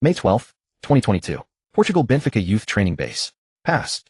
May 12, 2022. Portugal Benfica Youth Training Base. Pass.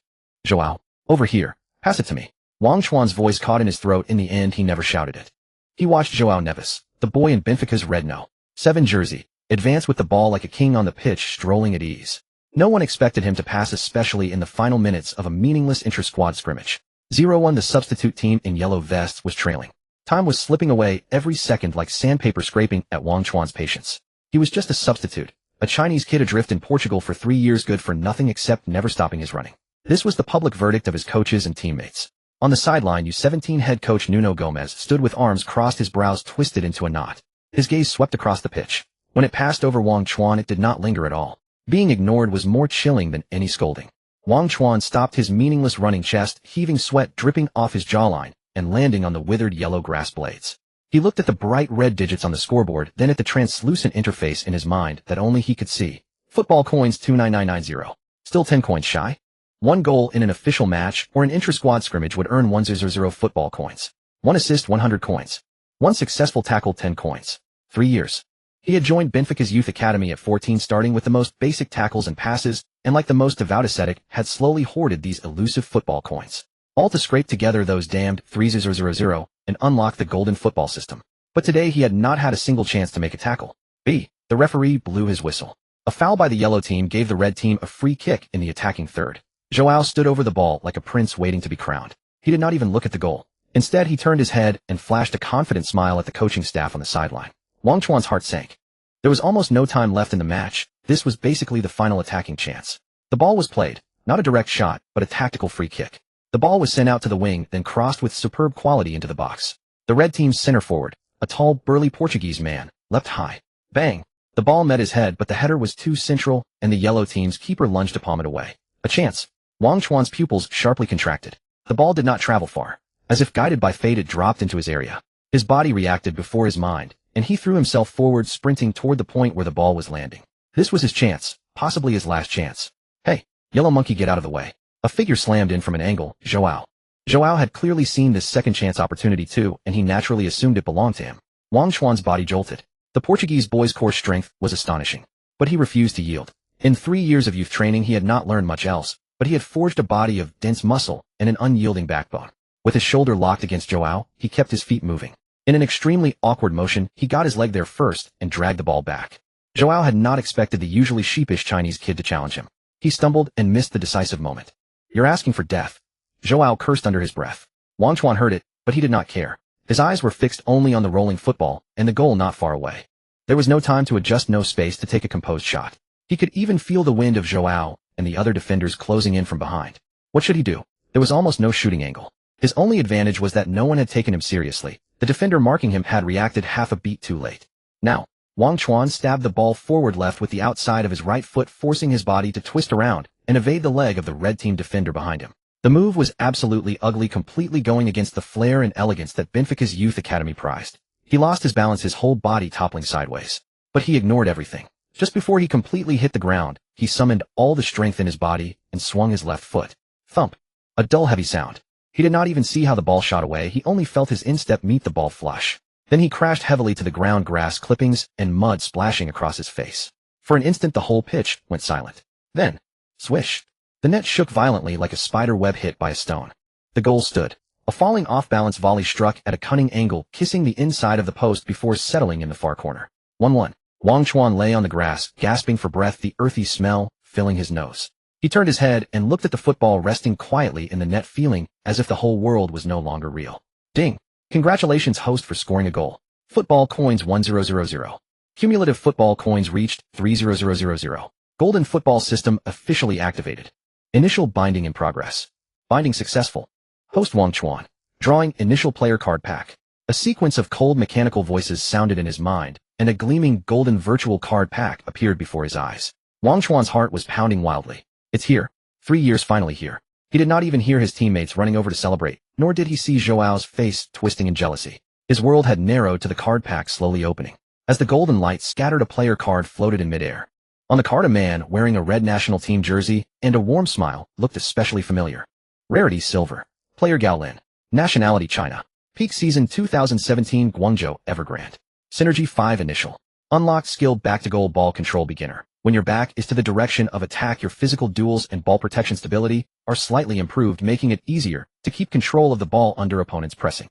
João. Over here. Pass it to me. Wang Chuan's voice caught in his throat. In the end, he never shouted it. He watched João Neves, the boy in Benfica's red No. 7 jersey, advance with the ball like a king on the pitch, strolling at ease. No one expected him to pass, especially in the final minutes of a meaningless inter-squad scrimmage. 0-1. The substitute team in yellow vests was trailing. Time was slipping away every second like sandpaper scraping at Wang Chuan's patience. He was just a substitute, a Chinese kid adrift in Portugal for 3 years, good for nothing except never stopping his running. This was the public verdict of his coaches and teammates. On the sideline, U17 head coach Nuno Gomes stood with arms crossed, his brows twisted into a knot. His gaze swept across the pitch. When it passed over Wang Chuan, it did not linger at all. Being ignored was more chilling than any scolding. Wang Chuan stopped his meaningless running, chest heaving, sweat dripping off his jawline and landing on the withered yellow grass blades. He looked at the bright red digits on the scoreboard, then at the translucent interface in his mind that only he could see. Football coins 29990. Still 10 coins shy? 1 goal in an official match or an intra-squad scrimmage would earn 100 football coins. 1 assist 100 coins. 1 successful tackle 10 coins. 3 years. He had joined Benfica's youth academy at 14, starting with the most basic tackles and passes, and like the most devout ascetic, had slowly hoarded these elusive football coins. All to scrape together those damned 300 and unlock the golden football system. But today he had not had a single chance to make a tackle. The referee blew his whistle. A foul by the yellow team gave the red team a free kick in the attacking third. João stood over the ball like a prince waiting to be crowned. He did not even look at the goal. Instead, he turned his head and flashed a confident smile at the coaching staff on the sideline. Wang Chuan's heart sank. There was almost no time left in the match. This was basically the final attacking chance. The ball was played, not a direct shot, but a tactical free kick. The ball was sent out to the wing, then crossed with superb quality into the box. The red team's center forward, a tall, burly Portuguese man, leapt high. Bang! The ball met his head, but the header was too central, and the yellow team's keeper lunged to palm it away. A chance. Wang Chuan's pupils sharply contracted. The ball did not travel far. As if guided by fate, it dropped into his area. His body reacted before his mind, and he threw himself forward, sprinting toward the point where the ball was landing. This was his chance, possibly his last chance. Hey, yellow monkey, get out of the way. A figure slammed in from an angle. João. João had clearly seen this second chance opportunity too, and he naturally assumed it belonged to him. Wang Chuan's body jolted. The Portuguese boy's core strength was astonishing. But he refused to yield. In 3 years of youth training, he had not learned much else, but he had forged a body of dense muscle and an unyielding backbone. With his shoulder locked against João, he kept his feet moving. In an extremely awkward motion, he got his leg there first and dragged the ball back. João had not expected the usually sheepish Chinese kid to challenge him. He stumbled and missed the decisive moment. You're asking for death. João cursed under his breath. Wang Chuan heard it, but he did not care. His eyes were fixed only on the rolling football and the goal not far away. There was no time to adjust, no space to take a composed shot. He could even feel the wind of João and the other defenders closing in from behind. What should he do? There was almost no shooting angle. His only advantage was that no one had taken him seriously. The defender marking him had reacted half a beat too late. Now, Wang Chuan stabbed the ball forward left with the outside of his right foot, forcing his body to twist around and evade the leg of the red team defender behind him. The move was absolutely ugly, completely going against the flair and elegance that Benfica's youth academy prized. He lost his balance, his whole body toppling sideways. But he ignored everything. Just before he completely hit the ground, he summoned all the strength in his body and swung his left foot. Thump. A dull, heavy sound. He did not even see how the ball shot away. He only felt his instep meet the ball flush. Then he crashed heavily to the ground, grass clippings and mud splashing across his face. For an instant, the whole pitch went silent. Then, swish. The net shook violently like a spider web hit by a stone. The goal stood. A falling off-balance volley struck at a cunning angle, kissing the inside of the post before settling in the far corner. 1-1. Wang Chuan lay on the grass, gasping for breath, the earthy smell filling his nose. He turned his head and looked at the football resting quietly in the net, feeling as if the whole world was no longer real. Ding! Congratulations, host, for scoring a goal. Football coins 1000. Cumulative football coins reached 30000. Golden football system officially activated. Initial binding in progress. Binding successful. Host Wang Chuan. Drawing initial player card pack. A sequence of cold mechanical voices sounded in his mind, and a gleaming golden virtual card pack appeared before his eyes. Wang Chuan's heart was pounding wildly. It's here. 3 years finally here. He did not even hear his teammates running over to celebrate, nor did he see João's face twisting in jealousy. His world had narrowed to the card pack slowly opening. As the golden light scattered, a player card floated in midair. On the card, a man wearing a red national team jersey and a warm smile looked especially familiar. Rarity silver. Player Ballon. Nationality China. Peak season 2017 Guangzhou Evergrande. Synergy 5 initial. Unlocked skill back to goal ball control beginner. When your back is to the direction of attack, your physical duels and ball protection stability are slightly improved, making it easier to keep control of the ball under opponents' pressing.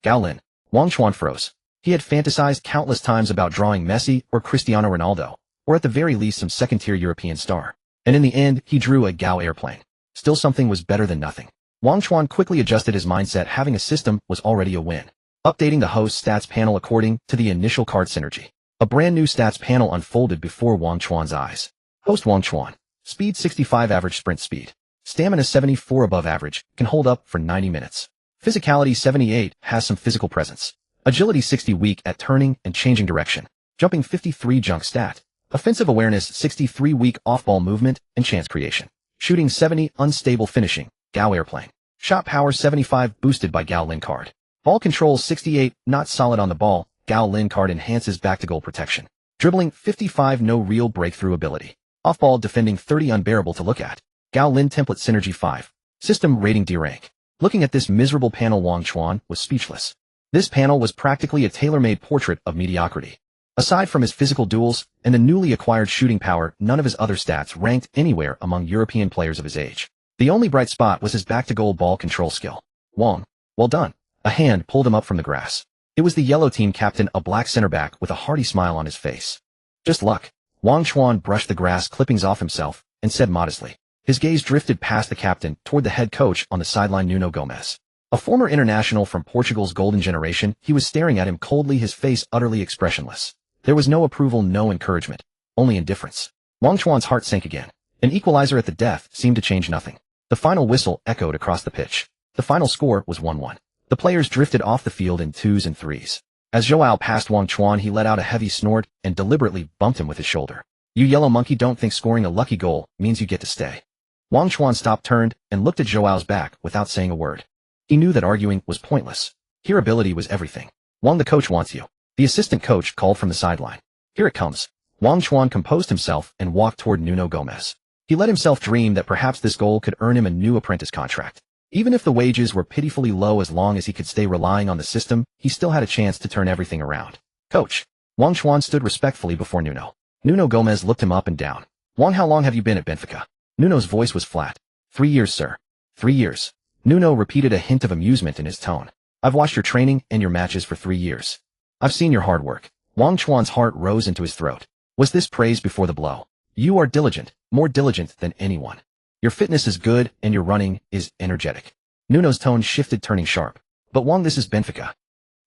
Ballon. Wang Chuan froze. He had fantasized countless times about drawing Messi or Cristiano Ronaldo, or at the very least some second-tier European star. And in the end, he drew a Gao airplane. Still, something was better than nothing. Wang Chuan quickly adjusted his mindset. Having a system was already a win. Updating the host stats panel according to the initial card synergy. A brand new stats panel unfolded before Wang Chuan's eyes. Host Wang Chuan. Speed 65, average sprint speed. Stamina 74, above average, can hold up for 90 minutes. Physicality 78, has some physical presence. Agility 60, weak at turning and changing direction. Jumping 53, junk stat. Offensive awareness 63, weak off-ball movement and chance creation. Shooting 70, unstable finishing, Gao airplane. Shot power 75, boosted by Gao Lin card. Ball control 68, not solid on the ball, Gao Lin card enhances back-to-goal protection. Dribbling 55, no real breakthrough ability. Off-ball defending 30, unbearable to look at. Gao Lin template synergy 5. System rating D rank. Looking at this miserable panel, Wang Chuan was speechless. This panel was practically a tailor-made portrait of mediocrity. Aside from his physical duels and the newly acquired shooting power, none of his other stats ranked anywhere among European players of his age. The only bright spot was his back-to-goal ball control skill. Wang, well done. A hand pulled him up from the grass. It was the yellow team captain, a black center back with a hearty smile on his face. Just luck. Wang Chuan brushed the grass clippings off himself and said modestly. His gaze drifted past the captain toward the head coach on the sideline, Nuno Gomes. A former international from Portugal's golden generation, he was staring at him coldly, his face utterly expressionless. There was no approval, no encouragement, only indifference. Wang Chuan's heart sank again. An equalizer at the death seemed to change nothing. The final whistle echoed across the pitch. The final score was 1-1. The players drifted off the field in 2s and 3s. As Joao passed Wang Chuan, he let out a heavy snort and deliberately bumped him with his shoulder. You yellow monkey, don't think scoring a lucky goal means you get to stay. Wang Chuan stopped, turned, and looked at Joao's back without saying a word. He knew that arguing was pointless. Here ability was everything. Wang, the coach wants you. The assistant coach called from the sideline. Here it comes. Wang Chuan composed himself and walked toward Nuno Gomes. He let himself dream that perhaps this goal could earn him a new apprentice contract. Even if the wages were pitifully low, as long as he could stay relying on the system, he still had a chance to turn everything around. Coach. Wang Chuan stood respectfully before Nuno. Nuno Gomes looked him up and down. Wang, how long have you been at Benfica? Nuno's voice was flat. 3 years, sir. 3 years. Nuno repeated, a hint of amusement in his tone. I've watched your training and your matches for 3 years. I've seen your hard work. Wang Chuan's heart rose into his throat. Was this praise before the blow? You are diligent, more diligent than anyone. Your fitness is good and your running is energetic. Nuno's tone shifted, turning sharp. But Wang, this is Benfica.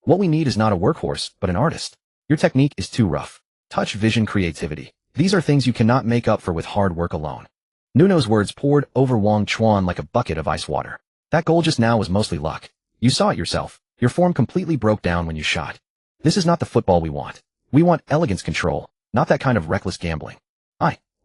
What we need is not a workhorse, but an artist. Your technique is too rough. Touch, vision, creativity. These are things you cannot make up for with hard work alone. Nuno's words poured over Wang Chuan like a bucket of ice water. That goal just now was mostly luck. You saw it yourself. Your form completely broke down when you shot. This is not the football we want. We want elegance, control, not that kind of reckless gambling.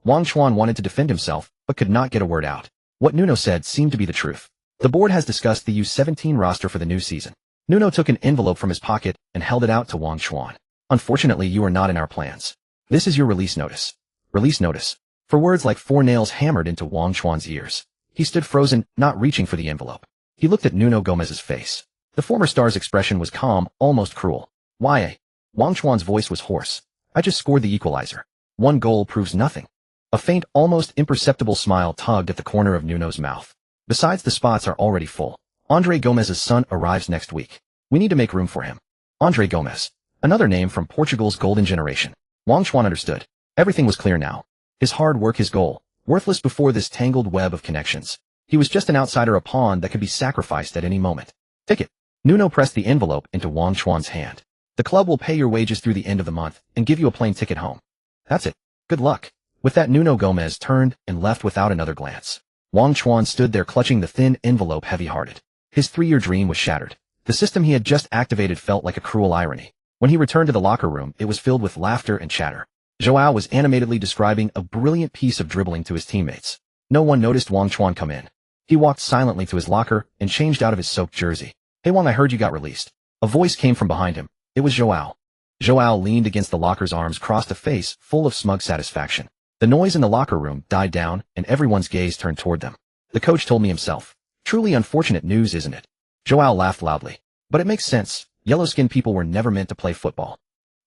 Wang Chuan wanted to defend himself, but could not get a word out. What Nuno said seemed to be the truth. The board has discussed the U17 roster for the new season. Nuno took an envelope from his pocket and held it out to Wang Chuan. Unfortunately, you are not in our plans. This is your release notice. Release notice. For words like 4 nails hammered into Wang Chuan's ears. He stood frozen, not reaching for the envelope. He looked at Nuno Gomez's face. The former star's expression was calm, almost cruel. Why? Wang Chuan's voice was hoarse. I just scored the equalizer. 1 goal proves nothing. A faint, almost imperceptible smile tugged at the corner of Nuno's mouth. Besides, the spots are already full. Andre Gomez's son arrives next week. We need to make room for him. Andre Gomes. Another name from Portugal's golden generation. Wang Chuan understood. Everything was clear now. His hard work, his goal. Worthless before this tangled web of connections. He was just an outsider, a pawn that could be sacrificed at any moment. Ticket. Nuno pressed the envelope into Wang Chuan's hand. The club will pay your wages through the end of the month and give you a plane ticket home. That's it. Good luck. With that, Nuno Gomes turned and left without another glance. Wang Chuan stood there clutching the thin envelope, heavy-hearted. His 3-year dream was shattered. The system he had just activated felt like a cruel irony. When he returned to the locker room, it was filled with laughter and chatter. Joao was animatedly describing a brilliant piece of dribbling to his teammates. No one noticed Wang Chuan come in. He walked silently to his locker and changed out of his soaked jersey. Hey Wang, I heard you got released. A voice came from behind him. It was Joao. Joao leaned against the locker's arms, crossed, a face full of smug satisfaction. The noise in the locker room died down, and everyone's gaze turned toward them. The coach told me himself. Truly unfortunate news, isn't it? Joao laughed loudly. But it makes sense. Yellow-skinned people were never meant to play football.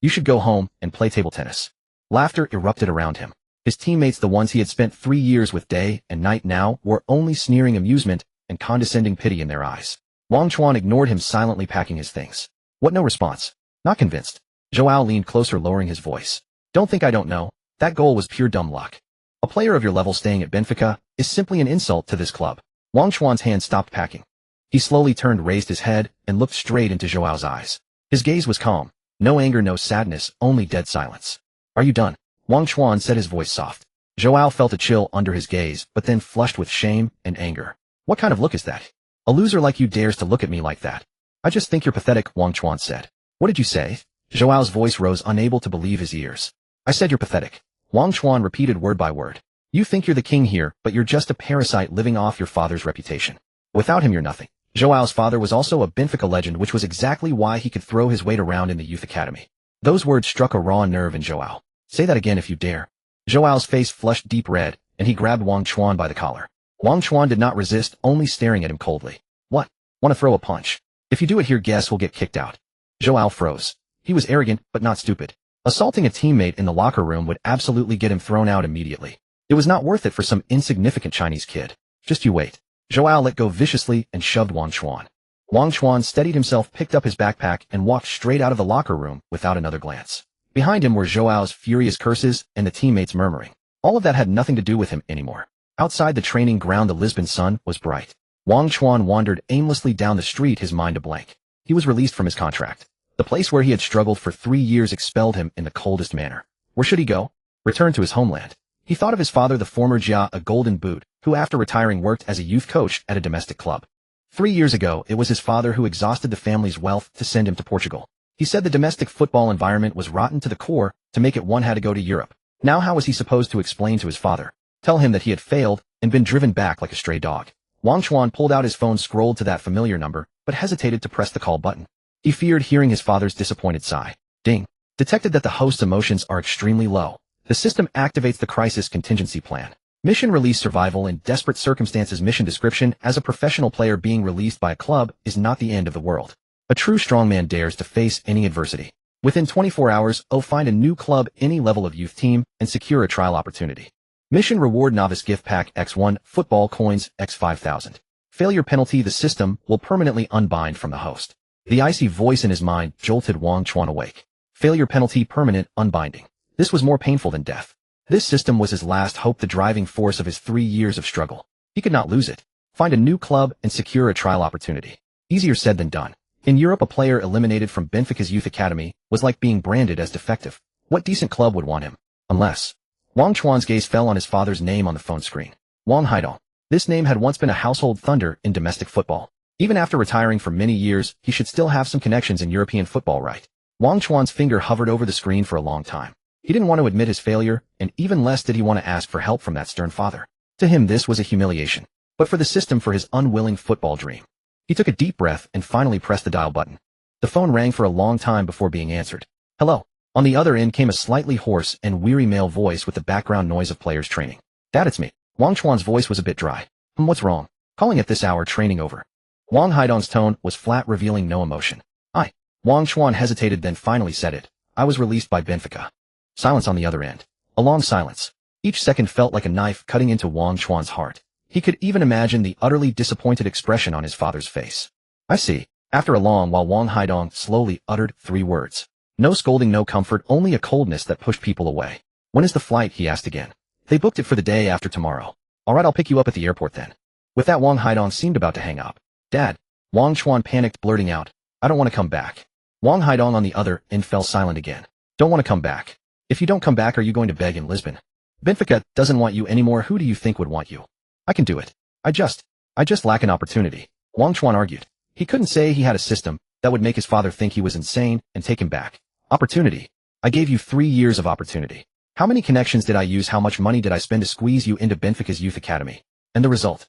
You should go home and play table tennis. Laughter erupted around him. His teammates, the ones he had spent 3 years with day and night, now wore only sneering amusement and condescending pity in their eyes. Wang Chuan ignored him, silently packing his things. What? No response. Not convinced. Joao leaned closer, lowering his voice. Don't think I don't know. That goal was pure dumb luck. A player of your level staying at Benfica is simply an insult to this club. Wang Chuan's hand stopped packing. He slowly turned, raised his head, and looked straight into Joao's eyes. His gaze was calm. No anger, no sadness, only dead silence. Are you done? Wang Chuan said, his voice soft. Joao felt a chill under his gaze, but then flushed with shame and anger. What kind of look is that? A loser like you dares to look at me like that. I just think you're pathetic, Wang Chuan said. What did you say? Joao's voice rose, unable to believe his ears. I said you're pathetic. Wang Chuan repeated word by word. You think you're the king here, but you're just a parasite living off your father's reputation. Without him, you're nothing. Joao's father was also a Benfica legend, which was exactly why he could throw his weight around in the youth academy. Those words struck a raw nerve in Joao. Say that again if you dare. Joao's face flushed deep red, and he grabbed Wang Chuan by the collar. Wang Chuan did not resist, only staring at him coldly. What? Want to throw a punch? If you do it here, guess we'll get kicked out. Joao froze. He was arrogant, but not stupid. Assaulting a teammate in the locker room would absolutely get him thrown out immediately. It was not worth it for some insignificant Chinese kid. Just you wait. Joao let go viciously and shoved Wang Chuan. Wang Chuan steadied himself, picked up his backpack, and walked straight out of the locker room without another glance. Behind him were Joao's furious curses and the teammates murmuring. All of that had nothing to do with him anymore. Outside the training ground, the Lisbon sun was bright. Wang Chuan wandered aimlessly down the street, his mind a blank. He was released from his contract. The place where he had struggled for 3 years expelled him in the coldest manner. Where should he go? Return to his homeland. He thought of his father, the former Jia, a golden boot, who after retiring worked as a youth coach at a domestic club. 3 years ago, it was his father who exhausted the family's wealth to send him to Portugal. He said the domestic football environment was rotten to the core. To make it, one had to go to Europe. Now how was he supposed to explain to his father? Tell him that he had failed and been driven back like a stray dog. Wang Chuan pulled out his phone, scrolled to that familiar number, but hesitated to press the call button. He feared hearing his father's disappointed sigh. Ding. Detected that the host's emotions are extremely low. The system activates the crisis contingency plan. Mission release: survival in desperate circumstances. Mission description: as a professional player, being released by a club is not the end of the world. A true strongman dares to face any adversity. Within 24 hours, find a new club, any level of youth team, and secure a trial opportunity. Mission reward: novice gift pack X1, football coins X5,000. Failure penalty: the system will permanently unbind from the host. The icy voice in his mind jolted Wang Chuan awake. Failure penalty: permanent unbinding. This was more painful than death. This system was his last hope, the driving force of his 3 years of struggle. He could not lose it. Find a new club and secure a trial opportunity. Easier said than done. In Europe, a player eliminated from Benfica's youth academy was like being branded as defective. What decent club would want him? Unless... Wang Chuan's gaze fell on his father's name on the phone screen. Wang Haidong. This name had once been a household thunder in domestic football. Even after retiring for many years, he should still have some connections in European football, right? Wang Chuan's finger hovered over the screen for a long time. He didn't want to admit his failure, and even less did he want to ask for help from that stern father. To him, this was a humiliation. But for the system, for his unwilling football dream. He took a deep breath and finally pressed the dial button. The phone rang for a long time before being answered. Hello. On the other end came a slightly hoarse and weary male voice with the background noise of players training. Dad, it's me. Wang Chuan's voice was a bit dry. What's wrong? Calling at this hour, training over. Wang Haidong's tone was flat, revealing no emotion. Wang Chuan hesitated, then finally said it. I was released by Benfica. Silence on the other end. A long silence. Each second felt like a knife cutting into Wang Chuan's heart. He could even imagine the utterly disappointed expression on his father's face. I see. After a long while, Wang Haidong slowly uttered 3 words. No scolding, no comfort, only a coldness that pushed people away. When is the flight? He asked again. They booked it for the day after tomorrow. Alright, I'll pick you up at the airport then. With that, Wang Haidong seemed about to hang up. Dad. Wang Chuan panicked, blurting out. I don't want to come back. Wang Haidong on the other end fell silent again. Don't want to come back. If you don't come back, are you going to beg in Lisbon? Benfica doesn't want you anymore. Who do you think would want you? I can do it. I just lack an opportunity. Wang Chuan argued. He couldn't say he had a system that would make his father think he was insane and take him back. Opportunity. I gave you 3 years of opportunity. How many connections did I use? How much money did I spend to squeeze you into Benfica's youth academy? And the result?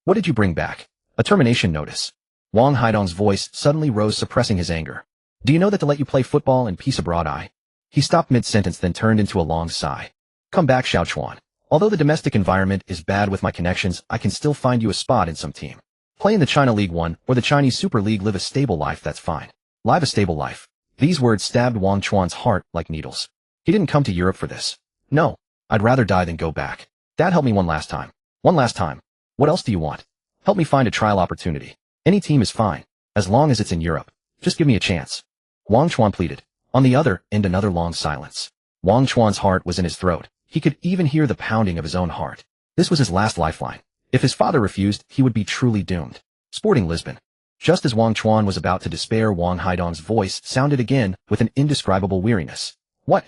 What did you bring back? A termination notice. Wang Haidong's voice suddenly rose, suppressing his anger. Do you know that to let you play football in peace abroad He stopped mid-sentence, then turned into a long sigh. Come back, Xiao Chuan. Although the domestic environment is bad, with my connections, I can still find you a spot in some team. Play in the China League 1 or the Chinese Super League. Live a stable life, that's fine. Live a stable life. These words stabbed Wang Chuan's heart like needles. He didn't come to Europe for this. No. I'd rather die than go back. Dad, help me one last time. One last time. What else do you want? Help me find a trial opportunity. Any team is fine, as long as it's in Europe. Just give me a chance. Wang Chuan pleaded. On the other end, another long silence. Wang Chuan's heart was in his throat. He could even hear the pounding of his own heart. This was his last lifeline. If his father refused, he would be truly doomed. Sporting Lisbon. Just as Wang Chuan was about to despair, Wang Haidong's voice sounded again with an indescribable weariness. What?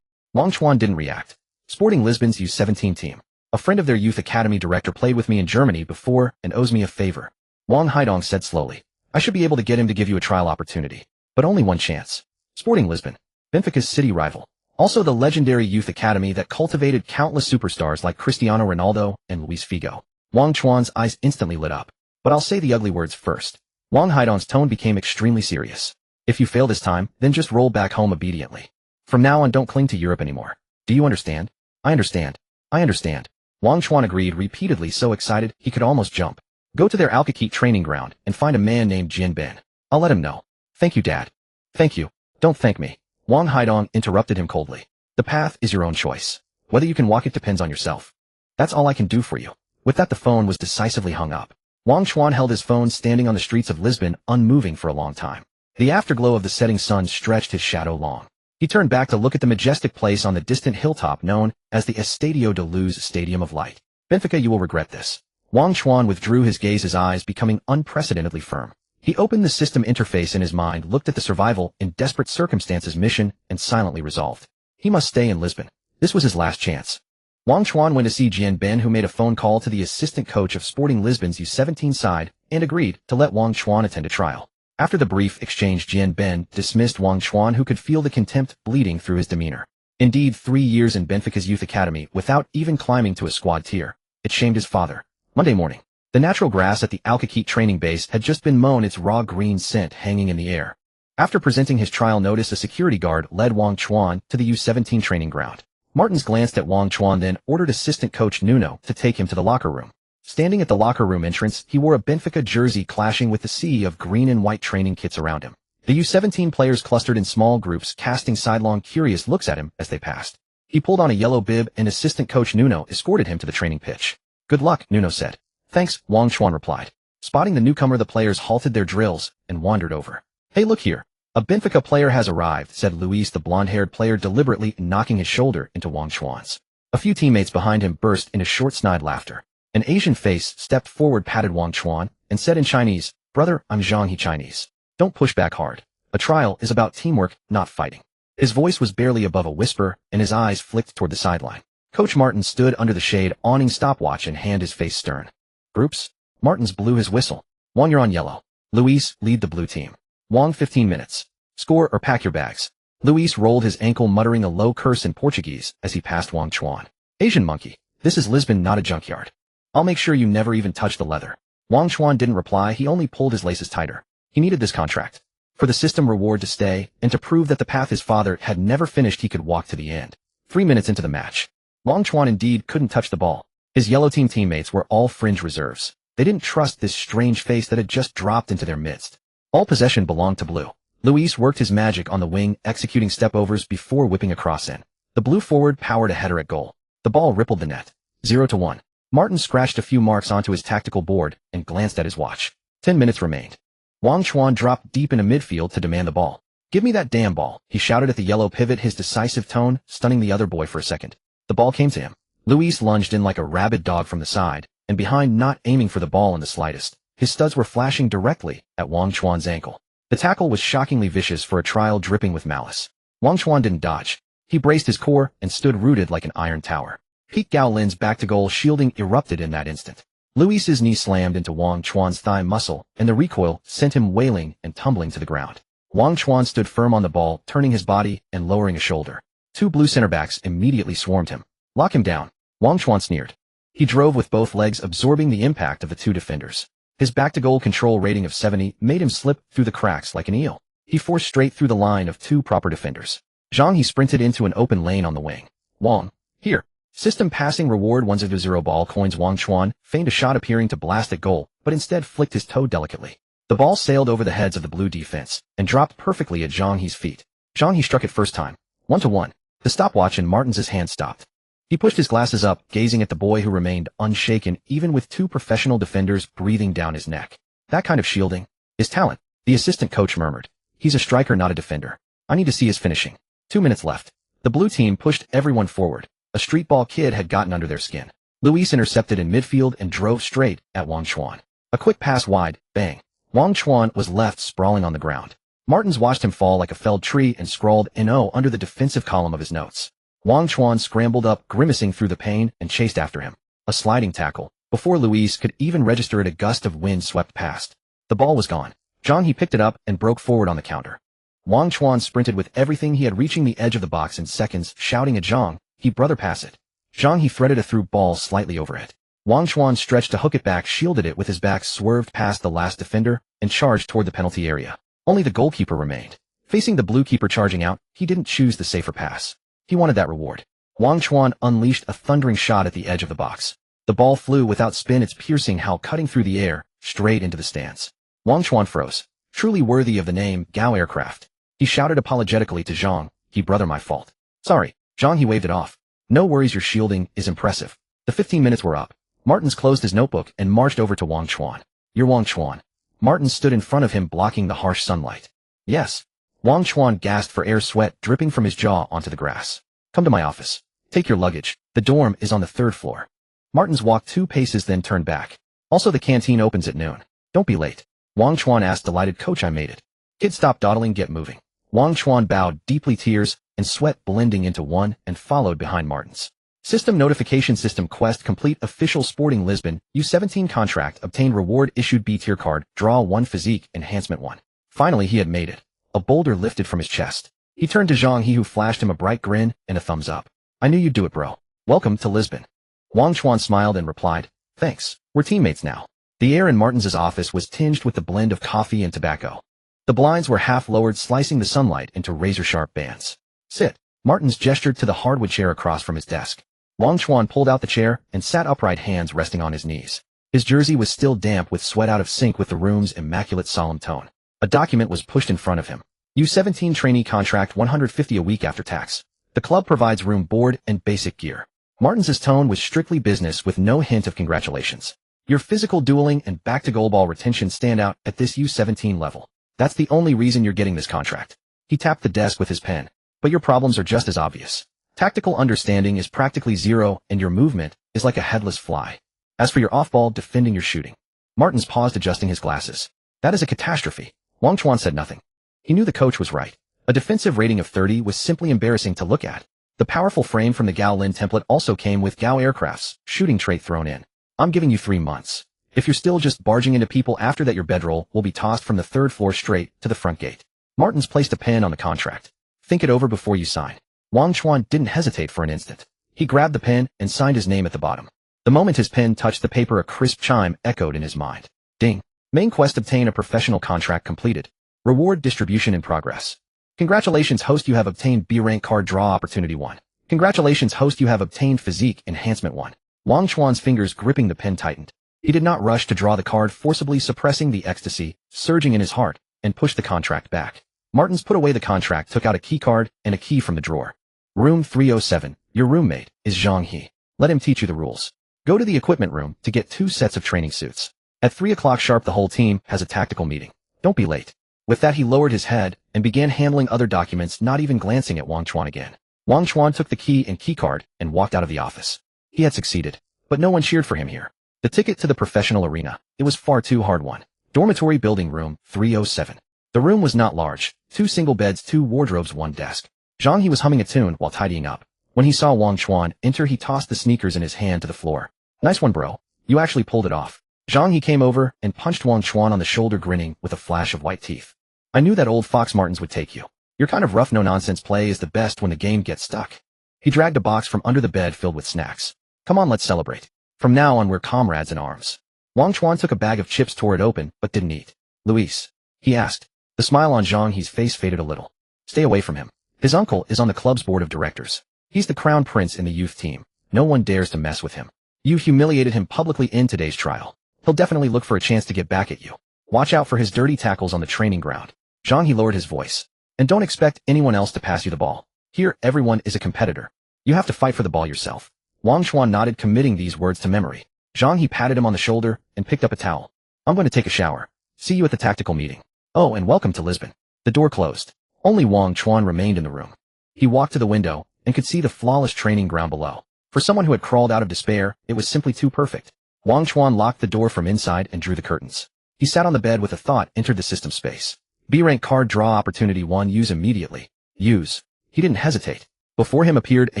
Wang Chuan didn't react. Sporting Lisbon's U17 team. A friend of their youth academy director played with me in Germany before and owes me a favor. Wang Haidong said slowly. I should be able to get him to give you a trial opportunity. But only one chance. Sporting Lisbon. Benfica's city rival. Also the legendary youth academy that cultivated countless superstars like Cristiano Ronaldo and Luis Figo. Wang Chuan's eyes instantly lit up. But I'll say the ugly words first. Wang Haidong's tone became extremely serious. If you fail this time, then just roll back home obediently. From now on, don't cling to Europe anymore. Do you understand? I understand. I understand. Wang Chuan agreed repeatedly, so excited he could almost jump. Go to their Alkakit training ground and find a man named Jian Ben. I'll let him know. Thank you, Dad. Thank you. Don't thank me. Wang Haidong interrupted him coldly. The path is your own choice. Whether you can walk it depends on yourself. That's all I can do for you. With that, the phone was decisively hung up. Wang Chuan held his phone standing on the streets of Lisbon, unmoving for a long time. The afterglow of the setting sun stretched his shadow long. He turned back to look at the majestic place on the distant hilltop known as the Estadio de Luz Stadium of Light. Benfica, you will regret this. Wang Chuan withdrew his gaze, his eyes becoming unprecedentedly firm. He opened the system interface in his mind, looked at the survival in desperate circumstances mission, and silently resolved. He must stay in Lisbon. This was his last chance. Wang Chuan went to see Jian Ben, who made a phone call to the assistant coach of Sporting Lisbon's U17 side and agreed to let Wang Chuan attend a trial. After the brief exchange, Jian Ben dismissed Wang Chuan, who could feel the contempt bleeding through his demeanor. Indeed, 3 years in Benfica's youth academy without even climbing to a squad tier. It shamed his father. Monday morning. The natural grass at the Alkakit training base had just been mown, its raw green scent hanging in the air. After presenting his trial notice, a security guard led Wang Chuan to the U17 training ground. Martins glanced at Wang Chuan, then ordered assistant coach Nuno to take him to the locker room. Standing at the locker room entrance, he wore a Benfica jersey clashing with the sea of green and white training kits around him. The U17 players clustered in small groups, casting sidelong curious looks at him as they passed. He pulled on a yellow bib and assistant coach Nuno escorted him to the training pitch. Good luck, Nuno said. Thanks, Wang Chuan replied. Spotting the newcomer, the players halted their drills and wandered over. Hey, look here. A Benfica player has arrived, said Luis, the blonde-haired player, deliberately knocking his shoulder into Wang Chuan's. A few teammates behind him burst into short-snide laughter. An Asian face stepped forward, patted Wang Chuan, and said in Chinese, Brother, I'm Zhang He Chinese. Don't push back hard. A trial is about teamwork, not fighting. His voice was barely above a whisper, and his eyes flicked toward the sideline. Coach Martin stood under the shade awning, stopwatch in hand, his face stern. Groups? Martins blew his whistle. Wang, you're on yellow. Luis, lead the blue team. Wang, 15 minutes. Score or pack your bags. Luis rolled his ankle, muttering a low curse in Portuguese as he passed Wang Chuan. Asian monkey. This is Lisbon, not a junkyard. I'll make sure you never even touch the leather. Wang Chuan didn't reply. He only pulled his laces tighter. He needed this contract. For the system reward to stay, and to prove that the path his father had never finished, he could walk to the end. 3 minutes into the match. Wang Chuan indeed couldn't touch the ball. His yellow team teammates were all fringe reserves. They didn't trust this strange face that had just dropped into their midst. All possession belonged to blue. Luis worked his magic on the wing, executing stepovers before whipping a cross in. The blue forward powered a header at goal. The ball rippled the net. 0-1. Martin scratched a few marks onto his tactical board and glanced at his watch. 10 minutes remained. Wang Chuan dropped deep into midfield to demand the ball. Give me that damn ball, he shouted at the yellow pivot, his decisive tone stunning the other boy for a second. The ball came to him. Luis lunged in like a rabid dog from the side, and behind, not aiming for the ball in the slightest. His studs were flashing directly at Wang Chuan's ankle. The tackle was shockingly vicious for a trial dripping with malice. Wang Chuan didn't dodge. He braced his core and stood rooted like an iron tower. Pete Gao Lin's back-to-goal shielding erupted in that instant. Luis's knee slammed into Wang Chuan's thigh muscle, and the recoil sent him wailing and tumbling to the ground. Wang Chuan stood firm on the ball, turning his body and lowering a shoulder. 2 blue center-backs immediately swarmed him. Lock him down. Wang Chuan sneered. He drove with both legs, absorbing the impact of the 2 defenders. His back-to-goal control rating of 70 made him slip through the cracks like an eel. He forced straight through the line of 2 proper defenders. Zhang He sprinted into an open lane on the wing. Wang. Here. System passing reward 1-0 ball coins. Wang Chuan feigned a shot appearing to blast at goal, but instead flicked his toe delicately. The ball sailed over the heads of the blue defense and dropped perfectly at Zhang He's feet. Zhang He struck it first time. 1-1. The stopwatch in Martins' hand stopped. He pushed his glasses up, gazing at the boy who remained unshaken even with two professional defenders breathing down his neck. That kind of shielding is talent, the assistant coach murmured. He's a striker, not a defender. I need to see his finishing. 2 minutes left. The blue team pushed everyone forward. A street ball kid had gotten under their skin. Luis intercepted in midfield and drove straight at Wang Chuan. A quick pass wide, bang. Wang Chuan was left sprawling on the ground. Martins watched him fall like a felled tree and scrawled "NO" under the defensive column of his notes. Wang Chuan scrambled up, grimacing through the pain, and chased after him. A sliding tackle. Before Luis could even register it, a gust of wind swept past. The ball was gone. Zhang He picked it up and broke forward on the counter. Wang Chuan sprinted with everything he had, reaching the edge of the box in seconds, shouting at Zhang He, "Brother, pass it." Zhang He threaded a through ball slightly over it. Wang Chuan stretched to hook it back, shielded it with his back, swerved past the last defender, and charged toward the penalty area. Only the goalkeeper remained. Facing the blue keeper charging out, he didn't choose the safer pass. He wanted that reward. Wang Chuan unleashed a thundering shot at the edge of the box. The ball flew without spin, its piercing howl cutting through the air, straight into the stands. Wang Chuan froze. Truly worthy of the name Gao Aircraft. He shouted apologetically to Zhang He, "Brother, my fault." "Sorry." Zhang He waved it off. "No worries, your shielding is impressive." The 15 minutes were up. Martins closed his notebook and marched over to Wang Chuan. "You're Wang Chuan." Martins stood in front of him, blocking the harsh sunlight. "Yes." Wang Chuan gasped for air, sweat dripping from his jaw onto the grass. "Come to my office. Take your luggage. The dorm is on the 3rd floor." Martins walked 2 paces, then turned back. "Also, the canteen opens at noon. Don't be late." Wang Chuan asked, delighted. "Coach, I made it." "Kid, stop dawdling, get moving." Wang Chuan bowed deeply, tears and sweat blending into one, and followed behind Martins. System notification: system quest complete. Official Sporting Lisbon U17 contract obtained. Reward issued: B-tier card, draw 1, physique enhancement 1. Finally he had made it. A boulder lifted from his chest. He turned to Zhang He, who flashed him a bright grin and a thumbs up. "I knew you'd do it, bro. Welcome to Lisbon." Wang Chuan smiled and replied, "Thanks, we're teammates now." The air in Martins's office was tinged with the blend of coffee and tobacco. The blinds were half lowered, slicing the sunlight into razor-sharp bands. "Sit." Martins gestured to the hardwood chair across from his desk. Wang Chuan pulled out the chair and sat upright, hands resting on his knees. His jersey was still damp with sweat, out of sync with the room's immaculate solemn tone. A document was pushed in front of him. U17 trainee contract, 150 a week after tax. The club provides room, board, and basic gear. Martins's tone was strictly business with no hint of congratulations. "Your physical dueling and back-to-goal ball retention stand out at this U17 level. That's the only reason you're getting this contract." He tapped the desk with his pen. "But your problems are just as obvious. Tactical understanding is practically zero, and your movement is like a headless fly. As for your off-ball defending, your shooting." Martins paused, adjusting his glasses. "That is a catastrophe." Wang Chuan said nothing. He knew the coach was right. A defensive rating of 30 was simply embarrassing to look at. The powerful frame from the Ballon template also came with Gao Aircraft's shooting trait thrown in. "I'm giving you 3 months. If you're still just barging into people after that, your bedroll will be tossed from the 3rd floor straight to the front gate." Martins placed a pen on the contract. "Think it over before you sign." Wang Chuan didn't hesitate for an instant. He grabbed the pen and signed his name at the bottom. The moment his pen touched the paper, a crisp chime echoed in his mind. Ding. Main quest: obtain a professional contract completed. Reward distribution in progress. Congratulations, host, you have obtained B-rank card draw opportunity 1. Congratulations, host, you have obtained physique enhancement 1. Wang Chuan's fingers gripping the pen tightened. He did not rush to draw the card, forcibly suppressing the ecstasy surging in his heart, and pushed the contract back. Martins put away the contract, took out a key card and a key from the drawer. "Room 307. Your roommate is Zhang He. Let him teach you the rules. Go to the equipment room to get 2 sets of training suits. At 3 o'clock sharp, the whole team has a tactical meeting. Don't be late." With that, he lowered his head and began handling other documents, not even glancing at Wang Chuan again. Wang Chuan took the key and key card and walked out of the office. He had succeeded, but no one cheered for him here. The ticket to the professional arena, it was far too hard won. Dormitory building, room 307. The room was not large. 2 single beds, 2 wardrobes, 1 desk. Zhang He was humming a tune while tidying up. When he saw Wang Chuan enter, he tossed the sneakers in his hand to the floor. "Nice one, bro. You actually pulled it off." Zhang He came over and punched Wang Chuan on the shoulder, grinning with a flash of white teeth. "I knew that old fox Martins would take you. Your kind of rough, no-nonsense play is the best when the game gets stuck." He dragged a box from under the bed filled with snacks. "Come on, let's celebrate. From now on, we're comrades in arms." Wang Chuan took a bag of chips, tore it open, but didn't eat. "Luis?" he asked. The smile on Zhang He's face faded a little. "Stay away from him. His uncle is on the club's board of directors. He's the crown prince in the youth team. No one dares to mess with him. You humiliated him publicly in today's trial. He'll definitely look for a chance to get back at you. Watch out for his dirty tackles on the training ground." Zhang He lowered his voice. "And don't expect anyone else to pass you the ball. Here, everyone is a competitor. You have to fight for the ball yourself." Wang Chuan nodded, committing these words to memory. Zhang He patted him on the shoulder and picked up a towel. I'm going to take a shower. See you at the tactical meeting. Oh, and welcome to Lisbon. The door closed. Only Wang Chuan remained in the room. He walked to the window and could see the flawless training ground below. For someone who had crawled out of despair, it was simply too perfect. Wang Chuan locked the door from inside and drew the curtains. He sat on the bed with a thought entered the system space. B-rank card draw opportunity 1, use immediately. Use. He didn't hesitate. Before him appeared a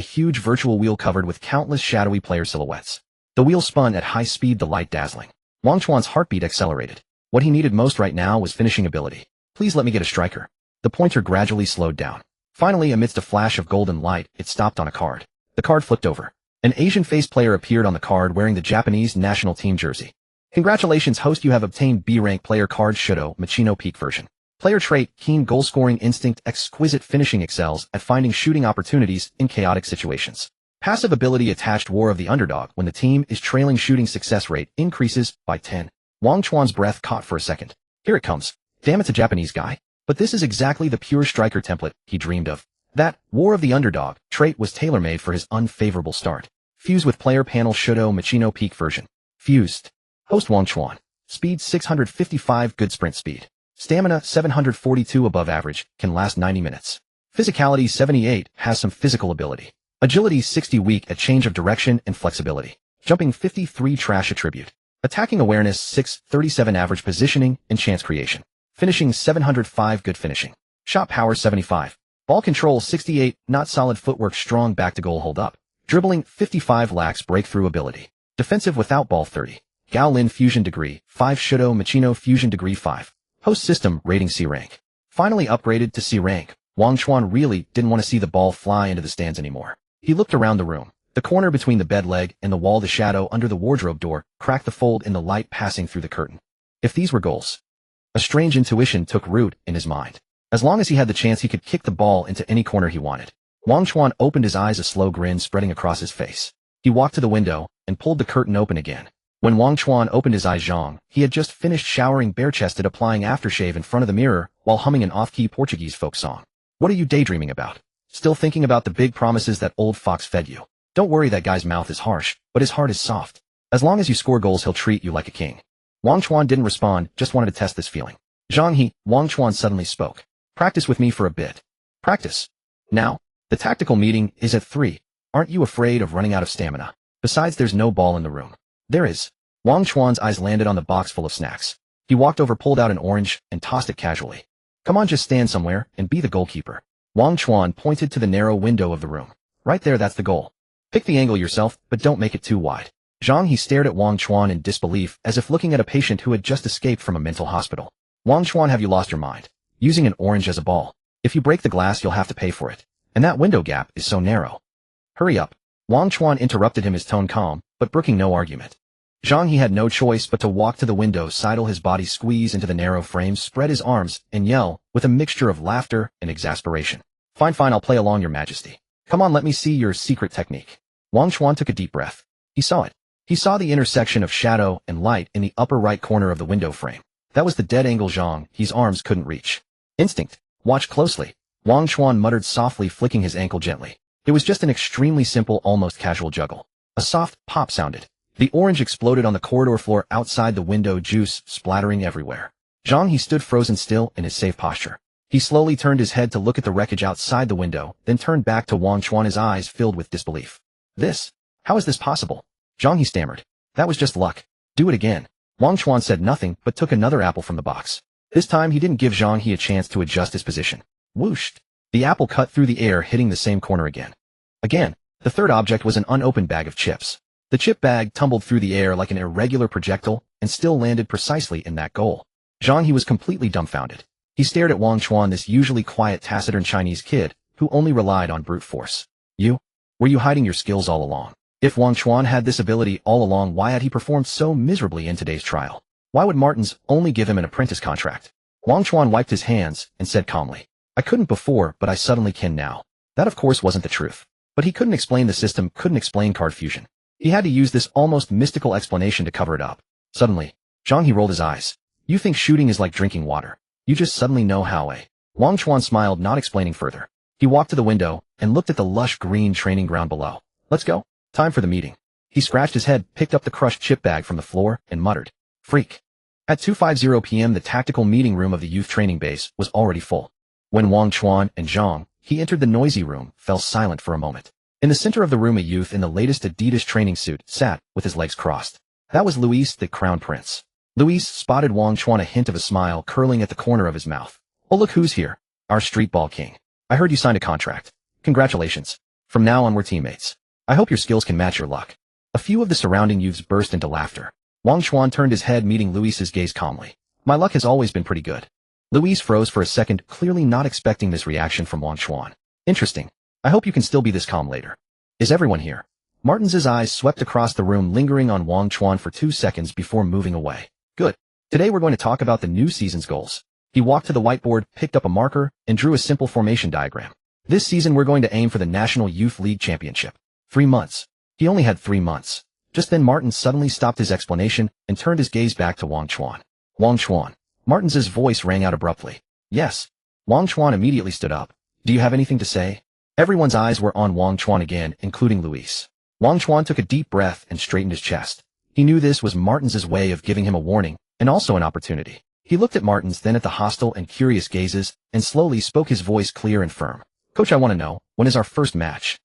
huge virtual wheel covered with countless shadowy player silhouettes. The wheel spun at high speed, the light dazzling. Wang Chuan's heartbeat accelerated. What he needed most right now was finishing ability. Please let me get a striker. The pointer gradually slowed down. Finally, amidst a flash of golden light, it stopped on a card. The card flipped over. An Asian-faced player appeared on the card wearing the Japanese national team jersey. Congratulations, host, you have obtained B-rank player card Shudo Machino Peak version. Player trait, keen goal-scoring instinct, exquisite finishing, excels at finding shooting opportunities in chaotic situations. Passive ability attached, War of the Underdog, when the team is trailing, shooting success rate increases by 10. Wang Chuan's breath caught for a second. Here it comes. Damn, it's a Japanese guy. But this is exactly the pure striker template he dreamed of. That War of the Underdog trait was tailor-made for his unfavorable start. Fuse with player panel Shudo Machino Peak version. Fused. Host Wang Chuan. Speed 655, good sprint speed. Stamina 742, above average, can last 90 minutes. Physicality 78, has some physical ability. Agility 60, weak at change of direction and flexibility. Jumping 53, trash attribute. Attacking awareness 6, 37, average positioning and chance creation. Finishing 705, good finishing. Shot power 75. Ball control 68, not solid footwork, strong back to goal hold up. Dribbling 55, lacks breakthrough ability. Defensive without ball 30. Gaolin fusion degree 5, Shudo Machino fusion degree 5. Host system rating C rank. Finally upgraded to C rank, Wang Chuan really didn't want to see the ball fly into the stands anymore. He looked around the room. The corner between the bed leg and the wall, the shadow under the wardrobe door, cracked the fold in the light passing through the curtain. If these were goals. A strange intuition took root in his mind. As long as he had the chance, he could kick the ball into any corner he wanted. Wang Chuan opened his eyes, a slow grin spreading across his face. He walked to the window and pulled the curtain open again. When Wang Chuan opened his eyes, Zhang, he had just finished showering, bare-chested, applying aftershave in front of the mirror while humming an off-key Portuguese folk song. What are you daydreaming about? Still thinking about the big promises that old fox fed you? Don't worry, that guy's mouth is harsh, but his heart is soft. As long as you score goals, he'll treat you like a king. Wang Chuan didn't respond, just wanted to test this feeling. Zhang, Wang Chuan suddenly spoke. Practice with me for a bit. Practice. Now? The tactical meeting is at 3. Aren't you afraid of running out of stamina? Besides, there's no ball in the room. There is. Wang Chuan's eyes landed on the box full of snacks. He walked over, pulled out an orange, and tossed it casually. Come on, just stand somewhere and be the goalkeeper. Wang Chuan pointed to the narrow window of the room. Right there, that's the goal. Pick the angle yourself, but don't make it too wide. Zhang, he stared at Wang Chuan in disbelief, as if looking at a patient who had just escaped from a mental hospital. Wang Chuan, have you lost your mind? Using an orange as a ball. If you break the glass, you'll have to pay for it. And that window gap is so narrow. Hurry up. Wang Chuan interrupted him, his tone calm, but brooking no argument. Zhang, he had no choice but to walk to the window, sidle his body, squeeze into the narrow frame, spread his arms, and yell, with a mixture of laughter and exasperation. Fine, I'll play along, your majesty. Come on, let me see your secret technique. Wang Chuan took a deep breath. He saw it. He saw the intersection of shadow and light in the upper right corner of the window frame. That was the dead angle Zhang, his arms couldn't reach. Instinct. Watch closely. Wang Chuan muttered softly, flicking his ankle gently. It was just an extremely simple, almost casual juggle. A soft pop sounded. The orange exploded on the corridor floor outside the window, juice splattering everywhere. Zhang, he stood frozen still in his safe posture. He slowly turned his head to look at the wreckage outside the window, then turned back to Wang Chuan, his eyes filled with disbelief. This? How is this possible? Zhang, he stammered. That was just luck. Do it again. Wang Chuan said nothing, but took another apple from the box. This time he didn't give Zhang He a chance to adjust his position. Whooshed. The apple cut through the air, hitting the same corner again. Again, the third object was an unopened bag of chips. The chip bag tumbled through the air like an irregular projectile and still landed precisely in that goal. Zhang He was completely dumbfounded. He stared at Wang Chuan, this usually quiet, taciturn Chinese kid who only relied on brute force. Were you hiding your skills all along? If Wang Chuan had this ability all along, why had he performed so miserably in today's trial? Why would Martins only give him an apprentice contract? Wang Chuan wiped his hands and said calmly, I couldn't before, but I suddenly can now. That of course wasn't the truth. But he couldn't explain the system, couldn't explain card fusion. He had to use this almost mystical explanation to cover it up. Suddenly, Zhang He rolled his eyes. You think shooting is like drinking water. You just suddenly know how, eh? Wang Chuan smiled, not explaining further. He walked to the window and looked at the lush green training ground below. Let's go. Time for the meeting. He scratched his head, picked up the crushed chip bag from the floor, and muttered, "Freak." At 2:50 p.m. the tactical meeting room of the youth training base was already full. When Wang Chuan and Zhang, he entered the noisy room, fell silent for a moment. In the center of the room a youth in the latest Adidas training suit sat, with his legs crossed. That was Luis, the crown prince. Luis spotted Wang Chuan, a hint of a smile curling at the corner of his mouth. "Oh, look who's here. Our street ball king. I heard you signed a contract. Congratulations. From now on we're teammates. I hope your skills can match your luck." A few of the surrounding youths burst into laughter. Wang Chuan turned his head, meeting Luis's gaze calmly. "My luck has always been pretty good." Luis froze for a second, clearly not expecting this reaction from Wang Chuan. "Interesting. I hope you can still be this calm later. Is everyone here?" Martins's eyes swept across the room, lingering on Wang Chuan for 2 seconds before moving away. "Good. Today we're going to talk about the new season's goals." He walked to the whiteboard, picked up a marker, and drew a simple formation diagram. "This season we're going to aim for the National Youth League Championship. 3 months. He only had 3 months. Just then Martin suddenly stopped his explanation and turned his gaze back to Wang Chuan. "Wang Chuan." Martins's voice rang out abruptly. "Yes." Wang Chuan immediately stood up. "Do you have anything to say?" Everyone's eyes were on Wang Chuan again, including Luis. Wang Chuan took a deep breath and straightened his chest. He knew this was Martins's way of giving him a warning, and also an opportunity. He looked at Martins, then at the hostile and curious gazes, and slowly spoke, his voice clear and firm. "Coach, I want to know, when is our first match?"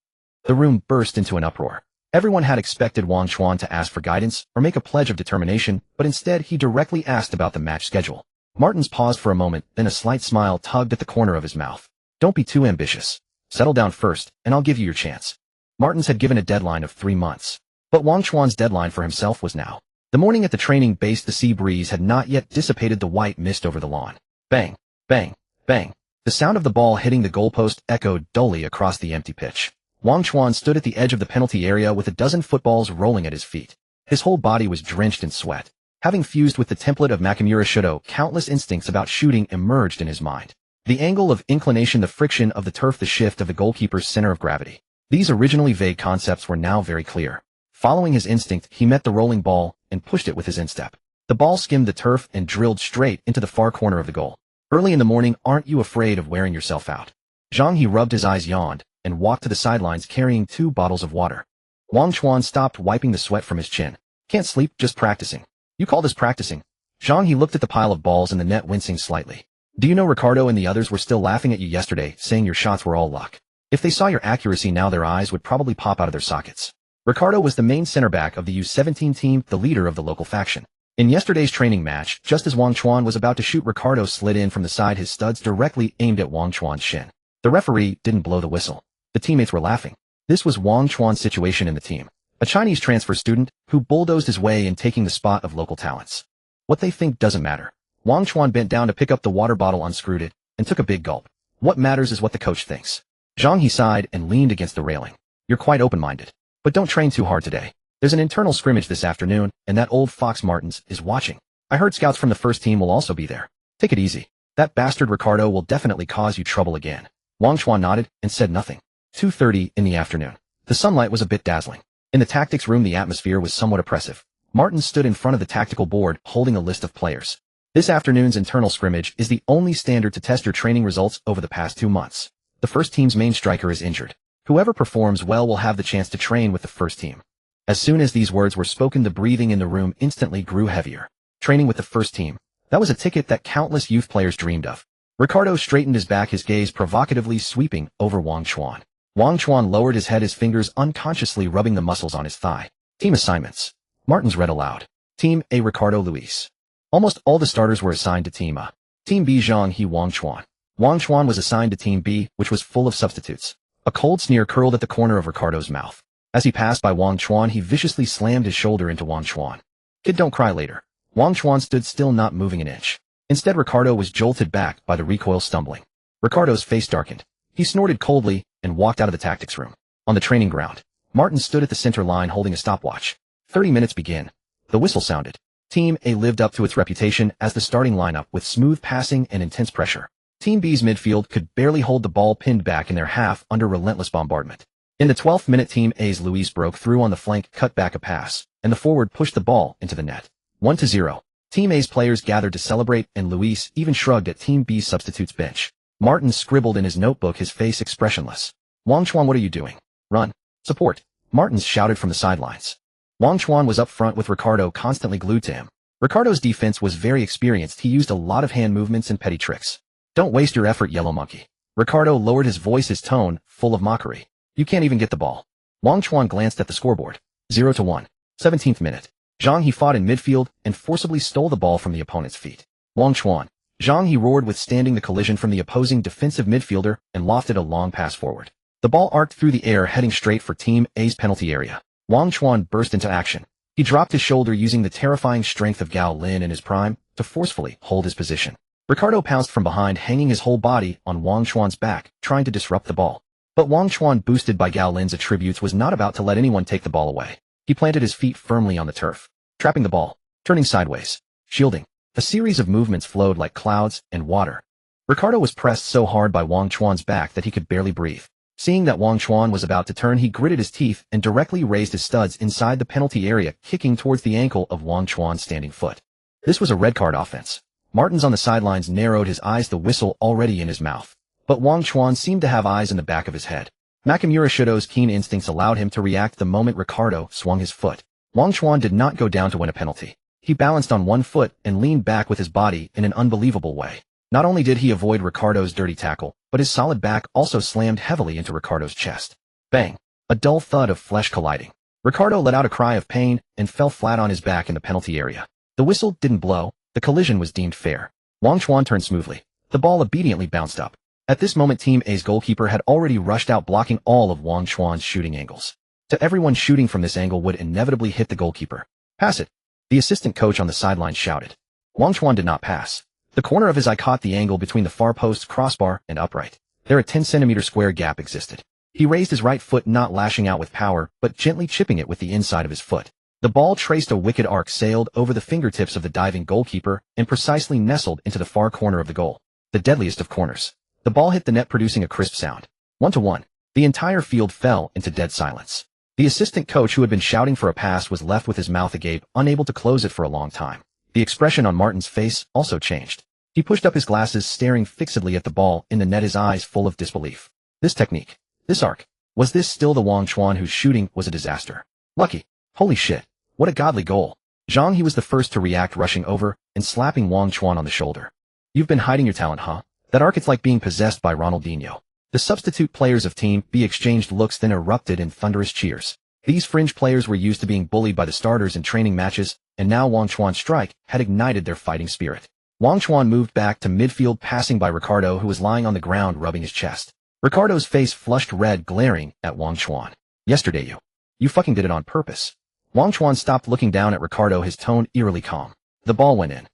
The room burst into an uproar. Everyone had expected Wang Chuan to ask for guidance or make a pledge of determination, but instead he directly asked about the match schedule. Martins paused for a moment, then a slight smile tugged at the corner of his mouth. "Don't be too ambitious. Settle down first, and I'll give you your chance." Martins had given a deadline of 3 months. But Wang Chuan's deadline for himself was now. The morning at the training base, the sea breeze had not yet dissipated the white mist over the lawn. Bang, bang, bang. The sound of the ball hitting the goalpost echoed dully across the empty pitch. Wang Chuan stood at the edge of the penalty area with a dozen footballs rolling at his feet. His whole body was drenched in sweat. Having fused with the template of Nakamura Shudo, countless instincts about shooting emerged in his mind. The angle of inclination, the friction of the turf, the shift of the goalkeeper's center of gravity. These originally vague concepts were now very clear. Following his instinct, he met the rolling ball and pushed it with his instep. The ball skimmed the turf and drilled straight into the far corner of the goal. "Early in the morning, aren't you afraid of wearing yourself out?" Zhang, he rubbed his eyes, yawned, and walked to the sidelines carrying 2 bottles of water. Wang Chuan stopped, wiping the sweat from his chin. "Can't sleep, just practicing." "You call this practicing?" Zhang, he looked at the pile of balls in the net, wincing slightly. "Do you know Ricardo and the others were still laughing at you yesterday, saying your shots were all luck. If they saw your accuracy now, their eyes would probably pop out of their sockets." Ricardo was the main center back of the U17 team, the leader of the local faction. In yesterday's training match, just as Wang Chuan was about to shoot, Ricardo slid in from the side, his studs directly aimed at Wang Chuan's shin. The referee didn't blow the whistle. The teammates were laughing. This was Wang Chuan's situation in the team. A Chinese transfer student who bulldozed his way in, taking the spot of local talents. What they think doesn't matter. Wang Chuan bent down to pick up the water bottle, unscrewed it, and took a big gulp. "What matters is what the coach thinks." Zhang, he sighed and leaned against the railing. "You're quite open-minded. But don't train too hard today. There's an internal scrimmage this afternoon, and that old fox Martins is watching. I heard scouts from the first team will also be there. Take it easy. That bastard Ricardo will definitely cause you trouble again." Wang Chuan nodded and said nothing. 2:30 in the afternoon. The sunlight was a bit dazzling. In the tactics room, the atmosphere was somewhat oppressive. Martin stood in front of the tactical board, holding a list of players. "This afternoon's internal scrimmage is the only standard to test your training results over the past 2 months. The first team's main striker is injured. Whoever performs well will have the chance to train with the first team." As soon as these words were spoken, the breathing in the room instantly grew heavier. Training with the first team. That was a ticket that countless youth players dreamed of. Ricardo straightened his back, his gaze provocatively sweeping over Wang Chuan. Wang Chuan lowered his head, his fingers unconsciously rubbing the muscles on his thigh. "Team assignments." Martins read aloud. "Team A, Ricardo, Luis." Almost all the starters were assigned to Team A. Team B, Zhang, he, Wang Chuan. Wang Chuan was assigned to Team B, which was full of substitutes. A cold sneer curled at the corner of Ricardo's mouth. As he passed by Wang Chuan, he viciously slammed his shoulder into Wang Chuan. "Kid, don't cry later." Wang Chuan stood still, not moving an inch. Instead, Ricardo was jolted back by the recoil, stumbling. Ricardo's face darkened. He snorted coldly and walked out of the tactics room. On the training ground, Martin stood at the center line holding a stopwatch. 30 minutes begin. The whistle sounded. Team A lived up to its reputation as the starting lineup with smooth passing and intense pressure. Team B's midfield could barely hold the ball, pinned back in their half under relentless bombardment. In the 12th minute, Team A's Luis broke through on the flank, cut back a pass, and the forward pushed the ball into the net. 1-0. Team A's players gathered to celebrate, and Luis even shrugged at Team B's substitutes bench. Martin scribbled in his notebook, his face expressionless. "Wang Chuan, what are you doing?" "Run. Support." Martins shouted from the sidelines. Wang Chuan was up front with Ricardo constantly glued to him. Ricardo's defense was very experienced. He used a lot of hand movements and petty tricks. Don't waste your effort, yellow monkey. Ricardo lowered his voice, his tone full of mockery. You can't even get the ball. Wang Chuan glanced at the scoreboard. 0-1. 17th minute. Zhang He fought in midfield and forcibly stole the ball from the opponent's feet. Wang Chuan. Zhang He roared, withstanding the collision from the opposing defensive midfielder and lofted a long pass forward. The ball arced through the air, heading straight for Team A's penalty area. Wang Chuan burst into action. He dropped his shoulder, using the terrifying strength of Gao Lin in his prime to forcefully hold his position. Ricardo pounced from behind, hanging his whole body on Wang Chuan's back, trying to disrupt the ball. But Wang Chuan, boosted by Gao Lin's attributes, was not about to let anyone take the ball away. He planted his feet firmly on the turf, trapping the ball, turning sideways, shielding. A series of movements flowed like clouds and water. Ricardo was pressed so hard by Wang Chuan's back that he could barely breathe. Seeing that Wang Chuan was about to turn, he gritted his teeth and directly raised his studs inside the penalty area, kicking towards the ankle of Wang Chuan's standing foot. This was a red card offense. Martins on the sidelines narrowed his eyes, the whistle already in his mouth. But Wang Chuan seemed to have eyes in the back of his head. Nakamura Shido's keen instincts allowed him to react the moment Ricardo swung his foot. Wang Chuan did not go down to win a penalty. He balanced on one foot and leaned back with his body in an unbelievable way. Not only did he avoid Ricardo's dirty tackle, but his solid back also slammed heavily into Ricardo's chest. Bang! A dull thud of flesh colliding. Ricardo let out a cry of pain and fell flat on his back in the penalty area. The whistle didn't blow. The collision was deemed fair. Wang Chuan turned smoothly. The ball obediently bounced up. At this moment, Team A's goalkeeper had already rushed out, blocking all of Wang Chuan's shooting angles. To everyone shooting from this angle would inevitably hit the goalkeeper. Pass it. The assistant coach on the sideline shouted. Wang Chuan did not pass. The corner of his eye caught the angle between the far post crossbar and upright. There a 10-centimeter square gap existed. He raised his right foot, not lashing out with power, but gently chipping it with the inside of his foot. The ball traced a wicked arc, sailed over the fingertips of the diving goalkeeper, and precisely nestled into the far corner of the goal. The deadliest of corners. The ball hit the net, producing a crisp sound. 1-1. The entire field fell into dead silence. The assistant coach, who had been shouting for a pass, was left with his mouth agape, unable to close it for a long time. The expression on Martin's face also changed. He pushed up his glasses, staring fixedly at the ball in the net, his eyes full of disbelief. This technique. This arc. Was this still the Wang Chuan whose shooting was a disaster? Lucky. Holy shit. What a godly goal. Zhang He was the first to react, rushing over and slapping Wang Chuan on the shoulder. You've been hiding your talent, huh? That arc, it's like being possessed by Ronaldinho. The substitute players of Team B exchanged looks, then erupted in thunderous cheers. These fringe players were used to being bullied by the starters in training matches, and now Wang Chuan's strike had ignited their fighting spirit. Wang Chuan moved back to midfield, passing by Ricardo, who was lying on the ground rubbing his chest. Ricardo's face flushed red, glaring at Wang Chuan. Yesterday you fucking did it on purpose. Wang Chuan stopped, looking down at Ricardo, his tone eerily calm. The ball went in.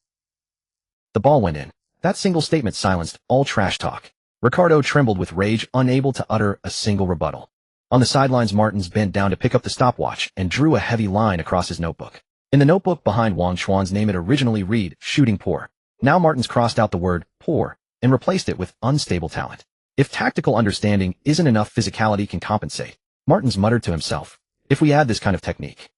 The ball went in. That single statement silenced all trash talk. Ricardo trembled with rage, unable to utter a single rebuttal. On the sidelines, Martins bent down to pick up the stopwatch and drew a heavy line across his notebook. In the notebook behind Wang Chuan's name, it originally read, shooting poor. Now Martins crossed out the word poor and replaced it with unstable talent. If tactical understanding isn't enough, physicality can compensate. Martins muttered to himself. If we add this kind of technique.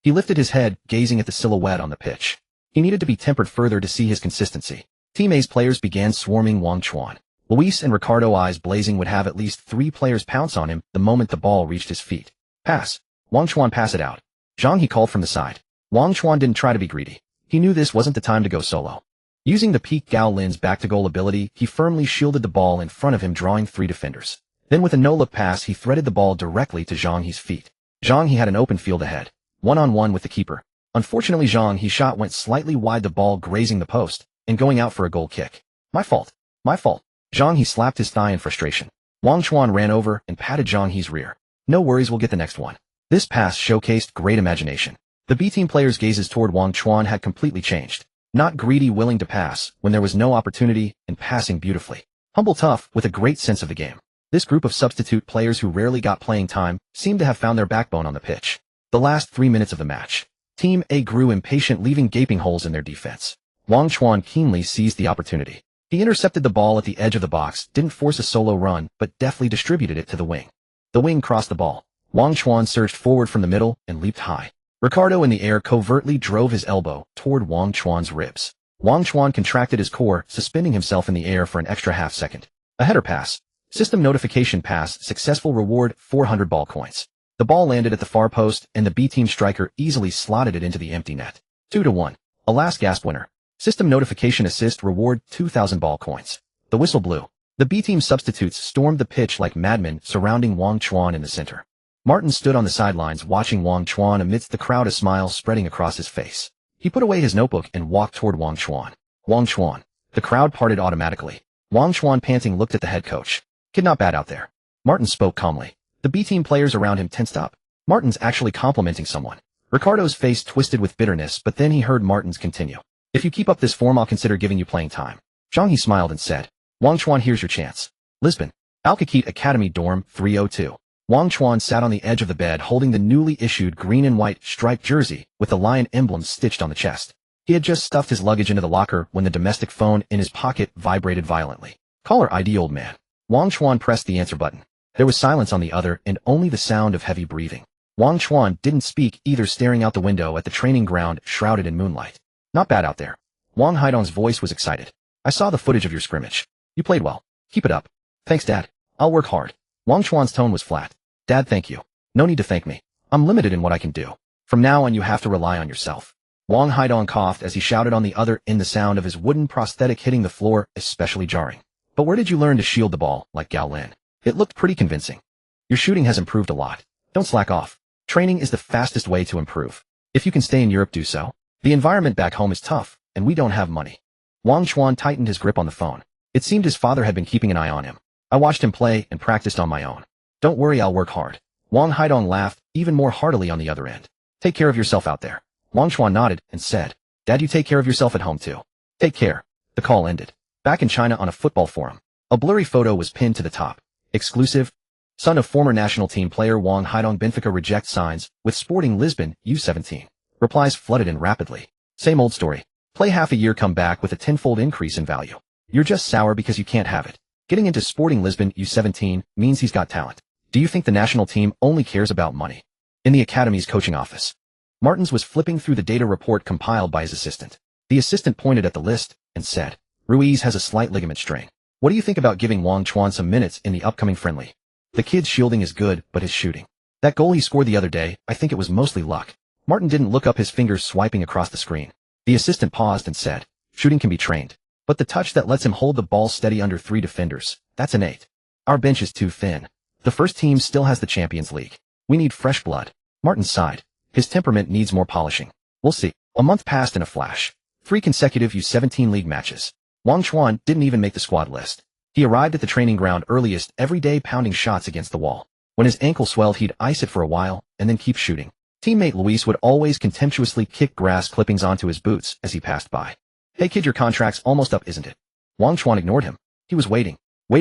He lifted his head, gazing at the silhouette on the pitch. He needed to be tempered further to see his consistency. Team A's players began swarming Wang Chuan. Luis and Ricardo, eyes blazing, would have at least 3 players pounce on him the moment the ball reached his feet. Pass. Wang Chuan, pass it out. Zhang He called from the side. Wang Chuan didn't try to be greedy. He knew this wasn't the time to go solo. Using the peak Gao Lin's back-to-goal ability, he firmly shielded the ball in front of him, drawing 3 defenders. Then with a no-look pass, he threaded the ball directly to Zhang He's feet. Zhang He had an open field ahead, one-on-one with the keeper. Unfortunately, Zhang He's shot went slightly wide, the ball grazing the post and going out for a goal kick. My fault. My fault. Zhang He slapped his thigh in frustration. Wang Chuan ran over and patted Zhang He's rear. No worries, we'll get the next one. This pass showcased great imagination. The B-team players' gazes toward Wang Chuan had completely changed. Not greedy, willing to pass when there was no opportunity, and passing beautifully. Humble, tough, with a great sense of the game. This group of substitute players who rarely got playing time seemed to have found their backbone on the pitch. The last 3 minutes of the match. Team A grew impatient, leaving gaping holes in their defense. Wang Chuan keenly seized the opportunity. He intercepted the ball at the edge of the box, didn't force a solo run, but deftly distributed it to the wing. The wing crossed the ball. Wang Chuan surged forward from the middle and leaped high. Ricardo, in the air, covertly drove his elbow toward Wang Chuan's ribs. Wang Chuan contracted his core, suspending himself in the air for an extra half second. A header pass. System notification pass successful, reward 400 ball coins. The ball landed at the far post, and the B-team striker easily slotted it into the empty net. 2-1. A last gasp winner. System notification assist reward 2,000 ball coins. The whistle blew. The B-team substitutes stormed the pitch like madmen surrounding Wang Chuan in the center. Martin stood on the sidelines watching Wang Chuan amidst the crowd, a smile spreading across his face. He put away his notebook and walked toward Wang Chuan. Wang Chuan. The crowd parted automatically. Wang Chuan, panting, looked at the head coach. Kid not bad out there. Martin spoke calmly. The B-team players around him tensed up. Martin's actually complimenting someone. Ricardo's face twisted with bitterness, but then he heard Martin's continue. If you keep up this form, I'll consider giving you playing time. Zhang He smiled and said, Wang Chuan, here's your chance. Lisbon. Alcaquete Academy Dorm 302. Wang Chuan sat on the edge of the bed holding the newly issued green and white striped jersey with the lion emblem stitched on the chest. He had just stuffed his luggage into the locker when the domestic phone in his pocket vibrated violently. Caller ID, old man. Wang Chuan pressed the answer button. There was silence on the other and only the sound of heavy breathing. Wang Chuan didn't speak either, staring out the window at the training ground shrouded in moonlight. Not bad out there. Wang Haidong's voice was excited. I saw the footage of your scrimmage. You played well. Keep it up. Thanks, Dad. I'll work hard. Wang Chuan's tone was flat. Dad, thank you. No need to thank me. I'm limited in what I can do. From now on, you have to rely on yourself. Wang Haidong coughed as he shouted on the other end, the sound of his wooden prosthetic hitting the floor especially jarring. But where did you learn to shield the ball like Gao Lin? It looked pretty convincing. Your shooting has improved a lot. Don't slack off. Training is the fastest way to improve. If you can stay in Europe, do so. The environment back home is tough, and we don't have money. Wang Chuan tightened his grip on the phone. It seemed his father had been keeping an eye on him. I watched him play and practiced on my own. Don't worry, I'll work hard. Wang Haidong laughed even more heartily on the other end. Take care of yourself out there. Wang Chuan nodded and said, Dad, you take care of yourself at home too. Take care. The call ended. Back in China on a football forum, a blurry photo was pinned to the top. Exclusive. Son of former national team player Wang Haidong, Benfica reject signs with Sporting Lisbon, U17. Replies flooded in rapidly. Same old story. Play half a year, come back with a tenfold increase in value. You're just sour because you can't have it. Getting into Sporting Lisbon, U17 means he's got talent. Do you think the national team only cares about money? In the academy's coaching office, Martins was flipping through the data report compiled by his assistant. The assistant pointed at the list and said, Ruiz has a slight ligament strain. What do you think about giving Wang Chuan some minutes in the upcoming friendly? The kid's shielding is good, but his shooting. That goal he scored the other day, I think it was mostly luck. Martin didn't look up, his fingers swiping across the screen. The assistant paused and said, shooting can be trained. But the touch that lets him hold the ball steady under 3 defenders, that's innate. Our bench is too thin. The first team still has the Champions League. We need fresh blood. Martin sighed. His temperament needs more polishing. We'll see. A month passed in a flash. 3 consecutive U17 league matches. Wang Chuan didn't even make the squad list. He arrived at the training ground earliest every day, pounding shots against the wall. When his ankle swelled, he'd ice it for a while and then keep shooting. Teammate Luis would always contemptuously kick grass clippings onto his boots as he passed by. Hey kid, your contract's almost up, isn't it? Wang Chuan ignored him. He was waiting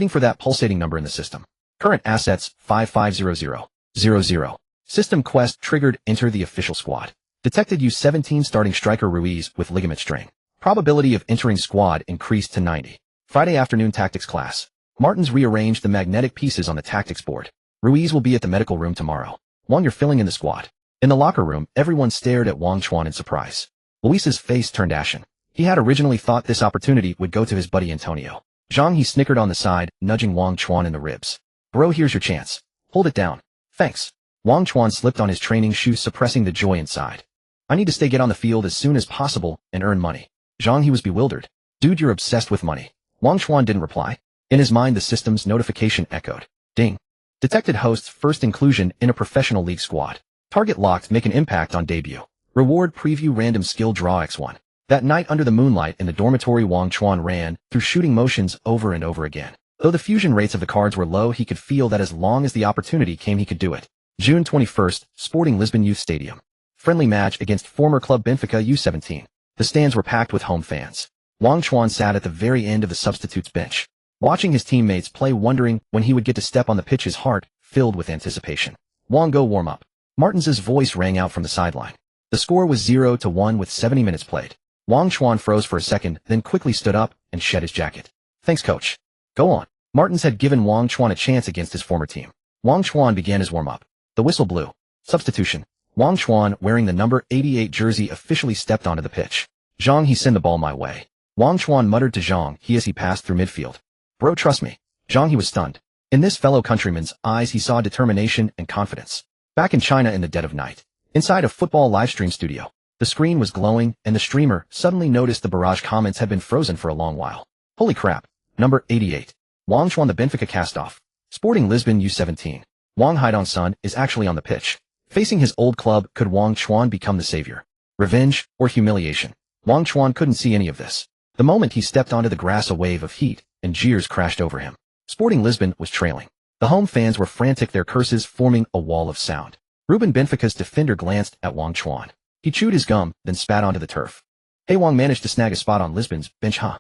for that pulsating number in the system. Current assets 550000. System quest triggered, enter the official squad. Detected U17 starting striker Ruiz with ligament strain. Probability of entering squad increased to 90. Friday afternoon tactics class. Martins rearranged the magnetic pieces on the tactics board. Ruiz will be at the medical room tomorrow. Wang, you're filling in the squad. In the locker room, everyone stared at Wang Chuan in surprise. Luis's face turned ashen. He had originally thought this opportunity would go to his buddy Antonio. Zhang He snickered on the side, nudging Wang Chuan in the ribs. Bro, here's your chance. Hold it down. Thanks. Wang Chuan slipped on his training shoes, suppressing the joy inside. I need to get on the field as soon as possible and earn money. Zhang He was bewildered. Dude, you're obsessed with money. Wang Chuan didn't reply. In his mind, the system's notification echoed. Ding. Detected host's first inclusion in a professional league squad. Target locked, make an impact on debut. Reward preview, random skill draw X1. That night under the moonlight in the dormitory, Wang Chuan ran through shooting motions over and over again. Though the fusion rates of the cards were low, he could feel that as long as the opportunity came, he could do it. June 21st, Sporting Lisbon Youth Stadium. Friendly match against former club Benfica U17. The stands were packed with home fans. Wang Chuan sat at the very end of the substitutes bench, watching his teammates play, wondering when he would get to step on the pitch, his heart filled with anticipation. Wang, go warm up. Martins's voice rang out from the sideline. The score was 0-1 with 70 minutes played. Wang Chuan froze for a second, then quickly stood up and shed his jacket. Thanks, coach. Go on. Martins had given Wang Chuan a chance against his former team. Wang Chuan began his warm-up. The whistle blew. Substitution. Wang Chuan, wearing the number 88 jersey, officially stepped onto the pitch. Zhang He, send the ball my way. Wang Chuan muttered to Zhang He as he passed through midfield. Bro, trust me. Zhang He was stunned. In this fellow countryman's eyes he saw determination and confidence. Back in China in the dead of night, inside a football livestream studio, the screen was glowing and the streamer suddenly noticed the barrage comments had been frozen for a long while. Holy crap. Number 88. Wang Chuan the Benfica cast-off. Sporting Lisbon U17. Wang Haidong's son is actually on the pitch. Facing his old club, could Wang Chuan become the savior? Revenge or humiliation? Wang Chuan couldn't see any of this. The moment he stepped onto the grass, a wave of heat and jeers crashed over him. Sporting Lisbon was trailing. The home fans were frantic, their curses forming a wall of sound. Ruben Benfica's defender glanced at Wang Chuan. He chewed his gum, then spat onto the turf. Hey, Wang managed to snag a spot on Lisbon's bench, huh?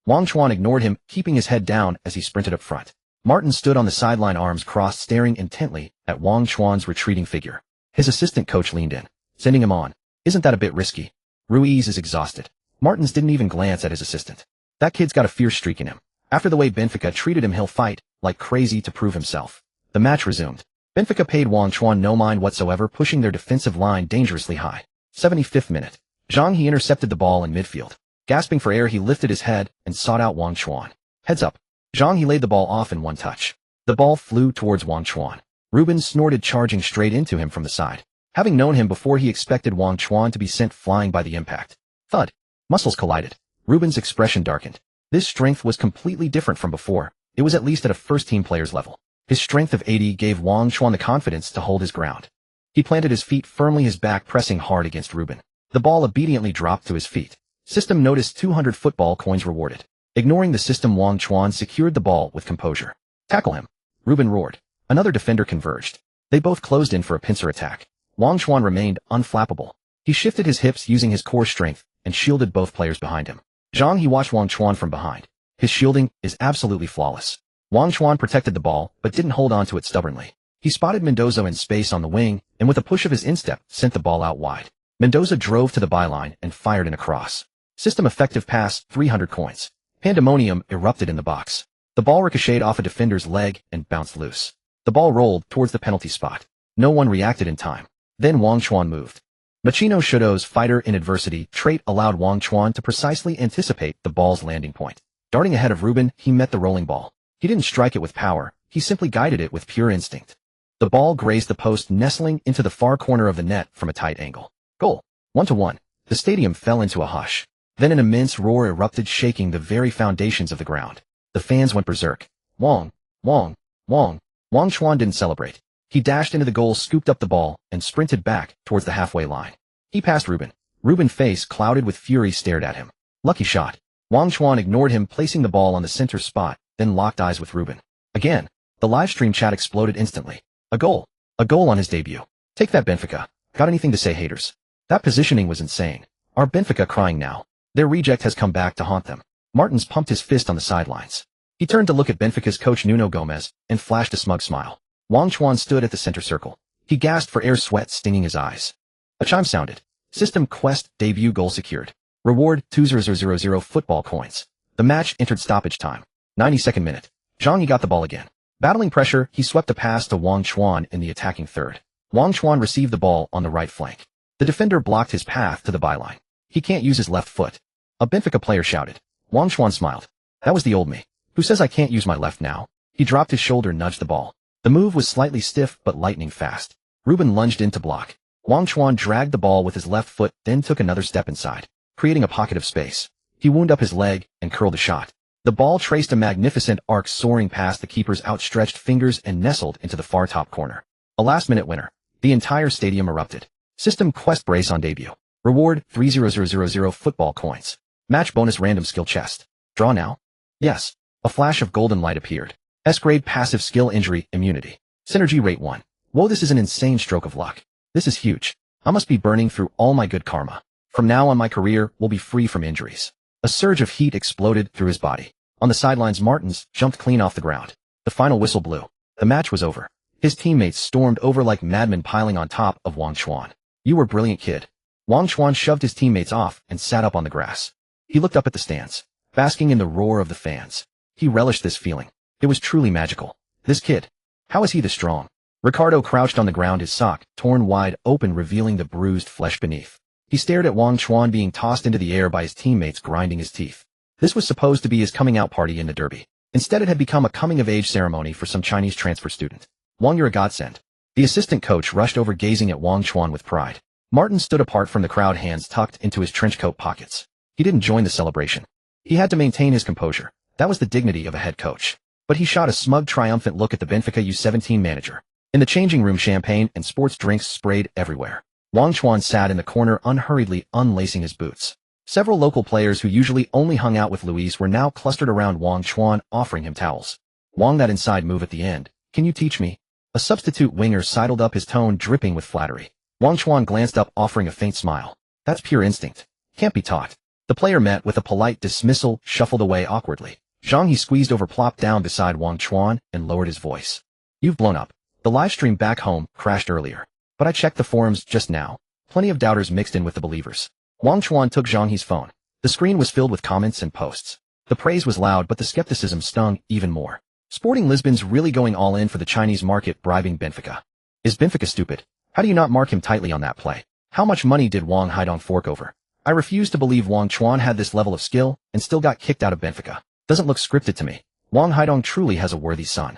Wang Chuan ignored him, keeping his head down as he sprinted up front. Martin stood on the sideline, arms crossed, staring intently at Wang Chuan's retreating figure. His assistant coach leaned in, sending him on. Isn't that a bit risky? Ruiz is exhausted. Martins didn't even glance at his assistant. That kid's got a fierce streak in him. After the way Benfica treated him, he'll fight like crazy to prove himself. The match resumed. Benfica paid Wang Chuan no mind whatsoever, pushing their defensive line dangerously high. 75th minute. Zhang He intercepted the ball in midfield. Gasping for air, he lifted his head and sought out Wang Chuan. Heads up. Zhang He laid the ball off in one touch. The ball flew towards Wang Chuan. Ruben snorted, charging straight into him from the side. Having known him before, he expected Wang Chuan to be sent flying by the impact. Thud. Muscles collided. Ruben's expression darkened. This strength was completely different from before. It was at least at a first-team player's level. His strength of 80 gave Wang Chuan the confidence to hold his ground. He planted his feet firmly, his back pressing hard against Ruben. The ball obediently dropped to his feet. System noticed 200 football coins rewarded. Ignoring the system, Wang Chuan secured the ball with composure. Tackle him. Ruben roared. Another defender converged. They both closed in for a pincer attack. Wang Chuan remained unflappable. He shifted his hips using his core strength and shielded both players behind him. Zhang He watched Wang Chuan from behind. His shielding is absolutely flawless. Wang Chuan protected the ball but didn't hold on to it stubbornly. He spotted Mendoza in space on the wing and with a push of his instep sent the ball out wide. Mendoza drove to the byline and fired in a cross. System effective pass, 300 coins. Pandemonium erupted in the box. The ball ricocheted off a defender's leg and bounced loose. The ball rolled towards the penalty spot. No one reacted in time. Then Wang Chuan moved. Machino Shudo's fighter in adversity trait allowed Wang Chuan to precisely anticipate the ball's landing point. Darting ahead of Ruben, he met the rolling ball. He didn't strike it with power, he simply guided it with pure instinct. The ball grazed the post, nestling into the far corner of the net from a tight angle. Goal. 1-1. The stadium fell into a hush. Then an immense roar erupted, shaking the very foundations of the ground. The fans went berserk. Wang, Wang, Wang. Wang Chuan didn't celebrate. He dashed into the goal, scooped up the ball, and sprinted back towards the halfway line. He passed Ruben. Ruben's face, clouded with fury, stared at him. Lucky shot. Wang Chuan ignored him, placing the ball on the center spot, then locked eyes with Ruben. Again. The livestream chat exploded instantly. A goal. A goal on his debut. Take that, Benfica. Got anything to say, haters? That positioning was insane. Are Benfica crying now? Their reject has come back to haunt them. Martins pumped his fist on the sidelines. He turned to look at Benfica's coach Nuno Gomes and flashed a smug smile. Wang Chuan stood at the center circle. He gasped for air, sweat stinging his eyes. A chime sounded. System Quest debut goal secured. Reward 2000 football coins. The match entered stoppage time. 92nd minute. Zhang He got the ball again. Battling pressure, he swept a pass to Wang Chuan in the attacking third. Wang Chuan received the ball on the right flank. The defender blocked his path to the byline. He can't use his left foot. A Benfica player shouted. Wang Chuan smiled. That was the old me. Who says I can't use my left now? He dropped his shoulder, nudged the ball. The move was slightly stiff but lightning fast. Ruben lunged in to block. Wang Chuan dragged the ball with his left foot, then took another step inside, creating a pocket of space. He wound up his leg and curled a shot. The ball traced a magnificent arc, soaring past the keeper's outstretched fingers and nestled into the far top corner. A last-minute winner. The entire stadium erupted. System Quest brace on debut. Reward 30000 football coins. Match bonus random skill chest. Draw now? Yes. A flash of golden light appeared. S-grade passive skill injury immunity. Synergy rate 1. Whoa, this is an insane stroke of luck. This is huge. I must be burning through all my good karma. From now on, my career will be free from injuries. A surge of heat exploded through his body. On the sidelines, Martins jumped clean off the ground. The final whistle blew. The match was over. His teammates stormed over like madmen, piling on top of Wang Chuan. You were brilliant, kid. Wang Chuan shoved his teammates off and sat up on the grass. He looked up at the stands, basking in the roar of the fans. He relished this feeling. It was truly magical. This kid. How is he this strong? Ricardo crouched on the ground, his sock torn wide open, revealing the bruised flesh beneath. He stared at Wang Chuan being tossed into the air by his teammates, grinding his teeth. This was supposed to be his coming out party in the derby. Instead, it had become a coming-of-age ceremony for some Chinese transfer student. Wang, you're a godsend. The assistant coach rushed over gazing at Wang Chuan with pride. Martin stood apart from the crowd, hands tucked into his trench coat pockets. He didn't join the celebration. He had to maintain his composure. That was the dignity of a head coach. But he shot a smug, triumphant look at the Benfica U17 manager. In the changing room, champagne and sports drinks sprayed everywhere. Wang Chuan sat in the corner unhurriedly unlacing his boots. Several local players who usually only hung out with Luis were now clustered around Wang Chuan, offering him towels. Wang, that inside move at the end. Can you teach me? A substitute winger sidled up, his tone dripping with flattery. Wang Chuan glanced up, offering a faint smile. That's pure instinct. Can't be taught. The player met with a polite dismissal, shuffled away awkwardly. Zhang He squeezed over, plopped down beside Wang Chuan, and lowered his voice. You've blown up. The live stream back home crashed earlier. But I checked the forums just now. Plenty of doubters mixed in with the believers. Wang Chuan took Zhang He's phone. The screen was filled with comments and posts. The praise was loud, but the skepticism stung even more. Sporting Lisbon's really going all in for the Chinese market, bribing Benfica. Is Benfica stupid? How do you not mark him tightly on that play? How much money did Wang Haidong fork over? I refuse to believe Wang Chuan had this level of skill and still got kicked out of Benfica. Doesn't look scripted to me. Wang Haidong truly has a worthy son.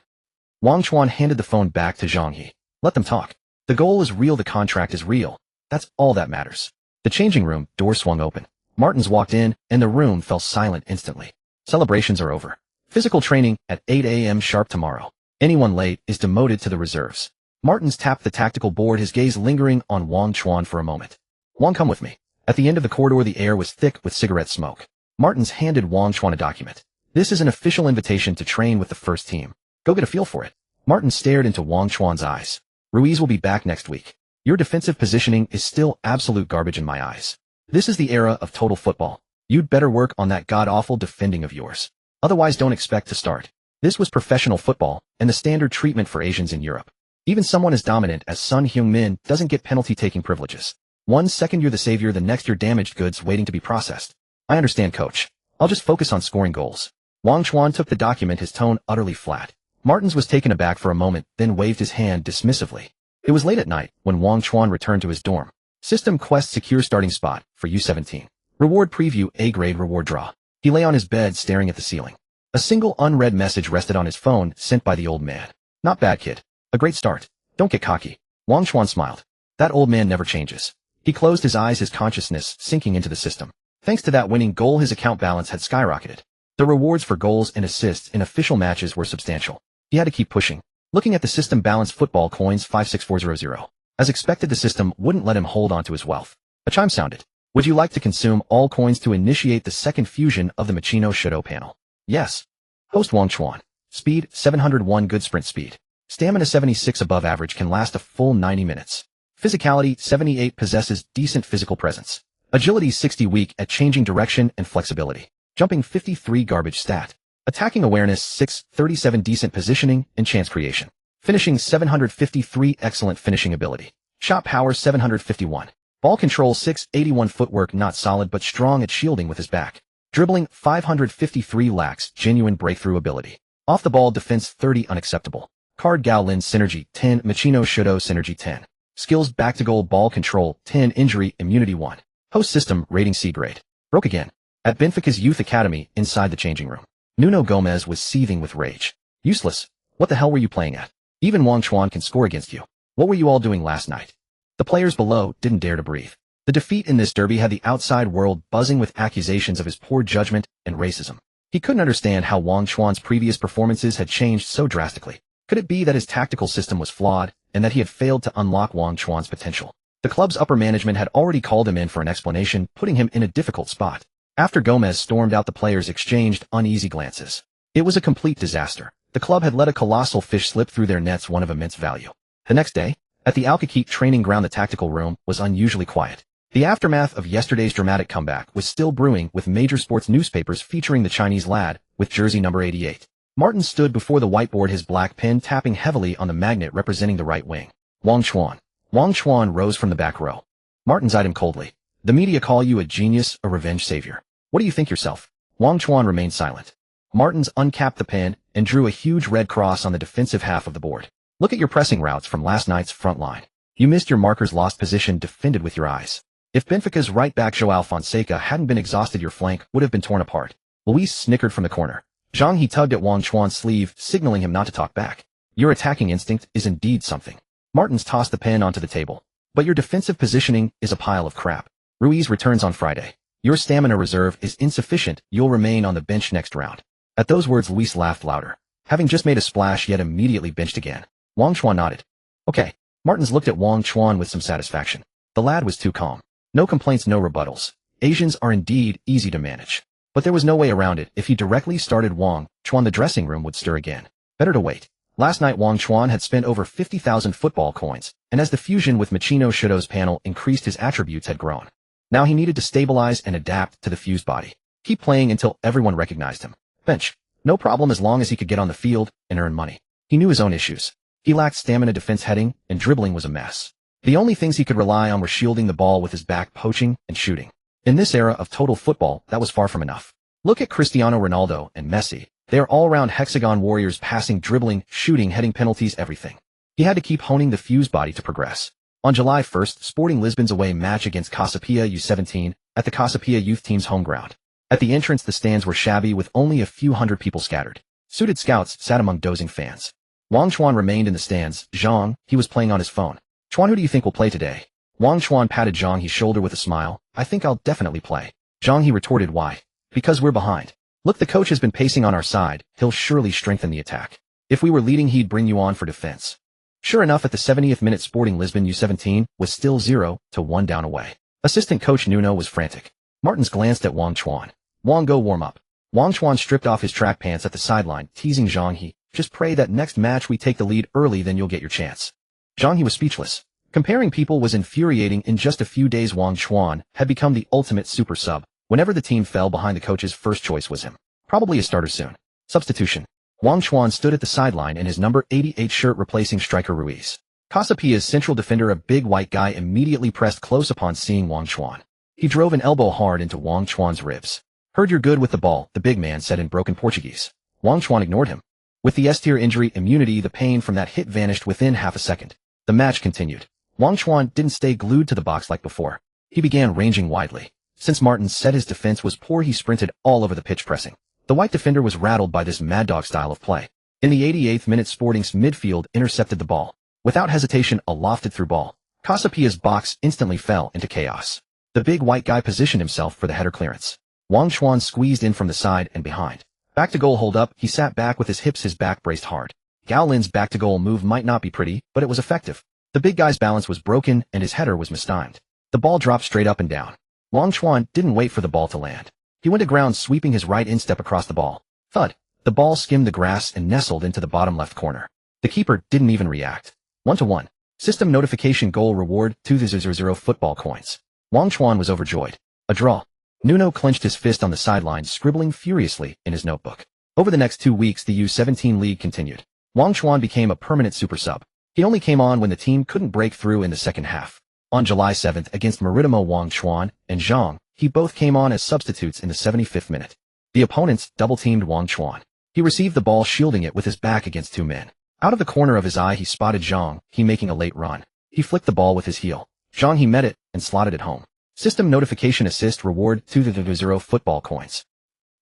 Wang Chuan handed the phone back to Zhang He. Let them talk. The goal is real, the contract is real. That's all that matters. The changing room door swung open. Martins walked in, and the room fell silent instantly. Celebrations are over. Physical training at 8 a.m. sharp tomorrow. Anyone late is demoted to the reserves. Martins tapped the tactical board, his gaze lingering on Wang Chuan for a moment. Wang, come with me. At the end of the corridor, the air was thick with cigarette smoke. Martins handed Wang Chuan a document. This is an official invitation to train with the first team. Go get a feel for it. Martins stared into Wang Chuan's eyes. Ruiz will be back next week. Your defensive positioning is still absolute garbage in my eyes. This is the era of total football. You'd better work on that god-awful defending of yours. Otherwise, don't expect to start. This was professional football and the standard treatment for Asians in Europe. Even someone as dominant as Son Heung-min doesn't get penalty-taking privileges. 1 second you're the savior, the next you're damaged goods waiting to be processed. I understand, coach. I'll just focus on scoring goals. Wang Chuan took the document, his tone utterly flat. Martins was taken aback for a moment, then waved his hand dismissively. It was late at night when Wang Chuan returned to his dorm. System quest, secure starting spot for U17. Reward preview, A-grade reward draw. He lay on his bed staring at the ceiling. A single unread message rested on his phone, sent by the old man. Not bad, kid. A great start. Don't get cocky. Wang Chuan smiled. That old man never changes. He closed his eyes, his consciousness sinking into the system. Thanks to that winning goal, his account balance had skyrocketed. The rewards for goals and assists in official matches were substantial. He had to keep pushing. Looking at the system balance, football coins 56400. As expected, the system wouldn't let him hold on to his wealth. A chime sounded. Would you like to consume all coins to initiate the second fusion of the Machino Shadow panel? Yes. Host Wang Chuan. Speed 701, good sprint speed. Stamina 76, above average, can last a full 90 minutes. Physicality 78, possesses decent physical presence. Agility 60, weak at changing direction and flexibility. Jumping 53, garbage stat. Attacking awareness 6, 37, decent positioning and chance creation. Finishing 753, excellent finishing ability. Shot power 751. Ball control 6, 81, footwork not solid but strong at shielding with his back. Dribbling 553, lacks genuine breakthrough ability. Off the ball defense 30, unacceptable. Card Gao Lin synergy 10, Machino Shadow synergy 10. Skills back to goal, ball control 10, injury immunity 1. Host system rating C grade. Broke again. At Benfica's youth academy inside the changing room. Nuno Gomez was seething with rage. Useless. What the hell were you playing at? Even Wang Chuan can score against you. What were you all doing last night? The players below didn't dare to breathe. The defeat in this derby had the outside world buzzing with accusations of his poor judgment and racism. He couldn't understand how Wang Chuan's previous performances had changed so drastically. Could it be that his tactical system was flawed and that he had failed to unlock Wang Chuan's potential? The club's upper management had already called him in for an explanation, putting him in a difficult spot. After Gomez stormed out, the players exchanged uneasy glances. It was a complete disaster. The club had let a colossal fish slip through their nets, one of immense value. The next day, at the Alcaquete training ground, the tactical room was unusually quiet. The aftermath of yesterday's dramatic comeback was still brewing, with major sports newspapers featuring the Chinese lad with jersey number 88. Martin stood before the whiteboard, his black pen tapping heavily on the magnet representing the right wing. Wang Chuan. Wang Chuan rose from the back row. Martins eyed him coldly. The media call you a genius, a revenge savior. What do you think yourself? Wang Chuan remained silent. Martins uncapped the pen and drew a huge red cross on the defensive half of the board. Look at your pressing routes from last night's front line. You missed your markers, lost position, defended with your eyes. If Benfica's right back João Fonseca hadn't been exhausted, your flank would have been torn apart. Luis snickered from the corner. Zhang He tugged at Wang Chuan's sleeve, signaling him not to talk back. Your attacking instinct is indeed something. Martins tossed the pen onto the table. But your defensive positioning is a pile of crap. Ruiz returns on Friday. Your stamina reserve is insufficient. You'll remain on the bench next round. At those words, Luis laughed louder. Having just made a splash, yet immediately benched again. Wang Chuan nodded. Okay. Martins looked at Wang Chuan with some satisfaction. The lad was too calm. No complaints, no rebuttals. Asians are indeed easy to manage. But there was no way around it. If he directly started Wang Chuan, the dressing room would stir again. Better to wait. Last night Wang Chuan had spent over 50,000 football coins, and as the fusion with Michino Shido's panel increased, his attributes had grown. Now he needed to stabilize and adapt to the fused body. Keep playing until everyone recognized him. Bench. No problem as long as he could get on the field and earn money. He knew his own issues. He lacked stamina, defense, heading, and dribbling was a mess. The only things he could rely on were shielding the ball with his back, poaching, and shooting. In this era of total football, that was far from enough. Look at Cristiano Ronaldo and Messi. They are all-round hexagon warriors, passing, dribbling, shooting, heading, penalties, everything. He had to keep honing the fused body to progress. On July 1st, Sporting Lisbon's away match against Casapia U17 at the Casapia youth team's home ground. At the entrance, the stands were shabby with only a few hundred people scattered. Suited scouts sat among dozing fans. Wang Chuan remained in the stands. Zhang, he was playing on his phone. Chuan, who do you think will play today? Wang Chuan patted Zhang his shoulder with a smile. I think I'll definitely play. Zhang, he retorted, why? Because we're behind. Look, the coach has been pacing on our side. He'll surely strengthen the attack. If we were leading, he'd bring you on for defense. Sure enough, at the 70th minute, Sporting Lisbon U17 was still 0-1 down away. Assistant coach Nuno was frantic. Martins glanced at Wang Chuan. Wang, go warm up. Wang Chuan stripped off his track pants at the sideline, teasing Zhang He. Just pray that next match we take the lead early, then you'll get your chance. Zhang He was speechless. Comparing people was infuriating. In just a few days, Wang Chuan had become the ultimate super sub. Whenever the team fell behind, the coach's first choice was him. Probably a starter soon. Substitution. Wang Chuan stood at the sideline in his number 88 shirt, replacing striker Ruiz. Casapia's central defender, a big white guy, immediately pressed close upon seeing Wang Chuan. He drove an elbow hard into Wang Chuan's ribs. Heard you're good with the ball, the big man said in broken Portuguese. Wang Chuan ignored him. With the S-tier injury immunity, the pain from that hit vanished within half a second. The match continued. Wang Chuan didn't stay glued to the box like before. He began ranging widely. Since Martins said his defense was poor, he sprinted all over the pitch pressing. The white defender was rattled by this mad dog style of play. In the 88th minute, Sporting's midfield intercepted the ball. Without hesitation, a lofted through ball. Casapia's box instantly fell into chaos. The big white guy positioned himself for the header clearance. Wang Chuan squeezed in from the side and behind. Back to goal hold up, he sat back with his hips, his back braced hard. Gao Lin's back to goal move might not be pretty, but it was effective. The big guy's balance was broken and his header was mistimed. The ball dropped straight up and down. Wang Chuan didn't wait for the ball to land. He went to ground, sweeping his right instep across the ball. Thud. The ball skimmed the grass and nestled into the bottom left corner. The keeper didn't even react. 1-1. System notification, goal reward 2,000 football coins. Wang Chuan was overjoyed. A draw. Nuno clenched his fist on the sideline, scribbling furiously in his notebook. Over the next 2 weeks, the U17 league continued. Wang Chuan became a permanent super sub. He only came on when the team couldn't break through in the second half. On July 7th, against Maritimo, Wang Chuan and Zhang He both came on as substitutes in the 75th minute. The opponents double-teamed Wang Chuan. He received the ball, shielding it with his back against two men. Out of the corner of his eye, he spotted Zhang He making a late run. He flicked the ball with his heel. Zhang He met it and slotted it home. System notification, assist reward 2,000 football coins.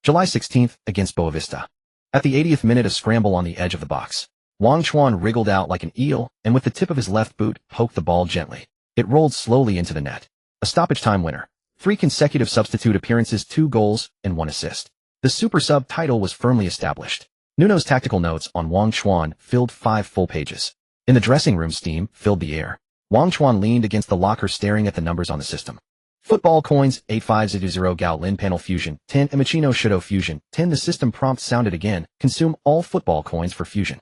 July 16th, against Boavista. At the 80th minute, a scramble on the edge of the box. Wang Chuan wriggled out like an eel and with the tip of his left boot poked the ball gently. It rolled slowly into the net. A stoppage time winner. 3 consecutive substitute appearances, 2 goals, and 1 assist. The super sub title was firmly established. Nuno's tactical notes on Wang Chuan filled 5 full pages. In the dressing room, steam filled the air. Wang Chuan leaned against the locker, staring at the numbers on the system. Football coins 8500 Gao Lin panel fusion 10 Emachino Shido fusion 10. The system prompt sounded again. Consume all football coins for fusion.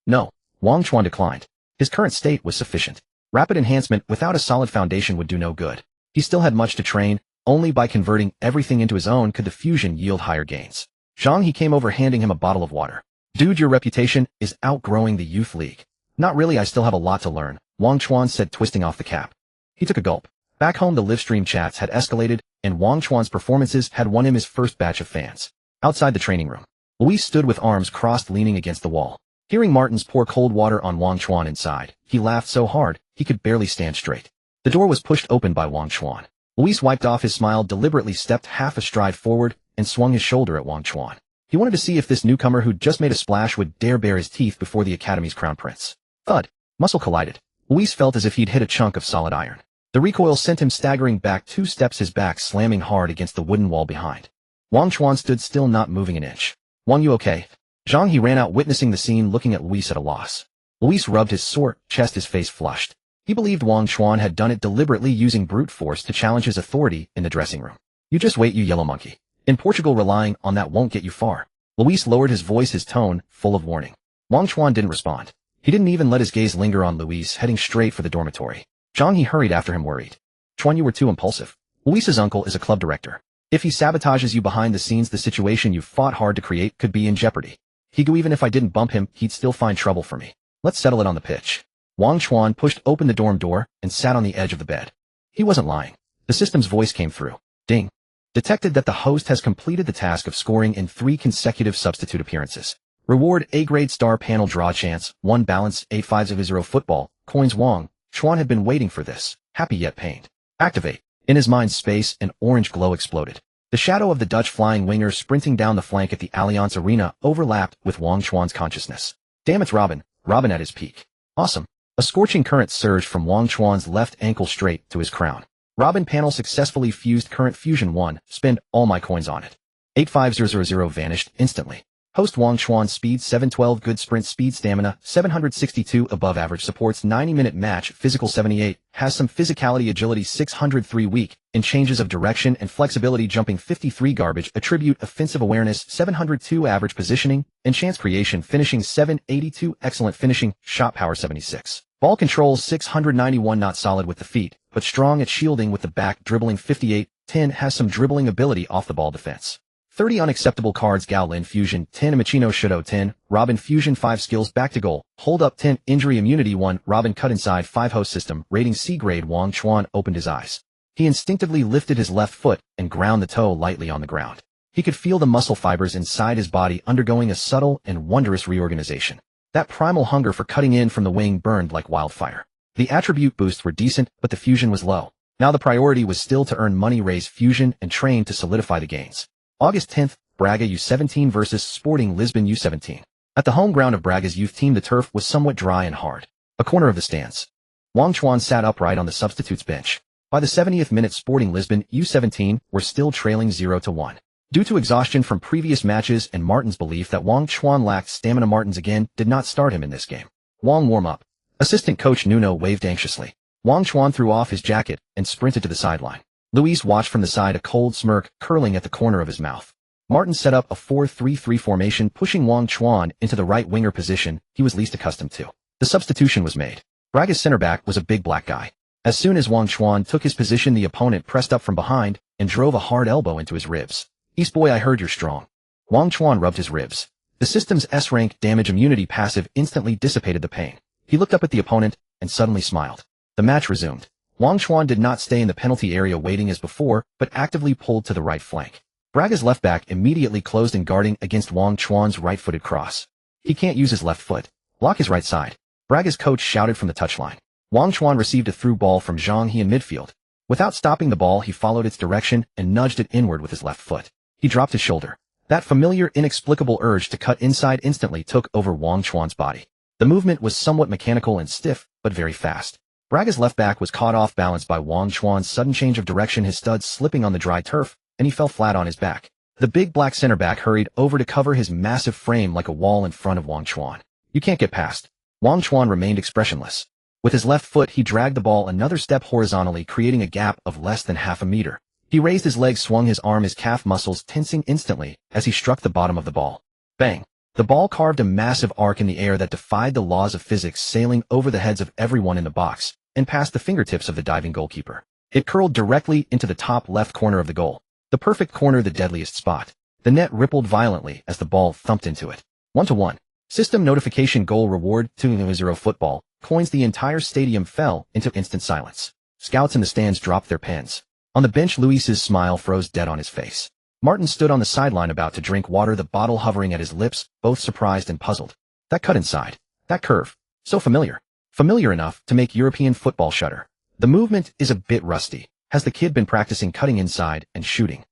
No, Wang Chuan declined. His current state was sufficient. Rapid enhancement without a solid foundation would do no good. He still had much to train. Only by converting everything into his own could the fusion yield higher gains. Zhang He came over, handing him a bottle of water. Dude, your reputation is outgrowing the youth league. Not really, I still have a lot to learn, Wang Chuan said, twisting off the cap. He took a gulp. Back home, the livestream chats had escalated, and Wang Chuan's performances had won him his first batch of fans. Outside the training room, Luis stood with arms crossed, leaning against the wall. Hearing Martins pour cold water on Wang Chuan inside, he laughed so hard he could barely stand straight. The door was pushed open by Wang Chuan. Luis wiped off his smile, deliberately stepped half a stride forward, and swung his shoulder at Wang Chuan. He wanted to see if this newcomer who'd just made a splash would dare bare his teeth before the academy's crown prince. Thud. Muscle collided. Luis felt as if he'd hit a chunk of solid iron. The recoil sent him staggering back 2 steps, his back slamming hard against the wooden wall behind. Wang Chuan stood still, not moving an inch. "Wang, you okay?" Zhang He ran out, witnessing the scene, looking at Luis at a loss. Luis rubbed his sore chest, his face flushed. He believed Wang Chuan had done it deliberately, using brute force to challenge his authority in the dressing room. "You just wait, you yellow monkey. In Portugal, relying on that won't get you far." Luis lowered his voice, his tone full of warning. Wang Chuan didn't respond. He didn't even let his gaze linger on Luis, heading straight for the dormitory. Zhang He hurried after him, worried. "Chuan, you were too impulsive. Luis's uncle is a club director. If he sabotages you behind the scenes, the situation you fought hard to create could be in jeopardy. Even if I didn't bump him, he'd still find trouble for me. Let's settle it on the pitch." Wang Chuan pushed open the dorm door and sat on the edge of the bed. He wasn't lying. The system's voice came through. "Ding. Detected that the host has completed the task of scoring in 3 consecutive substitute appearances. Reward A-grade star panel, draw chance, 1 balance, 8500 football, coins." Wang Chuan had been waiting for this, happy yet pained. "Activate." In his mind's space, an orange glow exploded. The shadow of the Dutch flying winger sprinting down the flank at the Allianz Arena overlapped with Wang Chuan's consciousness. Damn, it's Robin. Robin at his peak. Awesome. A scorching current surged from Wang Chuan's left ankle straight to his crown. Robin panel successfully fused. Current fusion 1. Spend all my coins on it. 85000 vanished instantly. Host Wang Chuan speed 712, good sprint speed, stamina 762, above average, supports 90-minute match, physical 78, has some physicality, agility 603, weak in changes of direction and flexibility, jumping 53, garbage, attribute offensive awareness 702, average positioning and chance creation, finishing 782, excellent finishing, shot power 76. Ball control 691, not solid with the feet, but strong at shielding with the back, dribbling 58, 10, has some dribbling ability off the ball, defense 30, unacceptable cards, Gao Lin fusion 10, Machino Shudo 10, Robin fusion 5, skills, back to goal, hold up 10, injury immunity 1, Robin cut inside 5, host system, rating C grade. Wang Chuan opened his eyes. He instinctively lifted his left foot and ground the toe lightly on the ground. He could feel the muscle fibers inside his body undergoing a subtle and wondrous reorganization. That primal hunger for cutting in from the wing burned like wildfire. The attribute boosts were decent, but the fusion was low. Now the priority was still to earn money, raise fusion, and train to solidify the gains. August 10th, Braga U17 versus Sporting Lisbon U17. At the home ground of Braga's youth team, the turf was somewhat dry and hard. A corner of the stands. Wang Chuan sat upright on the substitutes bench. By the 70th minute, Sporting Lisbon U17 were still trailing 0-1. Due to exhaustion from previous matches and Martin's belief that Wang Chuan lacked stamina, Martins again did not start him in this game. Wang warm up. Assistant coach Nuno waved anxiously. Wang Chuan threw off his jacket and sprinted to the sideline. Luis watched from the side, a cold smirk curling at the corner of his mouth. Martin set up a 4-3-3 formation, pushing Wang Chuan into the right winger position he was least accustomed to. The substitution was made. Braga's center back was a big black guy. As soon as Wang Chuan took his position, the opponent pressed up from behind and drove a hard elbow into his ribs. "East boy, I heard you're strong." Wang Chuan rubbed his ribs. The system's S-rank damage immunity passive instantly dissipated the pain. He looked up at the opponent and suddenly smiled. The match resumed. Wang Chuan did not stay in the penalty area waiting as before, but actively pulled to the right flank. Braga's left back immediately closed in, guarding against Wang Chuan's right-footed cross. "He can't use his left foot. Block his right side." Braga's coach shouted from the touchline. Wang Chuan received a through ball from Zhang He in midfield. Without stopping the ball, he followed its direction and nudged it inward with his left foot. He dropped his shoulder. That familiar, inexplicable urge to cut inside instantly took over Wang Chuan's body. The movement was somewhat mechanical and stiff, but very fast. Braga's left back was caught off balance by Wang Chuan's sudden change of direction, his studs slipping on the dry turf, and he fell flat on his back. The big black center back hurried over to cover his massive frame like a wall in front of Wang Chuan. "You can't get past." Wang Chuan remained expressionless. With his left foot, he dragged the ball another step horizontally, creating a gap of less than half a meter. He raised his leg, swung his arm, his calf muscles tensing instantly as he struck the bottom of the ball. Bang! The ball carved a massive arc in the air that defied the laws of physics, sailing over the heads of everyone in the box and past the fingertips of the diving goalkeeper. It curled directly into the top left corner of the goal. The perfect corner, the deadliest spot. The net rippled violently as the ball thumped into it. 1-1. System notification, goal reward 2-0 football. Coins. The entire stadium fell into instant silence. Scouts in the stands dropped their pens. On the bench, Luis's smile froze dead on his face. Martin stood on the sideline about to drink water, the bottle hovering at his lips, both surprised and puzzled. That cut inside. That curve. So familiar. Familiar enough to make European football shudder. The movement is a bit rusty. Has the kid been practicing cutting inside and shooting?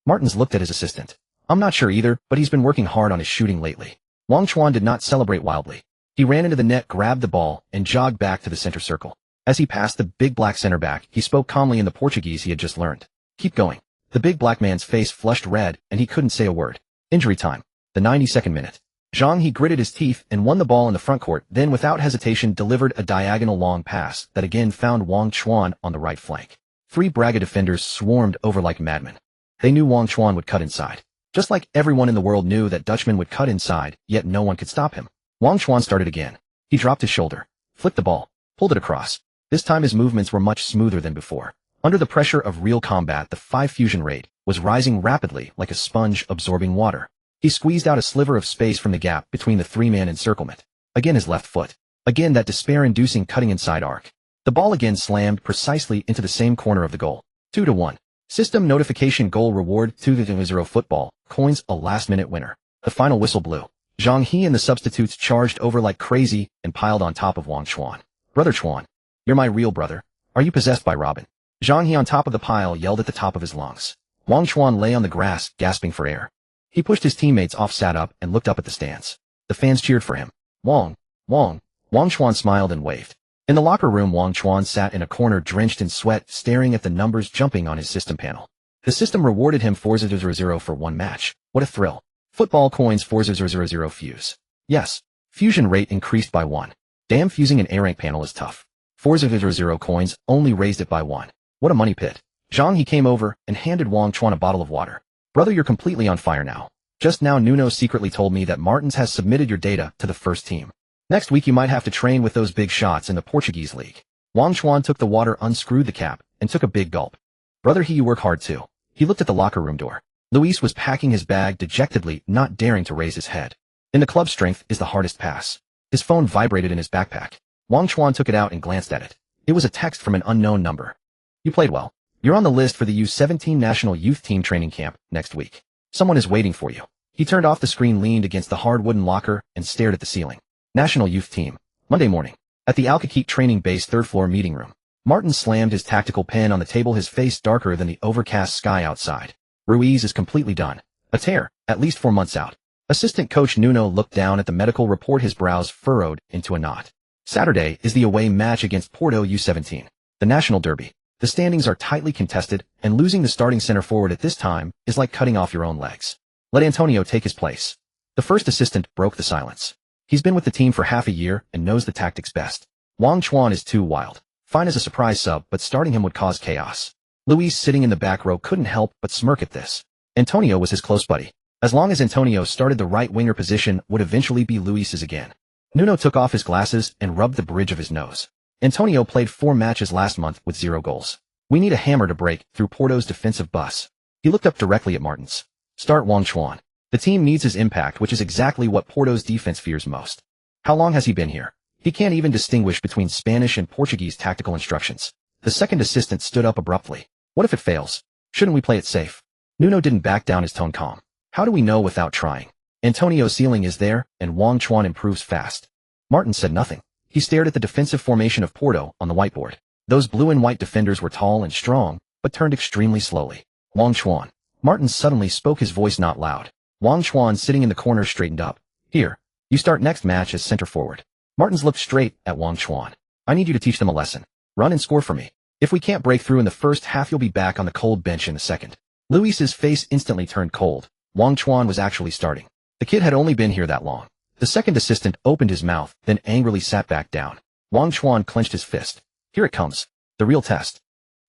Martins looked at his assistant. "I'm not sure either, but he's been working hard on his shooting lately." Wang Chuan did not celebrate wildly. He ran into the net, grabbed the ball, and jogged back to the center circle. As he passed the big black center back, he spoke calmly in the Portuguese he had just learned. Keep going. The big black man's face flushed red, and he couldn't say a word. Injury time. The 92nd minute. Zhang He gritted his teeth and won the ball in the front court, then without hesitation delivered a diagonal long pass that again found Wang Chuan on the right flank. 3 Braga defenders swarmed over like madmen. They knew Wang Chuan would cut inside. Just like everyone in the world knew that Dutchman would cut inside, yet no one could stop him. Wang Chuan started again. He dropped his shoulder, flicked the ball, pulled it across. This time his movements were much smoother than before. Under the pressure of real combat, the 5 fusion rate was rising rapidly like a sponge absorbing water. He squeezed out a sliver of space from the gap between the 3-man encirclement. Again his left foot. Again that despair-inducing cutting inside arc. The ball again slammed precisely into the same corner of the goal. 2-1. System notification goal reward 2-0 football, coins a last-minute winner. The final whistle blew. Zhang He and the substitutes charged over like crazy and piled on top of Wang Chuan. Brother Chuan, you're my real brother. Are you possessed by Robin? Zhang He on top of the pile yelled at the top of his lungs. Wang Chuan lay on the grass, gasping for air. He pushed his teammates off, sat up, and looked up at the stands. The fans cheered for him. Wang. Wang Chuan smiled and waved. In the locker room, Wang Chuan sat in a corner drenched in sweat, staring at the numbers jumping on his system panel. The system rewarded him 4-0-0 for 1 match. What a thrill. Football coins 4-0-0 fuse. Yes. Fusion rate increased by 1. Damn, fusing an A-rank panel is tough. 4-0-0 coins only raised it by 1. What a money pit. Zhang He came over and handed Wang Chuan a bottle of water. Brother, you're completely on fire now. Just now Nuno secretly told me that Martins has submitted your data to the first team. Next week you might have to train with those big shots in the Portuguese league. Wang Chuan took the water, unscrewed the cap, and took a big gulp. Brother, you work hard too. He looked at the locker room door. Luis was packing his bag dejectedly, not daring to raise his head. In the club, strength is the hardest pass. His phone vibrated in his backpack. Wang Chuan took it out and glanced at it. It was a text from an unknown number. You played well. You're on the list for the U17 national youth team training camp next week. Someone is waiting for you. He turned off the screen, leaned against the hard wooden locker, and stared at the ceiling. National youth team. Monday morning. At the Alcaquete training base 3rd floor meeting room. Martin slammed his tactical pen on the table, his face darker than the overcast sky outside. Ruiz is completely done. A tear, at least 4 months out. Assistant coach Nuno looked down at the medical report, his brows furrowed into a knot. Saturday is the away match against Porto U17. The national derby. The standings are tightly contested, and losing the starting center forward at this time is like cutting off your own legs. Let Antonio take his place. The first assistant broke the silence. He's been with the team for half a year and knows the tactics best. Wang Chuan is too wild. Fine as a surprise sub, but starting him would cause chaos. Luis, sitting in the back row, couldn't help but smirk at this. Antonio was his close buddy. As long as Antonio started, the right winger position would eventually be Luis's again. Nuno took off his glasses and rubbed the bridge of his nose. Antonio played 4 matches last month with 0 goals. We need a hammer to break through Porto's defensive bus. He looked up directly at Martins. Start Wang Chuan. The team needs his impact, which is exactly what Porto's defense fears most. How long has he been here? He can't even distinguish between Spanish and Portuguese tactical instructions. The second assistant stood up abruptly. What if it fails? Shouldn't we play it safe? Nuno didn't back down, his tone calm. How do we know without trying? Antonio's ceiling is there, and Wang Chuan improves fast. Martin said nothing. He stared at the defensive formation of Porto on the whiteboard. Those blue and white defenders were tall and strong, but turned extremely slowly. Wang Chuan. Martin suddenly spoke, his voice not loud. Wang Chuan, sitting in the corner, straightened up. Here. You start next match as center forward. Martins looked straight at Wang Chuan. I need you to teach them a lesson. Run and score for me. If we can't break through in the first half, you'll be back on the cold bench in the second. Luis's face instantly turned cold. Wang Chuan was actually starting. The kid had only been here that long. The second assistant opened his mouth, then angrily sat back down. Wang Chuan clenched his fist. Here it comes. The real test.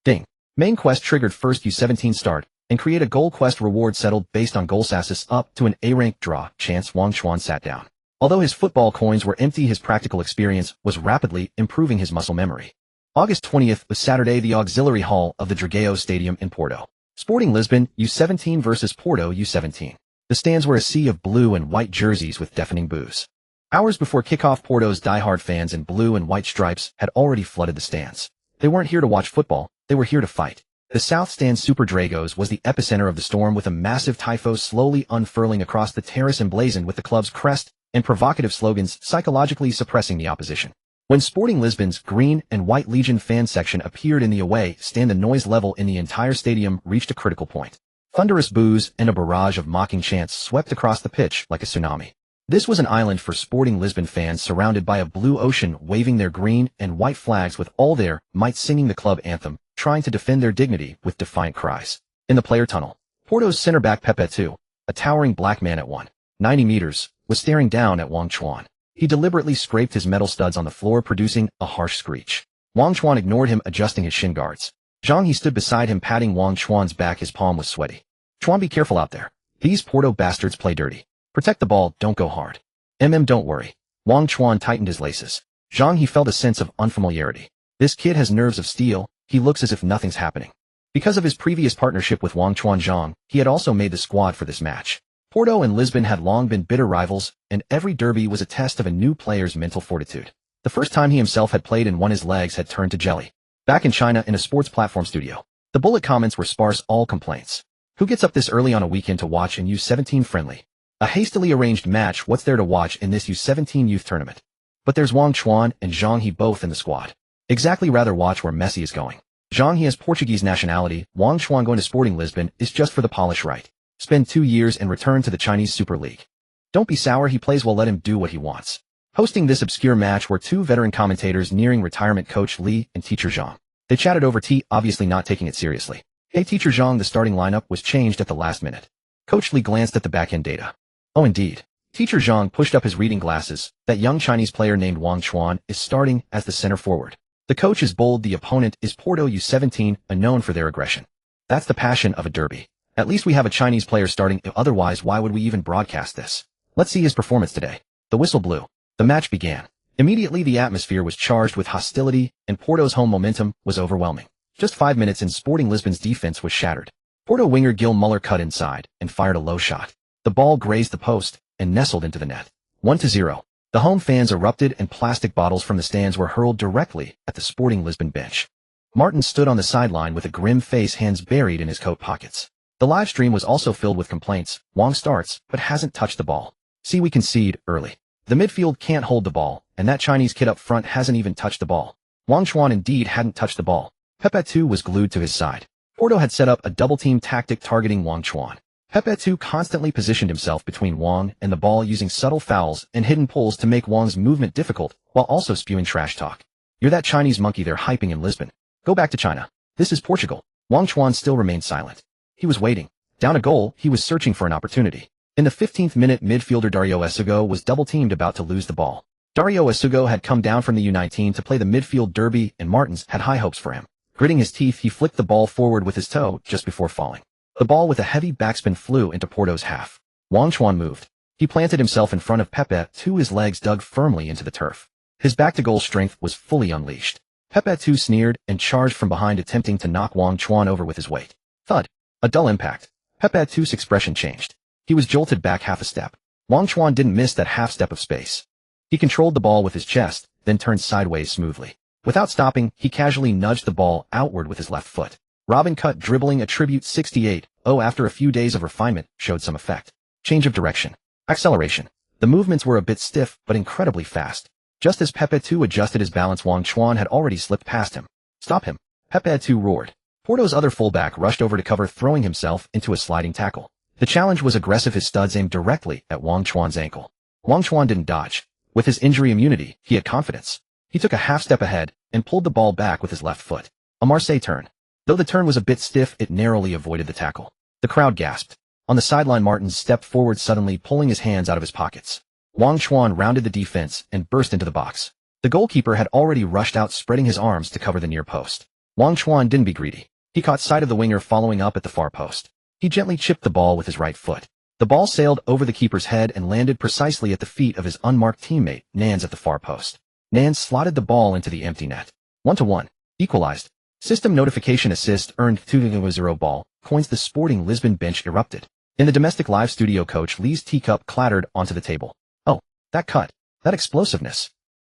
Ding. Main quest triggered, first U17 start, and create a goal quest reward settled based on goal assist up to an A-rank draw chance. Wang Chuan sat down. Although his football coins were empty, his practical experience was rapidly improving his muscle memory. August 20th was Saturday, the auxiliary hall of the Dragao Stadium in Porto. Sporting Lisbon, U17 versus Porto U17. The stands were a sea of blue and white jerseys with deafening boos. Hours before kickoff, Porto's diehard fans in blue and white stripes had already flooded the stands. They weren't here to watch football, they were here to fight. The South Stand Super Dragos was the epicenter of the storm, with a massive tifo slowly unfurling across the terrace, emblazoned with the club's crest and provocative slogans, psychologically suppressing the opposition. When Sporting Lisbon's green and white Legion fan section appeared in the away stand, the noise level in the entire stadium reached a critical point. Thunderous boos and a barrage of mocking chants swept across the pitch like a tsunami. This was an island for Sporting Lisbon fans surrounded by a blue ocean waving their green and white flags with all their might singing the club anthem, trying to defend their dignity with defiant cries. In the player tunnel, Porto's center-back Pepe II, a towering black man at 190 meters, was staring down at Wang Chuan. He deliberately scraped his metal studs on the floor, producing a harsh screech. Wang Chuan ignored him, adjusting his shin guards. Zhang He stood beside him, patting Wang Chuan's back. His palm was sweaty. "Chuan, be careful out there. These Porto bastards play dirty. Protect the ball, don't go hard." Don't worry." Wang Chuan tightened his laces. Zhang He felt a sense of unfamiliarity. This kid has nerves of steel. He looks as if nothing's happening. Because of his previous partnership with Wang Chuan, Zhang He had also made the squad for this match. Porto and Lisbon had long been bitter rivals, and every derby was a test of a new player's mental fortitude. The first time he himself had played and won, his legs had turned to jelly. Back in China, in a sports platform studio, the bullet comments were sparse, all complaints. "Who gets up this early on a weekend to watch an U17 friendly? A hastily arranged match, what's there to watch in this U17 youth tournament? But there's Wang Chuan and Zhang He both in the squad. Exactly, rather watch where Messi is going. Zhang He has Portuguese nationality, Wang Chuan going to Sporting Lisbon is just for the polish, right? Spend 2 years and return to the Chinese Super League. Don't be sour, he plays well, let him do what he wants." Hosting this obscure match were two veteran commentators nearing retirement, Coach Li and Teacher Zhang. They chatted over tea, obviously not taking it seriously. "Hey Teacher Zhang, the starting lineup was changed at the last minute." Coach Li glanced at the back-end data. "Oh indeed." Teacher Zhang pushed up his reading glasses. "That young Chinese player named Wang Chuan is starting as the center forward. The coach is bold. The opponent is Porto U17, known for their aggression. That's the passion of a derby. At least we have a Chinese player starting, otherwise why would we even broadcast this? Let's see his performance today." The whistle blew. The match began. Immediately the atmosphere was charged with hostility, and Porto's home momentum was overwhelming. Just 5 minutes in, Sporting Lisbon's defense was shattered. Porto winger Gil Muller cut inside and fired a low shot. The ball grazed the post and nestled into the net. 1-0. The home fans erupted and plastic bottles from the stands were hurled directly at the Sporting Lisbon bench. Martin stood on the sideline with a grim face, hands buried in his coat pockets. The live stream was also filled with complaints. "Wang starts, but hasn't touched the ball. See, we concede early. The midfield can't hold the ball, and that Chinese kid up front hasn't even touched the ball." Wang Chuan indeed hadn't touched the ball. Pepe II was glued to his side. Porto had set up a double-team tactic targeting Wang Chuan. Pepe II constantly positioned himself between Wang and the ball, using subtle fouls and hidden pulls to make Wang's movement difficult, while also spewing trash talk. "You're that Chinese monkey they're hyping in Lisbon. Go back to China. This is Portugal." Wang Chuan still remained silent. He was waiting. Down a goal, he was searching for an opportunity. In the 15th minute, midfielder Dario Esugo was double-teamed, about to lose the ball. Dario Esugo had come down from the U19 to play the midfield derby, and Martins had high hopes for him. Gritting his teeth, he flicked the ball forward with his toe just before falling. The ball with a heavy backspin flew into Porto's half. Wang Chuan moved. He planted himself in front of Pepe II, his legs dug firmly into the turf. His back-to-goal strength was fully unleashed. Pepe II sneered and charged from behind, attempting to knock Wang Chuan over with his weight. Thud. A dull impact. Pepe II's expression changed. He was jolted back half a step. Wang Chuan didn't miss that half step of space. He controlled the ball with his chest, then turned sideways smoothly. Without stopping, he casually nudged the ball outward with his left foot. Robin cut dribbling, attribute 68. After a few days of refinement, showed some effect. Change of direction. Acceleration. The movements were a bit stiff, but incredibly fast. Just as Pepe II adjusted his balance, Wang Chuan had already slipped past him. Stop him. Pepe II roared. Porto's other fullback rushed over to cover, throwing himself into a sliding tackle. The challenge was aggressive, his studs aimed directly at Wang Chuan's ankle. Wang Chuan didn't dodge. With his injury immunity, he had confidence. He took a half step ahead and pulled the ball back with his left foot. A Marseille turn. Though the turn was a bit stiff, it narrowly avoided the tackle. The crowd gasped. On the sideline, Martins stepped forward, suddenly pulling his hands out of his pockets. Wang Chuan rounded the defense and burst into the box. The goalkeeper had already rushed out, spreading his arms to cover the near post. Wang Chuan didn't be greedy. He caught sight of the winger following up at the far post. He gently chipped the ball with his right foot. The ball sailed over the keeper's head and landed precisely at the feet of his unmarked teammate, Nans, at the far post. Nans slotted the ball into the empty net. 1-1. Equalized. System notification, assist earned 2-0 ball. Coins. The Sporting Lisbon bench erupted. In the domestic live studio, Coach Lee's teacup clattered onto the table. Oh, that cut. That explosiveness.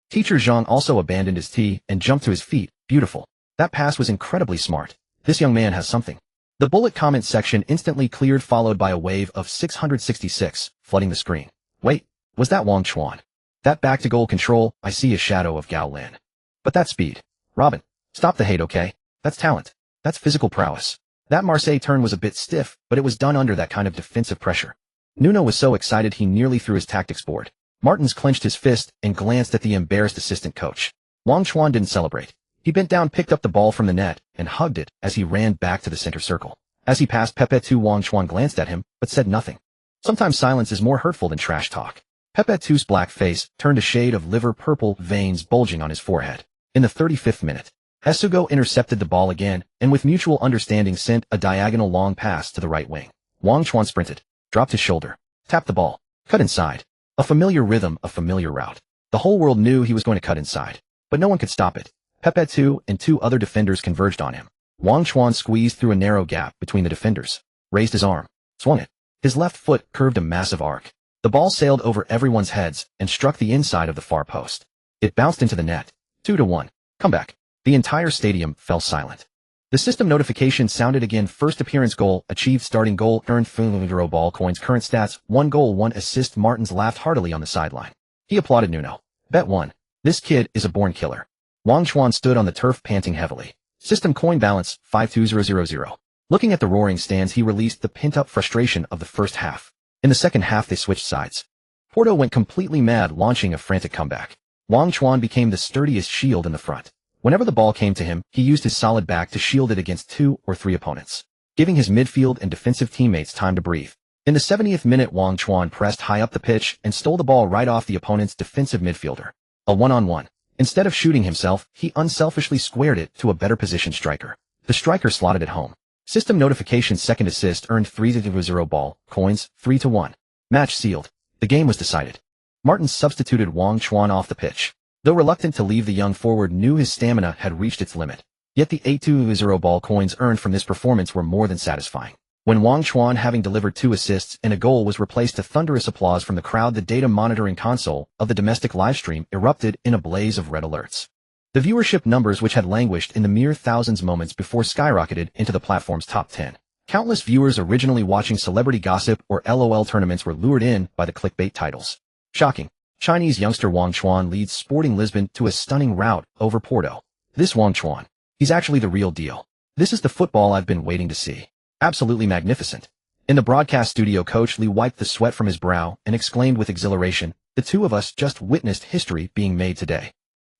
Teacher Zhang also abandoned his tea and jumped to his feet. Beautiful. That pass was incredibly smart. This young man has something. The bullet comment section instantly cleared, followed by a wave of 666, flooding the screen. Wait, was that Wang Chuan? That back-to-goal control, I see a shadow of Ballon. But that speed. Robin, stop the hate, okay? That's talent. That's physical prowess. That Marseille turn was a bit stiff, but it was done under that kind of defensive pressure. Nuno was so excited he nearly threw his tactics board. Martins clenched his fist and glanced at the embarrassed assistant coach. Wang Chuan didn't celebrate. He bent down, picked up the ball from the net, and hugged it as he ran back to the center circle. As he passed Pepe 2, Wang Chuan glanced at him, but said nothing. Sometimes silence is more hurtful than trash talk. Pepe 2's black face turned a shade of liver purple, veins bulging on his forehead. In the 35th minute, Esugo intercepted the ball again, and with mutual understanding sent a diagonal long pass to the right wing. Wang Chuan sprinted, dropped his shoulder, tapped the ball, cut inside. A familiar rhythm, a familiar route. The whole world knew he was going to cut inside, but no one could stop it. Pepe 2 and 2 other defenders converged on him. Wang Chuan squeezed through a narrow gap between the defenders, raised his arm, swung it. His left foot curved a massive arc. The ball sailed over everyone's heads and struck the inside of the far post. It bounced into the net. 2-1. Comeback. The entire stadium fell silent. The system notification sounded again. First appearance goal, achieved starting goal, earned €5 ball coins, current stats, 1 goal, 1 assist. Martins laughed heartily on the sideline. He applauded Nuno. Bet 1. This kid is a born killer. Wang Chuan stood on the turf panting heavily. System coin balance, 52000. Looking at the roaring stands, he released the pent-up frustration of the first half. In the second half they switched sides. Porto went completely mad, launching a frantic comeback. Wang Chuan became the sturdiest shield in the front. Whenever the ball came to him, he used his solid back to shield it against 2 or 3 opponents, giving his midfield and defensive teammates time to breathe. In the 70th minute, Wang Chuan pressed high up the pitch and stole the ball right off the opponent's defensive midfielder. A one-on-one. Instead of shooting himself, he unselfishly squared it to a better positioned striker. The striker slotted it home. System notification second assist earned €3 ball coins, 3-1. Match sealed. The game was decided. Martins substituted Wang Chuan off the pitch. Though reluctant to leave, the young forward knew his stamina had reached its limit. Yet the €8 ball coins earned from this performance were more than satisfying. When Wang Chuan, having delivered 2 assists and a goal, was replaced to thunderous applause from the crowd, the data monitoring console of the domestic livestream erupted in a blaze of red alerts. The viewership numbers, which had languished in the mere thousands moments before, skyrocketed into the platform's top 10. Countless viewers originally watching celebrity gossip or LOL tournaments were lured in by the clickbait titles. Shocking. Chinese youngster Wang Chuan leads Sporting Lisbon to a stunning rout over Porto. This Wang Chuan. He's actually the real deal. This is the football I've been waiting to see. Absolutely magnificent. In the broadcast studio, Coach Lee wiped the sweat from his brow and exclaimed with exhilaration, "The two of us just witnessed history being made today."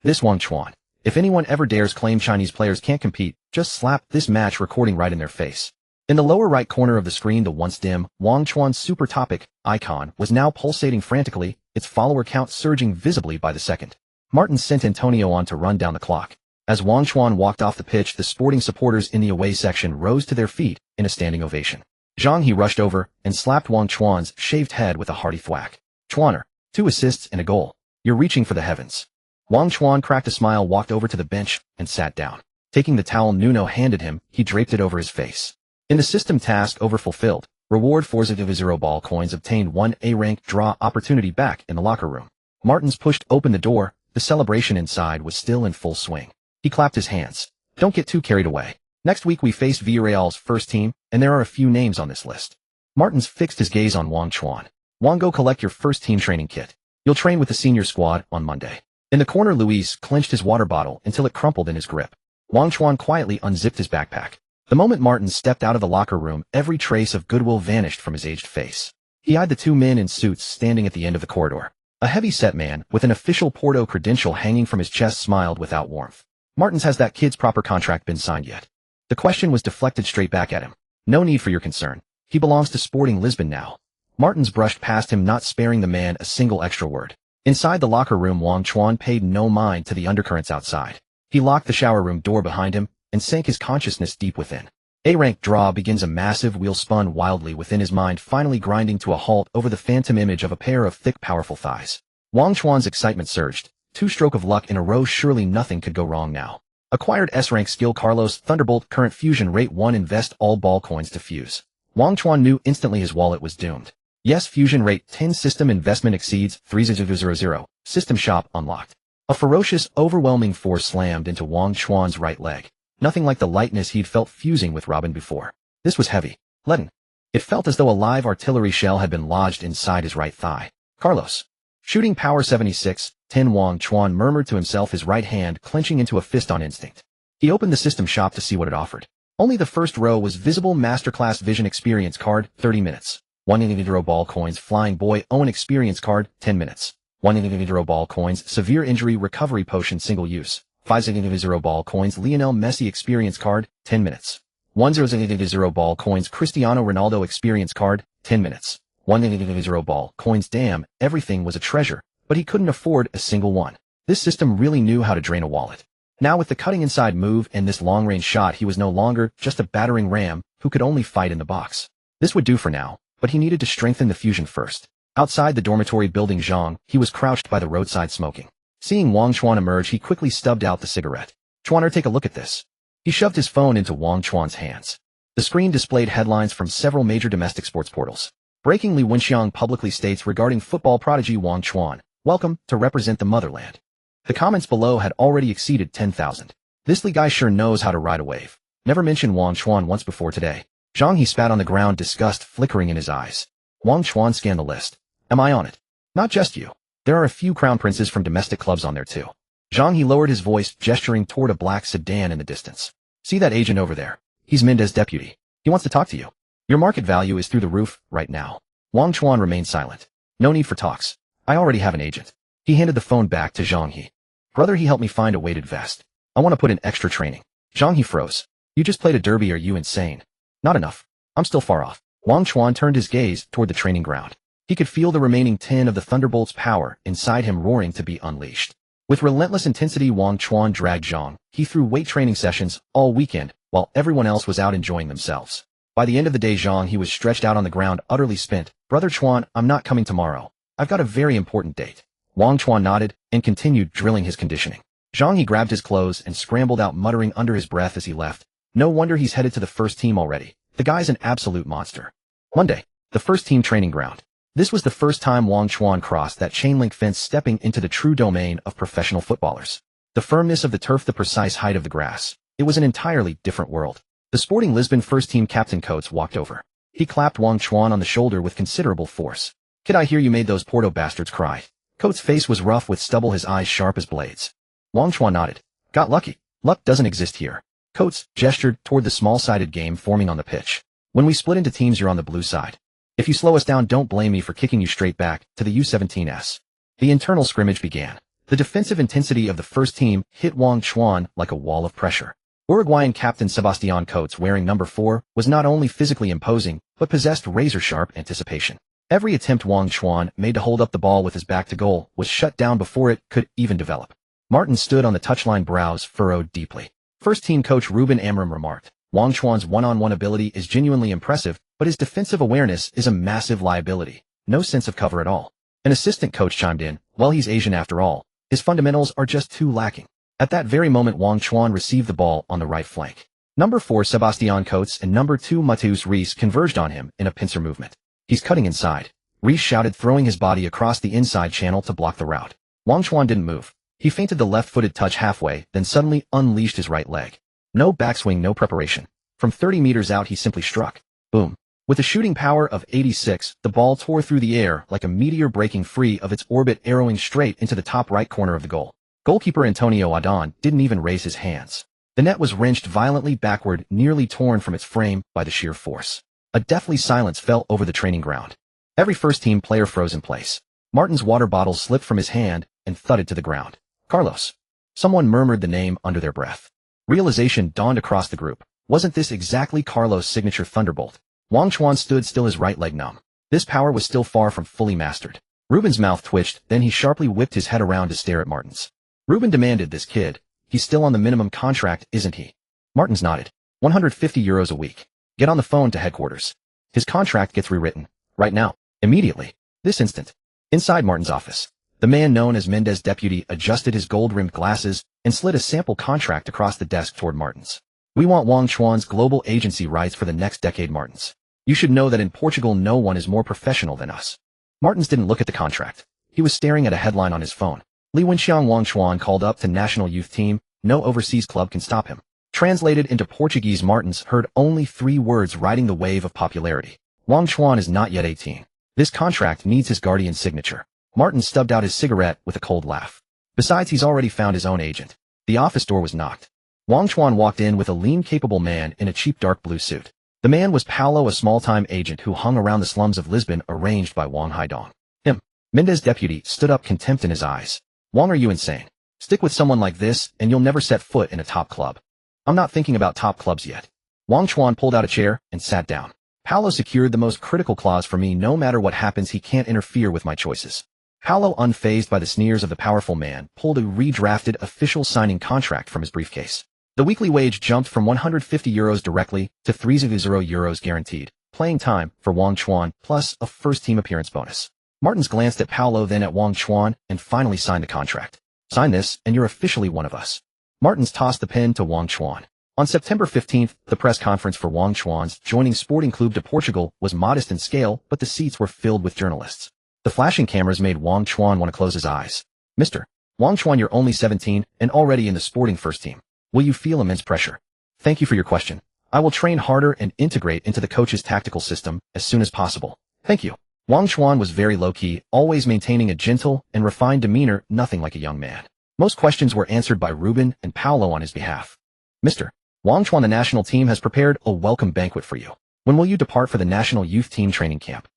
This Wang Chuan. If anyone ever dares claim Chinese players can't compete, just slap this match recording right in their face. In the lower right corner of the screen, the once dim Wang Chuan Super Topic icon was now pulsating frantically, its follower count surging visibly by the second. Martins sent Antonio on to run down the clock. As Wang Chuan walked off the pitch, the Sporting supporters in the away section rose to their feet in a standing ovation. Zhang He rushed over and slapped Wang Chuan's shaved head with a hearty thwack. "Chuaner, 2 assists and a goal. You're reaching for the heavens." Wang Chuan cracked a smile, walked over to the bench, and sat down. Taking the towel Nuno handed him, he draped it over his face. In the system task overfulfilled, reward €4 ball coins obtained, 1 A-rank draw opportunity back in the locker room. Martins pushed open the door. The celebration inside was still in full swing. He clapped his hands. "Don't get too carried away. Next week we face Villarreal's first team, and there are a few names on this list." Martins fixed his gaze on Wang Chuan. "Wang, go collect your first team training kit. You'll train with the senior squad on Monday." In the corner, Luis clenched his water bottle until it crumpled in his grip. Wang Chuan quietly unzipped his backpack. The moment Martins stepped out of the locker room, every trace of goodwill vanished from his aged face. He eyed the 2 men in suits standing at the end of the corridor. A heavy-set man, with an official Porto credential hanging from his chest, smiled without warmth. "Martins, has that kid's proper contract been signed yet?" The question was deflected straight back at him. "No need for your concern. He belongs to Sporting Lisbon now." Martins brushed past him, not sparing the man a single extra word. Inside the locker room, Wang Chuan paid no mind to the undercurrents outside. He locked the shower room door behind him and sank his consciousness deep within. A-rank draw begins. A massive wheel spun wildly within his mind, finally grinding to a halt over the phantom image of a pair of thick, powerful thighs. Wang Chuan's excitement surged. 2 stroke of luck in a row. Surely nothing could go wrong now. Acquired S-rank skill Carlos Thunderbolt, current fusion rate 1, invest all ball coins to fuse. Wang Chuan knew instantly his wallet was doomed. Yes, fusion rate 10, system investment exceeds 300. System shop unlocked. A ferocious, overwhelming force slammed into Wang Chuan's right leg. Nothing like the lightness he'd felt fusing with Robin before. This was heavy, leaden. It felt as though a live artillery shell had been lodged inside his right thigh. Carlos. Shooting power 76, 10. Wang Chuan murmured to himself, his right hand clenching into a fist on instinct. He opened the system shop to see what it offered. Only the first row was visible. Masterclass Vision Experience card, 30 minutes. 1 individual ball coins flying boy Owen experience card, 10 minutes. 1 individual ball coins severe injury recovery potion single use. 5 individual ball coins Lionel Messi experience card, 10 minutes. 1 individual ball coins Cristiano Ronaldo experience card, 10 minutes. 1 individual ball coins damn, everything was a treasure, but he couldn't afford a single one. This system really knew how to drain a wallet. Now with the cutting inside move and this long-range shot, he was no longer just a battering ram who could only fight in the box. This would do for now, but he needed to strengthen the fusion first. Outside the dormitory building Zhang, he was crouched by the roadside smoking. Seeing Wang Chuan emerge, he quickly stubbed out the cigarette. Chuaner, take a look at this. He shoved his phone into Wang Chuan's hands. The screen displayed headlines from several major domestic sports portals. Breaking: Li Wenxiang publicly states regarding football prodigy Wang Chuan, welcome to represent the motherland. The comments below had already exceeded 10,000. This Li guy sure knows how to ride a wave. Never mentioned Wang Chuan once before today. Zhang, he spat on the ground, disgust flickering in his eyes. Wang Chuan scanned the list. Am I on it? Not just you. There are a few crown princes from domestic clubs on there too. Zhang, he lowered his voice, gesturing toward a black sedan in the distance. See that agent over there? He's Mendez deputy. He wants to talk to you. Your market value is through the roof right now. Wang Chuan remained silent. No need for talks. I already have an agent. He handed the phone back to Zhang He. Brother, he helped me find a weighted vest. I want to put in extra training. Zhang He froze. You just played a derby, are you insane? Not enough. I'm still far off. Wang Chuan turned his gaze toward the training ground. He could feel the remaining 10 of the Thunderbolt's power inside him roaring to be unleashed. With relentless intensity, Wang Chuan dragged Zhang He through weight training sessions all weekend while everyone else was out enjoying themselves. By the end of the day, Zhang He was stretched out on the ground, utterly spent. Brother Chuan, I'm not coming tomorrow. I've got a very important date. Wang Chuan nodded and continued drilling his conditioning. Zhang He grabbed his clothes and scrambled out, muttering under his breath as he left. No wonder he's headed to the first team already. The guy's an absolute monster. Monday, the first team training ground. This was the first time Wang Chuan crossed that chain-link fence, stepping into the true domain of professional footballers. The firmness of the turf, the precise height of the grass. It was an entirely different world. The Sporting Lisbon first team captain Coates walked over. He clapped Wang Chuan on the shoulder with considerable force. Kid, I hear you made those Porto bastards cry. Coates' face was rough with stubble, his eyes sharp as blades. Wang Chuan nodded. Got lucky. Luck doesn't exist here. Coates gestured toward the small-sided game forming on the pitch. When we split into teams, you're on the blue side. If you slow us down, don't blame me for kicking you straight back to the U17s. The internal scrimmage began. The defensive intensity of the first team hit Wang Chuan like a wall of pressure. Uruguayan captain Sebastián Coates, wearing number 4, was not only physically imposing, but possessed razor-sharp anticipation. Every attempt Wang Chuan made to hold up the ball with his back to goal was shut down before it could even develop. Martin stood on the touchline, brows furrowed deeply. First-team coach Ruben Amorim remarked, Wang Chuan's one-on-one ability is genuinely impressive, but his defensive awareness is a massive liability. No sense of cover at all. An assistant coach chimed in, well, he's Asian after all. His fundamentals are just too lacking. At that very moment, Wang Chuan received the ball on the right flank. Number 4 Sebastián Coates and number 2 Matheus Reis converged on him in a pincer movement. He's cutting inside. Reis shouted, throwing his body across the inside channel to block the route. Wang Chuan didn't move. He feinted the left-footed touch halfway, then suddenly unleashed his right leg. No backswing, no preparation. From 30 meters out, he simply struck. Boom. With a shooting power of 86, the ball tore through the air like a meteor, breaking free of its orbit, arrowing straight into the top right corner of the goal. Goalkeeper Antonio Adon didn't even raise his hands. The net was wrenched violently backward, nearly torn from its frame by the sheer force. A deathly silence fell over the training ground. Every first-team player froze in place. Martin's water bottle slipped from his hand and thudded to the ground. Carlos. Someone murmured the name under their breath. Realization dawned across the group. Wasn't this exactly Carlos' signature thunderbolt? Wang Chuan stood still, his right leg numb. This power was still far from fully mastered. Ruben's mouth twitched, then he sharply whipped his head around to stare at Martin's. Ruben demanded, this kid, he's still on the minimum contract, isn't he? Martins nodded. 150 euros a week. Get on the phone to headquarters. His contract gets rewritten. Right now. Immediately. This instant. Inside Martin's office, the man known as Mendez deputy adjusted his gold-rimmed glasses and slid a sample contract across the desk toward Martins. We want Wang Chuan's global agency rights for the next decade, Martins. You should know that in Portugal no one is more professional than us. Martins didn't look at the contract. He was staring at a headline on his phone. Li Wenxiang, Wang Chuan called up to national youth team. No overseas club can stop him. Translated into Portuguese, Martins heard only 3 words riding the wave of popularity. Wang Chuan is not yet 18. This contract needs his guardian's signature. Martin stubbed out his cigarette with a cold laugh. Besides, he's already found his own agent. The office door was knocked. Wang Chuan walked in with a lean, capable man in a cheap dark blue suit. The man was Paulo, a small-time agent who hung around the slums of Lisbon arranged by Wang Haidong. Him. Mendez deputy stood up, contempt in his eyes. Wang, are you insane? Stick with someone like this and you'll never set foot in a top club. I'm not thinking about top clubs yet. Wang Chuan pulled out a chair and sat down. Paulo secured the most critical clause for me. No matter what happens, he can't interfere with my choices. Paulo, unfazed by the sneers of the powerful man, pulled a redrafted official signing contract from his briefcase. The weekly wage jumped from €150 directly to €300 guaranteed, playing time for Wang Chuan plus a first-team appearance bonus. Martins glanced at Paulo, then at Wang Chuan, and finally signed the contract. Sign this, and you're officially one of us. Martins tossed the pen to Wang Chuan. On September 15th, the press conference for Wang Chuan's joining Sporting Clube de Portugal was modest in scale, but the seats were filled with journalists. The flashing cameras made Wang Chuan want to close his eyes. Mr. Wang Chuan, you're only 17 and already in the Sporting first team. Will you feel immense pressure? Thank you for your question. I will train harder and integrate into the coach's tactical system as soon as possible. Thank you. Wang Chuan was very low-key, always maintaining a gentle and refined demeanor, nothing like a young man. Most questions were answered by Ruben and Paulo on his behalf. Mr. Wang Chuan, the national team has prepared a welcome banquet for you. When will you depart for the national youth team training camp?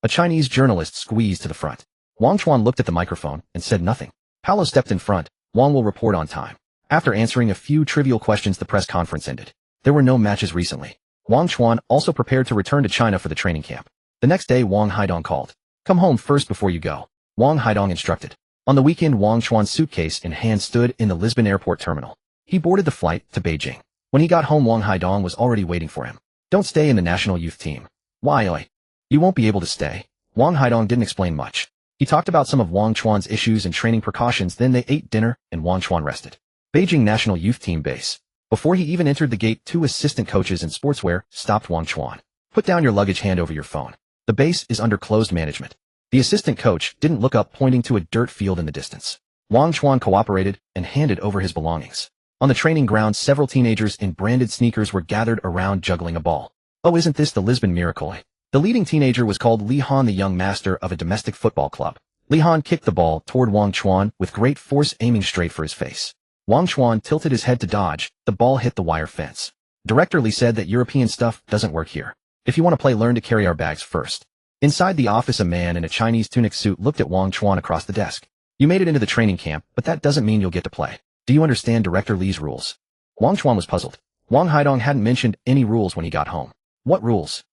A Chinese journalist squeezed to the front. Wang Chuan looked at the microphone and said nothing. Paulo stepped in front. Wang will report on time. After answering a few trivial questions, the press conference ended. There were no matches recently. Wang Chuan also prepared to return to China for the training camp. The next day, Wang Haidong called. Come home first before you go. Wang Haidong instructed. On the weekend, Wang Chuan's suitcase in hand stood in the Lisbon airport terminal. He boarded the flight to Beijing. When he got home, Wang Haidong was already waiting for him. Don't stay in the national youth team. Why? You won't be able to stay. Wang Haidong didn't explain much. He talked about some of Wang Chuan's issues and training precautions, then they ate dinner and Wang Chuan rested. Beijing national youth team base. Before he even entered the gate, two assistant coaches in sportswear stopped Wang Chuan. Put down your luggage, hand over your phone. The base is under closed management. The assistant coach didn't look up, pointing to a dirt field in the distance. Wang Chuan cooperated and handed over his belongings. On the training ground, several teenagers in branded sneakers were gathered around juggling a ball. Oh, isn't this the Lisbon miracle? The leading teenager was called Li Han, the young master of a domestic football club. Li Han kicked the ball toward Wang Chuan with great force, aiming straight for his face. Wang Chuan tilted his head to dodge. The ball hit the wire fence. Director Li said that European stuff doesn't work here. If you want to play, learn to carry our bags first. Inside the office, a man in a Chinese tunic suit looked at Wang Chuan across the desk. You made it into the training camp, but that doesn't mean you'll get to play. Do you understand Director Li's rules? Wang Chuan was puzzled. Wang Haidong hadn't mentioned any rules when he got home. What rules?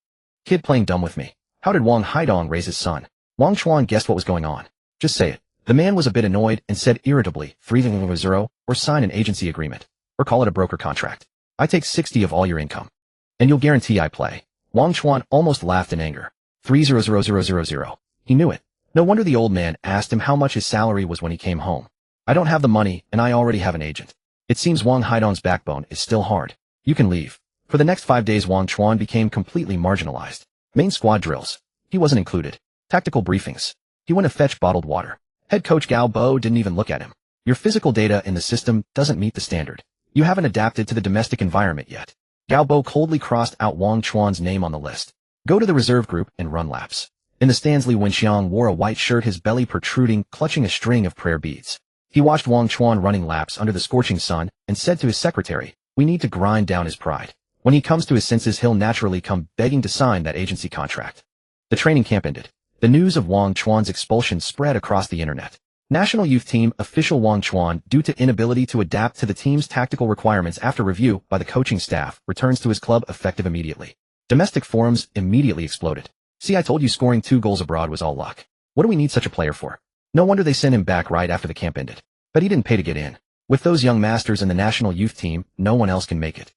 Kid playing dumb with me. How did Wang Haidong raise his son? Wang Chuan guessed what was going on. Just say it. The man was a bit annoyed and said irritably, 300, or sign an agency agreement. Or call it a broker contract. I take 60 of all your income. And you'll guarantee I play. Wang Chuan almost laughed in anger. 300,000. He knew it. No wonder the old man asked him how much his salary was when he came home. I don't have the money, and I already have an agent. It seems Wang Haidong's backbone is still hard. You can leave. For the next 5 days, Wang Chuan became completely marginalized. Main squad drills. He wasn't included. Tactical briefings. He went to fetch bottled water. Head coach Gao Bo didn't even look at him. Your physical data in the system doesn't meet the standard. You haven't adapted to the domestic environment yet. Gao Bo coldly crossed out Wang Chuan's name on the list. Go to the reserve group and run laps. In the stands, Li Wenxiang wore a white shirt, his belly protruding, clutching a string of prayer beads. He watched Wang Chuan running laps under the scorching sun and said to his secretary, we need to grind down his pride. When he comes to his senses, he'll naturally come begging to sign that agency contract. The training camp ended. The news of Wang Chuan's expulsion spread across the internet. National youth team official Wang Chuan, due to inability to adapt to the team's tactical requirements after review by the coaching staff, returns to his club effective immediately. Domestic forums immediately exploded. See, I told you scoring 2 goals abroad was all luck. What do we need such a player for? No wonder they sent him back right after the camp ended. But he didn't pay to get in. With those young masters in the national youth team, no one else can make it.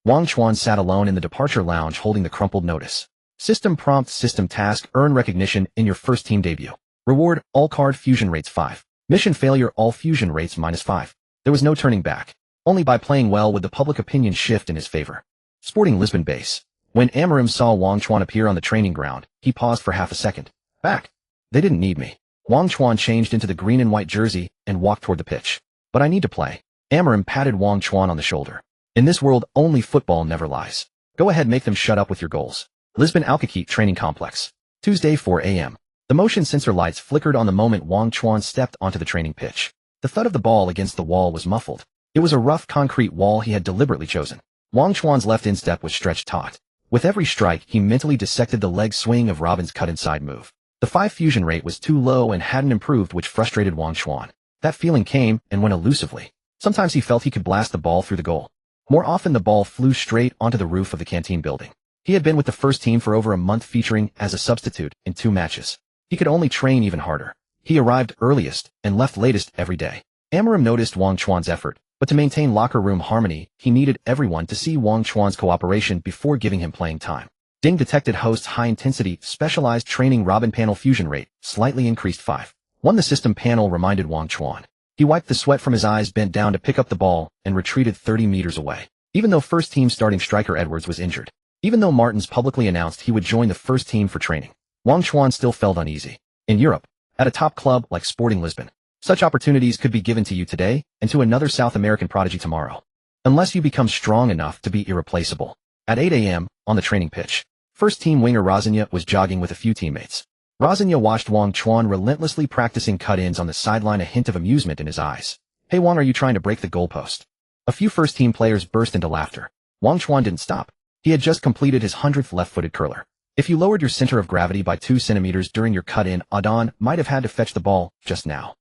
Wang Chuan sat alone in the departure lounge holding the crumpled notice. System prompt, system task, earn recognition in your first team debut. Reward, all card fusion rates 5. Mission failure, all fusion rates -5. There was no turning back. Only by playing well would the public opinion shift in his favor. Sporting Lisbon base. When Amorim saw Wang Chuan appear on the training ground, he paused for half a second. Back. They didn't need me. Wang Chuan changed into the green and white jersey and walked toward the pitch. But I need to play. Amorim patted Wang Chuan on the shoulder. In this world, only football never lies. Go ahead, make them shut up with your goals. Lisbon Alcaquete Training Complex. Tuesday, 4 a.m. The motion sensor lights flickered on the moment Wang Chuan stepped onto the training pitch. The thud of the ball against the wall was muffled. It was a rough concrete wall he had deliberately chosen. Wang Chuan's left instep was stretched taut. With every strike, he mentally dissected the leg swing of Robin's cut-inside move. The 5 fusion rate was too low and hadn't improved, which frustrated Wang Chuan. That feeling came and went elusively. Sometimes he felt he could blast the ball through the goal. More often the ball flew straight onto the roof of the canteen building. He had been with the first team for over a month, featuring as a substitute in 2 matches. He could only train even harder. He arrived earliest and left latest every day. Amarim noticed Wang Chuan's effort, but to maintain locker room harmony, he needed everyone to see Wang Chuan's cooperation before giving him playing time. Ding detected host's high-intensity, specialized training Robin panel fusion rate, slightly increased 5. The system panel reminded Wang Chuan. He wiped the sweat from his eyes, bent down to pick up the ball, and retreated 30 meters away. Even though first team starting striker Edwards was injured. Even though Martins publicly announced he would join the first team for training. Wang Chuan still felt uneasy. In Europe, at a top club like Sporting Lisbon, such opportunities could be given to you today and to another South American prodigy tomorrow. Unless you become strong enough to be irreplaceable. At 8 a.m., on the training pitch, first team winger Rosinha was jogging with a few teammates. Rosinha watched Wang Chuan relentlessly practicing cut-ins on the sideline, a hint of amusement in his eyes. Hey Wang, are you trying to break the goalpost? A few first team players burst into laughter. Wang Chuan didn't stop. He had just completed his 100th left-footed curler. If you lowered your center of gravity by 2 centimeters during your cut-in, Adon might have had to fetch the ball just now.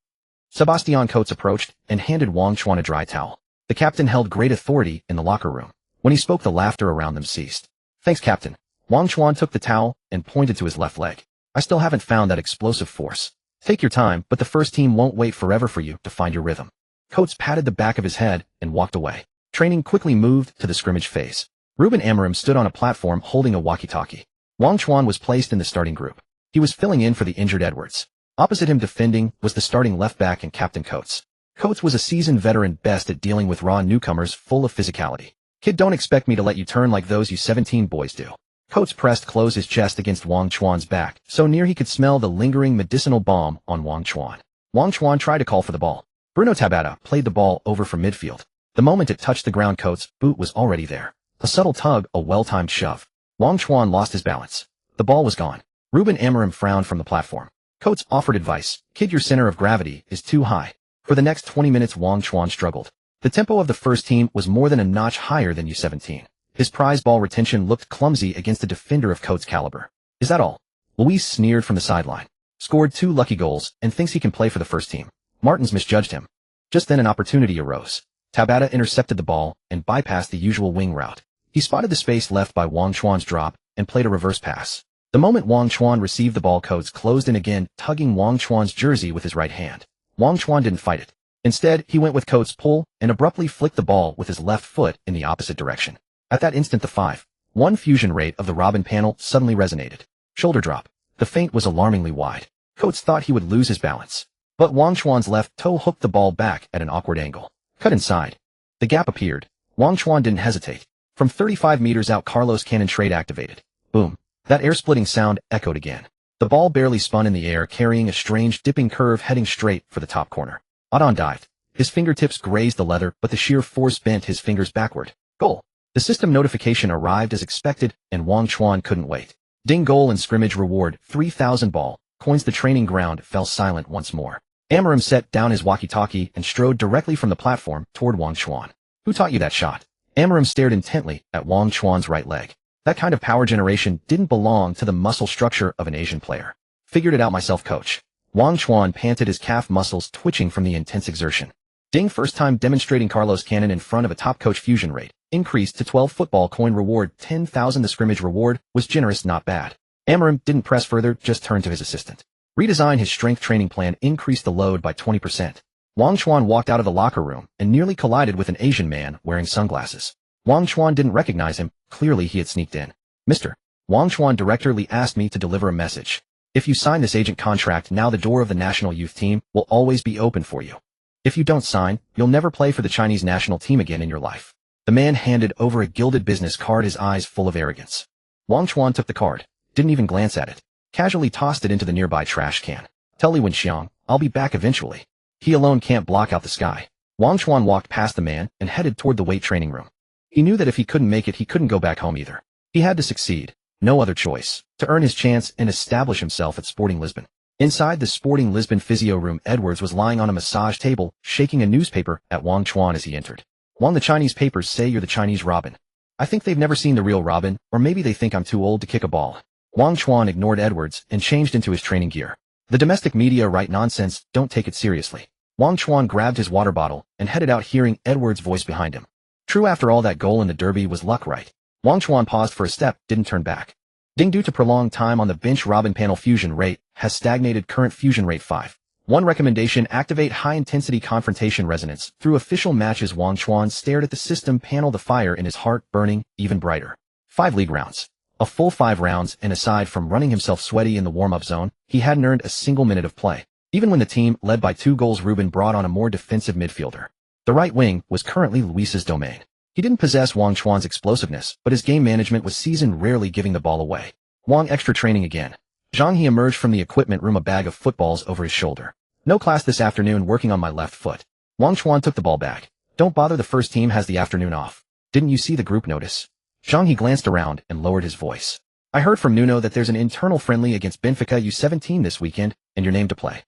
Sebastian Coates approached and handed Wang Chuan a dry towel. The captain held great authority in the locker room. When he spoke, the laughter around them ceased. Thanks, Captain. Wang Chuan took the towel and pointed to his left leg. I still haven't found that explosive force. Take your time, but the first team won't wait forever for you to find your rhythm. Coates patted the back of his head and walked away. Training quickly moved to the scrimmage phase. Ruben Amorim stood on a platform holding a walkie-talkie. Wang Chuan was placed in the starting group. He was filling in for the injured Edwards. Opposite him defending was the starting left back and Captain Coates. Coates was a seasoned veteran, best at dealing with raw newcomers full of physicality. Kid, don't expect me to let you turn like those U17 boys do. Coates pressed close his chest against Wang Chuan's back, so near he could smell the lingering medicinal balm on Wang Chuan. Wang Chuan tried to call for the ball. Bruno Tabata played the ball over from midfield. The moment it touched the ground, Coates' boot was already there. A subtle tug, a well-timed shove. Wang Chuan lost his balance. The ball was gone. Ruben Amorim frowned from the platform. Coates offered advice. Kid, your center of gravity is too high. For the next 20 minutes, Wang Chuan struggled. The tempo of the first team was more than a notch higher than U17. His prize ball retention looked clumsy against a defender of Coates' caliber. Is that all? Luis sneered from the sideline. Scored 2 lucky goals and thinks he can play for the first team. Martins misjudged him. Just then an opportunity arose. Tabata intercepted the ball and bypassed the usual wing route. He spotted the space left by Wang Chuan's drop and played a reverse pass. The moment Wang Chuan received the ball, Coates closed in again, tugging Wang Chuan's jersey with his right hand. Wang Chuan didn't fight it. Instead, he went with Coates' pull and abruptly flicked the ball with his left foot in the opposite direction. At that instant, the 5-1 fusion rate of the Robin panel suddenly resonated. Shoulder drop. The feint was alarmingly wide. Coates thought he would lose his balance. But Wang Chuan's left toe hooked the ball back at an awkward angle. Cut inside. The gap appeared. Wang Chuan didn't hesitate. From 35 meters out, Carlos cannon trade activated. Boom. That air-splitting sound echoed again. The ball barely spun in the air, carrying a strange dipping curve heading straight for the top corner. Adon dived. His fingertips grazed the leather, but the sheer force bent his fingers backward. Goal. The system notification arrived as expected, and Wang Chuan couldn't wait. Ding, goal and scrimmage reward, 3,000 ball. Coins. The training ground fell silent once more. Amorim set down his walkie-talkie and strode directly from the platform toward Wang Chuan. Who taught you that shot? Amorim stared intently at Wang Chuan's right leg. That kind of power generation didn't belong to the muscle structure of an Asian player. Figured it out myself, coach. Wang Chuan panted, his calf muscles twitching from the intense exertion. Ding, first time demonstrating Carlos cannon in front of a top coach. Fusion rate increased to 12. Football coin reward 10,000. The scrimmage reward was generous, not bad. Amorim didn't press further, just turned to his assistant. Redesign his strength training plan, increased the load by 20%. Wang Chuan walked out of the locker room and nearly collided with an Asian man wearing sunglasses. Wang Chuan didn't recognize him. Clearly he had sneaked in. Mr. Wang Chuan directly asked me to deliver a message. If you sign this agent contract now, the door of the national youth team will always be open for you. If you don't sign, you'll never play for the Chinese national team again in your life. The man handed over a gilded business card, his eyes full of arrogance. Wang Chuan took the card, didn't even glance at it, casually tossed it into the nearby trash can. Tell Li Wenxiang, I'll be back eventually. He alone can't block out the sky. Wang Chuan walked past the man and headed toward the weight training room. He knew that if he couldn't make it, he couldn't go back home either. He had to succeed, no other choice, to earn his chance and establish himself at Sporting Lisbon. Inside the Sporting Lisbon physio room, Edwards was lying on a massage table, shaking a newspaper at Wang Chuan as he entered. Wang, the Chinese papers say you're the Chinese Robin. I think they've never seen the real Robin, or maybe they think I'm too old to kick a ball. Wang Chuan ignored Edwards and changed into his training gear. The domestic media write nonsense, don't take it seriously. Wang Chuan grabbed his water bottle and headed out, hearing Edwards' voice behind him. True, after all, that goal in the derby was luck, right? Wang Chuan paused for a step, didn't turn back. Due to prolonged time on the bench, Robin panel fusion rate has stagnated, current fusion rate 5. One recommendation: activate high-intensity confrontation resonance. Through official matches, Wang Chuan stared at the system panel, the fire in his heart burning even brighter. 5 league rounds. A full 5 rounds, and aside from running himself sweaty in the warm-up zone, he hadn't earned a single minute of play. Even when the team, led by 2 goals, Ruben brought on a more defensive midfielder. The right wing was currently Luis's domain. He didn't possess Wang Chuan's explosiveness, but his game management was seasoned, rarely giving the ball away. Wang extra training again. Zhang He emerged from the equipment room, a bag of footballs over his shoulder. No class this afternoon, working on my left foot. Wang Chuan took the ball back. Don't bother, the first team has the afternoon off. Didn't you see the group notice? Zhang He glanced around and lowered his voice. I heard from Nuno that there's an internal friendly against Benfica U17 this weekend, and you're named to play.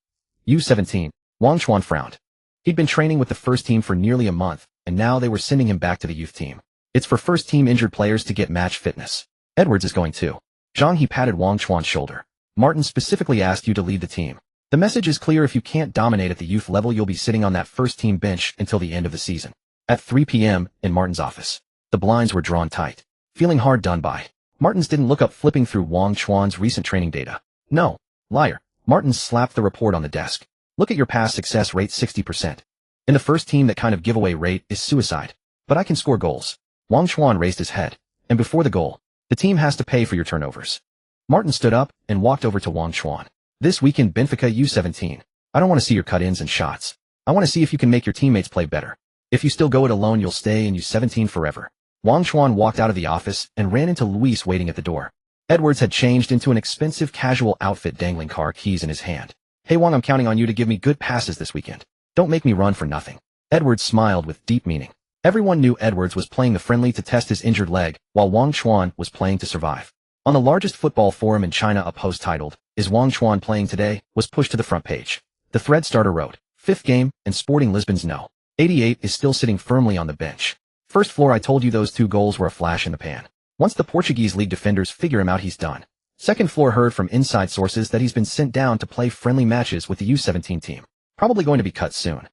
U17. Wang Chuan frowned. He'd been training with the first team for nearly a month, and now they were sending him back to the youth team. It's for first team injured players to get match fitness. Edwards is going too. Zhang He patted Wang Chuan's shoulder. Martin specifically asked you to lead the team. The message is clear: if you can't dominate at the youth level, you'll be sitting on that first team bench until the end of the season. At 3 p.m., in Martin's office. The blinds were drawn tight. Feeling hard done by, Martins didn't look up, flipping through Wang Chuan's recent training data. No. Liar. Martins slapped the report on the desk. Look at your past success rate, 60%. In the first team, that kind of giveaway rate is suicide. But I can score goals. Wang Chuan raised his head. And before the goal, the team has to pay for your turnovers. Martin stood up and walked over to Wang Chuan. This weekend, Benfica U17. I don't want to see your cut-ins and shots. I want to see if you can make your teammates play better. If you still go it alone, you'll stay in U17 forever. Wang Chuan walked out of the office and ran into Luis waiting at the door. Edwards had changed into an expensive casual outfit, dangling car keys in his hand. Hey Wang, I'm counting on you to give me good passes this weekend. Don't make me run for nothing. Edwards smiled with deep meaning. Everyone knew Edwards was playing the friendly to test his injured leg, while Wang Chuan was playing to survive. On the largest football forum in China, a post titled, "Is Wang Chuan playing today?" was pushed to the front page. The thread starter wrote, "5th game, and Sporting Lisbon's no. 88 is still sitting firmly on the bench. First floor, I told you those 2 goals were a flash in the pan. Once the Portuguese league defenders figure him out, he's done." Second floor heard from inside sources that he's been sent down to play friendly matches with the U17 team. Probably going to be cut soon.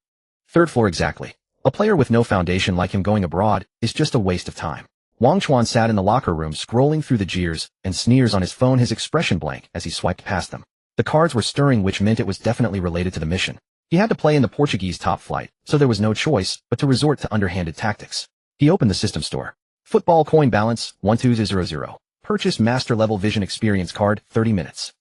Third floor, exactly. A player with no foundation like him going abroad is just a waste of time. Wang Chuan sat in the locker room, scrolling through the jeers and sneers on his phone, his expression blank as he swiped past them. The cards were stirring, which meant it was definitely related to the mission. He had to play in the Portuguese top flight, so there was no choice but to resort to underhanded tactics. He opened the system store. Football coin balance, 1200. Purchase master level vision experience card, 30 minutes.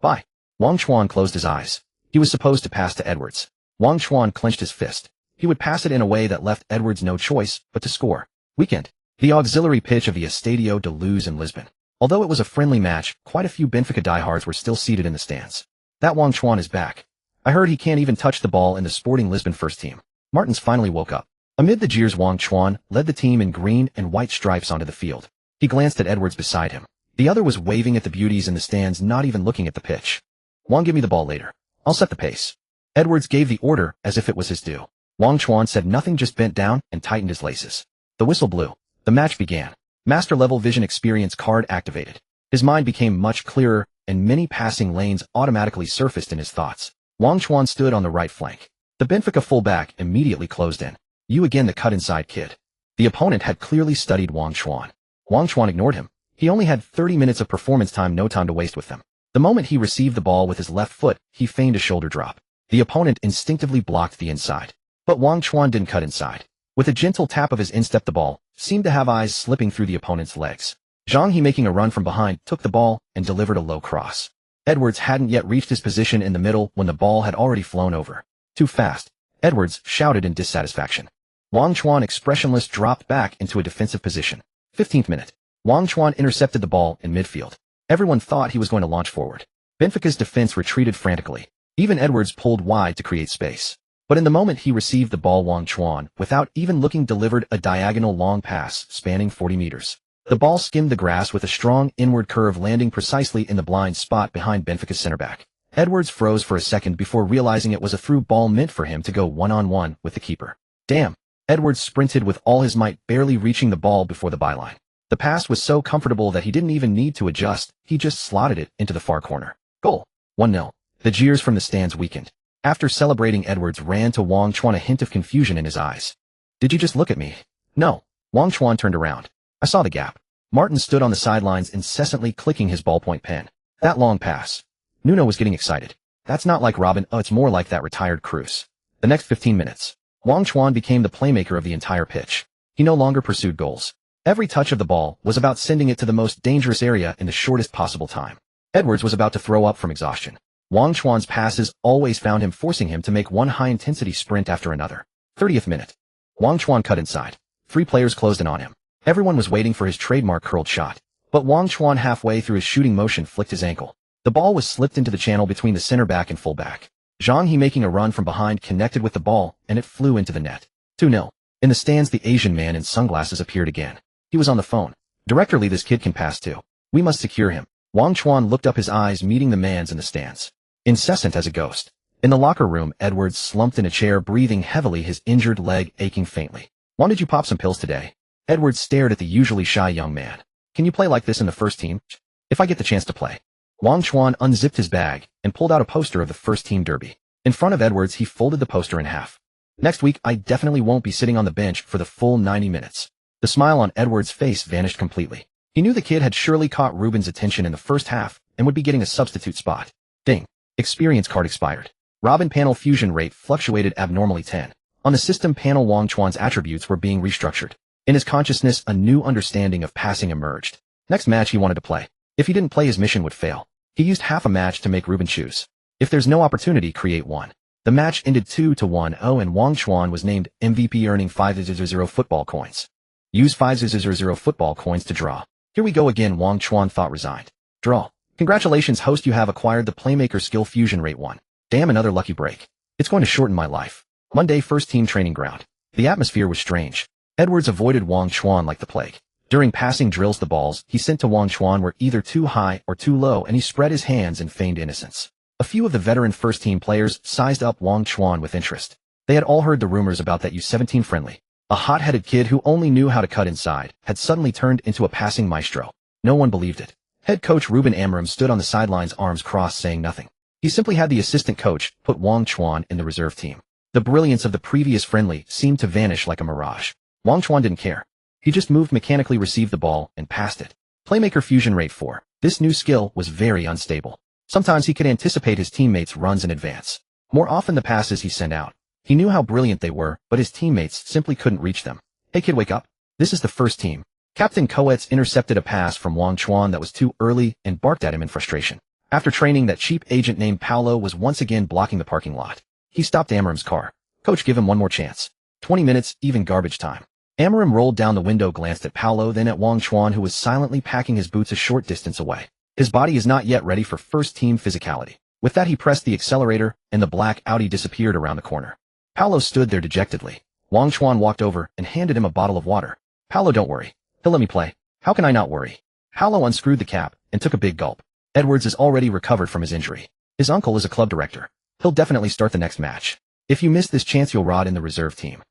Buy. Wang Chuan closed his eyes. He was supposed to pass to Edwards. Wang Chuan clenched his fist. He would pass it in a way that left Edwards no choice but to score. Weekend. The auxiliary pitch of the Estadio de Luz in Lisbon. Although it was a friendly match, quite a few Benfica diehards were still seated in the stands. That Wang Chuan is back. I heard he can't even touch the ball in the Sporting Lisbon first team. Martins finally woke up. Amid the jeers, Wang Chuan led the team in green and white stripes onto the field. He glanced at Edwards beside him. The other was waving at the beauties in the stands, not even looking at the pitch. Wang, give me the ball later. I'll set the pace. Edwards gave the order as if it was his due. Wang Chuan said nothing, just bent down and tightened his laces. The whistle blew. The match began. Master level vision experience card activated. His mind became much clearer, and many passing lanes automatically surfaced in his thoughts. Wang Chuan stood on the right flank. The Benfica fullback immediately closed in. You again, the cut-inside kid. The opponent had clearly studied Wang Chuan. Wang Chuan ignored him. He only had 30 minutes of performance time, no time to waste with them. The moment he received the ball with his left foot, he feigned a shoulder drop. The opponent instinctively blocked the inside. But Wang Chuan didn't cut inside. With a gentle tap of his instep, the ball seemed to have eyes slipping through the opponent's legs. Zhang He, making a run from behind, took the ball and delivered a low cross. Edwards hadn't yet reached his position in the middle when the ball had already flown over. Too fast. Edwards shouted in dissatisfaction. Wang Chuan, expressionless, dropped back into a defensive position. 15th minute. Wang Chuan intercepted the ball in midfield. Everyone thought he was going to launch forward. Benfica's defense retreated frantically. Even Edwards pulled wide to create space. But in the moment he received the ball, Wang Chuan, without even looking, delivered a diagonal long pass spanning 40 meters. The ball skimmed the grass with a strong inward curve, landing precisely in the blind spot behind Benfica's center back. Edwards froze for a second before realizing it was a through ball meant for him to go one-on-one with the keeper. Damn! Edwards sprinted with all his might, barely reaching the ball before the byline. The pass was so comfortable that he didn't even need to adjust, he just slotted it into the far corner. Goal. 1-0. The jeers from the stands weakened. After celebrating, Edwards ran to Wang Chuan, a hint of confusion in his eyes. "Did you just look at me?" "No." Wang Chuan turned around. "I saw the gap." Martin stood on the sidelines, incessantly clicking his ballpoint pen. "That long pass." Nuno was getting excited. "That's not like Robin, it's more like that retired Cruz." The next 15 minutes, Wang Chuan became the playmaker of the entire pitch. He no longer pursued goals. Every touch of the ball was about sending it to the most dangerous area in the shortest possible time. Edwards was about to throw up from exhaustion. Wang Chuan's passes always found him, forcing him to make one high-intensity sprint after another. 30th minute. Wang Chuan cut inside. 3 players closed in on him. Everyone was waiting for his trademark curled shot. But Wang Chuan, halfway through his shooting motion, flicked his ankle. The ball was slipped into the channel between the center back and full back. Zhang He, making a run from behind, connected with the ball, and it flew into the net. 2-0. In the stands, the Asian man in sunglasses appeared again. He was on the phone. "Director Lee, this kid can pass too. We must secure him." Wang Chuan looked up, his eyes meeting the man's in the stands. Incessant as a ghost. In the locker room, Edwards slumped in a chair, breathing heavily, his injured leg aching faintly. "Wanted you pop some pills today?" Edwards stared at the usually shy young man. "Can you play like this in the first team?" "If I get the chance to play." Wang Chuan unzipped his bag and pulled out a poster of the first team derby. In front of Edwards, he folded the poster in half. "Next week, I definitely won't be sitting on the bench for the full 90 minutes. The smile on Edwards' face vanished completely. He knew the kid had surely caught Ruben's attention in the first half and would be getting a substitute spot. Ding. Experience card expired. Robin panel fusion rate fluctuated abnormally 10. On the system panel, Wang Chuan's attributes were being restructured. In his consciousness, a new understanding of passing emerged. Next match he wanted to play. If he didn't play, his mission would fail. He used half a match to make Ruben choose. If there's no opportunity, create one. The match ended 2-1, and Wang Chuan was named MVP, earning 500 football coins. Use 500 football coins to draw. "Here we go again," Wang Chuan thought, resigned. Draw. "Congratulations, host, you have acquired the playmaker skill fusion rate 1. Damn, another lucky break. It's going to shorten my life." Monday, first team training ground. The atmosphere was strange. Edwards avoided Wang Chuan like the plague. During passing drills, the balls he sent to Wang Chuan were either too high or too low, and he spread his hands and feigned innocence. A few of the veteran first team players sized up Wang Chuan with interest. They had all heard the rumors about that U17 friendly. A hot-headed kid who only knew how to cut inside had suddenly turned into a passing maestro. No one believed it. Head coach Ruben Amorim stood on the sidelines, arms crossed, saying nothing. He simply had the assistant coach put Wang Chuan in the reserve team. The brilliance of the previous friendly seemed to vanish like a mirage. Wang Chuan didn't care. He just moved, mechanically received the ball, and passed it. Playmaker fusion rate 4. This new skill was very unstable. Sometimes he could anticipate his teammates' runs in advance. More often, the passes he sent out. He knew how brilliant they were, but his teammates simply couldn't reach them. "Hey kid, wake up. This is the first team." Captain Coetz intercepted a pass from Wang Chuan that was too early and barked at him in frustration. After training, that cheap agent named Paolo was once again blocking the parking lot. He stopped Amorim's car. "Coach, give him one more chance." 20 minutes, even garbage time. Amorim rolled down the window, glanced at Paolo, then at Wang Chuan, who was silently packing his boots a short distance away. His body is not yet ready for first-team physicality. With that, he pressed the accelerator, and the black Audi disappeared around the corner. Paolo stood there dejectedly. Wang Chuan walked over and handed him a bottle of water. "Paolo, don't worry. He'll let me play." "How can I not worry?" Paolo unscrewed the cap and took a big gulp. Edwards is already recovered from his injury. His uncle is a club director. He'll definitely start the next match. If you miss this chance, you'll rot in the reserve team.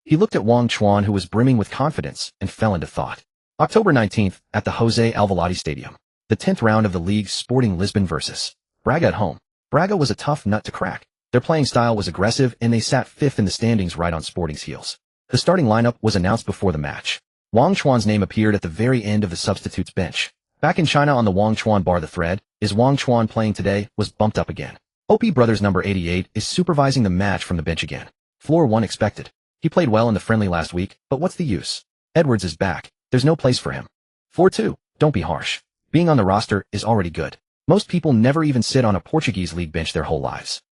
He looked at Wang Chuan, who was brimming with confidence, and fell into thought. October 19th, at the Jose Alvalade Stadium. The 10th round of the league, Sporting Lisbon versus Braga at home. Braga was a tough nut to crack. Their playing style was aggressive, and they sat 5th in the standings, right on Sporting's heels. The starting lineup was announced before the match. Wang Chuan's name appeared at the very end of the substitutes bench. Back in China on the Wang Chuan bar, the thread, "Is Wang Chuan playing today?" was bumped up again. OP Brothers number 88 is supervising the match from the bench again. Floor 1 expected. He played well in the friendly last week, but what's the use? Edwards is back. There's no place for him. Floor 2, don't be harsh. Being on the roster is already good. Most people never even sit on a Portuguese league bench their whole lives.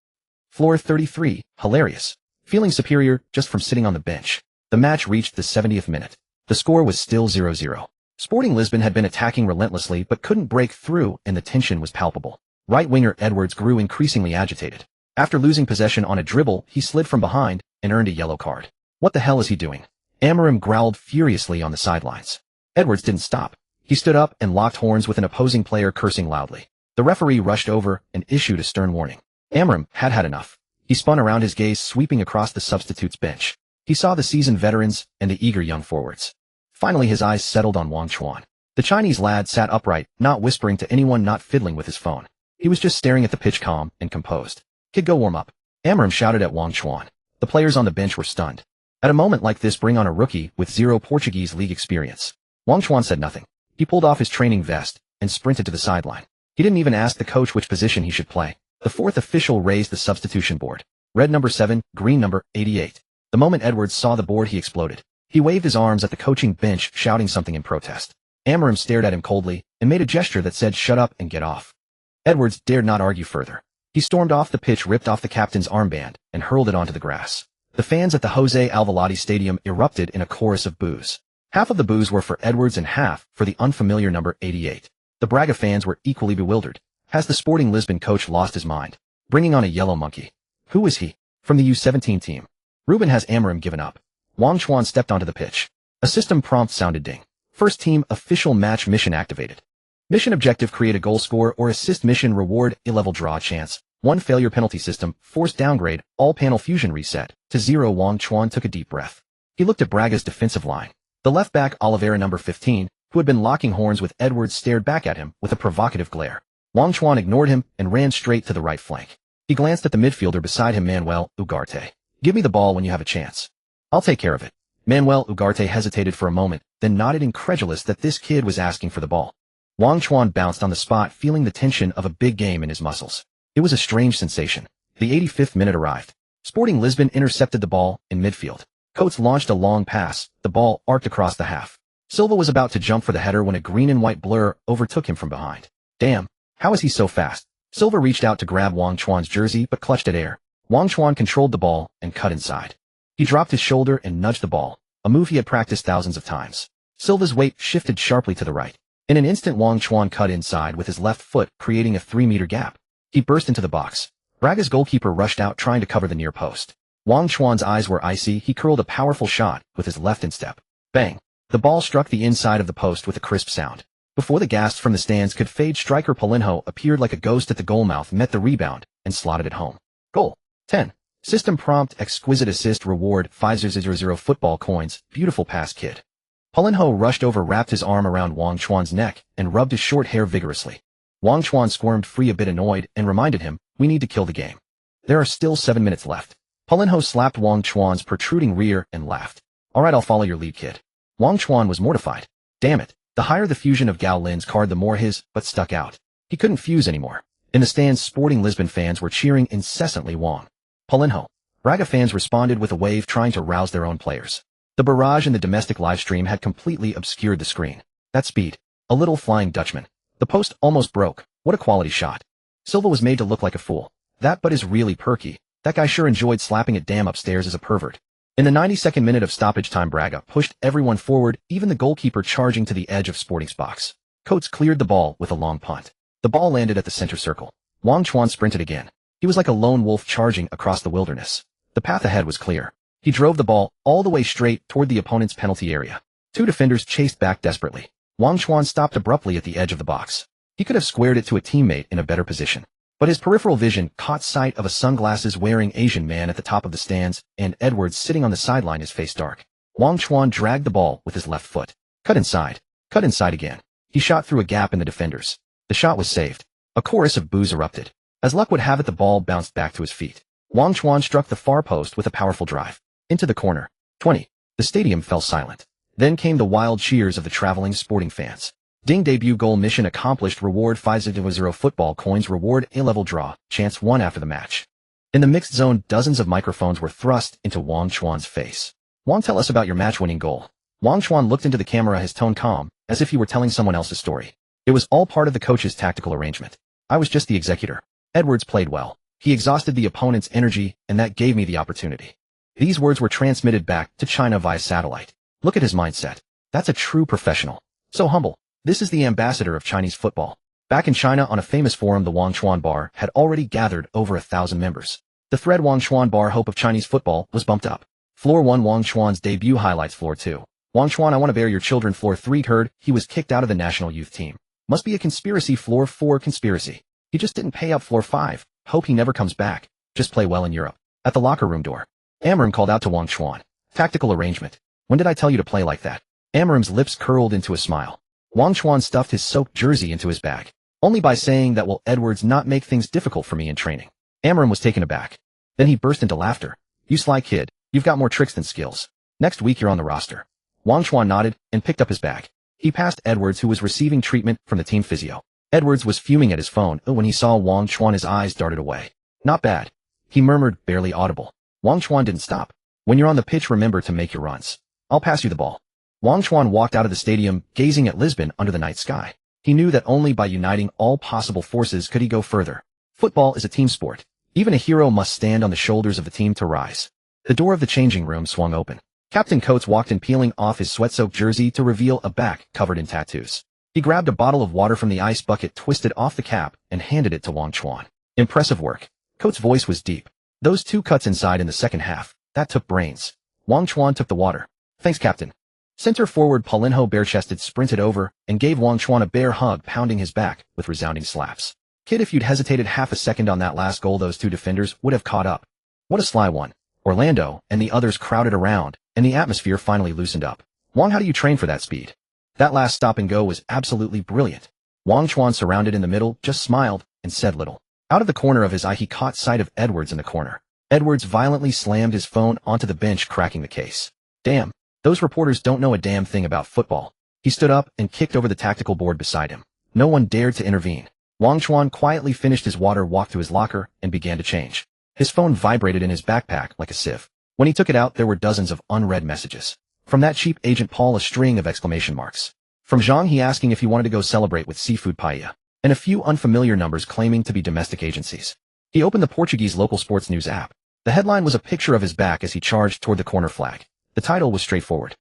Floor 33, hilarious. Feeling superior just from sitting on the bench. The match reached the 70th minute. The score was still 0-0. Sporting Lisbon had been attacking relentlessly but couldn't break through, and the tension was palpable. Right winger Edwards grew increasingly agitated. After losing possession on a dribble, he slid from behind and earned a yellow card. What the hell is he doing? Amorim growled furiously on the sidelines. Edwards didn't stop. He stood up and locked horns with an opposing player, cursing loudly. The referee rushed over and issued a stern warning. Amorim had had enough. He spun around, his gaze sweeping across the substitutes bench. He saw the seasoned veterans and the eager young forwards. Finally his eyes settled on Wang Chuan. The Chinese lad sat upright, not whispering to anyone, not fiddling with his phone. He was just staring at the pitch, calm and composed. "Kid, go warm up," Amram shouted at Wang Chuan. The players on the bench were stunned. At a moment like this, bring on a rookie with 0 Portuguese league experience. Wang Chuan said nothing. He pulled off his training vest and sprinted to the sideline. He didn't even ask the coach which position he should play. The fourth official raised the substitution board. Red number 7, green number 88. The moment Edwards saw the board, he exploded. He waved his arms at the coaching bench, shouting something in protest. Amram stared at him coldly and made a gesture that said, "Shut up and get off." Edwards dared not argue further. He stormed off the pitch, ripped off the captain's armband, and hurled it onto the grass. The fans at the Jose Alvalade Stadium erupted in a chorus of boos. Half of the boos were for Edwards and half for the unfamiliar number 88. The Braga fans were equally bewildered. Has the Sporting Lisbon coach lost his mind? Bringing on a yellow monkey. Who is he? From the U17 team. Ruben, has Amram given up? Wang Chuan stepped onto the pitch. A system prompt sounded. Ding. First team official match mission activated. Mission objective: create a goal, score or assist. Mission reward: a level draw chance. 1 failure penalty system, forced downgrade, all panel fusion reset to 0. Wang Chuan took a deep breath. He looked at Braga's defensive line. The left back, Oliveira number 15, who had been locking horns with Edwards, stared back at him with a provocative glare. Wang Chuan ignored him and ran straight to the right flank. He glanced at the midfielder beside him, Manuel Ugarte. "Give me the ball when you have a chance." "I'll take care of it." Manuel Ugarte hesitated for a moment, then nodded, incredulous that this kid was asking for the ball. Wang Chuan bounced on the spot, feeling the tension of a big game in his muscles. It was a strange sensation. The 85th minute arrived. Sporting Lisbon intercepted the ball in midfield. Coates launched a long pass. The ball arced across the half. Silva was about to jump for the header when a green and white blur overtook him from behind. "Damn, how is he so fast?" Silva reached out to grab Wang Chuan's jersey but clutched at air. Wang Chuan controlled the ball and cut inside. He dropped his shoulder and nudged the ball, a move he had practiced thousands of times. Silva's weight shifted sharply to the right. In an instant, Wang Chuan cut inside with his left foot, creating a 3-meter gap. He burst into the box. Braga's goalkeeper rushed out, trying to cover the near post. Wang Chuan's eyes were icy. He curled a powerful shot with his left instep. Bang! The ball struck the inside of the post with a crisp sound. Before the gasps from the stands could fade, striker Paulinho appeared like a ghost at the goal mouth, met the rebound, and slotted it home. Goal. 10. System prompt: exquisite assist, reward 500 football coins, beautiful pass, kid. Paulinho rushed over, wrapped his arm around Wang Chuan's neck, and rubbed his short hair vigorously. Wang Chuan squirmed free, a bit annoyed, and reminded him, "We need to kill the game. There are still 7 minutes left." Paulinho slapped Wang Chuan's protruding rear and laughed. "All right, I'll follow your lead, kid." Wang Chuan was mortified. Damn it. The higher the fusion of Gao Lin's card, the more his, but stuck out. He couldn't fuse anymore. In the stands, Sporting Lisbon fans were cheering incessantly Wang. Paulinho. Braga fans responded with a wave, trying to rouse their own players. The barrage in the domestic livestream had completely obscured the screen. That speed. A little flying Dutchman. The post almost broke. What a quality shot. Silva was made to look like a fool. That butt is really perky. That guy sure enjoyed slapping it. Damn, upstairs is a pervert. In the 92nd minute of stoppage time, Braga pushed everyone forward, even the goalkeeper charging to the edge of Sporting's box. Coates cleared the ball with a long punt. The ball landed at the center circle. Wang Chuan sprinted again. He was like a lone wolf charging across the wilderness. The path ahead was clear. He drove the ball all the way straight toward the opponent's penalty area. 2 defenders chased back desperately. Wang Chuan stopped abruptly at the edge of the box. He could have squared it to a teammate in a better position. But his peripheral vision caught sight of a sunglasses-wearing Asian man at the top of the stands, and Edwards sitting on the sideline, his face dark. Wang Chuan dragged the ball with his left foot. Cut inside. Cut inside again. He shot through a gap in the defenders. The shot was saved. A chorus of boos erupted. As luck would have it, the ball bounced back to his feet. Wang Chuan struck the far post with a powerful drive. Into the corner. 20. The stadium fell silent. Then came the wild cheers of the traveling Sporting fans. Ding, debut goal, mission accomplished, reward 500 football coins, reward A-level draw, chance 1 after the match. In the mixed zone, dozens of microphones were thrust into Wang Chuan's face. "Wang, tell us about your match-winning goal." Wang Chuan looked into the camera, his tone calm, as if he were telling someone else's story. "It was all part of the coach's tactical arrangement. I was just the executor. Edwards played well. He exhausted the opponent's energy, and that gave me the opportunity." These words were transmitted back to China via satellite. Look at his mindset. That's a true professional. So humble. This is the ambassador of Chinese football. Back in China, on a famous forum, the Wang Chuan Bar had already gathered over 1,000 members. The thread Wang Chuan Bar, hope of Chinese football, was bumped up. Floor 1, Wang Chuan's debut highlights. Floor 2, Wang Chuan, I want to bear your children. Floor 3, heard he was kicked out of the national youth team. Must be a conspiracy. Floor 4, conspiracy. He just didn't pay up. Floor 5, hope he never comes back. Just play well in Europe. At the locker room door, Amram called out to Wang Chuan. Tactical arrangement. When did I tell you to play like that? Amarim's lips curled into a smile. Wang Chuan stuffed his soaked jersey into his bag. Only by saying that will Edwards not make things difficult for me in training. Amarim was taken aback. Then he burst into laughter. You sly kid, you've got more tricks than skills. Next week you're on the roster. Wang Chuan nodded and picked up his bag. He passed Edwards, who was receiving treatment from the team physio. Edwards was fuming at his phone when he saw Wang Chuan. His eyes darted away. Not bad. He murmured, barely audible. Wang Chuan didn't stop. When you're on the pitch, remember to make your runs. I'll pass you the ball. Wang Chuan walked out of the stadium, gazing at Lisbon under the night sky. He knew that only by uniting all possible forces could he go further. Football is a team sport. Even a hero must stand on the shoulders of the team to rise. The door of the changing room swung open. Captain Coates walked in, peeling off his sweat-soaked jersey to reveal a back covered in tattoos. He grabbed a bottle of water from the ice bucket, twisted off the cap, and handed it to Wang Chuan. Impressive work. Coates' voice was deep. Those 2 cuts inside in the second half, that took brains. Wang Chuan took the water. Thanks, Captain. Center forward Paulinho bare-chested sprinted over and gave Wang Chuan a bear hug, pounding his back with resounding slaps. Kid, if you'd hesitated half a second on that last goal, those 2 defenders would have caught up. What a sly one. Orlando and the others crowded around, and the atmosphere finally loosened up. Wang, how do you train for that speed? That last stop and go was absolutely brilliant. Wang Chuan, surrounded in the middle, just smiled and said little. Out of the corner of his eye, he caught sight of Edwards in the corner. Edwards violently slammed his phone onto the bench, cracking the case. Damn, those reporters don't know a damn thing about football. He stood up and kicked over the tactical board beside him. No one dared to intervene. Wang Chuan quietly finished his water, walked to his locker, and began to change. His phone vibrated in his backpack like a sieve. When he took it out, there were dozens of unread messages. From that cheap Agent Paul, a string of exclamation marks. From Zhang, he asking if he wanted to go celebrate with seafood paella. And a few unfamiliar numbers claiming to be domestic agencies. He opened the Portuguese local sports news app. The headline was a picture of his back as he charged toward the corner flag. The title was straightforward.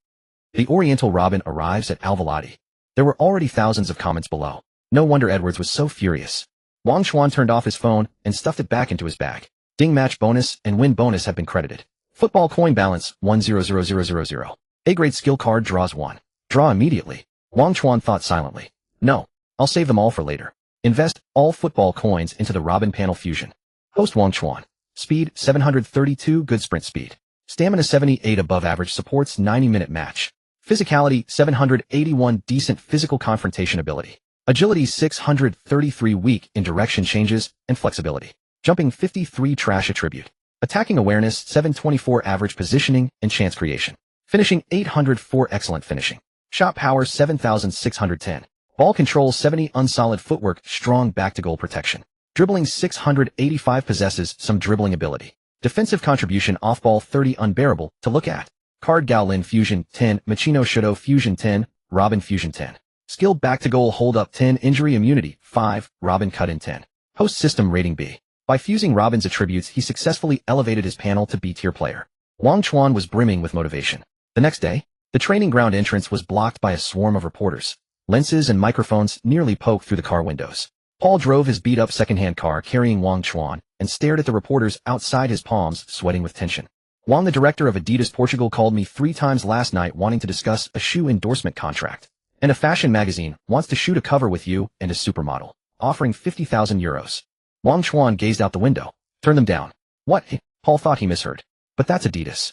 The Oriental Robin arrives at Alvalade. There were already thousands of comments below. No wonder Edwards was so furious. Wang Chuan turned off his phone and stuffed it back into his bag. Ding, match bonus and win bonus have been credited. Football coin balance 100000. A-grade skill card draws 1. Draw immediately. Wang Chuan thought silently. No, I'll save them all for later. Invest all football coins into the Robin panel fusion. Host Wang Chuan. Speed 732, good sprint speed. Stamina 78, above average, supports 90-minute match. Physicality 781, decent physical confrontation ability. Agility 633, weak in direction changes and flexibility. Jumping 53, trash attribute. Attacking awareness 724, average positioning and chance creation. Finishing 804, excellent finishing. Shot power 7610. Ball control 70, unsolid footwork, strong back-to-goal protection. Dribbling 685, possesses some dribbling ability. Defensive contribution, off-ball 30, unbearable to look at. Card Gaolin Fusion 10, Machino Shudo Fusion 10, Robin Fusion 10. Skill back-to-goal hold-up 10, injury immunity 5, Robin cut-in 10. Host system rating B. By fusing Robin's attributes, he successfully elevated his panel to B-tier player. Wang Chuan was brimming with motivation. The next day, the training ground entrance was blocked by a swarm of reporters. Lenses and microphones nearly poked through the car windows. Paul drove his beat-up second-hand car carrying Wang Chuan and stared at the reporters outside, his palms sweating with tension. Wang, the director of Adidas Portugal, called me 3 times last night wanting to discuss a shoe endorsement contract. And a fashion magazine wants to shoot a cover with you and a supermodel, offering 50,000 euros. Wang Chuan gazed out the window. Turn them down. What? Paul thought he misheard. But that's Adidas.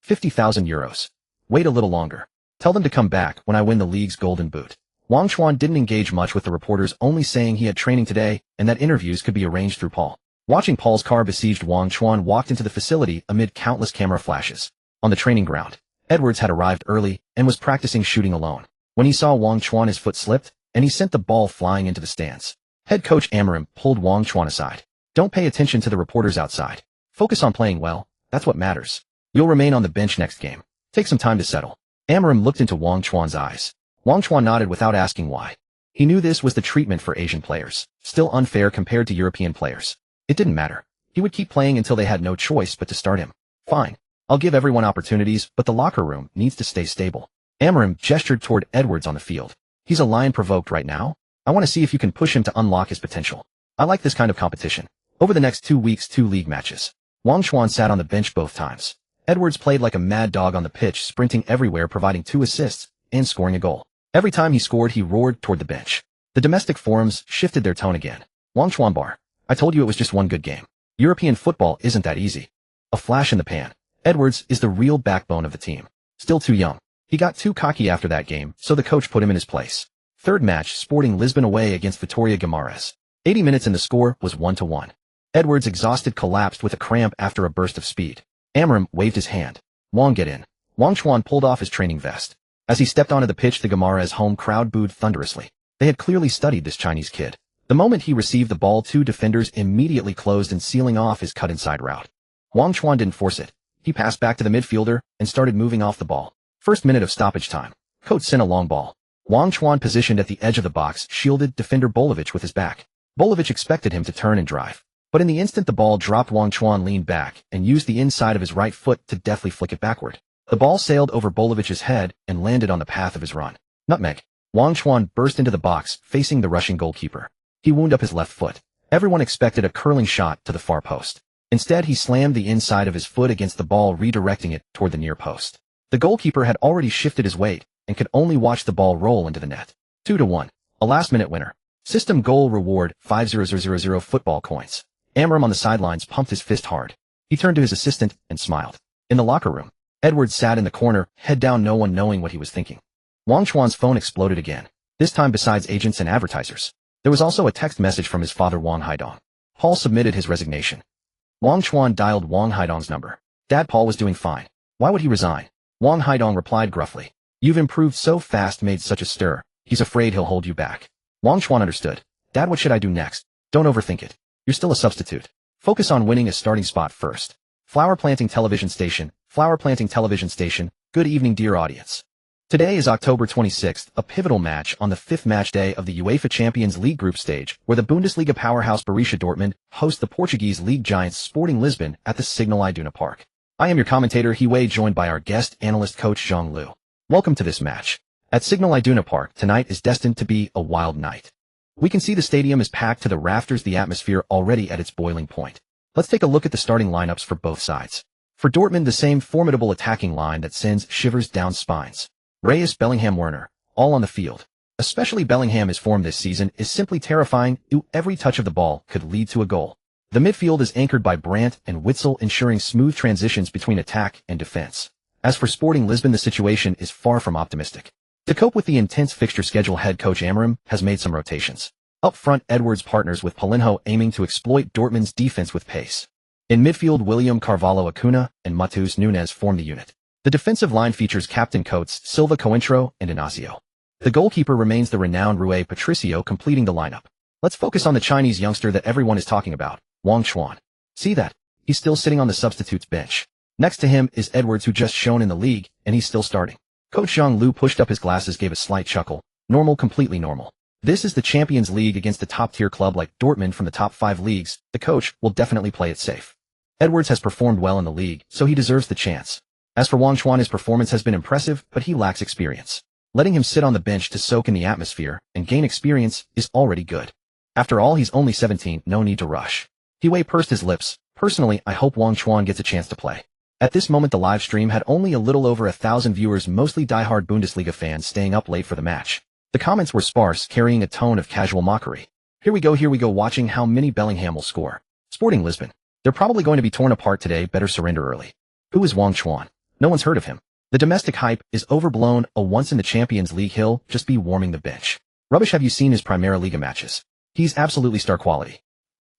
50,000 euros. Wait a little longer. Tell them to come back when I win the league's golden boot. Wang Chuan didn't engage much with the reporters, only saying he had training today and that interviews could be arranged through Paul. Watching Paul's car besieged, Wang Chuan walked into the facility amid countless camera flashes. On the training ground, Edwards had arrived early and was practicing shooting alone. When he saw Wang Chuan, his foot slipped, and he sent the ball flying into the stands. Head coach Amarim pulled Wang Chuan aside. Don't pay attention to the reporters outside. Focus on playing well, that's what matters. You'll remain on the bench next game. Take some time to settle. Amarim looked into Wang Chuan's eyes. Wang Chuan nodded without asking why. He knew this was the treatment for Asian players, still unfair compared to European players. It didn't matter. He would keep playing until they had no choice but to start him. Fine. I'll give everyone opportunities, but the locker room needs to stay stable. Amarim gestured toward Edwards on the field. He's a lion provoked right now. I want to see if you can push him to unlock his potential. I like this kind of competition. Over the next 2 weeks, 2 league matches. Wang Chuan sat on the bench both times. Edwards played like a mad dog on the pitch, sprinting everywhere, providing 2 assists and scoring a goal. Every time he scored, he roared toward the bench. The domestic forums shifted their tone again. Wang Chuan bar. I told you it was just one good game. European football isn't that easy. A flash in the pan. Edwards is the real backbone of the team. Still too young. He got too cocky after that game, so the coach put him in his place. Third match, Sporting Lisbon away against Vitória Guimarães. 80 minutes and the score was 1-1. Edwards, exhausted, collapsed with a cramp after a burst of speed. Amorim waved his hand. Wang, get in. Wang Chuan pulled off his training vest. As he stepped onto the pitch, the Guimarães home crowd booed thunderously. They had clearly studied this Chinese kid. The moment he received the ball, two defenders immediately closed and sealing off his cut-inside route. Wang Chuan didn't force it. He passed back to the midfielder and started moving off the ball. First minute of stoppage time. Coach sent a long ball. Wang Chuan positioned at the edge of the box, shielded defender Bolovic with his back. Bolovic expected him to turn and drive. But in the instant the ball dropped, Wang Chuan leaned back and used the inside of his right foot to deftly flick it backward. The ball sailed over Bolovic's head and landed on the path of his run. Nutmeg. Wang Chuan burst into the box, facing the rushing goalkeeper. He wound up his left foot. Everyone expected a curling shot to the far post. Instead, he slammed the inside of his foot against the ball, redirecting it toward the near post. The goalkeeper had already shifted his weight and could only watch the ball roll into the net. 2-1. A last-minute winner. System goal reward, 5,000 football coins. Amorim on the sidelines pumped his fist hard. He turned to his assistant and smiled. In the locker room, Edwards sat in the corner, head down, no one knowing what he was thinking. Wang Chuan's phone exploded again. This time, besides agents and advertisers, there was also a text message from his father, Wang Haidong. Paul submitted his resignation. Wang Chuan dialed Wang Haidong's number. Dad, Paul was doing fine. Why would he resign? Wang Haidong replied gruffly. You've improved so fast, made such a stir. He's afraid he'll hold you back. Wang Chuan understood. Dad, what should I do next? Don't overthink it. You're still a substitute. Focus on winning a starting spot first. Flower Planting Television Station. Flower Planting Television Station. Good evening, dear audience. Today is October 26th, a pivotal match on the fifth match day of the UEFA Champions League group stage, where the Bundesliga powerhouse Borussia Dortmund hosts the Portuguese league giants Sporting Lisbon at the Signal Iduna Park. I am your commentator, Hiwei, joined by our guest analyst coach Zhang Lu. Welcome to this match. At Signal Iduna Park, tonight is destined to be a wild night. We can see the stadium is packed to the rafters, the atmosphere already at its boiling point. Let's take a look at the starting lineups for both sides. For Dortmund, the same formidable attacking line that sends shivers down spines. Reyes, Bellingham, Werner, all on the field. Especially Bellingham, his form this season is simply terrifying. Every touch of the ball could lead to a goal. The midfield is anchored by Brandt and Witsel, ensuring smooth transitions between attack and defense. As for Sporting Lisbon, the situation is far from optimistic. To cope with the intense fixture schedule, head coach Amorim has made some rotations. Up front, Edwards partners with Paulinho, aiming to exploit Dortmund's defense with pace. In midfield, William Carvalho, Acuna, and Matheus Nunes form the unit. The defensive line features Captain Coates, Silva, Cointreau, and Inacio. The goalkeeper remains the renowned Rui Patricio, completing the lineup. Let's focus on the Chinese youngster that everyone is talking about, Wang Chuan. See that? He's still sitting on the substitutes bench. Next to him is Edwards, who just shone in the league, and he's still starting. Coach Zhang Lu pushed up his glasses, gave a slight chuckle. Normal, completely normal. This is the Champions League against a top-tier club like Dortmund from the top 5 leagues. The coach will definitely play it safe. Edwards has performed well in the league, so he deserves the chance. As for Wang Chuan, his performance has been impressive, but he lacks experience. Letting him sit on the bench to soak in the atmosphere and gain experience is already good. After all, he's only 17, no need to rush. Hiwei pursed his lips. Personally, I hope Wang Chuan gets a chance to play. At this moment, the live stream had only a little over 1,000 viewers, mostly die-hard Bundesliga fans staying up late for the match. The comments were sparse, carrying a tone of casual mockery. Here we go, watching how many Bellingham will score. Sporting Lisbon. They're probably going to be torn apart today, better surrender early. Who is Wang Chuan? No one's heard of him. The domestic hype is overblown. A once in the Champions League, he'll just be warming the bench. Rubbish. Have you seen his Primera Liga matches? He's absolutely star quality.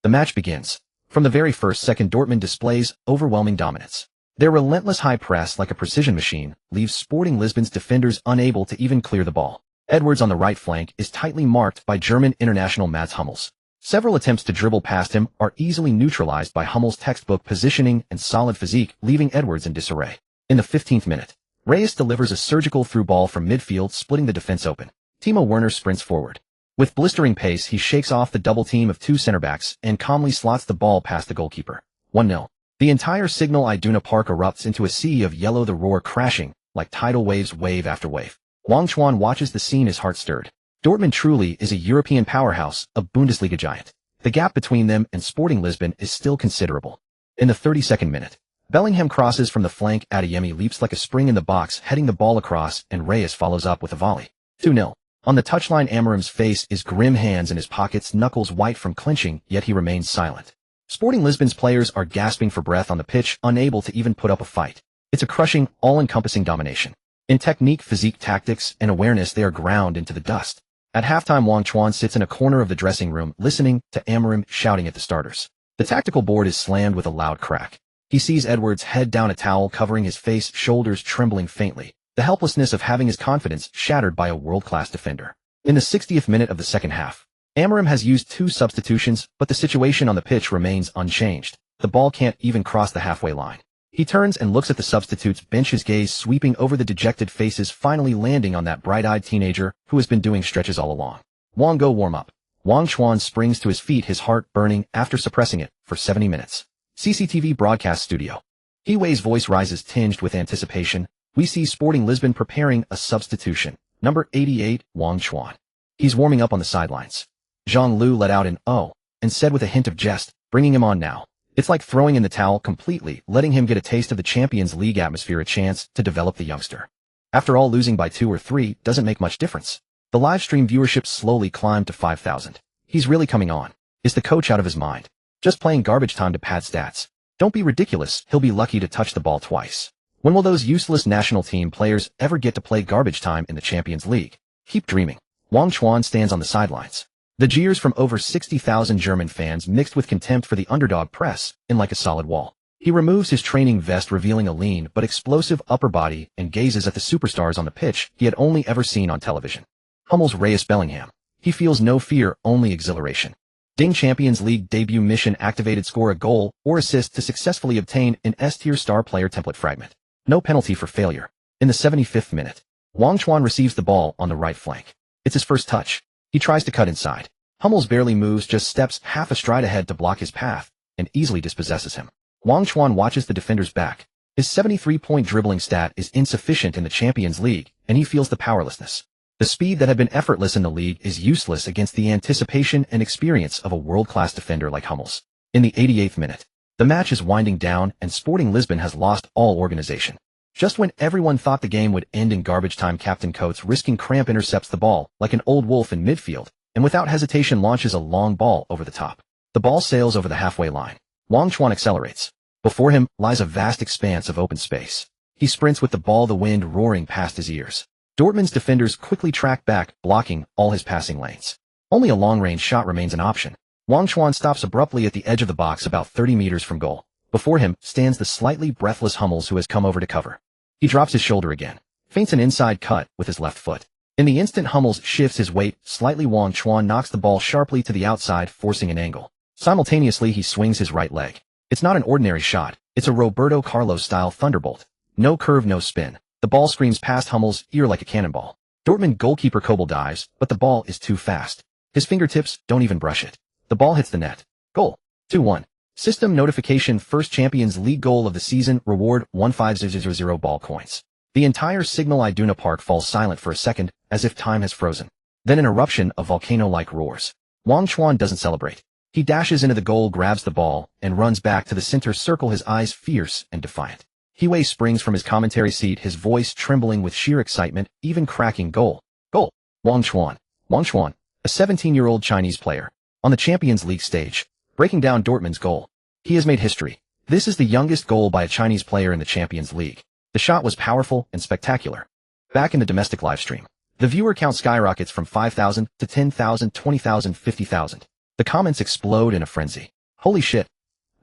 The match begins. From the very first second, Dortmund displays overwhelming dominance. Their relentless high press, like a precision machine, leaves Sporting Lisbon's defenders unable to even clear the ball. Edwards on the right flank is tightly marked by German international Mats Hummels. Several attempts to dribble past him are easily neutralized by Hummels' textbook positioning and solid physique, leaving Edwards in disarray. In the 15th minute, Reyes delivers a surgical through ball from midfield, splitting the defense open. Timo Werner sprints forward. With blistering pace, he shakes off the double team of 2 center-backs and calmly slots the ball past the goalkeeper. 1-0. The entire Signal Iduna Park erupts into a sea of yellow, the roar crashing like tidal waves, wave after wave. Wang Chuan watches the scene, his heart stirred. Dortmund truly is a European powerhouse, a Bundesliga giant. The gap between them and Sporting Lisbon is still considerable. In the 32nd minute, Bellingham crosses from the flank. Adeyemi leaps like a spring in the box, heading the ball across, and Reyes follows up with a volley. 2-0. On the touchline, Amorim's face is grim, hands in his pockets, knuckles white from clenching, yet he remains silent. Sporting Lisbon's players are gasping for breath on the pitch, unable to even put up a fight. It's a crushing, all-encompassing domination. In technique, physique, tactics, and awareness, they are ground into the dust. At halftime, Wang Chuan sits in a corner of the dressing room, listening to Amorim shouting at the starters. The tactical board is slammed with a loud crack. He sees Edwards head down, a towel covering his face, shoulders trembling faintly, the helplessness of having his confidence shattered by a world-class defender. In the 60th minute of the second half, Amorim has used 2 substitutions, but the situation on the pitch remains unchanged. The ball can't even cross the halfway line. He turns and looks at the substitutes bench, his gaze sweeping over the dejected faces, finally landing on that bright-eyed teenager who has been doing stretches all along. Wang, go warm up. Wang Chuan springs to his feet, his heart burning after suppressing it for 70 minutes. CCTV broadcast studio. He Wei's voice rises, tinged with anticipation. We see Sporting Lisbon preparing a substitution. Number 88, Wang Chuan. He's warming up on the sidelines. Zhang Lu let out an "oh" and said with a hint of jest, bringing him on now. It's like throwing in the towel completely, letting him get a taste of the Champions League atmosphere, a chance to develop the youngster. After all, losing by 2 or 3 doesn't make much difference. The live stream viewership slowly climbed to 5,000. He's really coming on. Is the coach out of his mind? Just playing garbage time to pad stats. Don't be ridiculous, he'll be lucky to touch the ball twice. When will those useless national team players ever get to play garbage time in the Champions League? Keep dreaming. Wang Chuan stands on the sidelines. The jeers from over 60,000 German fans mixed with contempt for the underdog press in like a solid wall. He removes his training vest, revealing a lean but explosive upper body, and gazes at the superstars on the pitch he had only ever seen on television. Hummels, Reyes, Bellingham. He feels no fear, only exhilaration. Ding, Champions League debut mission activated. Score a goal or assist to successfully obtain an S-tier star player template fragment. No penalty for failure. In the 75th minute, Wang Chuan receives the ball on the right flank. It's his first touch. He tries to cut inside. Hummels barely moves, just steps half a stride ahead to block his path, and easily dispossesses him. Wang Chuan watches the defender's back. His 73-point dribbling stat is insufficient in the Champions League, and he feels the powerlessness. The speed that had been effortless in the league is useless against the anticipation and experience of a world-class defender like Hummels. In the 88th minute, the match is winding down, and Sporting Lisbon has lost all organization. Just when everyone thought the game would end in garbage time, Captain Coates, risking cramp, intercepts the ball like an old wolf in midfield, and without hesitation launches a long ball over the top. The ball sails over the halfway line. Wang Chuan accelerates. Before him lies a vast expanse of open space. He sprints with the ball, the wind roaring past his ears. Dortmund's defenders quickly track back, blocking all his passing lanes. Only a long-range shot remains an option. Wang Chuan stops abruptly at the edge of the box, about 30 meters from goal. Before him stands the slightly breathless Hummels, who has come over to cover. He drops his shoulder again, feints an inside cut with his left foot. In the instant Hummels shifts his weight slightly, Wang Chuan knocks the ball sharply to the outside, forcing an angle. Simultaneously, he swings his right leg. It's not an ordinary shot. It's a Roberto Carlos-style thunderbolt. No curve, no spin. The ball screams past Hummels' ear like a cannonball. Dortmund goalkeeper Knuckleball dives, but the ball is too fast. His fingertips don't even brush it. The ball hits the net. Goal. 2-1. System notification: first Champions League goal of the season. Reward 15000 ball coins. The entire Signal Iduna Park falls silent for a second, as if time has frozen. Then an eruption of volcano-like roars. Wang Chuan doesn't celebrate. He dashes into the goal, grabs the ball, and runs back to the center circle, his eyes fierce and defiant. Hiwei springs from his commentary seat, his voice trembling with sheer excitement, even cracking. Goal. Goal. Wang Chuan. Wang Chuan, a 17-year-old Chinese player, on the Champions League stage, breaking down Dortmund's goal. He has made history. This is the youngest goal by a Chinese player in the Champions League. The shot was powerful and spectacular. Back in the domestic livestream, the viewer count skyrockets from 5,000 to 10,000, 20,000, 50,000. The comments explode in a frenzy. Holy shit.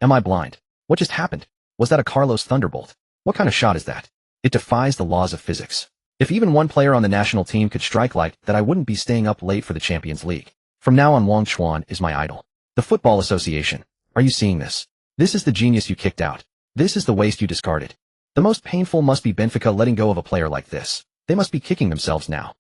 Am I blind? What just happened? Was that a Carlos Thunderbolt? What kind of shot is that? It defies the laws of physics. If even one player on the national team could strike like that, I wouldn't be staying up late for the Champions League. From now on, Wang Chuan is my idol. The Football Association. Are you seeing this? This is the genius you kicked out. This is the waste you discarded. The most painful must be Benfica letting go of a player like this. They must be kicking themselves now.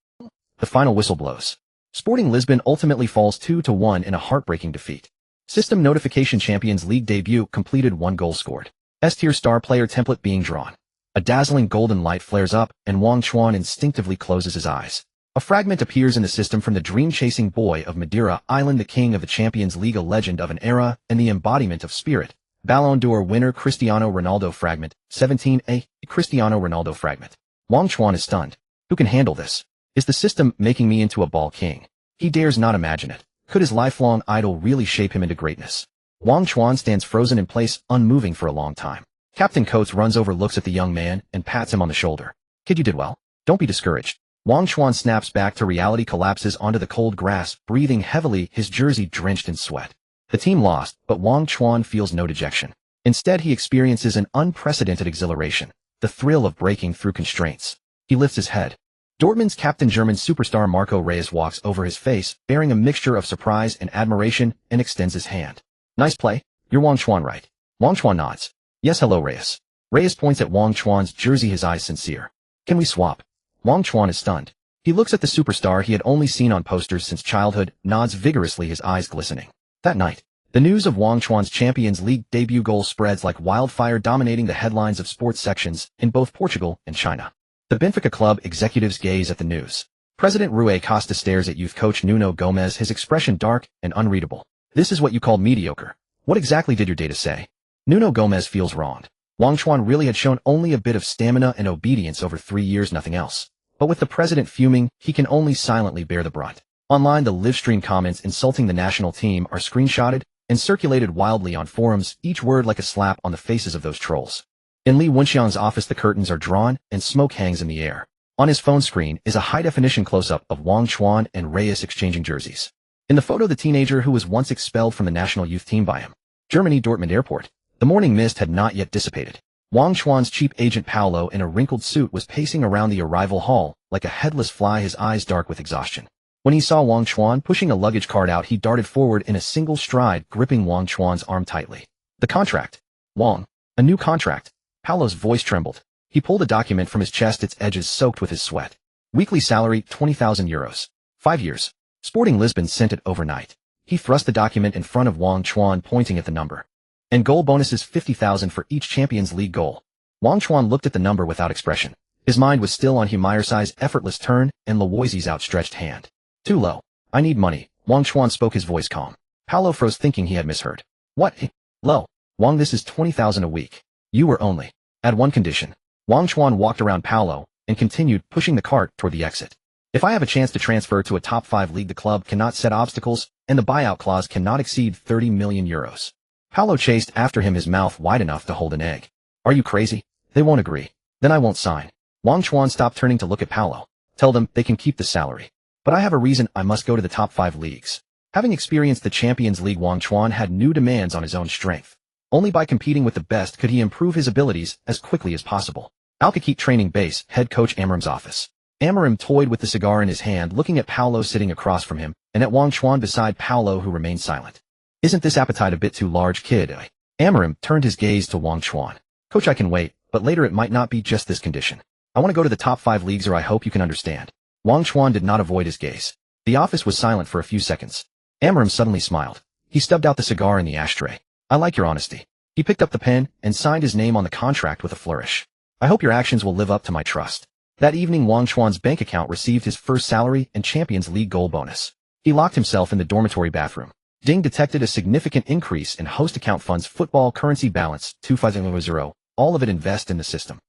The final whistle blows. Sporting Lisbon ultimately falls 2-1 in a heartbreaking defeat. System notification: Champions League debut completed, 1 goal scored. S-tier star player template being drawn. A dazzling golden light flares up, and Wang Chuan instinctively closes his eyes. A fragment appears in the system from the dream-chasing boy of Madeira Island, the king of the Champions League, a legend of an era and the embodiment of spirit. Ballon d'Or winner Cristiano Ronaldo fragment. 17A. Cristiano Ronaldo fragment. Wang Chuan is stunned. Who can handle this? Is the system making me into a ball king? He dares not imagine it. Could his lifelong idol really shape him into greatness? Wang Chuan stands frozen in place, unmoving for a long time. Captain Coates runs over, looks at the young man, and pats him on the shoulder. Kid, you did well. Don't be discouraged. Wang Chuan snaps back to reality, collapses onto the cold grass, breathing heavily, his jersey drenched in sweat. The team lost, but Wang Chuan feels no dejection. Instead, he experiences an unprecedented exhilaration, the thrill of breaking through constraints. He lifts his head. Dortmund's captain, German superstar Marco Reus, walks over his face, bearing a mixture of surprise and admiration, and extends his hand. Nice play. You're Wang Chuan, right? Wang Chuan nods. Yes, hello, Reus. Reus points at Wang Chuan's jersey, his eyes sincere. Can we swap? Wang Chuan is stunned. He looks at the superstar he had only seen on posters since childhood, nods vigorously, his eyes glistening. That night, the news of Wang Chuan's Champions League debut goal spreads like wildfire, dominating the headlines of sports sections in both Portugal and China. The Benfica club executives gaze at the news. President Rui Costa stares at youth coach Nuno Gomes, his expression dark and unreadable. This is what you call mediocre. What exactly did your data say? Nuno Gomes feels wronged. Wang Chuan really had shown only a bit of stamina and obedience over 3 years, nothing else. But with the president fuming, he can only silently bear the brunt. Online, the livestream comments insulting the national team are screenshotted and circulated wildly on forums, each word like a slap on the faces of those trolls. In Li Wenxiang's office, the curtains are drawn and smoke hangs in the air. On his phone screen is a high-definition close-up of Wang Chuan and Reus exchanging jerseys. In the photo, the teenager who was once expelled from the national youth team by him. Germany, Dortmund Airport. The morning mist had not yet dissipated. Wang Chuan's chief agent Paolo, in a wrinkled suit, was pacing around the arrival hall like a headless fly, his eyes dark with exhaustion. When he saw Wang Chuan pushing a luggage cart out, he darted forward in a single stride, gripping Wang Chuan's arm tightly. The contract. Wang. A new contract. Paolo's voice trembled. He pulled a document from his chest, its edges soaked with his sweat. Weekly salary, 20,000 euros. 5 years. Sporting Lisbon sent it overnight. He thrust the document in front of Wang Chuan, pointing at the number. And goal bonuses, 50,000 for each Champions League goal. Wang Chuan looked at the number without expression. His mind was still on Humayrsai's effortless turn and Loisi's outstretched hand. Too low. I need money. Wang Chuan spoke, his voice calm. Paolo froze, thinking he had misheard. What? Low. Wang, this is 20,000 a week. You were only. Add one condition. Wang Chuan walked around Paolo and continued, pushing the cart toward the exit. If I have a chance to transfer to a top 5 league, the club cannot set obstacles, and the buyout clause cannot exceed 30 million euros. Paolo chased after him, his mouth wide enough to hold an egg. Are you crazy? They won't agree. Then I won't sign. Wang Chuan stopped, turning to look at Paolo. Tell them they can keep the salary. But I have a reason. I must go to the top 5 leagues. Having experienced the Champions League, Wang Chuan had new demands on his own strength. Only by competing with the best could he improve his abilities as quickly as possible. Alkakit training base, head coach Amarim's office. Amarim toyed with the cigar in his hand, looking at Paolo sitting across from him, and at Wang Chuan beside Paolo, who remained silent. Isn't this appetite a bit too large, kid? Amarim turned his gaze to Wang Chuan. Coach, I can wait, but later it might not be just this condition. I want to go to the top 5 leagues, or I hope you can understand. Wang Chuan did not avoid his gaze. The office was silent for a few seconds. Amarim suddenly smiled. He stubbed out the cigar in the ashtray. I like your honesty. He picked up the pen and signed his name on the contract with a flourish. I hope your actions will live up to my trust. That evening, Wang Chuan's bank account received his first salary and Champions League goal bonus. He locked himself in the dormitory bathroom. Ding detected a significant increase in host account funds, football currency balance, 2500, all of it invest in the system.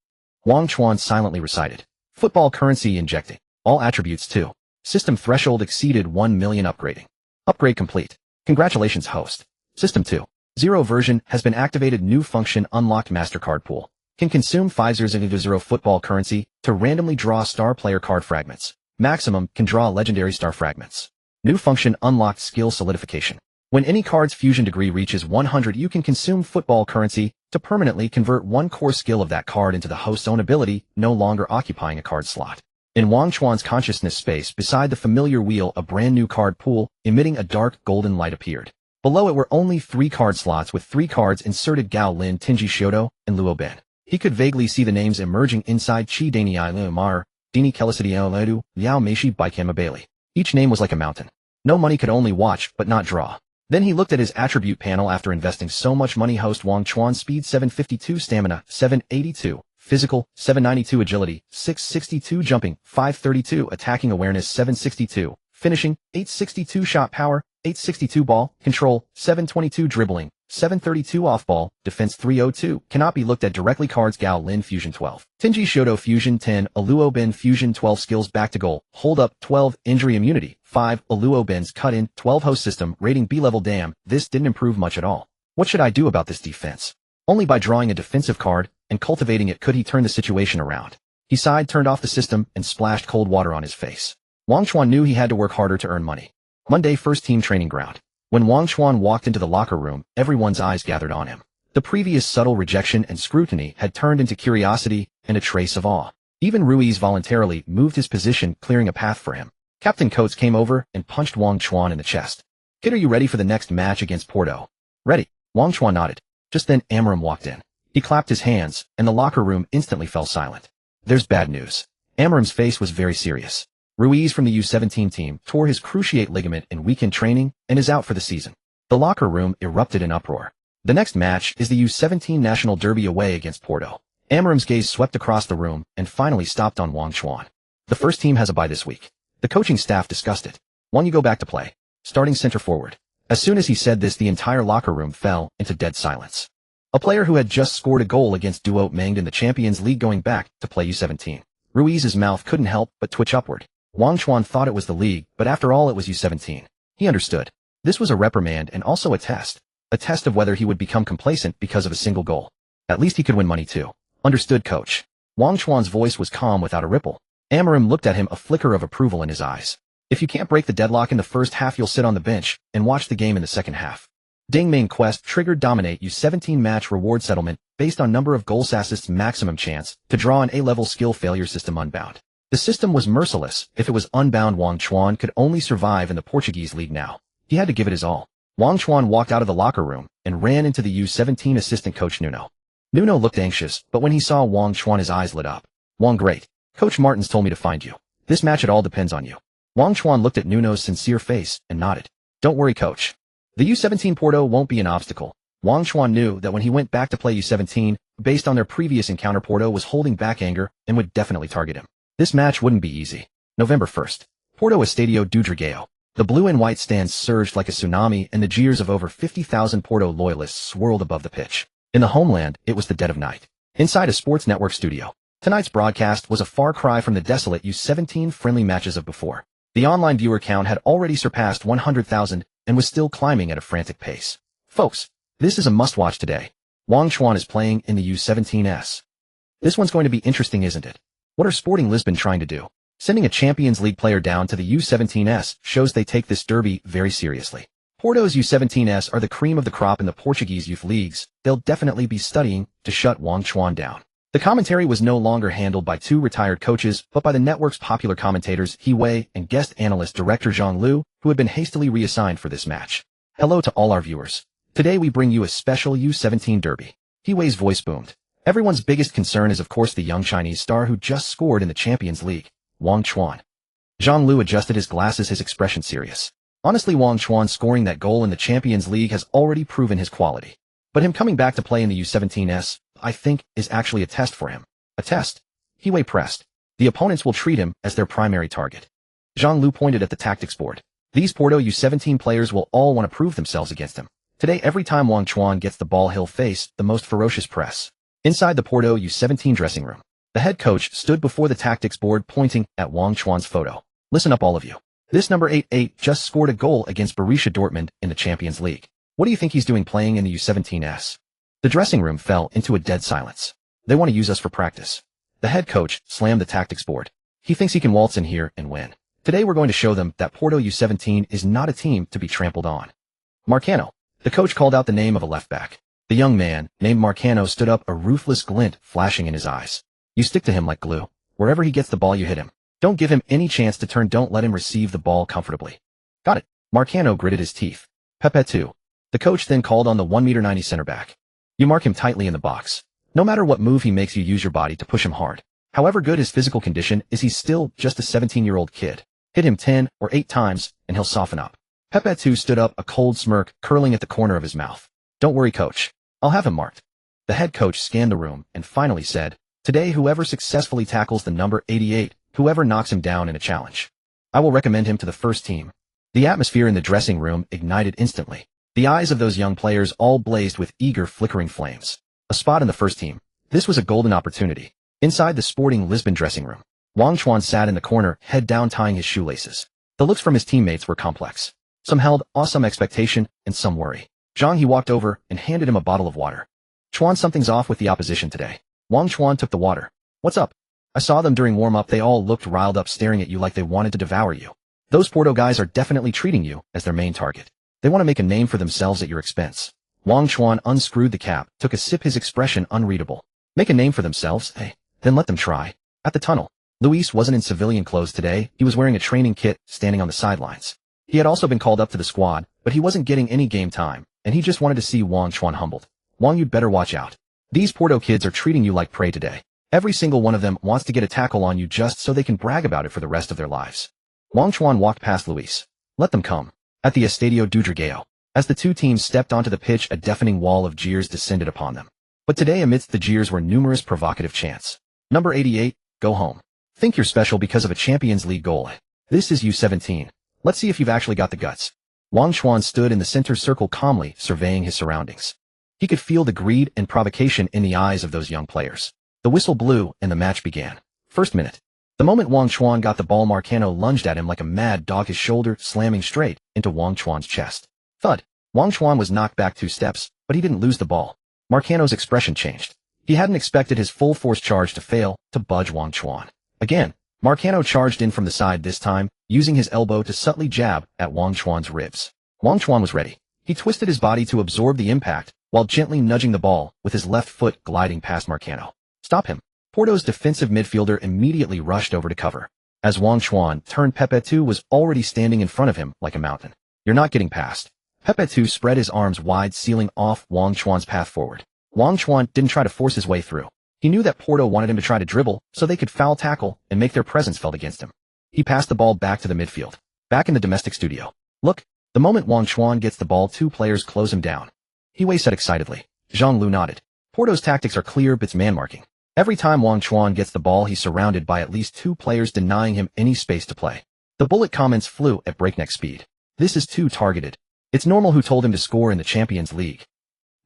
Wang Chuan silently recited. Football currency injecting. All attributes too. System threshold exceeded 1 million upgrading. Upgrade complete. Congratulations, host. System 2.0 version has been activated. New function unlocked. MasterCard pool. Can consume 500 football currency to randomly draw star player card fragments. Maximum can draw legendary star fragments. New function unlocked. Skill solidification. When any card's fusion degree reaches 100, you can consume football currency to permanently convert one core skill of that card into the host's own ability, no longer occupying a card slot. In Wang Chuan's consciousness space, beside the familiar wheel, a brand new card pool, emitting a dark golden light, appeared. Below it were only 3 card slots with 3 cards inserted: Gao Lin, Tinji Shoto, and Luo Ben. He could vaguely see the names emerging inside: Chi Dani Lumar, Dini Kelisidi Ledu, Liao Meishi, Baikama Bailey. Each name was like a mountain. No money could only watch, but not draw. Then he looked at his attribute panel. After investing so much money, host Wang Chuan: speed 752, stamina 782, physical 792, agility 662, jumping 532, attacking awareness 762, finishing 862, shot power 862, ball control 722, dribbling 732, off ball defense 302. Cannot be looked at directly. Cards: Gao Lin fusion 12, Tinji Shoto fusion 10, Aluo Ben fusion 12, skills: back to goal, hold up 12, injury immunity 5, Aluo Ben's cut in 12, host system rating B level. Damn, this didn't improve much at all. What should I do about this defense? Only by drawing a defensive card and cultivating it could he turn the situation around. He sighed, turned off the system, and splashed cold water on his face. Wang Chuan knew he had to work harder to earn money. Monday, first team training ground. When Wang Chuan walked into the locker room, everyone's eyes gathered on him. The previous subtle rejection and scrutiny had turned into curiosity and a trace of awe. Even Ruiz voluntarily moved his position, clearing a path for him. Captain Coates came over and punched Wang Chuan in the chest. "Kid, are you ready for the next match against Porto?" "Ready." Wang Chuan nodded. Just then Amram walked in. He clapped his hands, and the locker room instantly fell silent. "There's bad news." Amram's face was very serious. Ruiz from the U17 team tore his cruciate ligament in weekend training and is out for the season. The locker room erupted in uproar. The next match is the U17 National Derby away against Porto. Amram's gaze swept across the room and finally stopped on Wang Chuan. The first team has a bye this week. The coaching staff discussed it. "When you go back to play, starting center forward." As soon as he said this, the entire locker room fell into dead silence. A player who had just scored a goal against Duo Menged in the Champions League going back to play U17. Ruiz's mouth couldn't help but twitch upward. Wang Chuan thought it was the league, but after all it was U17. He understood. This was a reprimand and also a test of whether he would become complacent because of a single goal. At least he could win money too. "Understood, coach." Wang Chuan's voice was calm without a ripple. Amram looked at him, a flicker of approval in his eyes. "If you can't break the deadlock in the first half, you'll sit on the bench and watch the game in the second half." Ding. Main quest triggered. Dominate U17 match reward settlement based on number of goals assists, maximum chance to draw an A-level skill failure system unbound. The system was merciless. If it was unbound, Wang Chuan could only survive in the Portuguese league now. He had to give it his all. Wang Chuan walked out of the locker room and ran into the U17 assistant coach Nuno. Nuno looked anxious, but when he saw Wang Chuan his eyes lit up. "Wang, great. Coach Martins told me to find you. This match, it all depends on you." Wang Chuan looked at Nuno's sincere face and nodded. "Don't worry, coach. The U17 Porto won't be an obstacle." Wang Chuan knew that when he went back to play U17, based on their previous encounter, Porto was holding back anger and would definitely target him. This match wouldn't be easy. November 1st. Porto Estadio do Dragão. The blue and white stands surged like a tsunami, and the jeers of over 50,000 Porto loyalists swirled above the pitch. In the homeland, it was the dead of night. Inside a sports network studio, tonight's broadcast was a far cry from the desolate U17 friendly matches of before. The online viewer count had already surpassed 100,000 and was still climbing at a frantic pace. "Folks, this is a must-watch today. Wang Chuan is playing in the U17s. This one's going to be interesting, isn't it? What are Sporting Lisbon trying to do? Sending a Champions League player down to the U17s shows they take this derby very seriously. Porto's U17s are the cream of the crop in the Portuguese youth leagues. They'll definitely be studying to shut Wang Chuan down." The commentary was no longer handled by two retired coaches, but by the network's popular commentators He Wei and guest analyst director Zhang Lu, who had been hastily reassigned for this match. "Hello to all our viewers. Today we bring you a special U17 derby." He Wei's voice boomed. Everyone's biggest concern is of course the young Chinese star who just scored in the Champions League, Wang Chuan. Zhang Lu adjusted his glasses, his expression serious. Honestly, Wang Chuan scoring that goal in the Champions League has already proven his quality. But him coming back to play in the U17s, I think, is actually a test for him. "A test?" He Wei pressed. "The opponents will treat him as their primary target." Zhang Lu pointed at the tactics board. "These Porto U17 players will all want to prove themselves against him. Today, every time Wang Chuan gets the ball, he'll face the most ferocious press." Inside the Porto U17 dressing room, the head coach stood before the tactics board pointing at Wang Chuan's photo. "Listen up, all of you. This number 88 just scored a goal against Borussia Dortmund in the Champions League. What do you think he's doing playing in the U17s?" The dressing room fell into a dead silence. "They want to use us for practice." The head coach slammed the tactics board. "He thinks he can waltz in here and win. Today we're going to show them that Porto U17 is not a team to be trampled on." "Marcano." The coach called out the name of a left back. The young man, named Marcano, stood up, a ruthless glint flashing in his eyes. "You stick to him like glue. Wherever he gets the ball, you hit him. Don't give him any chance to turn. Don't let him receive the ball comfortably." "Got it." Marcano gritted his teeth. "Pepe too." The coach then called on the 1.90 m center back. "You mark him tightly in the box. No matter what move he makes, you use your body to push him hard. However good his physical condition is, he's still just a 17-year-old kid. Hit him 10 or 8 times and he'll soften up." Pepe too stood up, a cold smirk curling at the corner of his mouth. "Don't worry, coach. I'll have him marked." The head coach scanned the room and finally said, "Today whoever successfully tackles the number 88, whoever knocks him down in a challenge, I will recommend him to the first team." The atmosphere in the dressing room ignited instantly. The eyes of those young players all blazed with eager, flickering flames. A spot in the first team. This was a golden opportunity. Inside the Sporting Lisbon dressing room, Wang Chuan sat in the corner, head down, tying his shoelaces. The looks from his teammates were complex. Some held awesome expectation and some worry. Zhang He walked over and handed him a bottle of water. Chuan, something's off with the opposition today. Wang Chuan took the water. What's up? I saw them during warm-up. They all looked riled up, staring at you like they wanted to devour you. Those Porto guys are definitely treating you as their main target. They want to make a name for themselves at your expense. Wang Chuan unscrewed the cap, took a sip, his expression unreadable. Make a name for themselves? Hey, then let them try. At the tunnel, Luis wasn't in civilian clothes today. He was wearing a training kit, standing on the sidelines. He had also been called up to the squad, but he wasn't getting any game time, and he just wanted to see Wang Chuan humbled. Wang, you'd better watch out. These Porto kids are treating you like prey today. Every single one of them wants to get a tackle on you just so they can brag about it for the rest of their lives. Wang Chuan walked past Luis. Let them come. At the Estadio do Dragão, as the two teams stepped onto the pitch, a deafening wall of jeers descended upon them. But today, amidst the jeers, were numerous provocative chants. Number 88, go home. Think you're special because of a Champions League goal. This is U17. Let's see if you've actually got the guts. Wang Chuan stood in the center circle, calmly surveying his surroundings. He could feel the greed and provocation in the eyes of those young players. The whistle blew and the match began. First minute. The moment Wang Chuan got the ball, Marcano lunged at him like a mad dog, his shoulder slamming straight into Wang Chuan's chest. Thud. Wang Chuan was knocked back 2 steps, but he didn't lose the ball. Marcano's expression changed. He hadn't expected his full force charge to fail to budge Wang Chuan. Again, Marcano charged in from the side, this time using his elbow to subtly jab at Wang Chuan's ribs. Wang Chuan was ready. He twisted his body to absorb the impact while gently nudging the ball with his left foot, gliding past Marcano. Stop him. Porto's defensive midfielder immediately rushed over to cover. As Wang Chuan turned, Pepe was already standing in front of him like a mountain. You're not getting past. Pepe spread his arms wide, sealing off Wang Chuan's path forward. Wang Chuan didn't try to force his way through. He knew that Porto wanted him to try to dribble so they could foul tackle and make their presence felt against him. He passed the ball back to the midfield. Back in the domestic studio. Look, the moment Wang Chuan gets the ball, 2 players close him down. He said excitedly. Zhang Lu nodded. Porto's tactics are clear, but it's man-marking. Every time Wang Chuan gets the ball, he's surrounded by at least 2 players, denying him any space to play. The bullet comments flew at breakneck speed. This is too targeted. It's normal. Who told him to score in the Champions League?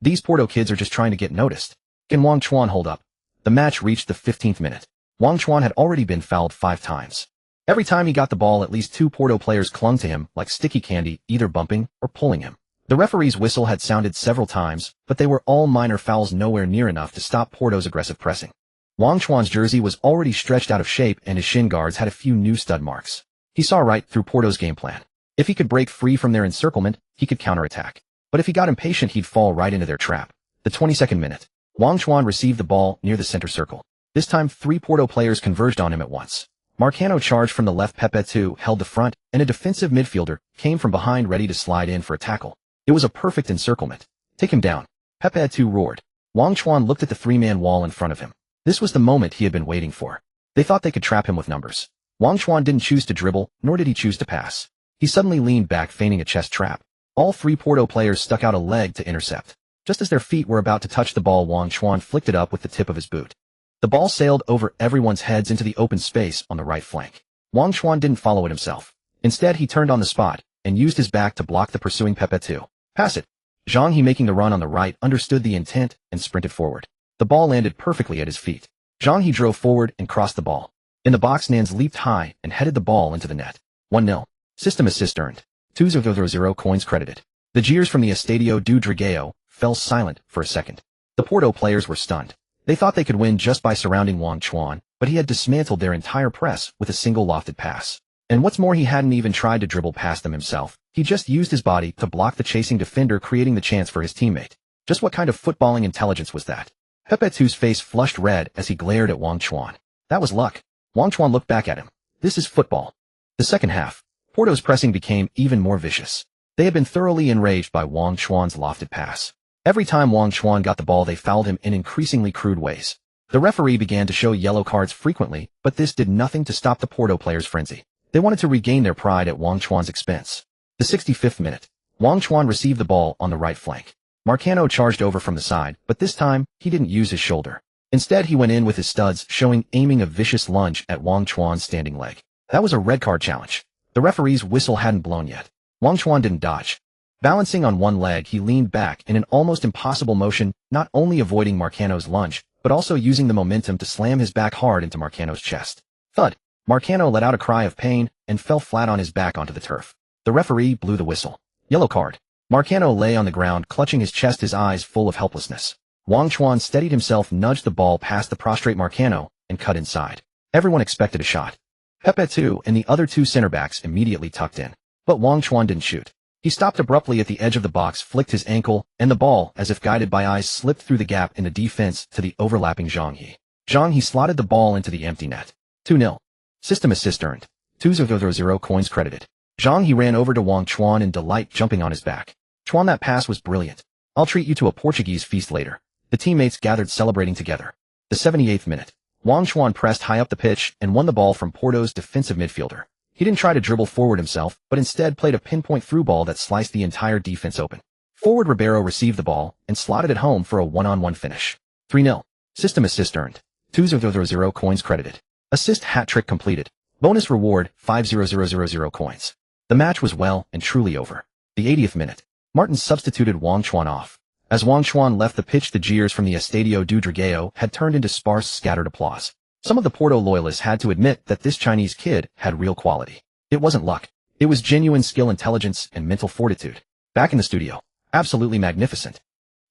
These Porto kids are just trying to get noticed. Can Wang Chuan hold up? The match reached the 15th minute. Wang Chuan had already been fouled 5 times. Every time he got the ball, at least 2 Porto players clung to him like sticky candy, either bumping or pulling him. The referee's whistle had sounded several times, but they were all minor fouls, nowhere near enough to stop Porto's aggressive pressing. Wang Chuan's jersey was already stretched out of shape and his shin guards had a few new stud marks. He saw right through Porto's game plan. If he could break free from their encirclement, he could counterattack. But if he got impatient, he'd fall right into their trap. The 22nd minute. Wang Chuan received the ball near the center circle. This time 3 Porto players converged on him at once. Marcano charged from the left, Pepe held the front, and a defensive midfielder came from behind ready to slide in for a tackle. It was a perfect encirclement. Take him down. Pepe roared. Wang Chuan looked at the 3-man wall in front of him. This was the moment he had been waiting for. They thought they could trap him with numbers. Wang Chuan didn't choose to dribble, nor did he choose to pass. He suddenly leaned back, feigning a chest trap. All 3 Porto players stuck out a leg to intercept. Just as their feet were about to touch the ball, Wang Chuan flicked it up with the tip of his boot. The ball sailed over everyone's heads into the open space on the right flank. Wang Chuan didn't follow it himself. Instead, he turned on the spot and used his back to block the pursuing Pepe. Pass it. Zhang He, making the run on the right, understood the intent and sprinted forward. The ball landed perfectly at his feet. Zhang He drove forward and crossed the ball. In the box, Nans leaped high and headed the ball into the net. 1-0. System assist earned. 200 coins credited. The jeers from the Estadio do Dragão fell silent for a second. The Porto players were stunned. They thought they could win just by surrounding Wang Chuan, but he had dismantled their entire press with a single lofted pass. And what's more, he hadn't even tried to dribble past them himself. He just used his body to block the chasing defender, creating the chance for his teammate. Just what kind of footballing intelligence was that? Pepe's face flushed red as he glared at Wang Chuan. That was luck. Wang Chuan looked back at him. This is football. The second half. Porto's pressing became even more vicious. They had been thoroughly enraged by Wang Chuan's lofted pass. Every time Wang Chuan got the ball, they fouled him in increasingly crude ways. The referee began to show yellow cards frequently, but this did nothing to stop the Porto players' frenzy. They wanted to regain their pride at Wang Chuan's expense. The 65th minute. Wang Chuan received the ball on the right flank. Marcano charged over from the side, but this time, he didn't use his shoulder. Instead, he went in with his studs, aiming a vicious lunge at Wang Chuan's standing leg. That was a red card challenge. The referee's whistle hadn't blown yet. Wang Chuan didn't dodge. Balancing on one leg, he leaned back in an almost impossible motion, not only avoiding Marcano's lunge, but also using the momentum to slam his back hard into Marcano's chest. Thud! Marcano let out a cry of pain and fell flat on his back onto the turf. The referee blew the whistle. Yellow card. Marcano lay on the ground, clutching his chest, his eyes full of helplessness. Wang Chuan steadied himself, nudged the ball past the prostrate Marcano, and cut inside. Everyone expected a shot. Pepe too and the other two center backs immediately tucked in. But Wang Chuan didn't shoot. He stopped abruptly at the edge of the box, flicked his ankle, and the ball, as if guided by eyes, slipped through the gap in the defense to the overlapping Zhang He. Zhang He slotted the ball into the empty net. 2-0. System assist earned. 2-0 coins credited. Zhang He ran over to Wang Chuan in delight, jumping on his back. Chuan, that pass was brilliant. I'll treat you to a Portuguese feast later. The teammates gathered celebrating together. The 78th minute. Wang Chuan pressed high up the pitch and won the ball from Porto's defensive midfielder. He didn't try to dribble forward himself, but instead played a pinpoint through ball that sliced the entire defense open. Forward Ribeiro received the ball and slotted it home for a one-on-one finish. 3-0. System assist earned. 2-0 coins credited. Assist hat trick completed. Bonus reward 5,000 coins. The match was well and truly over. The 80th minute. Martins substituted Wang Chuan off. As Wang Chuan left the pitch, the jeers from the Estadio do Dragão had turned into sparse, scattered applause. Some of the Porto loyalists had to admit that this Chinese kid had real quality. It wasn't luck. It was genuine skill, intelligence, and mental fortitude. Back in the studio. Absolutely magnificent.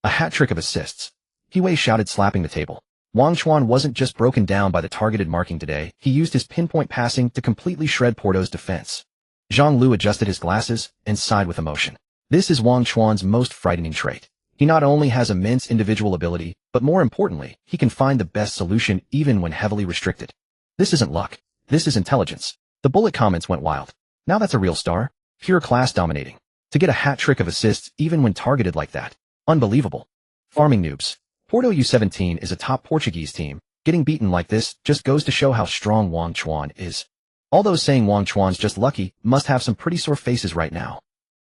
A hat trick of assists. Hiwei shouted, slapping the table. Wang Chuan wasn't just broken down by the targeted marking today, he used his pinpoint passing to completely shred Porto's defense. Zhang Lu adjusted his glasses and sighed with emotion. This is Wang Chuan's most frightening trait. He not only has immense individual ability, but more importantly, he can find the best solution even when heavily restricted. This isn't luck. This is intelligence. The bullet comments went wild. Now that's a real star. Pure class dominating. To get a hat trick of assists even when targeted like that. Unbelievable. Farming noobs. Porto U17 is a top Portuguese team. Getting beaten like this just goes to show how strong Wang Chuan is. All those saying Wang Chuan's just lucky must have some pretty sore faces right now.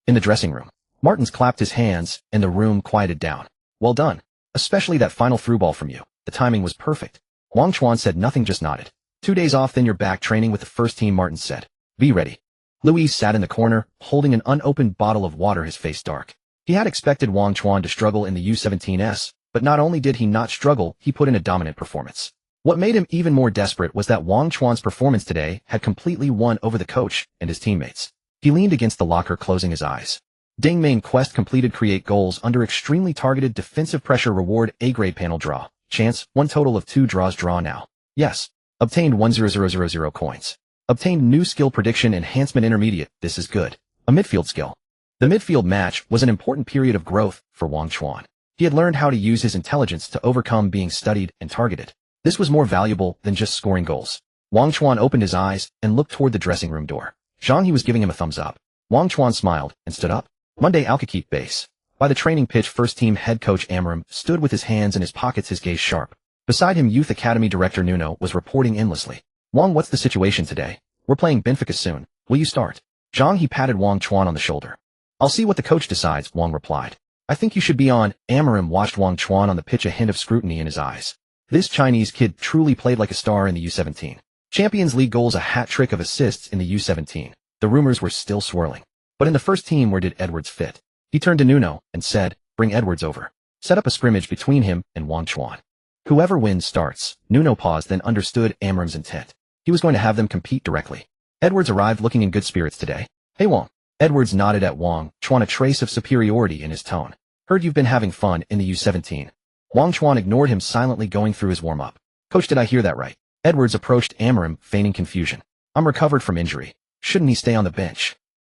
In the dressing room. Martins clapped his hands, and the room quieted down. Well done. Especially that final through ball from you. The timing was perfect. Wang Chuan said nothing, just nodded. 2 days off, then you're back training with the first team, Martins said. Be ready. Luis sat in the corner, holding an unopened bottle of water, his face dark. He had expected Wang Chuan to struggle in the U17s, but not only did he not struggle, he put in a dominant performance. What made him even more desperate was that Wang Chuan's performance today had completely won over the coach and his teammates. He leaned against the locker, closing his eyes. Ding, main quest completed. Create goals under extremely targeted defensive pressure. Reward A-grade panel draw. Chance, 1 total of 2 draws. Draw now. Yes. Obtained 1,000 coins. Obtained new skill prediction enhancement intermediate. This is good. A midfield skill. The midfield match was an important period of growth for Wang Chuan. He had learned how to use his intelligence to overcome being studied and targeted. This was more valuable than just scoring goals. Wang Chuan opened his eyes and looked toward the dressing room door. Zhang He was giving him a thumbs up. Wang Chuan smiled and stood up. Monday Alcakeep base. By the training pitch, first team head coach Amarim stood with his hands in his pockets, his gaze sharp. Beside him, youth academy director Nuno was reporting endlessly. Wang, what's the situation today? We're playing Benfica soon. Will you start? Zhang He patted Wang Chuan on the shoulder. I'll see what the coach decides, Wang replied. I think you should be on. Amarim watched Wang Chuan on the pitch, a hint of scrutiny in his eyes. This Chinese kid truly played like a star in the U17. Champions League goals, a hat trick of assists in the U17. The rumors were still swirling. But in the first team, where did Edwards fit? He turned to Nuno and said, bring Edwards over. Set up a scrimmage between him and Wang Chuan. Whoever wins starts. Nuno paused, then understood Amarim's intent. He was going to have them compete directly. Edwards arrived looking in good spirits today. Hey Wang. Edwards nodded at Wang Chuan, a trace of superiority in his tone. Heard you've been having fun in the U17. Wang Chuan ignored him, silently going through his warm-up. Coach, did I hear that right? Edwards approached Amarim, feigning confusion. I'm recovered from injury. Shouldn't he stay on the bench?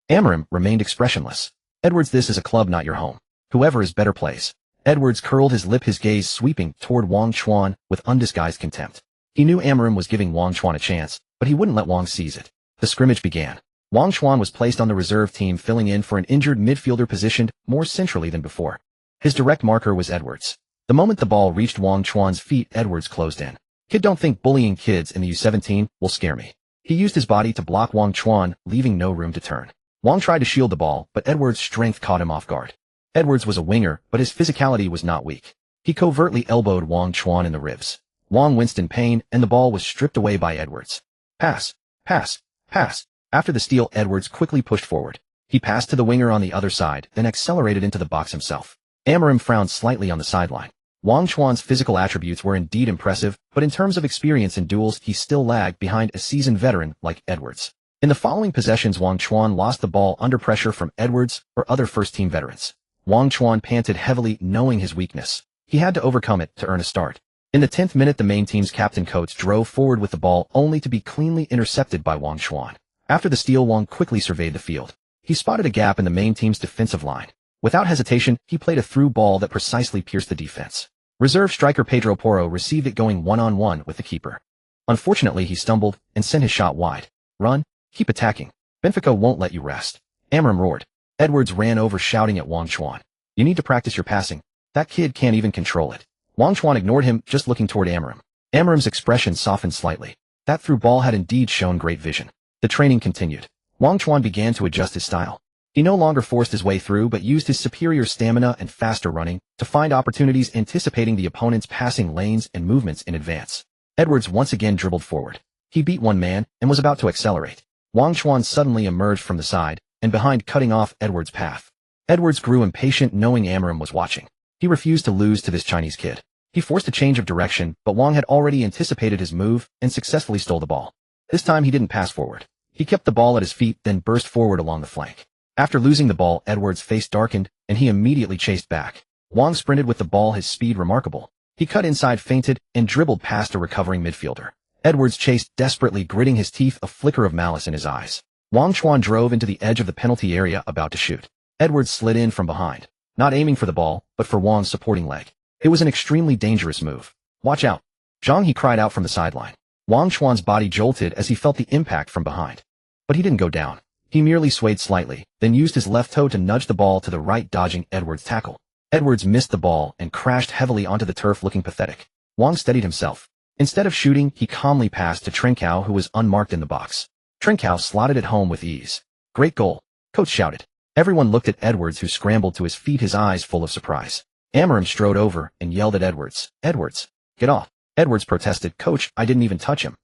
Amarim remained expressionless. Edwards, this is a club, not your home. Whoever is better plays. Edwards curled his lip, his gaze sweeping toward Wang Chuan with undisguised contempt. He knew Amarim was giving Wang Chuan a chance, but he wouldn't let Wang seize it. The scrimmage began. Wang Chuan was placed on the reserve team, filling in for an injured midfielder positioned more centrally than before. His direct marker was Edwards. The moment the ball reached Wang Chuan's feet, Edwards closed in. Kid, don't think bullying kids in the U17 will scare me. He used his body to block Wang Chuan, leaving no room to turn. Wang tried to shield the ball, but Edwards' strength caught him off guard. Edwards was a winger, but his physicality was not weak. He covertly elbowed Wang Chuan in the ribs. Wang winced in pain, and the ball was stripped away by Edwards. Pass, pass, pass. After the steal, Edwards quickly pushed forward. He passed to the winger on the other side, then accelerated into the box himself. Amarim frowned slightly on the sideline. Wang Chuan's physical attributes were indeed impressive, but in terms of experience in duels, he still lagged behind a seasoned veteran like Edwards. In the following possessions, Wang Chuan lost the ball under pressure from Edwards or other first-team veterans. Wang Chuan panted heavily, knowing his weakness. He had to overcome it to earn a start. In the 10th minute, the main team's captain coach drove forward with the ball only to be cleanly intercepted by Wang Chuan. After the steal, Wang quickly surveyed the field. He spotted a gap in the main team's defensive line. Without hesitation, he played a through ball that precisely pierced the defense. Reserve striker Pedro Porro received it going one-on-one with the keeper. Unfortunately, he stumbled and sent his shot wide. Run, keep attacking. Benfica won't let you rest. Amorim roared. Edwards ran over shouting at Wang Chuan. You need to practice your passing. That kid can't even control it. Wang Chuan ignored him, just looking toward Amorim. Amorim's expression softened slightly. That through ball had indeed shown great vision. The training continued. Wang Chuan began to adjust his style. He no longer forced his way through but used his superior stamina and faster running to find opportunities, anticipating the opponent's passing lanes and movements in advance. Edwards once again dribbled forward. He beat one man and was about to accelerate. Wang Chuan suddenly emerged from the side and behind, cutting off Edwards' path. Edwards grew impatient, knowing Amorim was watching. He refused to lose to this Chinese kid. He forced a change of direction, but Wang had already anticipated his move and successfully stole the ball. This time he didn't pass forward. He kept the ball at his feet, then burst forward along the flank. After losing the ball, Edwards' face darkened, and he immediately chased back. Wang sprinted with the ball, his speed remarkable. He cut inside, feinted, and dribbled past a recovering midfielder. Edwards chased desperately, gritting his teeth, a flicker of malice in his eyes. Wang Chuan drove into the edge of the penalty area, about to shoot. Edwards slid in from behind, not aiming for the ball, but for Wang's supporting leg. It was an extremely dangerous move. Watch out. Zhang, he cried out from the sideline. Wang Chuan's body jolted as he felt the impact from behind. But he didn't go down. He merely swayed slightly, then used his left toe to nudge the ball to the right, dodging Edwards' tackle. Edwards missed the ball and crashed heavily onto the turf, looking pathetic. Wang steadied himself. Instead of shooting, he calmly passed to Trincao, who was unmarked in the box. Trincao slotted it home with ease. Great goal, coach shouted. Everyone looked at Edwards, who scrambled to his feet, his eyes full of surprise. Amorim strode over and yelled at Edwards. Edwards, get off. Edwards protested. Coach, I didn't even touch him.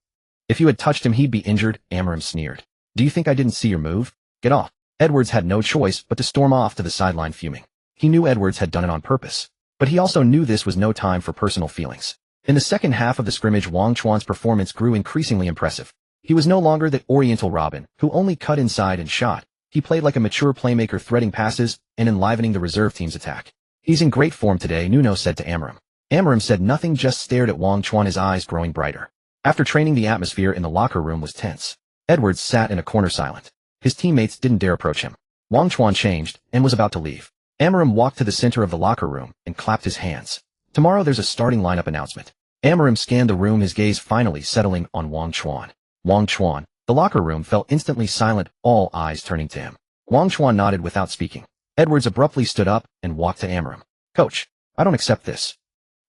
If you had touched him, he'd be injured, Amorim sneered. Do you think I didn't see your move? Get off. Edwards had no choice but to storm off to the sideline, fuming. He knew Edwards had done it on purpose, but he also knew this was no time for personal feelings. In the second half of the scrimmage, Wang Chuan's performance grew increasingly impressive. He was no longer the Oriental Robin, who only cut inside and shot. He played like a mature playmaker, threading passes and enlivening the reserve team's attack. He's in great form today, Nuno said to Amorim. Amorim said nothing, just stared at Wang Chuan, his eyes growing brighter. After training, the atmosphere in the locker room was tense. Edwards sat in a corner silent. His teammates didn't dare approach him. Wang Chuan changed and was about to leave. Amorim walked to the center of the locker room and clapped his hands. Tomorrow there's a starting lineup announcement. Amorim scanned the room, his gaze finally settling on Wang Chuan. Wang Chuan. The locker room fell instantly silent, all eyes turning to him. Wang Chuan nodded without speaking. Edwards abruptly stood up and walked to Amorim. Coach, I don't accept this.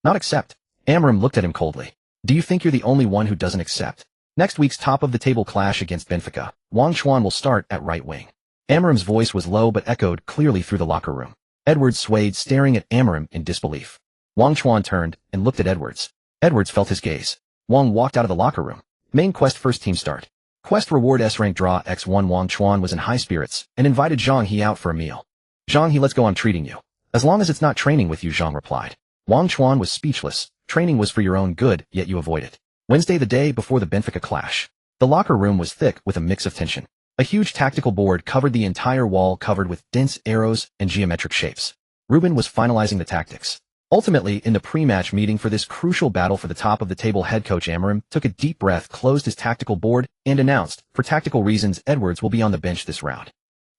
Not accept? Amorim looked at him coldly. Do you think you're the only one who doesn't accept? Next week's top-of-the-table clash against Benfica, Wang Chuan will start at right wing. Amorim's voice was low but echoed clearly through the locker room. Edwards swayed, staring at Amorim in disbelief. Wang Chuan turned and looked at Edwards. Edwards felt his gaze. Wang walked out of the locker room. Main quest, first team start. Quest reward S-rank draw X1. Wang Chuan was in high spirits and invited Zhang He out for a meal. Zhang He, let's go, I'm treating you. As long as it's not training with you, Zhang replied. Wang Chuan was speechless. Training was for your own good, yet you avoid it. Wednesday, the day before the Benfica clash. The locker room was thick with a mix of tension. A huge tactical board covered the entire wall, covered with dense arrows and geometric shapes. Ruben was finalizing the tactics. Ultimately, in the pre-match meeting for this crucial battle for the top-of-the-table, head coach Amorim took a deep breath, closed his tactical board, and announced, for tactical reasons, Edwards will be on the bench this round.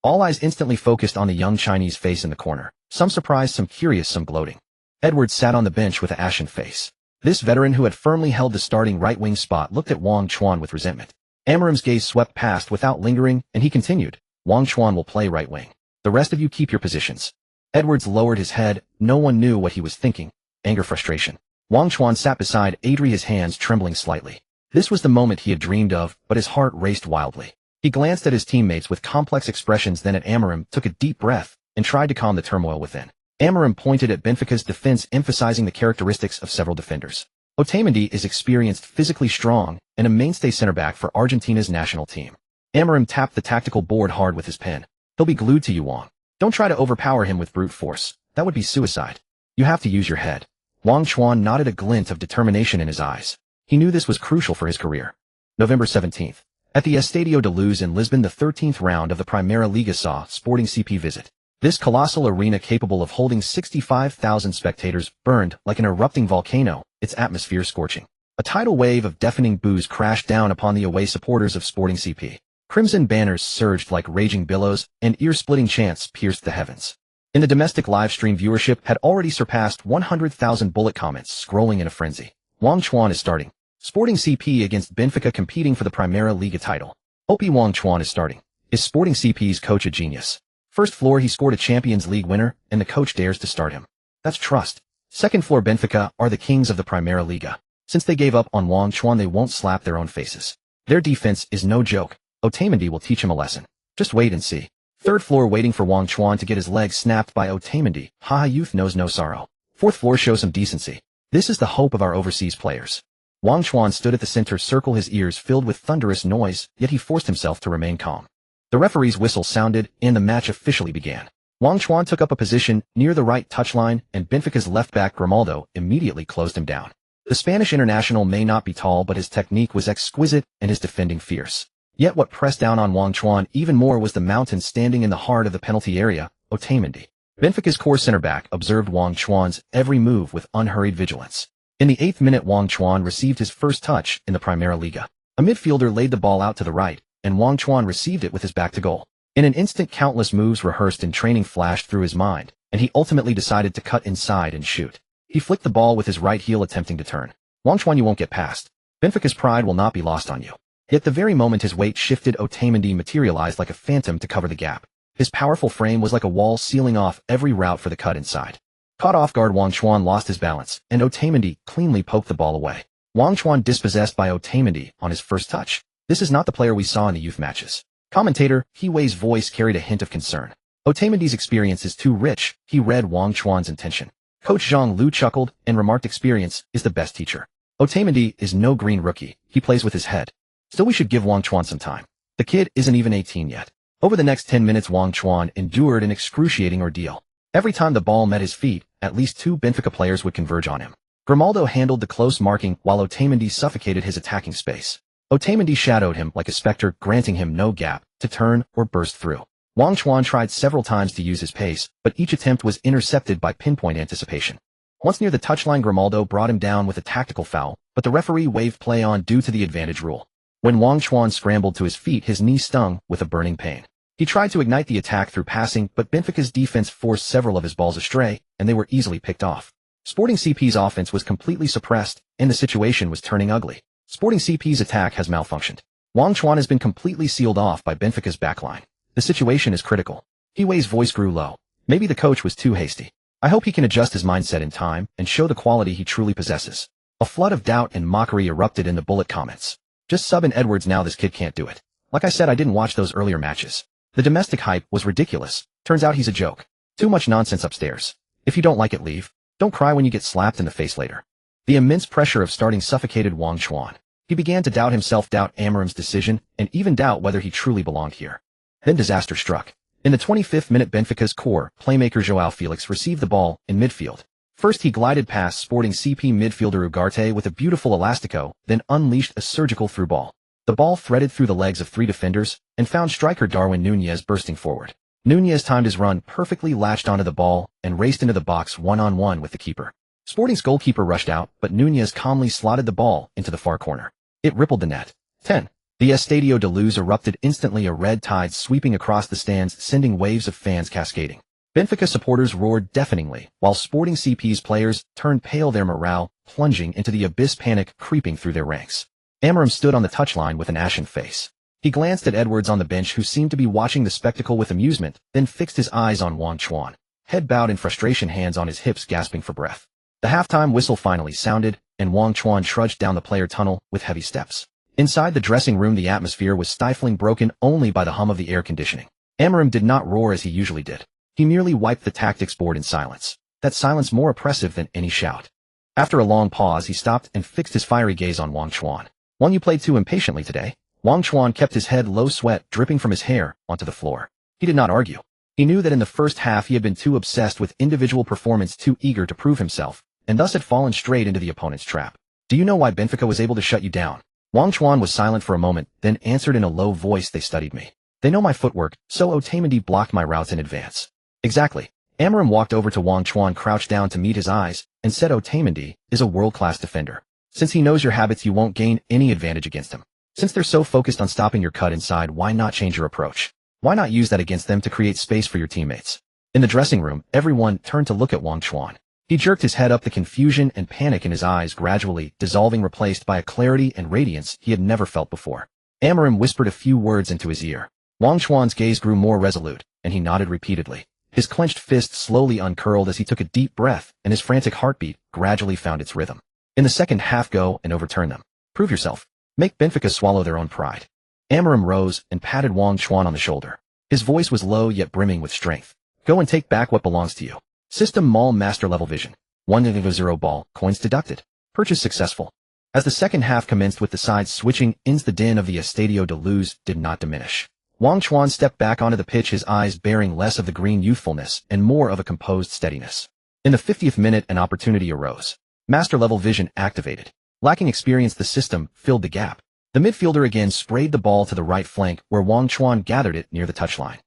All eyes instantly focused on the young Chinese face in the corner. Some surprised, some curious, some gloating. Edwards sat on the bench with an ashen face. This veteran, who had firmly held the starting right-wing spot, looked at Wang Chuan with resentment. Amorim's gaze swept past without lingering, and he continued, Wang Chuan will play right wing. The rest of you keep your positions. Edwards lowered his head. No one knew what he was thinking. Anger, frustration. Wang Chuan sat beside Adri, his hands trembling slightly. This was the moment he had dreamed of, but his heart raced wildly. He glanced at his teammates with complex expressions, then at Amorim, took a deep breath, and tried to calm the turmoil within. Amorim pointed at Benfica's defense, emphasizing the characteristics of several defenders. Otamendi is experienced, physically strong, and a mainstay center-back for Argentina's national team. Amorim tapped the tactical board hard with his pen. He'll be glued to you, Wang. Don't try to overpower him with brute force. That would be suicide. You have to use your head. Wang Chuan nodded, a glint of determination in his eyes. He knew this was crucial for his career. November 17th. At the Estadio de Luz in Lisbon, the 13th round of the Primera Liga saw Sporting CP visit. This colossal arena capable of holding 65,000 spectators burned like an erupting volcano, its atmosphere scorching. A tidal wave of deafening boos crashed down upon the away supporters of Sporting CP. Crimson banners surged like raging billows, and ear-splitting chants pierced the heavens. In the domestic live-stream, viewership had already surpassed 100,000 bullet comments scrolling in a frenzy. Wang Chuan is starting. Sporting CP against Benfica competing for the Primera Liga title. OP Wang Chuan is starting. Is Sporting CP's coach a genius? First floor, he scored a Champions League winner, and the coach dares to start him. That's trust. Second floor, Benfica are the kings of the Primera Liga. Since they gave up on Wang Chuan, they won't slap their own faces. Their defense is no joke. Otamendi will teach him a lesson. Just wait and see. Third floor, waiting for Wang Chuan to get his leg snapped by Otamendi. Haha, youth knows no sorrow. Fourth floor, show some decency. This is the hope of our overseas players. Wang Chuan stood at the center circle, his ears filled with thunderous noise, yet he forced himself to remain calm. The referee's whistle sounded, and the match officially began. Wang Chuan took up a position near the right touchline, and Benfica's left back Ronaldo immediately closed him down. The Spanish international may not be tall, but his technique was exquisite and his defending fierce. Yet what pressed down on Wang Chuan even more was the mountain standing in the heart of the penalty area, Otamendi. Benfica's core center-back observed Wang Chuan's every move with unhurried vigilance. In the 8th minute, Wang Chuan received his first touch in the Primera Liga. A midfielder laid the ball out to the right, and Wang Chuan received it with his back to goal. In an instant, countless moves rehearsed in training flashed through his mind, and he ultimately decided to cut inside and shoot. He flicked the ball with his right heel, attempting to turn. Wang Chuan, you won't get past. Benfica's pride will not be lost on you. Yet the very moment his weight shifted, Otamendi materialized like a phantom to cover the gap. His powerful frame was like a wall, sealing off every route for the cut inside. Caught off guard, Wang Chuan lost his balance, and Otamendi cleanly poked the ball away. Wang Chuan dispossessed by Otamendi on his first touch. This is not the player we saw in the youth matches. Commentator He Wei's voice carried a hint of concern. Otamendi's experience is too rich. He read Wang Chuan's intention. Coach Zhang Lu chuckled and remarked, experience is the best teacher. Otamendi is no green rookie. He plays with his head. Still, we should give Wang Chuan some time. The kid isn't even 18 yet. Over the next 10 minutes, Wang Chuan endured an excruciating ordeal. Every time the ball met his feet, at least 2 Benfica players would converge on him. Grimaldo handled the close marking while Otamendi suffocated his attacking space. Otamendi shadowed him like a specter, granting him no gap to turn or burst through. Wang Chuan tried several times to use his pace, but each attempt was intercepted by pinpoint anticipation. Once near the touchline, Grimaldo brought him down with a tactical foul, but the referee waved play on due to the advantage rule. When Wang Chuan scrambled to his feet, his knee stung with a burning pain. He tried to ignite the attack through passing, but Benfica's defense forced several of his balls astray, and they were easily picked off. Sporting CP's offense was completely suppressed, and the situation was turning ugly. Sporting CP's attack has malfunctioned. Wang Chuan has been completely sealed off by Benfica's backline. The situation is critical. He Wei's voice grew low. Maybe the coach was too hasty. I hope he can adjust his mindset in time and show the quality he truly possesses. A flood of doubt and mockery erupted in the bullet comments. Just sub in Edwards now, this kid can't do it. Like I said, I didn't watch those earlier matches. The domestic hype was ridiculous. Turns out he's a joke. Too much nonsense upstairs. If you don't like it, leave. Don't cry when you get slapped in the face later. The immense pressure of starting suffocated Wang Chuan. He began to doubt himself, doubt Amorim's decision, and even doubt whether he truly belonged here. Then disaster struck. In the 25th minute, Benfica's core playmaker João Felix received the ball in midfield. First, he glided past Sporting CP midfielder Ugarte with a beautiful elastico, then unleashed a surgical through ball. The ball threaded through the legs of 3 defenders and found striker Darwin Núñez bursting forward. Núñez timed his run perfectly, latched onto the ball, and raced into the box one-on-one with the keeper. Sporting's goalkeeper rushed out, but Núñez calmly slotted the ball into the far corner. It rippled the net. 10. The Estadio de Luz erupted instantly, a red tide sweeping across the stands, sending waves of fans cascading. Benfica supporters roared deafeningly, while Sporting CP's players turned pale, their morale plunging into the abyss, panic creeping through their ranks. Amorim stood on the touchline with an ashen face. He glanced at Edwards on the bench, who seemed to be watching the spectacle with amusement, then fixed his eyes on Wang Chuan. Head bowed in frustration, hands on his hips, gasping for breath. The halftime whistle finally sounded, and Wang Chuan trudged down the player tunnel with heavy steps. Inside the dressing room, the atmosphere was stifling, broken only by the hum of the air conditioning. Amorim did not roar as he usually did. He merely wiped the tactics board in silence. That silence more oppressive than any shout. After a long pause, he stopped and fixed his fiery gaze on Wang Chuan. Wang, you played too impatiently today. Wang Chuan kept his head low, sweat dripping from his hair onto the floor. He did not argue. He knew that in the first half he had been too obsessed with individual performance, too eager to prove himself, and thus had fallen straight into the opponent's trap. Do you know why Benfica was able to shut you down? Wang Chuan was silent for a moment, then answered in a low voice, "They studied me. They know my footwork, so Otamendi blocked my routes in advance." Exactly. Amarim walked over to Wang Chuan, crouched down to meet his eyes, and said, "Otamendi is a world-class defender. Since he knows your habits, you won't gain any advantage against him. Since they're so focused on stopping your cut inside, why not change your approach? Why not use that against them to create space for your teammates?" In the dressing room, everyone turned to look at Wang Chuan. He jerked his head up, the confusion and panic in his eyes gradually dissolving, replaced by a clarity and radiance he had never felt before. Amarim whispered a few words into his ear. Wang Chuan's gaze grew more resolute, and he nodded repeatedly. His clenched fist slowly uncurled as he took a deep breath, and his frantic heartbeat gradually found its rhythm. In the second half, go and overturn them. Prove yourself. Make Benfica swallow their own pride. Amarim rose and patted Wang Chuan on the shoulder. His voice was low yet brimming with strength. Go and take back what belongs to you. System Mall Master Level Vision. 1-0 ball, coins deducted. Purchase successful. As the second half commenced with the sides switching, the din of the Estadio de Luz did not diminish. Wang Chuan stepped back onto the pitch, his eyes bearing less of the green youthfulness and more of a composed steadiness. In the 50th minute, an opportunity arose. Master Level Vision activated. Lacking experience, the system filled the gap. The midfielder again sprayed the ball to the right flank, where Wang Chuan gathered it near the touchline.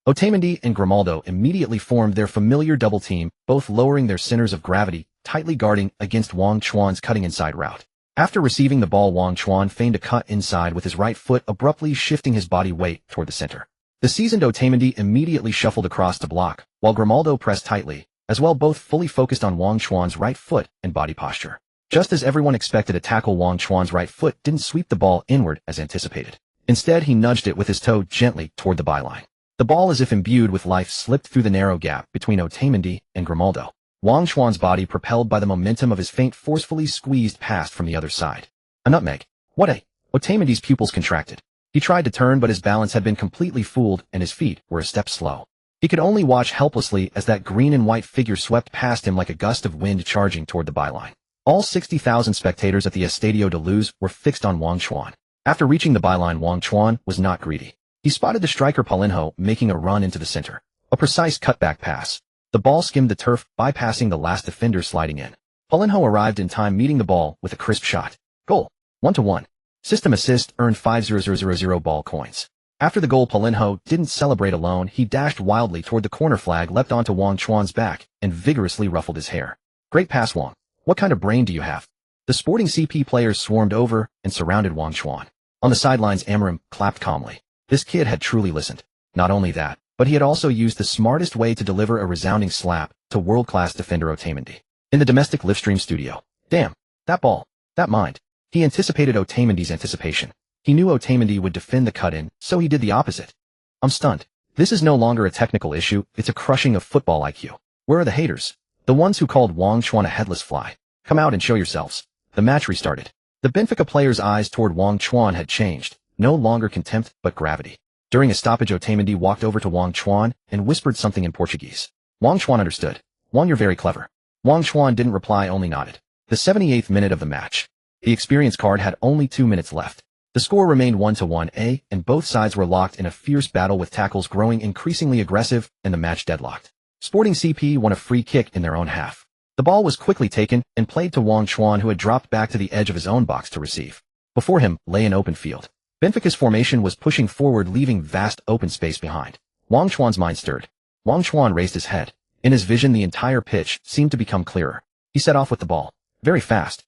Otamendi and Grimaldo immediately formed their familiar double team, both lowering their centers of gravity, tightly guarding against Wang Chuan's cutting inside route. After receiving the ball, Wang Chuan feigned a cut inside with his right foot, abruptly shifting his body weight toward the center. The seasoned Otamendi immediately shuffled across to block, while Grimaldo pressed tightly, as well, both fully focused on Wang Chuan's right foot and body posture. Just as everyone expected a tackle, Wang Chuan's right foot didn't sweep the ball inward as anticipated. Instead, he nudged it with his toe gently toward the byline. The ball, as if imbued with life, slipped through the narrow gap between Otamendi and Grimaldo. Wang Chuan's body, propelled by the momentum of his feint, forcefully squeezed past from the other side. A nutmeg. What a... Otamendi's pupils contracted. He tried to turn, but his balance had been completely fooled, and his feet were a step slow. He could only watch helplessly as that green and white figure swept past him like a gust of wind charging toward the byline. All 60,000 spectators at the Estadio de Luz were fixed on Wang Chuan. After reaching the byline, Wang Chuan was not greedy. He spotted the striker Paulinho making a run into the center. A precise cutback pass. The ball skimmed the turf, bypassing the last defender sliding in. Paulinho arrived in time, meeting the ball with a crisp shot. Goal. 1-1. System assist earned 5,000 ball coins. After the goal, Paulinho didn't celebrate alone. He dashed wildly toward the corner flag, leapt onto Wang Chuan's back, and vigorously ruffled his hair. Great pass, Wang. What kind of brain do you have? The Sporting CP players swarmed over and surrounded Wang Chuan. On the sidelines, Amarim clapped calmly. This kid had truly listened. Not only that, but he had also used the smartest way to deliver a resounding slap to world-class defender Otamendi. In the domestic livestream studio. Damn. That ball. That mind. He anticipated Otamendi's anticipation. He knew Otamendi would defend the cut-in, so he did the opposite. I'm stunned. This is no longer a technical issue, it's a crushing of football IQ. Where are the haters? The ones who called Wang Chuan a headless fly. Come out and show yourselves. The match restarted. The Benfica players' eyes toward Wang Chuan had changed. No longer contempt, but gravity. During a stoppage, Otamendi walked over to Wang Chuan and whispered something in Portuguese. Wang Chuan understood. Wang, you're very clever. Wang Chuan didn't reply, only nodded. The 78th minute of the match. The experience card had only 2 minutes left. The score remained 1-1, and both sides were locked in a fierce battle, with tackles growing increasingly aggressive and the match deadlocked. Sporting CP won a free kick in their own half. The ball was quickly taken and played to Wang Chuan, who had dropped back to the edge of his own box to receive. Before him lay an open field. Benfica's formation was pushing forward, leaving vast open space behind. Wang Chuan's mind stirred. Wang Chuan raised his head. In his vision, the entire pitch seemed to become clearer. He set off with the ball. Very fast.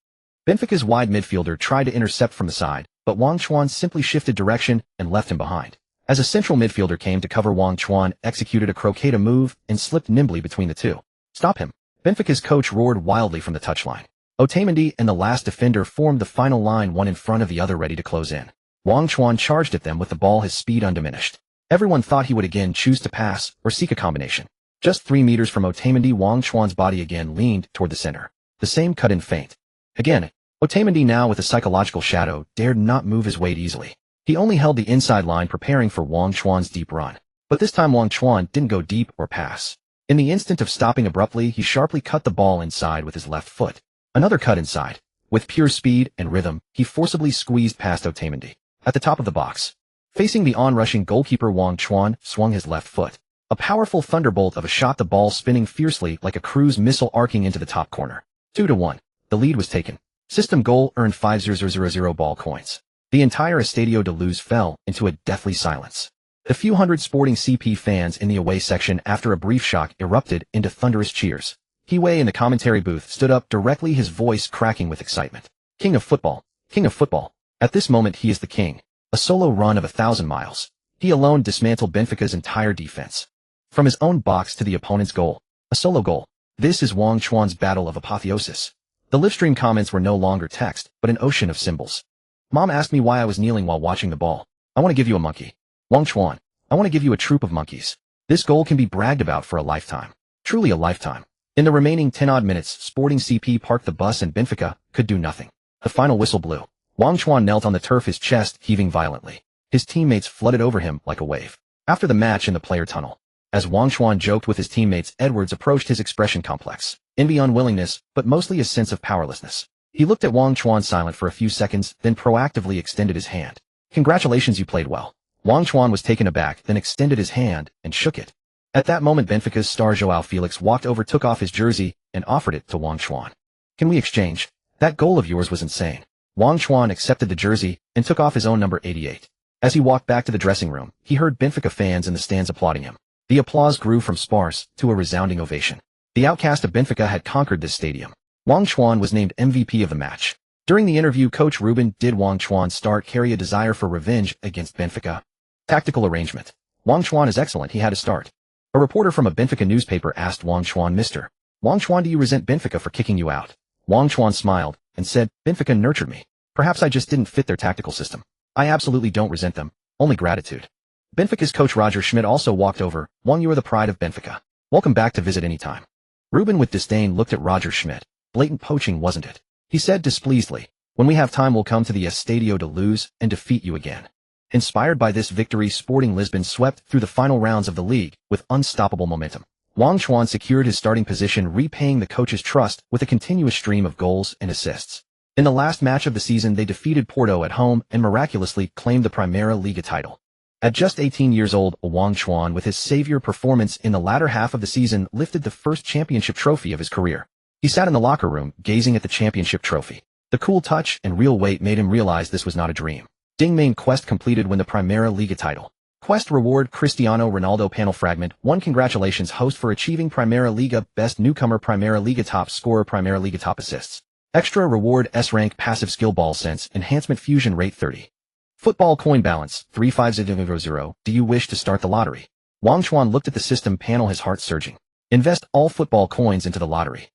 Benfica's wide midfielder tried to intercept from the side, but Wang Chuan simply shifted direction and left him behind. As a central midfielder came to cover, Wang Chuan executed a croceta move and slipped nimbly between the two. Stop him. Benfica's coach roared wildly from the touchline. Otamendi and the last defender formed the final line, one in front of the other, ready to close in. Wang Chuan charged at them with the ball, his speed undiminished. Everyone thought he would again choose to pass or seek a combination. Just 3 meters from Otamendi, Wang Chuan's body again leaned toward the center. The same cut-in feint. Again, Otamendi, now with a psychological shadow, dared not move his weight easily. He only held the inside line, preparing for Wang Chuan's deep run. But this time Wang Chuan didn't go deep or pass. In the instant of stopping abruptly, he sharply cut the ball inside with his left foot. Another cut inside. With pure speed and rhythm, he forcibly squeezed past Otamendi. At the top of the box, facing the onrushing goalkeeper, Wang Chuan swung his left foot. A powerful thunderbolt of a shot, the ball spinning fiercely like a cruise missile, arcing into the top corner. 2-1. The lead was taken. System goal earned 5,000 ball coins. The entire Estadio de Luz fell into a deathly silence. The few hundred Sporting CP fans in the away section after a brief shock erupted into thunderous cheers. Hiway in the commentary booth stood up directly, his voice cracking with excitement. King of football. King of football. At this moment he is the king. A solo run of 1,000 miles. He alone dismantled Benfica's entire defense. From his own box to the opponent's goal. A solo goal. This is Wang Chuan's battle of apotheosis. The livestream comments were no longer text, but an ocean of symbols. Mom asked me why I was kneeling while watching the ball. I want to give you a monkey. Wang Chuan. I want to give you a troop of monkeys. This goal can be bragged about for a lifetime. Truly a lifetime. In the remaining 10-odd minutes, Sporting CP parked the bus and Benfica could do nothing. The final whistle blew. Wang Chuan knelt on the turf, his chest heaving violently. His teammates flooded over him like a wave. After the match in the player tunnel, as Wang Chuan joked with his teammates, Edwards approached his expression complex. Envy, unwillingness, but mostly a sense of powerlessness. He looked at Wang Chuan silent for a few seconds, then proactively extended his hand. Congratulations, you played well. Wang Chuan was taken aback, then extended his hand and shook it. At that moment Benfica's star João Felix walked over, took off his jersey, and offered it to Wang Chuan. Can we exchange? That goal of yours was insane. Wang Chuan accepted the jersey and took off his own number 88. As he walked back to the dressing room, he heard Benfica fans in the stands applauding him. The applause grew from sparse to a resounding ovation. The outcast of Benfica had conquered this stadium. Wang Chuan was named MVP of the match. During the interview, Coach Ruben did Wang Chuan's start carry a desire for revenge against Benfica? Tactical arrangement. Wang Chuan is excellent, he had to start. A reporter from a Benfica newspaper asked Wang Chuan, Mr. Wang Chuan, do you resent Benfica for kicking you out? Wang Chuan smiled and said, Benfica nurtured me. Perhaps I just didn't fit their tactical system. I absolutely don't resent them, only gratitude. Benfica's coach Roger Schmidt also walked over. Wang, you are the pride of Benfica. Welcome back to visit anytime. Ruben with disdain looked at Roger Schmidt. Blatant poaching, wasn't it? He said displeasedly. When we have time we'll come to the Estadio de Luz and defeat you again. Inspired by this victory, Sporting Lisbon swept through the final rounds of the league with unstoppable momentum. Wang Chuan secured his starting position, repaying the coach's trust with a continuous stream of goals and assists. In the last match of the season they defeated Porto at home and miraculously claimed the Primeira Liga title. At just 18 years old, Wang Chuan, with his savior performance in the latter half of the season, lifted the first championship trophy of his career. He sat in the locker room, gazing at the championship trophy. The cool touch and real weight made him realize this was not a dream. Ding, main quest completed when the Primeira Liga title. Quest reward Cristiano Ronaldo panel fragment 1. Congratulations host for achieving Primeira Liga best newcomer, Primeira Liga top scorer, Primeira Liga top assists. Extra reward S rank passive skill ball sense enhancement fusion rate 30. Football coin balance 35000. Do you wish to start the lottery? Wang Chuan looked at the system panel, his heart surging. Invest all football coins into the lottery.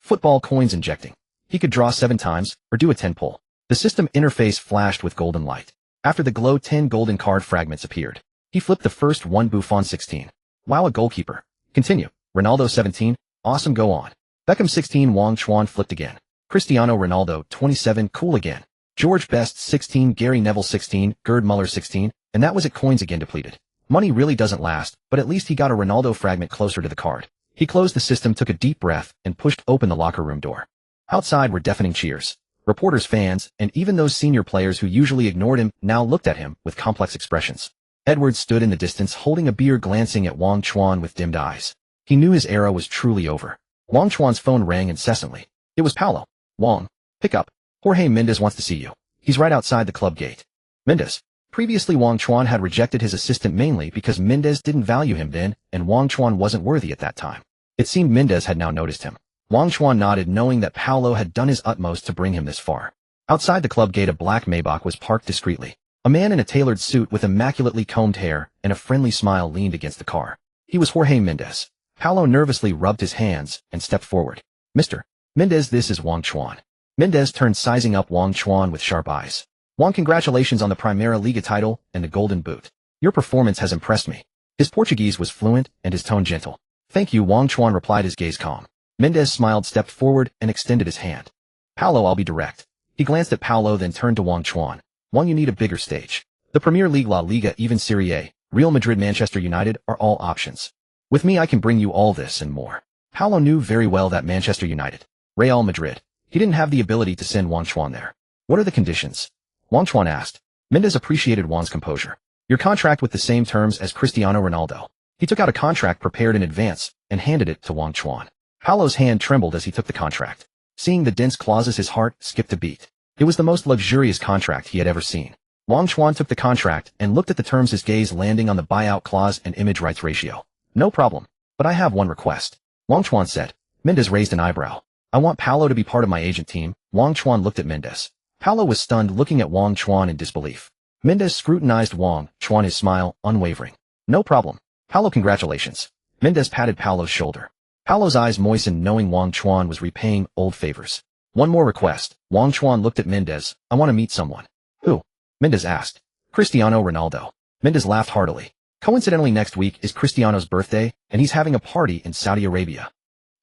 Football coins injecting. He could draw 7 times or do a 10 pull. The system interface flashed with golden light. After the glow, 10 golden card fragments appeared. He flipped the first one. Buffon 16. Wow, a goalkeeper. Continue. Ronaldo 17. Awesome, go on. Beckham 16. Wang Chuan flipped again. Cristiano Ronaldo 27. Cool again. George Best 16. Gary Neville 16. Gerd Muller 16. And that was it. Coins again depleted. Money really doesn't last, but at least he got a Ronaldo fragment closer to the card. He closed the system, took a deep breath, and pushed open the locker room door. Outside were deafening cheers. Reporters, fans, and even those senior players who usually ignored him now looked at him with complex expressions. Edwards stood in the distance holding a beer, glancing at Wang Chuan with dimmed eyes. He knew his era was truly over. Wang Chuan's phone rang incessantly. It was Paulo. Wang, pick up. Jorge Mendes wants to see you. He's right outside the club gate. Mendes. Previously Wang Chuan had rejected his assistant mainly because Mendes didn't value him then, and Wang Chuan wasn't worthy at that time. It seemed Mendes had now noticed him. Wang Chuan nodded, knowing that Paulo had done his utmost to bring him this far. Outside the club gate a black Maybach was parked discreetly. A man in a tailored suit with immaculately combed hair and a friendly smile leaned against the car. He was Jorge Mendes. Paulo nervously rubbed his hands and stepped forward. Mr. Mendes, this is Wang Chuan. Mendes turned, sizing up Wang Chuan with sharp eyes. Wang, congratulations on the Primeira Liga title and the golden boot. Your performance has impressed me. His Portuguese was fluent and his tone gentle. Thank you, Wang Chuan replied, his gaze calm. Mendes smiled, stepped forward, and extended his hand. Paulo, I'll be direct. He glanced at Paulo, then turned to Wang Chuan. Wang, you need a bigger stage. The Premier League, La Liga, even Serie A, Real Madrid, Manchester United are all options. With me I can bring you all this and more. Paulo knew very well that Manchester United, Real Madrid, he didn't have the ability to send Wang Chuan there. What are the conditions? Wang Chuan asked. Mendes appreciated Wang's composure. Your contract with the same terms as Cristiano Ronaldo. He took out a contract prepared in advance and handed it to Wang Chuan. Paulo's hand trembled as he took the contract. Seeing the dense clauses, his heart skipped a beat. It was the most luxurious contract he had ever seen. Wang Chuan took the contract and looked at the terms, his gaze landing on the buyout clause and image rights ratio. No problem, but I have one request. Wang Chuan said. Mendez raised an eyebrow. I want Paolo to be part of my agent team. Wang Chuan looked at Mendez. Paolo was stunned, looking at Wang Chuan in disbelief. Mendez scrutinized Wang Chuan, his smile unwavering. No problem. Paolo, congratulations. Mendez patted Paolo's shoulder. Paolo's eyes moistened, knowing Wang Chuan was repaying old favors. One more request. Wang Chuan looked at Mendez. I want to meet someone. Who? Mendez asked. Cristiano Ronaldo. Mendez laughed heartily. Coincidentally, next week is Cristiano's birthday, and he's having a party in Saudi Arabia.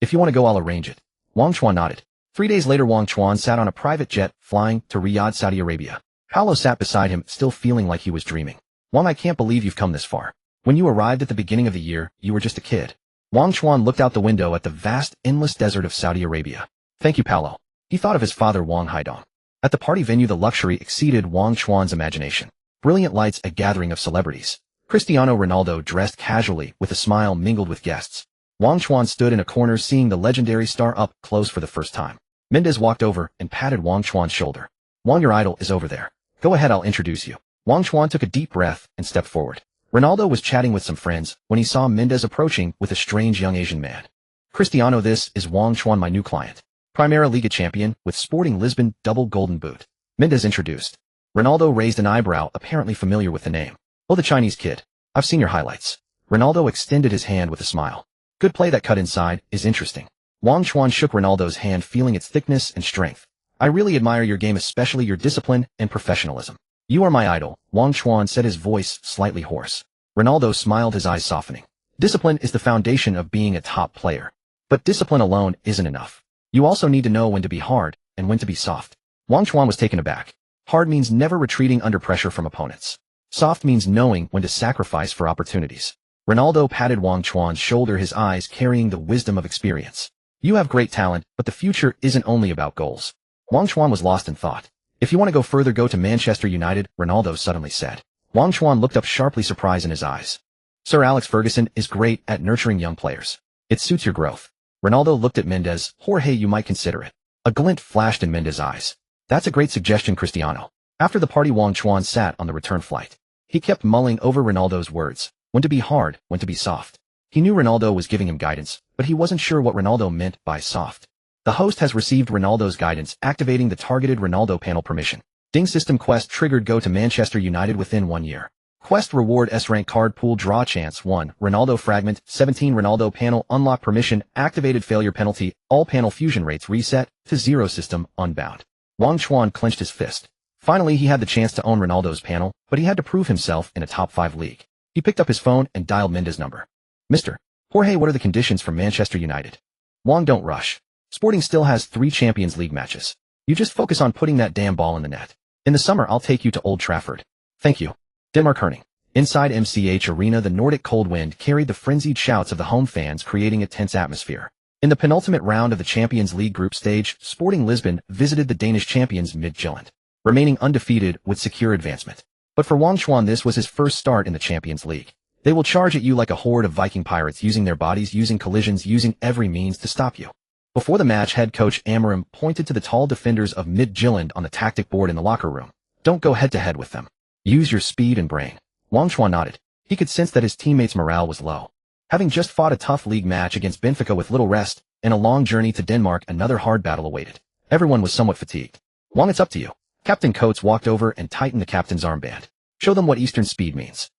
If you want to go, I'll arrange it. Wang Chuan nodded. 3 days later, Wang Chuan sat on a private jet, flying to Riyadh, Saudi Arabia. Paolo sat beside him, still feeling like he was dreaming. Wang, I can't believe you've come this far. When you arrived at the beginning of the year, you were just a kid. Wang Chuan looked out the window at the vast, endless desert of Saudi Arabia. Thank you, Paolo. He thought of his father, Wang Haidong. At the party venue, the luxury exceeded Wang Chuan's imagination. Brilliant lights, a gathering of celebrities. Cristiano Ronaldo dressed casually, with a smile mingled with guests. Wang Chuan stood in a corner, seeing the legendary star up close for the first time. Mendez walked over and patted Wang Chuan's shoulder. Wang, your idol is over there. Go ahead, I'll introduce you. Wang Chuan took a deep breath and stepped forward. Ronaldo was chatting with some friends when he saw Mendez approaching with a strange young Asian man. Cristiano, this is Wang Chuan, my new client. Primera Liga champion with Sporting Lisbon double golden boot. Mendez introduced. Ronaldo raised an eyebrow, apparently familiar with the name. Oh, the Chinese kid. I've seen your highlights. Ronaldo extended his hand with a smile. Good play, that cut inside is interesting. Wang Chuan shook Ronaldo's hand, feeling its thickness and strength. I really admire your game, especially your discipline and professionalism. You are my idol, Wang Chuan said, his voice slightly hoarse. Ronaldo smiled, his eyes softening. Discipline is the foundation of being a top player. But discipline alone isn't enough. You also need to know when to be hard and when to be soft. Wang Chuan was taken aback. Hard means never retreating under pressure from opponents. Soft means knowing when to sacrifice for opportunities. Ronaldo patted Wang Chuan's shoulder, his eyes carrying the wisdom of experience. You have great talent, but the future isn't only about goals. Wang Chuan was lost in thought. If you want to go further, go to Manchester United, Ronaldo suddenly said. Wang Chuan looked up sharply, surprise in his eyes. Sir Alex Ferguson is great at nurturing young players. It suits your growth. Ronaldo looked at Mendez. Jorge, you might consider it. A glint flashed in Mendez's eyes. That's a great suggestion, Cristiano. After the party, Wang Chuan sat on the return flight. He kept mulling over Ronaldo's words. When to be hard, when to be soft. He knew Ronaldo was giving him guidance, but he wasn't sure what Ronaldo meant by soft. The host has received Ronaldo's guidance, activating the targeted Ronaldo panel permission. Ding system quest triggered. Go to Manchester United within 1 year. Quest reward S-rank card pool draw chance 1. Ronaldo fragment 17. Ronaldo panel unlock permission activated failure penalty. All panel fusion rates reset to 0. System unbound. Wang Chuan clenched his fist. Finally, he had the chance to own Ronaldo's panel, but he had to prove himself in a top 5 league. He picked up his phone and dialed Mendez's number. Mr. Jorge, what are the conditions for Manchester United? Wang, don't rush. Sporting still has 3 Champions League matches. You just focus on putting that damn ball in the net. In the summer, I'll take you to Old Trafford. Thank you. Denmark Herning. Inside MCH Arena, the Nordic cold wind carried the frenzied shouts of the home fans, creating a tense atmosphere. In the penultimate round of the Champions League group stage, Sporting Lisbon visited the Danish champions Midtjylland, remaining undefeated with secure advancement. But for Wang Chuan, this was his first start in the Champions League. They will charge at you like a horde of Viking pirates, using their bodies, using collisions, using every means to stop you. Before the match, head coach Amorim pointed to the tall defenders of Midtjylland on the tactic board in the locker room. Don't go head-to-head with them. Use your speed and brain. Wang Chuan nodded. He could sense that his teammates' morale was low. Having just fought a tough league match against Benfica with little rest, and a long journey to Denmark, another hard battle awaited. Everyone was somewhat fatigued. Wang, it's up to you. Captain Coates walked over and tightened the captain's armband. Show them what Eastern speed means.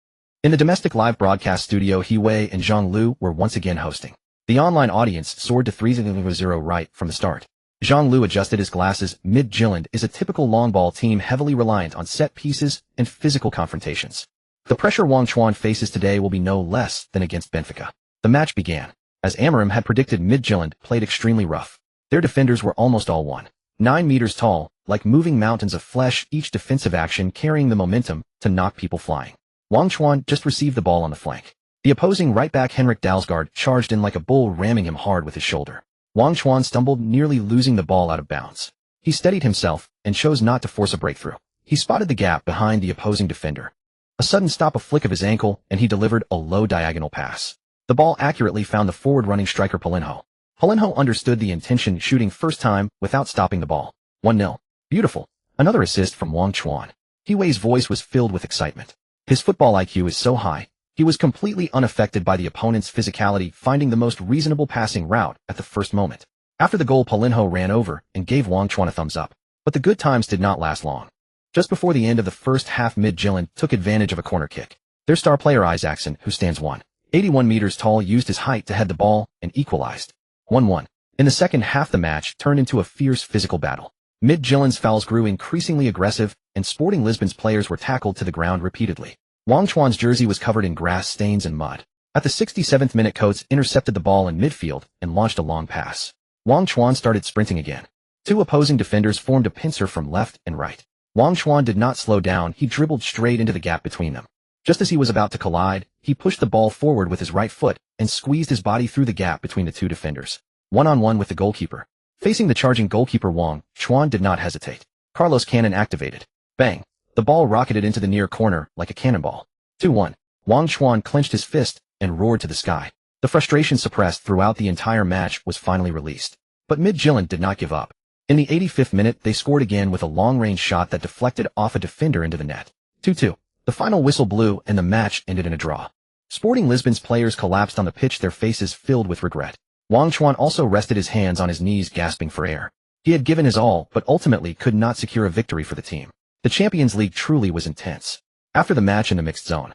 In the domestic live broadcast studio, He Wei and Zhang Lu were once again hosting. The online audience soared to 3-0 right from the start. Zhang Lu adjusted his glasses. Midtjylland is a typical long ball team, heavily reliant on set pieces and physical confrontations. The pressure Wang Chuan faces today will be no less than against Benfica. The match began. As Amorim had predicted, Midtjylland played extremely rough. Their defenders were almost all 9 meters tall, like moving mountains of flesh, each defensive action carrying the momentum to knock people flying. Wang Chuan just received the ball on the flank. The opposing right-back Henrik Dalsgaard charged in like a bull, ramming him hard with his shoulder. Wang Chuan stumbled, nearly losing the ball out of bounds. He steadied himself and chose not to force a breakthrough. He spotted the gap behind the opposing defender. A sudden stop, a flick of his ankle, and he delivered a low diagonal pass. The ball accurately found the forward-running striker Paulinho. Paulinho understood the intention, shooting first time without stopping the ball. 1-0. Beautiful. Another assist from Wang Chuan. Wei's voice was filled with excitement. His football IQ is so high, he was completely unaffected by the opponent's physicality, finding the most reasonable passing route at the first moment. After the goal, Paulinho ran over and gave Wang Chuan a thumbs up. But the good times did not last long. Just before the end of the first half, Midtjylland took advantage of a corner kick. Their star player Isaacson, who stands 181 meters tall, used his height to head the ball and equalized. 1-1. In the second half, the match turned into a fierce physical battle. Midtjylland's fouls grew increasingly aggressive, and Sporting Lisbon's players were tackled to the ground repeatedly. Wang Chuan's jersey was covered in grass stains and mud. At the 67th minute, Coates intercepted the ball in midfield and launched a long pass. Wang Chuan started sprinting again. Two opposing defenders formed a pincer from left and right. Wang Chuan did not slow down, he dribbled straight into the gap between them. Just as he was about to collide, he pushed the ball forward with his right foot and squeezed his body through the gap between the two defenders. One-on-one with the goalkeeper. Facing the charging goalkeeper, Wang Chuan did not hesitate. Carlos Cannon activated. Bang! The ball rocketed into the near corner like a cannonball. 2-1. Wang Chuan clenched his fist and roared to the sky. The frustration suppressed throughout the entire match was finally released. But Midtjylland did not give up. In the 85th minute, they scored again with a long-range shot that deflected off a defender into the net. 2-2. The final whistle blew and the match ended in a draw. Sporting Lisbon's players collapsed on the pitch, their faces filled with regret. Wang Chuan also rested his hands on his knees, gasping for air. He had given his all, but ultimately could not secure a victory for the team. The Champions League truly was intense. After the match in the mixed zone,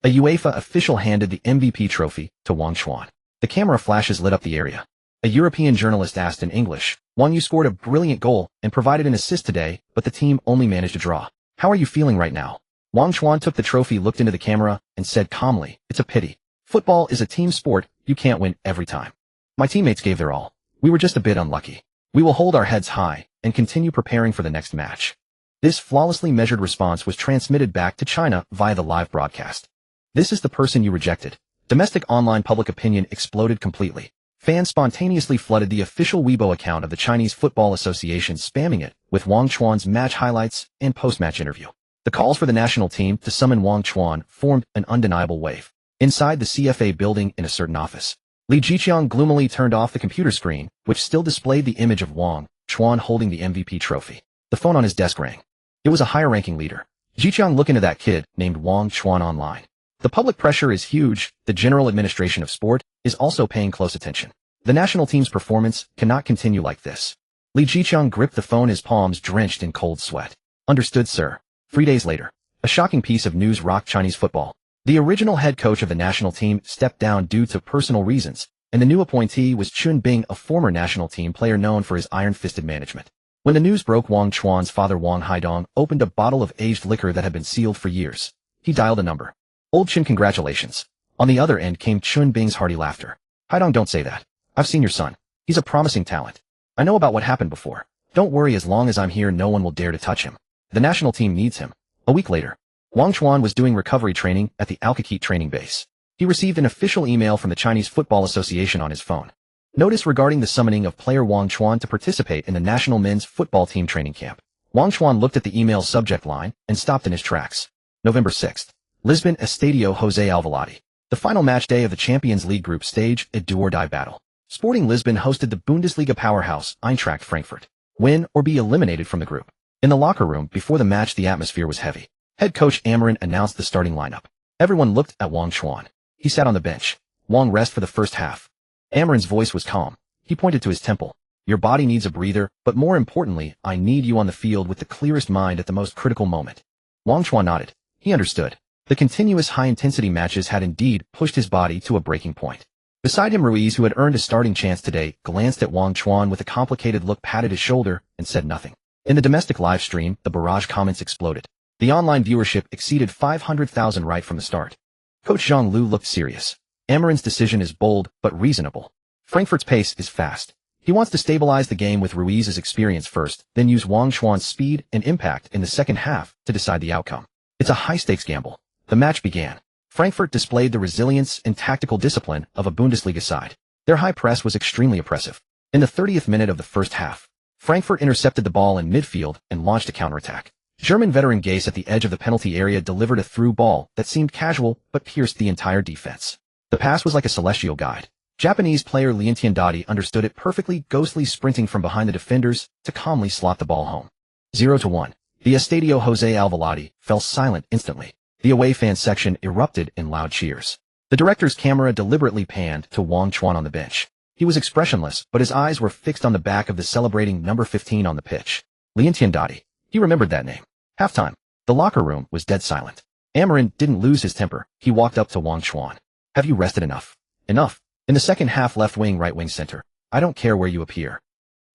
a UEFA official handed the MVP trophy to Wang Chuan. The camera flashes lit up the area. A European journalist asked in English, "Wang, you scored a brilliant goal and provided an assist today, but the team only managed to draw. How are you feeling right now?" Wang Chuan took the trophy, looked into the camera, and said calmly, "It's a pity. Football is a team sport, you can't win every time. My teammates gave their all. We were just a bit unlucky. We will hold our heads high and continue preparing for the next match." This flawlessly measured response was transmitted back to China via the live broadcast. "This is the person you rejected." Domestic online public opinion exploded completely. Fans spontaneously flooded the official Weibo account of the Chinese Football Association, spamming it with Wang Chuan's match highlights and post-match interview. The calls for the national team to summon Wang Chuan formed an undeniable wave. Inside the CFA building in a certain office, Li Jiqiang gloomily turned off the computer screen, which still displayed the image of Wang Chuan holding the MVP trophy. The phone on his desk rang. It was a higher-ranking leader. "Jiqiang, look into that kid named Wang Chuan online. The public pressure is huge. The General Administration of Sport is also paying close attention. The national team's performance cannot continue like this." Li Jiqiang gripped the phone, his palms drenched in cold sweat. "Understood, sir." 3 days later, a shocking piece of news rocked Chinese football. The original head coach of the national team stepped down due to personal reasons, and the new appointee was Chun Bing, a former national team player known for his iron-fisted management. When the news broke, Wang Chuan's father Wang Haidong opened a bottle of aged liquor that had been sealed for years. He dialed a number. "Old Chun, congratulations." On the other end came Chun Bing's hearty laughter. "Haidong, don't say that. I've seen your son. He's a promising talent. I know about what happened before. Don't worry, as long as I'm here, no one will dare to touch him. The national team needs him." A week later, Wang Chuan was doing recovery training at the Alkakit training base. He received an official email from the Chinese Football Association on his phone. Notice regarding the summoning of player Wang Chuan to participate in the national men's football team training camp. Wang Chuan looked at the email's subject line and stopped in his tracks. November 6th. Lisbon, Estadio José Alvalade. The final match day of the Champions League group stage, a do-or-die battle. Sporting Lisbon hosted the Bundesliga powerhouse Eintracht Frankfurt. Win or be eliminated from the group. In the locker room before the match, the atmosphere was heavy. Head coach Amarin announced the starting lineup. Everyone looked at Wang Chuan. He sat on the bench. "Wang, rest for the first half." Amarin's voice was calm. He pointed to his temple. "Your body needs a breather, but more importantly, I need you on the field with the clearest mind at the most critical moment." Wang Chuan nodded. He understood. The continuous high-intensity matches had indeed pushed his body to a breaking point. Beside him, Ruiz, who had earned a starting chance today, glanced at Wang Chuan with a complicated look, patted his shoulder, and said nothing. In the domestic live stream, the barrage comments exploded. The online viewership exceeded 500,000 right from the start. Coach Zhang Lu looked serious. Amarin's decision is bold, but reasonable. Frankfurt's pace is fast. He wants to stabilize the game with Ruiz's experience first, then use Wang Chuan's speed and impact in the second half to decide the outcome. It's a high-stakes gamble. The match began. Frankfurt displayed the resilience and tactical discipline of a Bundesliga side. Their high press was extremely oppressive. In the 30th minute of the first half, Frankfurt intercepted the ball in midfield and launched a counterattack. German veteran Gase at the edge of the penalty area delivered a through ball that seemed casual but pierced the entire defense. The pass was like a celestial guide. Japanese player Lien Tiandadi understood it perfectly, ghostly sprinting from behind the defenders to calmly slot the ball home. 0-1. The Estadio Jose Alvalade fell silent instantly. The away fan section erupted in loud cheers. The director's camera deliberately panned to Wang Chuan on the bench. He was expressionless, but his eyes were fixed on the back of the celebrating number 15 on the pitch. Lien Tiandati. He remembered that name. Halftime. The locker room was dead silent. Amarin didn't lose his temper. He walked up to Wang Chuan. Have you rested enough? Enough. In the second half, left wing, right wing, center. I don't care where you appear.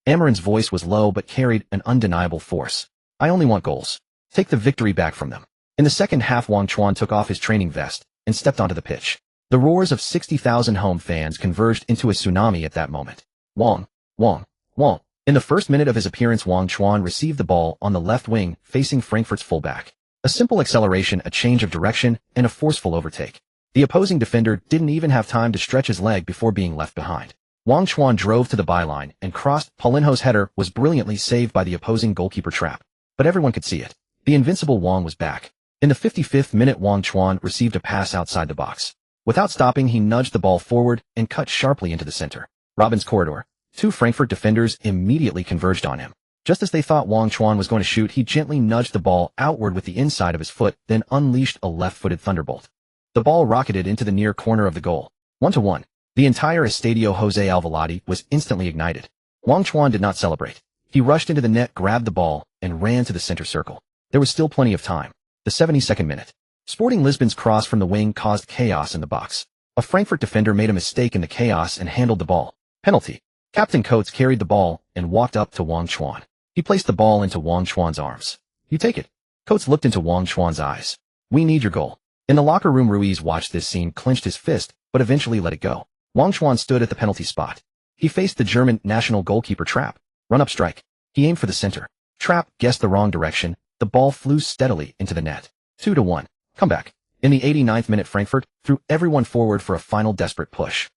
Amarin's voice was low but carried an undeniable force. I only want goals. Take the victory back from them. In the second half, Wang Chuan took off his training vest and stepped onto the pitch. The roars of 60,000 home fans converged into a tsunami at that moment. Wang, Wang, Wang. In the first minute of his appearance, Wang Chuan received the ball on the left wing, facing Frankfurt's fullback. A simple acceleration, a change of direction, and a forceful overtake. The opposing defender didn't even have time to stretch his leg before being left behind. Wang Chuan drove to the byline and crossed. Paulinho's header was brilliantly saved by the opposing goalkeeper trap. But everyone could see it. The invincible Wang was back. In the 55th minute, Wang Chuan received a pass outside the box. Without stopping, he nudged the ball forward and cut sharply into the center. Robin's corridor. Two Frankfurt defenders immediately converged on him. Just as they thought Wang Chuan was going to shoot, he gently nudged the ball outward with the inside of his foot, then unleashed a left-footed thunderbolt. The ball rocketed into the near corner of the goal. 1-1. The entire Estadio Jose Alvalade was instantly ignited. Wang Chuan did not celebrate. He rushed into the net, grabbed the ball, and ran to the center circle. There was still plenty of time. The 72nd minute. Sporting Lisbon's cross from the wing caused chaos in the box. A Frankfurt defender made a mistake in the chaos and handled the ball. Penalty. Captain Coates carried the ball and walked up to Wang Chuan. He placed the ball into Wang Chuan's arms. You take it. Coates looked into Wang Chuan's eyes. We need your goal. In the locker room, Ruiz watched this scene, clenched his fist, but eventually let it go. Wang Chuan stood at the penalty spot. He faced the German national goalkeeper trap. Run-up strike. He aimed for the center. Trap guessed the wrong direction. The ball flew steadily into the net. 2-1. Comeback. In the 89th minute, Frankfurt threw everyone forward for a final desperate push.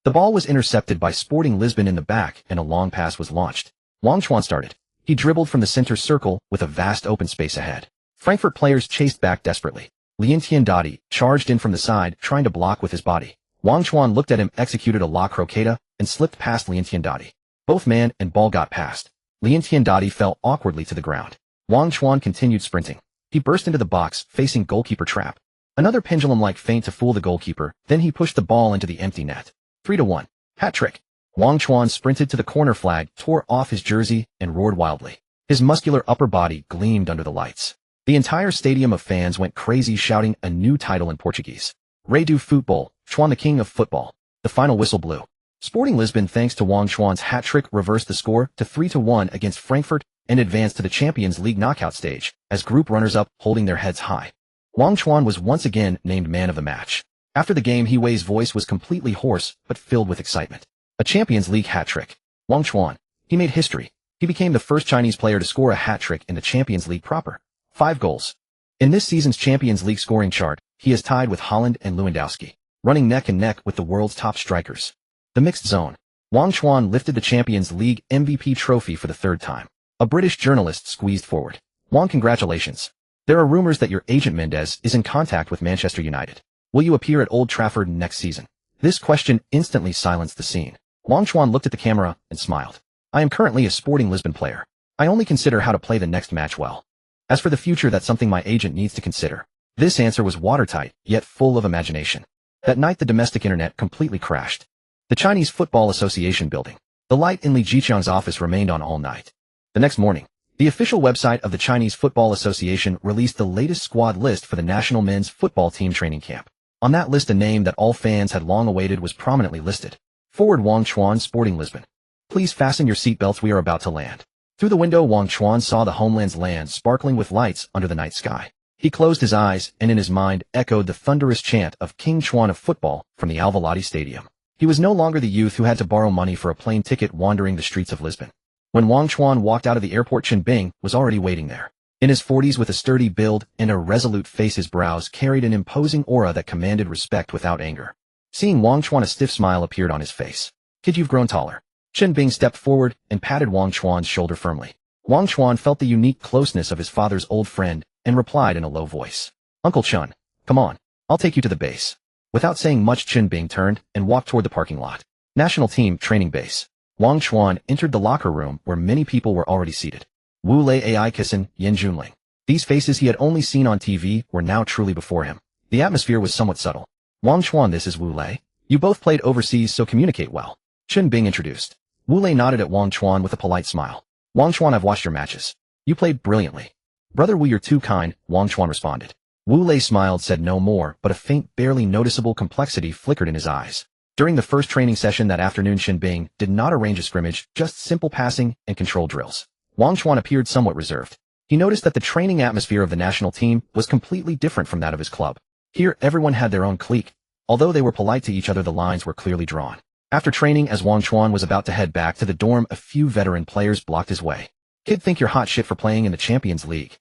The ball was intercepted by Sporting Lisbon in the back and a long pass was launched. Wang Chuan started. He dribbled from the center circle with a vast open space ahead. Frankfurt players chased back desperately. Lien Tiandati charged in from the side, trying to block with his body. Wang Chuan looked at him, executed a La Croqueta, and slipped past Lien Tiandati. Both man and ball got past. Lien Tiandati fell awkwardly to the ground. Wang Chuan continued sprinting. He burst into the box, facing goalkeeper trap. Another pendulum-like feint to fool the goalkeeper, then he pushed the ball into the empty net. 3-1. Hat trick. Wang Chuan sprinted to the corner flag, tore off his jersey, and roared wildly. His muscular upper body gleamed under the lights. The entire stadium of fans went crazy, shouting a new title in Portuguese. Rei do Futebol, Chuan the King of Football. The final whistle blew. Sporting Lisbon, thanks to Wang Chuan's hat trick, reversed the score to 3-1 against Frankfurt and advanced to the Champions League knockout stage as group runners-up, holding their heads high. Wang Chuan was once again named man of the match. After the game, Wei's voice was completely hoarse but filled with excitement. A Champions League hat trick. Wang Chuan. He made history. He became the first Chinese player to score a hat trick in the Champions League proper. 5 goals. In this season's Champions League scoring chart, he is tied with Haaland and Lewandowski, running neck and neck with the world's top strikers. The mixed zone. Wang Chuan lifted the Champions League MVP trophy for the 3rd time. A British journalist squeezed forward. Wang, congratulations. There are rumors that your agent Mendes is in contact with Manchester United. Will you appear at Old Trafford next season? This question instantly silenced the scene. Wang Chuan looked at the camera and smiled. I am currently a Sporting Lisbon player. I only consider how to play the next match well. As for the future, that's something my agent needs to consider. This answer was watertight, yet full of imagination. That night, the domestic internet completely crashed. The Chinese Football Association building. The light in Li Jiqiang's office remained on all night. The next morning, the official website of the Chinese Football Association released the latest squad list for the national men's football team training camp. On that list, a name that all fans had long awaited was prominently listed. Forward Wang Chuan, Sporting Lisbon. Please fasten your seatbelts, we are about to land. Through the window, Wang Chuan saw the homeland's land sparkling with lights under the night sky. He closed his eyes and in his mind echoed the thunderous chant of King Chuan of football from the Alvalade Stadium. He was no longer the youth who had to borrow money for a plane ticket wandering the streets of Lisbon. When Wang Chuan walked out of the airport, Chen Bing was already waiting there. In his 40s, with a sturdy build and a resolute face, his brows carried an imposing aura that commanded respect without anger. Seeing Wang Chuan, a stiff smile appeared on his face. Kid, you've grown taller. Chen Bing stepped forward and patted Wang Chuan's shoulder firmly. Wang Chuan felt the unique closeness of his father's old friend and replied in a low voice. Uncle Chun, come on, I'll take you to the base. Without saying much, Chen Bing turned and walked toward the parking lot. National team training base. Wang Chuan entered the locker room where many people were already seated. Wu Lei Ai Kisan, Yen Junling. These faces he had only seen on TV were now truly before him. The atmosphere was somewhat subtle. Wang Chuan, this is Wu Lei. You both played overseas, so communicate well. Chen Bing introduced. Wu Lei nodded at Wang Chuan with a polite smile. Wang Chuan, I've watched your matches. You played brilliantly. Brother Wu, you're too kind, Wang Chuan responded. Wu Lei smiled, said no more, but a faint, barely noticeable complexity flickered in his eyes. During the first training session that afternoon, Chen Bing did not arrange a scrimmage, just simple passing and control drills. Wang Chuan appeared somewhat reserved. He noticed that the training atmosphere of the national team was completely different from that of his club. Here, everyone had their own clique. Although they were polite to each other, the lines were clearly drawn. After training, as Wang Chuan was about to head back to the dorm, a few veteran players blocked his way. Kid, think you're hot shit for playing in the Champions League.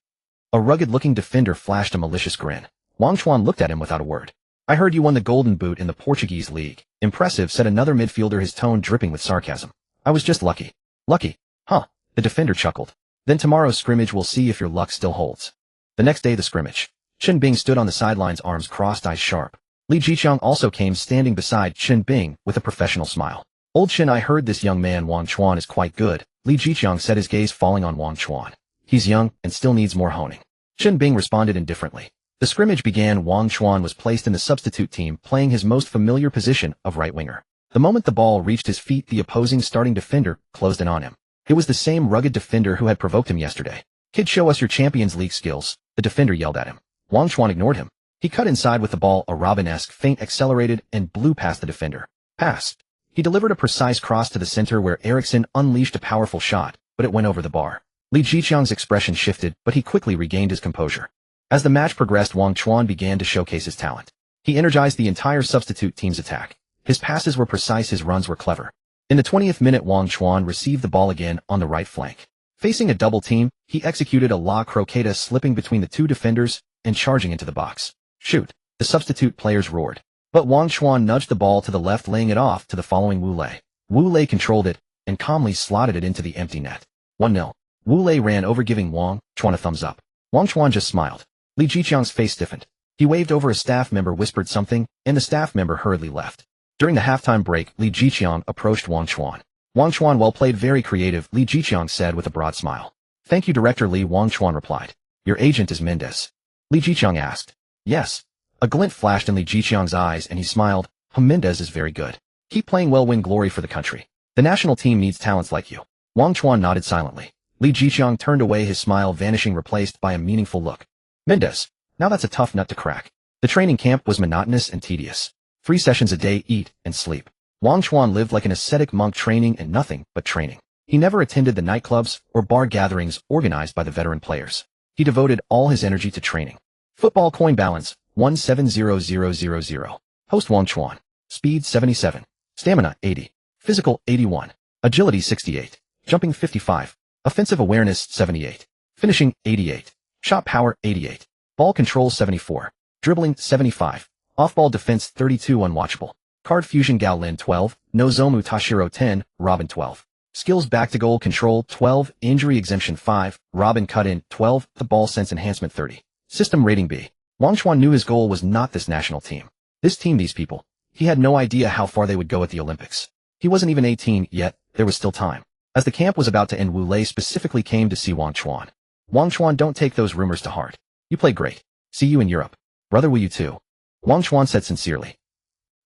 A rugged-looking defender flashed a malicious grin. Wang Chuan looked at him without a word. I heard you won the Golden Boot in the Portuguese league. Impressive, said another midfielder, his tone dripping with sarcasm. I was just lucky. Lucky? Huh? The defender chuckled. Then tomorrow's scrimmage we'll see if your luck still holds. The next day, the scrimmage. Chen Bing stood on the sidelines, arms crossed, eyes sharp. Li Jiqiang also came, standing beside Chen Bing with a professional smile. Old Chen, I heard this young man Wang Chuan is quite good, Li Jiqiang said, his gaze falling on Wang Chuan. He's young and still needs more honing. Chen Bing responded indifferently. The scrimmage began. Wang Chuan was placed in the substitute team, playing his most familiar position of right winger. The moment the ball reached his feet, the opposing starting defender closed in on him. It was the same rugged defender who had provoked him yesterday. Kid, show us your Champions League skills, the defender yelled at him. Wang Chuan ignored him. He cut inside with the ball, a Robin-esque feint, accelerated and blew past the defender. Passed. He delivered a precise cross to the center where Eriksson unleashed a powerful shot, but it went over the bar. Li Jiqiang's expression shifted, but he quickly regained his composure. As the match progressed, Wang Chuan began to showcase his talent. He energized the entire substitute team's attack. His passes were precise, his runs were clever. In the 20th minute, Wang Chuan received the ball again on the right flank. Facing a double team, he executed a La Croqueta, slipping between the two defenders and charging into the box. Shoot! The substitute players roared. But Wang Chuan nudged the ball to the left, laying it off to the following Wu Lei. Wu Lei controlled it and calmly slotted it into the empty net. 1-0. Wu Lei ran over, giving Wang Chuan a thumbs up. Wang Chuan just smiled. Li Jiqiang's face stiffened. He waved over a staff member, whispered something, and the staff member hurriedly left. During the halftime break, Li Jiqiang approached Wang Chuan. Wang Chuan, well played, very creative, Li Jiqiang said with a broad smile. Thank you, Director Li, Wang Chuan replied. Your agent is Mendez? Li Jiqiang asked. Yes. A glint flashed in Li Jiqiang's eyes and he smiled. Mendez is very good. Keep playing well, win glory for the country. The national team needs talents like you. Wang Chuan nodded silently. Li Jiqiang turned away, his smile vanishing, replaced by a meaningful look. Mendez, now that's a tough nut to crack. The training camp was monotonous and tedious. 3 sessions a day, eat and sleep. Wang Chuan lived like an ascetic monk, training and nothing but training. He never attended the nightclubs or bar gatherings organized by the veteran players. He devoted all his energy to training. Football coin balance, 170000. Host Wang Chuan. Speed 77. Stamina 80. Physical 81. Agility 68. Jumping 55. Offensive awareness 78. Finishing 88. Shot power 88. Ball control 74. Dribbling 75. Off-ball defense 32. Unwatchable. Card fusion Gao Lin 12. Nozomu Tashiro 10. Robin 12. Skills back to goal control 12. Injury exemption 5. Robin cut in 12. The ball sense enhancement 30. System rating B. Wang Chuan knew his goal was not this national team. This team, these people. He had no idea how far they would go at the Olympics. He wasn't even 18 yet. There was still time. As the camp was about to end, Wu Lei specifically came to see Wang Chuan. Wang Chuan, don't take those rumors to heart. You play great. See you in Europe. Brother, will you too? Wang Chuan said sincerely.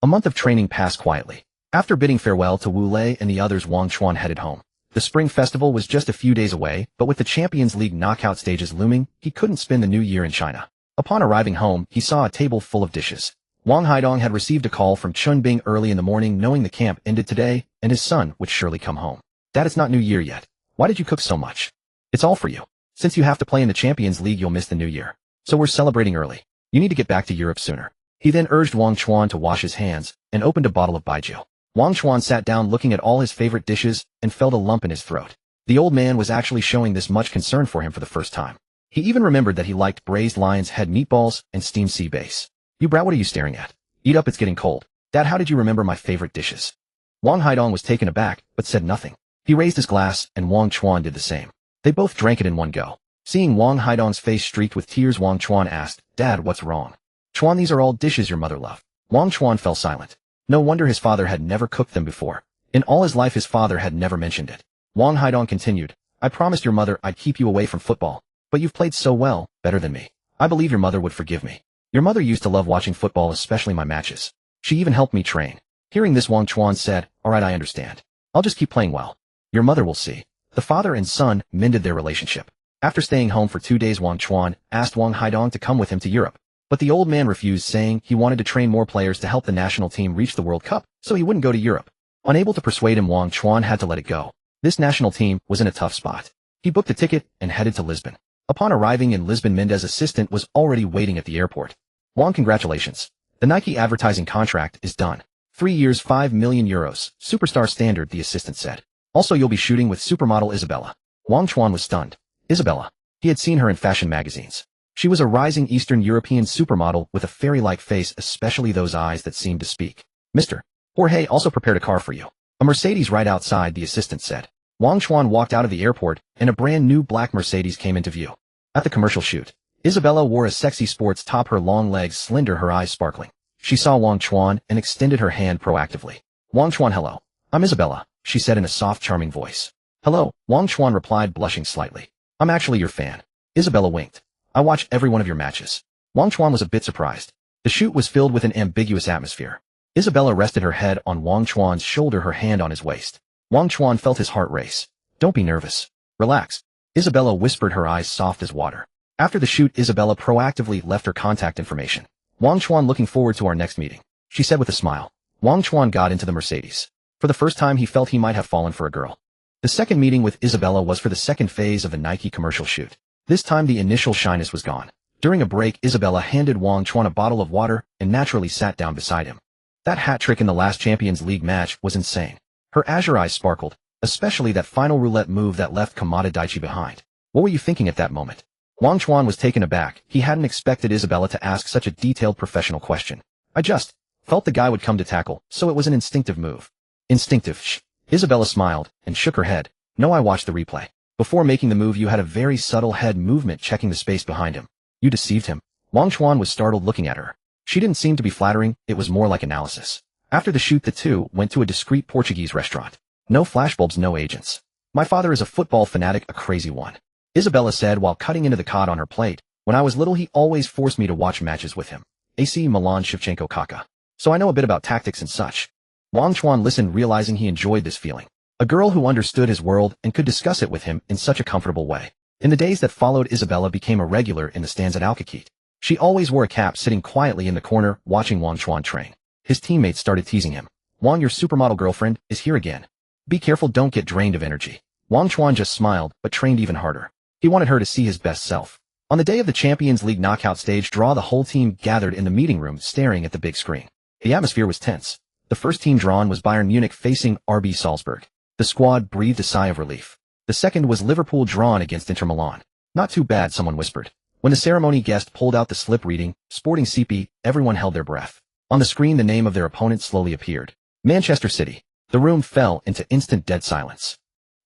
A month of training passed quietly. After bidding farewell to Wu Lei and the others, Wang Chuan headed home. The Spring Festival was just a few days away, but with the Champions League knockout stages looming, he couldn't spend the new year in China. Upon arriving home, he saw a table full of dishes. Wang Haidong had received a call from Chen Bing early in the morning, knowing the camp ended today, and his son would surely come home. Dad, it's not New Year yet. Why did you cook so much? It's all for you. Since you have to play in the Champions League, you'll miss the New Year. So we're celebrating early. You need to get back to Europe sooner. He then urged Wang Chuan to wash his hands and opened a bottle of baijiu. Wang Chuan sat down looking at all his favorite dishes and felt a lump in his throat. The old man was actually showing this much concern for him for the first time. He even remembered that he liked braised lion's head meatballs and steamed sea bass. You brat, what are you staring at? Eat up, it's getting cold. Dad, how did you remember my favorite dishes? Wang Haidong was taken aback, but said nothing. He raised his glass, and Wang Chuan did the same. They both drank it in one go. Seeing Wang Haidong's face streaked with tears, Wang Chuan asked, Dad, what's wrong? Chuan, these are all dishes your mother loved. Wang Chuan fell silent. No wonder his father had never cooked them before. In all his life, his father had never mentioned it. Wang Haidong continued, I promised your mother I'd keep you away from football, But you've played so well, better than me. I believe your mother would forgive me. Your mother used to love watching football, especially my matches. She even helped me train. Hearing this, Wang Chuan said, alright, I understand. I'll just keep playing well. Your mother will see. The father and son mended their relationship. After staying home for 2 days, Wang Chuan asked Wang Haidong to come with him to Europe. But the old man refused, saying he wanted to train more players to help the national team reach the World Cup, so he wouldn't go to Europe. Unable to persuade him, Wang Chuan had to let it go. This national team was in a tough spot. He booked a ticket and headed to Lisbon. Upon arriving in Lisbon, Mendez's assistant was already waiting at the airport. Wang, congratulations. The Nike advertising contract is done. 3 years, 5 million euros, superstar standard, the assistant said. Also, you'll be shooting with supermodel Isabella. Wang Chuan was stunned. Isabella. He had seen her in fashion magazines. She was a rising Eastern European supermodel with a fairy-like face, especially those eyes that seemed to speak. Mr. Jorge also prepared a car for you. A Mercedes right outside, the assistant said. Wang Chuan walked out of the airport, and a brand new black Mercedes came into view. At the commercial shoot, Isabella wore a sexy sports top, her long legs slender, her eyes sparkling. She saw Wang Chuan and extended her hand proactively. Wang Chuan, hello. I'm Isabella, she said in a soft, charming voice. Hello, Wang Chuan replied, blushing slightly. I'm actually your fan. Isabella winked. I watch every one of your matches. Wang Chuan was a bit surprised. The shoot was filled with an ambiguous atmosphere. Isabella rested her head on Wang Chuan's shoulder, her hand on his waist. Wang Chuan felt his heart race. Don't be nervous. Relax. Isabella whispered, her eyes soft as water. After the shoot, Isabella proactively left her contact information. Wang Chuan, looking forward to our next meeting, she said with a smile. Wang Chuan got into the Mercedes. For the first time, he felt he might have fallen for a girl. The second meeting with Isabella was for the second phase of the Nike commercial shoot. This time the initial shyness was gone. During a break, Isabella handed Wang Chuan a bottle of water and naturally sat down beside him. That hat trick in the last Champions League match was insane. Her azure eyes sparkled, especially that final roulette move that left Kamada Daichi behind. What were you thinking at that moment? Wang Chuan was taken aback. He hadn't expected Isabella to ask such a detailed professional question. I just felt the guy would come to tackle, so it was an instinctive move. Instinctive, shh. Isabella smiled and shook her head. No, I watched the replay. Before making the move, you had a very subtle head movement, checking the space behind him. You deceived him. Wang Chuan was startled, looking at her. She didn't seem to be flattering, it was more like analysis. After the shoot, the two went to a discreet Portuguese restaurant. No flashbulbs, no agents. My father is a football fanatic, a crazy one. Isabella said while cutting into the cod on her plate. When I was little, he always forced me to watch matches with him. AC Milan, Shevchenko, Kaká. So I know a bit about tactics and such. Wang Chuan listened, realizing he enjoyed this feeling. A girl who understood his world and could discuss it with him in such a comfortable way. In the days that followed, Isabella became a regular in the stands at Alcaquete. She always wore a cap, sitting quietly in the corner, watching Wang Chuan train. His teammates started teasing him. Wang, your supermodel girlfriend is here again. Be careful, don't get drained of energy. Wang Chuan just smiled, but trained even harder. He wanted her to see his best self. On the day of the Champions League knockout stage draw, the whole team gathered in the meeting room, staring at the big screen. The atmosphere was tense. The first team drawn was Bayern Munich facing RB Salzburg. The squad breathed a sigh of relief. The second was Liverpool drawn against Inter Milan. Not too bad, someone whispered. When the ceremony guest pulled out the slip reading, Sporting CP, everyone held their breath. On the screen, the name of their opponent slowly appeared. Manchester City. The room fell into instant dead silence.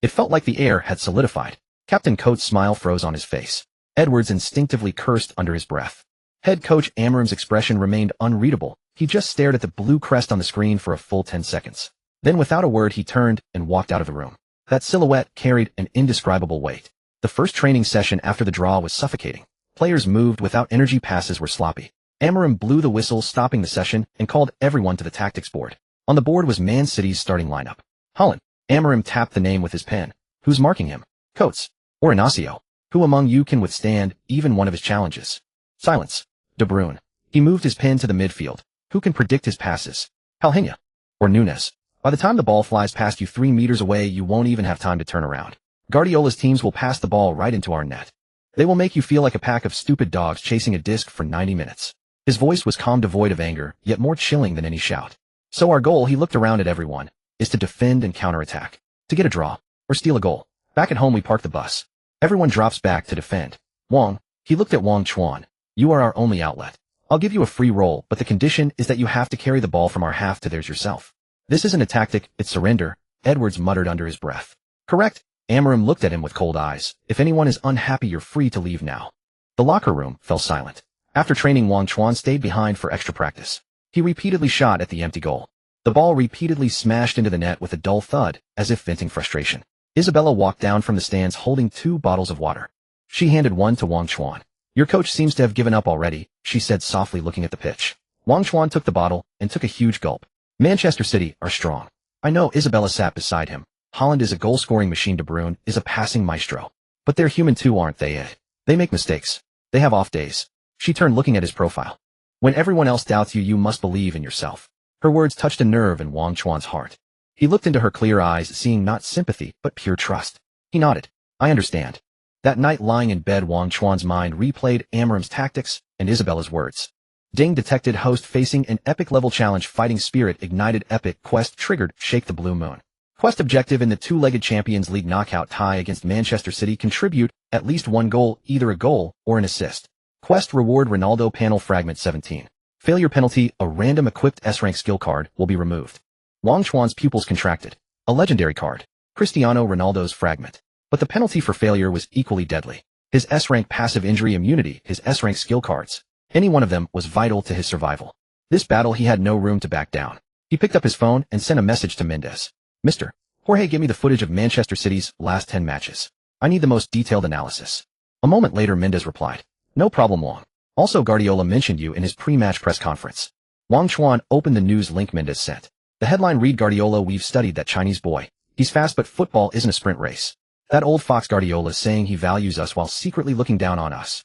It felt like the air had solidified. Captain Coates' smile froze on his face. Edwards instinctively cursed under his breath. Head coach Amarim's expression remained unreadable. He just stared at the blue crest on the screen for a full 10 seconds. Then without a word, he turned and walked out of the room. That silhouette carried an indescribable weight. The first training session after the draw was suffocating. Players moved without energy, passes were sloppy. Amarim blew the whistle, stopping the session, and called everyone to the tactics board. On the board was Man City's starting lineup. Holland. Amarim tapped the name with his pen. Who's marking him? Coates. Or Inacio? Who among you can withstand even one of his challenges? Silence. De Bruyne. He moved his pen to the midfield. Who can predict his passes? Palhinha. Or Nunes. By the time the ball flies past you 3 meters away, you won't even have time to turn around. Guardiola's teams will pass the ball right into our net. They will make you feel like a pack of stupid dogs chasing a disc for 90 minutes. His voice was calm, devoid of anger, yet more chilling than any shout. So our goal, he looked around at everyone, is to defend and counterattack. To get a draw, or steal a goal. Back at home, we park the bus. Everyone drops back to defend. Wang, he looked at Wang Chuan. You are our only outlet. I'll give you a free roll, but the condition is that you have to carry the ball from our half to theirs yourself. This isn't a tactic, it's surrender, Edwards muttered under his breath. Correct? Amarim looked at him with cold eyes. If anyone is unhappy, you're free to leave now. The locker room fell silent. After training, Wang Chuan stayed behind for extra practice. He repeatedly shot at the empty goal. The ball repeatedly smashed into the net with a dull thud, as if venting frustration. Isabella walked down from the stands holding 2 bottles of water. She handed one to Wang Chuan. Your coach seems to have given up already, she said softly looking at the pitch. Wang Chuan took the bottle and took a huge gulp. Manchester City are strong. I know. Isabella sat beside him. Holland is a goal-scoring machine. De Bruyne is a passing maestro. But they're human too, aren't they? They make mistakes. They have off days. She turned looking at his profile. When everyone else doubts you, you must believe in yourself. Her words touched a nerve in Wang Chuan's heart. He looked into her clear eyes, seeing not sympathy, but pure trust. He nodded. I understand. That night lying in bed, Wang Chuan's mind replayed Amorim's tactics and Isabella's words. Ding detected host facing an epic-level challenge. Fighting spirit ignited. Epic quest triggered. Shake the blue moon. Quest objective in the two-legged Champions League knockout tie against Manchester City. Contribute at least one goal, either a goal or an assist. Quest reward Ronaldo panel fragment 17. Failure penalty, a random equipped S-rank skill card will be removed. Wang Chuan's pupils contracted. A legendary card. Cristiano Ronaldo's fragment. But the penalty for failure was equally deadly. His S-rank passive injury immunity, his S-rank skill cards. Any one of them was vital to his survival. This battle he had no room to back down. He picked up his phone and sent a message to Mendes. Mr. Jorge, give me the footage of Manchester City's last 10 matches. I need the most detailed analysis. A moment later Mendes replied. No problem, Wang. Also, Guardiola mentioned you in his pre-match press conference. Wang Chuan opened the news link Mendes sent. The headline read, Guardiola, we've studied that Chinese boy. He's fast, but football isn't a sprint race. That old fox Guardiola saying he values us while secretly looking down on us.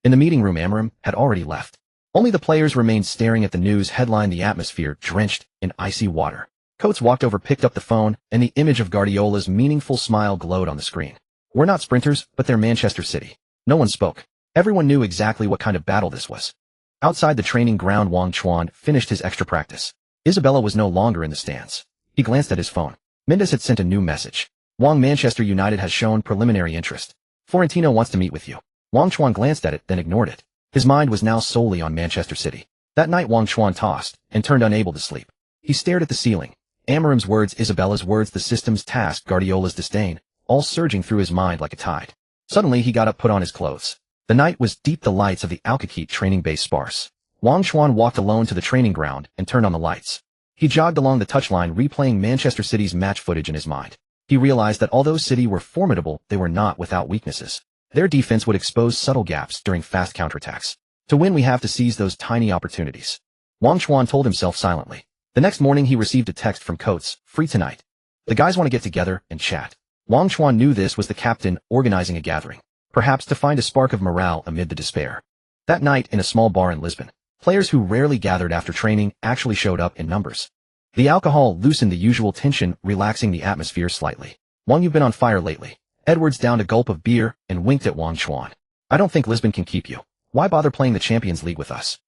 In the meeting room, Amorim had already left. Only the players remained staring at the news headline, the atmosphere drenched in icy water. Coates walked over, picked up the phone, and the image of Guardiola's meaningful smile glowed on the screen. We're not sprinters, but they're Manchester City. No one spoke. Everyone knew exactly what kind of battle this was. Outside the training ground, Wang Chuan finished his extra practice. Isabella was no longer in the stands. He glanced at his phone. Mendes had sent a new message. Wang, Manchester United has shown preliminary interest. Florentino wants to meet with you. Wang Chuan glanced at it, then ignored it. His mind was now solely on Manchester City. That night Wang Chuan tossed and turned, unable to sleep. He stared at the ceiling. Amorim's words, Isabella's words, the system's task, Guardiola's disdain, all surging through his mind like a tide. Suddenly he got up, put on his clothes. The night was deep, the lights of the Alcaquete training base sparse. Wang Chuan walked alone to the training ground and turned on the lights. He jogged along the touchline, replaying Manchester City's match footage in his mind. He realized that although City were formidable, they were not without weaknesses. Their defense would expose subtle gaps during fast counterattacks. To win, we have to seize those tiny opportunities. Wang Chuan told himself silently. The next morning he received a text from Coates, free tonight. The guys want to get together and chat. Wang Chuan knew this was the captain organizing a gathering, perhaps to find a spark of morale amid the despair. That night, in a small bar in Lisbon, players who rarely gathered after training actually showed up in numbers. The alcohol loosened the usual tension, relaxing the atmosphere slightly. Wang, you've been on fire lately. Edwards downed a gulp of beer and winked at Wang Chuan. I don't think Lisbon can keep you. Why bother playing the Champions League with us?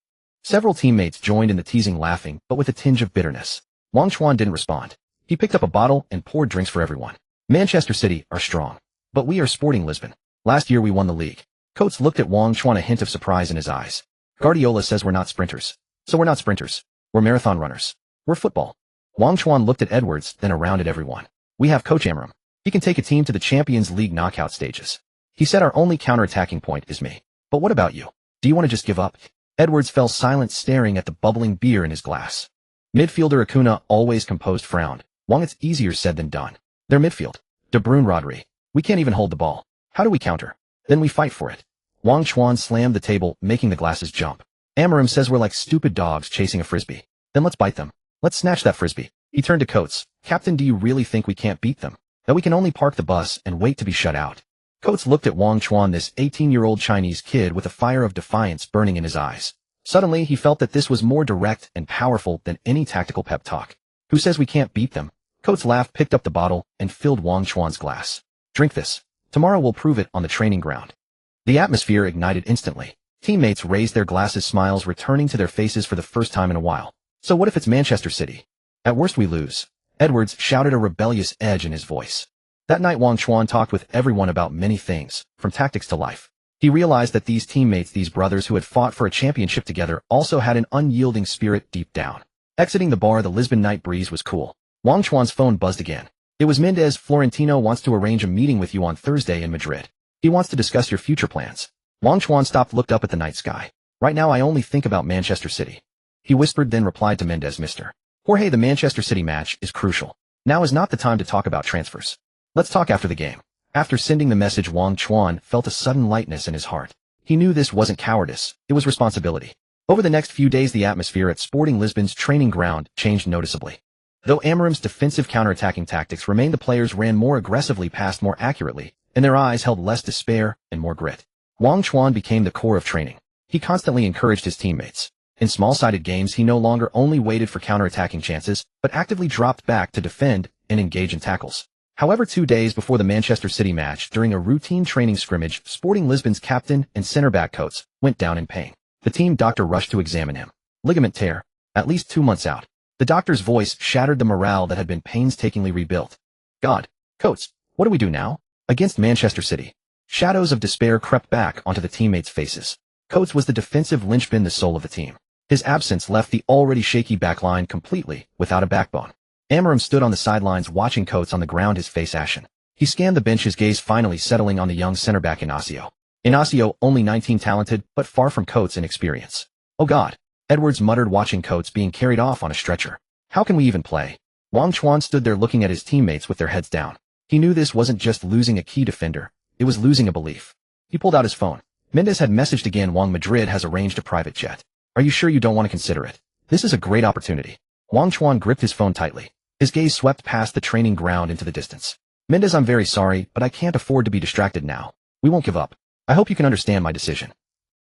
Several teammates joined in the teasing, laughing, but with a tinge of bitterness. Wang Chuan didn't respond. He picked up a bottle and poured drinks for everyone. Manchester City are strong. But we are Sporting Lisbon. Last year we won the league. Coates looked at Wang Chuan, a hint of surprise in his eyes. Guardiola says we're not sprinters. So we're not sprinters. We're marathon runners. We're football. Wang Chuan looked at Edwards, then around at everyone. We have Coach Amorim. He can take a team to the Champions League knockout stages. He said our only counter-attacking point is me. But what about you? Do you want to just give up? Edwards fell silent, staring at the bubbling beer in his glass. Midfielder Acuna, always composed, frowned. Wang, it's easier said than done. They're midfield. De Bruyne, Rodri. We can't even hold the ball. How do we counter? Then we fight for it. Wang Chuan slammed the table, making the glasses jump. Amorim says we're like stupid dogs chasing a frisbee. Then let's bite them. Let's snatch that frisbee. He turned to Coates. Captain, do you really think we can't beat them? That we can only park the bus and wait to be shut out? Coates looked at Wang Chuan, this 18-year-old Chinese kid with a fire of defiance burning in his eyes. Suddenly, he felt that this was more direct and powerful than any tactical pep talk. Who says we can't beat them? Coates laughed, picked up the bottle, and filled Wang Chuan's glass. Drink this. Tomorrow we'll prove it on the training ground. The atmosphere ignited instantly. Teammates raised their glasses, smiles returning to their faces for the first time in a while. So what if it's Manchester City? At worst we lose. Edwards shouted, a rebellious edge in his voice. That night Wang Chuan talked with everyone about many things, from tactics to life. He realized that these teammates, these brothers who had fought for a championship together, also had an unyielding spirit deep down. Exiting the bar, the Lisbon night breeze was cool. Wang Chuan's phone buzzed again. It was Mendes. Florentino wants to arrange a meeting with you on Thursday in Madrid. He wants to discuss your future plans. Wang Chuan stopped, looked up at the night sky. Right now I only think about Manchester City. He whispered, then replied to Mendes, Mr. Jorge, the Manchester City match is crucial. Now is not the time to talk about transfers. Let's talk after the game. After sending the message, Wang Chuan felt a sudden lightness in his heart. He knew this wasn't cowardice, it was responsibility. Over the next few days, the atmosphere at Sporting Lisbon's training ground changed noticeably. Though Amorim's defensive counterattacking tactics remained, the players ran more aggressively, passed more accurately, and their eyes held less despair and more grit. Wang Chuan became the core of training. He constantly encouraged his teammates. In small-sided games, he no longer only waited for counterattacking chances, but actively dropped back to defend and engage in tackles. However, 2 days before the Manchester City match, during a routine training scrimmage, Sporting Lisbon's captain and centre-back Coates went down in pain. The team doctor rushed to examine him. Ligament tear, at least 2 months out. The doctor's voice shattered the morale that had been painstakingly rebuilt. God, Coates, what do we do now? Against Manchester City. Shadows of despair crept back onto the teammates' faces. Coates was the defensive linchpin, the soul of the team. His absence left the already shaky backline completely without a backbone. Amorim stood on the sidelines watching Coates on the ground, his face ashen. He scanned the bench, his gaze finally settling on the young centre-back Inacio. Inacio, only 19, talented, but far from Coates in experience. Oh God, Edwards muttered, watching Coates being carried off on a stretcher. How can we even play? Wang Chuan stood there looking at his teammates with their heads down. He knew this wasn't just losing a key defender, it was losing a belief. He pulled out his phone. Mendes had messaged again. Wang Madrid has arranged a private jet. Are you sure you don't want to consider it? This is a great opportunity. Wang Chuan gripped his phone tightly. His gaze swept past the training ground into the distance. Mendes, I'm very sorry, but I can't afford to be distracted now. We won't give up. I hope you can understand my decision.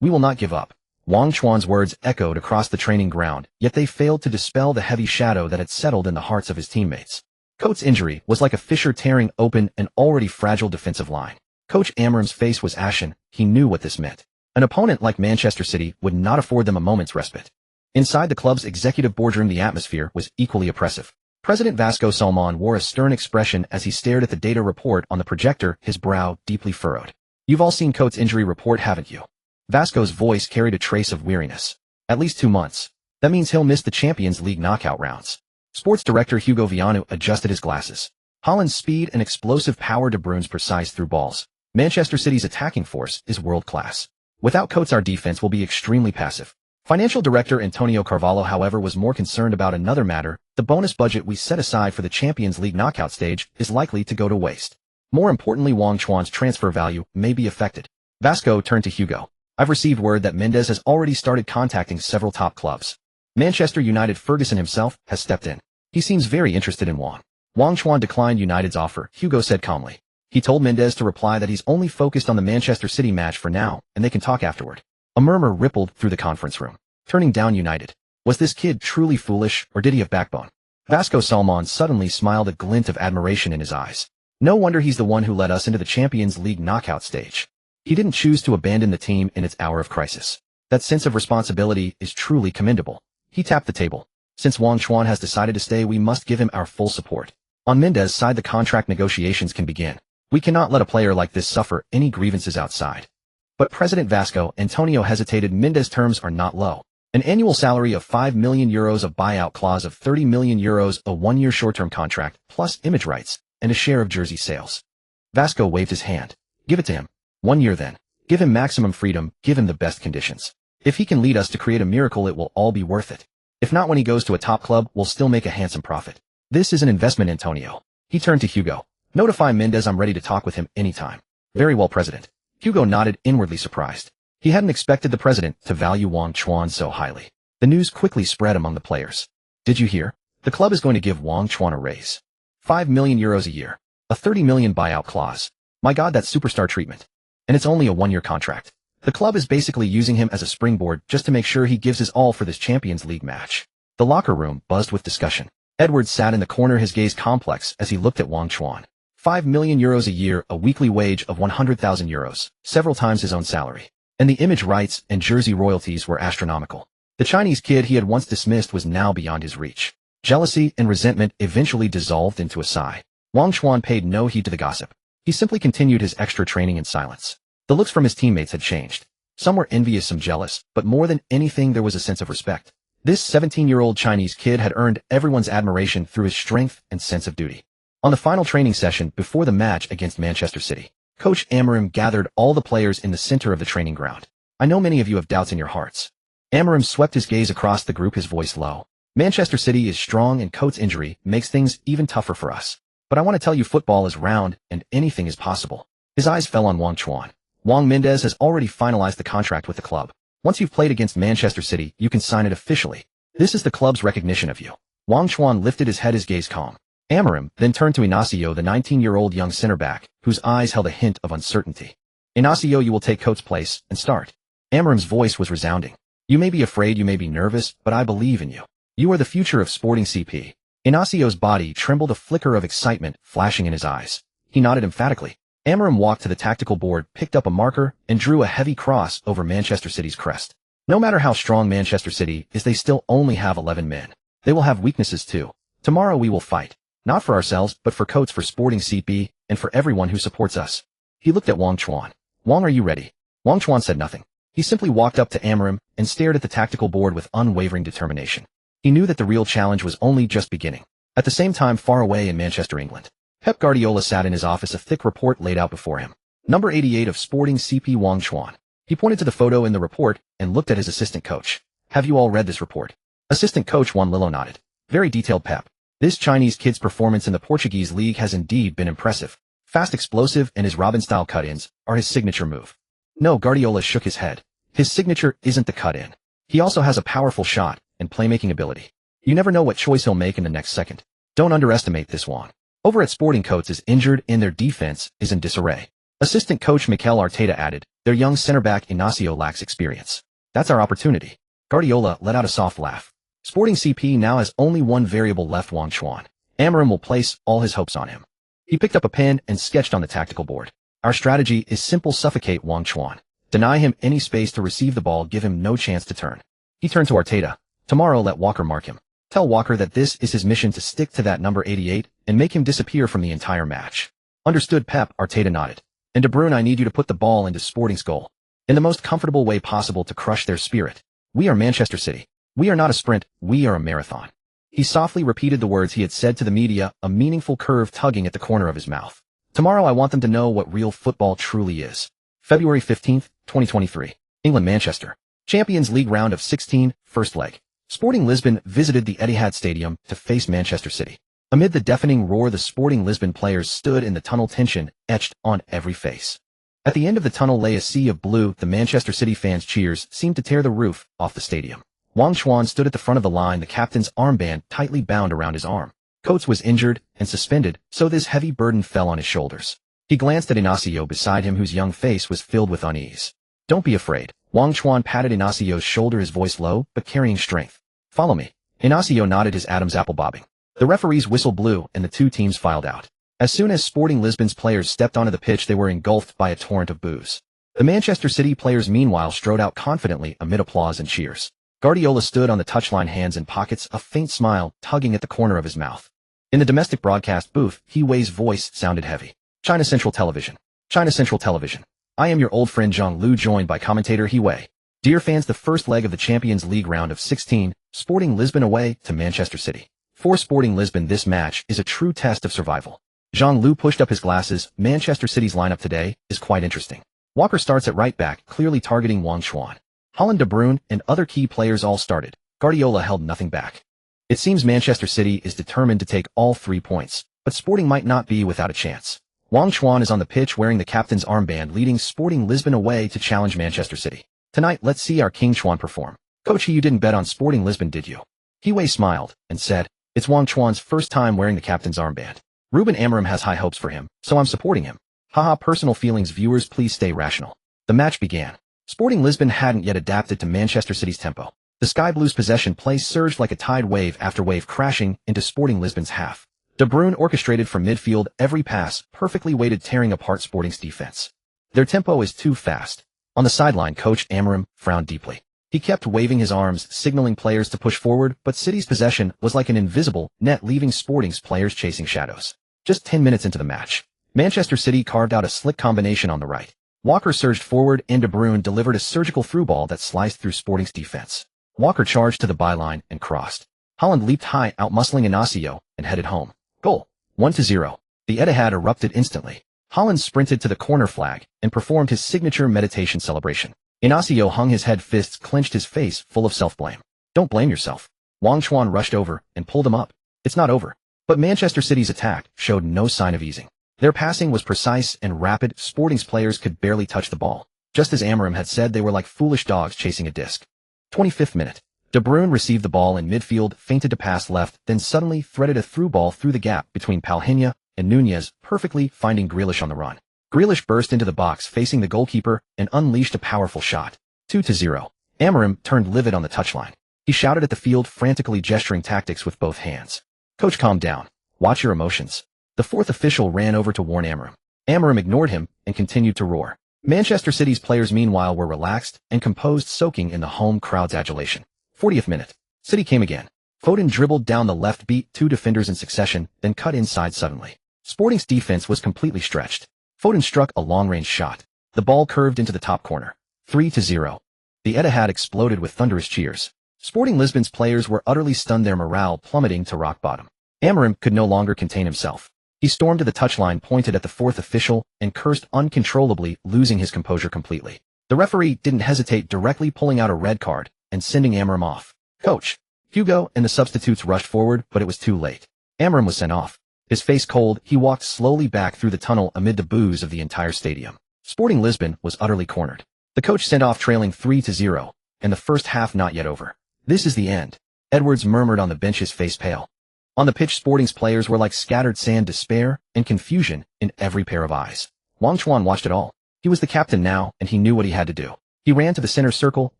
We will not give up. Wang Chuan's words echoed across the training ground, yet they failed to dispel the heavy shadow that had settled in the hearts of his teammates. Coates' injury was like a fissure tearing open an already fragile defensive line. Coach Amorim's face was ashen. He knew what this meant. An opponent like Manchester City would not afford them a moment's respite. Inside the club's executive boardroom, the atmosphere was equally oppressive. President Vasco Salmon wore a stern expression as he stared at the data report on the projector, his brow deeply furrowed. You've all seen Coates' injury report, haven't you? Vasco's voice carried a trace of weariness. At least 2 months. That means he'll miss the Champions League knockout rounds. Sports director Hugo Vianu adjusted his glasses. Haaland's speed and explosive power, De Bruyne's precise through balls. Manchester City's attacking force is world-class. Without Coates, our defense will be extremely passive. Financial director Antonio Carvalho, however, was more concerned about another matter. The bonus budget we set aside for the Champions League knockout stage is likely to go to waste. More importantly, Wang Chuan's transfer value may be affected. Vasco turned to Hugo. I've received word that Mendes has already started contacting several top clubs. Manchester United. Ferguson himself has stepped in. He seems very interested in Wang. Wang Chuan declined United's offer, Hugo said calmly. He told Mendes to reply that he's only focused on the Manchester City match for now, and they can talk afterward. A murmur rippled through the conference room. Turning down United. Was this kid truly foolish, or did he have backbone? Vasco Salmon suddenly smiled, a glint of admiration in his eyes. No wonder he's the one who led us into the Champions League knockout stage. He didn't choose to abandon the team in its hour of crisis. That sense of responsibility is truly commendable. He tapped the table. Since Wang Chuan has decided to stay, we must give him our full support. On Mendes' side, the contract negotiations can begin. We cannot let a player like this suffer any grievances outside. But President Vasco Antonio hesitated. Mendes' terms are not low. An annual salary of €5 million, a buyout clause of €30 million, a 1-year short-term contract, plus image rights, and a share of jersey sales. Vasco waved his hand. Give it to him. 1 year then. Give him maximum freedom, give him the best conditions. If he can lead us to create a miracle, it will all be worth it. If not, when he goes to a top club, we'll still make a handsome profit. This is an investment, Antonio. He turned to Hugo. Notify Mendes I'm ready to talk with him anytime. Very well, President. Hugo nodded, inwardly surprised. He hadn't expected the president to value Wang Chuan so highly. The news quickly spread among the players. Did you hear? The club is going to give Wang Chuan a raise. €5 million a year. A $30 million buyout clause. My God, that's superstar treatment. And it's only a 1-year contract. The club is basically using him as a springboard just to make sure he gives his all for this Champions League match. The locker room buzzed with discussion. Edwards sat in the corner, his gaze complex as he looked at Wang Chuan. €5 million a year, a weekly wage of €100,000, several times his own salary. And the image rights and jersey royalties were astronomical. The Chinese kid he had once dismissed was now beyond his reach. Jealousy and resentment eventually dissolved into a sigh. Wang Chuan paid no heed to the gossip. He simply continued his extra training in silence. The looks from his teammates had changed. Some were envious, some jealous, but more than anything there was a sense of respect. This 17-year-old Chinese kid had earned everyone's admiration through his strength and sense of duty. On the final training session before the match against Manchester City, Coach Amorim gathered all the players in the center of the training ground. I know many of you have doubts in your hearts. Amorim swept his gaze across the group, his voice low. Manchester City is strong and Coates' injury makes things even tougher for us. But I want to tell you football is round and anything is possible. His eyes fell on Wang Chuan. Wang Mendez has already finalized the contract with the club. Once you've played against Manchester City, you can sign it officially. This is the club's recognition of you. Wang Chuan lifted his head, his gaze calm. Amorim then turned to Inacio, the 19-year-old young center-back, whose eyes held a hint of uncertainty. Inacio, you will take Coates' place and start. Amorim's voice was resounding. You may be afraid, you may be nervous, but I believe in you. You are the future of Sporting CP. Inacio's body trembled, a flicker of excitement flashing in his eyes. He nodded emphatically. Amorim walked to the tactical board, picked up a marker, and drew a heavy cross over Manchester City's crest. No matter how strong Manchester City is, they still only have 11 men. They will have weaknesses too. Tomorrow we will fight. Not for ourselves, but for Coates, for Sporting CP, and for everyone who supports us. He looked at Wang Chuan. Wang, are you ready? Wang Chuan said nothing. He simply walked up to Amorim and stared at the tactical board with unwavering determination. He knew that the real challenge was only just beginning. At the same time, far away in Manchester, England, Pep Guardiola sat in his office, a thick report laid out before him. Number 88 of Sporting CP, Wang Chuan. He pointed to the photo in the report and looked at his assistant coach. Have you all read this report? Assistant coach Juan Lillo nodded. Very detailed, Pep. This Chinese kid's performance in the Portuguese league has indeed been impressive. Fast, explosive, and his Robin-style cut-ins are his signature move. No, Guardiola shook his head. His signature isn't the cut-in. He also has a powerful shot and playmaking ability. You never know what choice he'll make in the next second. Don't underestimate this one. Over at Sporting, Coates is injured and their defense is in disarray. Assistant coach Mikel Arteta added, their young center-back Inacio lacks experience. That's our opportunity. Guardiola let out a soft laugh. Sporting CP now has only one variable left, Wang Chuan. Amorim will place all his hopes on him. He picked up a pen and sketched on the tactical board. Our strategy is simple: suffocate Wang Chuan. Deny him any space to receive the ball, give him no chance to turn. He turned to Arteta. Tomorrow let Walker mark him. Tell Walker that this is his mission, to stick to that number 88 and make him disappear from the entire match. Understood, Pep, Arteta nodded. And De Bruyne, I need you to put the ball into Sporting's goal in the most comfortable way possible to crush their spirit. We are Manchester City. We are not a sprint, we are a marathon. He softly repeated the words he had said to the media, a meaningful curve tugging at the corner of his mouth. Tomorrow I want them to know what real football truly is. February 15th, 2023. England, Manchester. Champions League round of 16, first leg. Sporting Lisbon visited the Etihad Stadium to face Manchester City. Amid the deafening roar, the Sporting Lisbon players stood in the tunnel, tension etched on every face. At the end of the tunnel lay a sea of blue. The Manchester City fans' cheers seemed to tear the roof off the stadium. Wang Chuan stood at the front of the line, the captain's armband tightly bound around his arm. Coates was injured and suspended, so this heavy burden fell on his shoulders. He glanced at Inacio beside him, whose young face was filled with unease. Don't be afraid. Wang Chuan patted Inacio's shoulder, his voice low but carrying strength. Follow me. Inacio nodded, his Adam's apple bobbing. The referee's whistle blew and the two teams filed out. As soon as Sporting Lisbon's players stepped onto the pitch, they were engulfed by a torrent of boos. The Manchester City players meanwhile strode out confidently amid applause and cheers. Guardiola stood on the touchline, hands in pockets, a faint smile tugging at the corner of his mouth. In the domestic broadcast booth, He Wei's voice sounded heavy. China Central Television. China Central Television. I am your old friend Zhang Lu, joined by commentator He Wei. Dear fans, the first leg of the Champions League round of 16, Sporting Lisbon away to Manchester City. For Sporting Lisbon, this match is a true test of survival. Zhang Lu pushed up his glasses. Manchester City's lineup today is quite interesting. Walker starts at right back, clearly targeting Wang Chuan. Holland, De Bruyne, and other key players all started. Guardiola held nothing back. It seems Manchester City is determined to take all 3 points, but Sporting might not be without a chance. Wang Chuan is on the pitch wearing the captain's armband, leading Sporting Lisbon away to challenge Manchester City. Tonight, let's see our King Chuan perform. Coach, you didn't bet on Sporting Lisbon, did you? He Wei smiled and said, it's Wang Chuan's first time wearing the captain's armband. Ruben Amorim has high hopes for him, so I'm supporting him. Haha, personal feelings. Viewers, please stay rational. The match began. Sporting Lisbon hadn't yet adapted to Manchester City's tempo. The Sky Blues' possession play surged like a tide, wave after wave crashing into Sporting Lisbon's half. De Bruyne orchestrated from midfield, every pass perfectly weighted, tearing apart Sporting's defense. Their tempo is too fast. On the sideline, Coach Amorim frowned deeply. He kept waving his arms, signaling players to push forward, but City's possession was like an invisible net, leaving Sporting's players chasing shadows. Just 10 minutes into the match, Manchester City carved out a slick combination on the right. Walker surged forward and De Bruyne delivered a surgical through ball that sliced through Sporting's defense. Walker charged to the byline and crossed. Holland leaped high, outmuscling Inacio, and headed home. Goal. 1-0. The Etihad erupted instantly. Holland sprinted to the corner flag and performed his signature meditation celebration. Inacio hung his head, fists clenched, his face full of self-blame. Don't blame yourself. Wang Chuan rushed over and pulled him up. It's not over. But Manchester City's attack showed no sign of easing. Their passing was precise and rapid. Sporting's players could barely touch the ball. Just as Amorim had said, they were like foolish dogs chasing a disc. 25th minute. De Bruyne received the ball in midfield, feinted to pass left, then suddenly threaded a through ball through the gap between Palhinha and Nunez, perfectly finding Grealish on the run. Grealish burst into the box facing the goalkeeper and unleashed a powerful shot. 2-0. Amorim turned livid on the touchline. He shouted at the field, frantically gesturing tactics with both hands. "Coach, calm down. Watch your emotions." The fourth official ran over to warn Amorim. Amorim ignored him and continued to roar. Manchester City's players meanwhile were relaxed and composed, soaking in the home crowd's adulation. 40th minute. City came again. Foden dribbled down the left, beat two defenders in succession, then cut inside suddenly. Sporting's defense was completely stretched. Foden struck a long-range shot. The ball curved into the top corner. 3-0. The Etihad exploded with thunderous cheers. Sporting Lisbon's players were utterly stunned, their morale plummeting to rock bottom. Amorim could no longer contain himself. He stormed to the touchline, pointed at the fourth official, and cursed uncontrollably, losing his composure completely. The referee didn't hesitate, directly pulling out a red card and sending Amorim off. "Coach." Hugo and the substitutes rushed forward, but it was too late. Amorim was sent off. His face cold, he walked slowly back through the tunnel amid the boos of the entire stadium. Sporting Lisbon was utterly cornered. The coach sent off trailing 3-0, and the first half not yet over. "This is the end," Edwards murmured on the bench, his face pale. On the pitch, Sporting's players were like scattered sand, despair and confusion in every pair of eyes. Wang Chuan watched it all. He was the captain now, and he knew what he had to do. He ran to the center circle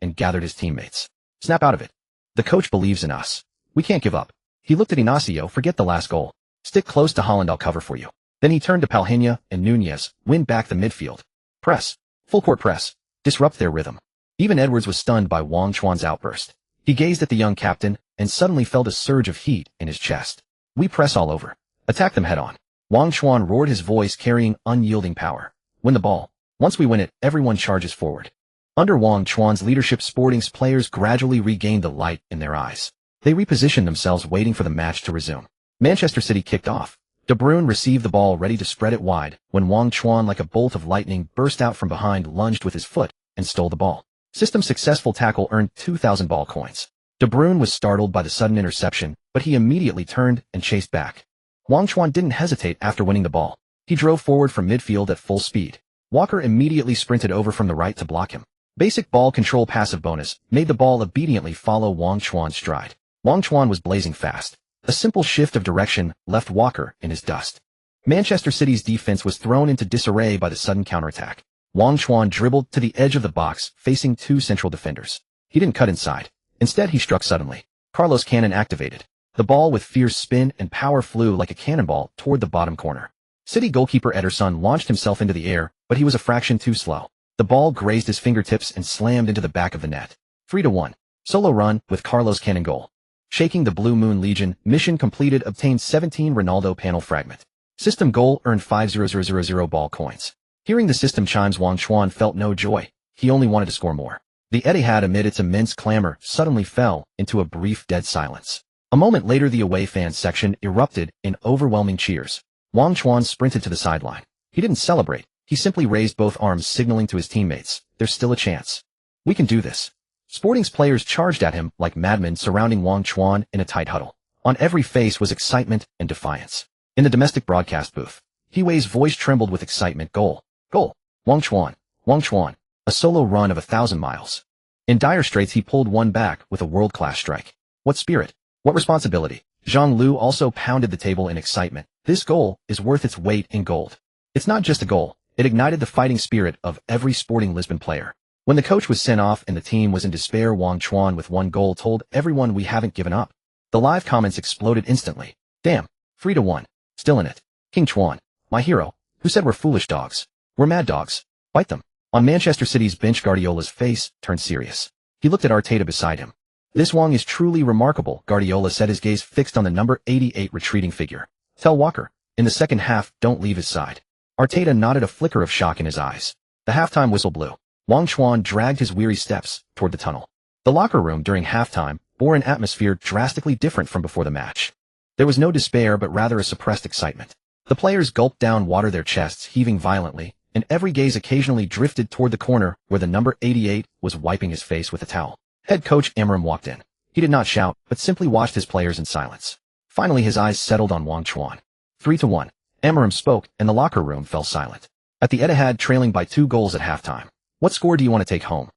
and gathered his teammates. "Snap out of it. The coach believes in us. We can't give up." He looked at Inacio. "Forget the last goal. Stick close to Holland, I'll cover for you." Then he turned to Palhinha and Nunez, win back the midfield. Press. Full court press. Disrupt their rhythm. Even Edwards was stunned by Wang Chuan's outburst. He gazed at the young captain and suddenly felt a surge of heat in his chest. "We press all over. Attack them head on." Wang Chuan roared, his voice carrying unyielding power. "Win the ball. Once we win it, everyone charges forward." Under Wang Chuan's leadership, Sporting's players gradually regained the light in their eyes. They repositioned themselves, waiting for the match to resume. Manchester City kicked off. De Bruyne received the ball, ready to spread it wide, when Wang Chuan, like a bolt of lightning, burst out from behind, lunged with his foot, and stole the ball. System's successful tackle earned 2,000 ball coins. De Bruyne was startled by the sudden interception, but he immediately turned and chased back. Wang Chuan didn't hesitate after winning the ball. He drove forward from midfield at full speed. Walker immediately sprinted over from the right to block him. Basic ball control passive bonus made the ball obediently follow Wang Chuan's stride. Wang Chuan was blazing fast. A simple shift of direction left Walker in his dust. Manchester City's defense was thrown into disarray by the sudden counterattack. Wang Chuan dribbled to the edge of the box, facing two central defenders. He didn't cut inside. Instead, he struck suddenly. Carlos Cannon activated. The ball with fierce spin and power flew like a cannonball toward the bottom corner. City goalkeeper Ederson launched himself into the air, but he was a fraction too slow. The ball grazed his fingertips and slammed into the back of the net. 3-1. Solo run with Carlos Cannon goal. Shaking the Blue Moon Legion, mission completed, obtained 17 Ronaldo panel fragment. System goal earned 5,000 ball coins. Hearing the system chimes, Wang Chuan felt no joy. He only wanted to score more. The Etihad, amid its immense clamor, suddenly fell into a brief dead silence. A moment later, the away fan section erupted in overwhelming cheers. Wang Chuan sprinted to the sideline. He didn't celebrate. He simply raised both arms, signaling to his teammates, "There's still a chance. We can do this." Sporting's players charged at him like madmen, surrounding Wang Chuan in a tight huddle. On every face was excitement and defiance. In the domestic broadcast booth, Hiwei's voice trembled with excitement. "Goal! Goal! Wang Chuan! Wang Chuan! A solo run of 1,000 miles." In dire straits, he pulled one back with a world-class strike. What spirit! What responsibility! Zhang Lu also pounded the table in excitement. "This goal is worth its weight in gold." It's not just a goal. It ignited the fighting spirit of every Sporting Lisbon player. When the coach was sent off and the team was in despair, Wang Chuan with one goal told everyone, "We haven't given up." The live comments exploded instantly. "Damn. 3-1. Still in it. King Chuan. My hero. Who said we're foolish dogs? We're mad dogs. Bite them." On Manchester City's bench, Guardiola's face turned serious. He looked at Arteta beside him. "This Wang is truly remarkable," Guardiola said, his gaze fixed on the number 88 retreating figure. "Tell Walker, in the second half, don't leave his side." Arteta nodded, a flicker of shock in his eyes. The halftime whistle blew. Wang Chuan dragged his weary steps toward the tunnel. The locker room during halftime bore an atmosphere drastically different from before the match. There was no despair, but rather a suppressed excitement. The players gulped down water, their chests heaving violently, and every gaze occasionally drifted toward the corner where the number 88 was wiping his face with a towel. Head coach Amorim walked in. He did not shout, but simply watched his players in silence. Finally his eyes settled on Wang Chuan. 3-1. Amarim spoke, and the locker room fell silent. At the Etihad, trailing by 2 goals at halftime. What score do you want to take home?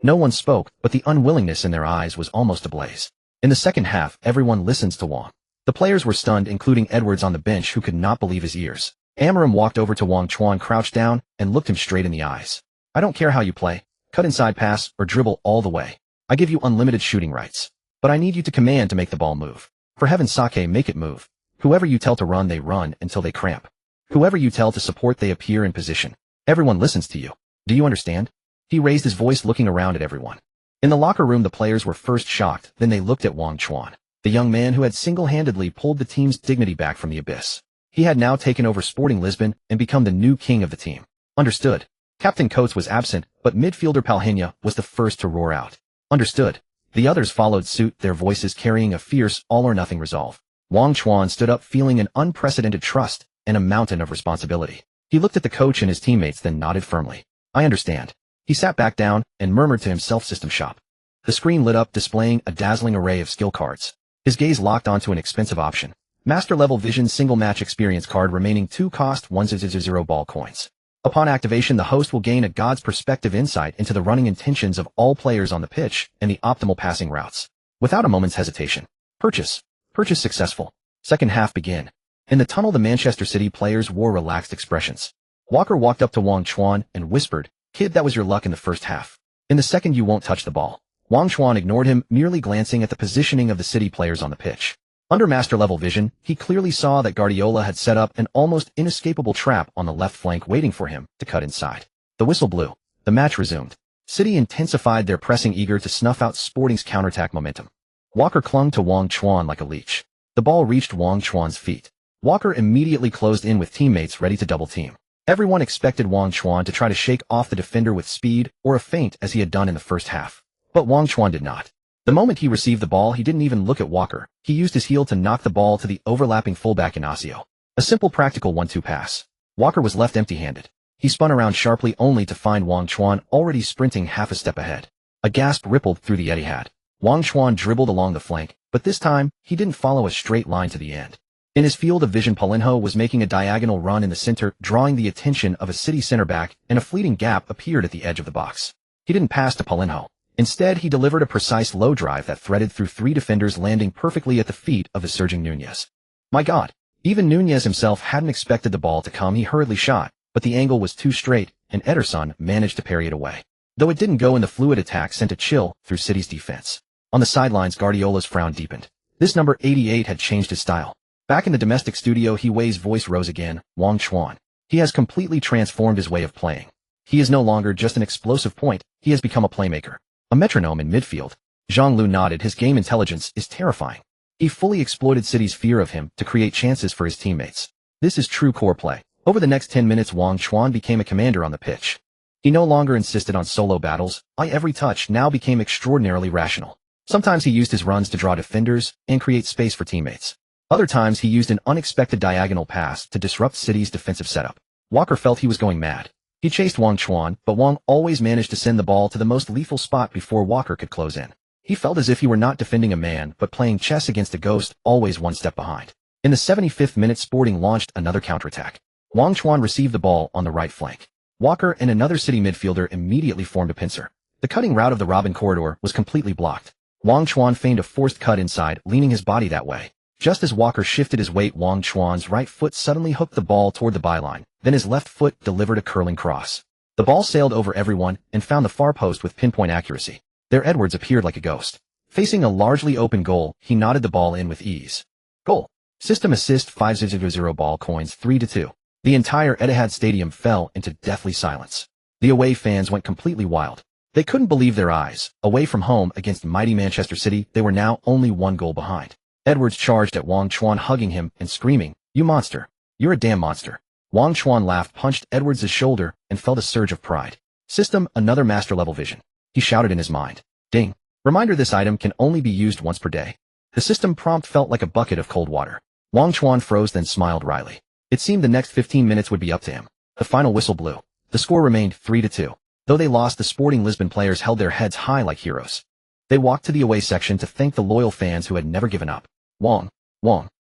No one spoke, but the unwillingness in their eyes was almost ablaze. In the second half, everyone listens to Wang. The players were stunned, including Edwards on the bench, who could not believe his ears. Amarim walked over to Wang Chuan, crouched down, and looked him straight in the eyes. I don't care how you play, cut inside pass, or dribble all the way. I give you unlimited shooting rights. But I need you to command to make the ball move. For heaven's sake, make it move. Whoever you tell to run, they run until they cramp. Whoever you tell to support, they appear in position. Everyone listens to you. Do you understand? He raised his voice, looking around at everyone. In the locker room, the players were first shocked, then they looked at Wang Chuan, the young man who had single-handedly pulled the team's dignity back from the abyss. He had now taken over Sporting Lisbon and become the new king of the team. Understood. Captain Coates was absent, but midfielder Palhinha was the first to roar out. Understood. The others followed suit, their voices carrying a fierce, all-or-nothing resolve. Wang Chuan stood up, feeling an unprecedented trust and a mountain of responsibility. He looked at the coach and his teammates, then nodded firmly. I understand. He sat back down and murmured to himself, System Shop. The screen lit up, displaying a dazzling array of skill cards. His gaze locked onto an expensive option. Master Level Vision Single Match Experience card, remaining 2 cost 100 ball coins. Upon activation, the host will gain a god's perspective insight into the running intentions of all players on the pitch and the optimal passing routes. Without a moment's hesitation. Purchase. Purchase successful. Second half begin. In the tunnel, the Manchester City players wore relaxed expressions. Walker walked up to Wang Chuan and whispered, Kid, that was your luck in the first half. In the second, you won't touch the ball. Wang Chuan ignored him, merely glancing at the positioning of the City players on the pitch. Under Master Level Vision, he clearly saw that Guardiola had set up an almost inescapable trap on the left flank, waiting for him to cut inside. The whistle blew. The match resumed. City intensified their pressing, eager to snuff out Sporting's counterattack momentum. Walker clung to Wang Chuan like a leech. The ball reached Wang Chuan's feet. Walker immediately closed in with teammates ready to double team. Everyone expected Wang Chuan to try to shake off the defender with speed or a feint, as he had done in the first half. But Wang Chuan did not. The moment he received the ball, he didn't even look at Walker. He used his heel to knock the ball to the overlapping fullback Inacio. A simple, practical 1-2 pass. Walker was left empty-handed. He spun around sharply, only to find Wang Chuan already sprinting half a step ahead. A gasp rippled through the Etihad. Wang Chuan dribbled along the flank, but this time, he didn't follow a straight line to the end. In his field of vision, Palhinha was making a diagonal run in the center, drawing the attention of a City center back, and a fleeting gap appeared at the edge of the box. He didn't pass to Palhinha. Instead, he delivered a precise low drive that threaded through 3 defenders, landing perfectly at the feet of the surging Nunez. My God! Even Nunez himself hadn't expected the ball to come. He hurriedly shot, but the angle was too straight, and Ederson managed to parry it away. Though it didn't go in, the fluid attack sent a chill through City's defense. On the sidelines, Guardiola's frown deepened. This number 88 had changed his style. Back in the domestic studio, Hui's voice rose again. Wang Chuan. He has completely transformed his way of playing. He is no longer just an explosive point, he has become a playmaker. A metronome in midfield. Zhang Lu nodded. His game intelligence is terrifying. He fully exploited City's fear of him to create chances for his teammates. This is true core play. Over the next 10 minutes, Wang Chuan became a commander on the pitch. He no longer insisted on solo battles. Every touch now became extraordinarily rational. Sometimes he used his runs to draw defenders and create space for teammates. Other times he used an unexpected diagonal pass to disrupt City's defensive setup. Walker felt he was going mad. He chased Wang Chuan, but Wang always managed to send the ball to the most lethal spot before Walker could close in. He felt as if he were not defending a man, but playing chess against a ghost, always one step behind. In the 75th minute, Sporting launched another counterattack. Wang Chuan received the ball on the right flank. Walker and another City midfielder immediately formed a pincer. The cutting route of the Robin corridor was completely blocked. Wang Chuan feigned a forced cut inside, leaning his body that way. Just as Walker shifted his weight, Wang Chuan's right foot suddenly hooked the ball toward the byline. Then his left foot delivered a curling cross. The ball sailed over everyone and found the far post with pinpoint accuracy. There Edwards appeared like a ghost. Facing a largely open goal, he nodded the ball in with ease. Goal. System assist 500 ball coins 3-2. The entire Etihad Stadium fell into deathly silence. The away fans went completely wild. They couldn't believe their eyes. Away from home against mighty Manchester City, they were now only 1 goal behind. Edwards charged at Wang Chuan, hugging him and screaming, "You monster! You're a damn monster!" Wang Chuan laughed, punched Edwards' shoulder, and felt a surge of pride. System, another master level vision. He shouted in his mind. Ding. Reminder: this item can only be used once per day. The system prompt felt like a bucket of cold water. Wang Chuan froze, then smiled wryly. It seemed the next 15 minutes would be up to him. The final whistle blew. The score remained 3-2. Though they lost, the Sporting Lisbon players held their heads high like heroes. They walked to the away section to thank the loyal fans who had never given up. Wang.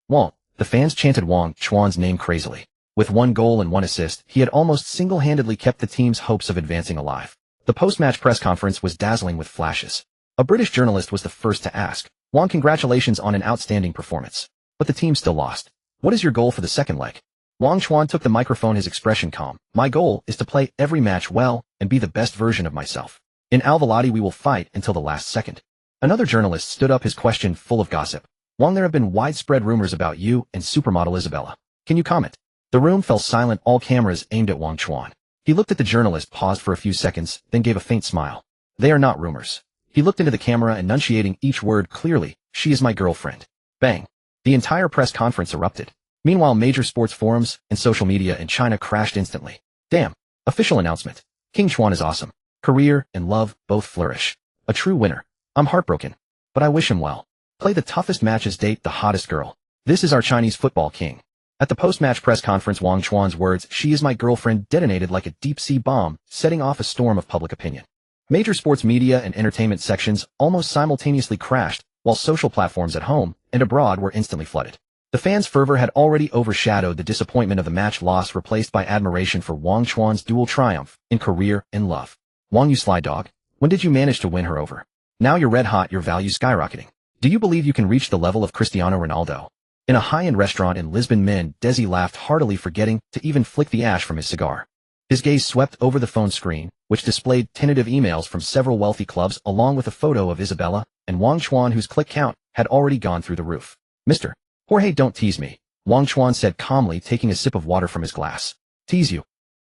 Wong. The fans chanted Wang Chuan's name crazily. With 1 goal and 1 assist, he had almost single-handedly kept the team's hopes of advancing alive. The post-match press conference was dazzling with flashes. A British journalist was the first to ask, Wang, congratulations on an outstanding performance. But the team still lost. What is your goal for the second leg? Wang Chuan took the microphone, his expression calm. My goal is to play every match well and be the best version of myself. In Alvalade we will fight until the last second. Another journalist stood up, his question full of gossip. Wang, there have been widespread rumors about you and supermodel Isabella. Can you comment? The room fell silent, all cameras aimed at Wang Chuan. He looked at the journalist, paused for a few seconds, then gave a faint smile. They are not rumors. He looked into the camera, enunciating each word clearly. She is my girlfriend. Bang. The entire press conference erupted. Meanwhile, major sports forums and social media in China crashed instantly. Damn. Official announcement. King Chuan is awesome. Career and love both flourish. A true winner. I'm heartbroken. But I wish him well. Play the toughest matches, date the hottest girl. This is our Chinese football king. At the post-match press conference, Wang Chuan's words, she is my girlfriend, detonated like a deep-sea bomb, setting off a storm of public opinion. Major sports media and entertainment sections almost simultaneously crashed, while social platforms at home and abroad were instantly flooded. The fans' fervor had already overshadowed the disappointment of the match loss, replaced by admiration for Wang Chuan's dual triumph in career and love. Wang, you sly dog. When did you manage to win her over? Now you're red hot, your values skyrocketing. Do you believe you can reach the level of Cristiano Ronaldo? In a high-end restaurant in Lisbon, Desi laughed heartily, forgetting to even flick the ash from his cigar. His gaze swept over the phone screen, which displayed tentative emails from several wealthy clubs along with a photo of Isabella and Wang Chuan, whose click count had already gone through the roof. Mr. Jorge, don't tease me, Wang Chuan said calmly, taking a sip of water from his glass. Tease you?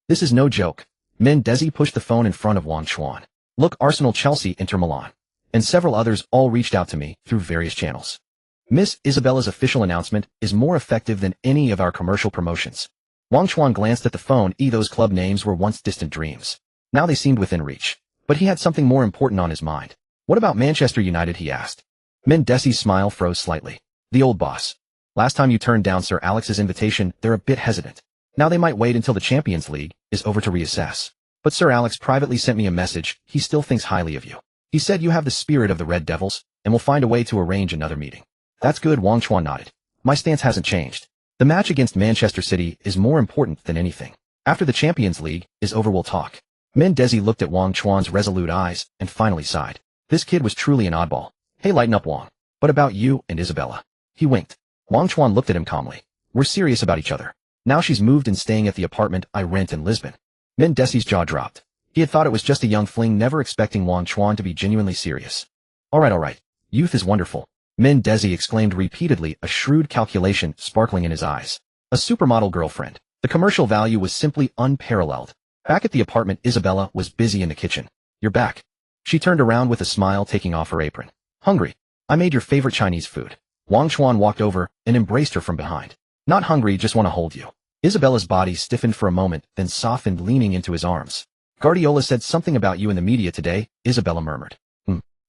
This is no joke. Desi pushed the phone in front of Wang Chuan. Look, Arsenal, Chelsea, Inter Milan, and several others all reached out to me through various channels. Miss Isabella's official announcement is more effective than any of our commercial promotions. Wang Chuan glanced at the phone. Those club names were once distant dreams. Now they seemed within reach. But he had something more important on his mind. What about Manchester United, he asked. Desi's smile froze slightly. The old boss. Last time you turned down Sir Alex's invitation, they're a bit hesitant. Now they might wait until the Champions League is over to reassess. But Sir Alex privately sent me a message. He still thinks highly of you. He said you have the spirit of the Red Devils, and will find a way to arrange another meeting. That's good, Wang Chuan nodded. My stance hasn't changed. The match against Manchester City is more important than anything. After the Champions League is over, we'll talk. Desi looked at Wang Chuan's resolute eyes and finally sighed. This kid was truly an oddball. Hey, lighten up, Wang. But about you and Isabella? He winked. Wang Chuan looked at him calmly. We're serious about each other. Now she's moved and staying at the apartment I rent in Lisbon. Desi's jaw dropped. He had thought it was just a young fling, never expecting Wang Chuan to be genuinely serious. All right. Youth is wonderful. Desi exclaimed repeatedly, a shrewd calculation sparkling in his eyes. A supermodel girlfriend. The commercial value was simply unparalleled. Back at the apartment, Isabella was busy in the kitchen. You're back. She turned around with a smile, taking off her apron. Hungry? I made your favorite Chinese food. Wang Chuan walked over and embraced her from behind. Not hungry, just want to hold you. Isabella's body stiffened for a moment, then softened, leaning into his arms. Guardiola said something about you in the media today, Isabella murmured.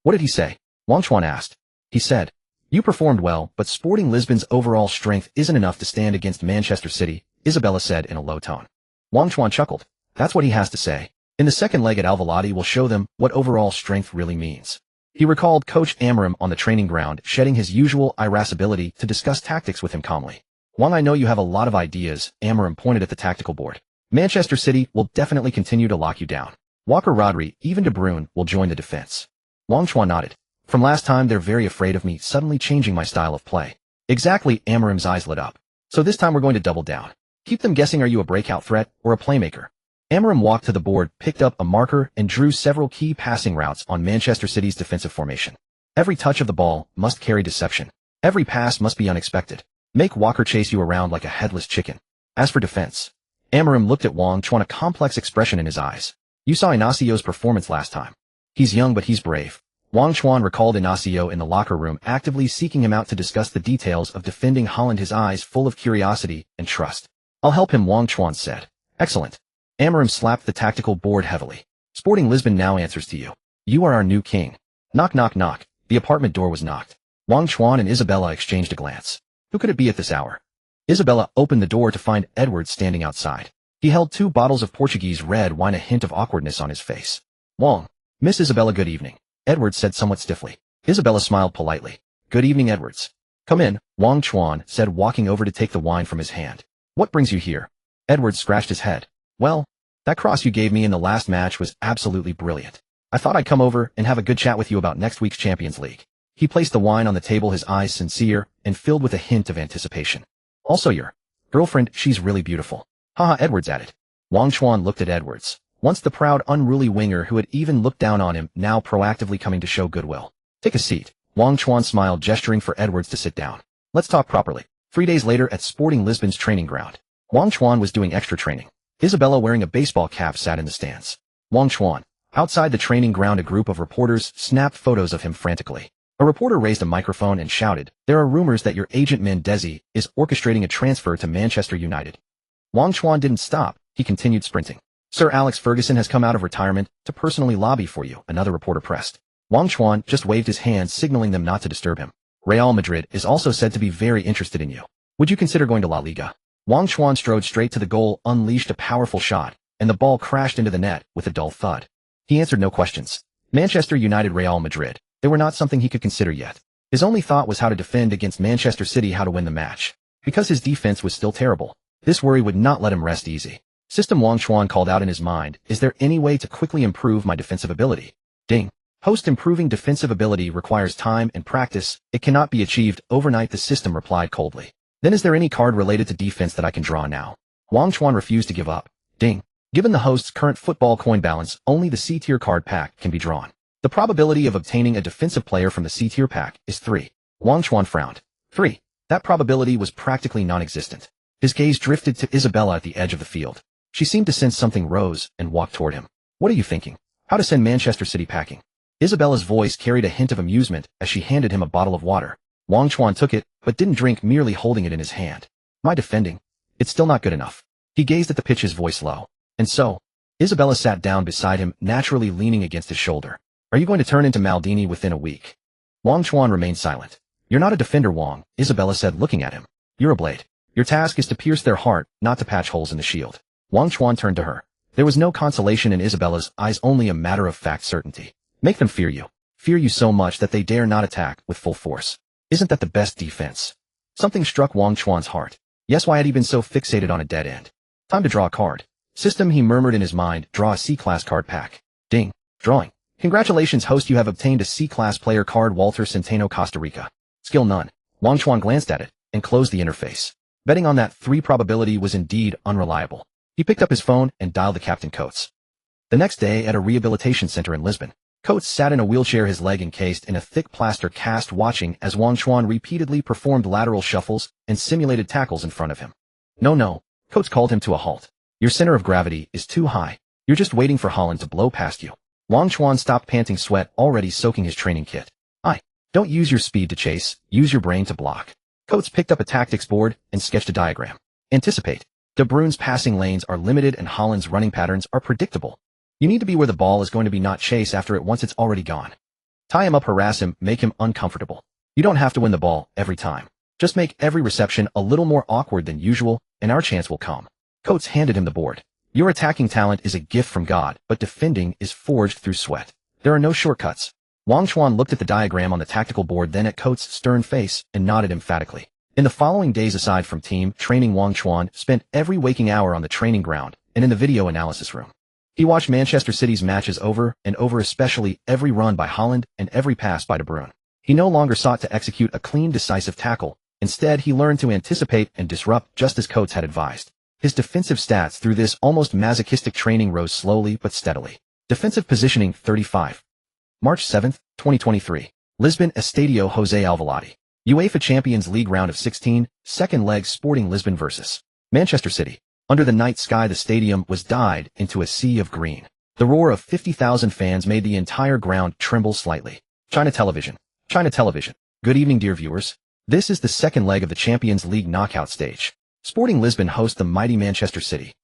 What did he say? Wang Chuan asked. He said, you performed well, but Sporting Lisbon's overall strength isn't enough to stand against Manchester City, Isabella said in a low tone. Wang Chuan chuckled. That's what he has to say. In the second leg at Alvalade, we'll show them what overall strength really means. He recalled Coach Amorim on the training ground, shedding his usual irascibility to discuss tactics with him calmly. Wang, I know you have a lot of ideas, Amorim pointed at the tactical board. Manchester City will definitely continue to lock you down. Walker, Rodri, even De Bruyne will join the defense. Wang Chuan nodded. From last time, they're very afraid of me suddenly changing my style of play. Exactly, Amorim's eyes lit up. So this time we're going to double down. Keep them guessing, are you a breakout threat or a playmaker? Amorim walked to the board, picked up a marker, and drew several key passing routes on Manchester City's defensive formation. Every touch of the ball must carry deception. Every pass must be unexpected. Make Walker chase you around like a headless chicken. As for defense, Amorim looked at Wang Chuan, a complex expression in his eyes. You saw Inacio's performance last time. He's young, but he's brave. Wang Chuan recalled Inacio in the locker room, actively seeking him out to discuss the details of defending Holland, his eyes full of curiosity and trust. I'll help him, Wang Chuan said. Excellent. Amorim slapped the tactical board heavily. Sporting Lisbon now answers to you. You are our new king. Knock, knock, knock. The apartment door was knocked. Wang Chuan and Isabella exchanged a glance. Who could it be at this hour? Isabella opened the door to find Edward standing outside. He held 2 bottles of Portuguese red wine, a hint of awkwardness on his face. Wang. Miss Isabella, good evening, Edward said somewhat stiffly. Isabella smiled politely. Good evening, Edwards. Come in, Wang Chuan said, walking over to take the wine from his hand. What brings you here? Edwards scratched his head. Well, that cross you gave me in the last match was absolutely brilliant. I thought I'd come over and have a good chat with you about next week's Champions League. He placed the wine on the table, his eyes sincere and filled with a hint of anticipation. Also your girlfriend, she's really beautiful. Haha, Edwards added. Wang Chuan looked at Edwards, once the proud, unruly winger who had even looked down on him, now proactively coming to show goodwill. Take a seat. Wang Chuan smiled, gesturing for Edwards to sit down. Let's talk properly. 3 days later at Sporting Lisbon's training ground, Wang Chuan was doing extra training. Isabella, wearing a baseball cap, sat in the stands. Wang Chuan. Outside the training ground, a group of reporters snapped photos of him frantically. A reporter raised a microphone and shouted, "There are rumors that your agent Mendezi is orchestrating a transfer to Manchester United." Wang Chuan didn't stop. He continued sprinting. "Sir Alex Ferguson has come out of retirement to personally lobby for you," another reporter pressed. Wang Chuan just waved his hand, signaling them not to disturb him. "Real Madrid is also said to be very interested in you. Would you consider going to La Liga?" Wang Chuan strode straight to the goal, unleashed a powerful shot, and the ball crashed into the net with a dull thud. He answered no questions. Manchester United, Real Madrid, they were not something he could consider yet. His only thought was how to defend against Manchester City, how to win the match. Because his defense was still terrible, this worry would not let him rest easy. System, Wang Chuan called out in his mind. Is there any way to quickly improve my defensive ability? Ding. Host, improving defensive ability requires time and practice. It cannot be achieved overnight, the system replied coldly. Then is there any card related to defense that I can draw now? Wang Chuan refused to give up. Ding. Given the host's current football coin balance, only the C-tier card pack can be drawn. The probability of obtaining a defensive player from the C-tier pack is 3. Wang Chuan frowned. 3. That probability was practically non-existent. His gaze drifted to Isabella at the edge of the field. She seemed to sense something, rose and walked toward him. What are you thinking? How to send Manchester City packing? Isabella's voice carried a hint of amusement as she handed him a bottle of water. Wang Chuan took it, but didn't drink, merely holding it in his hand. My defending? It's still not good enough. He gazed at the pitch, his voice low. And so? Isabella sat down beside him, naturally leaning against his shoulder. Are you going to turn into Maldini within a week? Wang Chuan remained silent. You're not a defender, Wang, Isabella said, looking at him. You're a blade. Your task is to pierce their heart, not to patch holes in the shield. Wang Chuan turned to her. There was no consolation in Isabella's eyes, only a matter-of-fact certainty. Make them fear you so much that they dare not attack with full force. Isn't that the best defense? Something struck Wang Chuan's heart. Yes, why had he been so fixated on a dead end? Time to draw a card. System, he murmured in his mind, draw a C-class card pack. Ding. Drawing. Congratulations, host, you have obtained a C-class player card, Walter Centeno, Costa Rica. Skill none. Wang Chuan glanced at it and closed the interface. Betting on that 3 probability was indeed unreliable. He picked up his phone and dialed the Captain Coates. The next day at a rehabilitation center in Lisbon, Coates sat in a wheelchair, his leg encased in a thick plaster cast, watching as Wang Chuan repeatedly performed lateral shuffles and simulated tackles in front of him. No, Coates called him to a halt. Your center of gravity is too high. You're just waiting for Holland to blow past you. Wang Chuan stopped, panting, sweat already soaking his training kit. Don't use your speed to chase, use your brain to block. Coates picked up a tactics board and sketched a diagram. Anticipate. De Bruyne's passing lanes are limited and Holland's running patterns are predictable. You need to be where the ball is going to be, not chase after it once it's already gone. Tie him up, harass him, make him uncomfortable. You don't have to win the ball every time. Just make every reception a little more awkward than usual, and our chance will come. Coates handed him the board. Your attacking talent is a gift from God, but defending is forged through sweat. There are no shortcuts. Wang Chuan looked at the diagram on the tactical board, then at Coates' stern face, and nodded emphatically. In the following days, aside from team training, Wang Chuan spent every waking hour on the training ground and in the video analysis room. He watched Manchester City's matches over and over, especially every run by Holland and every pass by De Bruyne. He no longer sought to execute a clean, decisive tackle. Instead, he learned to anticipate and disrupt, just as Coates had advised. His defensive stats through this almost masochistic training rose slowly but steadily. Defensive positioning 35. March 7, 2023. Lisbon, Estadio José Alvalade. UEFA Champions League round of 16, second leg, Sporting Lisbon vs. Manchester City. Under the night sky, the stadium was dyed into a sea of green. The roar of 50,000 fans made the entire ground tremble slightly. China Television. Good evening, dear viewers. This is the second leg of the Champions League knockout stage. Sporting Lisbon hosts the mighty Manchester City.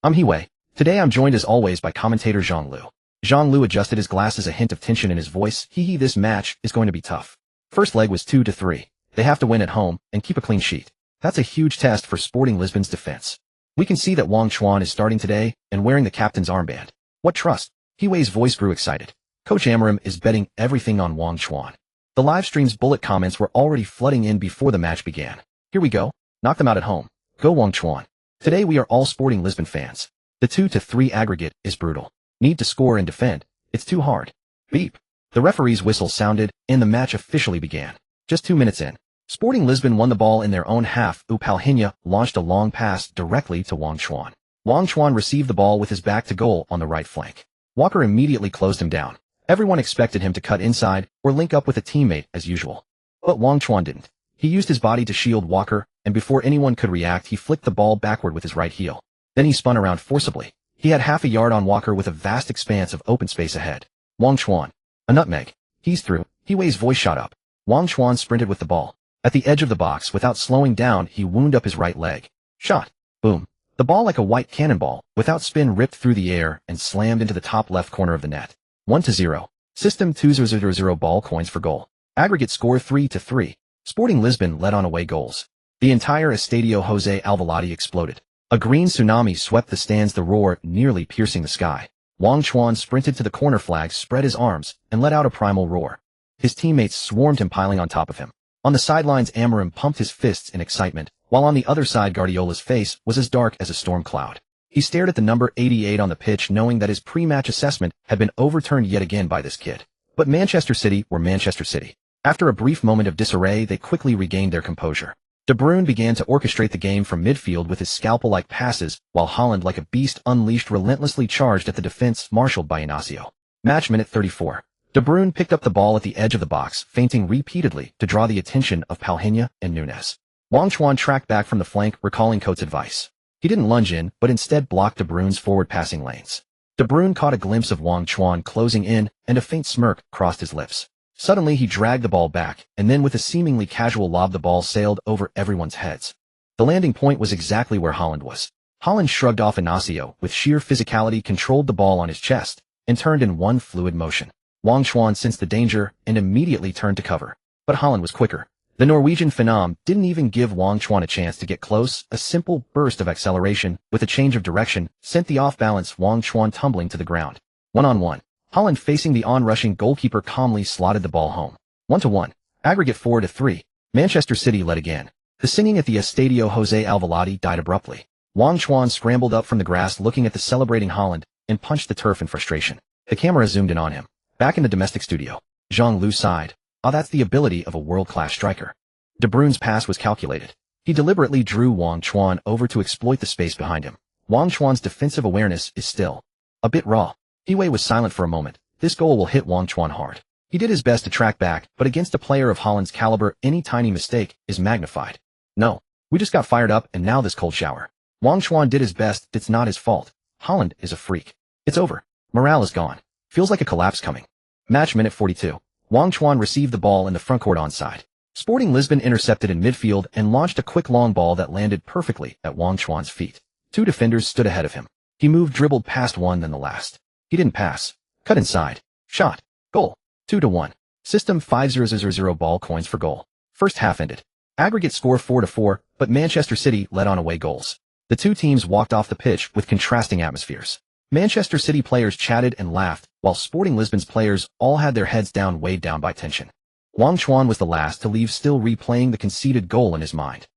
I'm Hiwei. Today I'm joined as always by commentator Zhang Lu. Zhang Lu adjusted his glasses, a hint of tension in his voice. This match is going to be tough. First leg was 2-3. They have to win at home and keep a clean sheet. That's a huge test for Sporting Lisbon's defense. We can see that Wang Chuan is starting today and wearing the captain's armband. What trust? Hiwei's voice grew excited. Coach Amarim is betting everything on Wang Chuan. The live stream's bullet comments were already flooding in before the match began. Here we go. Knock them out at home. Go Wang Chuan. Today we are all Sporting Lisbon fans. The 2-3 aggregate is brutal. Need to score and defend. It's too hard. Beep. The referee's whistle sounded, and the match officially began. Just 2 minutes in, Sporting Lisbon won the ball in their own half. Palhinha launched a long pass directly to Wang Chuan. Wang Chuan received the ball with his back to goal on the right flank. Walker immediately closed him down. Everyone expected him to cut inside or link up with a teammate as usual. But Wang Chuan didn't. He used his body to shield Walker, and before anyone could react, he flicked the ball backward with his right heel. Then he spun around forcibly. He had half a yard on Walker with a vast expanse of open space ahead. Wang Chuan. A nutmeg. He's through. He-Wei's voice shot up. Wang Chuan sprinted with the ball. At the edge of the box, without slowing down, he wound up his right leg. Shot. Boom. The ball, like a white cannonball, without spin, ripped through the air and slammed into the top left corner of the net. 1-0. System 2-0-0 ball coins for goal. Aggregate score 3-3. Sporting Lisbon led on away goals. The entire Estadio José Alvalade exploded. A green tsunami swept the stands, the roar nearly piercing the sky. Wang Chuan sprinted to the corner flag, spread his arms, and let out a primal roar. His teammates swarmed him, piling on top of him. On the sidelines, Amorim pumped his fists in excitement, while on the other side, Guardiola's face was as dark as a storm cloud. He stared at the number 88 on the pitch, knowing that his pre-match assessment had been overturned yet again by this kid. But Manchester City were Manchester City. After a brief moment of disarray, they quickly regained their composure. De Bruyne began to orchestrate the game from midfield with his scalpel-like passes, while Haaland, like a beast unleashed, relentlessly charged at the defense marshaled by Inacio. Match minute 34. De Bruyne picked up the ball at the edge of the box, feinting repeatedly to draw the attention of Palhinha and Nunes. Wang Chuan tracked back from the flank, recalling Coates' advice. He didn't lunge in, but instead blocked De Bruyne's forward passing lanes. De Bruyne caught a glimpse of Wang Chuan closing in, and a faint smirk crossed his lips. Suddenly he dragged the ball back, and then with a seemingly casual lob the ball sailed over everyone's heads. The landing point was exactly where Haaland was. Haaland shrugged off Inacio, with sheer physicality controlled the ball on his chest, and turned in one fluid motion. Wang Chuan sensed the danger, and immediately turned to cover. But Haaland was quicker. The Norwegian phenom didn't even give Wang Chuan a chance to get close. A simple burst of acceleration, with a change of direction, sent the off-balance Wang Chuan tumbling to the ground. 1-on-1. Haaland, facing the on-rushing goalkeeper, calmly slotted the ball home. 1-1. Aggregate 4-3. Manchester City led again. The singing at the Estadio José Alvalade died abruptly. Wang Chuan scrambled up from the grass, looking at the celebrating Haaland, and punched the turf in frustration. The camera zoomed in on him. Back in the domestic studio, Jean-Lu sighed. Ah, that's the ability of a world-class striker. De Bruyne's pass was calculated. He deliberately drew Wang Chuan over to exploit the space behind him. Wang Chuan's defensive awareness is still a bit raw. He-Wei was silent for a moment. This goal will hit Wang Chuan hard. He did his best to track back, but against a player of Haaland's caliber, any tiny mistake is magnified. No, we just got fired up, and now this cold shower. Wang Chuan did his best. It's not his fault. Haaland is a freak. It's over. Morale is gone. Feels like a collapse coming. Match minute 42. Wang Chuan received the ball in the frontcourt onside. Sporting Lisbon intercepted in midfield and launched a quick long ball that landed perfectly at Wang Chuan's feet. Two defenders stood ahead of him. He moved, dribbled past one, then the last. He didn't pass. Cut inside. Shot. Goal. 2-1. System 5-0-0 ball coins for goal. First half ended. Aggregate score 4-4, but Manchester City led on away goals. The two teams walked off the pitch with contrasting atmospheres. Manchester City players chatted and laughed, while Sporting Lisbon's players all had their heads down, weighed down by tension. Wang Chuan was the last to leave, still replaying the conceded goal in his mind.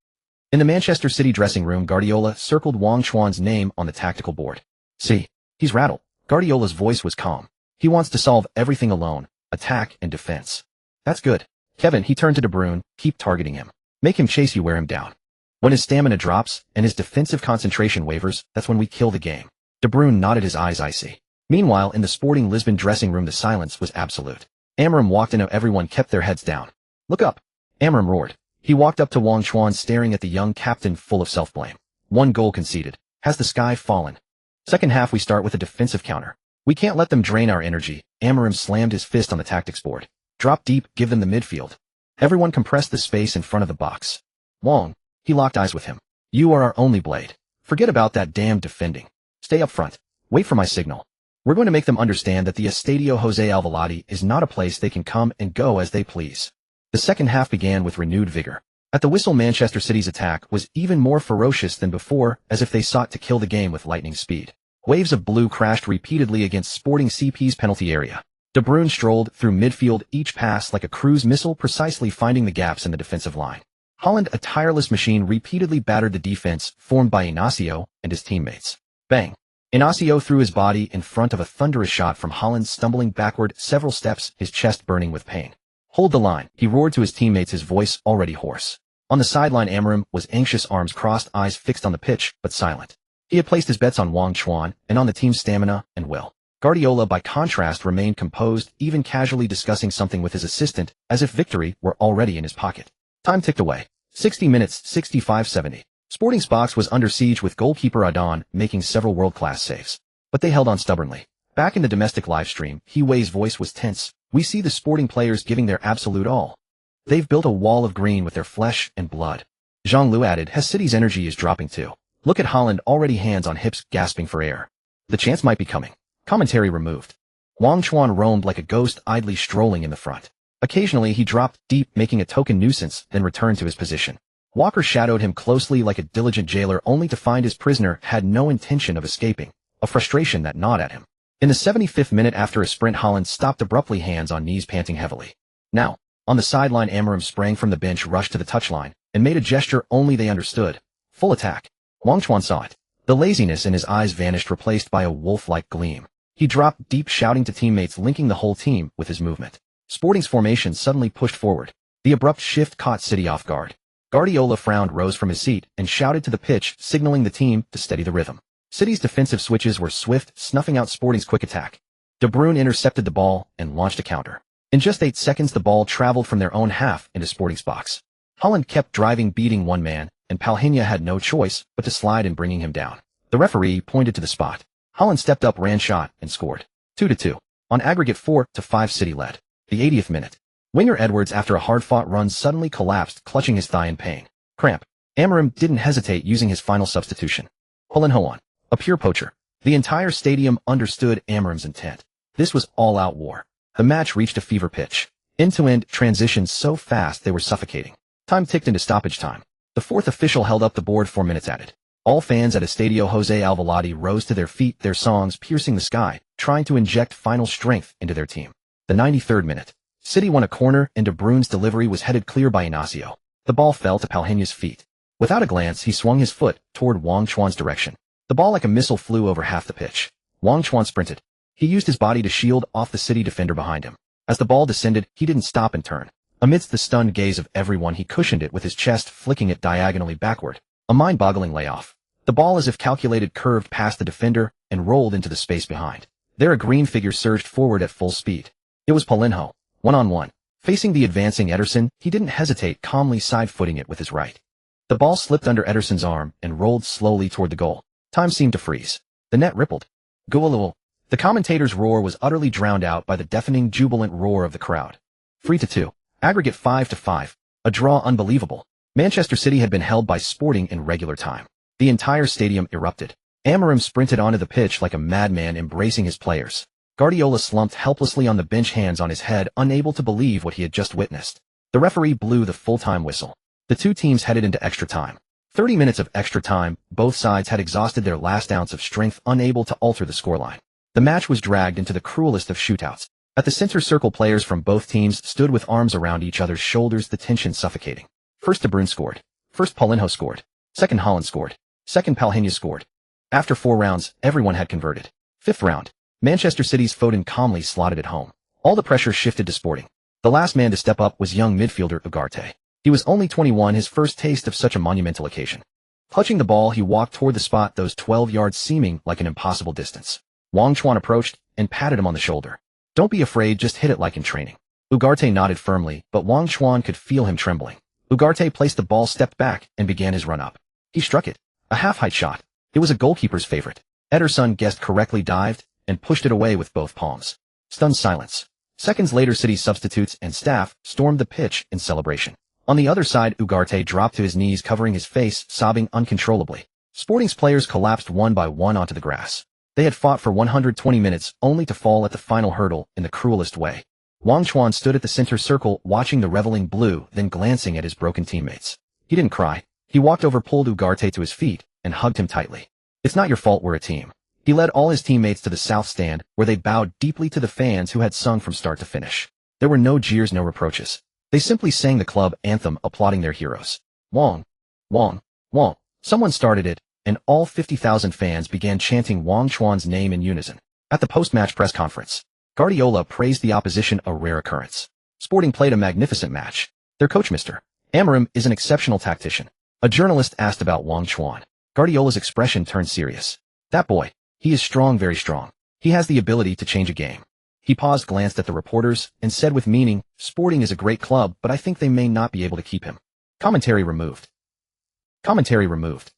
In the Manchester City dressing room, Guardiola circled Wang Chuan's name on the tactical board. See, he's rattled. Guardiola's voice was calm. He wants to solve everything alone, attack and defense. That's good. Kevin, he turned to De Bruyne, keep targeting him. Make him chase you, wear him down. When his stamina drops and his defensive concentration wavers, that's when we kill the game. De Bruyne nodded, his eyes icy. Meanwhile, in the Sporting Lisbon dressing room, the silence was absolute. Amorim walked in, everyone kept their heads down. Look up. Amorim roared. He walked up to Wang Chuan, staring at the young captain full of self-blame. One goal conceded. Has the sky fallen? Second half, we start with a defensive counter. We can't let them drain our energy. Amorim slammed his fist on the tactics board. Drop deep, give them the midfield. Everyone compressed the space in front of the box. Wang, he locked eyes with him. You are our only blade. Forget about that damn defending. Stay up front. Wait for my signal. We're going to make them understand that the Estadio José Alvalade is not a place they can come and go as they please. The second half began with renewed vigor. At the whistle, Manchester City's attack was even more ferocious than before, as if they sought to kill the game with lightning speed. Waves of blue crashed repeatedly against Sporting CP's penalty area. De Bruyne strolled through midfield, each pass like a cruise missile, precisely finding the gaps in the defensive line. Haaland, a tireless machine, repeatedly battered the defense formed by Inacio and his teammates. Bang! Inacio threw his body in front of a thunderous shot from Haaland, stumbling backward several steps, his chest burning with pain. "Hold the line," he roared to his teammates, his voice already hoarse. On the sideline, Amorim was anxious, arms crossed, eyes fixed on the pitch, but silent. He had placed his bets on Wang Chuan and on the team's stamina and will. Guardiola, by contrast, remained composed, even casually discussing something with his assistant, as if victory were already in his pocket. Time ticked away. 60 minutes, 65-70. Sporting's box was under siege, with goalkeeper Adon making several world-class saves. But they held on stubbornly. Back in the domestic livestream, Heiwei's voice was tense. "We see the Sporting players giving their absolute all. They've built a wall of green with their flesh and blood." Zhang added, "Has City's energy is dropping too. Look at Haaland, already hands on hips, gasping for air. The chance might be coming." Commentary removed. Wang Chuan roamed like a ghost, idly strolling in the front. Occasionally he dropped deep, making a token nuisance, then returned to his position. Walker shadowed him closely like a diligent jailer, only to find his prisoner had no intention of escaping, a frustration that gnawed at him. In the 75th minute, after a sprint, Haaland stopped abruptly, hands on knees, panting heavily. Now, on the sideline, Amorim sprang from the bench, rushed to the touchline, and made a gesture only they understood. Full attack. Wang Chuan saw it. The laziness in his eyes vanished, replaced by a wolf-like gleam. He dropped deep, shouting to teammates, linking the whole team with his movement. Sporting's formation suddenly pushed forward. The abrupt shift caught City off guard. Guardiola frowned, rose from his seat, and shouted to the pitch, signaling the team to steady the rhythm. City's defensive switches were swift, snuffing out Sporting's quick attack. De Bruyne intercepted the ball and launched a counter. In just 8 seconds, the ball traveled from their own half into Sporting's box. Haaland kept driving, beating one man, and Palhinha had no choice but to slide in, bringing him down. The referee pointed to the spot. Haaland stepped up, ran, shot, and scored. 2-2. On aggregate, 4-5, City led. The 80th minute. Winger Edwards, after a hard-fought run, suddenly collapsed, clutching his thigh in pain. Cramp. Amorim didn't hesitate, using his final substitution. Paulinho, a pure poacher. The entire stadium understood Amorim's intent. This was all-out war. The match reached a fever pitch. End-to-end transitions so fast they were suffocating. Time ticked into stoppage time. The fourth official held up the board, 4 minutes added. All fans at Estadio José Alvalade rose to their feet, their songs piercing the sky, trying to inject final strength into their team. The 93rd minute. City won a corner, and De Bruyne's delivery was headed clear by Inacio. The ball fell to Palhinha's feet. Without a glance, he swung his foot toward Wang Chuan's direction. The ball, like a missile, flew over half the pitch. Wang Chuan sprinted. He used his body to shield off the City defender behind him. As the ball descended, he didn't stop and turn. Amidst the stunned gaze of everyone, he cushioned it with his chest, flicking it diagonally backward. A mind-boggling layoff. The ball, as if calculated, curved past the defender and rolled into the space behind. There, a green figure surged forward at full speed. It was Paulinho, one-on-one. Facing the advancing Ederson, he didn't hesitate, calmly side-footing it with his right. The ball slipped under Ederson's arm and rolled slowly toward the goal. Time seemed to freeze. The net rippled. Goal. The commentator's roar was utterly drowned out by the deafening, jubilant roar of the crowd. 3-2. Aggregate 5-5. A draw unbelievable. Manchester City had been held by Sporting in regular time. The entire stadium erupted. Amorim sprinted onto the pitch like a madman, embracing his players. Guardiola slumped helplessly on the bench, hands on his head, unable to believe what he had just witnessed. The referee blew the full-time whistle. The two teams headed into extra time. 30 minutes of extra time, both sides had exhausted their last ounce of strength, unable to alter the scoreline. The match was dragged into the cruelest of shootouts. At the center circle, players from both teams stood with arms around each other's shoulders, the tension suffocating. First De Bruyne scored. First Paulinho scored. Second Haaland scored. Second Palhinha scored. After 4 rounds, everyone had converted. 5th round. Manchester City's Foden calmly slotted it home. All the pressure shifted to Sporting. The last man to step up was young midfielder Ugarte. He was only 21, his first taste of such a monumental occasion. Clutching the ball, he walked toward the spot, those 12 yards seeming like an impossible distance. Wang Chuan approached and patted him on the shoulder. "Don't be afraid, just hit it like in training." Ugarte nodded firmly, but Wang Chuan could feel him trembling. Ugarte placed the ball, stepped back, and began his run-up. He struck it. A half-height shot. It was a goalkeeper's favorite. Ederson guessed correctly, dived, and pushed it away with both palms. Stunned silence. Seconds later, City substitutes and staff stormed the pitch in celebration. On the other side, Ugarte dropped to his knees, covering his face, sobbing uncontrollably. Sporting's players collapsed one by one onto the grass. They had fought for 120 minutes, only to fall at the final hurdle in the cruelest way. Wang Chuan stood at the center circle, watching the reveling blue, then glancing at his broken teammates. He didn't cry. He walked over, pulled Ugarte to his feet, and hugged him tightly. "It's not your fault, we're a team." He led all his teammates to the south stand, where they bowed deeply to the fans who had sung from start to finish. There were no jeers, no reproaches. They simply sang the club anthem, applauding their heroes. Wong, Wong, Wong. Someone started it, and all 50,000 fans began chanting Wang Chuan's name in unison. At the post-match press conference, Guardiola praised the opposition, a rare occurrence. Sporting played a magnificent match. Their coach, Mr. Amorim, is an exceptional tactician. A journalist asked about Wang Chuan. Guardiola's expression turned serious. That boy, he is strong, very strong. He has the ability to change a game. He paused, glanced at the reporters, and said with meaning, Sporting is a great club, but I think they may not be able to keep him. Commentary removed. Commentary removed.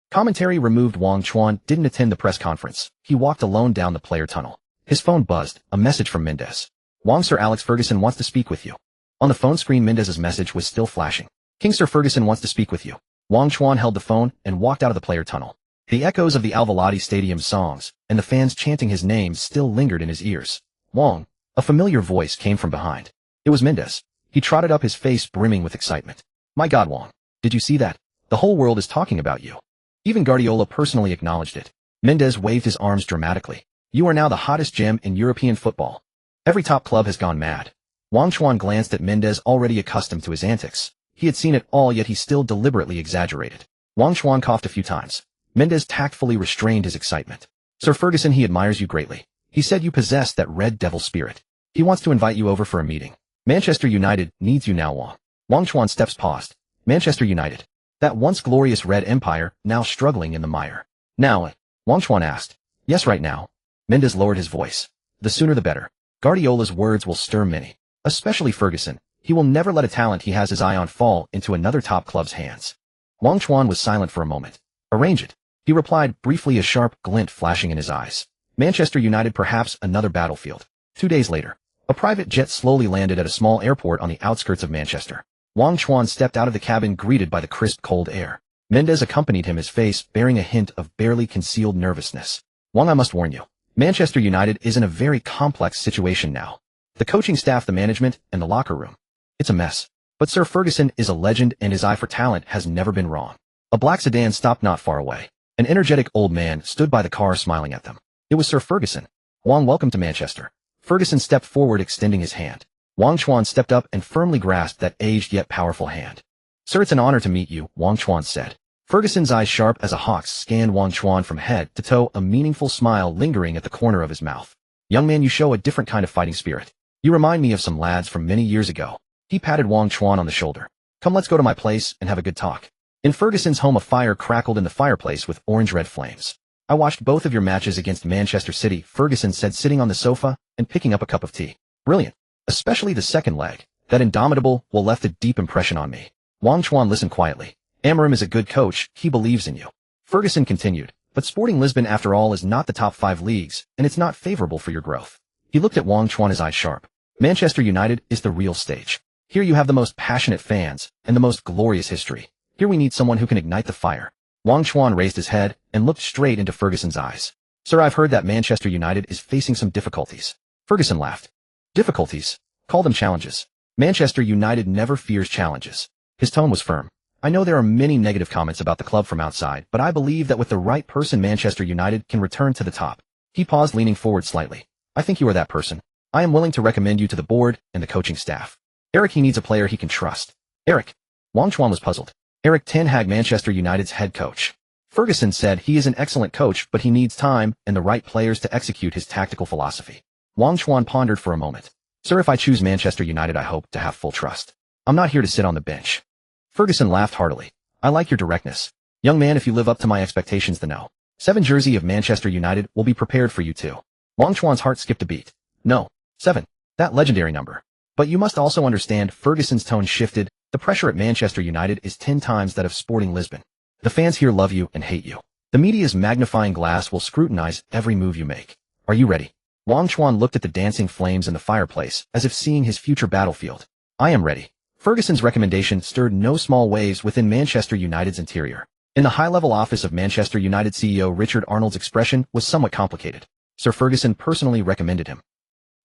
Commentary removed. Wang Chuan didn't attend the press conference. He walked alone down the player tunnel. His phone buzzed, a message from Mendes. Wang, Sir Alex Ferguson wants to speak with you. On the phone screen, Mendes's message was still flashing. King Sir Ferguson wants to speak with you. Wang Chuan held the phone and walked out of the player tunnel. The echoes of the Alvalade Stadium songs and the fans chanting his name still lingered in his ears. Wang, a familiar voice came from behind. It was Mendes. He trotted up, his face brimming with excitement. My God, Wang, did you see that? The whole world is talking about you. Even Guardiola personally acknowledged it. Mendes waved his arms dramatically. You are now the hottest gem in European football. Every top club has gone mad. Wang Chuan glanced at Mendes, already accustomed to his antics. He had seen it all, yet he still deliberately exaggerated. Wang Chuan coughed a few times. Mendes tactfully restrained his excitement. Sir Ferguson, he admires you greatly. He said you possess that red devil spirit. He wants to invite you over for a meeting. Manchester United needs you now, Wang. Wang Chuan's steps paused. Manchester United. That once glorious red empire, now struggling in the mire. Now, Wang Chuan asked. Yes, right now. Mendes lowered his voice. The sooner the better. Guardiola's words will stir many, especially Ferguson. He will never let a talent he has his eye on fall into another top club's hands. Wang Chuan was silent for a moment. Arrange it. He replied briefly, a sharp glint flashing in his eyes. Manchester United, perhaps another battlefield. 2 days later, a private jet slowly landed at a small airport on the outskirts of Manchester. Wang Chuan stepped out of the cabin, greeted by the crisp, cold air. Mendes accompanied him, his face bearing a hint of barely concealed nervousness. Wang, I must warn you. Manchester United is in a very complex situation now. The coaching staff, the management, and the locker room. It's a mess. But Sir Ferguson is a legend, and his eye for talent has never been wrong. A black sedan stopped not far away. An energetic old man stood by the car, smiling at them. It was Sir Ferguson. Wang, welcome to Manchester. Ferguson stepped forward, extending his hand. Wang Chuan stepped up and firmly grasped that aged yet powerful hand. Sir, it's an honor to meet you, Wang Chuan said. Ferguson's eyes, sharp as a hawk's, scanned Wang Chuan from head to toe, a meaningful smile lingering at the corner of his mouth. Young man, you show a different kind of fighting spirit. You remind me of some lads from many years ago. He patted Wang Chuan on the shoulder. Come, let's go to my place and have a good talk. In Ferguson's home, a fire crackled in the fireplace with orange-red flames. I watched both of your matches against Manchester City, Ferguson said, sitting on the sofa and picking up a cup of tea. Brilliant. Especially the second leg. That indomitable will left a deep impression on me. Wang Chuan listened quietly. Amorim is a good coach, he believes in you. Ferguson continued, but Sporting Lisbon after all is not the top 5 leagues, and it's not favorable for your growth. He looked at Wang Chuan, his eyes sharp. Manchester United is the real stage. Here you have the most passionate fans, and the most glorious history. Here we need someone who can ignite the fire. Wang Chuan raised his head and looked straight into Ferguson's eyes. Sir, I've heard that Manchester United is facing some difficulties. Ferguson laughed. Difficulties? Call them challenges. Manchester United never fears challenges. His tone was firm. I know there are many negative comments about the club from outside, but I believe that with the right person, Manchester United can return to the top. He paused, leaning forward slightly. I think you are that person. I am willing to recommend you to the board and the coaching staff. Eric, he needs a player he can trust. Eric. Wang Chuan was puzzled. Erik ten Hag, Manchester United's head coach. Ferguson said he is an excellent coach, but he needs time and the right players to execute his tactical philosophy. Wang Chuan pondered for a moment. Sir, if I choose Manchester United, I hope to have full trust. I'm not here to sit on the bench. Ferguson laughed heartily. I like your directness. Young man, if you live up to my expectations, the No. 7 jersey of Manchester United will be prepared for you too. Wang Chuan's heart skipped a beat. No. 7. That legendary number. But you must also understand, Ferguson's tone shifted. The pressure at Manchester United is 10 times that of Sporting Lisbon. The fans here love you and hate you. The media's magnifying glass will scrutinize every move you make. Are you ready? Wang Chuan looked at the dancing flames in the fireplace, as if seeing his future battlefield. I am ready. Ferguson's recommendation stirred no small waves within Manchester United's interior. In the high-level office of Manchester United CEO Richard Arnold's expression was somewhat complicated. Sir Ferguson personally recommended him.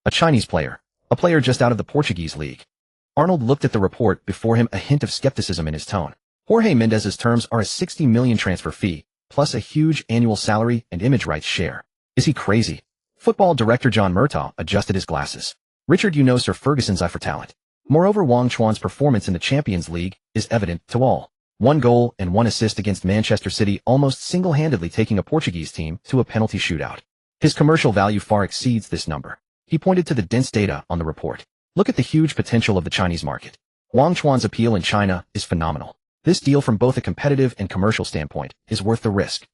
A Chinese player. A player just out of the Portuguese league. Arnold looked at the report, before him a hint of skepticism in his tone. Jorge Mendes's terms are a 60 million transfer fee, plus a huge annual salary and image rights share. Is he crazy? Football director John Murtaugh adjusted his glasses. Richard, you know Sir Ferguson's eye for talent. Moreover, Wang Chuan's performance in the Champions League is evident to all. 1 goal and 1 assist against Manchester City, almost single-handedly taking a Portuguese team to a penalty shootout. His commercial value far exceeds this number. He pointed to the dense data on the report. Look at the huge potential of the Chinese market. Wang Chuan's appeal in China is phenomenal. This deal from both a competitive and commercial standpoint is worth the risk.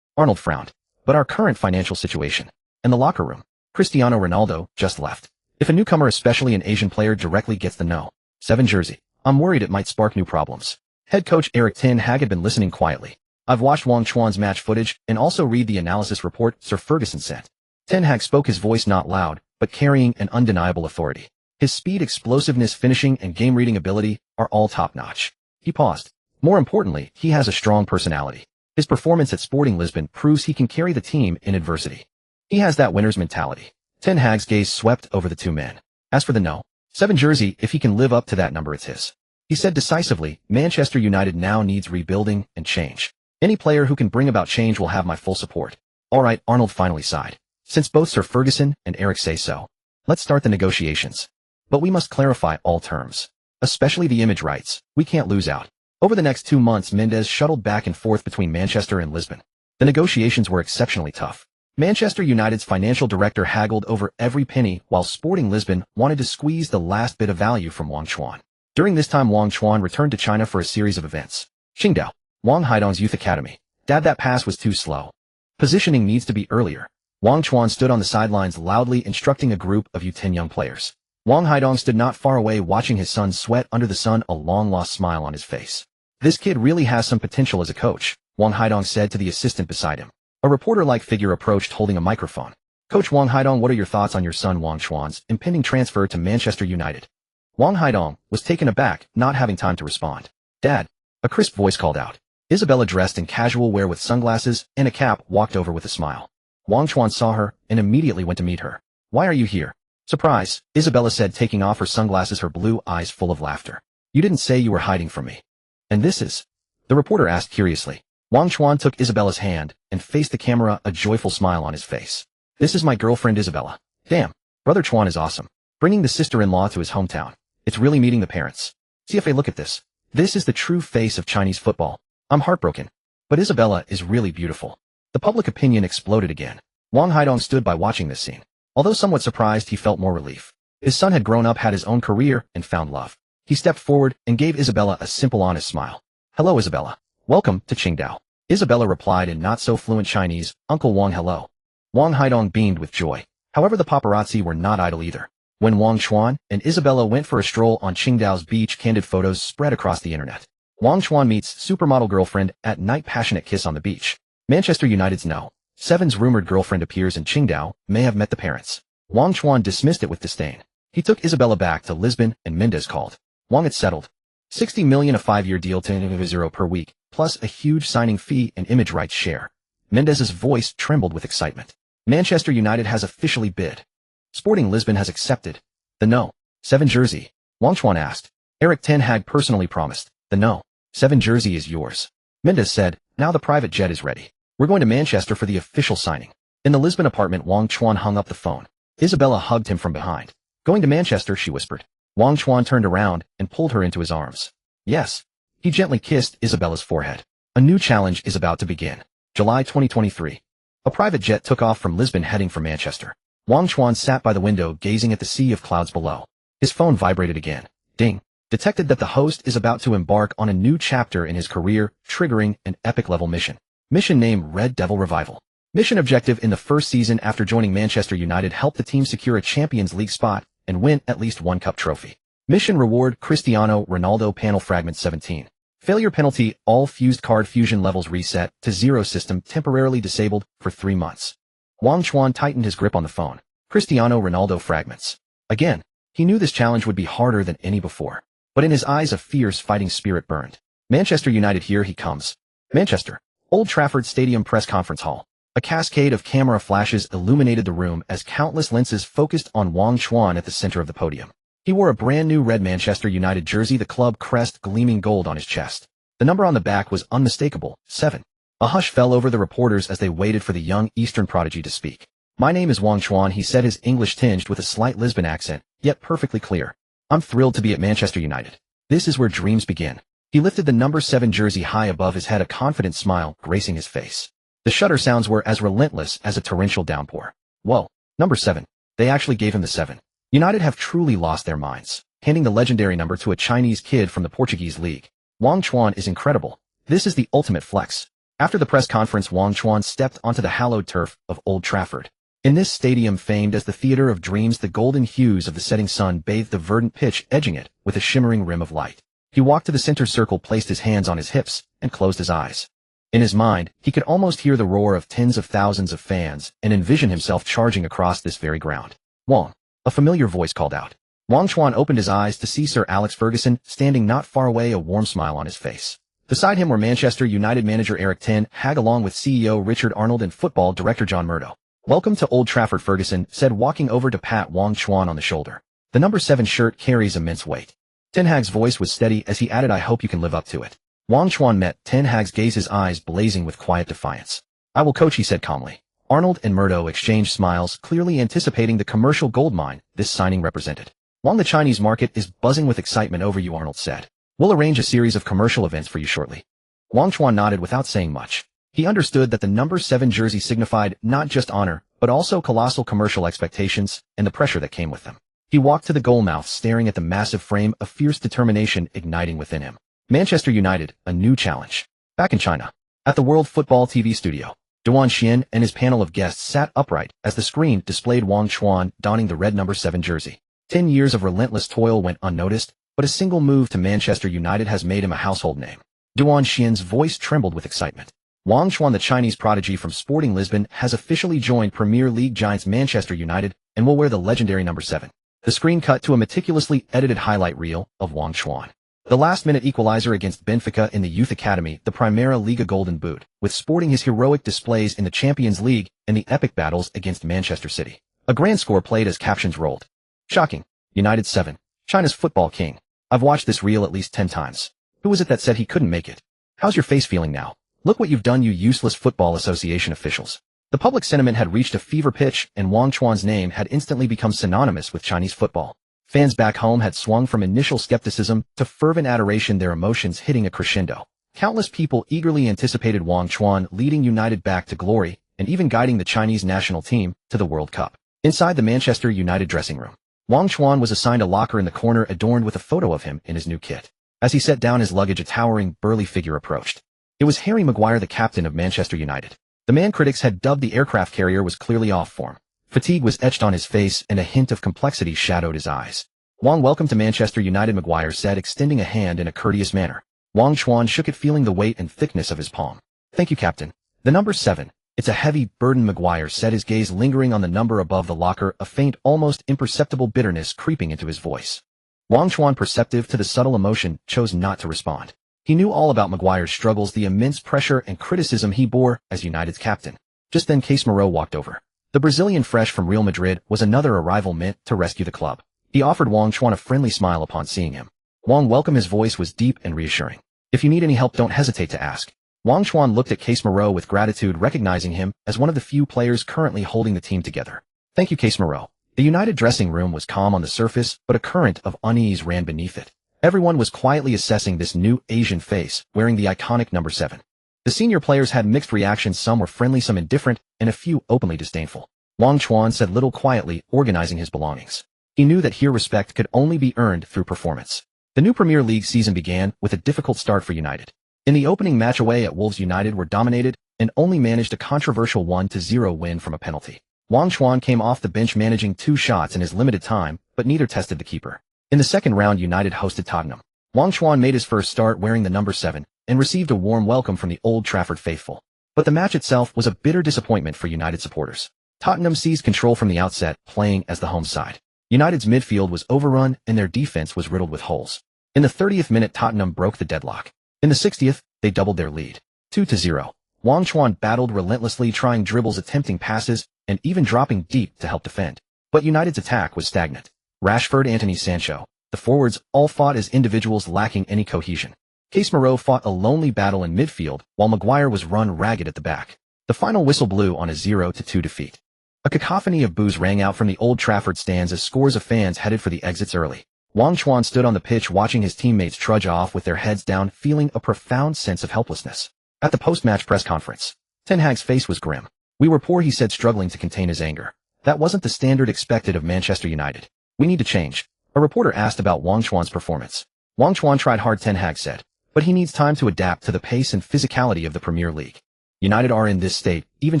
Arnold frowned. But our current financial situation. In the locker room, Cristiano Ronaldo just left. If a newcomer, especially an Asian player, directly gets the No. 7 jersey, I'm worried it might spark new problems. Head coach Erik ten Hag had been listening quietly. I've watched Wang Chuan's match footage and also read the analysis report Sir Ferguson sent. Ten Hag spoke, his voice not loud, but carrying an undeniable authority. His speed, explosiveness, finishing, and game-reading ability are all top-notch. He paused. More importantly, he has a strong personality. His performance at Sporting Lisbon proves he can carry the team in adversity. He has that winner's mentality. Ten Hag's gaze swept over the two men. As for the No. 7 jersey, if he can live up to that number, it's his. He said decisively, Manchester United now needs rebuilding and change. Any player who can bring about change will have my full support. All right, Arnold finally sighed. Since both Sir Ferguson and Erik say so, let's start the negotiations. But we must clarify all terms. Especially the image rights. We can't lose out. Over the next 2 months, Mendes shuttled back and forth between Manchester and Lisbon. The negotiations were exceptionally tough. Manchester United's financial director haggled over every penny, while Sporting Lisbon wanted to squeeze the last bit of value from Wang Chuan. During this time, Wang Chuan returned to China for a series of events. Qingdao, Wang Haidong's youth academy. Dad, that pass was too slow. Positioning needs to be earlier. Wang Chuan stood on the sidelines loudly instructing a group of U10 young players. Wang Haidong stood not far away watching his son sweat under the sun, a long-lost smile on his face. This kid really has some potential as a coach, Wang Haidong said to the assistant beside him. A reporter-like figure approached holding a microphone. Coach Wang Haidong, what are your thoughts on your son Wang Chuan's impending transfer to Manchester United? Wang Haidong was taken aback, not having time to respond. Dad, a crisp voice called out. Isabella, dressed in casual wear with sunglasses and a cap, walked over with a smile. Wang Chuan saw her and immediately went to meet her. Why are you here? Surprise, Isabella said, taking off her sunglasses, her blue eyes full of laughter. You didn't say you were hiding from me. And this is? The reporter asked curiously. Wang Chuan took Isabella's hand and faced the camera, a joyful smile on his face. This is my girlfriend Isabella. Damn, brother Chuan is awesome. Bringing the sister-in-law to his hometown. It's really meeting the parents. CFA, look at this. This is the true face of Chinese football. I'm heartbroken. But Isabella is really beautiful. The public opinion exploded again. Wang Haidong stood by watching this scene. Although somewhat surprised, he felt more relief. His son had grown up, had his own career, and found love. He stepped forward and gave Isabella a simple, honest smile. Hello, Isabella. Welcome to Qingdao. Isabella replied in not-so-fluent Chinese, Uncle Wang, hello. Wang Haidong beamed with joy. However, the paparazzi were not idle either. When Wang Chuan and Isabella went for a stroll on Qingdao's beach, candid photos spread across the internet. Wang Chuan meets supermodel girlfriend at night, passionate kiss on the beach. Manchester United's No. 7's rumored girlfriend appears in Qingdao, may have met the parents. Wang Chuan dismissed it with disdain. He took Isabella back to Lisbon and Mendes called. Wang, it's settled. 60 million, a 5-year deal, 10 per week, plus a huge signing fee and image rights share. Mendes's voice trembled with excitement. Manchester United has officially bid. Sporting Lisbon has accepted. The No. 7 jersey. Wang Chuan asked. Erik ten Hag personally promised. The No. 7 jersey is yours. Mendes said, now the private jet is ready. We're going to Manchester for the official signing. In the Lisbon apartment, Wang Chuan hung up the phone. Isabella hugged him from behind. Going to Manchester, she whispered. Wang Chuan turned around and pulled her into his arms. Yes. He gently kissed Isabella's forehead. A new challenge is about to begin. July 2023. A private jet took off from Lisbon heading for Manchester. Wang Chuan sat by the window gazing at the sea of clouds below. His phone vibrated again. Ding. Detected that the host is about to embark on a new chapter in his career, triggering an epic-level mission. Mission named Red Devil Revival. Mission objective in the first season after joining Manchester United: help the team secure a Champions League spot and win at least one cup trophy. Mission reward: Cristiano Ronaldo panel fragment 17. Failure penalty: all fused card fusion levels reset to 0, system temporarily disabled for 3 months. Wang Chuan tightened his grip on the phone. Cristiano Ronaldo fragments. Again, he knew this challenge would be harder than any before. But in his eyes a fierce fighting spirit burned. Manchester United, here he comes. Manchester. Old Trafford Stadium press conference hall. A cascade of camera flashes illuminated the room as countless lenses focused on Wang Chuan at the center of the podium. He wore a brand new red Manchester United jersey, the club crest gleaming gold on his chest. The number on the back was unmistakable, 7. A hush fell over the reporters as they waited for the young Eastern prodigy to speak. "My name is Wang Chuan," he said, his English tinged with a slight Lisbon accent, yet perfectly clear. "I'm thrilled to be at Manchester United. This is where dreams begin." He lifted the number 7 jersey high above his head, a confident smile gracing his face. The shutter sounds were as relentless as a torrential downpour. "Whoa, number 7. They actually gave him the 7. United have truly lost their minds, handing the legendary number to a Chinese kid from the Portuguese league. Wang Chuan is incredible. This is the ultimate flex." After the press conference, Wang Chuan stepped onto the hallowed turf of Old Trafford. In this stadium famed as the theater of dreams, the golden hues of the setting sun bathed the verdant pitch, edging it with a shimmering rim of light. He walked to the center circle, placed his hands on his hips, and closed his eyes. In his mind, he could almost hear the roar of tens of thousands of fans and envision himself charging across this very ground. "Wang," a familiar voice called out. Wang Chuan opened his eyes to see Sir Alex Ferguson standing not far away, a warm smile on his face. Beside him were Manchester United manager Eric Ten Hag along with CEO Richard Arnold and football director John Murdo. "Welcome to Old Trafford," Ferguson said, walking over to pat Wang Chuan on the shoulder. "The number 7 shirt carries immense weight." Ten Hag's voice was steady as he added, "I hope you can live up to it." Wang Chuan met Ten Hag's gaze, his eyes blazing with quiet defiance. "I will, coach," he said calmly. Arnold and Murdo exchanged smiles, clearly anticipating the commercial goldmine this signing represented. "Wang, the Chinese market is buzzing with excitement over you," Arnold said. "We'll arrange a series of commercial events for you shortly." Wang Chuan nodded without saying much. He understood that the number 7 jersey signified not just honor, but also colossal commercial expectations and the pressure that came with them. He walked to the goal mouth, staring at the massive frame, a fierce determination igniting within him. Manchester United, a new challenge. Back in China, at the World Football TV studio, Duan Xian and his panel of guests sat upright as the screen displayed Wang Chuan donning the red number 7 jersey. 10 years of relentless toil went unnoticed, but a single move to Manchester United has made him a household name. Duan Xian's voice trembled with excitement. Wang Chuan, the Chinese prodigy from Sporting Lisbon, has officially joined Premier League giants Manchester United and will wear the legendary number 7. The screen cut to a meticulously edited highlight reel of Wang Chuan. The last-minute equalizer against Benfica in the Youth Academy, the Primera Liga Golden Boot, with Sporting his heroic displays in the Champions League and the epic battles against Manchester City. A grand score played as captions rolled. "Shocking. United 7. China's football king. I've watched this reel at least 10 times. Who was it that said he couldn't make it? How's your face feeling now? Look what you've done, you useless Football Association officials." The public sentiment had reached a fever pitch, and Wang Chuan's name had instantly become synonymous with Chinese football. Fans back home had swung from initial skepticism to fervent adoration, their emotions hitting a crescendo. Countless people eagerly anticipated Wang Chuan leading United back to glory and even guiding the Chinese national team to the World Cup. Inside the Manchester United dressing room, Wang Chuan was assigned a locker in the corner adorned with a photo of him in his new kit. As he set down his luggage, a towering, burly figure approached. It was Harry Maguire, the captain of Manchester United. The man critics had dubbed the aircraft carrier was clearly off form. Fatigue was etched on his face and a hint of complexity shadowed his eyes. "Wang, welcome to Manchester United," Maguire said, extending a hand in a courteous manner. Wang Chuan shook it, feeling the weight and thickness of his palm. "Thank you, Captain." "The number 7. It's a heavy burden," Maguire said, his gaze lingering on the number above the locker, a faint, almost imperceptible bitterness creeping into his voice. Wang Chuan, perceptive to the subtle emotion, chose not to respond. He knew all about Maguire's struggles, the immense pressure and criticism he bore as United's captain. Just then Casemiro walked over. The Brazilian fresh from Real Madrid was another arrival meant to rescue the club. He offered Wang Chuan a friendly smile upon seeing him. "Wang, welcome." His voice was deep and reassuring. "If you need any help, don't hesitate to ask." Wang Chuan looked at Casemiro with gratitude, recognizing him as one of the few players currently holding the team together. "Thank you, Casemiro." The United dressing room was calm on the surface, but a current of unease ran beneath it. Everyone was quietly assessing this new Asian face, wearing the iconic number 7. The senior players had mixed reactions, some were friendly, some indifferent, and a few openly disdainful. Wang Chuan said little, quietly organizing his belongings. He knew that here respect could only be earned through performance. The new Premier League season began with a difficult start for United. In the opening match away at Wolves, United were dominated and only managed a controversial 1-0 win from a penalty. Wang Chuan came off the bench managing 2 shots in his limited time, but neither tested the keeper. In the second round, United hosted Tottenham. Wang Chuan made his first start wearing the number 7 and received a warm welcome from the Old Trafford faithful. But the match itself was a bitter disappointment for United supporters. Tottenham seized control from the outset, playing as the home side. United's midfield was overrun and their defense was riddled with holes. In the 30th minute, Tottenham broke the deadlock. In the 60th, they doubled their lead. 2-0. Wang Chuan battled relentlessly, trying dribbles, attempting passes, and even dropping deep to help defend. But United's attack was stagnant. Rashford, Anthony, Sancho, the forwards all fought as individuals lacking any cohesion. Case Moreau fought a lonely battle in midfield while Maguire was run ragged at the back. The final whistle blew on a 0-2 defeat. A cacophony of boos rang out from the Old Trafford stands as scores of fans headed for the exits early. Wang Chuan stood on the pitch watching his teammates trudge off with their heads down, feeling a profound sense of helplessness. At the post-match press conference, Ten Hag's face was grim. "We were poor," he said, struggling to contain his anger. "That wasn't the standard expected of Manchester United. We need to change." A reporter asked about Wang Chuan's performance. "Wang Chuan tried hard," Ten Hag said, "but he needs time to adapt to the pace and physicality of the Premier League. United are in this state, even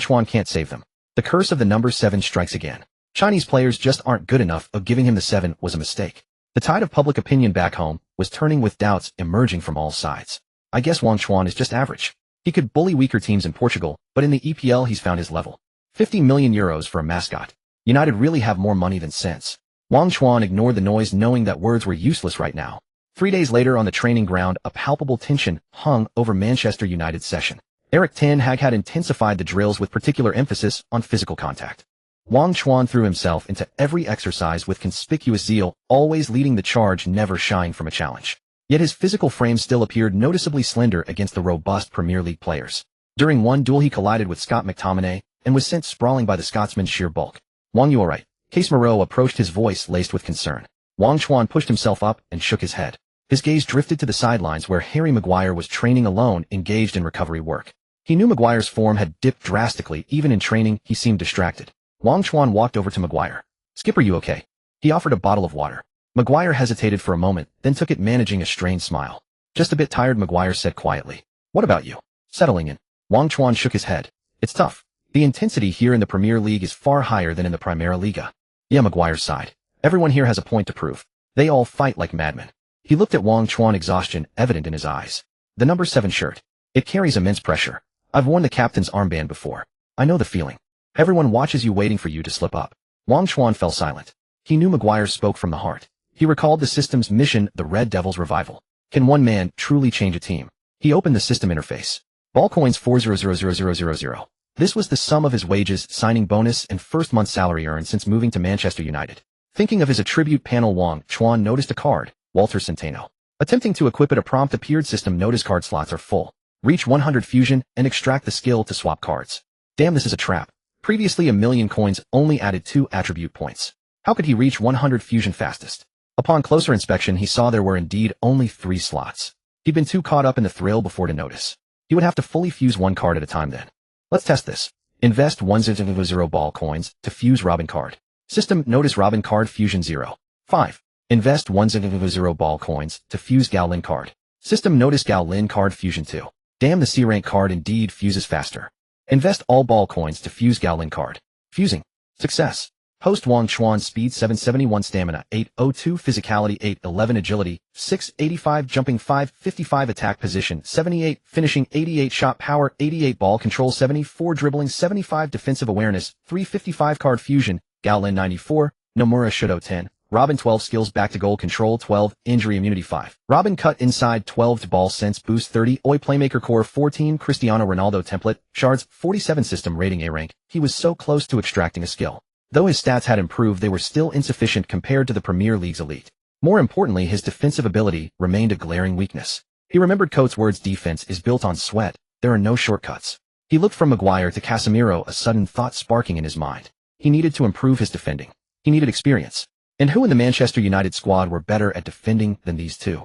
Chuan can't save them. The curse of the number 7 strikes again. Chinese players just aren't good enough. Giving him the 7 was a mistake." The tide of public opinion back home was turning with doubts emerging from all sides. "I guess Wang Chuan is just average. He could bully weaker teams in Portugal, but in the EPL he's found his level. 50 million euros for a mascot. United really have more money than sense." Wang Chuan ignored the noise, knowing that words were useless right now. 3 days later on the training ground, a palpable tension hung over Manchester United's session. Erik ten Hag had intensified the drills with particular emphasis on physical contact. Wang Chuan threw himself into every exercise with conspicuous zeal, always leading the charge, never shying from a challenge. Yet his physical frame still appeared noticeably slender against the robust Premier League players. During one duel he collided with Scott McTominay and was sent sprawling by the Scotsman's sheer bulk. "Wang, you alright?" Case Moreau approached, his voice laced with concern. Wang Chuan pushed himself up and shook his head. His gaze drifted to the sidelines where Harry Maguire was training alone, engaged in recovery work. He knew Maguire's form had dipped drastically. Even in training, he seemed distracted. Wang Chuan walked over to Maguire. "Skipper, you okay?" He offered a bottle of water. Maguire hesitated for a moment, then took it, managing a strained smile. "Just a bit tired," Maguire said quietly. "What about you?" "Settling in." Wang Chuan shook his head. "It's tough. The intensity here in the Premier League is far higher than in the Primera Liga." "Yeah," Maguire sighed. "Everyone here has a point to prove. They all fight like madmen." He looked at Wang Chuan, exhaustion evident in his eyes. "The number 7 shirt. It carries immense pressure. I've worn the captain's armband before. I know the feeling. Everyone watches you, waiting for you to slip up." Wang Chuan fell silent. He knew Maguire spoke from the heart. He recalled the system's mission, the Red Devils' revival. Can one man truly change a team? He opened the system interface. Ball coins 400000. This was the sum of his wages, signing bonus, and first month's salary earned since moving to Manchester United. Thinking of his attribute panel, Wang Chuan noticed a card, Walter Centeno. Attempting to equip it, a prompt appeared. System notice card slots are full. Reach 100 fusion and extract the skill to swap cards. Damn, this is a trap. Previously, 1,000,000 coins only added 2 attribute points. How could he reach 100 fusion fastest? Upon closer inspection, he saw there were indeed only 3 slots. He'd been too caught up in the thrill before to notice. He would have to fully fuse 1 card at a time then. Let's test this. Invest 100 ball coins to fuse Robin card. System notice Robin card fusion 0. 5. Invest 100 ball coins to fuse Gallin card. System notice Gallin card fusion 2. Damn, the C rank card indeed fuses faster. Invest all ball coins to fuse Gallin card. Fusing. Success. Host Wang Chuan speed 771, stamina 802, physicality 811, agility 685, jumping 555, attack position 78, finishing 88, shot power 88, ball control 74, dribbling 75, defensive awareness 355, card fusion Gallin 94, Nomura Shudo 10, Robin 12, skills back to goal control 12, injury immunity 5, Robin cut inside 12, to ball sense boost 30, Oi playmaker core 14, Cristiano Ronaldo template, shards 47, system rating A rank. He was so close to extracting a skill. Though his stats had improved, they were still insufficient compared to the Premier League's elite. More importantly, his defensive ability remained a glaring weakness. He remembered Coates' words, defense is built on sweat, there are no shortcuts. He looked from Maguire to Casemiro, a sudden thought sparking in his mind. He needed to improve his defending. He needed experience. And who in the Manchester United squad were better at defending than these two?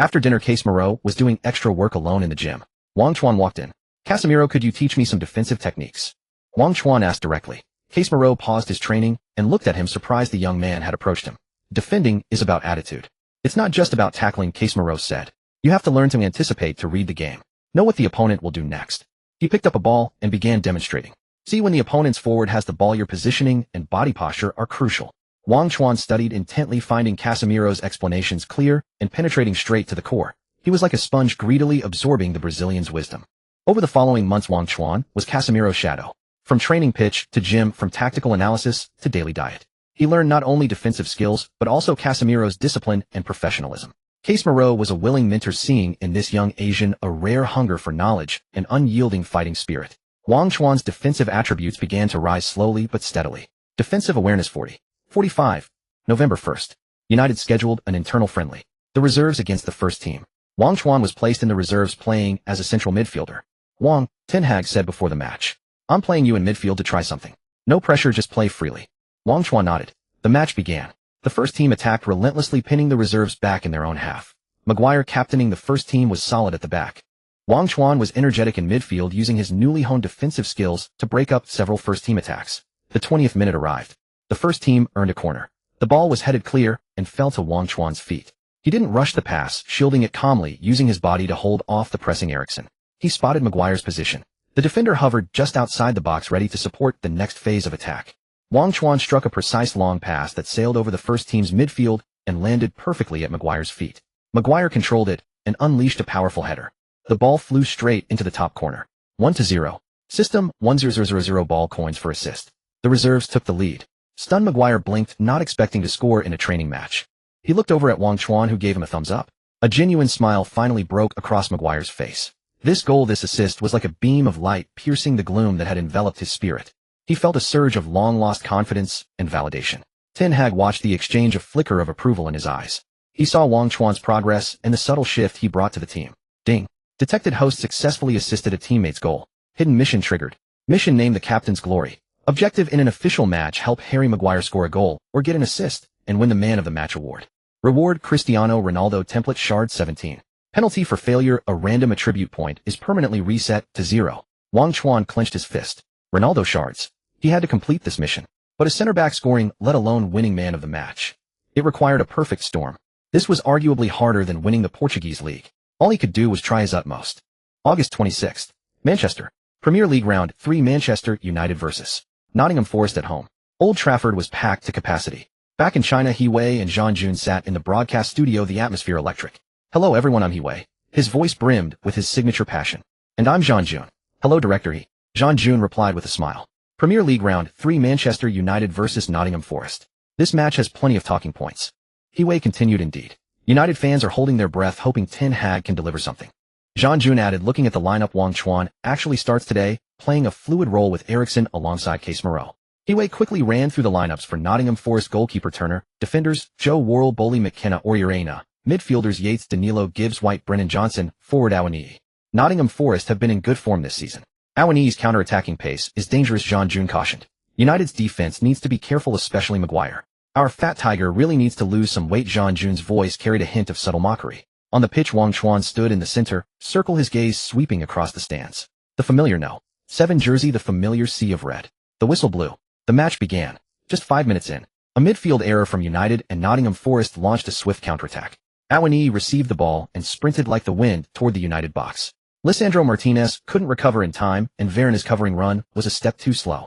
After dinner, Case Moreau was doing extra work alone in the gym. Wang Chuan walked in. "Casemiro, could you teach me some defensive techniques?" Wang Chuan asked directly. Case Moreau paused his training and looked at him, surprised the young man had approached him. "Defending is about attitude. It's not just about tackling," Case Moreau said. "You have to learn to anticipate, to read the game. Know what the opponent will do next." He picked up a ball and began demonstrating. "See, when the opponent's forward has the ball, your positioning and body posture are crucial." Wang Chuan studied intently, finding Casemiro's explanations clear and penetrating straight to the core. He was like a sponge, greedily absorbing the Brazilian's wisdom. Over the following months, Wang Chuan was Casemiro's shadow. From training pitch to gym, from tactical analysis to daily diet. He learned not only defensive skills, but also Casemiro's discipline and professionalism. Case Moreau was a willing mentor, seeing in this young Asian a rare hunger for knowledge and unyielding fighting spirit. Wang Chuan's defensive attributes began to rise slowly but steadily. Defensive awareness 40. 45. November 1st. United scheduled an internal friendly. The reserves against the first team. Wang Chuan was placed in the reserves playing as a central midfielder. Wang, Ten Hag said before the match. I'm playing you in midfield to try something. No pressure, just play freely. Wang Chuan nodded. The match began. The first team attacked relentlessly, pinning the reserves back in their own half. Maguire, captaining the first team, was solid at the back. Wang Chuan was energetic in midfield, using his newly honed defensive skills to break up several first-team attacks. The 20th minute arrived. The first team earned a corner. The ball was headed clear and fell to Wang Chuan's feet. He didn't rush the pass, shielding it calmly, using his body to hold off the pressing Eriksen. He spotted Maguire's position. The defender hovered just outside the box, ready to support the next phase of attack. Wang Chuan struck a precise long pass that sailed over the first team's midfield and landed perfectly at Maguire's feet. Maguire controlled it and unleashed a powerful header. The ball flew straight into the top corner. 1-0. System 1000 ball coins for assist. The reserves took the lead. Stunned, Maguire blinked, not expecting to score in a training match. He looked over at Wang Chuan, who gave him a thumbs up. A genuine smile finally broke across Maguire's face. This goal, this assist, was like a beam of light piercing the gloom that had enveloped his spirit. He felt a surge of long-lost confidence and validation. Ten Hag watched the exchange, a flicker of approval in his eyes. He saw Wang Chuan's progress and the subtle shift he brought to the team. Ding. Detected host successfully assisted a teammate's goal. Hidden mission triggered. Mission named the captain's glory. Objective in an official match: help Harry Maguire score a goal or get an assist and win the man of the match award. Reward: Cristiano Ronaldo template shard 17. Penalty for failure: a random attribute point is permanently reset to 0. Wang Chuan clenched his fist. Ronaldo shards. He had to complete this mission. But a center-back scoring, let alone winning man of the match. It required a perfect storm. This was arguably harder than winning the Portuguese league. All he could do was try his utmost. August 26th. Manchester. Premier League Round 3, Manchester United vs. Nottingham Forest at home. Old Trafford was packed to capacity. Back in China, He Wei and Zhang Jun sat in the broadcast studio, the atmosphere electric. Hello everyone, I'm He Wei. His voice brimmed with his signature passion. And I'm Zhang Jun. Hello director He. Zhang Jun replied with a smile. Premier League Round 3, Manchester United vs. Nottingham Forest. This match has plenty of talking points. He Wei continued. Indeed. United fans are holding their breath, hoping Ten Hag can deliver something. Zhang Jun added, looking at the lineup. Wang Chuan actually starts today, playing a fluid role with Eriksen alongside Case Moreau. He Wei quickly ran through the lineups for Nottingham Forest: goalkeeper Turner, defenders Joe Worrell, Bowley, McKenna, Oriurena, midfielders Yates, Danilo, Gibbs, White, Brennan Johnson, forward Awoniyi. Nottingham Forest have been in good form this season. Awoniyi's counter-attacking pace is dangerous, Zhang Jun cautioned. United's defense needs to be careful, especially Maguire. Our fat tiger really needs to lose some weight. Zhang Jun's voice carried a hint of subtle mockery. On the pitch, Wang Chuan stood in the center, circle, his gaze sweeping across the stands. The familiar No. 7 jersey, the familiar sea of red. The whistle blew. The match began. Just 5 minutes in, a midfield error from United and Nottingham Forest launched a swift counterattack. Awoniyi received the ball and sprinted like the wind toward the United box. Lisandro Martinez couldn't recover in time, and Varana's covering run was a step too slow.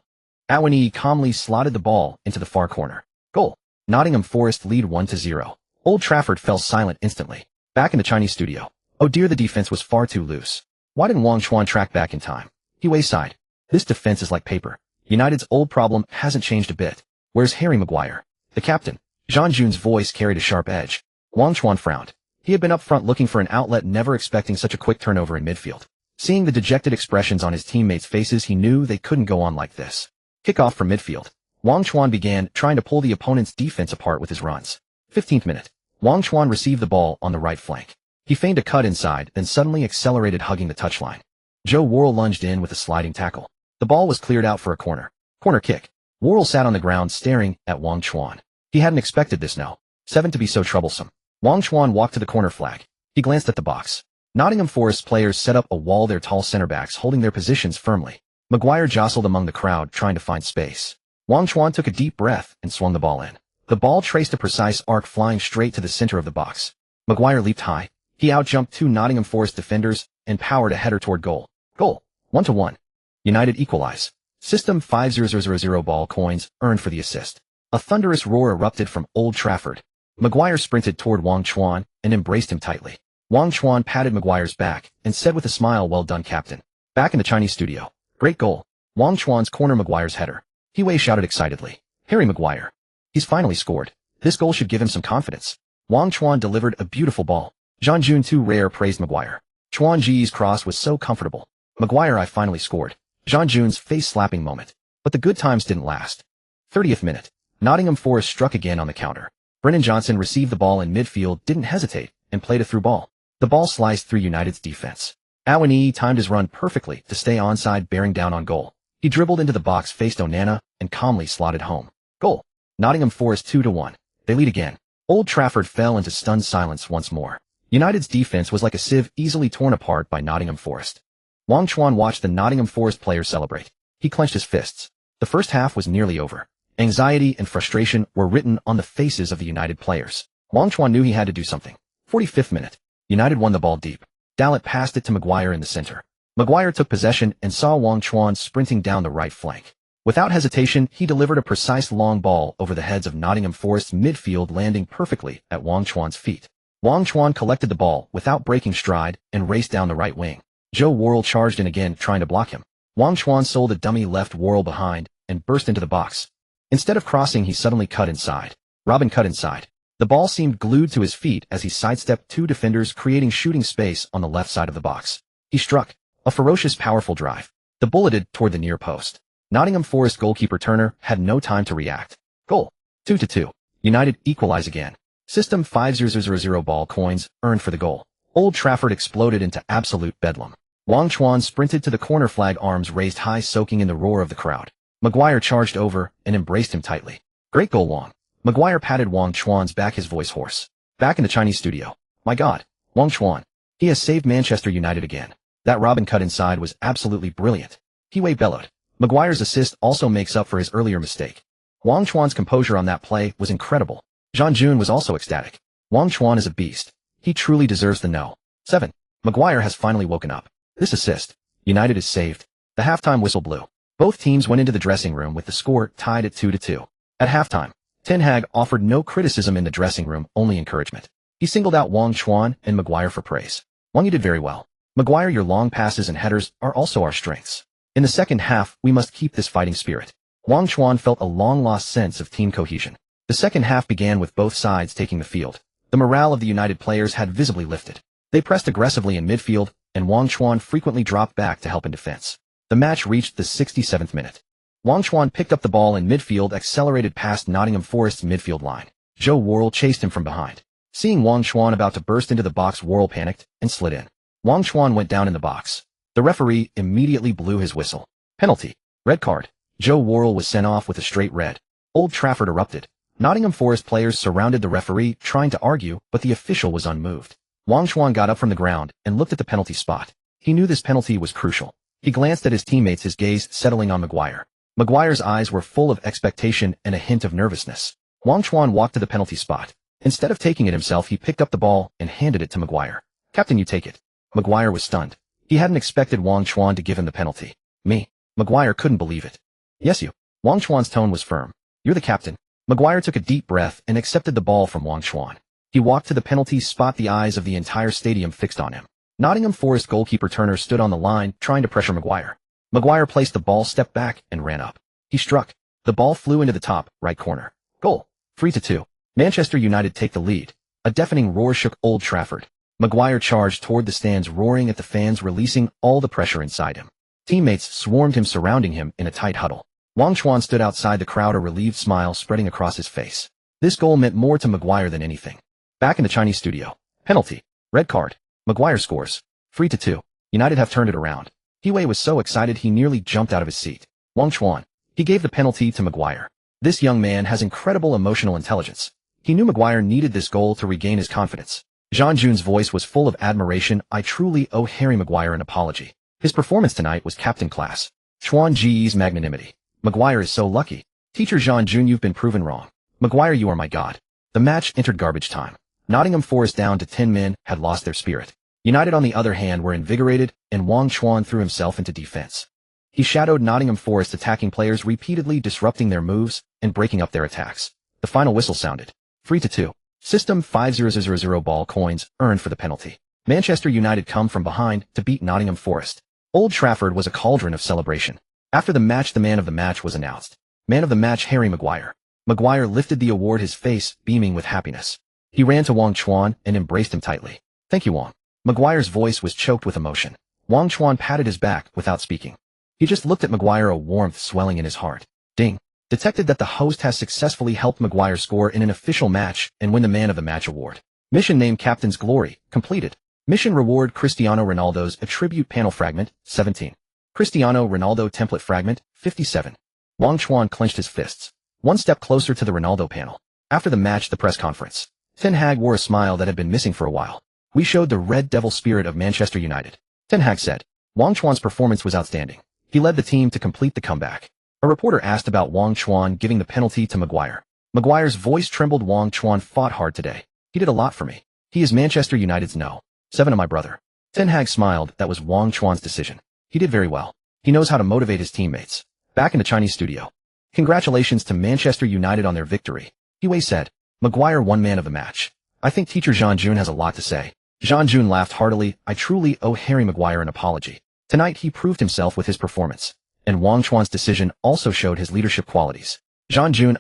Awoniyi calmly slotted the ball into the far corner. Goal. Nottingham Forest lead 1-0. Old Trafford fell silent instantly. Back in the Chinese studio. Oh dear, the defense was far too loose. Why didn't Wang Chuan track back in time? He Wei sighed. This defense is like paper. United's old problem hasn't changed a bit. Where's Harry Maguire? The captain. Zhang Jun's voice carried a sharp edge. Wang Chuan frowned. He had been up front looking for an outlet, never expecting such a quick turnover in midfield. Seeing the dejected expressions on his teammates' faces, he knew they couldn't go on like this. Kickoff from midfield. Wang Chuan began, trying to pull the opponent's defense apart with his runs. 15th minute. Wang Chuan received the ball on the right flank. He feigned a cut inside, then suddenly accelerated, hugging the touchline. Joe Worrell lunged in with a sliding tackle. The ball was cleared out for a corner. Corner kick. Worrell sat on the ground staring at Wang Chuan. He hadn't expected this No. 7 to be so troublesome. Wang Chuan walked to the corner flag. He glanced at the box. Nottingham Forest players set up a wall, their tall center backs holding their positions firmly. Maguire jostled among the crowd, trying to find space. Wang Chuan took a deep breath and swung the ball in. The ball traced a precise arc, flying straight to the center of the box. Maguire leaped high. He outjumped 2 Nottingham Forest defenders and powered a header toward goal. Goal. 1-1. United equalize. System 5000 ball coins earned for the assist. A thunderous roar erupted from Old Trafford. Maguire sprinted toward Wang Chuan and embraced him tightly. Wang Chuan patted Maguire's back and said with a smile, "Well done, captain." Back in the Chinese studio. Great goal. Wang Chuan's corner, Maguire's header. He Wei shouted excitedly. Harry Maguire. He's finally scored. This goal should give him some confidence. Wang Chuan delivered a beautiful ball. Zhang Jun, too rare, praised Maguire. Chuan Ji's cross was so comfortable. Maguire, I finally scored. Zhang Jun's face-slapping moment. But the good times didn't last. 30th minute. Nottingham Forest struck again on the counter. Brennan Johnson received the ball in midfield, didn't hesitate, and played a through ball. The ball sliced through United's defense. Awani timed his run perfectly to stay onside, bearing down on goal. He dribbled into the box, faced Onana, and calmly slotted home. Goal. Nottingham Forest 2-1. They lead again. Old Trafford fell into stunned silence once more. United's defense was like a sieve easily torn apart by Nottingham Forest. Wang Chuan watched the Nottingham Forest player celebrate. He clenched his fists. The first half was nearly over. Anxiety and frustration were written on the faces of the United players. Wang Chuan knew he had to do something. 45th minute. United won the ball deep. Dallet passed it to Maguire in the center. Maguire took possession and saw Wang Chuan sprinting down the right flank. Without hesitation, he delivered a precise long ball over the heads of Nottingham Forest's midfield, landing perfectly at Wang Chuan's feet. Wang Chuan collected the ball without breaking stride and raced down the right wing. Joe Worrell charged in again, trying to block him. Wang Chuan sold a dummy left Worrell behind and burst into the box. Instead of crossing, he suddenly cut inside. Robin cut inside. The ball seemed glued to his feet as he sidestepped two defenders, creating shooting space on the left side of the box. He struck. A ferocious, powerful drive. The bulleted toward the near post. Nottingham Forest goalkeeper Turner had no time to react. Goal. 2-2. United equalize again. System 5000 ball coins earned for the goal. Old Trafford exploded into absolute bedlam. Wang Chuan sprinted to the corner, flag arms raised high, soaking in the roar of the crowd. Maguire charged over and embraced him tightly. Great goal, Wang. Maguire patted Wang Chuan's back, his voice hoarse. Back in the Chinese studio. My God, Wang Chuan. He has saved Manchester United again. That Robin cut inside was absolutely brilliant. He bellowed. Maguire's assist also makes up for his earlier mistake. Wang Chuan's composure on that play was incredible. Jean Jun was also ecstatic. Wang Chuan is a beast. He truly deserves the no. 7. Maguire has finally woken up. This assist. United is saved. The halftime whistle blew. Both teams went into the dressing room with the score tied at 2-2. At halftime, Ten Hag offered no criticism in the dressing room, only encouragement. He singled out Wang Chuan and Maguire for praise. Wang, you did very well. Maguire, your long passes and headers are also our strengths. In the second half, we must keep this fighting spirit. Wang Chuan felt a long-lost sense of team cohesion. The second half began with both sides taking the field. The morale of the United players had visibly lifted. They pressed aggressively in midfield, and Wang Chuan frequently dropped back to help in defense. The match reached the 67th minute. Wang Chuan picked up the ball in midfield, accelerated past Nottingham Forest's midfield line. Joe Worrell chased him from behind. Seeing Wang Chuan about to burst into the box, Worrell panicked and slid in. Wang Chuan went down in the box. The referee immediately blew his whistle. Penalty. Red card. Joe Worrell was sent off with a straight red. Old Trafford erupted. Nottingham Forest players surrounded the referee, trying to argue, but the official was unmoved. Wang Chuan got up from the ground and looked at the penalty spot. He knew this penalty was crucial. He glanced at his teammates, his gaze settling on Maguire. Maguire's eyes were full of expectation and a hint of nervousness. Wang Chuan walked to the penalty spot. Instead of taking it himself, he picked up the ball and handed it to Maguire. Captain, you take it. Maguire was stunned. He hadn't expected Wang Chuan to give him the penalty. Me. Maguire couldn't believe it. Yes, you. Wang Chuan's tone was firm. You're the captain. Maguire took a deep breath and accepted the ball from Wang Chuan. He walked to the penalty spot, the eyes of the entire stadium fixed on him. Nottingham Forest goalkeeper Turner stood on the line, trying to pressure Maguire. Maguire placed the ball, stepped back, and ran up. He struck. The ball flew into the top right corner. Goal. 3-2. Manchester United take the lead. A deafening roar shook Old Trafford. Maguire charged toward the stands, roaring at the fans, releasing all the pressure inside him. Teammates swarmed him, surrounding him in a tight huddle. Wang Chuan stood outside the crowd, a relieved smile spreading across his face. This goal meant more to Maguire than anything. Back in the Chinese studio. Penalty. Red card. Maguire scores. 3-2. United have turned it around. He was so excited he nearly jumped out of his seat. Wang Chuan. He gave the penalty to Maguire. This young man has incredible emotional intelligence. He knew Maguire needed this goal to regain his confidence. Jean Jun's voice was full of admiration. I truly owe Harry Maguire an apology. His performance tonight was captain class. Chuan Ji's magnanimity. Maguire is so lucky. Teacher Jean Jun, you've been proven wrong. Maguire, you are my god. The match entered garbage time. Nottingham Forest, down to 10 men, had lost their spirit. United, on the other hand, were invigorated, and Wang Chuan threw himself into defense. He shadowed Nottingham Forest attacking players, repeatedly disrupting their moves and breaking up their attacks. The final whistle sounded. 3-2. System 5000 ball coins earned for the penalty. Manchester United come from behind to beat Nottingham Forest. Old Trafford was a cauldron of celebration. After the match, the man of the match was announced. Man of the match, Harry Maguire. Maguire lifted the award, his face beaming with happiness. He ran to Wang Chuan and embraced him tightly. Thank you, Wang. Maguire's voice was choked with emotion. Wang Chuan patted his back without speaking. He just looked at Maguire, a warmth swelling in his heart. Ding. Detected that the host has successfully helped Maguire score in an official match and win the Man of the Match award. Mission named Captain's Glory completed. Mission reward Cristiano Ronaldo's attribute panel fragment, 17. Cristiano Ronaldo template fragment, 57. Wang Chuan clenched his fists, one step closer to the Ronaldo panel. After the match, the press conference, Ten Hag wore a smile that had been missing for a while. We showed the red devil spirit of Manchester United. Ten Hag said. Wang Chuan's performance was outstanding. He led the team to complete the comeback. A reporter asked about Wang Chuan giving the penalty to Maguire. Maguire's voice trembled. Wang Chuan fought hard today. He did a lot for me. He is Manchester United's no. 7 of my brother. Ten Hag smiled. That was Wang Chuan's decision. He did very well. He knows how to motivate his teammates. Back in the Chinese studio. Congratulations to Manchester United on their victory. He said. Maguire won man of the match. I think teacher Jean Jun has a lot to say. Jean Jun laughed heartily. I truly owe Harry Maguire an apology. Tonight he proved himself with his performance. And Wang Chuan's decision also showed his leadership qualities. Jean Jun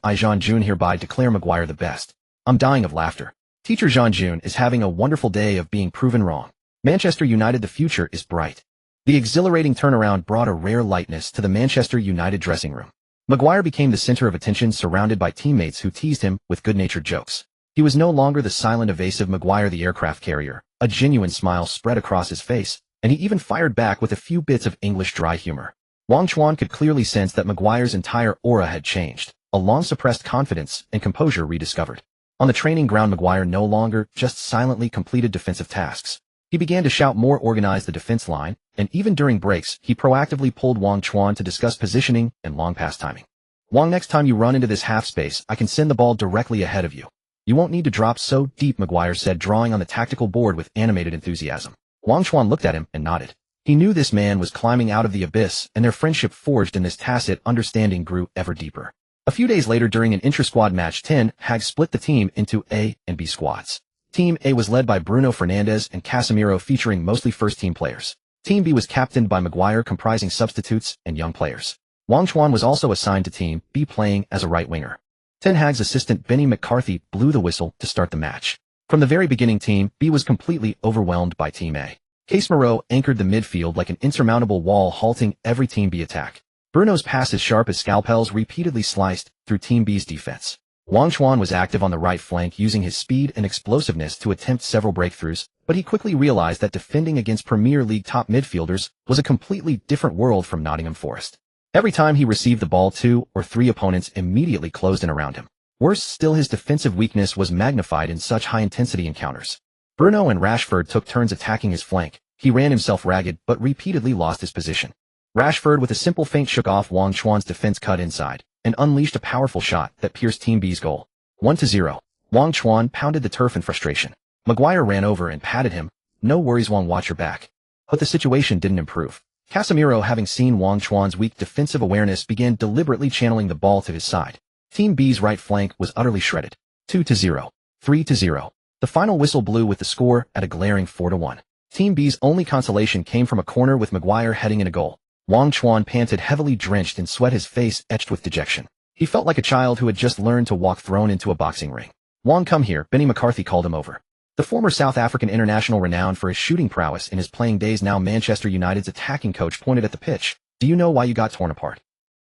hereby declare Maguire the best. I'm dying of laughter. Teacher Jean Jun is having a wonderful day of being proven wrong. Manchester United, the future is bright. The exhilarating turnaround brought a rare lightness to the Manchester United dressing room. Maguire became the center of attention, surrounded by teammates who teased him with good-natured jokes. He was no longer the silent, evasive Maguire the aircraft carrier. A genuine smile spread across his face, and he even fired back with a few bits of English dry humor. Wang Chuan could clearly sense that Maguire's entire aura had changed, a long-suppressed confidence and composure rediscovered. On the training ground, Maguire no longer just silently completed defensive tasks. He began to shout, more organize the defense line, and even during breaks, he proactively pulled Wang Chuan to discuss positioning and long pass timing. Wang, next time you run into this half space, I can send the ball directly ahead of you. You won't need to drop so deep, Maguire said, drawing on the tactical board with animated enthusiasm. Wang Chuan looked at him and nodded. He knew this man was climbing out of the abyss, and their friendship forged in this tacit understanding grew ever deeper. A few days later, during an intra-squad match, Ten Hag split the team into A and B squads. Team A was led by Bruno Fernandes and Casemiro, featuring mostly first-team players. Team B was captained by Maguire, comprising substitutes and young players. Wang Chuan was also assigned to Team B, playing as a right winger. Ten Hag's assistant Benny McCarthy blew the whistle to start the match. From the very beginning, Team B was completely overwhelmed by Team A. Casemiro anchored the midfield like an insurmountable wall, halting every Team B attack. Bruno's passes, sharp as scalpels, repeatedly sliced through Team B's defense. Wang Chuan was active on the right flank, using his speed and explosiveness to attempt several breakthroughs, but he quickly realized that defending against Premier League top midfielders was a completely different world from Nottingham Forest. Every time he received the ball, 2 or 3 opponents immediately closed in around him. Worse still, his defensive weakness was magnified in such high-intensity encounters. Bruno and Rashford took turns attacking his flank. He ran himself ragged, but repeatedly lost his position. Rashford, with a simple feint, shook off Wang Chuan's defense, cut inside, and unleashed a powerful shot that pierced Team B's goal. 1-0. Wang Chuan pounded the turf in frustration. Maguire ran over and patted him. No worries, Wang, watch your back. But the situation didn't improve. Casemiro, having seen Wang Chuan's weak defensive awareness, began deliberately channeling the ball to his side. Team B's right flank was utterly shredded. 2-0. 3-0. The final whistle blew with the score at a glaring 4-1. Team B's only consolation came from a corner with Maguire heading in a goal. Wang Chuan panted heavily, drenched in sweat, his face etched with dejection. He felt like a child who had just learned to walk, thrown into a boxing ring. Wang, come here, Benny McCarthy called him over. The former South African international, renowned for his shooting prowess in his playing days, now Manchester United's attacking coach, pointed at the pitch. Do you know why you got torn apart?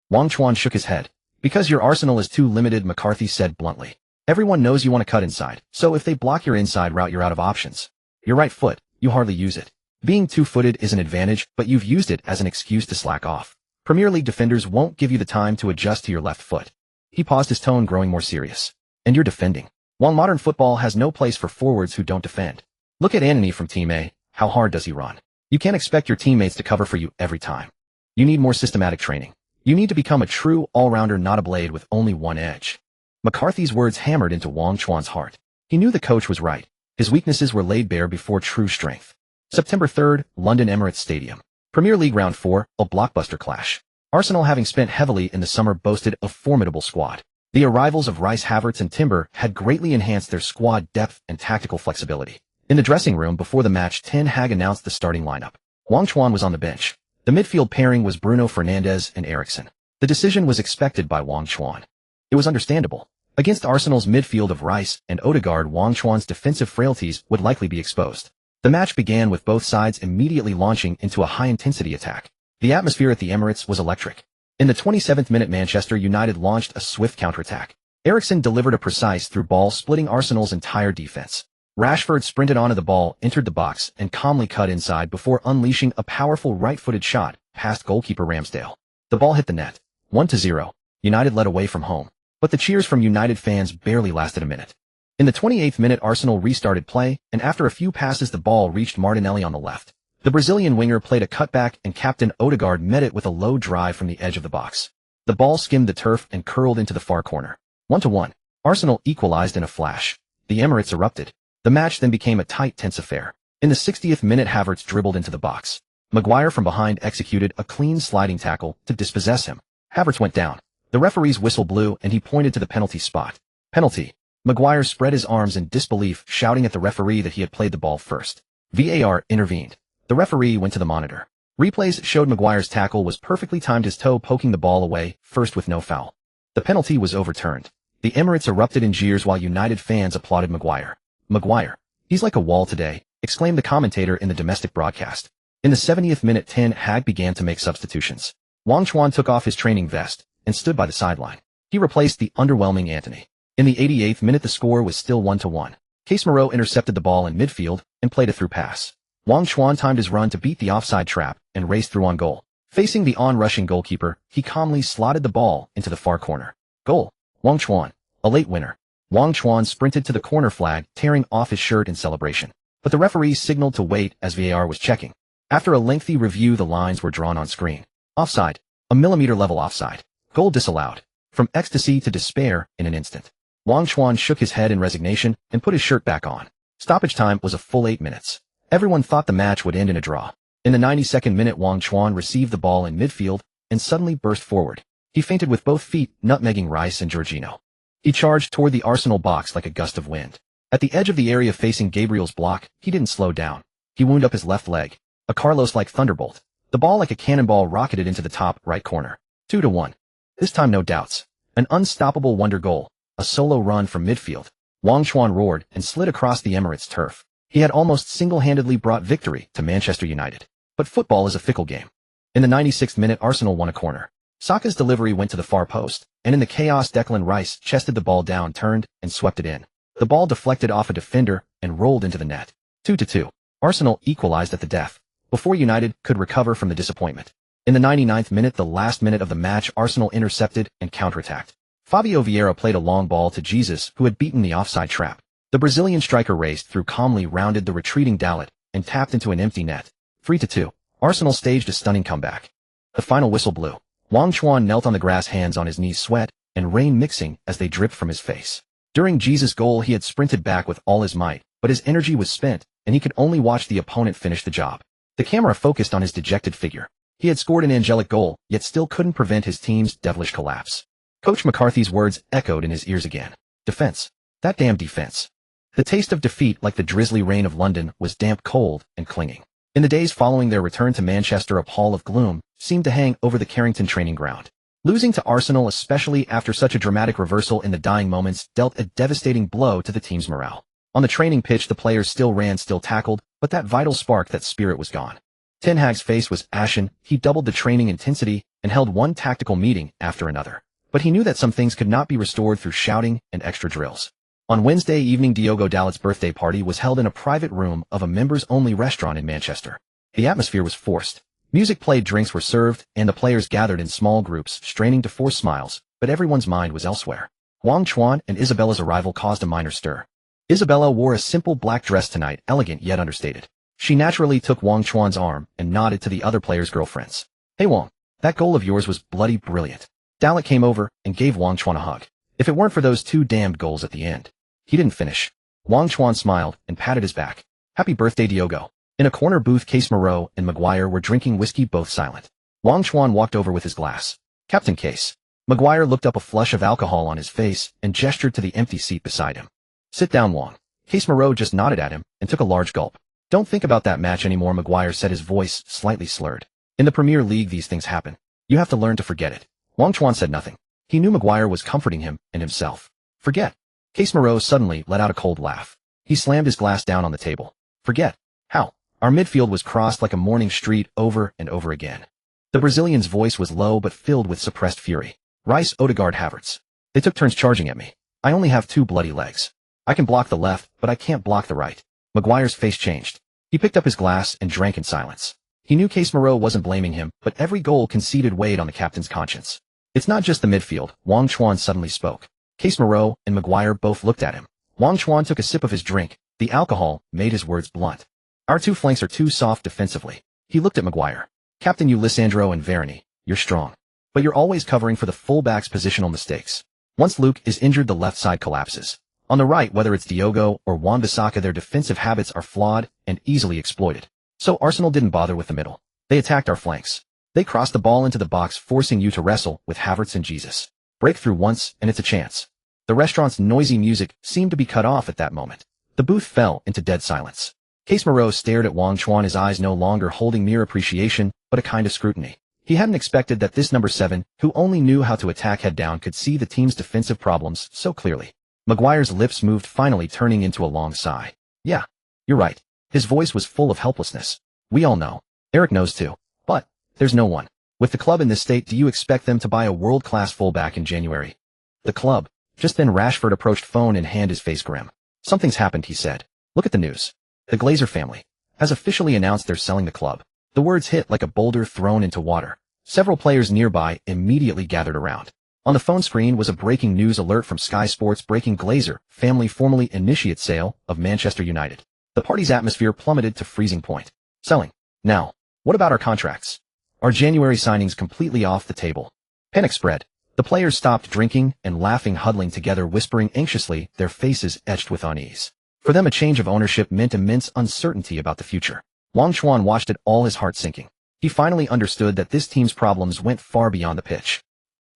Wang Chuan shook his head. Because your arsenal is too limited, McCarthy said bluntly. Everyone knows you want to cut inside, so if they block your inside route, you're out of options. Your right foot, you hardly use it. Being two-footed is an advantage, but you've used it as an excuse to slack off. Premier League defenders won't give you the time to adjust to your left foot. He paused, his tone growing more serious. And you're defending. While modern football has no place for forwards who don't defend. Look at Anthony from Team A. How hard does he run? You can't expect your teammates to cover for you every time. You need more systematic training. You need to become a true all-rounder, not a blade with only one edge. McCarthy's words hammered into Wang Chuan's heart. He knew the coach was right. His weaknesses were laid bare before true strength. September 3rd, London Emirates Stadium. Premier League Round 4, a blockbuster clash. Arsenal, having spent heavily in the summer, boasted a formidable squad. The arrivals of Rice, Havertz, and Timber had greatly enhanced their squad depth and tactical flexibility. In the dressing room before the match, Ten Hag announced the starting lineup. Wang Chuan was on the bench. The midfield pairing was Bruno Fernandes and Eriksen. The decision was expected by Wang Chuan. It was understandable. Against Arsenal's midfield of Rice and Odegaard, Wang Chuan's defensive frailties would likely be exposed. The match began with both sides immediately launching into a high-intensity attack. The atmosphere at the Emirates was electric. In the 27th minute, Manchester United launched a swift counterattack. Eriksen delivered a precise through ball, splitting Arsenal's entire defense. Rashford sprinted onto the ball, entered the box, and calmly cut inside before unleashing a powerful right-footed shot past goalkeeper Ramsdale. The ball hit the net. 1-0. United led away from home. But the cheers from United fans barely lasted a minute. In the 28th minute, Arsenal restarted play, and after a few passes the ball reached Martinelli on the left. The Brazilian winger played a cutback and Captain Odegaard met it with a low drive from the edge of the box. The ball skimmed the turf and curled into the far corner. 1-1. Arsenal equalized in a flash. The Emirates erupted. The match then became a tight, tense affair. In the 60th minute, Havertz dribbled into the box. Maguire from behind executed a clean sliding tackle to dispossess him. Havertz went down. The referee's whistle blew and he pointed to the penalty spot. Penalty. Maguire spread his arms in disbelief, shouting at the referee that he had played the ball first. VAR intervened. The referee went to the monitor. Replays showed Maguire's tackle was perfectly timed, his toe poking the ball away, first with no foul. The penalty was overturned. The Emirates erupted in jeers while United fans applauded Maguire. Maguire. He's like a wall today, exclaimed the commentator in the domestic broadcast. In the 70th minute, Ten Hag began to make substitutions. Wang Chuan took off his training vest and stood by the sideline. He replaced the underwhelming Antony. In the 88th minute, the score was still 1-1. Casemiro intercepted the ball in midfield and played a through pass. Wang Chuan timed his run to beat the offside trap and raced through on goal. Facing the on-rushing goalkeeper, he calmly slotted the ball into the far corner. Goal. Wang Chuan. A late winner. Wang Chuan sprinted to the corner flag, tearing off his shirt in celebration. But the referee signaled to wait as VAR was checking. After a lengthy review, the lines were drawn on screen. Offside. A millimeter level offside. Goal disallowed. From ecstasy to despair in an instant. Wang Chuan shook his head in resignation and put his shirt back on. Stoppage time was a full 8 minutes. Everyone thought the match would end in a draw. In the 92nd minute, Wang Chuan received the ball in midfield and suddenly burst forward. He feinted with both feet, nutmegging Rice and Jorginho. He charged toward the Arsenal box like a gust of wind. At the edge of the area facing Gabriel's block, he didn't slow down. He wound up his left leg. A Carlos-like thunderbolt. The ball like a cannonball rocketed into the top right corner. 2-1. This time no doubts. An unstoppable wonder goal. A solo run from midfield. Wang Chuan roared and slid across the Emirates turf. He had almost single-handedly brought victory to Manchester United. But football is a fickle game. In the 96th minute, Arsenal won a corner. Saka's delivery went to the far post, and in the chaos Declan Rice chested the ball down, turned, and swept it in. The ball deflected off a defender and rolled into the net. 2-2. Arsenal equalized at the death, before United could recover from the disappointment. In the 99th minute, the last minute of the match, Arsenal intercepted and counterattacked. Fabio Vieira played a long ball to Jesus, who had beaten the offside trap. The Brazilian striker raced through, calmly rounded the retreating Dazzle, and tapped into an empty net. 3-2. Arsenal staged a stunning comeback. The final whistle blew. Wang Chuan knelt on the grass, hands on his knees, sweat and rain mixing as they dripped from his face. During Jesus' goal, he had sprinted back with all his might, but his energy was spent, and he could only watch the opponent finish the job. The camera focused on his dejected figure. He had scored an angelic goal, yet still couldn't prevent his team's devilish collapse. Coach McCarthy's words echoed in his ears again. Defense. That damn defense. The taste of defeat, like the drizzly rain of London, was damp, cold, and clinging. In the days following their return to Manchester, a pall of gloom seemed to hang over the Carrington training ground. Losing to Arsenal, especially after such a dramatic reversal in the dying moments, dealt a devastating blow to the team's morale. On the training pitch, the players still ran, still tackled, but that vital spark, that spirit was gone. Ten Hag's face was ashen. He doubled the training intensity and held one tactical meeting after another. But he knew that some things could not be restored through shouting and extra drills. On Wednesday evening, Diogo Dalot's birthday party was held in a private room of a members-only restaurant in Manchester. The atmosphere was forced. Music played, drinks were served, and the players gathered in small groups, straining to force smiles, but everyone's mind was elsewhere. Wang Chuan and Isabella's arrival caused a minor stir. Isabella wore a simple black dress tonight, elegant yet understated. She naturally took Wang Chuan's arm and nodded to the other players' girlfriends. "Hey Wang, that goal of yours was bloody brilliant." Dalot came over and gave Wang Chuan a hug. "If it weren't for those two damned goals at the end." He didn't finish. Wang Chuan smiled and patted his back. "Happy birthday, Diogo." In a corner booth, Casemiro and Maguire were drinking whiskey, both silent. Wang Chuan walked over with his glass. "Captain Case." Maguire looked up, a flush of alcohol on his face, and gestured to the empty seat beside him. "Sit down, Wang." Casemiro just nodded at him and took a large gulp. "Don't think about that match anymore," Maguire said, his voice slightly slurred. "In the Premier League, these things happen. You have to learn to forget it." Wang Chuan said nothing. He knew Maguire was comforting him and himself. "Forget?" Casemiro suddenly let out a cold laugh. He slammed his glass down on the table. "Forget? How?" Our midfield was crossed like a morning street over and over again. The Brazilian's voice was low but filled with suppressed fury. "Rice, Odegaard, Havertz. They took turns charging at me. I only have 2 bloody legs. I can block the left, but I can't block the right. Maguire's face changed. He picked up his glass and drank in silence. He knew Casemiro wasn't blaming him, but every goal conceded weighed on the captain's conscience. It's not just the midfield, Wang Chuan suddenly spoke. Casemiro and Maguire both looked at him. Wang Chuan took a sip of his drink. The alcohol made his words blunt. Our two flanks are too soft defensively. He looked at Maguire. Captain, you Lisandro and Varane, you're strong. But you're always covering for the fullback's positional mistakes. Once Luke is injured, the left side collapses. On the right, whether it's Diogo or Wan-Bissaka, their defensive habits are flawed and easily exploited. So Arsenal didn't bother with the middle. They attacked our flanks. They crossed the ball into the box, forcing you to wrestle with Havertz and Jesus. Break through once, and it's a chance. The restaurant's noisy music seemed to be cut off at that moment. The booth fell into dead silence. Casemiro stared at Wang Chuan, his eyes no longer holding mere appreciation, but a kind of scrutiny. He hadn't expected that this number 7, who only knew how to attack head down, could see the team's defensive problems so clearly. Maguire's lips moved, finally turning into a long sigh. Yeah, you're right. His voice was full of helplessness. We all know. Eric knows too. But there's no one. With the club in this state, do you expect them to buy a world-class fullback in January? The club. Just then Rashford approached, phone in hand, his face grim. Something's happened, he said. Look at the news. The Glazer family has officially announced they're selling the club. The words hit like a boulder thrown into water. Several players nearby immediately gathered around. On the phone screen was a breaking news alert from Sky Sports: breaking, Glazer family formally initiate sale of Manchester United. The party's atmosphere plummeted to freezing point. Selling. Now, what about our contracts? Are January signings completely off the table? Panic spread. The players stopped drinking and laughing, huddling together, whispering anxiously, their faces etched with unease. For them, a change of ownership meant immense uncertainty about the future. Wang Chuan watched it, all, his heart sinking. He finally understood that this team's problems went far beyond the pitch.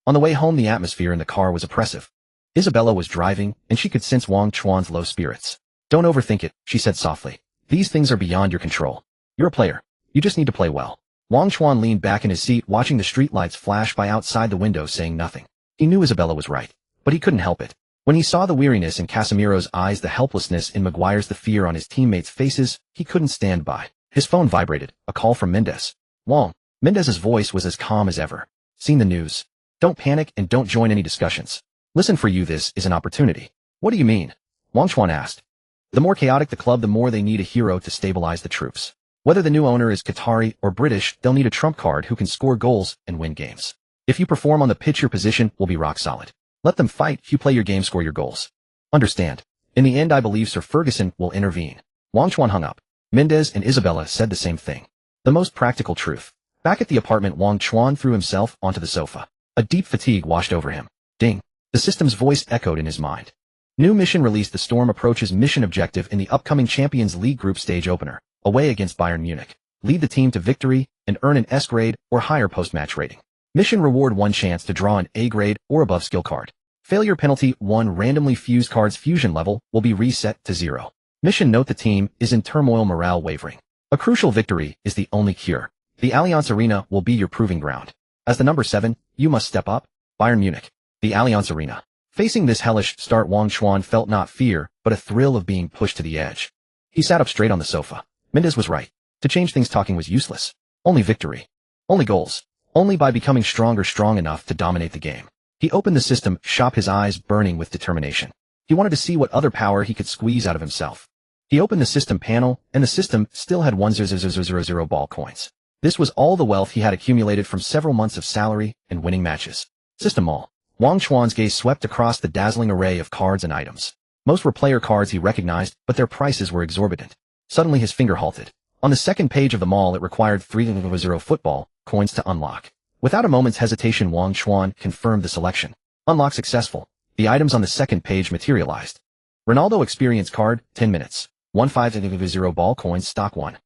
On the way home, the atmosphere in the car was oppressive. Isabella was driving, and she could sense Wang Chuan's low spirits. Don't overthink it, she said softly. These things are beyond your control. You're a player. You just need to play well. Wang Chuan leaned back in his seat, watching the streetlights flash by outside the window, saying nothing. He knew Isabella was right, but he couldn't help it. When he saw the weariness in Casemiro's eyes, the helplessness in Maguire's, the fear on his teammates' faces, he couldn't stand by. His phone vibrated, a call from Mendes. Wang. Mendes's voice was as calm as ever. Seen the news? Don't panic and don't join any discussions. Listen, for you, this is an opportunity. What do you mean? Wang Chuan asked. The more chaotic the club, the more they need a hero to stabilize the troops. Whether the new owner is Qatari or British, they'll need a trump card who can score goals and win games. If you perform on the pitch, your position will be rock solid. Let them fight. If you play your game, score your goals. Understand? In the end, I believe Sir Ferguson will intervene. Wang Chuan hung up. Mendes and Isabella said the same thing. The most practical truth. Back at the apartment, Wang Chuan threw himself onto the sofa. A deep fatigue washed over him. Ding. The system's voice echoed in his mind. New mission released. The Storm approaches mission objective in the upcoming Champions League group stage opener. Away against Bayern Munich. Lead the team to victory and earn an S grade or higher post-match rating. Mission reward: 1 chance to draw an A grade or above skill card. Failure penalty: 1 randomly fused card's fusion level will be reset to 0. Mission note: the team is in turmoil, morale wavering. A crucial victory is the only cure. The Allianz Arena will be your proving ground. As the number 7, you must step up. Bayern Munich. The Allianz Arena. Facing this hellish start, Wang Chuan felt not fear, but a thrill of being pushed to the edge. He sat up straight on the sofa. Mendes was right. To change things, talking was useless. Only victory. Only goals. Only by becoming stronger, strong enough to dominate the game. He opened the system shop, his eyes burning with determination. He wanted to see what other power he could squeeze out of himself. He opened the system panel, and the system still had 1,000 ball coins. This was all the wealth he had accumulated from several months of salary and winning matches. System all. Wang Chuan's gaze swept across the dazzling array of cards and items. Most were player cards he recognized, but their prices were exorbitant. Suddenly his finger halted. On the second page of the mall, it required 3,000 football coins to unlock. Without a moment's hesitation, Wang Chuan confirmed the selection. Unlock successful. The items on the second page materialized. Ronaldo experience card, 10 minutes. 1,500 ball coins, stock 1.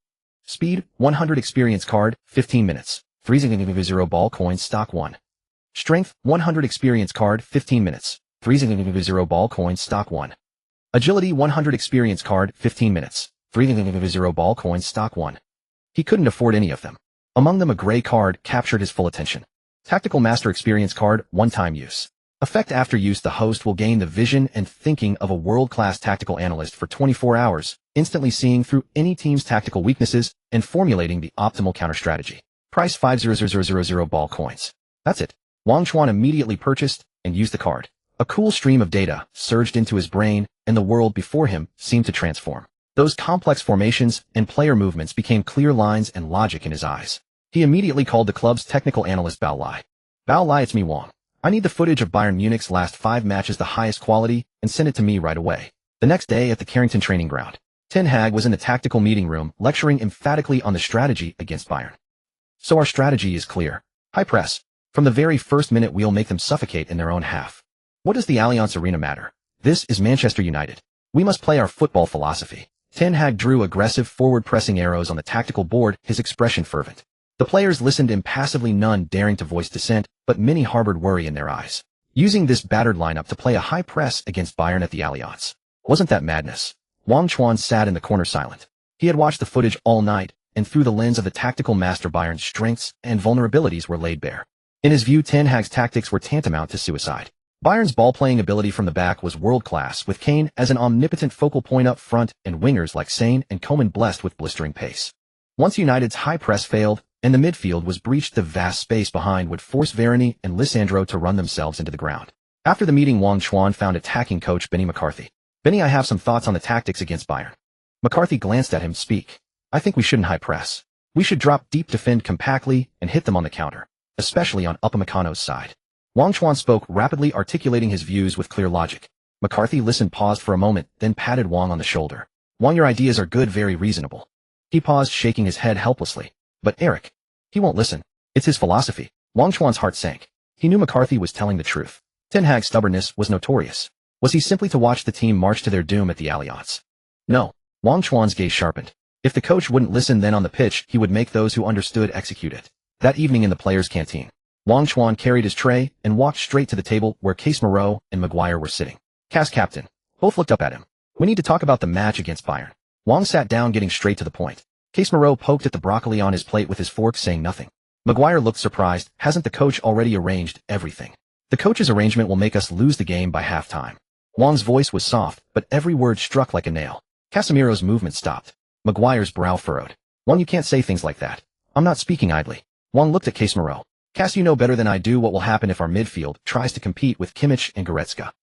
Speed, 100 experience card, 15 minutes. 3,000 ball coins, stock 1. Strength, 100 experience card, 15 minutes. 3,000 ball coins, stock 1. Agility, 100 experience card, 15 minutes. 3,000 ball coins, stock 1. He couldn't afford any of them. Among them, a gray card captured his full attention. Tactical Master experience card, one-time use. Effect: after use, the host will gain the vision and thinking of a world-class tactical analyst for 24 hours, instantly seeing through any team's tactical weaknesses and formulating the optimal counter-strategy. Price: 5,000 ball coins. That's it. Wang Chuan immediately purchased and used the card. A cool stream of data surged into his brain, and the world before him seemed to transform. Those complex formations and player movements became clear lines and logic in his eyes. He immediately called the club's technical analyst Ballon. Ballon, it's me, Wang. I need the footage of Bayern Munich's last 5 matches, the highest quality, and send it to me right away. The next day at the Carrington training ground, Ten Hag was in the tactical meeting room lecturing emphatically on the strategy against Bayern. So our strategy is clear. High press. From the very first minute we'll make them suffocate in their own half. What does the Allianz Arena matter? This is Manchester United. We must play our football philosophy. Ten Hag drew aggressive forward-pressing arrows on the tactical board, his expression fervent. The players listened impassively, none daring to voice dissent, but many harbored worry in their eyes. Using this battered lineup to play a high press against Bayern at the Allianz. Wasn't that madness? Wang Chuan sat in the corner silent. He had watched the footage all night, and through the lens of the tactical master, Bayern's strengths and vulnerabilities were laid bare. In his view, Ten Hag's tactics were tantamount to suicide. Bayern's ball-playing ability from the back was world-class, with Kane as an omnipotent focal point up front and wingers like Sane and Coman blessed with blistering pace. Once United's high press failed, and the midfield was breached, the vast space behind would force Varane and Lisandro to run themselves into the ground. After the meeting, Wang Chuan found attacking coach Benny McCarthy. Benny, I have some thoughts on the tactics against Bayern. McCarthy glanced at him. Speak. I think we shouldn't high press. We should drop deep, defend compactly, and hit them on the counter, especially on Upamecano's side. Wang Chuan spoke rapidly, articulating his views with clear logic. McCarthy listened, paused for a moment, then patted Wang on the shoulder. Wang, your ideas are good, very reasonable. He paused, shaking his head helplessly. But Eric, he won't listen. It's his philosophy. Wang Chuan's heart sank. He knew McCarthy was telling the truth. Ten Hag's stubbornness was notorious. Was he simply to watch the team march to their doom at the Allianz? No. Wang Chuan's gaze sharpened. If the coach wouldn't listen, then on the pitch, he would make those who understood execute it. That evening in the players' canteen, Wang Chuan carried his tray and walked straight to the table where Casemiro and Maguire were sitting. CAS captain. Both looked up at him. We need to talk about the match against Bayern. Wang sat down, getting straight to the point. Casemiro poked at the broccoli on his plate with his fork, saying nothing. Maguire looked surprised. Hasn't the coach already arranged everything? The coach's arrangement will make us lose the game by halftime. Wang's voice was soft, but every word struck like a nail. Casemiro's movement stopped. Maguire's brow furrowed. Wang, you can't say things like that. I'm not speaking idly. Wang looked at Casemiro. Cas, you know better than I do what will happen if our midfield tries to compete with Kimmich and Goretzka.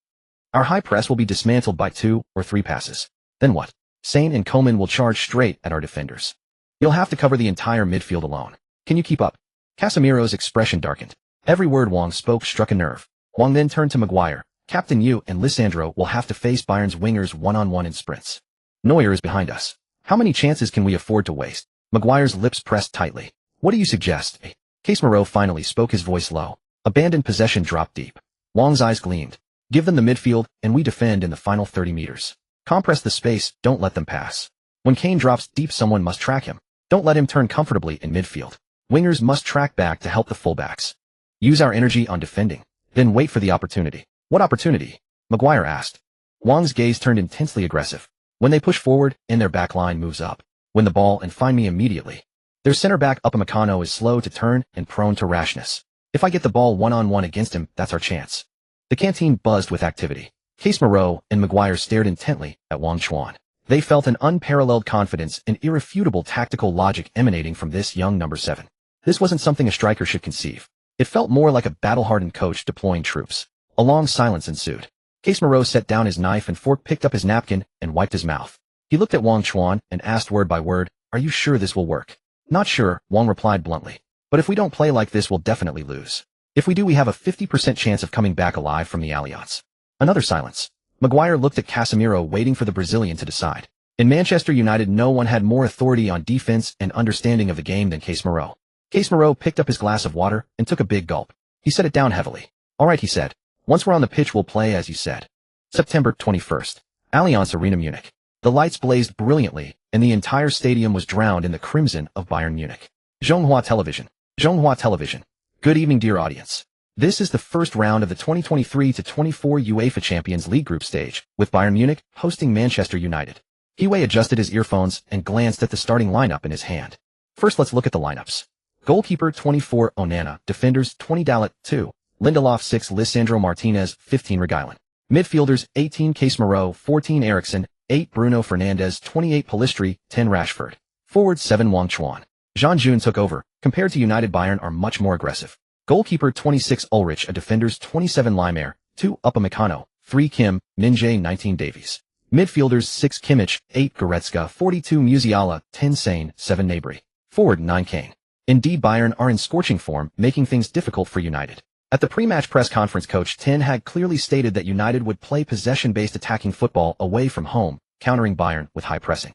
Our high press will be dismantled by 2 or 3 passes. Then what? Sane and Coman will charge straight at our defenders. You'll have to cover the entire midfield alone. Can you keep up? Casemiro's expression darkened. Every word Wang spoke struck a nerve. Wang then turned to Maguire. Captain, you and Lisandro will have to face Bayern's wingers one-on-one in sprints. Neuer is behind us. How many chances can we afford to waste? Maguire's lips pressed tightly. What do you suggest? Casemiro finally spoke, his voice low. Abandoned possession dropped deep. Wang's eyes gleamed. Give them the midfield, and we defend in the final 30 meters. Compress the space, don't let them pass. When Kane drops deep, someone must track him. Don't let him turn comfortably in midfield. Wingers must track back to help the fullbacks. Use our energy on defending. Then wait for the opportunity. What opportunity? Maguire asked. Wang's gaze turned intensely aggressive. When they push forward, and their back line moves up. Win the ball and find me immediately. Their center-back Upamecano is slow to turn and prone to rashness. If I get the ball one-on-one against him, that's our chance. The canteen buzzed with activity. Casemiro and Maguire stared intently at Wang Chuan. They felt an unparalleled confidence and irrefutable tactical logic emanating from this young number 7. This wasn't something a striker should conceive. It felt more like a battle-hardened coach deploying troops. A long silence ensued. Casemiro set down his knife and fork, picked up his napkin, and wiped his mouth. He looked at Wang Chuan and asked word by word, "Are you sure this will work?" "Not sure," Wang replied bluntly. "But if we don't play like this, we'll definitely lose. If we do, we have a 50% chance of coming back alive from the Allianz." Another silence. Maguire looked at Casemiro, waiting for the Brazilian to decide. In Manchester United, no one had more authority on defense and understanding of the game than Casemiro. Casemiro picked up his glass of water and took a big gulp. He set it down heavily. "All right," he said. "Once we're on the pitch, we'll play as you said." September 21st. Allianz Arena, Munich. The lights blazed brilliantly, and the entire stadium was drowned in the crimson of Bayern Munich. Zhonghua Television. Zhonghua Television. Good evening, dear audience. This is the first round of the 2023-24 UEFA Champions League group stage, with Bayern Munich hosting Manchester United. Hiwei adjusted his earphones and glanced at the starting lineup in his hand. First, let's look at the lineups. Goalkeeper 24 Onana, defenders 20 Dalot 2, Lindelof 6, Lisandro Martinez 15, Reguilon. Midfielders 18 Casemiro, 14 Eriksen, 8 Bruno Fernandes, 28 Pellistri, 10 Rashford. Forward 7 Wang Chuan. Jean Jun took over. Compared to United, Bayern are much more aggressive. Goalkeeper 26 Ulrich, a defenders 27 Laimer, 2 Upamecano, 3 Kim, Min-jae 19 Davies. Midfielders 6 Kimmich, 8 Goretzka, 42 Musiala, 10 Sane, 7 Gnabry. Forward 9 Kane. Indeed, Bayern are in scorching form, making things difficult for United. At the pre-match press conference, coach Ten Hag clearly stated that United would play possession-based attacking football away from home, countering Bayern with high pressing.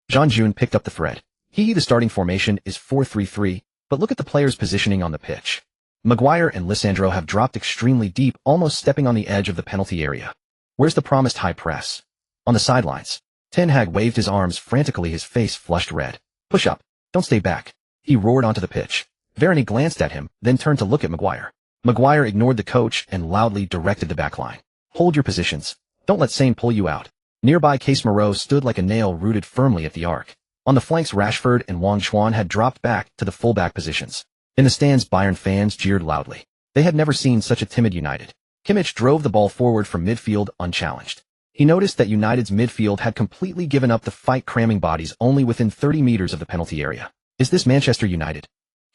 Jean-June picked up the thread. The starting formation is 4-3-3, but look at the players' positioning on the pitch. Maguire and Lisandro have dropped extremely deep, almost stepping on the edge of the penalty area. Where's the promised high press? On the sidelines, Ten Hag waved his arms frantically, his face flushed red. Push up. Don't stay back. He roared onto the pitch. Varane glanced at him, then turned to look at Maguire. Maguire ignored the coach and loudly directed the backline. Hold your positions. Don't let Sane pull you out. Nearby, Casemiro stood like a nail rooted firmly at the arc. On the flanks, Rashford and Wang Chuan had dropped back to the fullback positions. In the stands, Bayern fans jeered loudly. They had never seen such a timid United. Kimmich drove the ball forward from midfield unchallenged. He noticed that United's midfield had completely given up the fight, cramming bodies only within 30 meters of the penalty area. Is this Manchester United?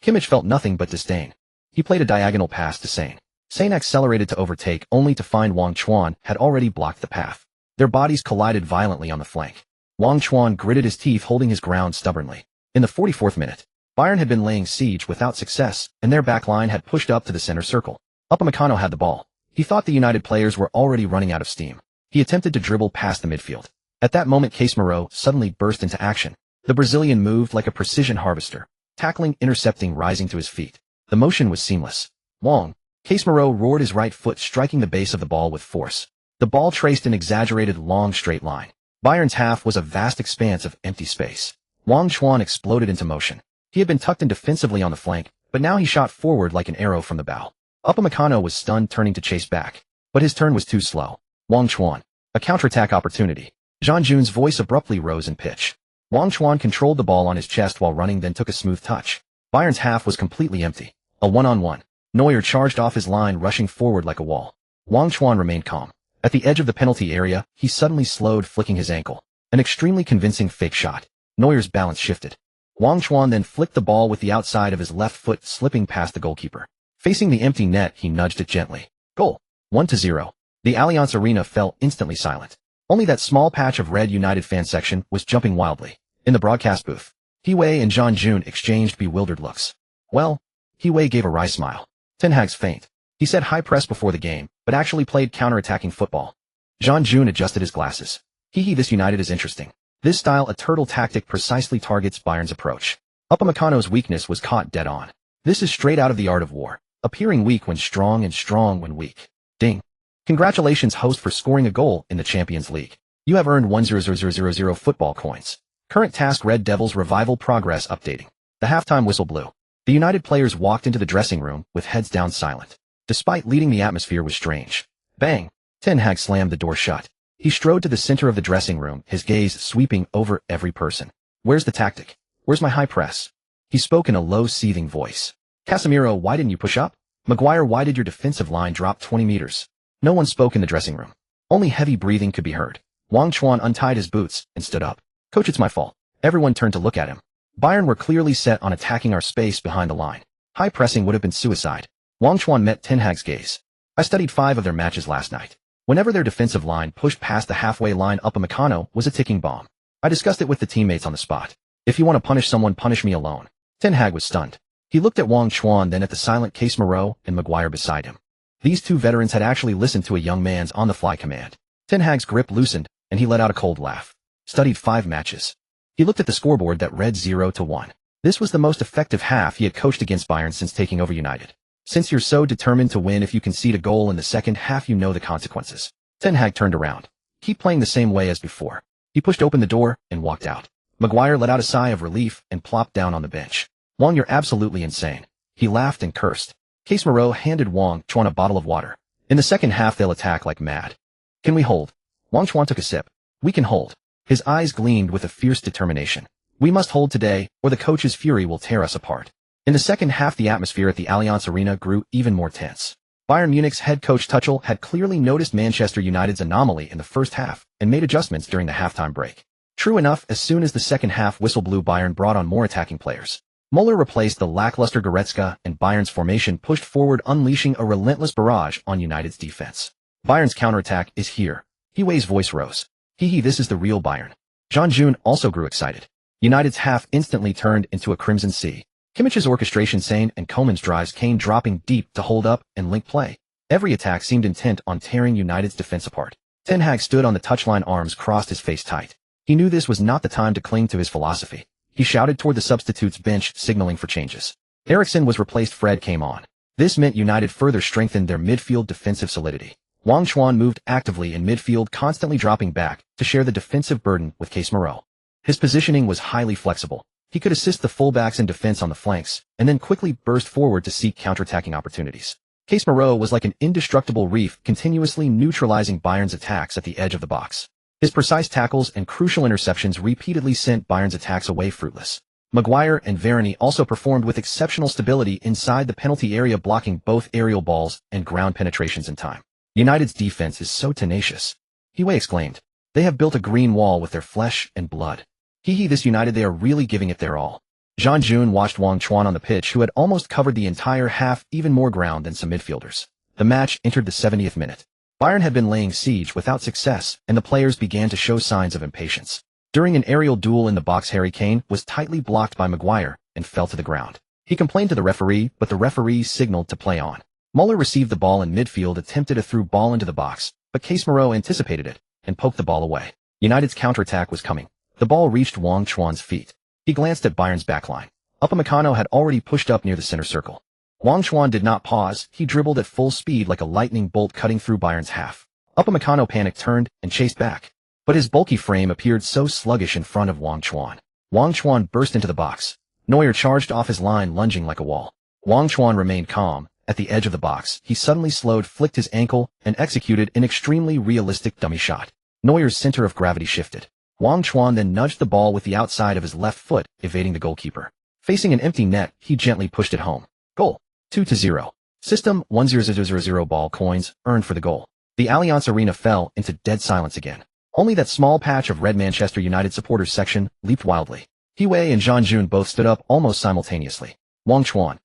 Kimmich felt nothing but disdain. He played a diagonal pass to Sane. Sane accelerated to overtake, only to find Wang Chuan had already blocked the path. Their bodies collided violently on the flank. Wang Chuan gritted his teeth, holding his ground stubbornly. In the 44th minute, Bayern had been laying siege without success, and their backline had pushed up to the center circle. Upamecano had the ball. He thought the United players were already running out of steam. He attempted to dribble past the midfield. At that moment, Casemiro suddenly burst into action. The Brazilian moved like a precision harvester, tackling, intercepting, rising to his feet. The motion was seamless. Casemiro roared, his right foot striking the base of the ball with force. The ball traced an exaggerated long straight line. Bayern's half was a vast expanse of empty space. Wang Chuan exploded into motion. He had been tucked in defensively on the flank, but now he shot forward like an arrow from the bow. Upamecano was stunned, turning to chase back. But his turn was too slow. Wang Chuan. A counterattack opportunity. Jean-June's voice abruptly rose in pitch. Wang Chuan controlled the ball on his chest while running, then took a smooth touch. Bayern's half was completely empty. A one-on-one. Neuer charged off his line, rushing forward like a wall. Wang Chuan remained calm. At the edge of the penalty area, he suddenly slowed, flicking his ankle. An extremely convincing fake shot. Neuer's balance shifted. Wang Chuan then flicked the ball with the outside of his left foot, slipping past the goalkeeper. Facing the empty net, he nudged it gently. Goal. 1-0. The Allianz Arena fell instantly silent. Only that small patch of red United fan section was jumping wildly. In the broadcast booth, Hiwei and Jean-June exchanged bewildered looks. Well, Hiwei gave a wry smile. Ten Hag's feint. He said high press before the game, but actually played counter-attacking football. Jean-June adjusted his glasses. This United is interesting. This style, a turtle tactic, precisely targets Bayern's approach. Upamecano's weakness was caught dead on. This is straight out of the art of war. Appearing weak when strong and strong when weak. Ding. Congratulations, host, for scoring a goal in the Champions League. You have earned 1,000,000 football coins. Current task: Red Devils revival progress updating. The halftime whistle blew. The United players walked into the dressing room with heads down, silent. Despite leading, the atmosphere was strange. Bang! Ten Hag slammed the door shut. He strode to the center of the dressing room, his gaze sweeping over every person. Where's the tactic? Where's my high press? He spoke in a low, seething voice. Casemiro, why didn't you push up? Maguire, why did your defensive line drop 20 meters? No one spoke in the dressing room. Only heavy breathing could be heard. Wang Chuan untied his boots and stood up. Coach, it's my fault. Everyone turned to look at him. Bayern were clearly set on attacking our space behind the line. High pressing would have been suicide. Wang Chuan met Ten Hag's gaze. I studied 5 of their matches last night. Whenever their defensive line pushed past the halfway line, Upamecano was a ticking bomb. I discussed it with the teammates on the spot. If you want to punish someone, punish me alone. Ten Hag was stunned. He looked at Wang Chuan, then at the silent Casemiro and Maguire beside him. These two veterans had actually listened to a young man's on-the-fly command. Ten Hag's grip loosened, and he let out a cold laugh. Studied 5 matches. He looked at the scoreboard that read 0-1. This was the most effective half he had coached against Bayern since taking over United. Since you're so determined to win, if you concede a goal in the second half, you know the consequences. Ten Hag turned around. Keep playing the same way as before. He pushed open the door and walked out. Maguire let out a sigh of relief and plopped down on the bench. Wang, you're absolutely insane. He laughed and cursed. Casemiro handed Wang Chuan a bottle of water. In the second half, they'll attack like mad. Can we hold? Wang Chuan took a sip. We can hold. His eyes gleamed with a fierce determination. We must hold today, or the coach's fury will tear us apart. In the second half, the atmosphere at the Allianz Arena grew even more tense. Bayern Munich's head coach Tuchel had clearly noticed Manchester United's anomaly in the first half and made adjustments during the halftime break. True enough, as soon as the second half whistle blew, Bayern brought on more attacking players. Muller replaced the lackluster Goretzka, and Bayern's formation pushed forward, unleashing a relentless barrage on United's defense. Bayern's counterattack is here. Hiwei's voice rose. Hee, this is the real Bayern. Jean also grew excited. United's half instantly turned into a crimson sea. Kimmich's orchestration sane and Koeman's drives came dropping deep to hold up and link play. Every attack seemed intent on tearing United's defense apart. Ten Hag stood on the touchline, arms crossed, his face tight. He knew this was not the time to cling to his philosophy. He shouted toward the substitutes' bench, signaling for changes. Eriksen was replaced, Fred came on. This meant United further strengthened their midfield defensive solidity. Wang Chuan moved actively in midfield, constantly dropping back to share the defensive burden with Casemiro. His positioning was highly flexible. He could assist the fullbacks in defense on the flanks, and then quickly burst forward to seek counterattacking opportunities. Casemiro was like an indestructible reef, continuously neutralizing Bayern's attacks at the edge of the box. His precise tackles and crucial interceptions repeatedly sent Bayern's attacks away fruitless. Maguire and Varane also performed with exceptional stability inside the penalty area, blocking both aerial balls and ground penetrations in time. United's defense is so tenacious. Hiwei exclaimed. They have built a green wall with their flesh and blood. This United, they are really giving it their all. Jean watched Wang Chuan on the pitch, who had almost covered the entire half, even more ground than some midfielders. The match entered the 70th minute. Bayern had been laying siege without success, and the players began to show signs of impatience. During an aerial duel in the box, Harry Kane was tightly blocked by Maguire and fell to the ground. He complained to the referee, but the referee signaled to play on. Muller received the ball in midfield, attempted a through ball into the box, but Casemiro anticipated it and poked the ball away. United's counterattack was coming. The ball reached Wang Chuan's feet. He glanced at Bayern's backline. Upamecano had already pushed up near the center circle. Wang Chuan did not pause. He dribbled at full speed like a lightning bolt, cutting through Bayern's half. Upamecano panicked, turned, and chased back. But his bulky frame appeared so sluggish in front of Wang Chuan. Wang Chuan burst into the box. Neuer charged off his line, lunging like a wall. Wang Chuan remained calm. At the edge of the box, he suddenly slowed, flicked his ankle, and executed an extremely realistic dummy shot. Neuer's center of gravity shifted. Wang Chuan then nudged the ball with the outside of his left foot, evading the goalkeeper. Facing an empty net, he gently pushed it home. Goal. 2-0. System 1-0-0-0. Ball coins earned for the goal. The Allianz Arena fell into dead silence again. Only that small patch of red Manchester United supporters section leaped wildly. Hiwei and Jean both stood up almost simultaneously. Wang Chuan,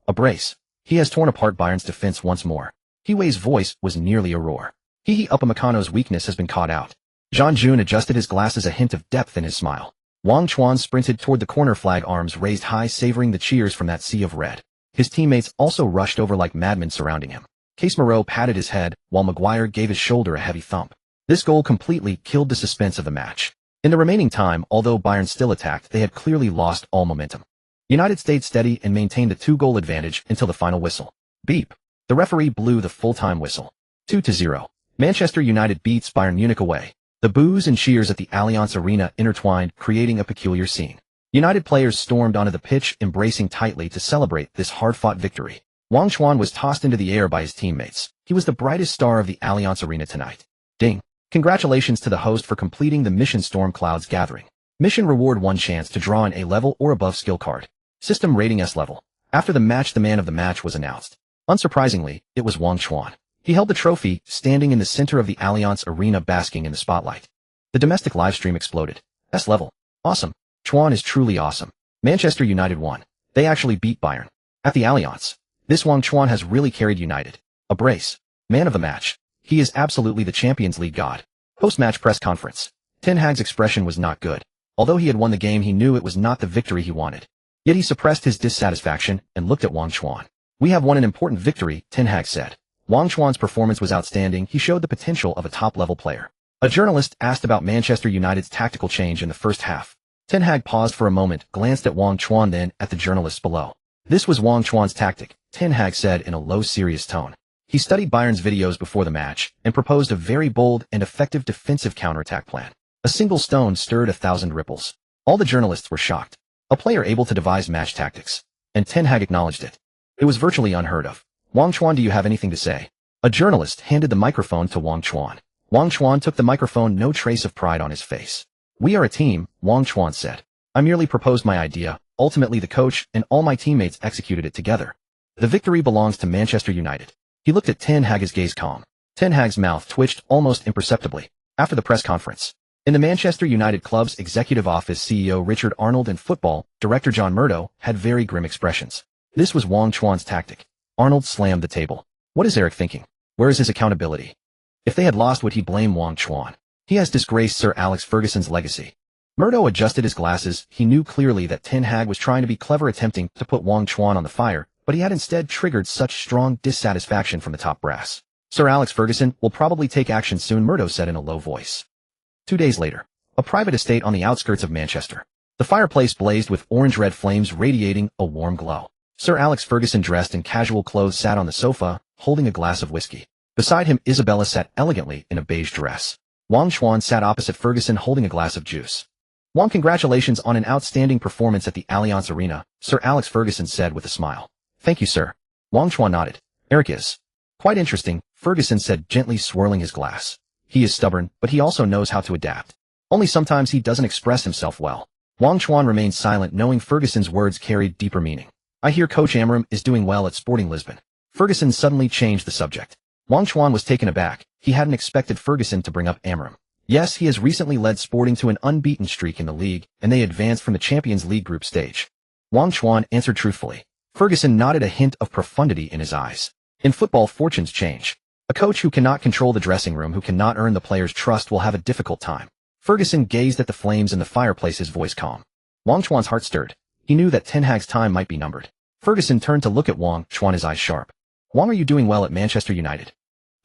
a brace. He has torn apart Bayern's defense once more. Hiwei's voice was nearly a roar. Upamecano's weakness has been caught out. Jean adjusted his glasses, a hint of depth in his smile. Wang Chuan sprinted toward the corner flag, arms raised high, savoring the cheers from that sea of red. His teammates also rushed over like madmen surrounding him. Casemiro patted his head, while Maguire gave his shoulder a heavy thump. This goal completely killed the suspense of the match. In the remaining time, although Bayern still attacked, they had clearly lost all momentum. United stayed steady and maintained a 2-goal advantage until the final whistle. Beep. The referee blew the full-time whistle. 2-0. Manchester United beats Bayern Munich away. The boos and cheers at the Allianz Arena intertwined, creating a peculiar scene. United players stormed onto the pitch, embracing tightly to celebrate this hard-fought victory. Wang Chuan was tossed into the air by his teammates. He was the brightest star of the Allianz Arena tonight. Ding. Congratulations to the host for completing the mission Storm Clouds Gathering. Mission reward: 1 chance to draw an A level or above skill card. System rating S level. After the match, the man of the match was announced. Unsurprisingly, it was Wang Chuan. He held the trophy, standing in the center of the Allianz Arena, basking in the spotlight. The domestic livestream exploded. S level. Awesome. Chuan is truly awesome. Manchester United won. They actually beat Bayern. At the Allianz. This Wang Chuan has really carried United. A brace. Man of the match. He is absolutely the Champions League god. Post-match press conference. Ten Hag's expression was not good. Although he had won the game, he knew it was not the victory he wanted. Yet he suppressed his dissatisfaction and looked at Wang Chuan. We have won an important victory, Ten Hag said. Wang Chuan's performance was outstanding. He showed the potential of a top-level player. A journalist asked about Manchester United's tactical change in the first half. Ten Hag paused for a moment, glanced at Wang Chuan, then at the journalists below. This was Wang Chuan's tactic, Ten Hag said in a low, serious tone. He studied Bayern's videos before the match and proposed a very bold and effective defensive counterattack plan. A single stone stirred 1,000 ripples. All the journalists were shocked. A player able to devise match tactics. And Ten Hag acknowledged it. It was virtually unheard of. Wang Chuan, do you have anything to say? A journalist handed the microphone to Wang Chuan. Wang Chuan took the microphone, no trace of pride on his face. We are a team, Wang Chuan said. I merely proposed my idea. Ultimately, the coach and all my teammates executed it together. The victory belongs to Manchester United. He looked at Ten Hag, his gaze calm. Ten Hag's mouth twitched almost imperceptibly. After the press conference, in the Manchester United club's executive office, CEO Richard Arnold and football director John Murdo had very grim expressions. This was Wang Chuan's tactic. Arnold slammed the table. What is Eric thinking? Where is his accountability? If they had lost, would he blame Wang Chuan? He has disgraced Sir Alex Ferguson's legacy. Murdo adjusted his glasses. He knew clearly that Ten Hag was trying to be clever, attempting to put Wang Chuan on the fire, but he had instead triggered such strong dissatisfaction from the top brass. Sir Alex Ferguson will probably take action soon, Murdo said in a low voice. 2 days later, a private estate on the outskirts of Manchester. The fireplace blazed with orange-red flames radiating a warm glow. Sir Alex Ferguson, dressed in casual clothes, sat on the sofa, holding a glass of whiskey. Beside him, Isabella sat elegantly in a beige dress. Wang Chuan sat opposite Ferguson, holding a glass of juice. Wang, congratulations on an outstanding performance at the Allianz Arena, Sir Alex Ferguson said with a smile. Thank you, sir. Wang Chuan nodded. Eric is quite interesting, Ferguson said, gently swirling his glass. He is stubborn, but he also knows how to adapt. Only sometimes he doesn't express himself well. Wang Chuan remained silent, knowing Ferguson's words carried deeper meaning. I hear Coach Amram is doing well at Sporting Lisbon. Ferguson suddenly changed the subject. Wang Chuan was taken aback. He hadn't expected Ferguson to bring up Amram. Yes, he has recently led Sporting to an unbeaten streak in the league, and they advanced from the Champions League group stage. Wang Chuan answered truthfully. Ferguson nodded, a hint of profundity in his eyes. In football, fortunes change. A coach who cannot control the dressing room, who cannot earn the players' trust, will have a difficult time. Ferguson gazed at the flames in the fireplace, his voice calm. Wang Chuan's heart stirred. He knew that Ten Hag's time might be numbered. Ferguson turned to look at Wang Chuan, his eyes sharp. Wang, are you doing well at Manchester United?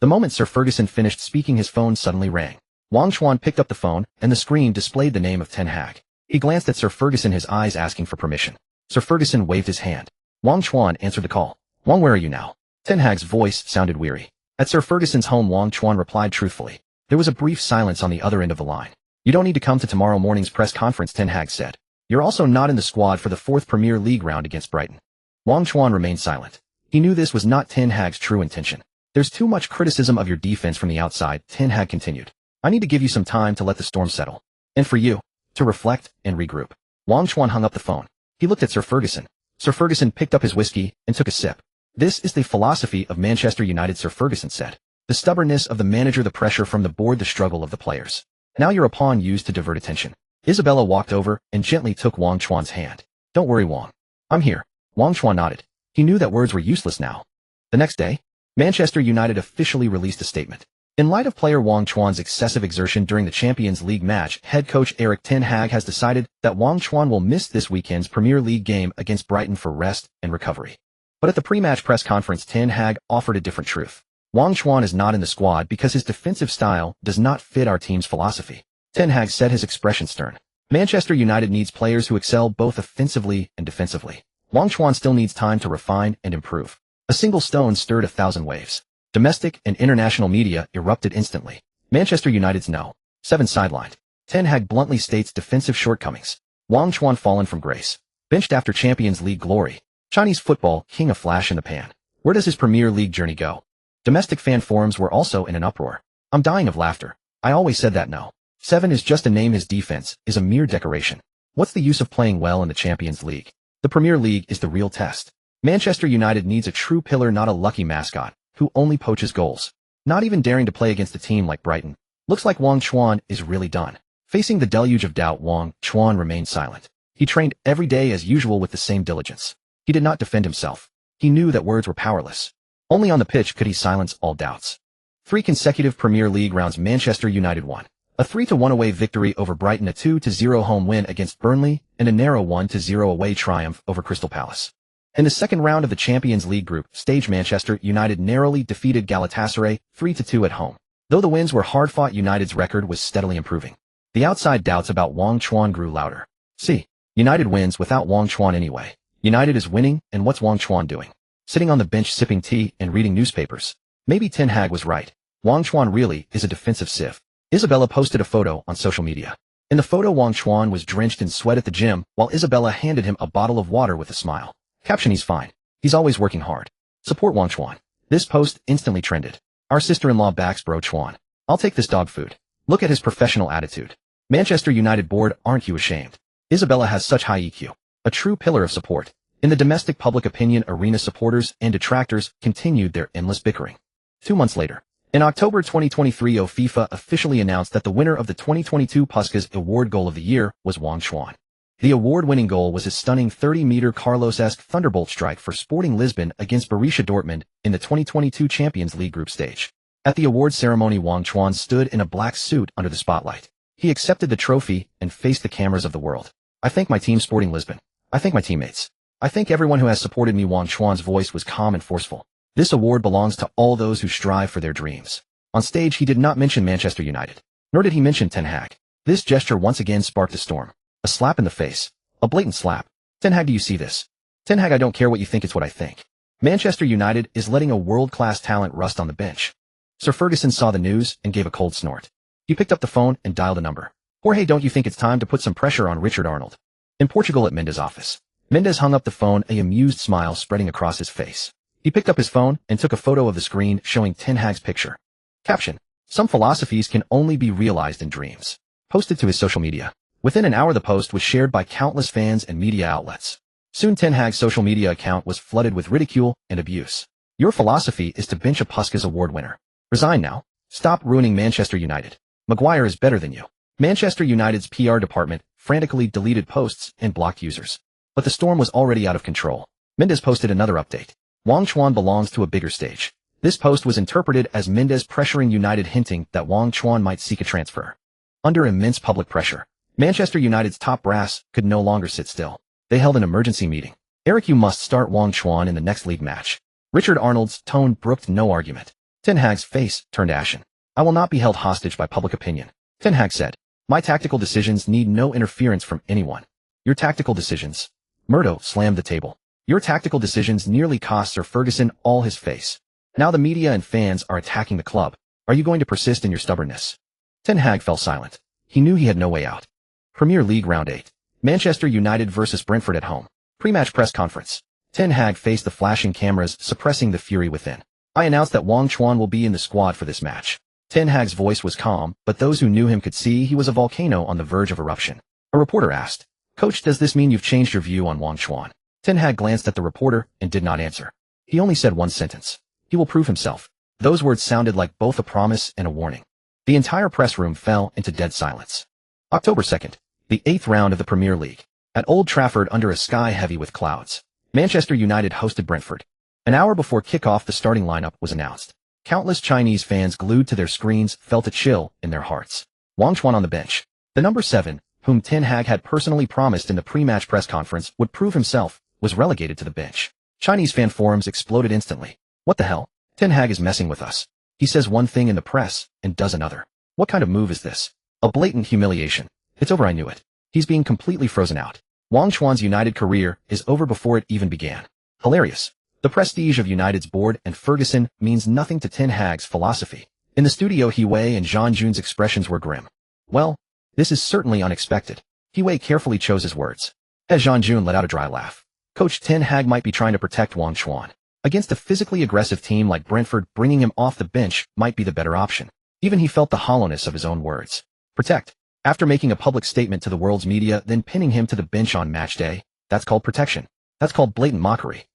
The moment Sir Ferguson finished speaking, his phone suddenly rang. Wang Chuan picked up the phone, and the screen displayed the name of Ten Hag. He glanced at Sir Ferguson, his eyes asking for permission. Sir Ferguson waved his hand. Wang Chuan answered the call. Wang, where are you now? Ten Hag's voice sounded weary. At Sir Ferguson's home, Wang Chuan replied truthfully. There was a brief silence on the other end of the line. You don't need to come to tomorrow morning's press conference, Ten Hag said. You're also not in the squad for the 4th Premier League round against Brighton. Wang Chuan remained silent. He knew this was not Ten Hag's true intention. There's too much criticism of your defense from the outside, Ten Hag continued. I need to give you some time to let the storm settle. And for you, to reflect and regroup. Wang Chuan hung up the phone. He looked at Sir Ferguson. Sir Ferguson picked up his whiskey and took a sip. This is the philosophy of Manchester United, Sir Ferguson said. The stubbornness of the manager, the pressure from the board, the struggle of the players. Now you're a pawn used to divert attention. Isabella walked over and gently took Wang Chuan's hand. Don't worry, Wang. I'm here. Wang Chuan nodded. He knew that words were useless now. The next day, Manchester United officially released a statement. In light of player Wang Chuan's excessive exertion during the Champions League match, head coach Erik ten Hag has decided that Wang Chuan will miss this weekend's Premier League game against Brighton for rest and recovery. But at the pre-match press conference, Ten Hag offered a different truth. Wang Chuan is not in the squad because his defensive style does not fit our team's philosophy. Ten Hag said, his expression stern. Manchester United needs players who excel both offensively and defensively. Wang Chuan still needs time to refine and improve. A single stone stirred 1,000 waves. Domestic and international media erupted instantly. Manchester United's No. 7 sidelined. Ten Hag bluntly states defensive shortcomings. Wang Chuan fallen from grace. Benched after Champions League glory. Chinese football king, a flash in the pan. Where does his Premier League journey go? Domestic fan forums were also in an uproar. I'm dying of laughter. I always said that No. 7 is just a name. His defense is a mere decoration. What's the use of playing well in the Champions League? The Premier League is the real test. Manchester United needs a true pillar, not a lucky mascot who only poaches goals. Not even daring to play against a team like Brighton. Looks like Wang Chuan is really done. Facing the deluge of doubt, Wang Chuan remained silent. He trained every day as usual with the same diligence. He did not defend himself. He knew that words were powerless. Only on the pitch could he silence all doubts. 3 consecutive Premier League rounds. Manchester United won. A 3-1 away victory over Brighton, a 2-0 home win against Burnley, and a narrow 1-0 away triumph over Crystal Palace. In the second round of the Champions League group stage, Manchester United narrowly defeated Galatasaray 3-2 at home. Though the wins were hard-fought, United's record was steadily improving. The outside doubts about Wang Chuan grew louder. See, United wins without Wang Chuan anyway. United is winning, and what's Wang Chuan doing? Sitting on the bench sipping tea and reading newspapers. Maybe Ten Hag was right. Wang Chuan really is a defensive sieve. Isabella posted a photo on social media. In the photo, Wang Chuan was drenched in sweat at the gym, while Isabella handed him a bottle of water with a smile. Caption: he's fine. He's always working hard. Support Wang Chuan. This post instantly trended. Our sister-in-law backs bro Chuan. I'll take this dog food. Look at his professional attitude. Manchester United board, aren't you ashamed? Isabella has such high EQ. A true pillar of support. In the domestic public opinion arena, supporters and detractors continued their endless bickering. 2 months later, in October 2023, FIFA officially announced that the winner of the 2022 Puskas Award Goal of the Year was Wang Chuan. The award-winning goal was his stunning 30-meter Carlos-esque thunderbolt strike for Sporting Lisbon against Borussia Dortmund in the 2022 Champions League group stage. At the awards ceremony, Wang Chuan stood in a black suit under the spotlight. He accepted the trophy and faced the cameras of the world. "I thank my team Sporting Lisbon. I thank my teammates. I thank everyone who has supported me." Wang Chuan's voice was calm and forceful. "This award belongs to all those who strive for their dreams." On stage, he did not mention Manchester United, nor did he mention Ten Hag. This gesture once again sparked a storm. A slap in the face. A blatant slap. "Ten Hag, do you see this? Ten Hag, I don't care what you think, it's what I think. Manchester United is letting a world-class talent rust on the bench." Sir Ferguson saw the news and gave a cold snort. He picked up the phone and dialed a number. "Jorge, don't you think it's time to put some pressure on Richard Arnold?" In Portugal, at Mendes' office. Mendes hung up the phone, a amused smile spreading across his face. He picked up his phone and took a photo of the screen showing Ten Hag's picture. Caption: "Some philosophies can only be realized in dreams." Posted to his social media. Within an hour, the post was shared by countless fans and media outlets. Soon, Ten Hag's social media account was flooded with ridicule and abuse. "Your philosophy is to bench a Puskas Award winner. Resign now. Stop ruining Manchester United. Maguire is better than you." Manchester United's PR department frantically deleted posts and blocked users. But the storm was already out of control. Mendes posted another update. "Wang Chuan belongs to a bigger stage." This post was interpreted as Mendes pressuring United, hinting that Wang Chuan might seek a transfer. Under immense public pressure, Manchester United's top brass could no longer sit still. They held an emergency meeting. "Eric, you must start Wang Chuan in the next league match." Richard Arnold's tone brooked no argument. Ten Hag's face turned ashen. "I will not be held hostage by public opinion." Ten Hag said, "My tactical decisions need no interference from anyone." "Your tactical decisions." Murdo slammed the table. "Your tactical decisions nearly cost Sir Ferguson all his face. Now the media and fans are attacking the club. Are you going to persist in your stubbornness?" Ten Hag fell silent. He knew he had no way out. Premier League Round 8. Manchester United vs Brentford at home. Pre-match press conference. Ten Hag faced the flashing cameras, suppressing the fury within. "I announced that Wang Chuan will be in the squad for this match." Ten Hag's voice was calm, but those who knew him could see he was a volcano on the verge of eruption. A reporter asked, "Coach, does this mean you've changed your view on Wang Chuan?" Ten Hag glanced at the reporter and did not answer. He only said one sentence. "He will prove himself." Those words sounded like both a promise and a warning. The entire press room fell into dead silence. October 2nd. The 8th round of the Premier League. At Old Trafford, under a sky heavy with clouds, Manchester United hosted Brentford. An hour before kickoff, the starting lineup was announced. Countless Chinese fans glued to their screens felt a chill in their hearts. Wang Chuan on the bench. The number 7, whom Ten Hag had personally promised in the pre-match press conference would prove himself, was relegated to the bench. Chinese fan forums exploded instantly. "What the hell? Ten Hag is messing with us. He says one thing in the press and does another. What kind of move is this? A blatant humiliation. It's over, I knew it. He's being completely frozen out. Wang Chuan's United career is over before it even began." Hilarious. The prestige of United's board and Ferguson means nothing to Ten Hag's philosophy. In the studio, He-Wei and Jean Jun's expressions were grim. "Well, this is certainly unexpected." He-Wei carefully chose his words. As Jean Jun let out a dry laugh. Coach, Ten Hag might be trying to protect Wang Chuan. Against a physically aggressive team like Brentford, bringing him off the bench might be the better option. Even he felt the hollowness of his own words. Protect. After making a public statement to the world's media, then pinning him to the bench on match day, that's called protection. That's called blatant mockery.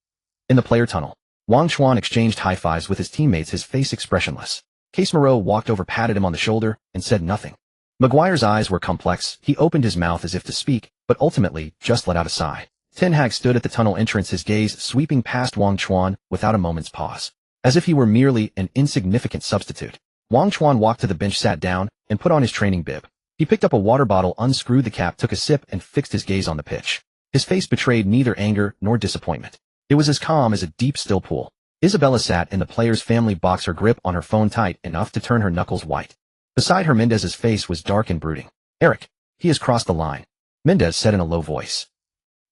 In the player tunnel, Wang Chuan exchanged high-fives with his teammates, his face expressionless. Casemiro walked over, patted him on the shoulder, and said nothing. Maguire's eyes were complex. He opened his mouth as if to speak, but ultimately just let out a sigh. Ten Hag stood at the tunnel entrance, his gaze sweeping past Wang Chuan without a moment's pause. As if he were merely an insignificant substitute. Wang Chuan walked to the bench, sat down, and put on his training bib. He picked up a water bottle, unscrewed the cap, took a sip, and fixed his gaze on the pitch. His face betrayed neither anger nor disappointment. It was as calm as a deep, still pool. Isabella sat in the player's family box, her grip on her phone tight enough to turn her knuckles white. Beside her, Mendez's face was dark and brooding. "Eric, he has crossed the line," Mendez said in a low voice.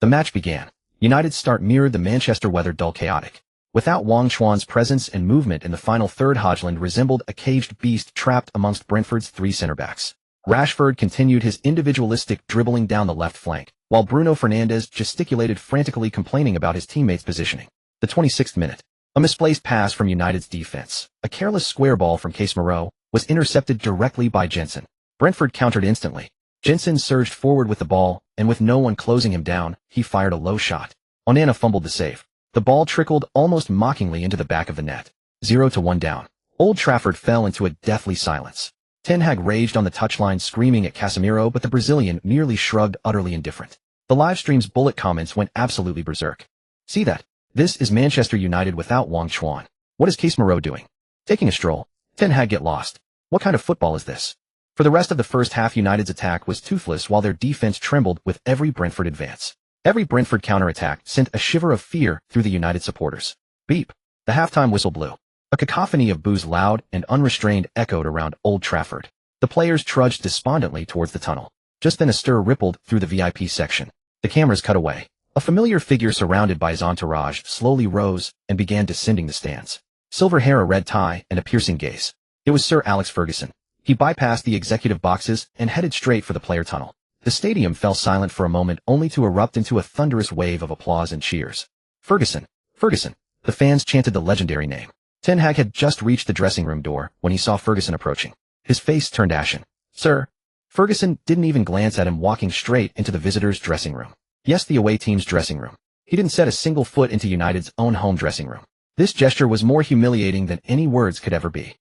The match began. United's start mirrored the Manchester weather, dull, chaotic. Without Wang Chuan's presence and movement in the final third, Højlund resembled a caged beast trapped amongst Brentford's 3 center-backs. Rashford continued his individualistic dribbling down the left flank, while Bruno Fernandes gesticulated frantically, complaining about his teammates' positioning. The 26th minute. A misplaced pass from United's defense, a careless square ball from Casemiro, was intercepted directly by Jensen. Brentford countered instantly. Jensen surged forward with the ball, and with no one closing him down, he fired a low shot. Onana fumbled the save. The ball trickled almost mockingly into the back of the net. 0-1 down. Old Trafford fell into a deathly silence. Ten Hag raged on the touchline, screaming at Casemiro, but the Brazilian merely shrugged, utterly indifferent. The live stream's bullet comments went absolutely berserk. See that? This is Manchester United without Wang Chuan. What is Casemiro doing? Taking a stroll. Ten Hag get lost. What kind of football is this? For the rest of the first half, United's attack was toothless while their defense trembled with every Brentford advance. Every Brentford counterattack sent a shiver of fear through the United supporters. Beep. The halftime whistle blew. A cacophony of boos loud and unrestrained echoed around Old Trafford. The players trudged despondently towards the tunnel. Just then a stir rippled through the VIP section. The cameras cut away. A familiar figure surrounded by his entourage slowly rose and began descending the stands. Silver hair, a red tie, and a piercing gaze. It was Sir Alex Ferguson. He bypassed the executive boxes and headed straight for the player tunnel. The stadium fell silent for a moment only to erupt into a thunderous wave of applause and cheers. Ferguson! Ferguson! The fans chanted the legendary name. Ten Hag had just reached the dressing room door when he saw Ferguson approaching. His face turned ashen. Sir! Ferguson didn't even glance at him, walking straight into the visitors' dressing room. Yes, the away team's dressing room. He didn't set a single foot into United's own home dressing room. This gesture was more humiliating than any words could ever be.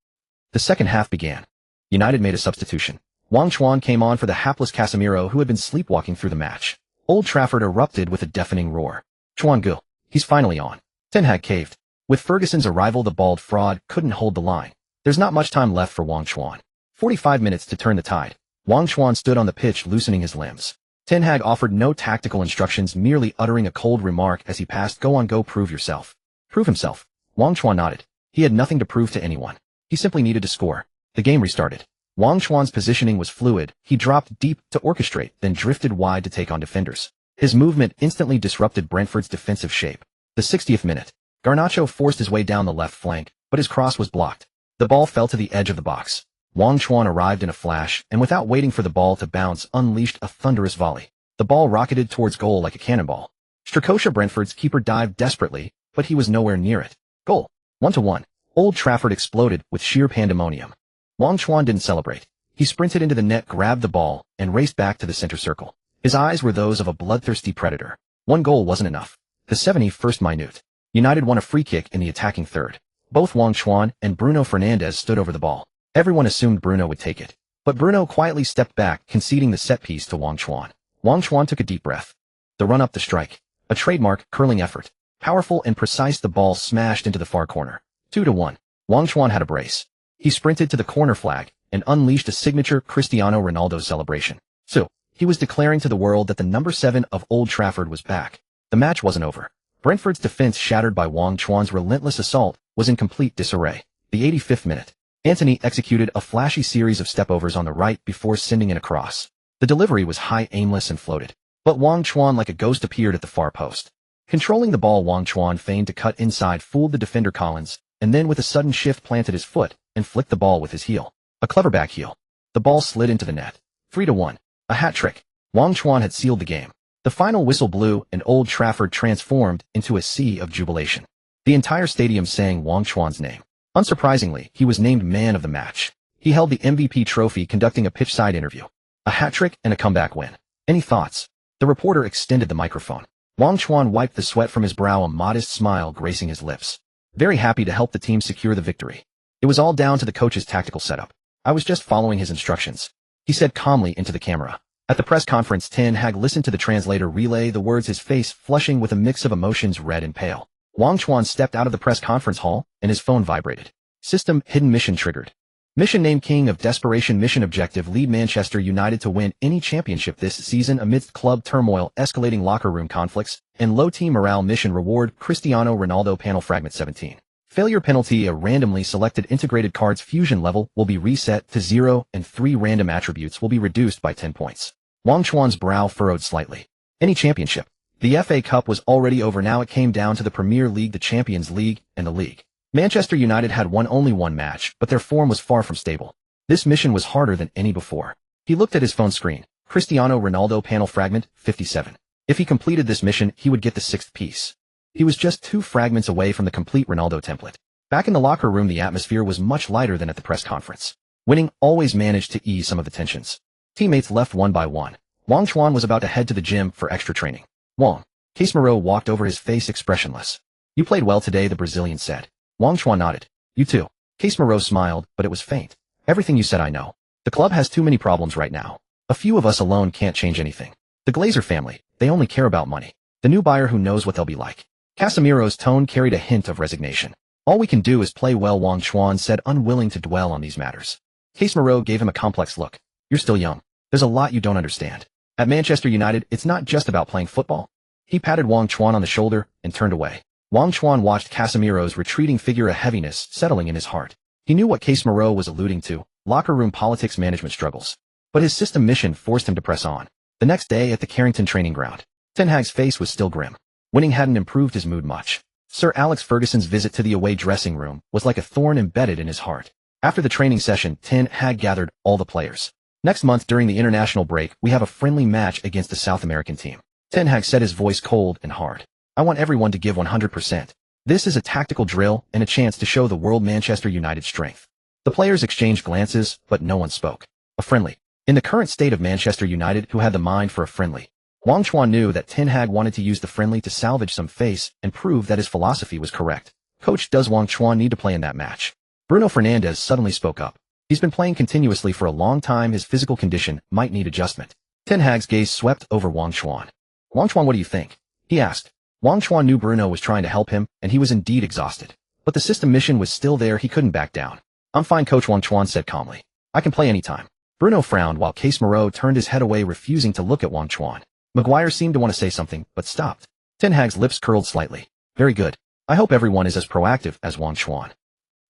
The second half began. United made a substitution. Wang Chuan came on for the hapless Casemiro, who had been sleepwalking through the match. Old Trafford erupted with a deafening roar. Chuan Gu. He's finally on. Ten Hag caved. With Ferguson's arrival, the bald fraud couldn't hold the line. There's not much time left for Wang Chuan. 45 minutes to turn the tide. Wang Chuan stood on the pitch, loosening his limbs. Ten Hag offered no tactical instructions, merely uttering a cold remark as he passed, "Go on, go, prove yourself." Prove himself. Wang Chuan nodded. He had nothing to prove to anyone. He simply needed to score. The game restarted. Wang Chuan's positioning was fluid. He dropped deep to orchestrate, then drifted wide to take on defenders. His movement instantly disrupted Brentford's defensive shape. The 60th minute. Garnacho forced his way down the left flank, but his cross was blocked. The ball fell to the edge of the box. Wang Chuan arrived in a flash, and without waiting for the ball to bounce, unleashed a thunderous volley. The ball rocketed towards goal like a cannonball. Strakosha, Brentford's keeper, dived desperately, but he was nowhere near it. Goal. 1-1. Old Trafford exploded with sheer pandemonium. Wang Chuan didn't celebrate. He sprinted into the net, grabbed the ball, and raced back to the center circle. His eyes were those of a bloodthirsty predator. One goal wasn't enough. The 71st minute. United won a free kick in the attacking third. Both Wang Chuan and Bruno Fernandes stood over the ball. Everyone assumed Bruno would take it. But Bruno quietly stepped back, conceding the set piece to Wang Chuan. Wang Chuan took a deep breath. The run up the strike. A trademark curling effort. Powerful and precise, the ball smashed into the far corner. 2-1. Wang Chuan had a brace. He sprinted to the corner flag and unleashed a signature Cristiano Ronaldo celebration. So, he was declaring to the world that the number 7 of Old Trafford was back. The match wasn't over. Brentford's defense, shattered by Wang Chuan's relentless assault, was in complete disarray. The 85th minute. Antony executed a flashy series of stepovers on the right before sending in a cross. The delivery was high, aimless, and floated. But Wang Chuan, like a ghost, appeared at the far post. Controlling the ball, Wang Chuan feigned to cut inside, fooled the defender Collins, and then with a sudden shift planted his foot and flicked the ball with his heel. A clever back heel. The ball slid into the net. 3-1. A hat trick. Wang Chuan had sealed the game. The final whistle blew and Old Trafford transformed into a sea of jubilation. The entire stadium sang Wang Chuan's name. Unsurprisingly, he was named man of the match. He held the MVP trophy, conducting a pitchside interview. A hat trick and a comeback win. Any thoughts? The reporter extended the microphone. Wang Chuan wiped the sweat from his brow, a modest smile gracing his lips. Very happy to help the team secure the victory. It was all down to the coach's tactical setup. I was just following his instructions, he said calmly into the camera. At the press conference, Ten Hag listened to the translator relay the words, his face flushing with a mix of emotions, red and pale. Wang Chuan stepped out of the press conference hall, and his phone vibrated. System hidden mission triggered. Mission name King of Desperation. Mission objective: lead Manchester United to win any championship this season amidst club turmoil, escalating locker room conflicts, and low team morale. Mission reward: Cristiano Ronaldo. Panel fragment 17. Failure penalty: a randomly selected integrated cards fusion level will be reset to 0 and 3 random attributes will be reduced by 10 points. Wang Chuan's brow furrowed slightly. Any championship. The FA Cup was already over. Now it came down to the Premier League, the Champions League, and the League. Manchester United had won only one match, but their form was far from stable. This mission was harder than any before. He looked at his phone screen. Cristiano Ronaldo. Panel fragment 57. If he completed this mission, he would get the 6th piece. He was just 2 fragments away from the complete Ronaldo template. Back in the locker room, the atmosphere was much lighter than at the press conference. Winning always managed to ease some of the tensions. Teammates left one by one. Wang Chuan was about to head to the gym for extra training. Wang. Casemiro walked over, his face expressionless. You played well today, the Brazilian said. Wang Chuan nodded. You too. Casemiro smiled, but it was faint. Everything you said I know. The club has too many problems right now. A few of us alone can't change anything. The Glazer family, they only care about money. The new buyer who knows what they'll be like. Casemiro's tone carried a hint of resignation. All we can do is play well, Wang Chuan said, unwilling to dwell on these matters. Casemiro gave him a complex look. You're still young. There's a lot you don't understand. At Manchester United, it's not just about playing football. He patted Wang Chuan on the shoulder and turned away. Wang Chuan watched Casemiro's retreating figure, a heaviness settling in his heart. He knew what Casemiro was alluding to, locker room politics, management struggles. But his system mission forced him to press on. The next day at the Carrington training ground, Ten Hag's face was still grim. Winning hadn't improved his mood much. Sir Alex Ferguson's visit to the away dressing room was like a thorn embedded in his heart. After the training session, Ten Hag gathered all the players. Next month during the international break, we have a friendly match against the South American team. Ten Hag said, his voice cold and hard. I want everyone to give 100%. This is a tactical drill and a chance to show the world Manchester United's strength. The players exchanged glances, but no one spoke. A friendly. In the current state of Manchester United, who had the mind for a friendly? Wang Chuan knew that Ten Hag wanted to use the friendly to salvage some face and prove that his philosophy was correct. Coach, does Wang Chuan need to play in that match? Bruno Fernandes suddenly spoke up. He's been playing continuously for a long time. His physical condition might need adjustment. Ten Hag's gaze swept over Wang Chuan. Wang Chuan, what do you think? He asked. Wang Chuan knew Bruno was trying to help him, and he was indeed exhausted. But the system mission was still there. He couldn't back down. I'm fine, Coach, Wang Chuan said calmly. I can play anytime. Bruno frowned while Casemiro turned his head away, refusing to look at Wang Chuan. Maguire seemed to want to say something, but stopped. Ten Hag's lips curled slightly. Very good. I hope everyone is as proactive as Wang Chuan.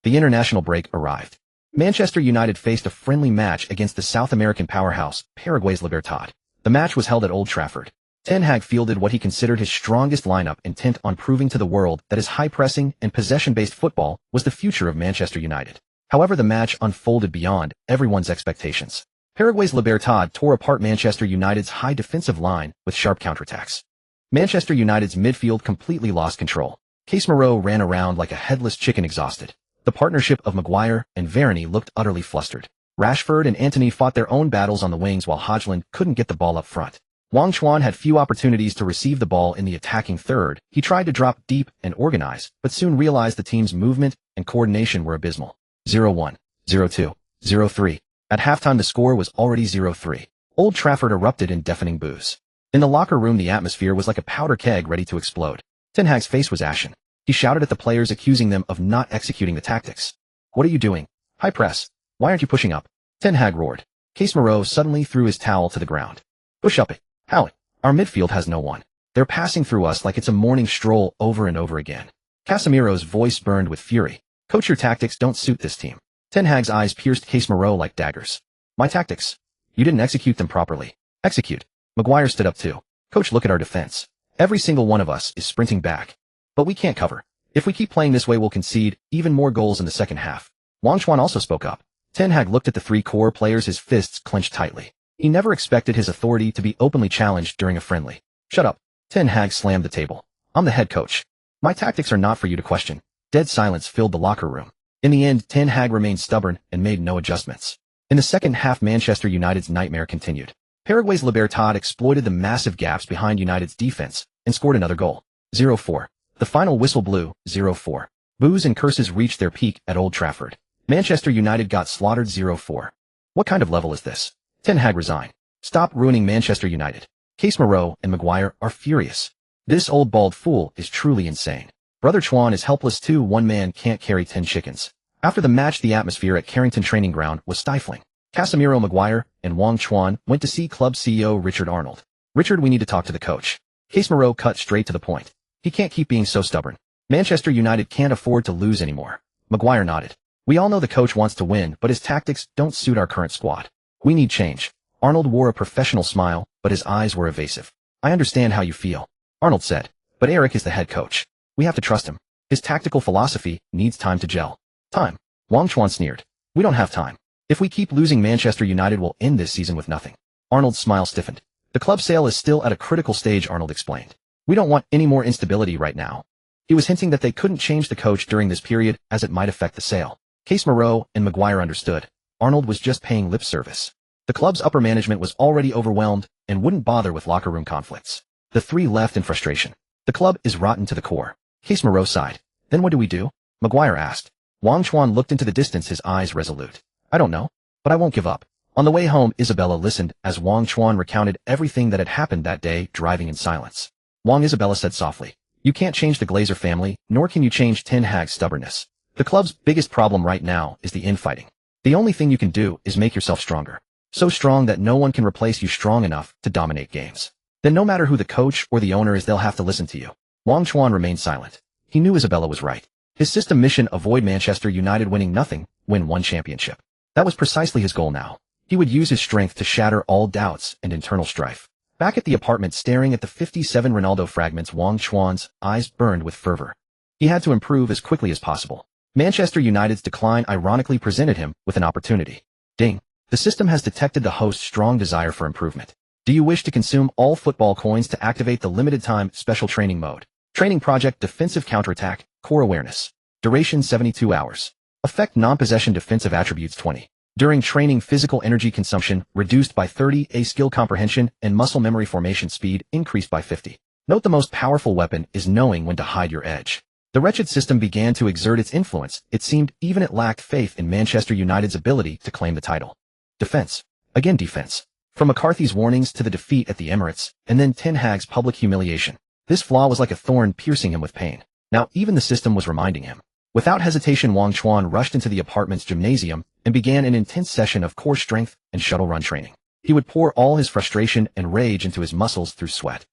The international break arrived. Manchester United faced a friendly match against the South American powerhouse, Paraguay's Libertad. The match was held at Old Trafford. Ten Hag fielded what he considered his strongest lineup, intent on proving to the world that his high-pressing and possession-based football was the future of Manchester United. However, the match unfolded beyond everyone's expectations. Paraguay's Libertad tore apart Manchester United's high defensive line with sharp counterattacks. Manchester United's midfield completely lost control. Casemiro ran around like a headless chicken, exhausted. The partnership of Maguire and Varane looked utterly flustered. Rashford and Antony fought their own battles on the wings while Hodgland couldn't get the ball up front. Wang Chuan had few opportunities to receive the ball in the attacking third. He tried to drop deep and organize, but soon realized the team's movement and coordination were abysmal. 0-1, 0-2, 0-3. At halftime, the score was already 0-3. Old Trafford erupted in deafening boos. In the locker room, the atmosphere was like a powder keg ready to explode. Ten Hag's face was ashen. He shouted at the players, accusing them of not executing the tactics. What are you doing? High press. Why aren't you pushing up? Ten Hag roared. Casemiro suddenly threw his towel to the ground. Push up it. How it? Our midfield has no one. They're passing through us like it's a morning stroll over and over again. Casemiro's voice burned with fury. Coach, your tactics don't suit this team. Ten Hag's eyes pierced Casemiro like daggers. My tactics? You didn't execute them properly. Execute. Maguire stood up too. Coach, look at our defense. Every single one of us is sprinting back. But we can't cover. If we keep playing this way, we'll concede even more goals in the second half. Wang Chuan also spoke up. Ten Hag looked at the three core players, his fists clenched tightly. He never expected his authority to be openly challenged during a friendly. Shut up. Ten Hag slammed the table. I'm the head coach. My tactics are not for you to question. Dead silence filled the locker room. In the end, Ten Hag remained stubborn and made no adjustments. In the second half, Manchester United's nightmare continued. Paraguay's Libertad exploited the massive gaps behind United's defense and scored another goal. 0-4. The final whistle blew. 0-4. Boos and curses reached their peak at Old Trafford. Manchester United got slaughtered. 0-4. What kind of level is this? Ten Hag resigned. Stop ruining Manchester United. Casemiro and Maguire are furious. This old bald fool is truly insane. Brother Chuan is helpless too. One man can't carry 10 chickens. After the match, the atmosphere at Carrington training ground was stifling. Casemiro, Maguire, and Wang Chuan went to see club CEO Richard Arnold. Richard, we need to talk to the coach. Casemiro cut straight to the point. He can't keep being so stubborn. Manchester United can't afford to lose anymore. Maguire nodded. We all know the coach wants to win, but his tactics don't suit our current squad. We need change. Arnold wore a professional smile, but his eyes were evasive. I understand how you feel, Arnold said, but Eric is the head coach. We have to trust him. His tactical philosophy needs time to gel. Time. Wang Chuan sneered. We don't have time. If we keep losing, Manchester United will end this season with nothing. Arnold's smile stiffened. The club sale is still at a critical stage, Arnold explained. We don't want any more instability right now. He was hinting that they couldn't change the coach during this period as it might affect the sale. Casemiro and Maguire understood. Arnold was just paying lip service. The club's upper management was already overwhelmed and wouldn't bother with locker room conflicts. The three left in frustration. The club is rotten to the core. Casemiro sighed. Then what do we do? Maguire asked. Wang Chuan looked into the distance, his eyes resolute. I don't know, but I won't give up. On the way home, Isabella listened as Wang Chuan recounted everything that had happened that day, driving in silence. Isabella said softly, "You can't change the Glazer family, nor can you change Ten Hag's stubbornness. The club's biggest problem right now is the infighting. The only thing you can do is make yourself stronger. So strong that no one can replace you, strong enough to dominate games. Then no matter who the coach or the owner is, they'll have to listen to you." Wang Chuan remained silent. He knew Isabella was right. His system mission: avoid Manchester United winning nothing, win one championship. That was precisely his goal now. He would use his strength to shatter all doubts and internal strife. Back at the apartment, staring at the 57 Ronaldo fragments, Wang Chuan's eyes burned with fervor. He had to improve as quickly as possible. Manchester United's decline ironically presented him with an opportunity. Ding. The system has detected the host's strong desire for improvement. Do you wish to consume all football coins to activate the limited-time special training mode? Training project: defensive counterattack, core awareness. Duration 72 hours. Effect: non-possession defensive attributes 20. During training, physical energy consumption reduced by 30, skill comprehension and muscle memory formation speed increased by 50. Note: the most powerful weapon is knowing when to hide your edge. The wretched system began to exert its influence. It seemed even it lacked faith in Manchester United's ability to claim the title. Defense. Again defense. From McCarthy's warnings to the defeat at the Emirates, and then Ten Hag's public humiliation. This flaw was like a thorn piercing him with pain. Now even the system was reminding him. Without hesitation, Wang Chuan rushed into the apartment's gymnasium and began an intense session of core strength and shuttle run training. He would pour all his frustration and rage into his muscles through sweat.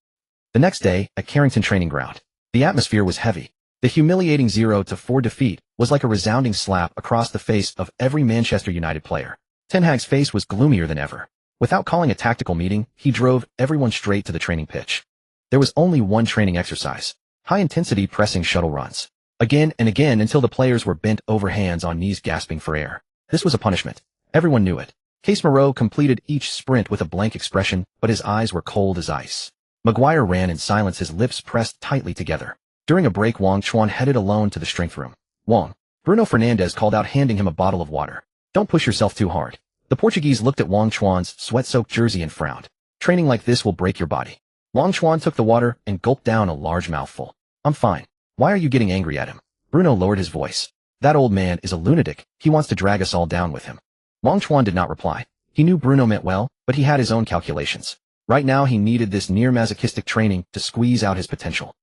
The next day, at Carrington Training Ground, the atmosphere was heavy. The humiliating 0-4 defeat was like a resounding slap across the face of every Manchester United player. Ten Hag's face was gloomier than ever. Without calling a tactical meeting, he drove everyone straight to the training pitch. There was only one training exercise: high-intensity pressing shuttle runs. Again and again until the players were bent over, hands on knees, gasping for air. This was a punishment. Everyone knew it. Case Moreau completed each sprint with a blank expression, but his eyes were cold as ice. Maguire ran in silence, his lips pressed tightly together. During a break, Wang Chuan headed alone to the strength room. "Wang," Bruno Fernandes called out, handing him a bottle of water. "Don't push yourself too hard." The Portuguese looked at Wang Chuan's sweat-soaked jersey and frowned. "Training like this will break your body." Wang Chuan took the water and gulped down a large mouthful. "I'm fine." "Why are you getting angry at him?" Bruno lowered his voice. "That old man is a lunatic. He wants to drag us all down with him." Wang Chuan did not reply. He knew Bruno meant well, but he had his own calculations. Right now he needed this near-masochistic training to squeeze out his potential.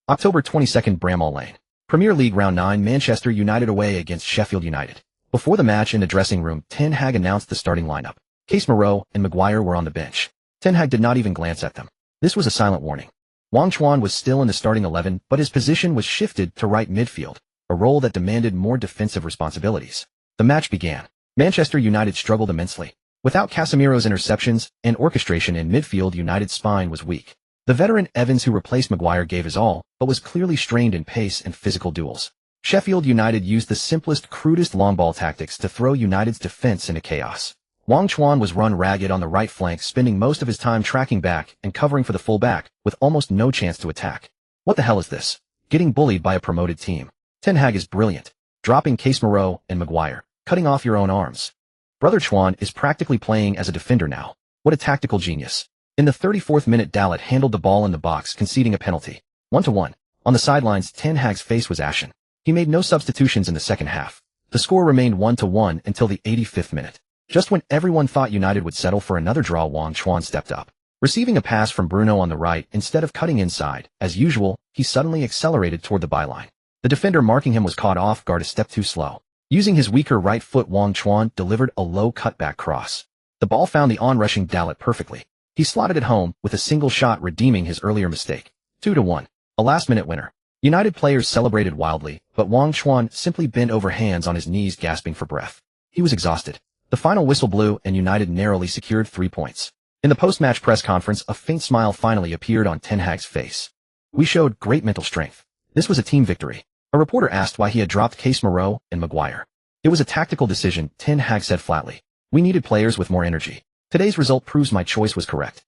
October 22nd, Bramall Lane. Premier League Round 9, Manchester United away against Sheffield United. Before the match, in the dressing room, Ten Hag announced the starting lineup. Case Moreau and Maguire were on the bench. Ten Hag did not even glance at them. This was a silent warning. Wang Chuan was still in the starting 11, but his position was shifted to right midfield, a role that demanded more defensive responsibilities. The match began. Manchester United struggled immensely. Without Casemiro's interceptions and orchestration in midfield, United's spine was weak. The veteran Evans, who replaced Maguire, gave his all, but was clearly strained in pace and physical duels. Sheffield United used the simplest, crudest long ball tactics to throw United's defense into chaos. Wang Chuan was run ragged on the right flank, spending most of his time tracking back and covering for the full-back, with almost no chance to attack. What the hell is this? Getting bullied by a promoted team. Ten Hag is brilliant. Dropping Case Moreau and Maguire. Cutting off your own arms. Brother Chuan is practically playing as a defender now. What a tactical genius. In the 34th minute, Dazzle handled the ball in the box, conceding a penalty. 1-1. On the sidelines, Ten Hag's face was ashen. He made no substitutions in the second half. The score remained 1-1 until the 85th minute. Just when everyone thought United would settle for another draw, Wang Chuan stepped up. Receiving a pass from Bruno on the right, instead of cutting inside, as usual, he suddenly accelerated toward the byline. The defender marking him was caught off guard a step too slow. Using his weaker right foot, Wang Chuan delivered a low cutback cross. The ball found the onrushing Dazzle perfectly. He slotted it home with a single shot, redeeming his earlier mistake. 2-1. A last-minute winner. United players celebrated wildly, but Wang Chuan simply bent over, hands on his knees, gasping for breath. He was exhausted. The final whistle blew and United narrowly secured 3 points. In the post-match press conference, a faint smile finally appeared on Ten Hag's face. "We showed great mental strength. This was a team victory." A reporter asked why he had dropped Case Moreau and Maguire. "It was a tactical decision," Ten Hag said flatly. "We needed players with more energy. Today's result proves my choice was correct."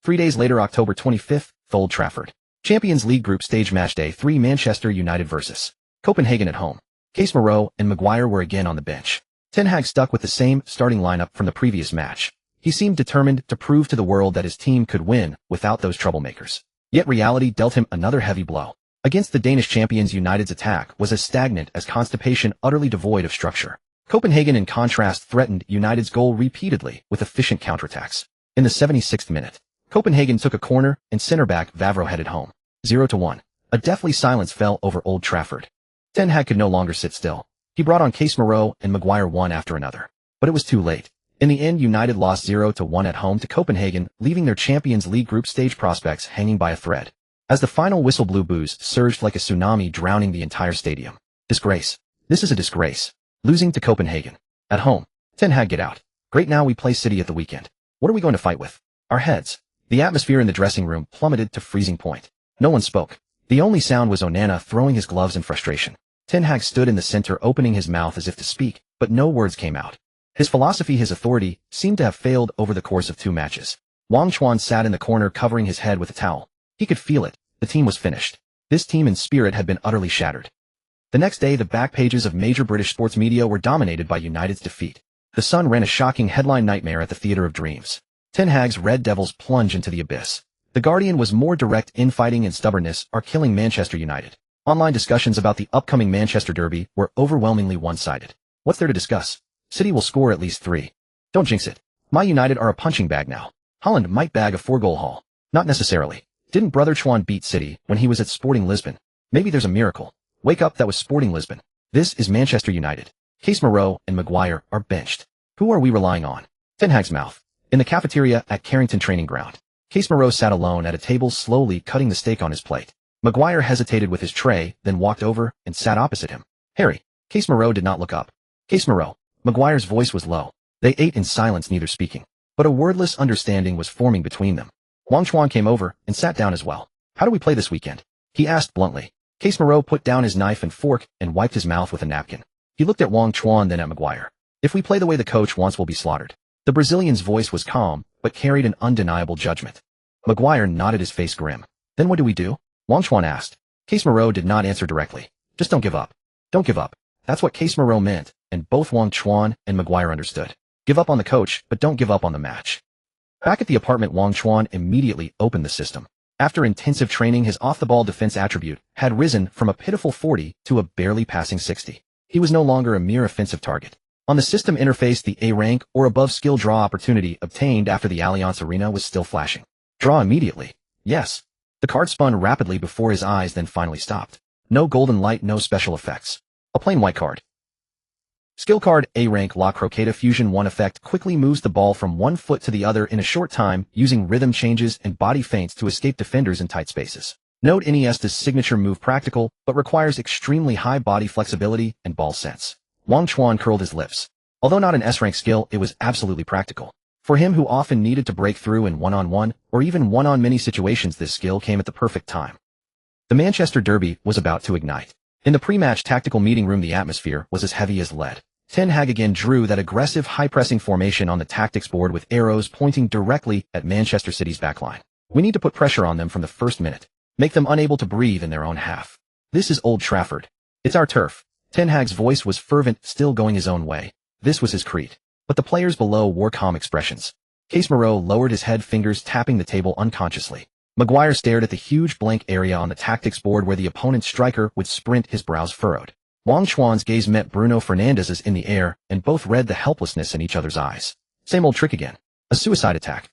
3 days later, October 25th, Old Trafford. Champions League Group Stage Match Day 3, Manchester United vs. Copenhagen at home. Case Moreau and Maguire were again on the bench. Ten Hag stuck with the same starting lineup from the previous match. He seemed determined to prove to the world that his team could win without those troublemakers. Yet reality dealt him another heavy blow. Against the Danish champions, United's attack was as stagnant as constipation, utterly devoid of structure. Copenhagen, in contrast, threatened United's goal repeatedly with efficient counterattacks. In the 76th minute, Copenhagen took a corner and centre-back Vavro headed home. 0-1. A deathly silence fell over Old Trafford. Ten Hag could no longer sit still. He brought on Casemiro and Maguire one after another. But it was too late. In the end, United lost 0-1 at home to Copenhagen, leaving their Champions League group stage prospects hanging by a thread. As the final whistle blew, boos surged like a tsunami, drowning the entire stadium. Disgrace. This is a disgrace. Losing to Copenhagen. At home. Ten Hag, get out. Great, now we play City at the weekend. What are we going to fight with? Our heads. The atmosphere in the dressing room plummeted to freezing point. No one spoke. The only sound was Onana throwing his gloves in frustration. Ten Hag stood in the center, opening his mouth as if to speak, but no words came out. His philosophy, his authority, seemed to have failed over the course of 2 matches. Wang Chuan sat in the corner, covering his head with a towel. He could feel it. The team was finished. This team in spirit had been utterly shattered. The next day, the back pages of major British sports media were dominated by United's defeat. The Sun ran a shocking headline: nightmare at the Theatre of Dreams. Ten Hag's Red Devils plunge into the abyss. The Guardian was more direct: infighting and stubbornness are killing Manchester United. Online discussions about the upcoming Manchester derby were overwhelmingly one-sided. What's there to discuss? City will score at least 3. Don't jinx it. My United are a punching bag now. Holland might bag a 4-goal haul. Not necessarily. Didn't Brother Chuan beat City when he was at Sporting Lisbon? Maybe there's a miracle. Wake up, that was Sporting Lisbon. This is Manchester United. Casemiro and Maguire are benched. Who are we relying on? Ten Hag's mouth. In the cafeteria at Carrington Training Ground, Casemiro sat alone at a table, slowly cutting the steak on his plate. Maguire hesitated with his tray, then walked over and sat opposite him. Harry. Casemiro did not look up. Casemiro. Maguire's voice was low. They ate in silence, neither speaking. But a wordless understanding was forming between them. Wang Chuan came over and sat down as well. How do we play this weekend? He asked bluntly. Casemiro put down his knife and fork and wiped his mouth with a napkin. He looked at Wang Chuan, then at Maguire. If we play the way the coach wants, we'll be slaughtered. The Brazilian's voice was calm, but carried an undeniable judgment. Maguire nodded, his face grim. Then what do we do? Wang Chuan asked. Casemiro did not answer directly. Just don't give up. Don't give up. That's what Casemiro meant, and both Wang Chuan and Maguire understood. Give up on the coach, but don't give up on the match. Back at the apartment, Wang Chuan immediately opened the system. After intensive training, his off-the-ball defense attribute had risen from a pitiful 40 to a barely passing 60. He was no longer a mere offensive target. On the system interface, the A rank or above skill draw opportunity obtained after the Allianz Arena was still flashing. Draw immediately. Yes. The card spun rapidly before his eyes, then finally stopped. No golden light, no special effects. A plain white card. Skill card: A rank La Croqueta Fusion 1 effect quickly moves the ball from one foot to the other in a short time, using rhythm changes and body feints to escape defenders in tight spaces. Note: Iniesta's signature move, practical, but requires extremely high body flexibility and ball sense. Wang Chuan curled his lips. Although not an S-rank skill, it was absolutely practical. For him, who often needed to break through in one-on-one or even one-on-many situations, this skill came at the perfect time. The Manchester derby was about to ignite. In the pre-match tactical meeting room, the atmosphere was as heavy as lead. Ten Hag again drew that aggressive, high-pressing formation on the tactics board with arrows pointing directly at Manchester City's backline. We need to put pressure on them from the first minute. Make them unable to breathe in their own half. This is Old Trafford. It's our turf. Ten Hag's voice was fervent, still going his own way. This was his creed. But the players below wore calm expressions. Casemiro lowered his head, fingers tapping the table unconsciously. Maguire stared at the huge blank area on the tactics board where the opponent's striker would sprint, his brows furrowed. Wang Chuan's gaze met Bruno Fernandes's in the air, and both read the helplessness in each other's eyes. Same old trick again. A suicide attack.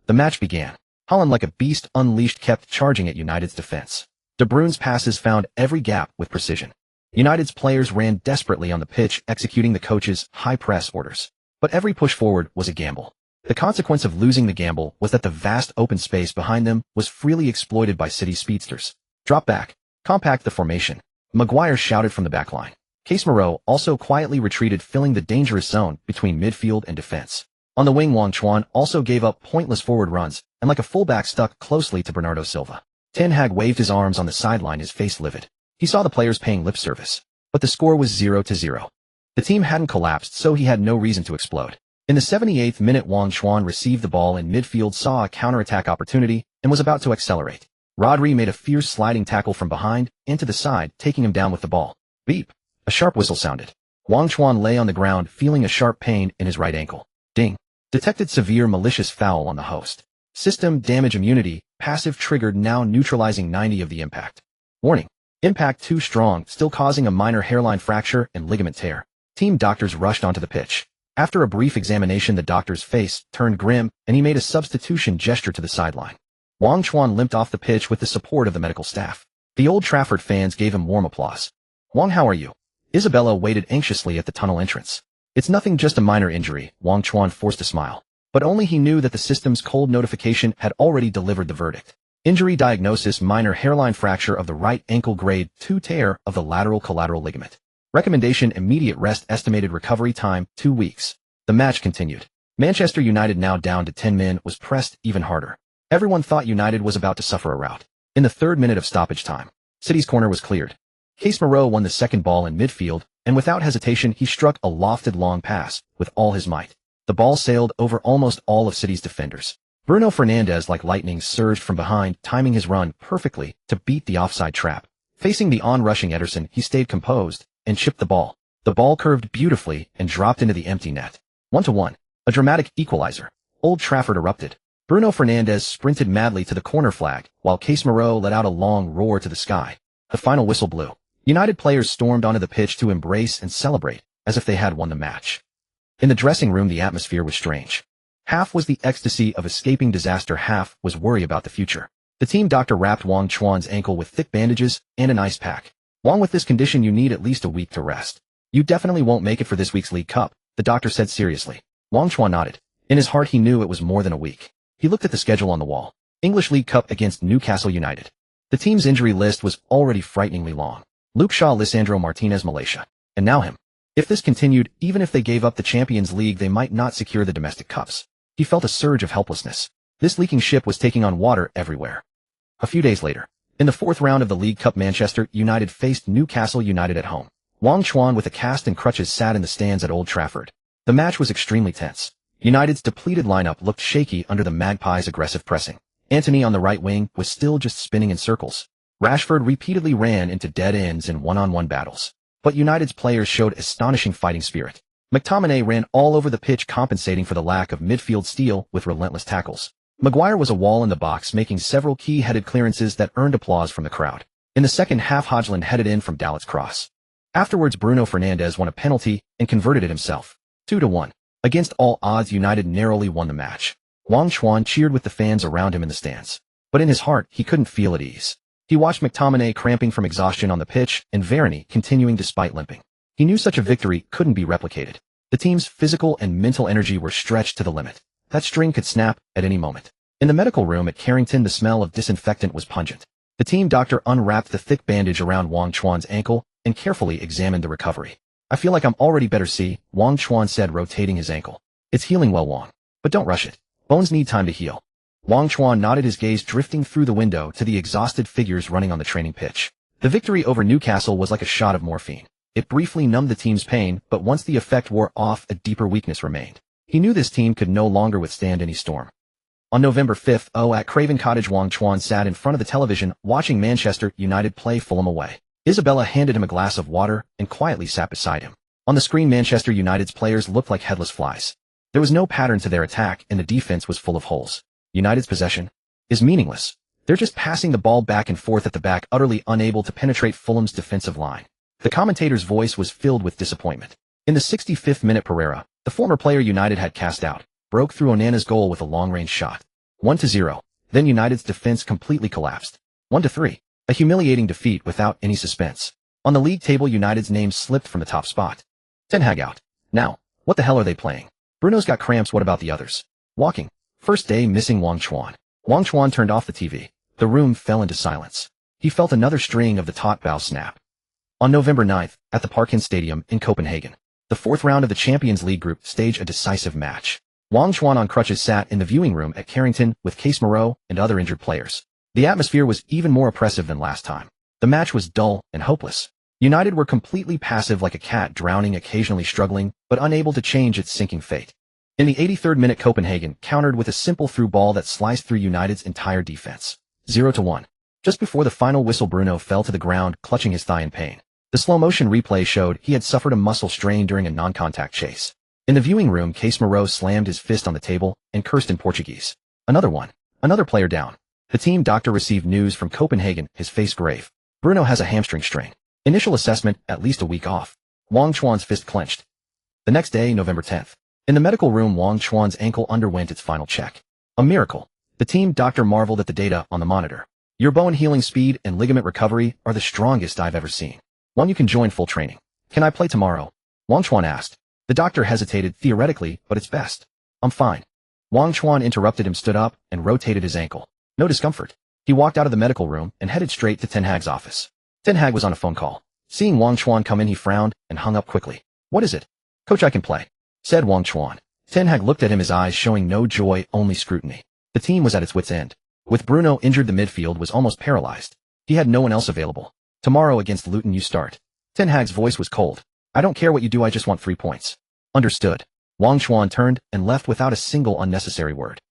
The match began. Holland, like a beast unleashed, kept charging at United's defense. De Bruyne's passes found every gap with precision. United's players ran desperately on the pitch, executing the coach's high-press orders. But every push forward was a gamble. The consequence of losing the gamble was that the vast open space behind them was freely exploited by City speedsters. Drop back. Compact the formation. Maguire shouted from the backline. Casemiro also quietly retreated, filling the dangerous zone between midfield and defense. On the wing, Wang Chuan also gave up pointless forward runs, and like a fullback stuck closely to Bernardo Silva. Ten Hag waved his arms on the sideline, his face livid. He saw the players paying lip service. But the score was 0-0. The team hadn't collapsed, so he had no reason to explode. In the 78th minute, Wang Chuan received the ball in midfield, saw a counterattack opportunity, and was about to accelerate. Rodri made a fierce sliding tackle from behind and to the side, taking him down with the ball. Beep. A sharp whistle sounded. Wang Chuan lay on the ground, feeling a sharp pain in his right ankle. Ding. Detected severe malicious foul on the host. System damage immunity, passive triggered, now neutralizing 90 of the impact. Warning. Impact too strong, still causing a minor hairline fracture and ligament tear. Team doctors rushed onto the pitch. After a brief examination, the doctor's face turned grim, and he made a substitution gesture to the sideline. Wang Chuan limped off the pitch with the support of the medical staff. The Old Trafford fans gave him warm applause. "Wang, how are you?" Isabella waited anxiously at the tunnel entrance. "It's nothing, just a minor injury," Wang Chuan forced a smile. But only he knew that the system's cold notification had already delivered the verdict. Injury diagnosis: minor hairline fracture of the right ankle, grade 2 tear of the lateral collateral ligament. Recommendation: immediate rest, estimated recovery time 2 weeks. The match continued. Manchester United, now down to 10 men, was pressed even harder. Everyone thought United was about to suffer a rout. In the 3rd minute of stoppage time, City's corner was cleared. Casemiro won the second ball in midfield, and without hesitation he struck a lofted long pass with all his might. The ball sailed over almost all of City's defenders. Bruno Fernandes, like lightning, surged from behind, timing his run perfectly to beat the offside trap. Facing the on-rushing Ederson, he stayed composed and chipped the ball. The ball curved beautifully and dropped into the empty net. 1-1. A dramatic equalizer. Old Trafford erupted. Bruno Fernandes sprinted madly to the corner flag, while Casemiro let out a long roar to the sky. The final whistle blew. United players stormed onto the pitch to embrace and celebrate, as if they had won the match. In the dressing room, the atmosphere was strange. Half was the ecstasy of escaping disaster, half was worry about the future. The team doctor wrapped Wang Chuan's ankle with thick bandages and an ice pack. "Wang, with this condition you need at least a week to rest. You definitely won't make it for this week's League Cup," the doctor said seriously. Wang Chuan nodded. In his heart he knew it was more than a week. He looked at the schedule on the wall. English League Cup against Newcastle United. The team's injury list was already frighteningly long. Luke Shaw, Lisandro Martinez, Malaysia. And now him. If this continued, even if they gave up the Champions League, they might not secure the domestic cups. He felt a surge of helplessness. This leaking ship was taking on water everywhere. A few days later, in the 4th round of the League Cup, Manchester United faced Newcastle United at home. Wang Chuan, with a cast and crutches, sat in the stands at Old Trafford. The match was extremely tense. United's depleted lineup looked shaky under the Magpies' aggressive pressing. Antony on the right wing was still just spinning in circles. Rashford repeatedly ran into dead ends in one-on-one battles. But United's players showed astonishing fighting spirit. McTominay ran all over the pitch, compensating for the lack of midfield steel with relentless tackles. Maguire was a wall in the box, making several key-headed clearances that earned applause from the crowd. In the second half, Hodgland headed in from Dalot's cross. Afterwards, Bruno Fernandes won a penalty and converted it himself. 2-1. Against all odds, United narrowly won the match. Wang Chuan cheered with the fans around him in the stands. But in his heart, he couldn't feel at ease. He watched McTominay cramping from exhaustion on the pitch and Varane continuing despite limping. He knew such a victory couldn't be replicated. The team's physical and mental energy were stretched to the limit. That string could snap at any moment. In the medical room at Carrington, the smell of disinfectant was pungent. The team doctor unwrapped the thick bandage around Wang Chuan's ankle and carefully examined the recovery. "I feel like I'm already better, see," Wang Chuan said, rotating his ankle. "It's healing well, Wang. But don't rush it. Bones need time to heal." Wang Chuan nodded, his gaze drifting through the window to the exhausted figures running on the training pitch. The victory over Newcastle was like a shot of morphine. It briefly numbed the team's pain, but once the effect wore off, a deeper weakness remained. He knew this team could no longer withstand any storm. On November 5th, at Craven Cottage, Wang Chuan sat in front of the television, watching Manchester United play Fulham away. Isabella handed him a glass of water and quietly sat beside him. On the screen, Manchester United's players looked like headless flies. There was no pattern to their attack, and the defense was full of holes. United's possession is meaningless. They're just passing the ball back and forth at the back, utterly unable to penetrate Fulham's defensive line. The commentator's voice was filled with disappointment. In the 65th minute, Pereira, the former player United had cast out, broke through Onana's goal with a long-range shot. 1-0. Then United's defense completely collapsed. 1-3. A humiliating defeat without any suspense. On the league table, United's name slipped from the top spot. Ten Hag out. Now, what the hell are they playing? Bruno's got cramps, what about the others? Walking. First day missing Wang Chuan. Wang Chuan turned off the TV. The room fell into silence. He felt another string of the taut bow snap. On November 9th, at the Parken Stadium in Copenhagen, the 4th round of the Champions League group staged a decisive match. Wang Chuan on crutches sat in the viewing room at Carrington with Casemiro and other injured players. The atmosphere was even more oppressive than last time. The match was dull and hopeless. United were completely passive, like a cat drowning, occasionally struggling, but unable to change its sinking fate. In the 83rd minute, Copenhagen countered with a simple through ball that sliced through United's entire defense. 0-1. Just before the final whistle, Bruno fell to the ground, clutching his thigh in pain. The slow-motion replay showed he had suffered a muscle strain during a non-contact chase. In the viewing room, Casemiro slammed his fist on the table and cursed in Portuguese. Another one. Another player down. The team doctor received news from Copenhagen, his face grave. Bruno has a hamstring strain. Initial assessment, at least a week off. Wang Chuan's fist clenched. The next day, November 10th. In the medical room, Wang Chuan's ankle underwent its final check. A miracle. The team doctor marveled at the data on the monitor. Your bone healing speed and ligament recovery are the strongest I've ever seen. One, you can join full training. Can I play tomorrow? Wang Chuan asked. The doctor hesitated. Theoretically, but it's best. I'm fine. Wang Chuan interrupted him, stood up, and rotated his ankle. No discomfort. He walked out of the medical room and headed straight to Ten Hag's office. Ten Hag was on a phone call. Seeing Wang Chuan come in, he frowned and hung up quickly. What is it? Coach, I can play, said Wang Chuan. Ten Hag looked at him, his eyes showing no joy, only scrutiny. The team was at its wit's end. With Bruno injured, the midfield was almost paralyzed. He had no one else available. Tomorrow against Luton you start. Ten Hag's voice was cold. I don't care what you do, I just want 3 points. Understood. Wang Chuan turned and left without a single unnecessary word.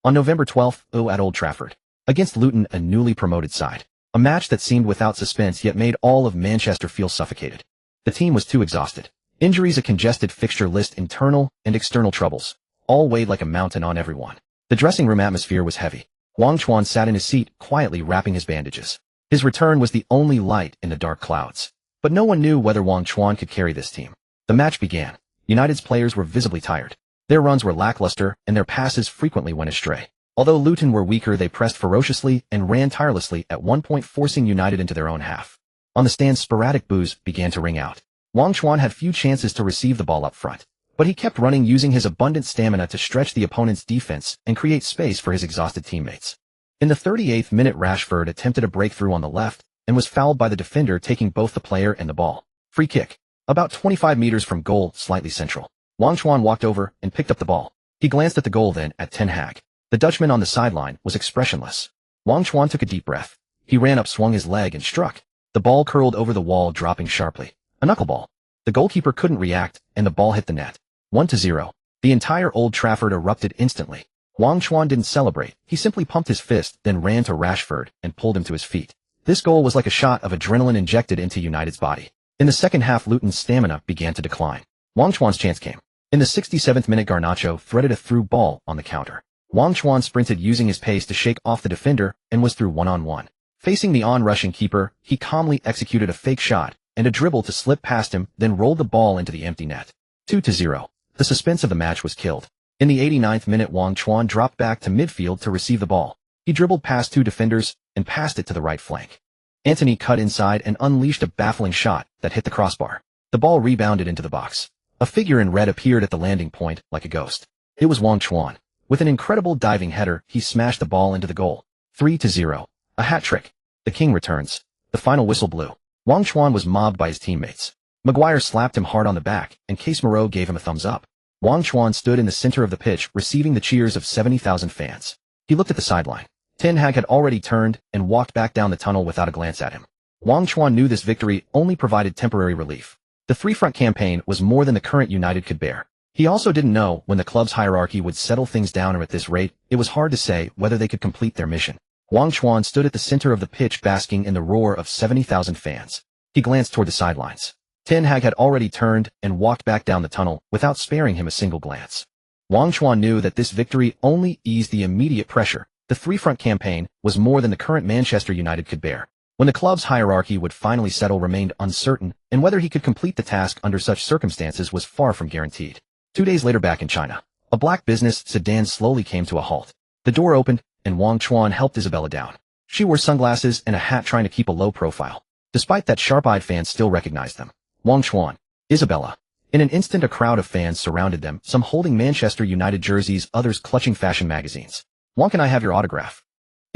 On November 12th, at Old Trafford. Against Luton, a newly promoted side. A match that seemed without suspense yet made all of Manchester feel suffocated. The team was too exhausted. Injuries, a congested fixture list, internal and external troubles, all weighed like a mountain on everyone. The dressing room atmosphere was heavy. Wang Chuan sat in his seat, quietly wrapping his bandages. His return was the only light in the dark clouds. But no one knew whether Wang Chuan could carry this team. The match began. United's players were visibly tired. Their runs were lackluster, and their passes frequently went astray. Although Luton were weaker, they pressed ferociously and ran tirelessly, at one point forcing United into their own half. On the stands, sporadic boos began to ring out. Wang Chuan had few chances to receive the ball up front, but he kept running, using his abundant stamina to stretch the opponent's defense and create space for his exhausted teammates. In the 38th minute, Rashford attempted a breakthrough on the left and was fouled by the defender, taking both the player and the ball. Free kick. About 25 meters from goal, slightly central. Wang Chuan walked over and picked up the ball. He glanced at the goal, then at Ten Hag. The Dutchman on the sideline was expressionless. Wang Chuan took a deep breath. He ran up, swung his leg, and struck. The ball curled over the wall, dropping sharply. A knuckleball. The goalkeeper couldn't react, and the ball hit the net. 1-0. The entire Old Trafford erupted instantly. Wang Chuan didn't celebrate. He simply pumped his fist, then ran to Rashford and pulled him to his feet. This goal was like a shot of adrenaline injected into United's body. In the second half, Luton's stamina began to decline. Wang Chuan's chance came. In the 67th minute, Garnacho threaded a through ball on the counter. Wang Chuan sprinted, using his pace to shake off the defender, and was through one-on-one. Facing the on-rushing keeper, he calmly executed a fake shot and a dribble to slip past him, then rolled the ball into the empty net. 2-0. The suspense of the match was killed. In the 89th minute, Wang Chuan dropped back to midfield to receive the ball. He dribbled past 2 defenders and passed it to the right flank. Antony cut inside and unleashed a baffling shot that hit the crossbar. The ball rebounded into the box. A figure in red appeared at the landing point like a ghost. It was Wang Chuan. With an incredible diving header, he smashed the ball into the goal. 3-0. A hat trick. The king returns. The final whistle blew. Wang Chuan was mobbed by his teammates. Maguire slapped him hard on the back, and Case Moreau gave him a thumbs up. Wang Chuan stood in the center of the pitch, receiving the cheers of 70,000 fans. He looked at the sideline. Ten Hag had already turned and walked back down the tunnel without a glance at him. Wang Chuan knew this victory only provided temporary relief. The three-front campaign was more than the current United could bear. He also didn't know when the club's hierarchy would settle things down, or at this rate, it was hard to say whether they could complete their mission. Wang Chuan stood at the center of the pitch, basking in the roar of 70,000 fans. He glanced toward the sidelines. Ten Hag had already turned and walked back down the tunnel without sparing him a single glance. Wang Chuan knew that this victory only eased the immediate pressure. The three-front campaign was more than the current Manchester United could bear. When the club's hierarchy would finally settle remained uncertain, and whether he could complete the task under such circumstances was far from guaranteed. 2 days later, back in China, a black business sedan slowly came to a halt. The door opened, and Wang Chuan helped Isabella down. She wore sunglasses and a hat, trying to keep a low profile. Despite that, sharp-eyed fans still recognized them. Wang Chuan, Isabella. In an instant, a crowd of fans surrounded them, some holding Manchester United jerseys, others clutching fashion magazines. Wang, can I have your autograph?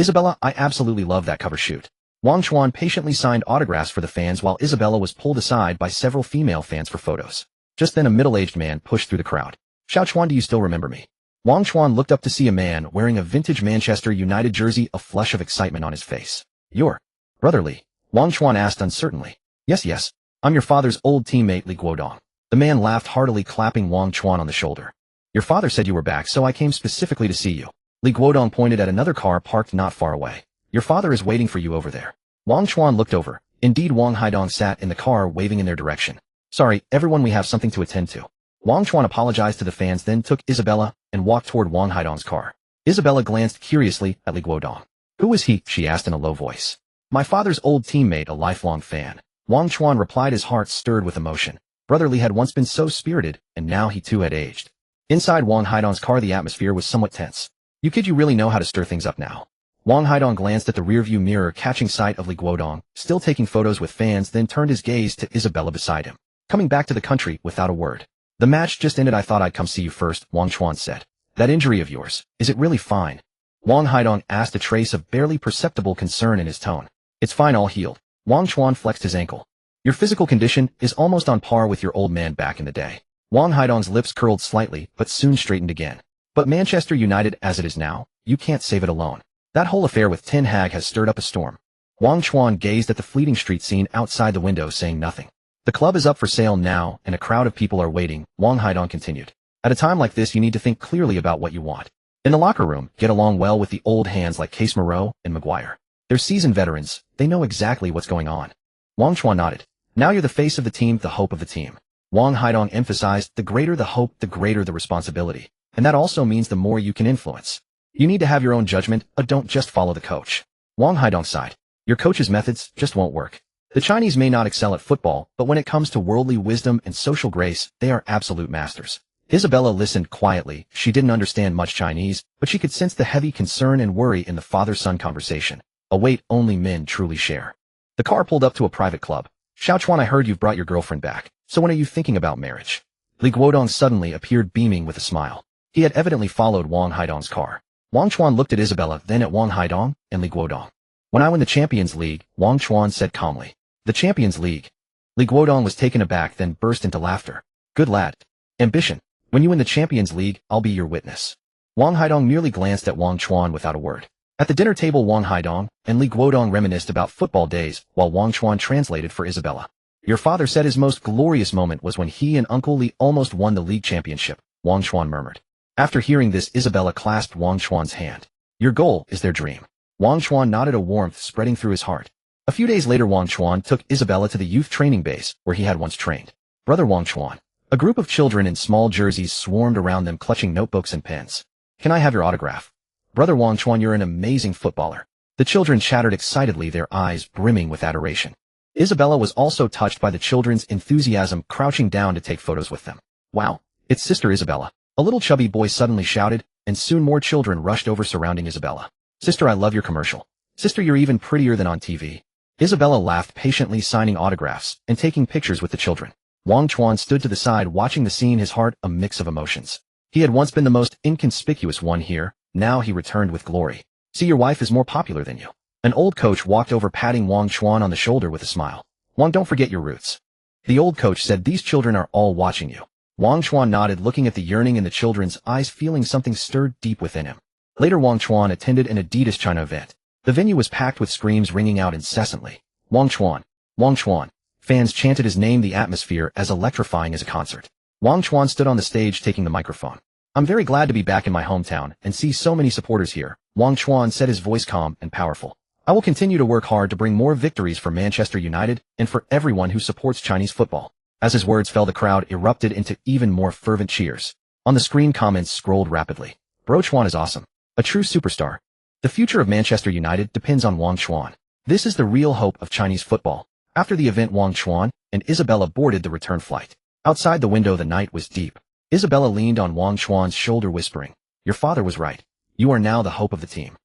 Isabella, I absolutely love that cover shoot. Wang Chuan patiently signed autographs for the fans while Isabella was pulled aside by several female fans for photos. Just then, a middle-aged man pushed through the crowd. Xiao Chuan, do you still remember me? Wang Chuan looked up to see a man wearing a vintage Manchester United jersey, a flush of excitement on his face. You're Brother Li? Wang Chuan asked uncertainly. Yes. I'm your father's old teammate, Li Guodong. The man laughed heartily, clapping Wang Chuan on the shoulder. Your father said you were back, so I came specifically to see you. Li Guodong pointed at another car parked not far away. Your father is waiting for you over there. Wang Chuan looked over. Indeed, Wang Haidong sat in the car, waving in their direction. Sorry, everyone, we have something to attend to. Wang Chuan apologized to the fans, then took Isabella and walked toward Wang Haidong's car. Isabella glanced curiously at Li Guodong. Who is he? She asked in a low voice. My father's old teammate, a lifelong fan. Wang Chuan replied, his heart stirred with emotion. Brother Lee had once been so spirited, and now he too had aged. Inside Wang Haidong's car, the atmosphere was somewhat tense. You kid, you really know how to stir things up now. Wang Haidong glanced at the rearview mirror, catching sight of Li Guodong, still taking photos with fans, then turned his gaze to Isabella beside him. Coming back to the country without a word. The match just ended. I thought I'd come see you first, Wang Chuan said. That injury of yours, is it really fine? Wang Haidong asked, a trace of barely perceptible concern in his tone. It's fine, all healed. Wang Chuan flexed his ankle. Your physical condition is almost on par with your old man back in the day. Wang Haidong's lips curled slightly, but soon straightened again. But Manchester United as it is now, you can't save it alone. That whole affair with Ten Hag has stirred up a storm. Wang Chuan gazed at the fleeting street scene outside the window, saying nothing. The club is up for sale now, and a crowd of people are waiting, Wang Haidong continued. At a time like this, you need to think clearly about what you want. In the locker room, get along well with the old hands like Case Moreau and Maguire. They're seasoned veterans, they know exactly what's going on. Wang Chuan nodded. Now you're the face of the team, the hope of the team. Wang Haidong emphasized, the greater the hope, the greater the responsibility. And that also means the more you can influence. You need to have your own judgment, don't just follow the coach. Wang Haidong sighed. Your coach's methods just won't work. The Chinese may not excel at football, but when it comes to worldly wisdom and social grace, they are absolute masters. Isabella listened quietly. She didn't understand much Chinese, but she could sense the heavy concern and worry in the father-son conversation, a weight only men truly share. The car pulled up to a private club. Xiao Chuan, I heard you've brought your girlfriend back, so when are you thinking about marriage? Li Guodong suddenly appeared, beaming with a smile. He had evidently followed Wang Haidong's car. Wang Chuan looked at Isabella, then at Wang Haidong, and Li Guodong. When I win the Champions League, Wang Chuan said calmly. The Champions League? Li Guodong was taken aback, then burst into laughter. Good lad. Ambition. When you win the Champions League, I'll be your witness. Wang Haidong merely glanced at Wang Chuan without a word. At the dinner table, Wang Haidong and Li Guodong reminisced about football days, while Wang Chuan translated for Isabella. Your father said his most glorious moment was when he and Uncle Li almost won the league championship, Wang Chuan murmured. After hearing this, Isabella clasped Wang Chuan's hand. Your goal is their dream. Wang Chuan nodded, a warmth spreading through his heart. A few days later, Wang Chuan took Isabella to the youth training base, where he had once trained. Brother Wang Chuan. A group of children in small jerseys swarmed around them, clutching notebooks and pens. Can I have your autograph? Brother Wang Chuan, you're an amazing footballer. The children chattered excitedly, their eyes brimming with adoration. Isabella was also touched by the children's enthusiasm, crouching down to take photos with them. Wow, it's Sister Isabella. A little chubby boy suddenly shouted, and soon more children rushed over, surrounding Isabella. Sister, I love your commercial. Sister, you're even prettier than on TV. Isabella laughed, patiently signing autographs and taking pictures with the children. Wang Chuan stood to the side, watching the scene, his heart a mix of emotions. He had once been the most inconspicuous one here, now he returned with glory. See, your wife is more popular than you. An old coach walked over, patting Wang Chuan on the shoulder with a smile. Wang, don't forget your roots. The old coach said, these children are all watching you. Wang Chuan nodded, looking at the yearning in the children's eyes, feeling something stirred deep within him. Later, Wang Chuan attended an Adidas China event. The venue was packed with screams ringing out incessantly. Wang Chuan. Wang Chuan. Fans chanted his name, the atmosphere as electrifying as a concert. Wang Chuan stood on the stage, taking the microphone. I'm very glad to be back in my hometown and see so many supporters here, Wang Chuan said, his voice calm and powerful. I will continue to work hard to bring more victories for Manchester United and for everyone who supports Chinese football. As his words fell, the crowd erupted into even more fervent cheers. On the screen, comments scrolled rapidly. Bro Chuan is awesome. A true superstar. The future of Manchester United depends on Wang Chuan. This is the real hope of Chinese football. After the event, Wang Chuan and Isabella boarded the return flight. Outside the window, the night was deep. Isabella leaned on Wang Chuan's shoulder, whispering, your father was right. You are now the hope of the team.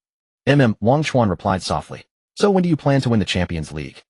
Wang Chuan replied softly. So when do you plan to win the Champions League?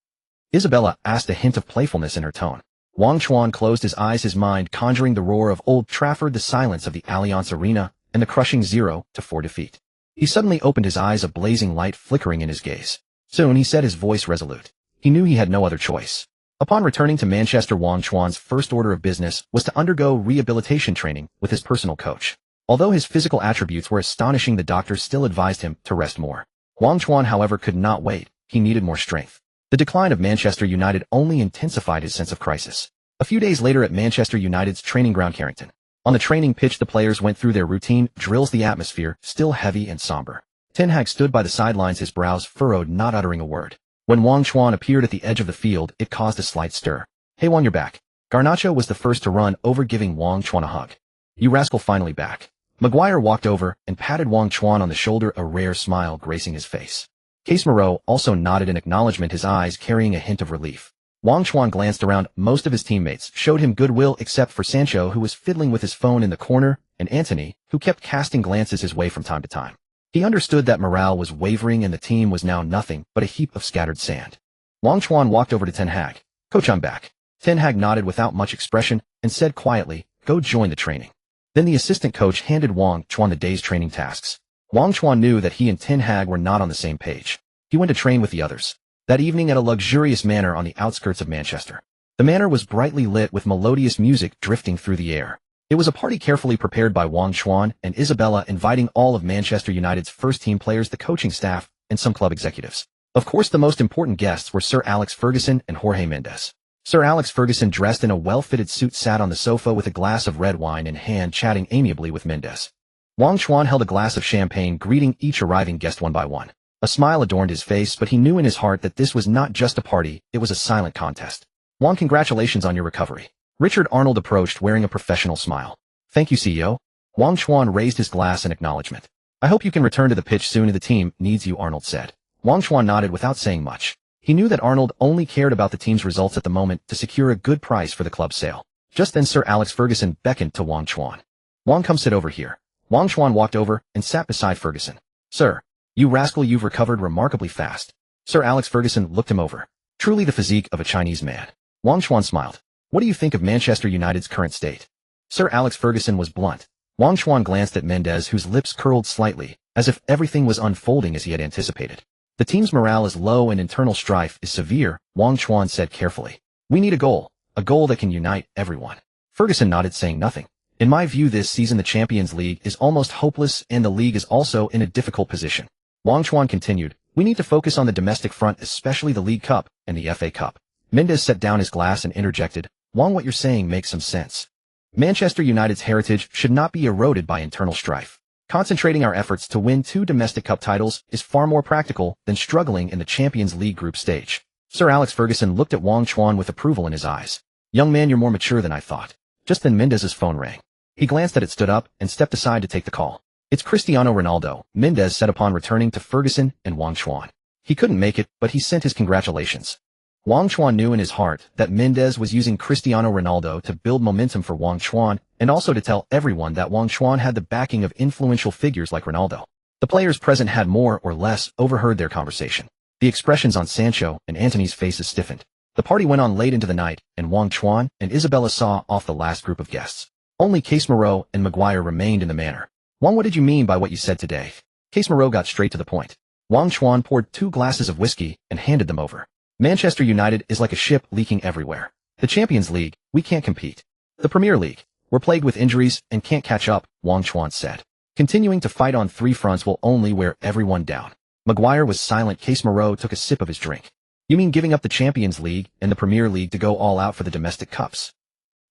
Isabella asked, a hint of playfulness in her tone. Wang Chuan closed his eyes, his mind conjuring the roar of Old Trafford, the silence of the Allianz Arena, and the crushing 0-4 defeat. He suddenly opened his eyes, a blazing light flickering in his gaze. Soon, he said, his voice resolute. He knew he had no other choice. Upon returning to Manchester, Wang Chuan's first order of business was to undergo rehabilitation training with his personal coach. Although his physical attributes were astonishing, the doctors still advised him to rest more. Wang Chuan, however, could not wait. He needed more strength. The decline of Manchester United only intensified his sense of crisis. A few days later, at Manchester United's training ground, Carrington. On the training pitch, the players went through their routine drills, the atmosphere still heavy and somber. Ten Hag stood by the sidelines, his brows furrowed, not uttering a word. When Wang Chuan appeared at the edge of the field, it caused a slight stir. Hey Wang, you're back. Garnacho was the first to run over, giving Wang Chuan a hug. You rascal, finally back. Maguire walked over and patted Wang Chuan on the shoulder, a rare smile gracing his face. Case Moreau also nodded in acknowledgement, his eyes carrying a hint of relief. Wang Chuan glanced around. Most of his teammates showed him goodwill except for Sancho, who was fiddling with his phone in the corner, and Antony, who kept casting glances his way from time to time. He understood that morale was wavering and the team was now nothing but a heap of scattered sand. Wang Chuan walked over to Ten Hag. "Coach, I'm back." Ten Hag nodded without much expression and said quietly, "Go join the training." Then the assistant coach handed Wang Chuan the day's training tasks. Wang Chuan knew that he and Ten Hag were not on the same page. He went to train with the others. That evening at a luxurious manor on the outskirts of Manchester. The manor was brightly lit with melodious music drifting through the air. It was a party carefully prepared by Wang Chuan and Isabella, inviting all of Manchester United's first-team players, the coaching staff, and some club executives. Of course, the most important guests were Sir Alex Ferguson and Jorge Mendes. Sir Alex Ferguson, dressed in a well-fitted suit, sat on the sofa with a glass of red wine in hand, chatting amiably with Mendes. Wang Chuan held a glass of champagne, greeting each arriving guest one by one. A smile adorned his face, but he knew in his heart that this was not just a party, it was a silent contest. "Wang, congratulations on your recovery." Richard Arnold approached, wearing a professional smile. "Thank you, CEO." Wang Chuan raised his glass in acknowledgement. "I hope you can return to the pitch soon. The team needs you," Arnold said. Wang Chuan nodded without saying much. He knew that Arnold only cared about the team's results at the moment to secure a good price for the club sale. Just then Sir Alex Ferguson beckoned to Wang Chuan. "Wang, come sit over here." Wang Chuan walked over and sat beside Ferguson. "Sir, you rascal, you've recovered remarkably fast." Sir Alex Ferguson looked him over. Truly the physique of a Chinese man. Wang Chuan smiled. "What do you think of Manchester United's current state?" Sir Alex Ferguson was blunt. Wang Chuan glanced at Mendes, whose lips curled slightly, as if everything was unfolding as he had anticipated. "The team's morale is low and internal strife is severe," Wang Chuan said carefully. "We need a goal that can unite everyone." Ferguson nodded, saying nothing. "In my view, this season the Champions League is almost hopeless and the league is also in a difficult position." Wang Chuan continued, "We need to focus on the domestic front, especially the League Cup and the FA Cup." Mendes set down his glass and interjected, "Wang, what you're saying makes some sense. Manchester United's heritage should not be eroded by internal strife. Concentrating our efforts to win 2 domestic cup titles is far more practical than struggling in the Champions League group stage." Sir Alex Ferguson looked at Wang Chuan with approval in his eyes. "Young man, you're more mature than I thought." Just then Mendes's phone rang. He glanced at it, stood up, and stepped aside to take the call. "It's Cristiano Ronaldo," Mendes said upon returning to Ferguson and Wang Chuan. "He couldn't make it, but he sent his congratulations." Wang Chuan knew in his heart that Mendes was using Cristiano Ronaldo to build momentum for Wang Chuan, and also to tell everyone that Wang Chuan had the backing of influential figures like Ronaldo. The players present had more or less overheard their conversation. The expressions on Sancho and Antony's faces stiffened. The party went on late into the night, and Wang Chuan and Isabella saw off the last group of guests. Only Casemiro and Maguire remained in the manor. "Wang, what did you mean by what you said today?" Casemiro got straight to the point. Wang Chuan poured 2 glasses of whiskey and handed them over. "Manchester United is like a ship leaking everywhere. The Champions League, we can't compete. The Premier League, we're plagued with injuries and can't catch up," Wang Chuan said. "Continuing to fight on 3 fronts will only wear everyone down." Maguire was silent. Casemiro took a sip of his drink. "You mean giving up the Champions League and the Premier League to go all out for the domestic cups?"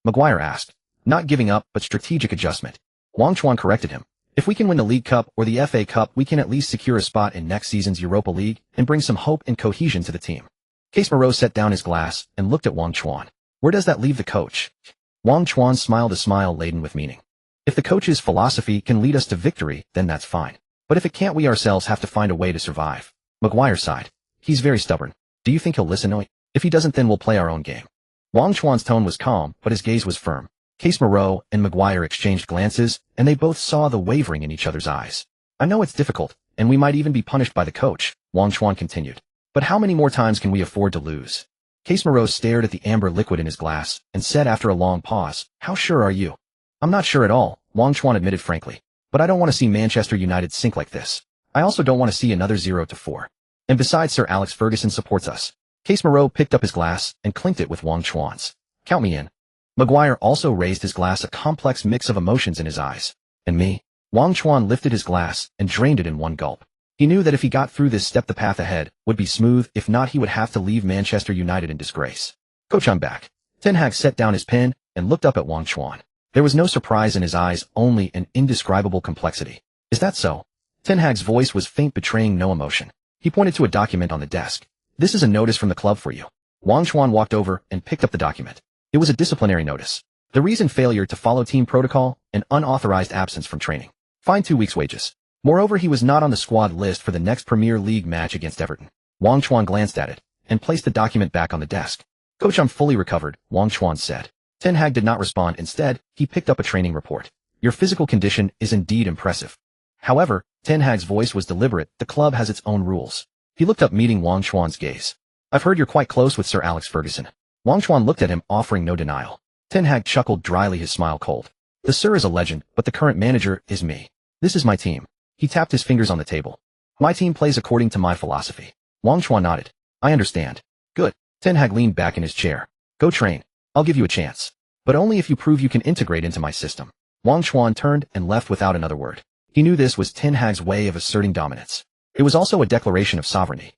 Maguire asked. "Not giving up, but strategic adjustment." Wang Chuan corrected him. "If we can win the League Cup or the FA Cup, we can at least secure a spot in next season's Europa League and bring some hope and cohesion to the team." Casemiro set down his glass and looked at Wang Chuan. "Where does that leave the coach?" Wang Chuan smiled, a smile laden with meaning. "If the coach's philosophy can lead us to victory, then that's fine. But if it can't, we ourselves have to find a way to survive." Maguire sighed. "He's very stubborn. Do you think he'll listen? If he doesn't, then we'll play our own game." Wang Chuan's tone was calm, but his gaze was firm. Casemiro and Maguire exchanged glances, and they both saw the wavering in each other's eyes. "I know it's difficult, and we might even be punished by the coach," Wang Chuan continued. "But how many more times can we afford to lose?" Casemiro stared at the amber liquid in his glass and said after a long pause, "How sure are you?" "I'm not sure at all," Wang Chuan admitted frankly. "But I don't want to see Manchester United sink like this. I also don't want to see another 0-4. And besides, Sir Alex Ferguson supports us." Casemiro picked up his glass and clinked it with Wang Chuan's. "Count me in." Maguire also raised his glass, a complex mix of emotions in his eyes. "And me?" Wang Chuan lifted his glass and drained it in one gulp. He knew that if he got through this step, the path ahead would be smooth. If not, he would have to leave Manchester United in disgrace. "Coach, I'm back." Ten Hag set down his pen and looked up at Wang Chuan. There was no surprise in his eyes, only an indescribable complexity. "Is that so?" Ten Hag's voice was faint, betraying no emotion. He pointed to a document on the desk. "This is a notice from the club for you." Wang Chuan walked over and picked up the document. It was a disciplinary notice. The reason: failure to follow team protocol and unauthorized absence from training. Fine 2 weeks' wages. Moreover, he was not on the squad list for the next Premier League match against Everton. Wang Chuan glanced at it and placed the document back on the desk. Coach, I'm fully recovered, Wang Chuan said. Ten Hag did not respond. Instead, he picked up a training report. Your physical condition is indeed impressive. However, Ten Hag's voice was deliberate. The club has its own rules. He looked up, meeting Wang Chuan's gaze. I've heard you're quite close with Sir Alex Ferguson. Wang Chuan looked at him, offering no denial. Ten Hag chuckled dryly, his smile cold. The Sir is a legend, but the current manager is me. This is my team. He tapped his fingers on the table. My team plays according to my philosophy. Wang Chuan nodded. I understand. Good. Ten Hag leaned back in his chair. Go train. I'll give you a chance. But only if you prove you can integrate into my system. Wang Chuan turned and left without another word. He knew this was Ten Hag's way of asserting dominance. It was also a declaration of sovereignty.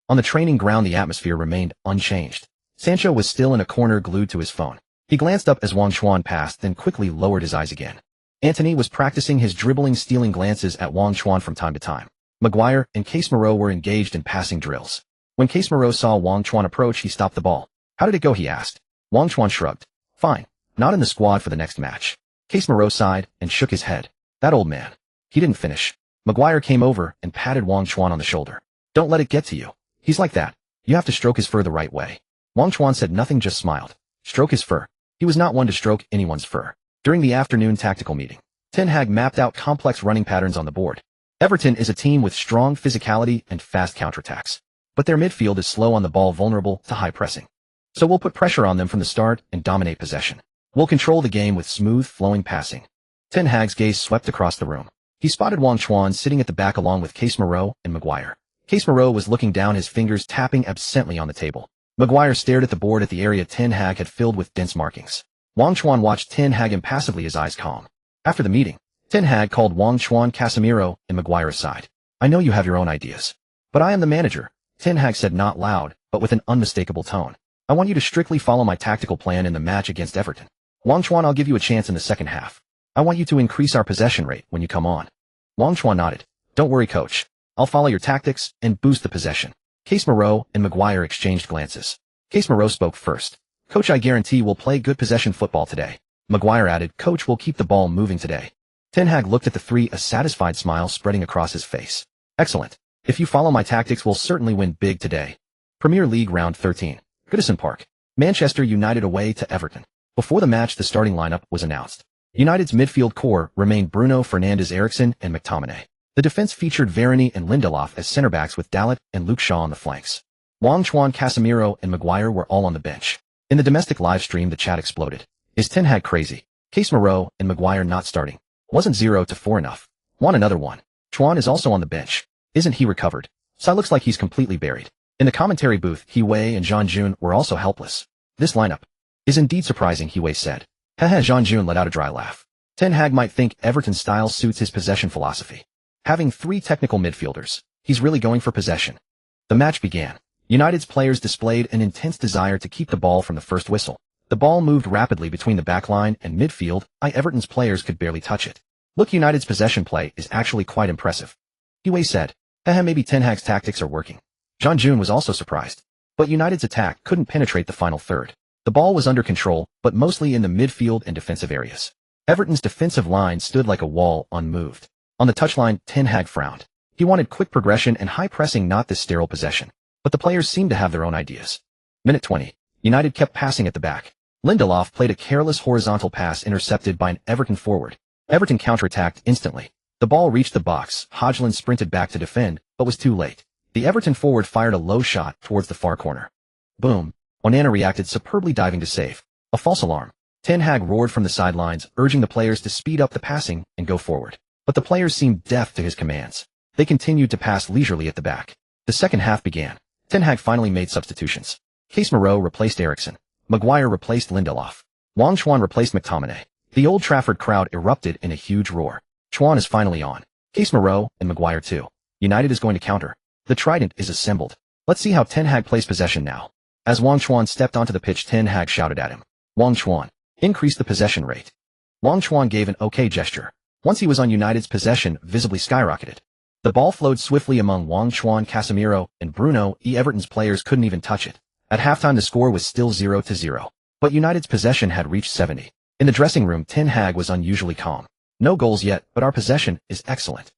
On the training ground, the atmosphere remained unchanged. Sancho was still in a corner, glued to his phone. He glanced up as Wang Chuan passed, then quickly lowered his eyes again. Antony was practicing his dribbling, stealing glances at Wang Chuan from time to time. Maguire and Casemiro were engaged in passing drills. When Casemiro saw Wang Chuan approach, he stopped the ball. How did it go, he asked. Wang Chuan shrugged. Fine. Not in the squad for the next match. Casemiro sighed and shook his head. That old man. He didn't finish. Maguire came over and patted Wang Chuan on the shoulder. Don't let it get to you. He's like that. You have to stroke his fur the right way. Wang Chuan said nothing, just smiled. Stroke his fur. He was not one to stroke anyone's fur. During the afternoon tactical meeting, Ten Hag mapped out complex running patterns on the board. Everton is a team with strong physicality and fast counterattacks. But their midfield is slow on the ball, vulnerable to high pressing. So we'll put pressure on them from the start and dominate possession. We'll control the game with smooth, flowing passing. Ten Hag's gaze swept across the room. He spotted Wang Chuan sitting at the back along with Casemiro and Maguire. Casemiro was looking down, his fingers tapping absently on the table. Maguire stared at the board at the area Ten Hag had filled with dense markings. Wang Chuan watched Ten Hag impassively, his eyes calm. After the meeting, Ten Hag called Wang Chuan, Casemiro, and Maguire aside. I know you have your own ideas. But I am the manager, Ten Hag said, not loud, but with an unmistakable tone. I want you to strictly follow my tactical plan in the match against Everton. Wang Chuan, I'll give you a chance in the second half. I want you to increase our possession rate when you come on. Wang Chuan nodded. Don't worry, coach. I'll follow your tactics and boost the possession. Casemiro and Maguire exchanged glances. Casemiro spoke first. Coach, I guarantee we'll play good possession football today. Maguire added, Coach, we'll keep the ball moving today. Ten Hag looked at the three, a satisfied smile spreading across his face. Excellent. If you follow my tactics, we'll certainly win big today. Premier League Round 13. Goodison Park. Manchester United away to Everton. Before the match, the starting lineup was announced. United's midfield core remained Bruno Fernandes, Eriksen, and McTominay. The defense featured Varane and Lindelof as center-backs, with Dazzle and Luke Shaw on the flanks. Wang Chuan, Casemiro, and Maguire were all on the bench. In the domestic live stream, the chat exploded. Is Ten Hag crazy? Casemiro and Maguire not starting. Wasn't 0-4 enough? Want another one? Chuan is also on the bench. Isn't he recovered? Sai looks like he's completely buried. In the commentary booth, He-Wei and Jean-Jun were also helpless. This lineup is indeed surprising, He-Wei said. Haha, Jean-Jun let out a dry laugh. Ten Hag might think Everton's style suits his possession philosophy. Having three technical midfielders, he's really going for possession. The match began. United's players displayed an intense desire to keep the ball from the first whistle. The ball moved rapidly between the backline and midfield. Everton's players could barely touch it. Look, United's possession play is actually quite impressive. He-Wei said. Haha, maybe Ten Hag's tactics are working. Jean-Jun was also surprised. But United's attack couldn't penetrate the final third. The ball was under control, but mostly in the midfield and defensive areas. Everton's defensive line stood like a wall, unmoved. On the touchline, Ten Hag frowned. He wanted quick progression and high pressing, not this sterile possession. But the players seemed to have their own ideas. Minute 20. United kept passing at the back. Lindelof played a careless horizontal pass intercepted by an Everton forward. Everton counterattacked instantly. The ball reached the box. Hodgland sprinted back to defend, but was too late. The Everton forward fired a low shot towards the far corner. Boom. Onana reacted superbly, diving to save. A false alarm. Ten Hag roared from the sidelines, urging the players to speed up the passing and go forward. But the players seemed deaf to his commands. They continued to pass leisurely at the back. The second half began. Ten Hag finally made substitutions. Casemiro replaced Eriksen. Maguire replaced Lindelof. Wang Chuan replaced McTominay. The Old Trafford crowd erupted in a huge roar. Chuan is finally on. Casemiro and Maguire too. United is going to counter. The trident is assembled. Let's see how Ten Hag plays possession now. As Wang Chuan stepped onto the pitch, Ten Hag shouted at him. Wang Chuan, increase the possession rate. Wang Chuan gave an okay gesture. Once he was on, United's possession visibly skyrocketed. The ball flowed swiftly among Wang Chuan, Casemiro, and Bruno. Everton's players couldn't even touch it. At halftime, the score was still 0-0. But United's possession had reached 70. In the dressing room, Ten Hag was unusually calm. No goals yet, but our possession is excellent.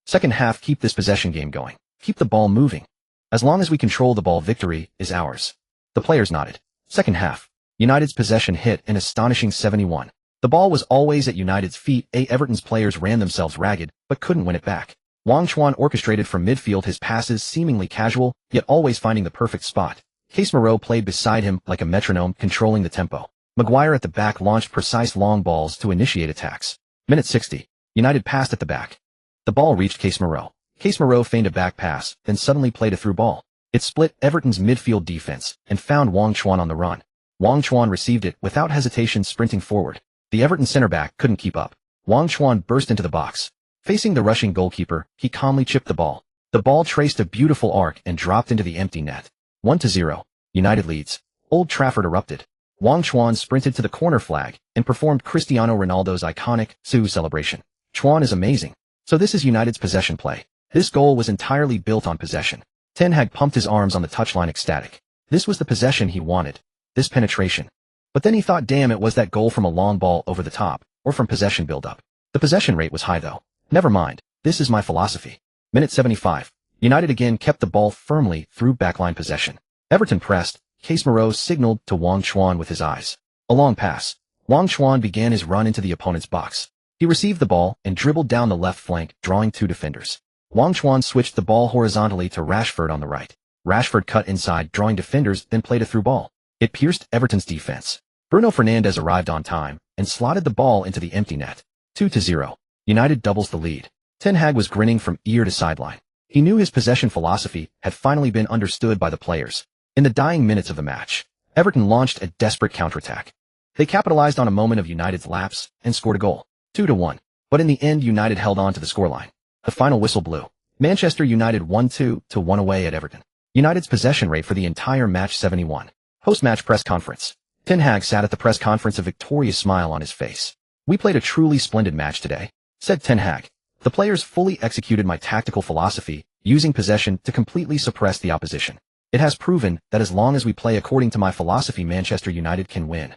Second half, keep this possession game going. Keep the ball moving. As long as we control the ball, victory is ours. The players nodded. Second half. United's possession hit an astonishing 71. The ball was always at United's feet. Everton's players ran themselves ragged, but couldn't win it back. Wang Chuan orchestrated from midfield, his passes seemingly casual, yet always finding the perfect spot. Casemiro played beside him like a metronome, controlling the tempo. Maguire at the back launched precise long balls to initiate attacks. Minute 60. United passed at the back. The ball reached Casemiro. Casemiro feigned a back pass, then suddenly played a through ball. It split Everton's midfield defense and found Wang Chuan on the run. Wang Chuan received it without hesitation, sprinting forward. The Everton center-back couldn't keep up. Wang Chuan burst into the box. Facing the rushing goalkeeper, he calmly chipped the ball. The ball traced a beautiful arc and dropped into the empty net. 1-0. United leads. Old Trafford erupted. Wang Chuan sprinted to the corner flag and performed Cristiano Ronaldo's iconic Su celebration. Chuan is amazing. So this is United's possession play. This goal was entirely built on possession. Ten Hag pumped his arms on the touchline, ecstatic. This was the possession he wanted. This penetration. But then he thought, damn, it was that goal from a long ball over the top, or from possession build-up. The possession rate was high though. Never mind. This is my philosophy. Minute 75. United again kept the ball firmly through backline possession. Everton pressed. Casemiro signaled to Wang Chuan with his eyes. A long pass. Wang Chuan began his run into the opponent's box. He received the ball and dribbled down the left flank, drawing two defenders. Wang Chuan switched the ball horizontally to Rashford on the right. Rashford cut inside, drawing defenders, then played a through ball. It pierced Everton's defense. Bruno Fernandes arrived on time and slotted the ball into the empty net. 2-0. United doubles the lead. Ten Hag was grinning from ear to sideline. He knew his possession philosophy had finally been understood by the players. In the dying minutes of the match, Everton launched a desperate counterattack. They capitalized on a moment of United's lapse and scored a goal. 2-1. But in the end, United held on to the scoreline. The final whistle blew. Manchester United won 2-1 away at Everton. United's possession rate for the entire match 71. Post-match press conference. Ten Hag sat at the press conference, a victorious smile on his face. We played a truly splendid match today, said Ten Hag. The players fully executed my tactical philosophy, using possession to completely suppress the opposition. It has proven that as long as we play according to my philosophy, Manchester United can win.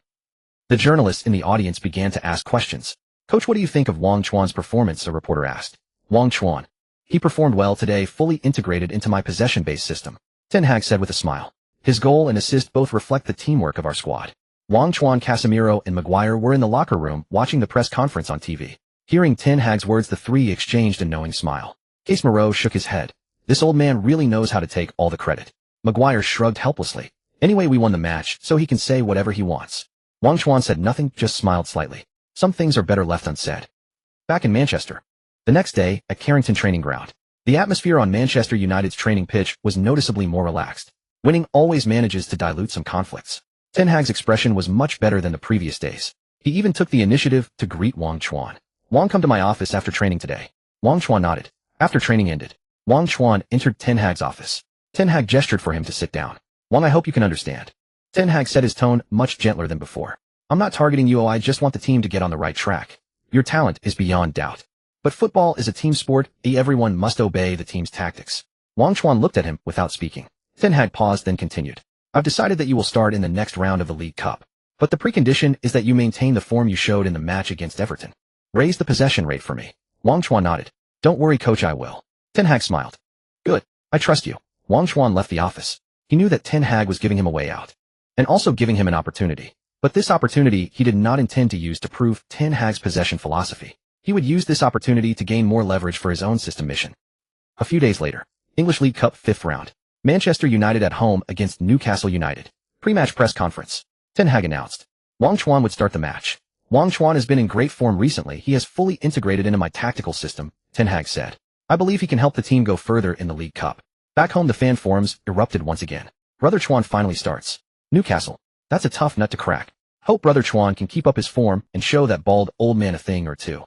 The journalists in the audience began to ask questions. Coach, what do you think of Wang Chuan's performance? A reporter asked. Wang Chuan. He performed well today, fully integrated into my possession-based system, Ten Hag said with a smile. His goal and assist both reflect the teamwork of our squad. Wang Chuan, Casemiro, and Maguire were in the locker room watching the press conference on TV. Hearing Ten Hag's words, the three exchanged a knowing smile. Casemiro shook his head. This old man really knows how to take all the credit. Maguire shrugged helplessly. Anyway, we won the match, so he can say whatever he wants. Wang Chuan said nothing, just smiled slightly. Some things are better left unsaid. Back in Manchester. The next day, at Carrington training ground, the atmosphere on Manchester United's training pitch was noticeably more relaxed. Winning always manages to dilute some conflicts. Ten Hag's expression was much better than the previous days. He even took the initiative to greet Wang Chuan. Wang, come to my office after training today. Wang Chuan nodded. After training ended, Wang Chuan entered Ten Hag's office. Ten Hag gestured for him to sit down. Wang, I hope you can understand. Ten Hag said, his tone much gentler than before. I'm not targeting you, I just want the team to get on the right track. Your talent is beyond doubt. But football is a team sport, everyone must obey the team's tactics. Wang Chuan looked at him without speaking. Ten Hag paused, then continued. I've decided that you will start in the next round of the League Cup. But the precondition is that you maintain the form you showed in the match against Everton. Raise the possession rate for me. Wang Chuan nodded. Don't worry, coach, I will. Ten Hag smiled. Good. I trust you. Wang Chuan left the office. He knew that Ten Hag was giving him a way out. And also giving him an opportunity. But this opportunity he did not intend to use to prove Ten Hag's possession philosophy. He would use this opportunity to gain more leverage for his own system mission. A few days later, English League Cup 5th round. Manchester United at home against Newcastle United. Pre-match press conference. Ten Hag announced. Wang Chuan would start the match. Wang Chuan has been in great form recently. He has fully integrated into my tactical system, Ten Hag said. I believe he can help the team go further in the League Cup. Back home, the fan forums erupted once again. Brother Chuan finally starts. Newcastle. That's a tough nut to crack. Hope Brother Chuan can keep up his form and show that bald old man a thing or two.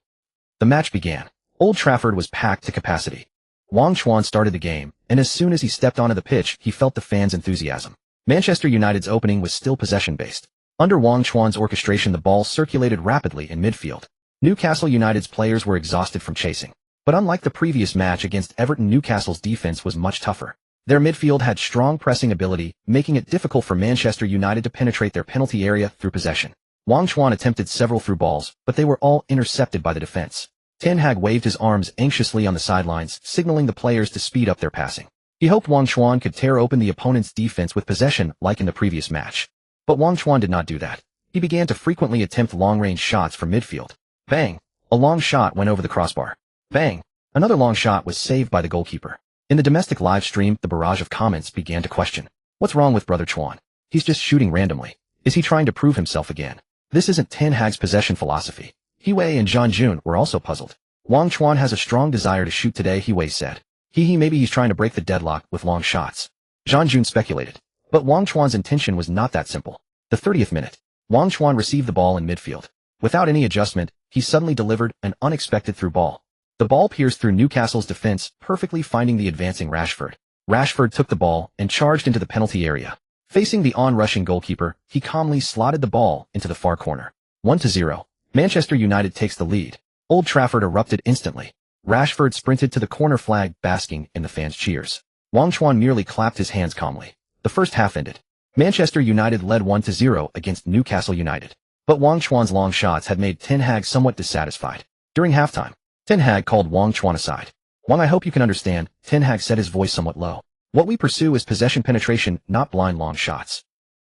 The match began. Old Trafford was packed to capacity. Wang Chuan started the game, and as soon as he stepped onto the pitch, he felt the fans' enthusiasm. Manchester United's opening was still possession-based. Under Wang Chuan's orchestration, the ball circulated rapidly in midfield. Newcastle United's players were exhausted from chasing. But unlike the previous match against Everton, Newcastle's defense was much tougher. Their midfield had strong pressing ability, making it difficult for Manchester United to penetrate their penalty area through possession. Wang Chuan attempted several through balls, but they were all intercepted by the defense. Ten Hag waved his arms anxiously on the sidelines, signaling the players to speed up their passing. He hoped Wang Chuan could tear open the opponent's defense with possession like in the previous match. But Wang Chuan did not do that. He began to frequently attempt long-range shots from midfield. Bang! A long shot went over the crossbar. Bang! Another long shot was saved by the goalkeeper. In the domestic live stream, the barrage of comments began to question. What's wrong with Brother Chuan? He's just shooting randomly. Is he trying to prove himself again? This isn't Ten Hag's possession philosophy. He Wei and Zhang Jun were also puzzled. Wang Chuan has a strong desire to shoot today, He Wei said. Maybe he's trying to break the deadlock with long shots. Zhang Jun speculated. But Wang Chuan's intention was not that simple. The 30th minute. Wang Chuan received the ball in midfield. Without any adjustment, he suddenly delivered an unexpected through ball. The ball pierced through Newcastle's defense, perfectly finding the advancing Rashford. Rashford took the ball and charged into the penalty area. Facing the on-rushing goalkeeper, he calmly slotted the ball into the far corner. 1-0. Manchester United takes the lead. Old Trafford erupted instantly. Rashford sprinted to the corner flag, basking in the fans' cheers. Wang Chuan merely clapped his hands calmly. The first half ended. Manchester United led 1-0 against Newcastle United. But Wang Chuan's long shots had made Ten Hag somewhat dissatisfied. During halftime, Ten Hag called Wang Chuan aside. Wang, I hope you can understand, Ten Hag said, his voice somewhat low. What we pursue is possession penetration, not blind long shots.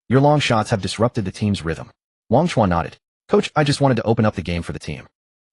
Your long shots have disrupted the team's rhythm. Wang Chuan nodded. Coach, I just wanted to open up the game for the team.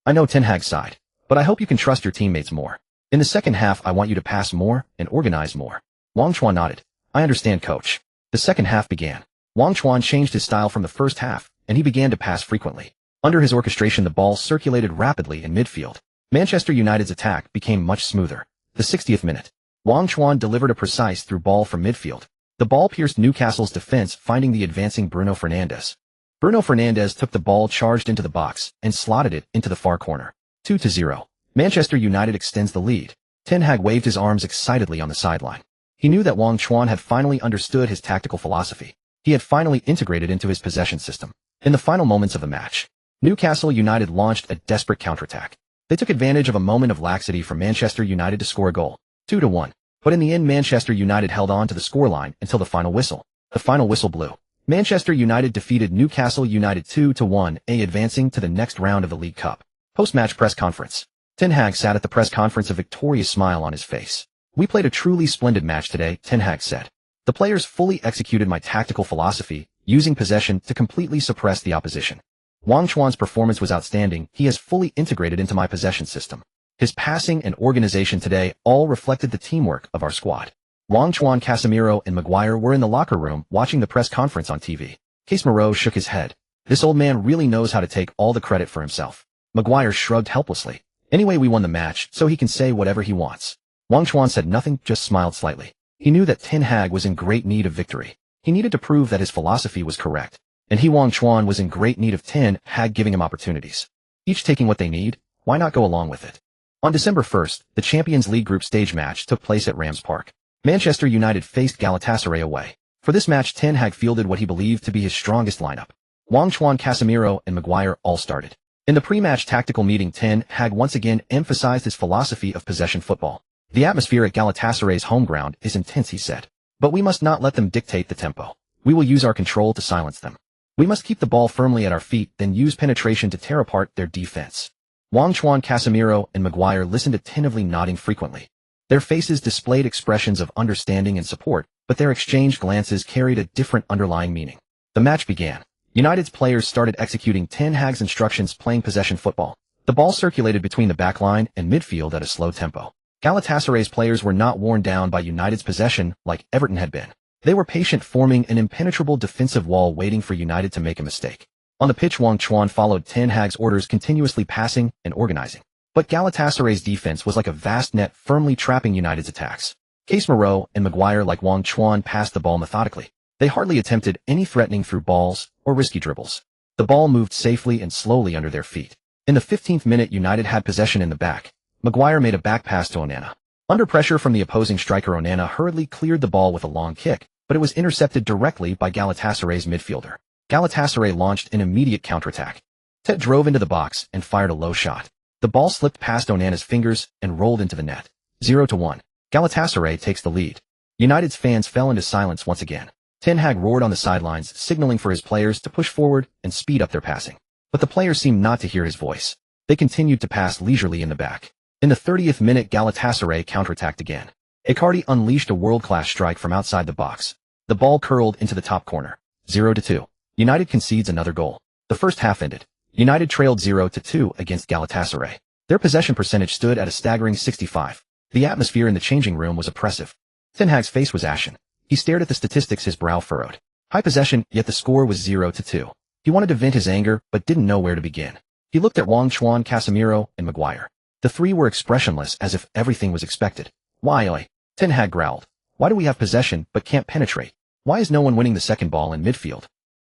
I know Ten Hag sighed, but I hope you can trust your teammates more. In the second half, I want you to pass more and organize more. Wang Chuan nodded. I understand, coach. The second half began. Wang Chuan changed his style from the first half, and he began to pass frequently. Under his orchestration, the ball circulated rapidly in midfield. Manchester United's attack became much smoother. The 60th minute. Wang Chuan delivered a precise through ball from midfield. The ball pierced Newcastle's defense, finding the advancing Bruno Fernandes. Bruno Fernandes took the ball, charged into the box, and slotted it into the far corner. 2-0. Manchester United extends the lead. Ten Hag waved his arms excitedly on the sideline. He knew that Wang Chuan had finally understood his tactical philosophy. He had finally integrated into his possession system. In the final moments of the match, Newcastle United launched a desperate counterattack. They took advantage of a moment of laxity from Manchester United to score a goal. 2-1. But in the end, Manchester United held on to the scoreline until the final whistle. The final whistle blew. Manchester United defeated Newcastle United 2-1, advancing to the next round of the League Cup. Post-match press conference. Ten Hag sat at the press conference, a victorious smile on his face. We played a truly splendid match today, Ten Hag said. The players fully executed my tactical philosophy, using possession to completely suppress the opposition. Wang Chuan's performance was outstanding. He has fully integrated into my possession system. His passing and organization today all reflected the teamwork of our squad. Wang Chuan, Casemiro, and Maguire were in the locker room watching the press conference on TV. Casemiro shook his head. This old man really knows how to take all the credit for himself. Maguire shrugged helplessly. Anyway, we won the match, so he can say whatever he wants. Wang Chuan said nothing, just smiled slightly. He knew that Ten Hag was in great need of victory. He needed to prove that his philosophy was correct. And Wang Chuan was in great need of Ten Hag giving him opportunities. Each taking what they need, why not go along with it? On December 1st, the Champions League group stage match took place at Rams Park. Manchester United faced Galatasaray away. For this match, Ten Hag fielded what he believed to be his strongest lineup. Wang Chuan, Casemiro, and Maguire all started. In the pre-match tactical meeting, Ten Hag once again emphasized his philosophy of possession football. The atmosphere at Galatasaray's home ground is intense, he said. But we must not let them dictate the tempo. We will use our control to silence them. We must keep the ball firmly at our feet, then use penetration to tear apart their defense. Wang Chuan, Casemiro, and Maguire listened attentively, nodding frequently. Their faces displayed expressions of understanding and support, but their exchanged glances carried a different underlying meaning. The match began. United's players started executing Ten Hag's instructions, playing possession football. The ball circulated between the backline and midfield at a slow tempo. Galatasaray's players were not worn down by United's possession like Everton had been. They were patient, forming an impenetrable defensive wall, waiting for United to make a mistake. On the pitch, Wang Chuan followed Ten Hag's orders, continuously passing and organizing. But Galatasaray's defense was like a vast net, firmly trapping United's attacks. Casemiro and Maguire, like Wang Chuan, passed the ball methodically. They hardly attempted any threatening through balls or risky dribbles. The ball moved safely and slowly under their feet. In the 15th minute, United had possession in the back. Maguire made a back pass to Onana. Under pressure from the opposing striker, Onana hurriedly cleared the ball with a long kick, but it was intercepted directly by Galatasaray's midfielder. Galatasaray launched an immediate counterattack. Tet drove into the box and fired a low shot. The ball slipped past Onana's fingers and rolled into the net. 0-1. Galatasaray takes the lead. United's fans fell into silence once again. Ten Hag roared on the sidelines, signaling for his players to push forward and speed up their passing. But the players seemed not to hear his voice. They continued to pass leisurely in the back. In the 30th minute, Galatasaray counterattacked again. Icardi unleashed a world-class strike from outside the box. The ball curled into the top corner. 0-2. United concedes another goal. The first half ended. United trailed 0-2 against Galatasaray. Their possession percentage stood at a staggering 65. The atmosphere in the changing room was oppressive. Ten Hag's face was ashen. He stared at the statistics, his brow furrowed. High possession, yet the score was 0-2. He wanted to vent his anger, but didn't know where to begin. He looked at Wang Chuan, Casemiro, and Maguire. The three were expressionless, as if everything was expected. Why, oi? Ten Hag growled. Why do we have possession, but can't penetrate? Why is no one winning the second ball in midfield?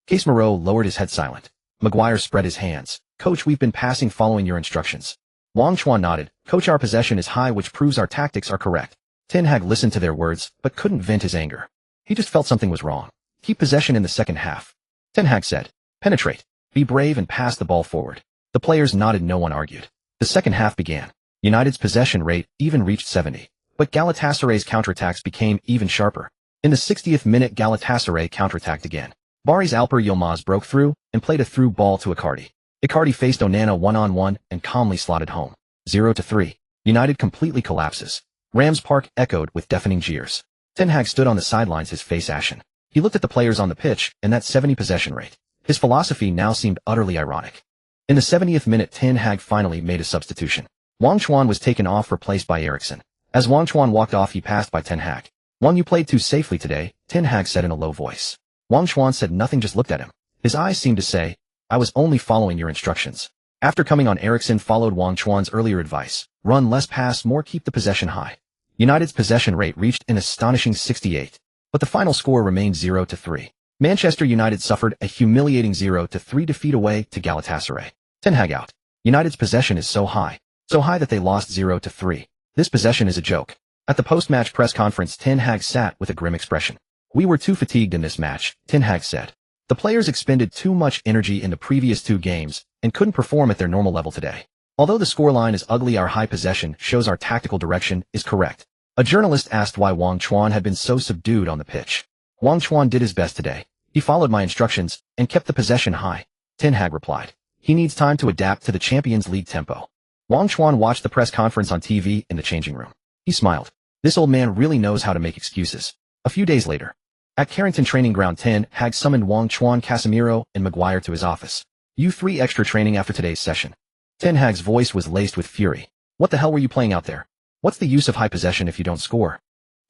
Casemiro lowered his head silent. Maguire spread his hands. Coach, we've been passing following your instructions. Wang Chuan nodded. Coach, our possession is high, which proves our tactics are correct. Ten Hag listened to their words, but couldn't vent his anger. He just felt something was wrong. Keep possession in the second half. Ten Hag said. Penetrate. Be brave and pass the ball forward. The players nodded, no one argued. The second half began. United's possession rate even reached 70. But Galatasaray's counterattacks became even sharper. In the 60th minute, Galatasaray counterattacked again. Bari's Alper Yilmaz broke through and played a through ball to Icardi. Icardi faced Onana one-on-one and calmly slotted home. 0-3. United completely collapses. Rams Park echoed with deafening jeers. Ten Hag stood on the sidelines, his face ashen. He looked at the players on the pitch and that 70 possession rate. His philosophy now seemed utterly ironic. In the 70th minute, Ten Hag finally made a substitution. Wang Chuan was taken off, replaced by Eriksen. As Wang Chuan walked off, he passed by Ten Hag. Wang, you played too safely today, Ten Hag said in a low voice. Wang Chuan said nothing, just looked at him. His eyes seemed to say, I was only following your instructions. After coming on, Eriksen followed Wang Chuan's earlier advice. Run less, pass more, keep the possession high. United's possession rate reached an astonishing 68. But the final score remained 0-3. Manchester United suffered a humiliating 0-3 defeat away to Galatasaray. Ten Hag out. United's possession is so high that they lost 0-3. This possession is a joke. At the post-match press conference, Ten Hag sat with a grim expression. We were too fatigued in this match, Ten Hag said. The players expended too much energy in the previous two games and couldn't perform at their normal level today. Although the scoreline is ugly, our high possession shows our tactical direction is correct. A journalist asked why Wang Chuan had been so subdued on the pitch. Wang Chuan did his best today. He followed my instructions and kept the possession high, Ten Hag replied. He needs time to adapt to the Champions League tempo. Wang Chuan watched the press conference on TV in the changing room. He smiled. This old man really knows how to make excuses. A few days later, at Carrington Training Ground, Ten Hag summoned Wang Chuan, Casemiro, and Maguire to his office. You three extra training after today's session. Ten Hag's voice was laced with fury. What the hell were you playing out there? What's the use of high possession if you don't score?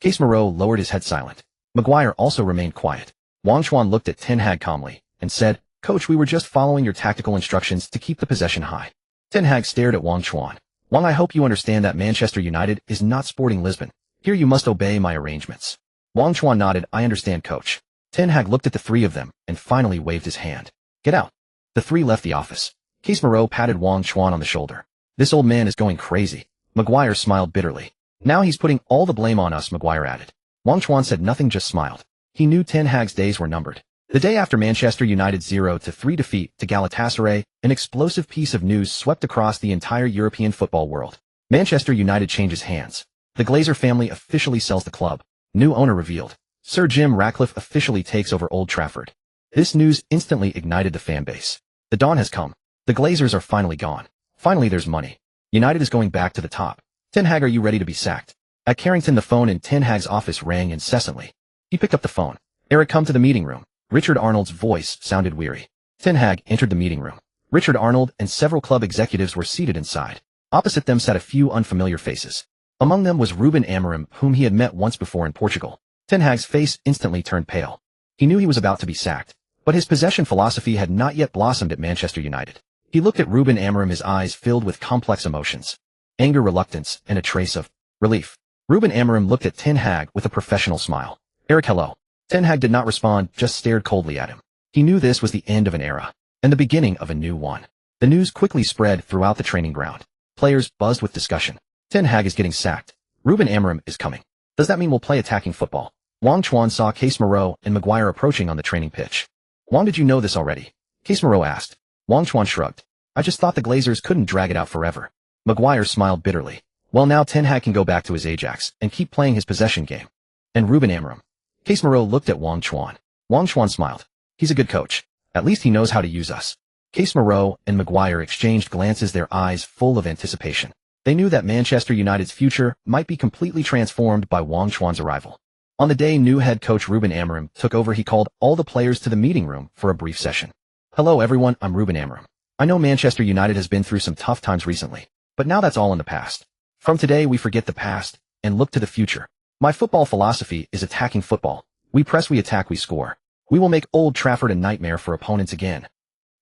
Casemiro lowered his head silent. Maguire also remained quiet. Wang Chuan looked at Ten Hag calmly and said, Coach, we were just following your tactical instructions to keep the possession high. Ten Hag stared at Wang Chuan. Wang, I hope you understand that Manchester United is not Sporting Lisbon. Here you must obey my arrangements. Wang Chuan nodded. I understand, coach. Ten Hag looked at the three of them and finally waved his hand. Get out. The three left the office. Casemiro patted Wang Chuan on the shoulder. This old man is going crazy. Maguire smiled bitterly. Now he's putting all the blame on us, Maguire added. Wang Chuan said nothing, just smiled. He knew Ten Hag's days were numbered. The day after Manchester United's 0-3 defeat to Galatasaray, an explosive piece of news swept across the entire European football world. Manchester United changes hands. The Glazer family officially sells the club. New owner revealed. Sir Jim Ratcliffe officially takes over Old Trafford. This news instantly ignited the fan base. The dawn has come. The Glazers are finally gone. Finally there's money. United is going back to the top. Ten Hag, are you ready to be sacked? At Carrington, the phone in Ten Hag's office rang incessantly. He picked up the phone. Eric, come to the meeting room. Richard Arnold's voice sounded weary. Ten Hag entered the meeting room. Richard Arnold and several club executives were seated inside. Opposite them sat a few unfamiliar faces. Among them was Ruben Amorim, whom he had met once before in Portugal. Ten Hag's face instantly turned pale. He knew he was about to be sacked, but his possession philosophy had not yet blossomed at Manchester United. He looked at Ruben Amorim, his eyes filled with complex emotions. Anger, reluctance, and a trace of relief. Ruben Amorim looked at Ten Hag with a professional smile. Eric, hello. Ten Hag did not respond, just stared coldly at him. He knew this was the end of an era, and the beginning of a new one. The news quickly spread throughout the training ground. Players buzzed with discussion. Ten Hag is getting sacked. Ruben Amorim is coming. Does that mean we'll play attacking football? Wang Chuan saw Casemiro and Maguire approaching on the training pitch. Wang, did you know this already? Casemiro asked. Wang Chuan shrugged. I just thought the Glazers couldn't drag it out forever. Maguire smiled bitterly. Well, now Ten Hag can go back to his Ajax and keep playing his possession game. And Ruben Amorim. Casemiro looked at Wang Chuan. Wang Chuan smiled. He's a good coach. At least he knows how to use us. Casemiro and Maguire exchanged glances, their eyes full of anticipation. They knew that Manchester United's future might be completely transformed by Wang Chuan's arrival. On the day new head coach Ruben Amorim took over, he called all the players to the meeting room for a brief session. Hello everyone, I'm Ruben Amorim. I know Manchester United has been through some tough times recently, but now that's all in the past. From today we forget the past and look to the future. My football philosophy is attacking football. We press, we attack, we score. We will make Old Trafford a nightmare for opponents again.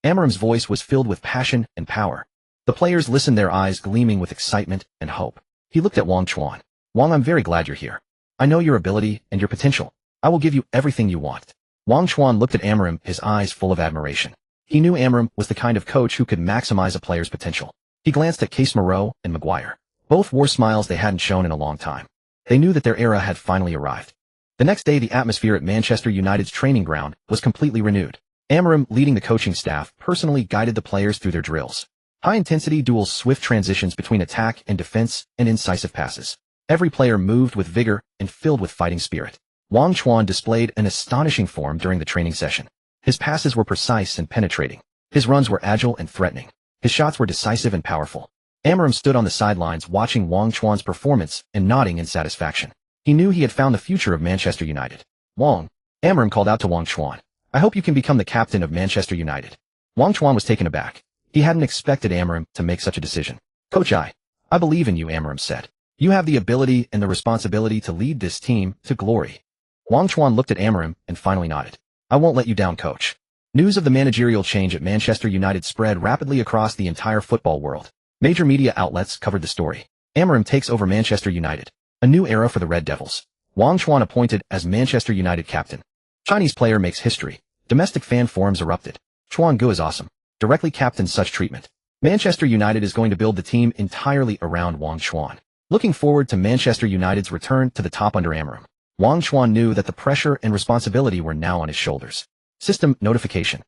Amorim's voice was filled with passion and power. The players listened, their eyes gleaming with excitement and hope. He looked at Wang Chuan. Wang, I'm very glad you're here. I know your ability and your potential. I will give you everything you want. Wang Chuan looked at Amorim, his eyes full of admiration. He knew Amorim was the kind of coach who could maximize a player's potential. He glanced at Casemiro and Maguire. Both wore smiles they hadn't shown in a long time. They knew that their era had finally arrived. The next day, the atmosphere at Manchester United's training ground was completely renewed. Amorim, leading the coaching staff, personally guided the players through their drills. High-intensity duels, swift transitions between attack and defense, and incisive passes. Every player moved with vigor and filled with fighting spirit. Wang Chuan displayed an astonishing form during the training session. His passes were precise and penetrating. His runs were agile and threatening. His shots were decisive and powerful. Amorim stood on the sidelines watching Wang Chuan's performance and nodding in satisfaction. He knew he had found the future of Manchester United. Wang, Amorim called out to Wang Chuan. I hope you can become the captain of Manchester United. Wang Chuan was taken aback. He hadn't expected Amorim to make such a decision. Coach, I believe in you, Amorim said. You have the ability and the responsibility to lead this team to glory. Wang Chuan looked at Amorim and finally nodded. I won't let you down, coach. News of the managerial change at Manchester United spread rapidly across the entire football world. Major media outlets covered the story. Amorim takes over Manchester United. A new era for the Red Devils. Wang Chuan appointed as Manchester United captain. Chinese player makes history. Domestic fan forums erupted. Chuan Gu is awesome. Directly captain, such treatment. Manchester United is going to build the team entirely around Wang Chuan. Looking forward to Manchester United's return to the top under Amorim. Wang Chuan knew that the pressure and responsibility were now on his shoulders. System notification.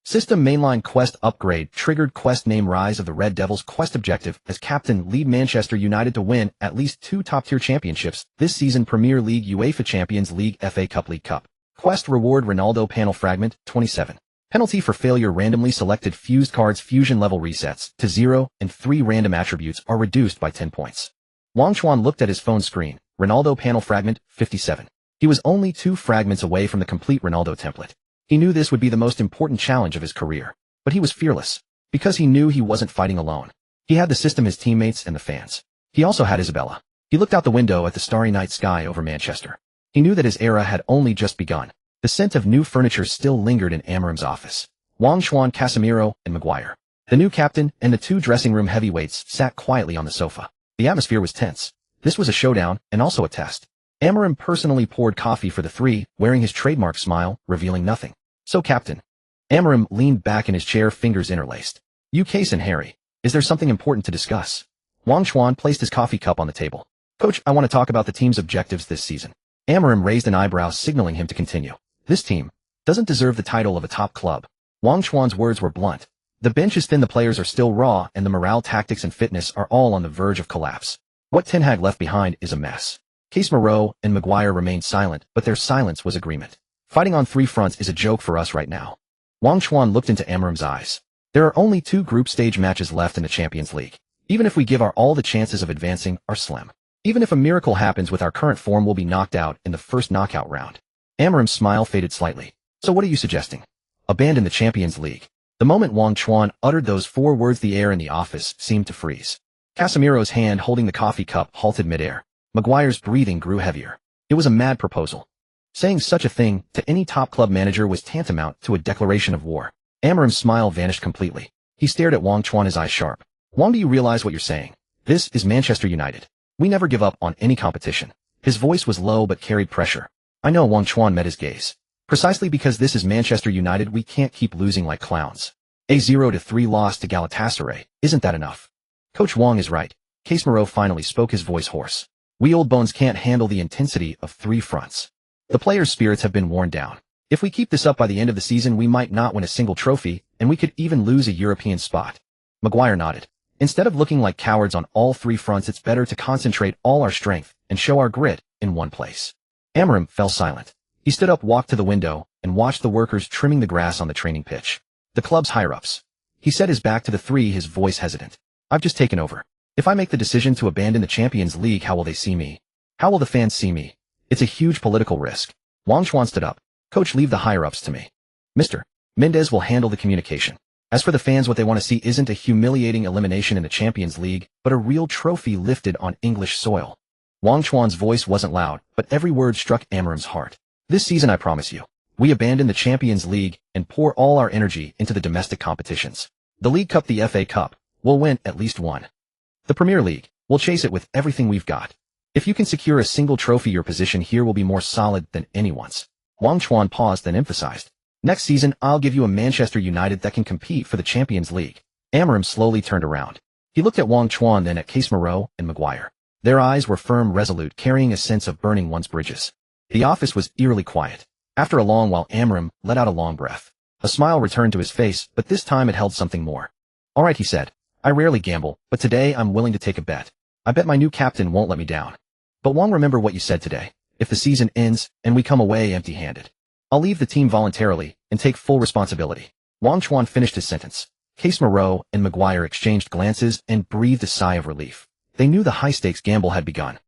System mainline quest upgrade triggered. Quest name: Rise of the Red Devils. Quest objective: as captain, lead Manchester United to win at least 2 top-tier championships this season: Premier League, UEFA Champions League, FA Cup, League Cup. Quest reward: Ronaldo panel fragment 27. Penalty for failure: randomly selected fused cards fusion level resets to 0 and 3 random attributes are reduced by 10 points. Wang Chuan looked at his phone screen. Ronaldo panel fragment 57. He was only 2 fragments away from the complete Ronaldo template. He knew this would be the most important challenge of his career, but he was fearless because he knew he wasn't fighting alone. He had the system, his teammates, and the fans. He also had Isabella. He looked out the window at the starry night sky over Manchester. He knew that his era had only just begun. The scent of new furniture still lingered in Amorim's office. Wang Chuan, Casemiro, and Maguire, the new captain, and the 2 dressing room heavyweights sat quietly on the sofa. The atmosphere was tense. This was a showdown and also a test. Amorim personally poured coffee for the 3, wearing his trademark smile, revealing nothing. So, captain. Amorim leaned back in his chair, fingers interlaced. You, Case and Harry, is there something important to discuss? Wang Chuan placed his coffee cup on the table. Coach, I want to talk about the team's objectives this season. Amorim raised an eyebrow, signaling him to continue. This team doesn't deserve the title of a top club. Wang Chuan's words were blunt. The bench is thin, the players are still raw, and the morale, tactics, and fitness are all on the verge of collapse. What Ten Hag left behind is a mess. Casemiro and Maguire remained silent, but their silence was agreement. Fighting on 3 fronts is a joke for us right now. Wang Chuan looked into Amorim's eyes. There are only 2 group stage matches left in the Champions League. Even if we give all the chances of advancing are slim. Even if a miracle happens with our current form, we'll be knocked out in the first knockout round. Amorim's smile faded slightly. So what are you suggesting? Abandon the Champions League. The moment Wang Chuan uttered those 4 words, the air in the office seemed to freeze. Casemiro's hand holding the coffee cup halted midair. Maguire's breathing grew heavier. It was a mad proposal. Saying such a thing to any top club manager was tantamount to a declaration of war. Amorim's smile vanished completely. He stared at Wang Chuan, his eyes sharp. Wang, do you realize what you're saying? This is Manchester United. We never give up on any competition. His voice was low but carried pressure. I know. Wang Chuan met his gaze. Precisely because this is Manchester United, we can't keep losing like clowns. A 0-3 loss to Galatasaray, isn't that enough? Coach, Wang is right. Casemiro finally spoke, his voice hoarse. We old bones can't handle the intensity of 3 fronts. The players' spirits have been worn down. If we keep this up, by the end of the season we might not win a single trophy, and we could even lose a European spot. Maguire nodded. Instead of looking like cowards on all 3 fronts, it's better to concentrate all our strength and show our grit in one place. Amorim fell silent. He stood up, walked to the window, and watched the workers trimming the grass on the training pitch. The club's higher-ups. He set his back to the 3, his voice hesitant. I've just taken over. If I make the decision to abandon the Champions League, how will they see me? How will the fans see me? It's a huge political risk. Wang Chuan stood up. Coach, leave the higher-ups to me. Mr. Mendez will handle the communication. As for the fans, what they want to see isn't a humiliating elimination in the Champions League, but a real trophy lifted on English soil. Wang Chuan's voice wasn't loud, but every word struck Amarim's heart. This season, I promise you, we abandon the Champions League and pour all our energy into the domestic competitions. The League Cup, the FA Cup, we'll win at least one. The Premier League, we'll chase it with everything we've got. If you can secure a single trophy, your position here will be more solid than anyone's. Wang Chuan paused, then emphasized. Next season, I'll give you a Manchester United that can compete for the Champions League. Amarim slowly turned around. He looked at Wang Chuan, then at Casemiro and Maguire. Their eyes were firm, resolute, carrying a sense of burning one's bridges. The office was eerily quiet. After a long while, Amarim let out a long breath. A smile returned to his face, but this time it held something more. All right, he said. I rarely gamble, but today I'm willing to take a bet. I bet my new captain won't let me down. But Wang, remember what you said today. If the season ends and we come away empty-handed, I'll leave the team voluntarily and take full responsibility. Wang Chuan finished his sentence. Casemiro and Maguire exchanged glances and breathed a sigh of relief. They knew the high-stakes gamble had begun.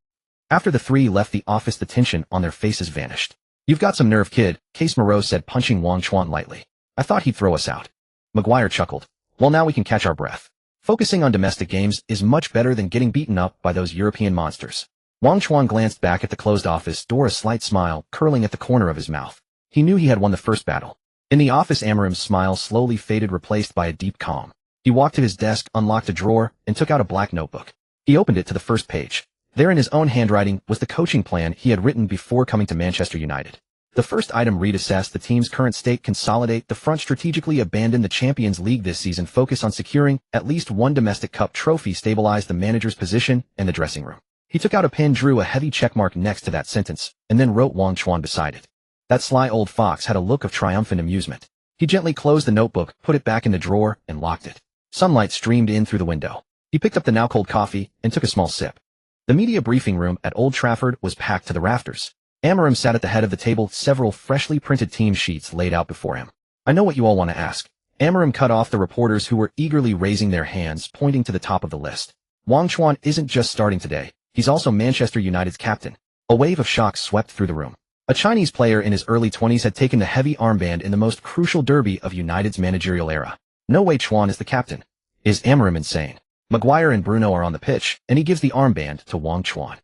After the three left the office, the tension on their faces vanished. You've got some nerve, kid, Casemiro said, punching Wang Chuan lightly. I thought he'd throw us out. Maguire chuckled. Well, now we can catch our breath. Focusing on domestic games is much better than getting beaten up by those European monsters. Wang Chuan glanced back at the closed office door, a slight smile curling at the corner of his mouth. He knew he had won the first battle. In the office, Amarim's smile slowly faded, replaced by a deep calm. He walked to his desk, unlocked a drawer, and took out a black notebook. He opened it to the first page. There in his own handwriting was the coaching plan he had written before coming to Manchester United. The first item read: assess the team's current state, consolidate the front, strategically abandon the Champions League this season, focus on securing at least one domestic cup trophy, stabilize the manager's position and the dressing room. He took out a pen, drew a heavy checkmark next to that sentence, and then wrote Wang Chuan beside it. That sly old fox had a look of triumphant amusement. He gently closed the notebook, put it back in the drawer, and locked it. Sunlight streamed in through the window. He picked up the now cold coffee and took a small sip. The media briefing room at Old Trafford was packed to the rafters. Amarim sat at the head of the table, several freshly printed team sheets laid out before him. I know what you all want to ask. Amarim cut off the reporters who were eagerly raising their hands, pointing to the top of the list. Wang Chuan isn't just starting today. He's also Manchester United's captain. A wave of shock swept through the room. A Chinese player in his early 20s had taken the heavy armband in the most crucial derby of United's managerial era. No way, Chuan is the captain. Is Amarim insane? Maguire and Bruno are on the pitch, and he gives the armband to Wang Chuan.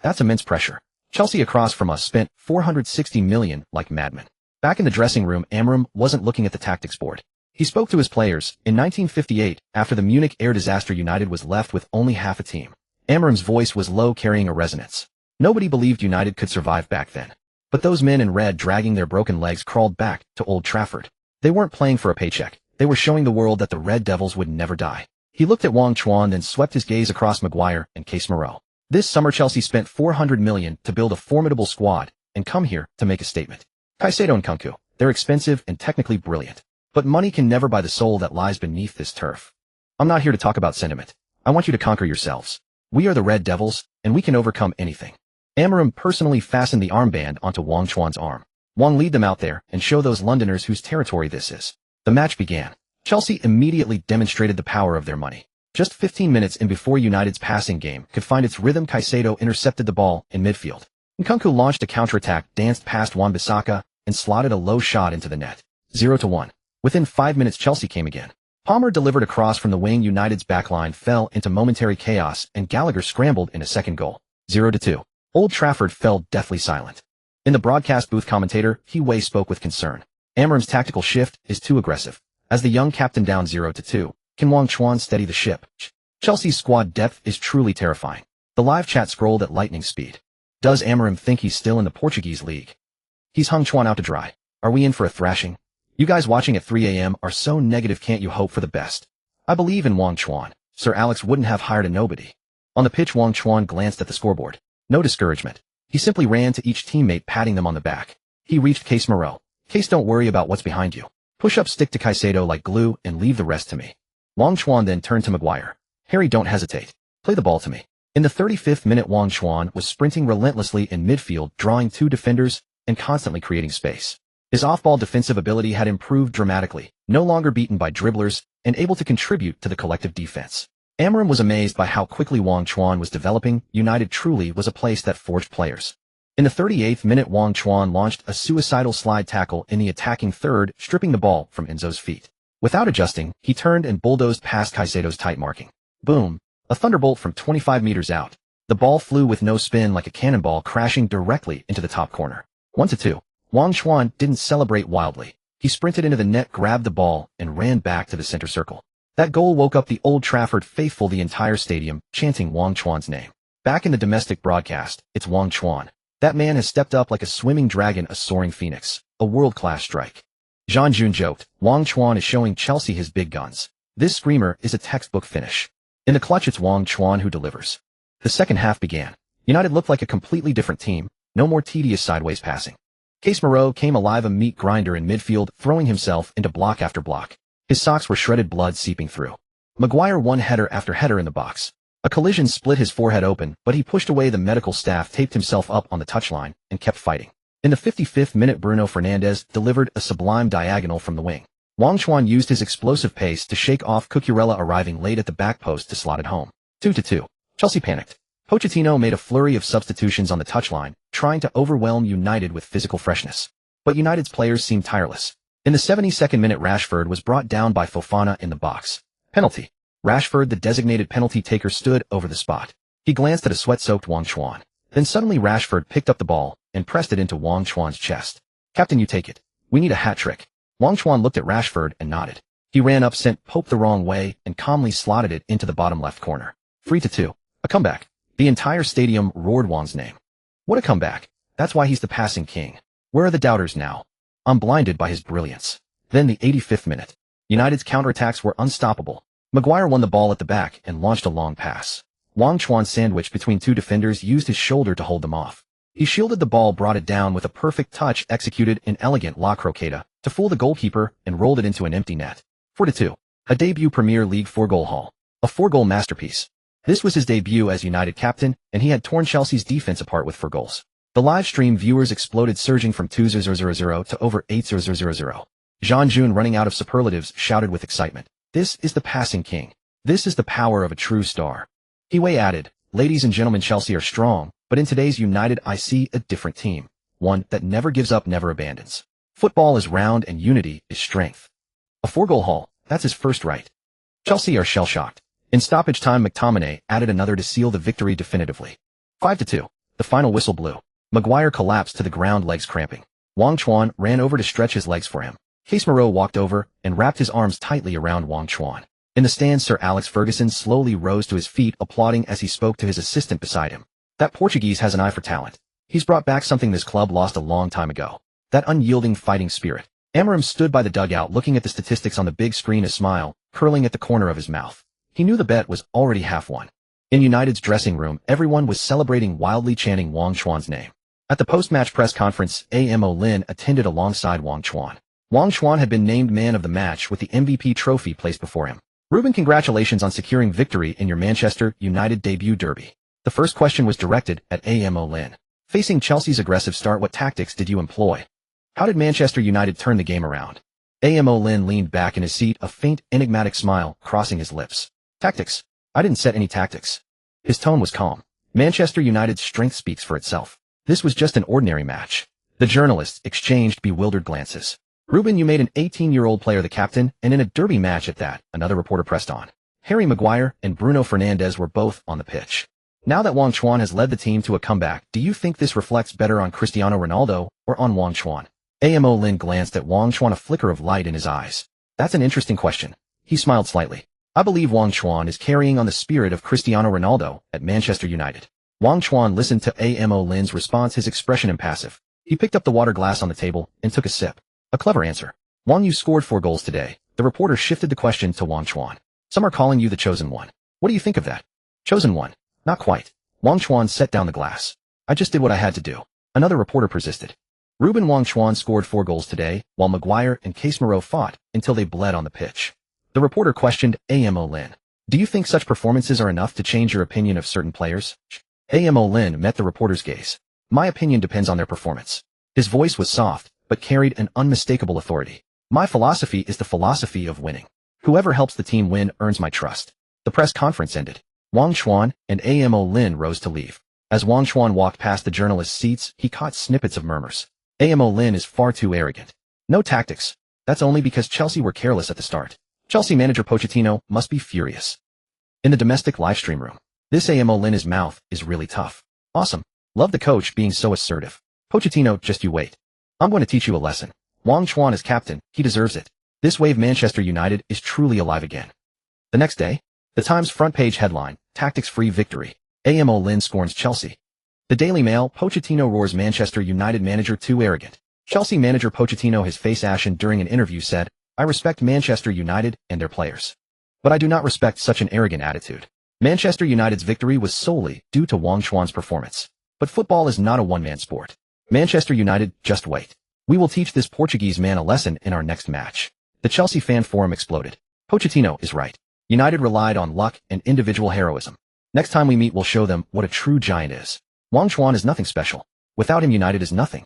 That's immense pressure. Chelsea across from us spent $460 million like madmen. Back in the dressing room, Amarim wasn't looking at the tactics board. He spoke to his players. In 1958, after the Munich air disaster, United was left with only half a team. Amarim's voice was low, carrying a resonance. Nobody believed United could survive back then. But those men in red, dragging their broken legs, crawled back to Old Trafford. They weren't playing for a paycheck. They were showing the world that the Red Devils would never die. He looked at Wang Chuan, then swept his gaze across Maguire and Casemiro. This summer, Chelsea spent $400 million to build a formidable squad and come here to make a statement. Caicedo and Nkunku, they're expensive and technically brilliant. But money can never buy the soul that lies beneath this turf. I'm not here to talk about sentiment. I want you to conquer yourselves. We are the Red Devils, and we can overcome anything. Amarim personally fastened the armband onto Wang Chuan's arm. Wang, lead them out there and show those Londoners whose territory this is. The match began. Chelsea immediately demonstrated the power of their money. Just 15 minutes in, before United's passing game could find its rhythm, Caicedo intercepted the ball in midfield. Nkunku launched a counterattack, danced past Wan-Bissaka, and slotted a low shot into the net. 0-1. Within 5 minutes, Chelsea came again. Palmer delivered a cross from the wing. United's backline fell into momentary chaos, and Gallagher scrambled in a second goal. 0-2. Old Trafford fell deathly silent. In the broadcast booth, commentator He Wei spoke with concern. Amarim's tactical shift is too aggressive. As the young captain down 0-2, can Wang Chuan steady the ship? Chelsea's squad depth is truly terrifying. The live chat scrolled at lightning speed. Does Amarim think he's still in the Portuguese league? He's hung Chuan out to dry. Are we in for a thrashing? You guys watching at 3 a.m. are so negative, can't you hope for the best? I believe in Wang Chuan. Sir Alex wouldn't have hired a nobody. On the pitch, Wang Chuan glanced at the scoreboard. No discouragement. He simply ran to each teammate, patting them on the back. He reached Casemiro. Case, don't worry about what's behind you. Push up, stick to Caicedo like glue, and leave the rest to me. Wang Chuan then turned to Maguire. Harry, don't hesitate. Play the ball to me. In the 35th minute, Wang Chuan was sprinting relentlessly in midfield, drawing two defenders and constantly creating space. His off-ball defensive ability had improved dramatically, no longer beaten by dribblers, and able to contribute to the collective defense. Amarim was amazed by how quickly Wang Chuan was developing. United truly was a place that forged players. In the 38th minute, Wang Chuan launched a suicidal slide tackle in the attacking third, stripping the ball from Enzo's feet. Without adjusting, he turned and bulldozed past Caicedo's tight marking. Boom! A thunderbolt from 25 meters out. The ball flew with no spin like a cannonball, crashing directly into the top corner. 1-2. Wang Chuan didn't celebrate wildly. He sprinted into the net, grabbed the ball, and ran back to the center circle. That goal woke up the Old Trafford faithful, the entire stadium, chanting Wang Chuan's name. Back in the domestic broadcast, it's Wang Chuan. That man has stepped up like a swimming dragon, a soaring phoenix, a world-class strike. Jean Jun joked, Wang Chuan is showing Chelsea his big guns. This screamer is a textbook finish. In the clutch, it's Wang Chuan who delivers. The second half began. United looked like a completely different team, no more tedious sideways passing. Casemiro came alive, a meat grinder in midfield, throwing himself into block after block. His socks were shredded, blood seeping through. Maguire won header after header in the box. A collision split his forehead open, but he pushed away the medical staff, taped himself up on the touchline, and kept fighting. In the 55th minute, Bruno Fernandes delivered a sublime diagonal from the wing. Wang Chuan used his explosive pace to shake off Cucurella, arriving late at the back post to slot it home. 2-2. Chelsea panicked. Pochettino made a flurry of substitutions on the touchline, trying to overwhelm United with physical freshness. But United's players seemed tireless. In the 72nd minute, Rashford was brought down by Fofana in the box. Penalty. Rashford, the designated penalty taker, stood over the spot. He glanced at a sweat-soaked Wang Chuan. Then suddenly Rashford picked up the ball and pressed it into Wang Chuan's chest. Captain, you take it. We need a hat trick. Wang Chuan looked at Rashford and nodded. He ran up, sent Pope the wrong way, and calmly slotted it into the bottom left corner. 3-2. A comeback. The entire stadium roared Wang's name. What a comeback. That's why he's the passing king. Where are the doubters now? I'm blinded by his brilliance. Then the 85th minute. United's counterattacks were unstoppable. Maguire won the ball at the back and launched a long pass. Wang Chuan, sandwiched between two defenders, used his shoulder to hold them off. He shielded the ball, brought it down with a perfect touch executed in elegant La Croqueta to fool the goalkeeper, and rolled it into an empty net. 4-2. A debut Premier League 4-goal haul. A 4-goal masterpiece. This was his debut as United captain, and he had torn Chelsea's defense apart with 4 goals. The live stream viewers exploded, surging from 2,000 to over 8,000. Jean Jun, running out of superlatives, shouted with excitement. This is the passing king. This is the power of a true star. Hiway added, ladies and gentlemen, Chelsea are strong, but in today's United I see a different team. One that never gives up, never abandons. Football is round and unity is strength. A 4-goal haul, that's his first right. Chelsea are shell-shocked. In stoppage time, McTominay added another to seal the victory definitively. 5-2. The final whistle blew. Maguire collapsed to the ground, legs cramping. Wang Chuan ran over to stretch his legs for him. Casemiro walked over and wrapped his arms tightly around Wang Chuan. In the stands, Sir Alex Ferguson slowly rose to his feet, applauding as he spoke to his assistant beside him. That Portuguese has an eye for talent. He's brought back something this club lost a long time ago. That unyielding fighting spirit. Amorim stood by the dugout looking at the statistics on the big screen, a smile curling at the corner of his mouth. He knew the bet was already half won. In United's dressing room, everyone was celebrating wildly, chanting Wang Chuan's name. At the post-match press conference, Amo Lin attended alongside Wang Chuan. Wang Chuan had been named man of the match with the MVP trophy placed before him. Ruben, congratulations on securing victory in your Manchester United debut derby. The first question was directed at Amo Lin. Facing Chelsea's aggressive start, what tactics did you employ? How did Manchester United turn the game around? Amo Lin leaned back in his seat, a faint, enigmatic smile crossing his lips. Tactics? I didn't set any tactics. His tone was calm. Manchester United's strength speaks for itself. This was just an ordinary match. The journalists exchanged bewildered glances. Ruben, you made an 18-year-old player the captain, and in a derby match at that, another reporter pressed on. Harry Maguire and Bruno Fernandes were both on the pitch. Now that Wang Chuan has led the team to a comeback, do you think this reflects better on Cristiano Ronaldo or on Wang Chuan? Amo Lin glanced at Wang Chuan, a flicker of light in his eyes. That's an interesting question. He smiled slightly. I believe Wang Chuan is carrying on the spirit of Cristiano Ronaldo at Manchester United. Wang Chuan listened to Amo Lin's response, his expression impassive. He picked up the water glass on the table and took a sip. A clever answer. Wang, you scored 4 goals today. The reporter shifted the question to Wang Chuan. Some are calling you the chosen one. What do you think of that? Chosen one? Not quite. Wang Chuan set down the glass. I just did what I had to do. Another reporter persisted. Ruben, Wang Chuan scored 4 goals today, while Maguire and Casemiro fought until they bled on the pitch. The reporter questioned Amo Lin. Do you think such performances are enough to change your opinion of certain players? Amo Lin met the reporter's gaze. My opinion depends on their performance. His voice was soft, but carried an unmistakable authority. My philosophy is the philosophy of winning. Whoever helps the team win earns my trust. The press conference ended. Wang Chuan and Amo Lin rose to leave. As Wang Chuan walked past the journalists' seats, he caught snippets of murmurs. Amo Lin is far too arrogant. No tactics. That's only because Chelsea were careless at the start. Chelsea manager Pochettino must be furious. In the domestic livestream room, this Amo Lin's mouth is really tough. Awesome. Love the coach being so assertive. Pochettino, just you wait. I'm going to teach you a lesson. Wang Chuan is captain, he deserves it. This wave Manchester United is truly alive again. The next day, the Times front page headline, Tactics-free victory. Amo Lin scorns Chelsea. The Daily Mail, Pochettino roars Manchester United manager too arrogant. Chelsea manager Pochettino, his face ashen during an interview, said, I respect Manchester United and their players. But I do not respect such an arrogant attitude. Manchester United's victory was solely due to Wang Chuan's performance. But football is not a one-man sport. Manchester United, just wait. We will teach this Portuguese man a lesson in our next match. The Chelsea fan forum exploded. Pochettino is right. United relied on luck and individual heroism. Next time we meet, we'll show them what a true giant is. Wang Chuan is nothing special. Without him, United is nothing.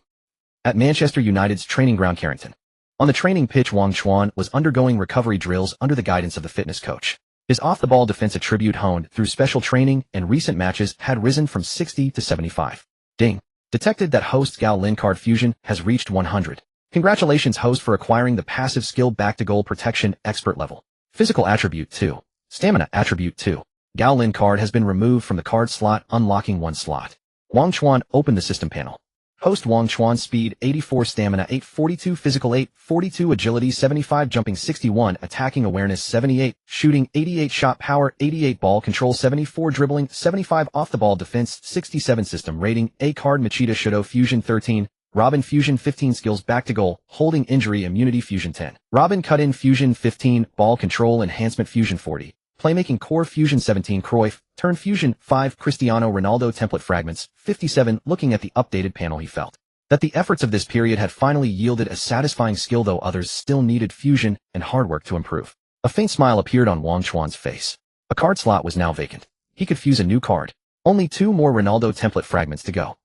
At Manchester United's training ground Carrington. On the training pitch, Wang Chuan was undergoing recovery drills under the guidance of the fitness coach. His off-the-ball defense attribute honed through special training and recent matches had risen from 60 to 75. Ding. Detected that host Gao Lin card fusion has reached 100. Congratulations host for acquiring the passive skill back-to-goal protection expert level. Physical attribute 2. Stamina attribute 2. Gao Lin card has been removed from the card slot, unlocking one slot. Wang Chuan opened the system panel. Host Wang Chuan speed 84, stamina 842, physical 842, agility 75, jumping 61, attacking awareness 78, shooting 88, shot power 88, ball control 74, dribbling 75, off the ball defense 67, system rating A card Machida Shudo fusion 13, Robin fusion 15, skills back to goal, holding injury immunity fusion 10, Robin cut in fusion 15, ball control enhancement fusion 40. Playmaking core fusion 17, Cruyff, turn fusion 5, Cristiano Ronaldo template fragments 57. Looking at the updated panel, he felt that the efforts of this period had finally yielded a satisfying skill, though others still needed fusion and hard work to improve. A faint smile appeared on Wang Chuan's face. A card slot was now vacant. He could fuse a new card. Only 2 more Ronaldo template fragments to go.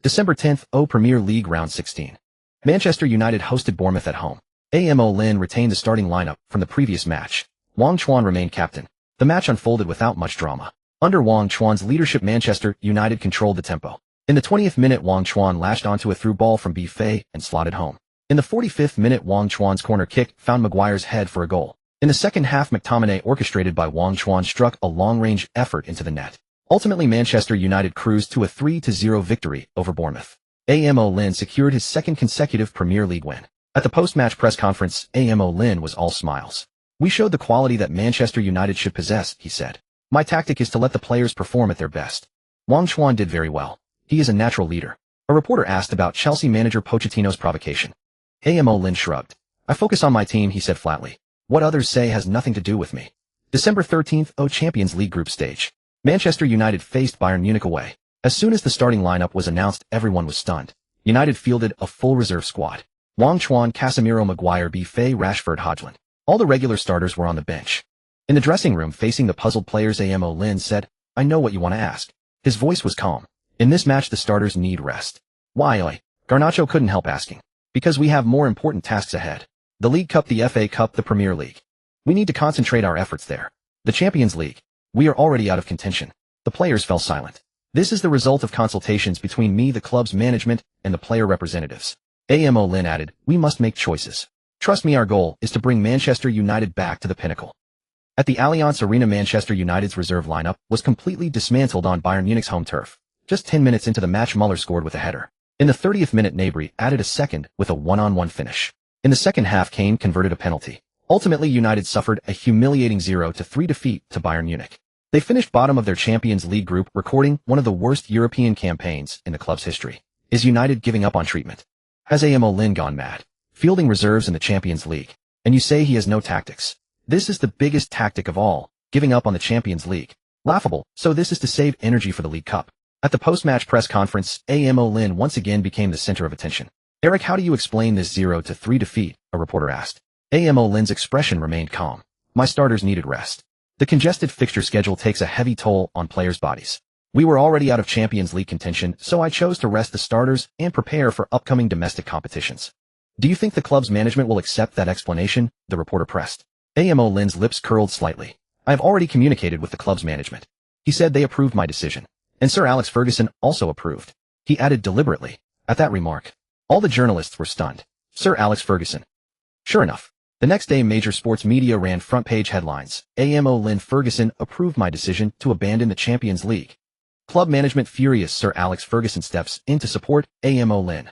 December 10th, Premier League Round 16. Manchester United hosted Bournemouth at home. Amo Lin retained the starting lineup from the previous match. Wang Chuan remained captain. The match unfolded without much drama. Under Wang Chuan's leadership, Manchester United controlled the tempo. In the 20th minute, Wang Chuan lashed onto a through ball from Buffet and slotted home. In the 45th minute, Wang Chuan's corner kick found Maguire's head for a goal. In the second half, McTominay, orchestrated by Wang Chuan, struck a long-range effort into the net. Ultimately, Manchester United cruised to a 3-0 victory over Bournemouth. Amo Lin secured his second consecutive Premier League win. At the post-match press conference, Amo Lin was all smiles. We showed the quality that Manchester United should possess, he said. My tactic is to let the players perform at their best. Wang Chuan did very well. He is a natural leader. A reporter asked about Chelsea manager Pochettino's provocation. Amo Lin shrugged. I focus on my team, he said flatly. What others say has nothing to do with me. December 13th, Champions League group stage. Manchester United faced Bayern Munich away. As soon as the starting lineup was announced, everyone was stunned. United fielded a full reserve squad. Wang Chuan, Casemiro, Maguire, Buffet, Rashford, Hojlund. All the regular starters were on the bench. In the dressing room, facing the puzzled players, Amo Lin said, I know what you want to ask. His voice was calm. In this match, the starters need rest. Why? Garnacho couldn't help asking. Because we have more important tasks ahead. The League Cup, the FA Cup, the Premier League. We need to concentrate our efforts there. The Champions League. We are already out of contention. The players fell silent. This is the result of consultations between me, the club's management, and the player representatives. Amo Lin added, we must make choices. Trust me, our goal is to bring Manchester United back to the pinnacle. At the Allianz Arena, Manchester United's reserve lineup was completely dismantled on Bayern Munich's home turf. Just 10 minutes into the match, Muller scored with a header. In the 30th minute, Gnabry added a second with a one-on-one finish. In the second half, Kane converted a penalty. Ultimately, United suffered a humiliating 0-3 defeat to Bayern Munich. They finished bottom of their Champions League group, recording one of the worst European campaigns in the club's history. Is United giving up on treatment? Has Amo Lin gone mad? Fielding reserves in the Champions League. And you say he has no tactics. This is the biggest tactic of all, giving up on the Champions League. Laughable, so this is to save energy for the League Cup. At the post-match press conference, Amo Lin once again became the center of attention. Eric, how do you explain this 0-3 defeat? A reporter asked. Amo Lin's expression remained calm. My starters needed rest. The congested fixture schedule takes a heavy toll on players' bodies. We were already out of Champions League contention, so I chose to rest the starters and prepare for upcoming domestic competitions. Do you think the club's management will accept that explanation? The reporter pressed. Amo Lin's lips curled slightly. I have already communicated with the club's management. He said they approved my decision. And Sir Alex Ferguson also approved. He added deliberately. At that remark, all the journalists were stunned. Sir Alex Ferguson. Sure enough, the next day major sports media ran front-page headlines. AMO Lynn Ferguson approved my decision to abandon the Champions League. Club management furious. Sir Alex Ferguson steps in to support AMO Lynn.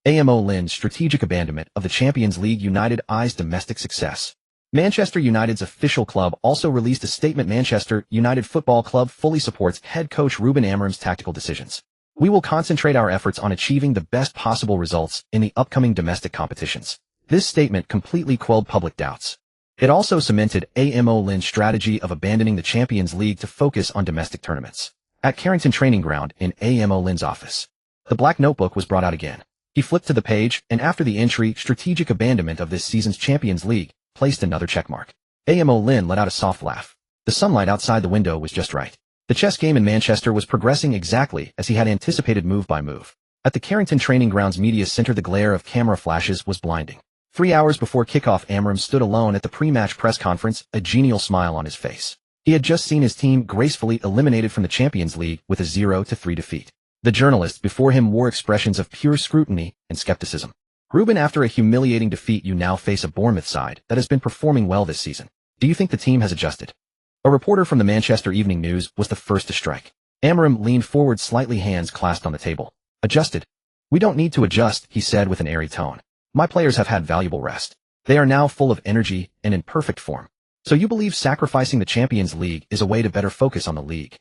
AMO Lynn's strategic abandonment of the Champions League United eyes domestic success. Manchester United's official club also released a statement. Manchester United Football Club fully supports head coach Ruben Amorim's tactical decisions. We will concentrate our efforts on achieving the best possible results in the upcoming domestic competitions. This statement completely quelled public doubts. It also cemented AMO Lynn's strategy of abandoning the Champions League to focus on domestic tournaments. At Carrington Training Ground in AMO Lynn's office, the black notebook was brought out again. He flipped to the page, and after the entry, strategic abandonment of this season's Champions League, placed another checkmark. AMO Lynn let out a soft laugh. The sunlight outside the window was just right. The chess game in Manchester was progressing exactly as he had anticipated, move by move. At the Carrington Training Grounds Media Center, the glare of camera flashes was blinding. 3 hours before kickoff, Amorim stood alone at the pre-match press conference, a genial smile on his face. He had just seen his team gracefully eliminated from the Champions League with a 0-3 defeat. The journalists before him wore expressions of pure scrutiny and skepticism. Ruben, after a humiliating defeat, you now face a Bournemouth side that has been performing well this season. Do you think the team has adjusted? A reporter from the Manchester Evening News was the first to strike. Amorim leaned forward slightly, hands clasped on the table. Adjusted? We don't need to adjust, he said with an airy tone. My players have had valuable rest. They are now full of energy and in perfect form. So you believe sacrificing the Champions League is a way to better focus on the league?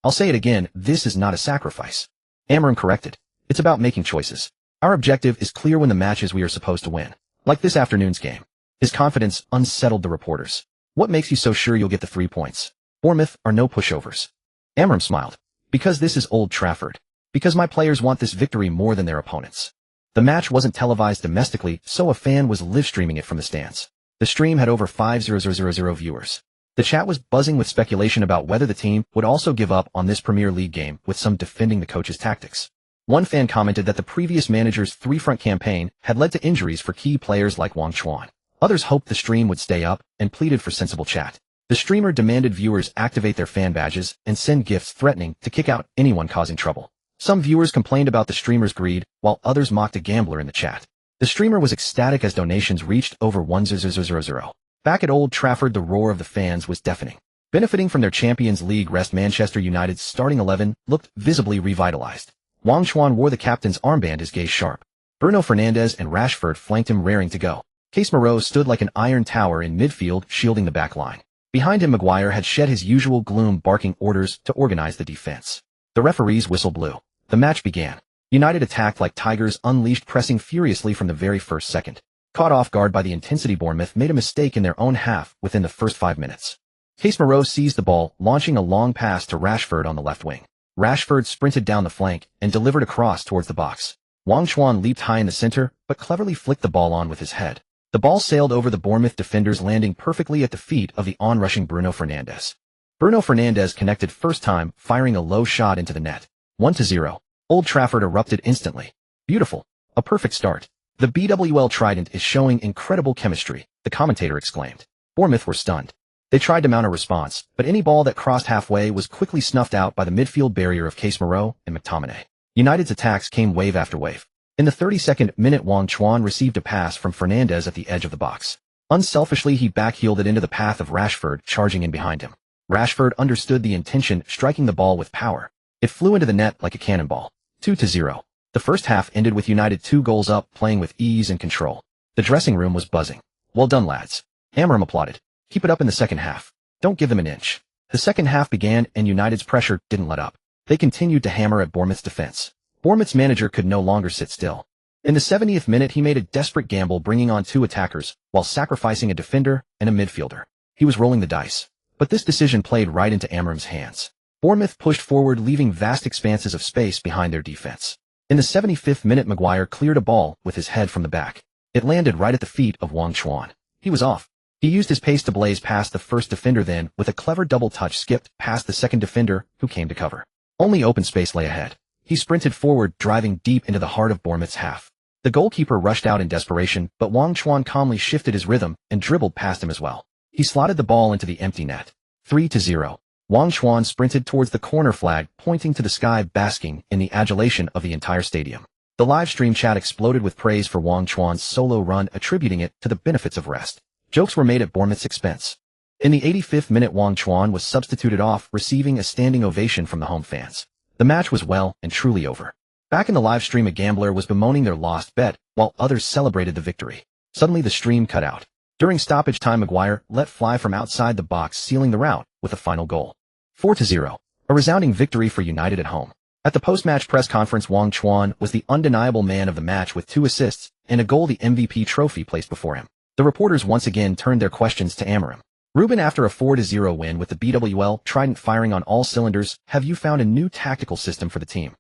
I'll say it again, this is not a sacrifice. Amorim corrected. It's about making choices. Our objective is clear when the matches we are supposed to win. Like this afternoon's game. His confidence unsettled the reporters. What makes you so sure you'll get the 3 points? Bournemouth are no pushovers. Amorim smiled. Because this is Old Trafford. Because my players want this victory more than their opponents. The match wasn't televised domestically, so a fan was live streaming it from the stands. The stream had over 5,000 viewers. The chat was buzzing with speculation about whether the team would also give up on this Premier League game, with some defending the coach's tactics. One fan commented that the previous manager's 3-front campaign had led to injuries for key players like Wang Chuan. Others hoped the stream would stay up and pleaded for sensible chat. The streamer demanded viewers activate their fan badges and send gifts threatening to kick out anyone causing trouble. Some viewers complained about the streamer's greed, while others mocked a gambler in the chat. The streamer was ecstatic as donations reached over 1,000. Back at Old Trafford, the roar of the fans was deafening. Benefiting from their Champions League rest, Manchester United's starting 11 looked visibly revitalized. Wang Chuan wore the captain's armband, his gaze sharp. Bruno Fernandes and Rashford flanked him, raring to go. Casemiro stood like an iron tower in midfield, shielding the back line. Behind him, Maguire had shed his usual gloom, barking orders to organize the defense. The referee's whistle blew. The match began. United attacked like tigers unleashed, pressing furiously from the very first second. Caught off guard by the intensity, Bournemouth made a mistake in their own half within the first 5 minutes. Casemiro seized the ball, launching a long pass to Rashford on the left wing. Rashford sprinted down the flank and delivered a cross towards the box. Wang Chuan leaped high in the center, but cleverly flicked the ball on with his head. The ball sailed over the Bournemouth defenders, landing perfectly at the feet of the onrushing Bruno Fernandes. Bruno Fernandes connected first time, firing a low shot into the net. 1-0. Old Trafford erupted instantly. Beautiful. A perfect start. The BWL Trident is showing incredible chemistry, the commentator exclaimed. Bournemouth were stunned. They tried to mount a response, but any ball that crossed halfway was quickly snuffed out by the midfield barrier of Casemiro and McTominay. United's attacks came wave after wave. In the 32nd minute, Wang Chuan received a pass from Fernandes at the edge of the box. Unselfishly, he backheeled it into the path of Rashford, charging in behind him. Rashford understood the intention, striking the ball with power. It flew into the net like a cannonball. 2-0. The first half ended with United 2 goals up, playing with ease and control. The dressing room was buzzing. Well done, lads. Amorim applauded. Keep it up in the second half. Don't give them an inch. The second half began and United's pressure didn't let up. They continued to hammer at Bournemouth's defense. Bournemouth's manager could no longer sit still. In the 70th minute, he made a desperate gamble, bringing on 2 attackers, while sacrificing a defender and a midfielder. He was rolling the dice. But this decision played right into Amorim's hands. Bournemouth pushed forward, leaving vast expanses of space behind their defense. In the 75th minute, Maguire cleared a ball with his head from the back. It landed right at the feet of Wang Chuan. He was off. He used his pace to blaze past the first defender, then, with a clever double touch, skipped past the second defender, who came to cover. Only open space lay ahead. He sprinted forward, driving deep into the heart of Bournemouth's half. The goalkeeper rushed out in desperation, but Wang Chuan calmly shifted his rhythm and dribbled past him as well. He slotted the ball into the empty net. 3-0. Wang Chuan sprinted towards the corner flag, pointing to the sky, basking in the adulation of the entire stadium. The live stream chat exploded with praise for Wang Chuan's solo run, attributing it to the benefits of rest. Jokes were made at Bournemouth's expense. In the 85th minute, Wang Chuan was substituted off, receiving a standing ovation from the home fans. The match was well and truly over. Back in the live stream, a gambler was bemoaning their lost bet, while others celebrated the victory. Suddenly the stream cut out. During stoppage time, Maguire let fly from outside the box, sealing the rout with a final goal. 4-0. A resounding victory for United at home. At the post-match press conference, Wang Chuan was the undeniable man of the match with 2 assists and a goal, the MVP trophy placed before him. The reporters once again turned their questions to Amorim. Ruben, after a 4-0 win with the BWL Trident firing on all cylinders, have you found a new tactical system for the team?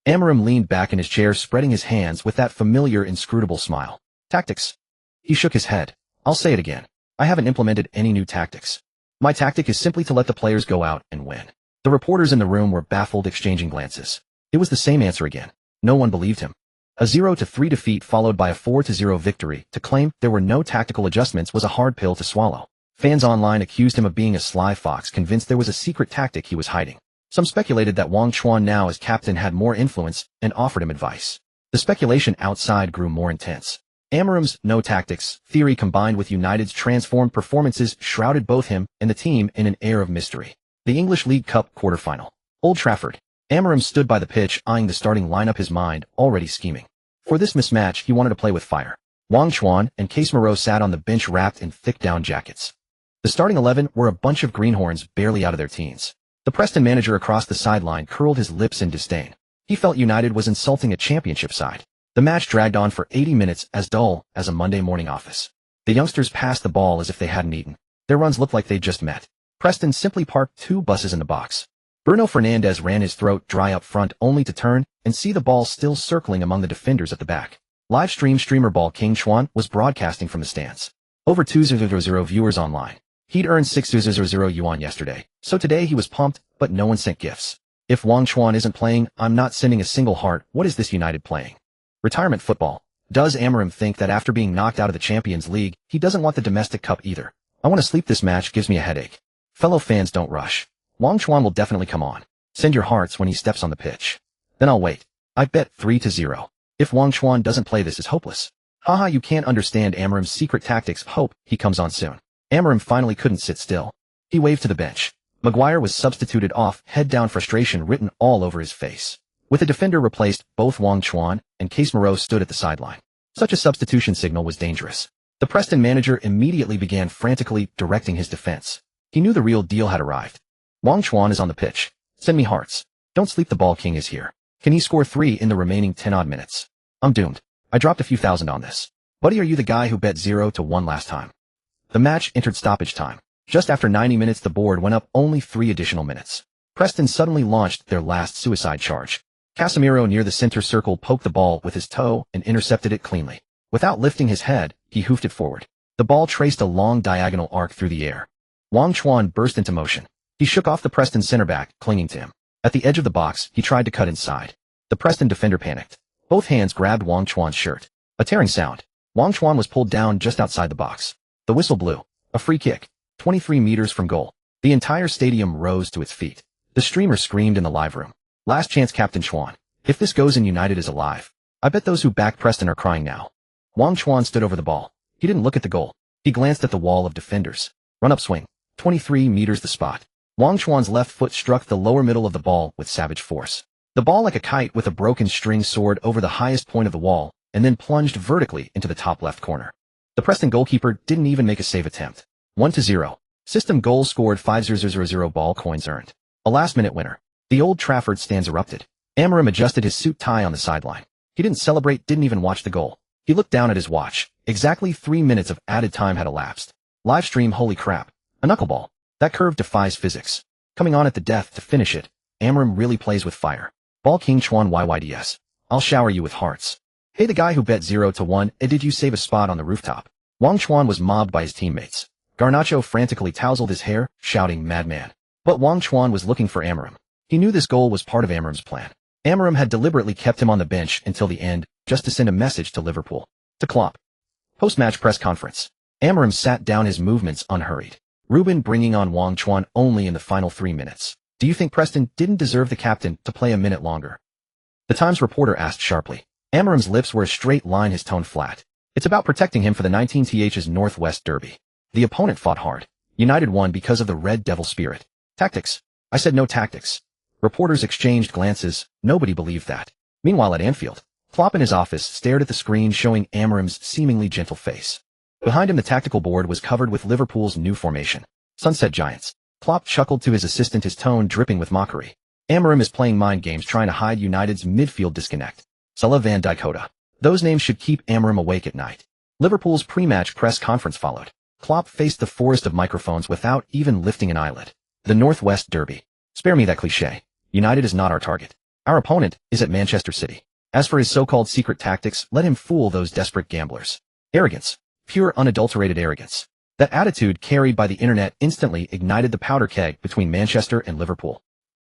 Amorim leaned back in his chair, spreading his hands with that familiar, inscrutable smile. Tactics? He shook his head. I'll say it again. I haven't implemented any new tactics. My tactic is simply to let the players go out and win. The reporters in the room were baffled, exchanging glances. It was the same answer again. No one believed him. A 0-3 defeat followed by a 4-0 victory. To claim there were no tactical adjustments was a hard pill to swallow. Fans online accused him of being a sly fox, convinced there was a secret tactic he was hiding. Some speculated that Wang Chuan, now as captain, had more influence and offered him advice. The speculation outside grew more intense. Amorim's no tactics theory, combined with United's transformed performances, shrouded both him and the team in an air of mystery. The English League Cup quarter-final. Old Trafford. Amorim stood by the pitch, eyeing the starting lineup, his mind already scheming. For this mismatch, he wanted to play with fire. Wang Chuan and Casemiro sat on the bench wrapped in thick down jackets. The starting 11 were a bunch of greenhorns barely out of their teens. The Preston manager across the sideline curled his lips in disdain. He felt United was insulting a championship side. The match dragged on for 80 minutes, as dull as a Monday morning office. The youngsters passed the ball as if they hadn't eaten. Their runs looked like they'd just met. Preston simply parked 2 buses in the box. Bruno Fernandes ran his throat dry up front, only to turn and see the ball still circling among the defenders at the back. Live streamer Ball King Chuan was broadcasting from the stands. Over 2,000 viewers online. He'd earned 6,000 yuan yesterday, so today he was pumped, but no one sent gifts. If Wang Chuan isn't playing, I'm not sending a single heart. What is this United playing? Retirement football. Does Amorim think that after being knocked out of the Champions League, he doesn't want the domestic cup either? I want to sleep. This match gives me a headache. Fellow fans, don't rush. Wang Chuan will definitely come on. Send your hearts when he steps on the pitch. Then I'll wait. I bet 3-0. If Wang Chuan doesn't play, this is hopeless. Haha, you can't understand Amorim's secret tactics. Hope he comes on soon. Amorim finally couldn't sit still. He waved to the bench. Maguire was substituted off, head down, frustration written all over his face. With a defender replaced, both Wang Chuan and Casemiro stood at the sideline. Such a substitution signal was dangerous. The Preston manager immediately began frantically directing his defense. He knew the real deal had arrived. Wang Chuan is on the pitch. Send me hearts. Don't sleep, the Ball King is here. Can he score 3 in the remaining 10-odd minutes? I'm doomed. I dropped a few thousand on this. Buddy, are you the guy who bet 0-1 last time? The match entered stoppage time. Just after 90 minutes, the board went up only 3 additional minutes. Preston suddenly launched their last suicide charge. Casemiro near the center circle poked the ball with his toe and intercepted it cleanly. Without lifting his head, he hoofed it forward. The ball traced a long diagonal arc through the air. Wang Chuan burst into motion. He shook off the Preston center back, clinging to him. At the edge of the box, he tried to cut inside. The Preston defender panicked. Both hands grabbed Wang Chuan's shirt. A tearing sound. Wang Chuan was pulled down just outside the box. The whistle blew. A free kick. 23 meters from goal. The entire stadium rose to its feet. The streamer screamed in the live room. Last chance, Captain Chuan. If this goes in, United is alive. I bet those who back Preston are crying now. Wang Chuan stood over the ball. He didn't look at the goal. He glanced at the wall of defenders. Run-up swing. 23 meters the spot. Wang Chuan's left foot struck the lower middle of the ball with savage force. The ball, like a kite with a broken string, soared over the highest point of the wall and then plunged vertically into the top left corner. The Preston goalkeeper didn't even make a save attempt. 1-0. System goal scored. 5-0. Ball coins earned. A last-minute winner. The Old Trafford stands erupted. Amorim adjusted his suit tie on the sideline. He didn't celebrate, didn't even watch the goal. He looked down at his watch. Exactly 3 minutes of added time had elapsed. Live stream, holy crap. A knuckleball. That curve defies physics. Coming on at the death to finish it. Amorim really plays with fire. Ball King Chuan YYDS. I'll shower you with hearts. Hey, the guy who bet 0-1, did you save a spot on the rooftop? Wang Chuan was mobbed by his teammates. Garnacho frantically tousled his hair, shouting, madman. But Wang Chuan was looking for Amorim. He knew this goal was part of Amorim's plan. Amorim had deliberately kept him on the bench until the end, just to send a message to Liverpool. To Klopp. Post-match press conference. Amorim sat down, his movements unhurried. Ruben bringing on Wang Chuan only in the final 3 minutes. Do you think Preston didn't deserve the captain to play a minute longer? The Times reporter asked sharply. Amorim's lips were a straight line, his tone flat. It's about protecting him for the 19th's Northwest Derby. The opponent fought hard. United won because of the Red Devil spirit. Tactics. I said no tactics. Reporters exchanged glances. Nobody believed that. Meanwhile at Anfield, Klopp in his office stared at the screen showing Amorim's seemingly gentle face. Behind him the tactical board was covered with Liverpool's new formation. Sunset Giants. Klopp chuckled to his assistant, his tone dripping with mockery. Amorim is playing mind games trying to hide United's midfield disconnect. Salah, Van Dijk. Those names should keep Amorim awake at night. Liverpool's pre-match press conference followed. Klopp faced the forest of microphones without even lifting an eyelid. The Northwest Derby. Spare me that cliché. United is not our target. Our opponent is at Manchester City. As for his so-called secret tactics, let him fool those desperate gamblers. Arrogance. Pure unadulterated arrogance. That attitude carried by the internet instantly ignited the powder keg between Manchester and Liverpool.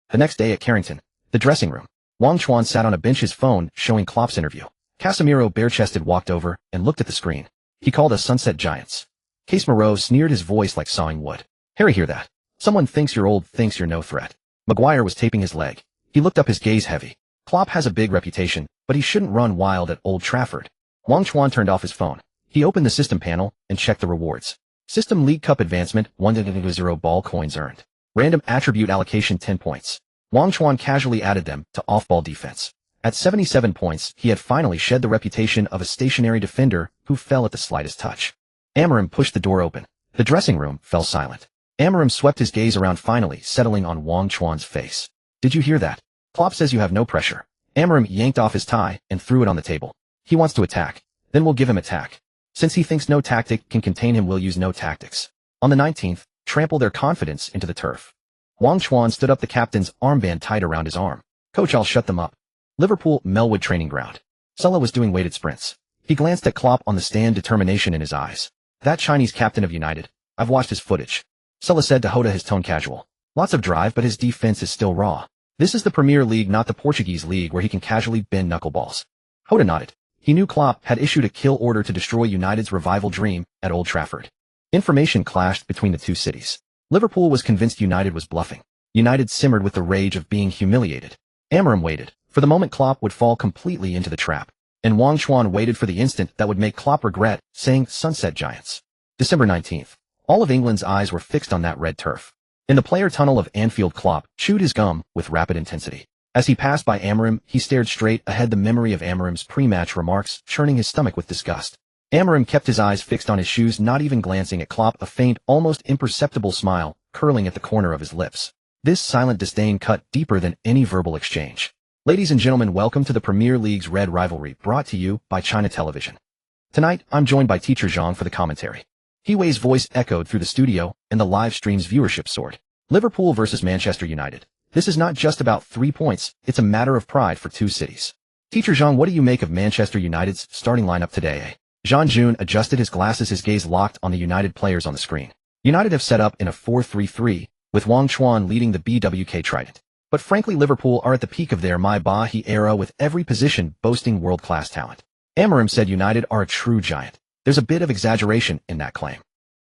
The next day at Carrington, the dressing room, Wang Chuan sat on a bench, his phone showing Klopp's interview. Casemiro bare-chested walked over and looked at the screen. He called us Sunset Giants. Casemiro sneered, his voice like sawing wood. Harry, hear that? Someone thinks you're old, thinks you're no threat. Maguire was taping his leg. He looked up, his gaze heavy. Klopp has a big reputation, but he shouldn't run wild at Old Trafford. Wang Chuan turned off his phone. He opened the system panel and checked the rewards. System League Cup advancement, 1-0 ball coins earned. Random attribute allocation 10 points. Wang Chuan casually added them to off-ball defense. At 77 points, he had finally shed the reputation of a stationary defender who fell at the slightest touch. Amorim pushed the door open. The dressing room fell silent. Amorim swept his gaze around, finally settling on Wang Chuan's face. Did you hear that? Klopp says you have no pressure. Amorim yanked off his tie and threw it on the table. He wants to attack. Then we'll give him attack. Since he thinks no tactic can contain him, we'll use no tactics. On the 19th, trample their confidence into the turf. Wang Chuan stood up, the captain's armband tight around his arm. Coach, I'll shut them up. Liverpool, Melwood training ground. Salah was doing weighted sprints. He glanced at Klopp on the stand, determination in his eyes. That Chinese captain of United. I've watched his footage. Salah said to Hoda, his tone casual. Lots of drive, but his defense is still raw. This is the Premier League, not the Portuguese league where he can casually bend knuckleballs. Hoda nodded. He knew Klopp had issued a kill order to destroy United's revival dream at Old Trafford. Information clashed between the two cities. Liverpool was convinced United was bluffing. United simmered with the rage of being humiliated. Amorim waited for the moment Klopp would fall completely into the trap. And Wang Chuan waited for the instant that would make Klopp regret saying Sunset Giants. December 19th. All of England's eyes were fixed on that red turf. In the player tunnel of Anfield, Klopp chewed his gum with rapid intensity. As he passed by Amorim, he stared straight ahead, the memory of Amorim's pre-match remarks churning his stomach with disgust. Amorim kept his eyes fixed on his shoes, not even glancing at Klopp, a faint, almost imperceptible smile curling at the corner of his lips. This silent disdain cut deeper than any verbal exchange. Ladies and gentlemen, welcome to the Premier League's Red Rivalry, brought to you by China Television. Tonight, I'm joined by Teacher Zhang for the commentary. He-Wei's voice echoed through the studio, and the live stream's viewership soared. Liverpool versus Manchester United. This is not just about 3 points, it's a matter of pride for two cities. Teacher Zhang, what do you make of Manchester United's starting lineup today? Zhang Jun adjusted his glasses, his gaze locked on the United players on the screen. United have set up in a 4-3-3, with Wang Chuan leading the BWK Trident. But frankly, Liverpool are at the peak of their My Bahi era, with every position boasting world-class talent. Amorim said United are a true giant. There's a bit of exaggeration in that claim.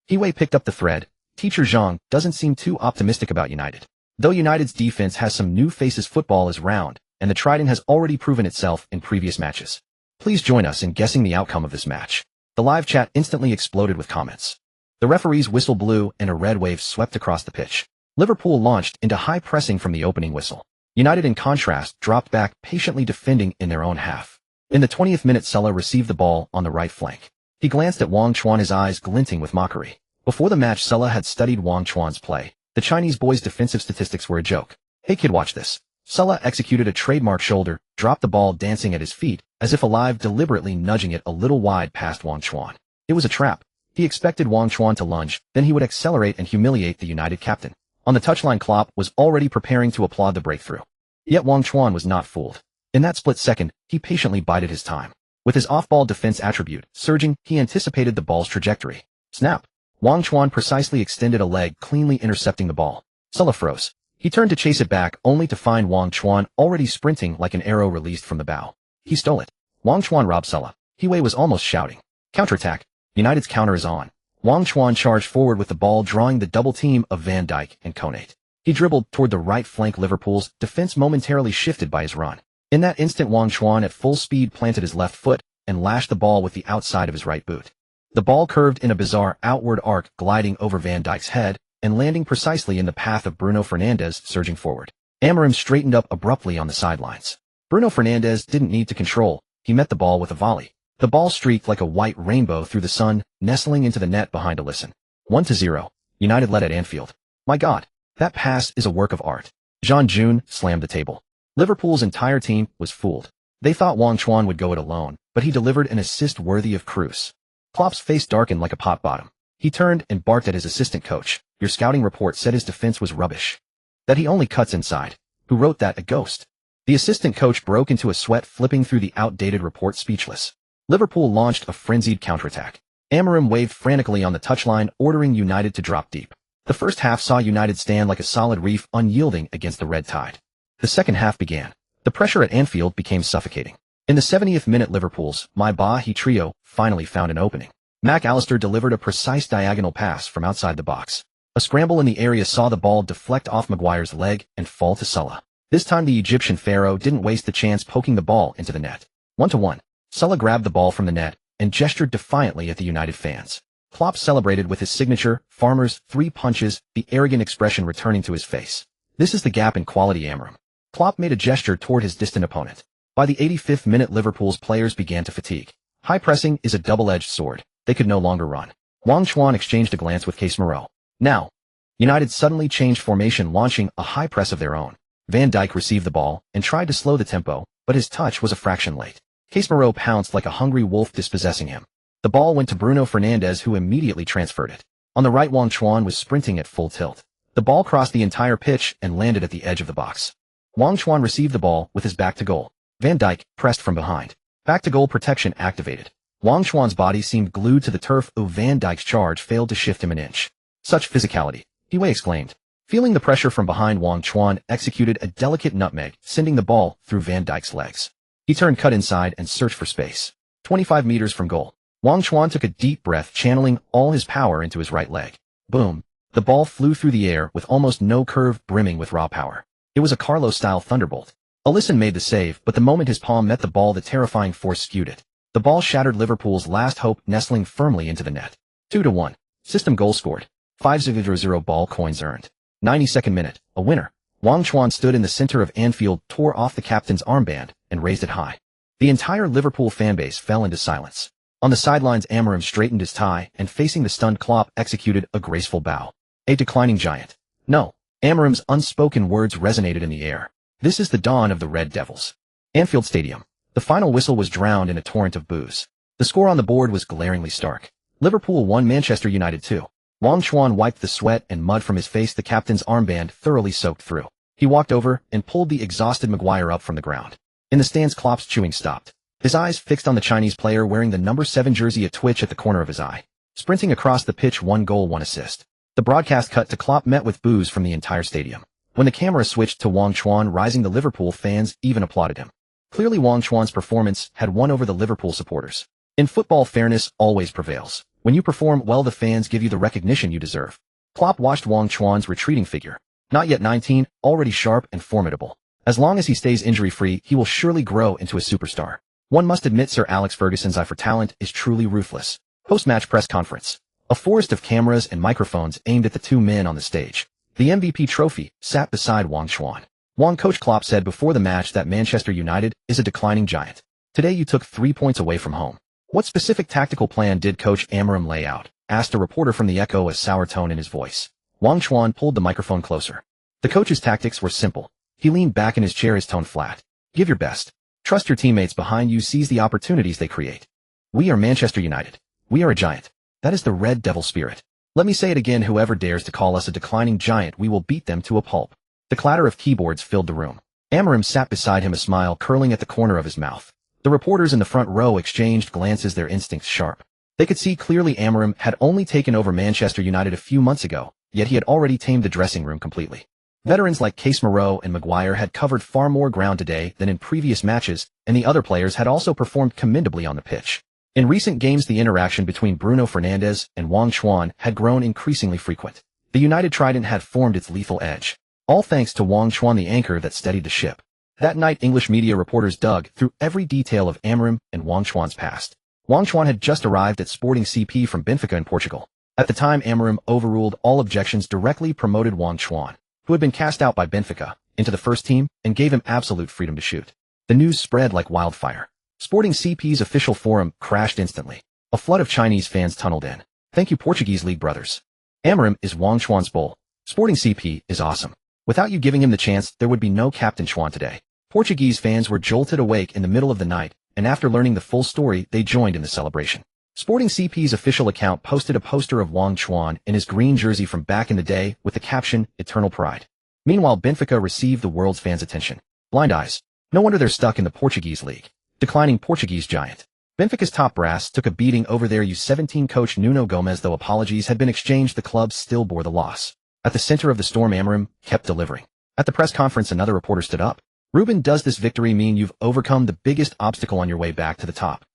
He-Wei picked up the thread. Teacher Zhang doesn't seem too optimistic about United. Though United's defense has some new faces, football is round, and the Trident has already proven itself in previous matches. Please join us in guessing the outcome of this match. The live chat instantly exploded with comments. The referee's whistle blew and a red wave swept across the pitch. Liverpool launched into high pressing from the opening whistle. United, in contrast, dropped back, patiently defending in their own half. In the 20th minute, Salah received the ball on the right flank. He glanced at Wang Chuan, his eyes glinting with mockery. Before the match, Salah had studied Wang Chuan's play. The Chinese boy's defensive statistics were a joke. Hey kid, watch this. Salah executed a trademark shoulder, dropped the ball dancing at his feet, as if alive, deliberately nudging it a little wide past Wang Chuan. It was a trap. He expected Wang Chuan to lunge, then he would accelerate and humiliate the United captain. On the touchline, Klopp was already preparing to applaud the breakthrough. Yet Wang Chuan was not fooled. In that split second, he patiently bided his time. With his off-ball defense attribute surging, he anticipated the ball's trajectory. Snap! Wang Chuan precisely extended a leg, cleanly intercepting the ball. Salah froze. He turned to chase it back, only to find Wang Chuan already sprinting like an arrow released from the bow. He stole it. Wang Chuan robbed Salah. He-Wei was almost shouting. Counterattack. United's counter is on. Wang Chuan charged forward with the ball, drawing the double team of Van Dijk and Konate. He dribbled toward the right flank. Liverpool's defense momentarily shifted by his run. In that instant, Wang Chuan at full speed planted his left foot and lashed the ball with the outside of his right boot. The ball curved in a bizarre outward arc, gliding over Van Dijk's head and landing precisely in the path of Bruno Fernandes surging forward. Amorim straightened up abruptly on the sidelines. Bruno Fernandes didn't need to control. He met the ball with a volley. The ball streaked like a white rainbow through the sun, nestling into the net behind Alisson. 1-0. United led at Anfield. My God, that pass is a work of art. Jean June slammed the table. Liverpool's entire team was fooled. They thought Wang Chuan would go it alone, but he delivered an assist worthy of Cruz. Klopp's face darkened like a pot bottom. He turned and barked at his assistant coach. Your scouting report said his defense was rubbish. That he only cuts inside. Who wrote that? A ghost. The assistant coach broke into a sweat, flipping through the outdated report, speechless. Liverpool launched a frenzied counterattack. Amorim waved frantically on the touchline, ordering United to drop deep. The first half saw United stand like a solid reef, unyielding against the red tide. The second half began. The pressure at Anfield became suffocating. In the 70th minute, Liverpool's My Bahi trio finally found an opening. Mac Allister delivered a precise diagonal pass from outside the box. A scramble in the area saw the ball deflect off Maguire's leg and fall to Salah. This time the Egyptian pharaoh didn't waste the chance, poking the ball into the net. 1-1. Salah grabbed the ball from the net and gestured defiantly at the United fans. Klopp celebrated with his signature, Farmer's 3 punches, the arrogant expression returning to his face. This is the gap in quality, Amorim. Klopp made a gesture toward his distant opponent. By the 85th minute, Liverpool's players began to fatigue. High pressing is a double-edged sword. They could no longer run. Wang Chuan exchanged a glance with Casemiro. Now, United suddenly changed formation, launching a high press of their own. Van Dijk received the ball and tried to slow the tempo, but his touch was a fraction late. Casemiro pounced like a hungry wolf, dispossessing him. The ball went to Bruno Fernandes, who immediately transferred it. On the right, Wang Chuan was sprinting at full tilt. The ball crossed the entire pitch and landed at the edge of the box. Wang Chuan received the ball with his back to goal. Van Dijk pressed from behind. Back to goal protection activated. Wang Chuan's body seemed glued to the turf. Van Dijk's charge failed to shift him an inch. Such physicality, Hiwei exclaimed. Feeling the pressure from behind, Wang Chuan executed a delicate nutmeg, sending the ball through Van Dijk's legs. He turned, cut inside, and searched for space. 25 meters from goal. Wang Chuan took a deep breath, channeling all his power into his right leg. Boom. The ball flew through the air with almost no curve, brimming with raw power. It was a Carlos-style thunderbolt. Alisson made the save, but the moment his palm met the ball, the terrifying force skewed it. The ball shattered Liverpool's last hope, nestling firmly into the net. 2-1. System goal scored. 5-0 ball coins earned. 92nd minute. A winner. Wang Chuan stood in the center of Anfield, tore off the captain's armband, and raised it high. The entire Liverpool fanbase fell into silence. On the sidelines, Amorim straightened his tie and, facing the stunned Klopp, executed a graceful bow. A declining giant. No. Amorim's unspoken words resonated in the air. This is the dawn of the Red Devils. Anfield Stadium. The final whistle was drowned in a torrent of boos. The score on the board was glaringly stark. Liverpool 1, Manchester United 2. Wang Chuan wiped the sweat and mud from his face, the captain's armband thoroughly soaked through. He walked over and pulled the exhausted Maguire up from the ground. In the stands, Klopp's chewing stopped. His eyes fixed on the Chinese player wearing the number 7 jersey, a twitch at the corner of his eye. Sprinting across the pitch, 1 goal, 1 assist. The broadcast cut to Klopp met with boos from the entire stadium. When the camera switched to Wang Chuan rising, the Liverpool fans even applauded him. Clearly, Wang Chuan's performance had won over the Liverpool supporters. In football, fairness always prevails. When you perform well, the fans give you the recognition you deserve. Klopp watched Wang Chuan's retreating figure. Not yet 19, already sharp and formidable. As long as he stays injury-free, he will surely grow into a superstar. One must admit Sir Alex Ferguson's eye for talent is truly ruthless. Post-match press conference. A forest of cameras and microphones aimed at the 2 men on the stage. The MVP trophy sat beside Wang Chuan. Coach Klopp said before the match that Manchester United is a declining giant. Today you took 3 points away from home. What specific tactical plan did Coach Amorim lay out? Asked a reporter from the Echo, a sour tone in his voice. Wang Chuan pulled the microphone closer. The coach's tactics were simple. He leaned back in his chair, his tone flat. Give your best. Trust your teammates behind you, seize the opportunities they create. We are Manchester United. We are a giant. That is the Red Devil spirit. Let me say it again, whoever dares to call us a declining giant, we will beat them to a pulp. The clatter of keyboards filled the room. Amorim sat beside him, a smile curling at the corner of his mouth. The reporters in the front row exchanged glances, their instincts sharp. They could see clearly Amorim had only taken over Manchester United a few months ago, yet he had already tamed the dressing room completely. Veterans like Casemiro and Maguire had covered far more ground today than in previous matches, and the other players had also performed commendably on the pitch. In recent games, the interaction between Bruno Fernandes and Wang Chuan had grown increasingly frequent. The United Trident had formed its lethal edge, all thanks to Wang Chuan, the anchor that steadied the ship. That night, English media reporters dug through every detail of Amorim and Wang Chuan's past. Wang Chuan had just arrived at Sporting CP from Benfica in Portugal. At the time, Amorim overruled all objections, directly promoted Wang Chuan, who had been cast out by Benfica, into the first team and gave him absolute freedom to shoot. The news spread like wildfire. Sporting CP's official forum crashed instantly. A flood of Chinese fans tunneled in. Thank you, Portuguese League brothers. Amorim is Wang Chuan's bull. Sporting CP is awesome. Without you giving him the chance, there would be no Captain Chuan today. Portuguese fans were jolted awake in the middle of the night, and after learning the full story, they joined in the celebration. Sporting CP's official account posted a poster of Wang Chuan in his green jersey from back in the day with the caption, "Eternal Pride." Meanwhile, Benfica received the world's fans' attention. Blind eyes. No wonder they're stuck in the Portuguese league. Declining Portuguese giant. Benfica's top brass took a beating over their U17 coach Nuno Gomes. Though apologies had been exchanged, the club still bore the loss. At the center of the storm, Amorim kept delivering. At the press conference, another reporter stood up. "Ruben, does this victory mean you've overcome the biggest obstacle on your way back to the top?"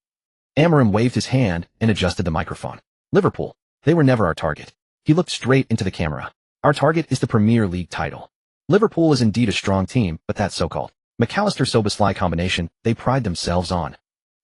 Amorim waved his hand and adjusted the microphone. "Liverpool. They were never our target." He looked straight into the camera. "Our target is the Premier League title. Liverpool is indeed a strong team, but that so-called McAllister-Szoboszlai combination they pride themselves on."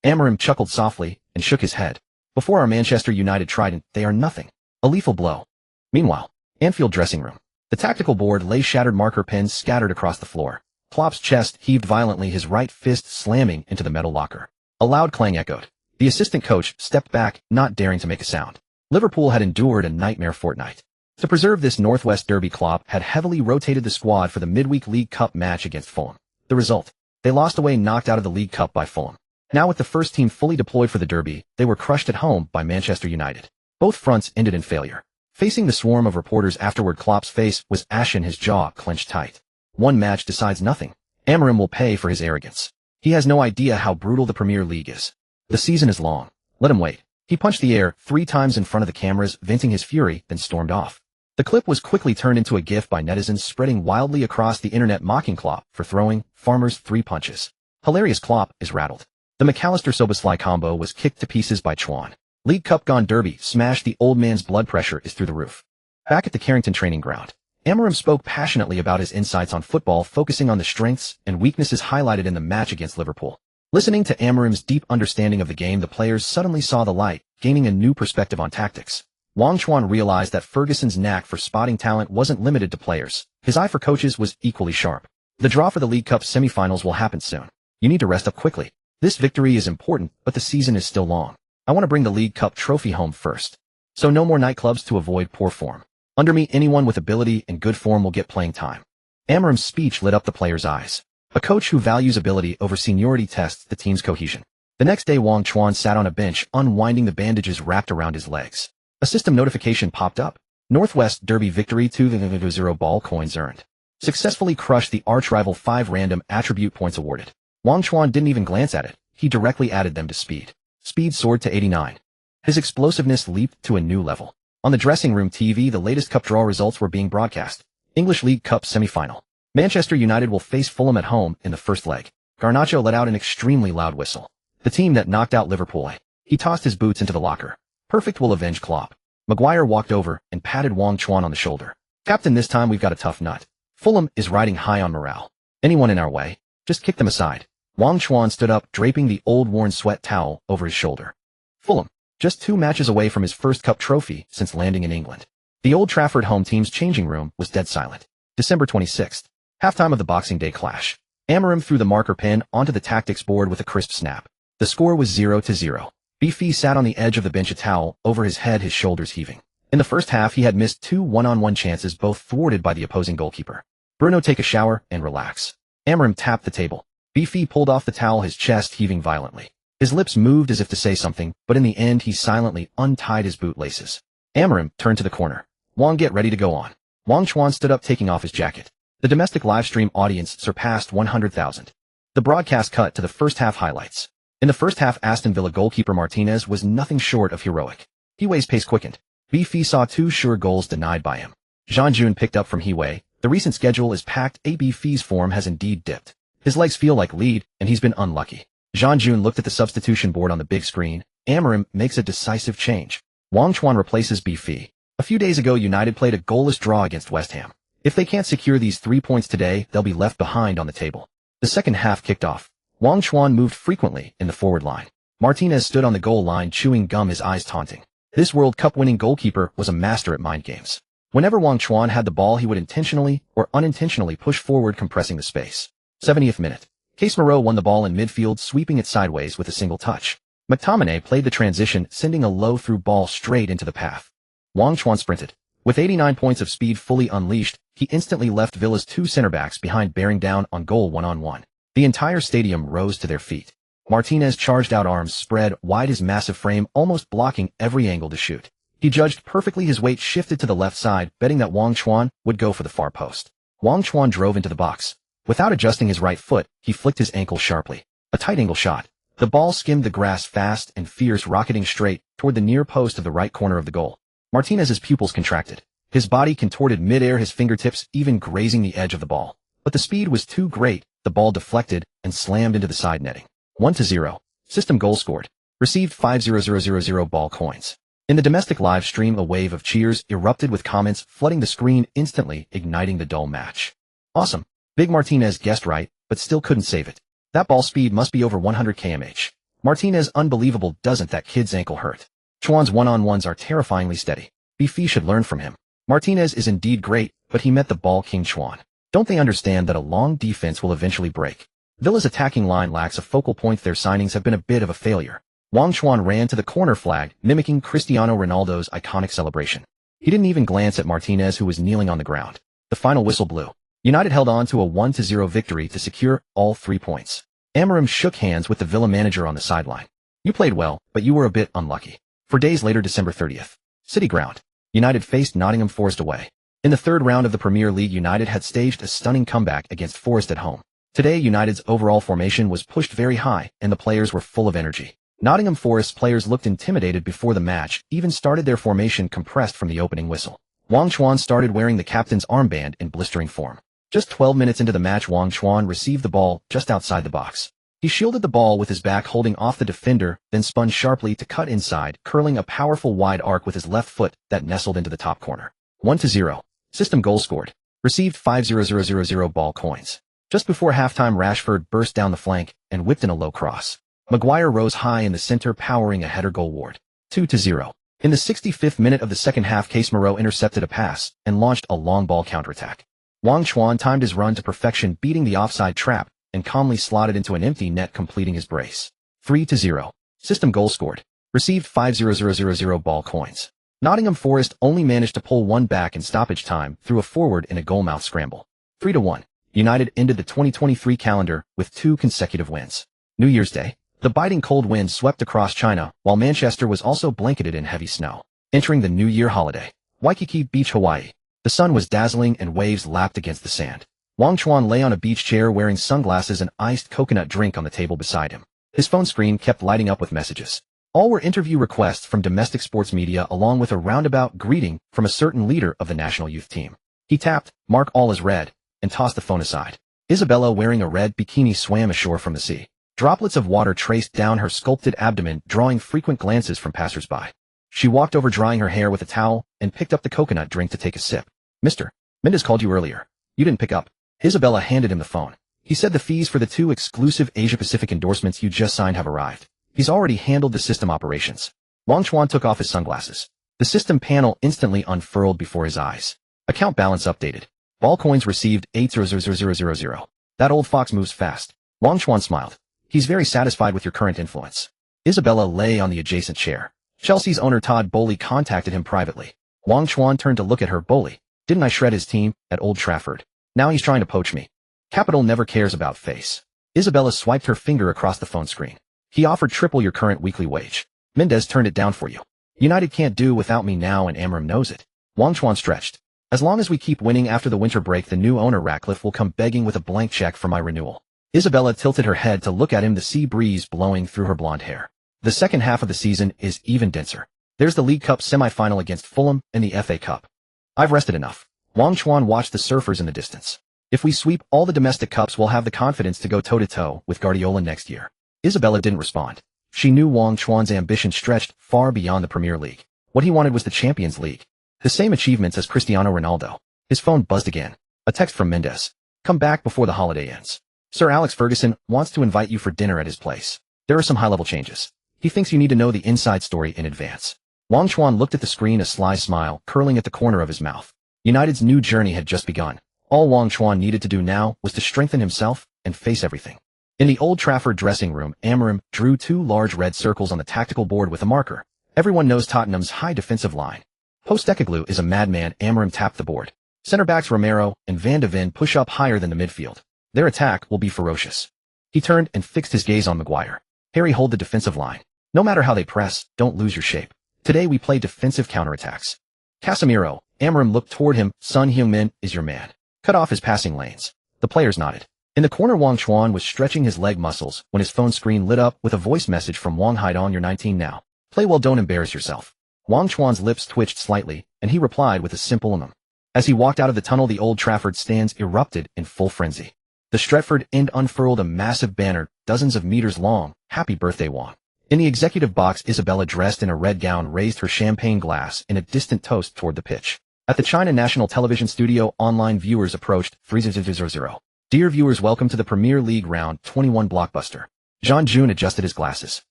Amorim chuckled softly and shook his head. "Before our Manchester United Trident, they are nothing. A lethal blow." Meanwhile, Anfield dressing room. The tactical board lay, shattered marker pens scattered across the floor. Klopp's chest heaved violently, his right fist slamming into the metal locker. A loud clang echoed. The assistant coach stepped back, not daring to make a sound. Liverpool had endured a nightmare fortnight. To preserve this Northwest derby, Klopp had heavily rotated the squad for the midweek League Cup match against Fulham. The result? They lost away, knocked out of the League Cup by Fulham. Now, with the first team fully deployed for the derby, they were crushed at home by Manchester United. Both fronts ended in failure. Facing the swarm of reporters afterward, Klopp's face was ashen, his jaw clenched tight. One match decides nothing. Amorim will pay for his arrogance. He has no idea how brutal the Premier League is. The season is long. Let him wait. He punched the air 3 times in front of the cameras, venting his fury, then stormed off. The clip was quickly turned into a gif by netizens, spreading wildly across the internet, mocking Klopp for throwing Farmer's 3 punches. Hilarious. Klopp is rattled. The McAllister-Szoboszlai combo was kicked to pieces by Chuan. League Cup gone, derby smashed. The old man's blood pressure is through the roof. Back at the Carrington training ground, Amorim spoke passionately about his insights on football, focusing on the strengths and weaknesses highlighted in the match against Liverpool. Listening to Amorim's deep understanding of the game, the players suddenly saw the light, gaining a new perspective on tactics. Wang Chuan realized that Ferguson's knack for spotting talent wasn't limited to players. His eye for coaches was equally sharp. The draw for the League Cup semi-finals will happen soon. You need to rest up quickly. This victory is important, but the season is still long. I want to bring the League Cup trophy home first. So no more nightclubs to avoid poor form. Under me, anyone with ability and good form will get playing time. Amorim's speech lit up the players' eyes. A coach who values ability over seniority tests the team's cohesion. The next day, Wang Chuan sat on a bench, unwinding the bandages wrapped around his legs. A system notification popped up. Northwest Derby victory, 2-0 ball coins earned. Successfully crushed the arch-rival, 5 random attribute points awarded. Wang Chuan didn't even glance at it. He directly added them to speed. Speed soared to 89. His explosiveness leaped to a new level. On the dressing room TV, the latest cup draw results were being broadcast. English League Cup semi-final. Manchester United will face Fulham at home in the first leg. Garnacho let out an extremely loud whistle. The team that knocked out Liverpool. He tossed his boots into the locker. Perfect will avenge Klopp. Maguire walked over and patted Wang Chuan on the shoulder. Captain, this time we've got a tough nut. Fulham is riding high on morale. Anyone in our way, just kick them aside. Wang Chuan stood up, draping the old worn sweat towel over his shoulder. Fulham, just 2 matches away from his first cup trophy since landing in England. The Old Trafford home team's changing room was dead silent. December 26th. Halftime of the Boxing Day clash. Amorim threw the marker pen onto the tactics board with a crisp snap. The score was 0-0. Beefy sat on the edge of the bench, a towel over his head, his shoulders heaving. In the first half, he had missed 2 one-on-one chances, both thwarted by the opposing goalkeeper. Bruno, take a shower and relax. Amorim tapped the table. Beefy pulled off the towel, his chest heaving violently. His lips moved as if to say something, but in the end he silently untied his boot laces. Amorim turned to the corner. Wang, get ready to go on. Wang Chuan stood up, taking off his jacket. The domestic livestream audience surpassed 100,000. The broadcast cut to the first half highlights. In the first half, Aston Villa goalkeeper Martinez was nothing short of heroic. Hiwei's pace quickened. Beefy saw 2 sure goals denied by him. Jean-Jun picked up from Hiwei. The recent schedule is packed. Beefy's form has indeed dipped. His legs feel like lead, and he's been unlucky. Jean-Jun looked at the substitution board on the big screen Amorim makes a decisive change. Wang Chuan replaces Bi. A few days ago, United played a goalless draw against West Ham. If they can't secure these 3 points today, they'll be left behind on the table. The second half kicked off. Wang Chuan moved frequently in the forward line. Martinez stood on the goal line chewing gum, his eyes taunting. This World Cup winning goalkeeper was a master at mind games. Whenever Wang Chuan had the ball, he would intentionally or unintentionally push forward, compressing the space. 70th minute. Casemiro won the ball in midfield, sweeping it sideways with a single touch. McTominay played the transition, sending a low-through ball straight into the path. Wang Chuan sprinted. With 89 points of speed fully unleashed, he instantly left Villa's 2 center-backs behind, bearing down on goal one-on-one. The entire stadium rose to their feet. Martinez charged out, arms spread wide, his massive frame almost blocking every angle to shoot. He judged perfectly, his weight shifted to the left side, betting that Wang Chuan would go for the far post. Wang Chuan drove into the box. Without adjusting his right foot, he flicked his ankle sharply. A tight-angle shot. The ball skimmed the grass fast and fierce, rocketing straight toward the near post of the right corner of the goal. Martinez's pupils contracted. His body contorted mid-air, his fingertips even grazing the edge of the ball. But the speed was too great, the ball deflected and slammed into the side netting. 1-0. System goal scored. Received 5,000 ball coins. In the domestic live stream, a wave of cheers erupted with comments flooding the screen, instantly igniting the dull match. Awesome. Big Martinez guessed right, but still couldn't save it. That ball speed must be over 100 km/h. Martinez, unbelievable, doesn't that kid's ankle hurt? Chuan's one-on-ones are terrifyingly steady. Bi should learn from him. Martinez is indeed great, but he met the ball king Chuan. Don't they understand that a long defense will eventually break? Villa's attacking line lacks a focal point. Their signings have been a bit of a failure. Wang Chuan ran to the corner flag, mimicking Cristiano Ronaldo's iconic celebration. He didn't even glance at Martinez, who was kneeling on the ground. The final whistle blew. United held on to a 1-0 victory to secure all 3 points. Amorim shook hands with the Villa manager on the sideline. You played well, but you were a bit unlucky. 4 days later, December 30th. City Ground. United faced Nottingham Forest away. In the third round of the Premier League, United had staged a stunning comeback against Forest at home. Today, United's overall formation was pushed very high, and the players were full of energy. Nottingham Forest players looked intimidated before the match, even started their formation compressed from the opening whistle. Wang Chuan started wearing the captain's armband in blistering form. Just 12 minutes into the match, Wang Chuan received the ball just outside the box. He shielded the ball with his back, holding off the defender, then spun sharply to cut inside, curling a powerful wide arc with his left foot that nestled into the top corner. 1-0. System goal scored. Received 5,000 ball coins. Just before halftime, Rashford burst down the flank and whipped in a low cross. Maguire rose high in the center, powering a header goal ward. 2-0. In the 65th minute of the second half, Casemiro intercepted a pass and launched a long ball counterattack. Wang Chuan timed his run to perfection, beating the offside trap, and calmly slotted into an empty net, completing his brace. 3-0. System goal scored. Received 5,000 ball coins. Nottingham Forest only managed to pull one back in stoppage time through a forward in a goalmouth scramble. 3-1. United ended the 2023 calendar with 2 consecutive wins. New Year's Day. The biting cold wind swept across China, while Manchester was also blanketed in heavy snow. Entering the New Year holiday. Waikiki Beach, Hawaii. The sun was dazzling and waves lapped against the sand. Wang Chuan lay on a beach chair wearing sunglasses, and iced coconut drink on the table beside him. His phone screen kept lighting up with messages. All were interview requests from domestic sports media, along with a roundabout greeting from a certain leader of the national youth team. He tapped, "Mark all as red," and tossed the phone aside. Isabella, wearing a red bikini, swam ashore from the sea. Droplets of water traced down her sculpted abdomen, drawing frequent glances from passers-by. She walked over, drying her hair with a towel, and picked up the coconut drink to take a sip. "Mr. Mendes called you earlier. You didn't pick up." Isabella handed him the phone. "He said the fees for the 2 exclusive Asia-Pacific endorsements you just signed have arrived. He's already handled the system operations." Wang Chuan took off his sunglasses. The system panel instantly unfurled before his eyes. Account balance updated. Ball coins received 8,000. That old fox moves fast. Wang Chuan smiled. "He's very satisfied with your current influence." Isabella lay on the adjacent chair. Chelsea's owner Todd Bowley contacted him privately. Wang Chuan turned to look at her. "Bowley, didn't I shred his team at Old Trafford? Now he's trying to poach me. Capital never cares about face." Isabella swiped her finger across the phone screen. "He offered triple your current weekly wage. Mendes turned it down for you. United can't do without me now, and Amorim knows it." Wang Chuan stretched. "As long as we keep winning after the winter break, the new owner Ratcliffe will come begging with a blank check for my renewal." Isabella tilted her head to look at him, the sea breeze blowing through her blonde hair. "The second half of the season is even denser. There's the League Cup semi-final against Fulham and the FA Cup. I've rested enough." Wang Chuan watched the surfers in the distance. "If we sweep all the domestic cups, we'll have the confidence to go toe-to-toe with Guardiola next year." Isabella didn't respond. She knew Wang Chuan's ambition stretched far beyond the Premier League. What he wanted was the Champions League. The same achievements as Cristiano Ronaldo. His phone buzzed again. A text from Mendes. Come back before the holiday ends. Sir Alex Ferguson wants to invite you for dinner at his place. There are some high-level changes. He thinks you need to know the inside story in advance. Wang Chuan looked at the screen, a sly smile curling at the corner of his mouth. United's new journey had just begun. All Wang Chuan needed to do now was to strengthen himself and face everything. In the Old Trafford dressing room, Amorim drew 2 large red circles on the tactical board with a marker. Everyone knows Tottenham's high defensive line. Postecoglou is a madman. Amorim tapped the board. Center-backs Romero and Van de Ven push up higher than the midfield. Their attack will be ferocious. He turned and fixed his gaze on Maguire. Harry, hold the defensive line. No matter how they press, don't lose your shape. Today we play defensive counterattacks. Casemiro, Amorim looked toward him. Son Heung-min is your man. Cut off his passing lanes. The players nodded. In the corner, Wang Chuan was stretching his leg muscles when his phone screen lit up with a voice message from Wang Haidong. You're 19 now. Play well, don't embarrass yourself. Wang Chuan's lips twitched slightly, and he replied with a simple As he walked out of the tunnel, the Old Trafford stands erupted in full frenzy. The Stretford end unfurled a massive banner, dozens of meters long. Happy birthday, Wang. In the executive box, Isabella, dressed in a red gown, raised her champagne glass in a distant toast toward the pitch. At the China National Television studio, online viewers approached 300. Dear viewers, welcome to the Premier League Round 21 blockbuster. Jean Jun adjusted his glasses.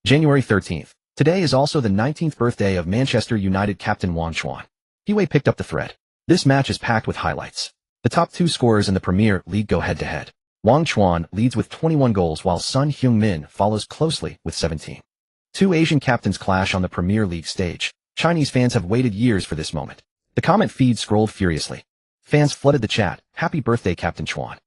January 13th. Today is also the 19th birthday of Manchester United captain Wang Chuan. He picked up the thread. This match is packed with highlights. The top 2 scorers in the Premier League go head-to-head. Wang Chuan leads with 21 goals while Son Heung-min follows closely with 17. 2 Asian captains clash on the Premier League stage. Chinese fans have waited years for this moment. The comment feed scrolled furiously. Fans flooded the chat. Happy birthday, Captain Chuan.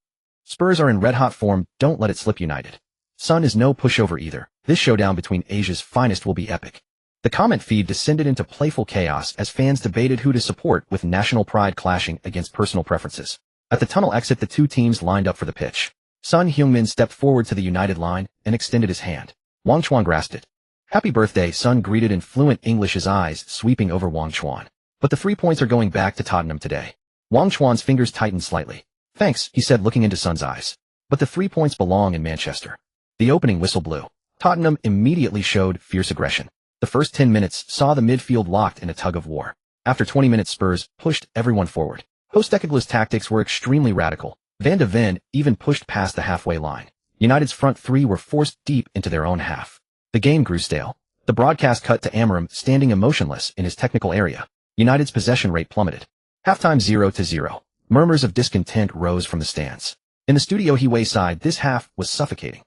Spurs are in red-hot form. Don't let it slip, United. Son is no pushover either. This showdown between Asia's finest will be epic. The comment feed descended into playful chaos as fans debated who to support, with national pride clashing against personal preferences. At the tunnel exit, the 2 teams lined up for the pitch. Son Heung-min stepped forward to the United line and extended his hand. Wang Chuan grasped it. Happy birthday, Son greeted in fluent English, his eyes sweeping over Wang Chuan. But the 3 points are going back to Tottenham today. Wang Chuan's fingers tightened slightly. Thanks, he said, looking into Son's eyes. But the 3 points belong in Manchester. The opening whistle blew. Tottenham immediately showed fierce aggression. The first 10 minutes saw the midfield locked in a tug of war. After 20 minutes, Spurs pushed everyone forward. Postecoglou's tactics were extremely radical. Van de Ven even pushed past the halfway line. United's front 3 were forced deep into their own half. The game grew stale. The broadcast cut to Amorim standing emotionless in his technical area. United's possession rate plummeted. Halftime 0-0. Murmurs of discontent rose from the stands. In the studio Hiway side, this half was suffocating.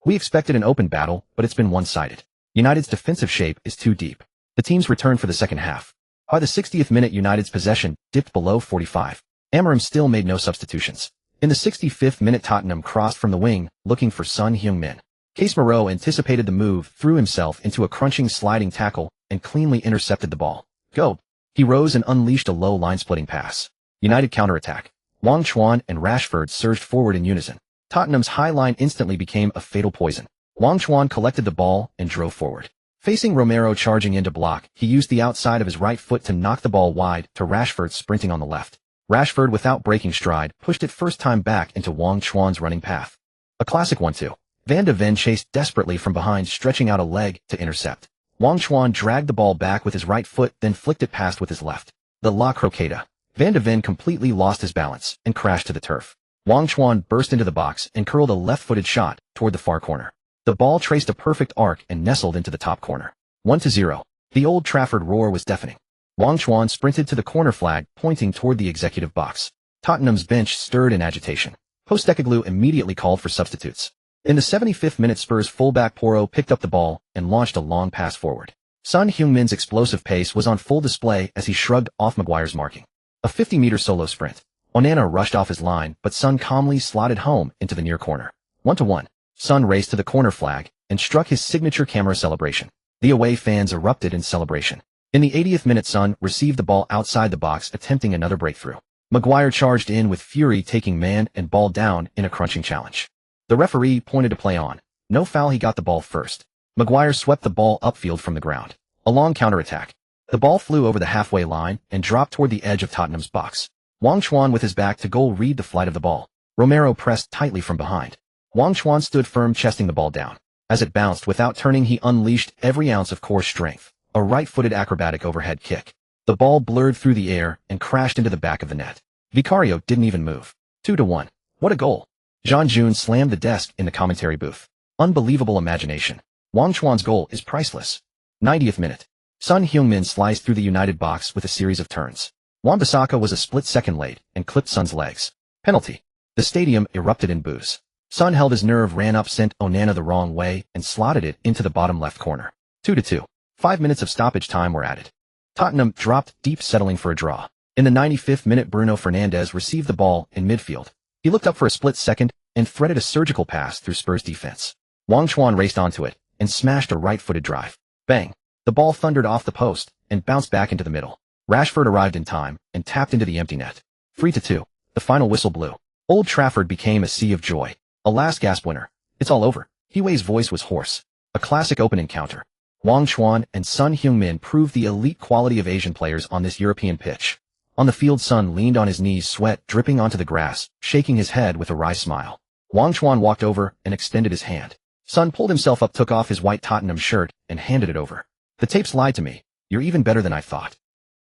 We expected an open battle, but it's been one-sided. United's defensive shape is too deep. The teams returned for the second half. By the 60th minute, United's possession dipped below 45. Amorim still made no substitutions. In the 65th minute, Tottenham crossed from the wing, looking for Son Heung-min. Casemiro anticipated the move, threw himself into a crunching sliding tackle, and cleanly intercepted the ball. Go! He rose and unleashed a low line-splitting pass. United counterattack. Wang Chuan and Rashford surged forward in unison. Tottenham's high line instantly became a fatal poison. Wang Chuan collected the ball and drove forward. Facing Romero charging in to block, he used the outside of his right foot to knock the ball wide to Rashford sprinting on the left. Rashford, without breaking stride, pushed it first time back into Wang Chuan's running path. A classic 1-2. Van de Ven chased desperately from behind, stretching out a leg to intercept. Wang Chuan dragged the ball back with his right foot, then flicked it past with his left. The La Croqueta. Van de Ven completely lost his balance and crashed to the turf. Wang Chuan burst into the box and curled a left-footed shot toward the far corner. The ball traced a perfect arc and nestled into the top corner. 1-0. The Old Trafford roar was deafening. Wang Chuan sprinted to the corner flag, pointing toward the executive box. Tottenham's bench stirred in agitation. Postecoglou immediately called for substitutes. In the 75th minute, Spurs fullback Porro picked up the ball and launched a long pass forward. Son Heung-min's explosive pace was on full display as he shrugged off Maguire's marking. A 50-meter solo sprint. Onana rushed off his line, but Son calmly slotted home into the near corner. 1-1. Son raced to the corner flag and struck his signature camera celebration. The away fans erupted in celebration. In the 80th minute, Son received the ball outside the box, attempting another breakthrough. Maguire charged in with fury, taking man and ball down in a crunching challenge. The referee pointed to play on. No foul, he got the ball first. Maguire swept the ball upfield from the ground. A long counterattack. The ball flew over the halfway line and dropped toward the edge of Tottenham's box. Wang Chuan, with his back to goal, read the flight of the ball. Romero pressed tightly from behind. Wang Chuan stood firm, chesting the ball down. As it bounced without turning, he unleashed every ounce of core strength, a right-footed acrobatic overhead kick. The ball blurred through the air and crashed into the back of the net. Vicario didn't even move. 2-1. What a goal. Jean Jun slammed the desk in the commentary booth. Unbelievable imagination. Wang Chuan's goal is priceless. 90th minute. Sun Heung-min sliced through the United box with a series of turns. Wan-Bissaka was a split-second late and clipped Sun's legs. Penalty. The stadium erupted in boos. Sun held his nerve, ran up, sent Onana the wrong way, and slotted it into the bottom left corner. 2-2. 5 minutes of stoppage time were added. Tottenham dropped deep, settling for a draw. In the 95th minute, Bruno Fernandes received the ball in midfield. He looked up for a split second and threaded a surgical pass through Spurs' defense. Wang Chuan raced onto it and smashed a right-footed drive. Bang! The ball thundered off the post and bounced back into the middle. Rashford arrived in time and tapped into the empty net. 3-2. The final whistle blew. Old Trafford became a sea of joy. A last gasp winner. It's all over. Hiwei's voice was hoarse. A classic open encounter. Wang Chuan and Sun Heung-min proved the elite quality of Asian players on this European pitch. On the field, Sun leaned on his knees, sweat dripping onto the grass, shaking his head with a wry smile. Wang Chuan walked over and extended his hand. Sun pulled himself up, took off his white Tottenham shirt, and handed it over. The tapes lied to me. You're even better than I thought.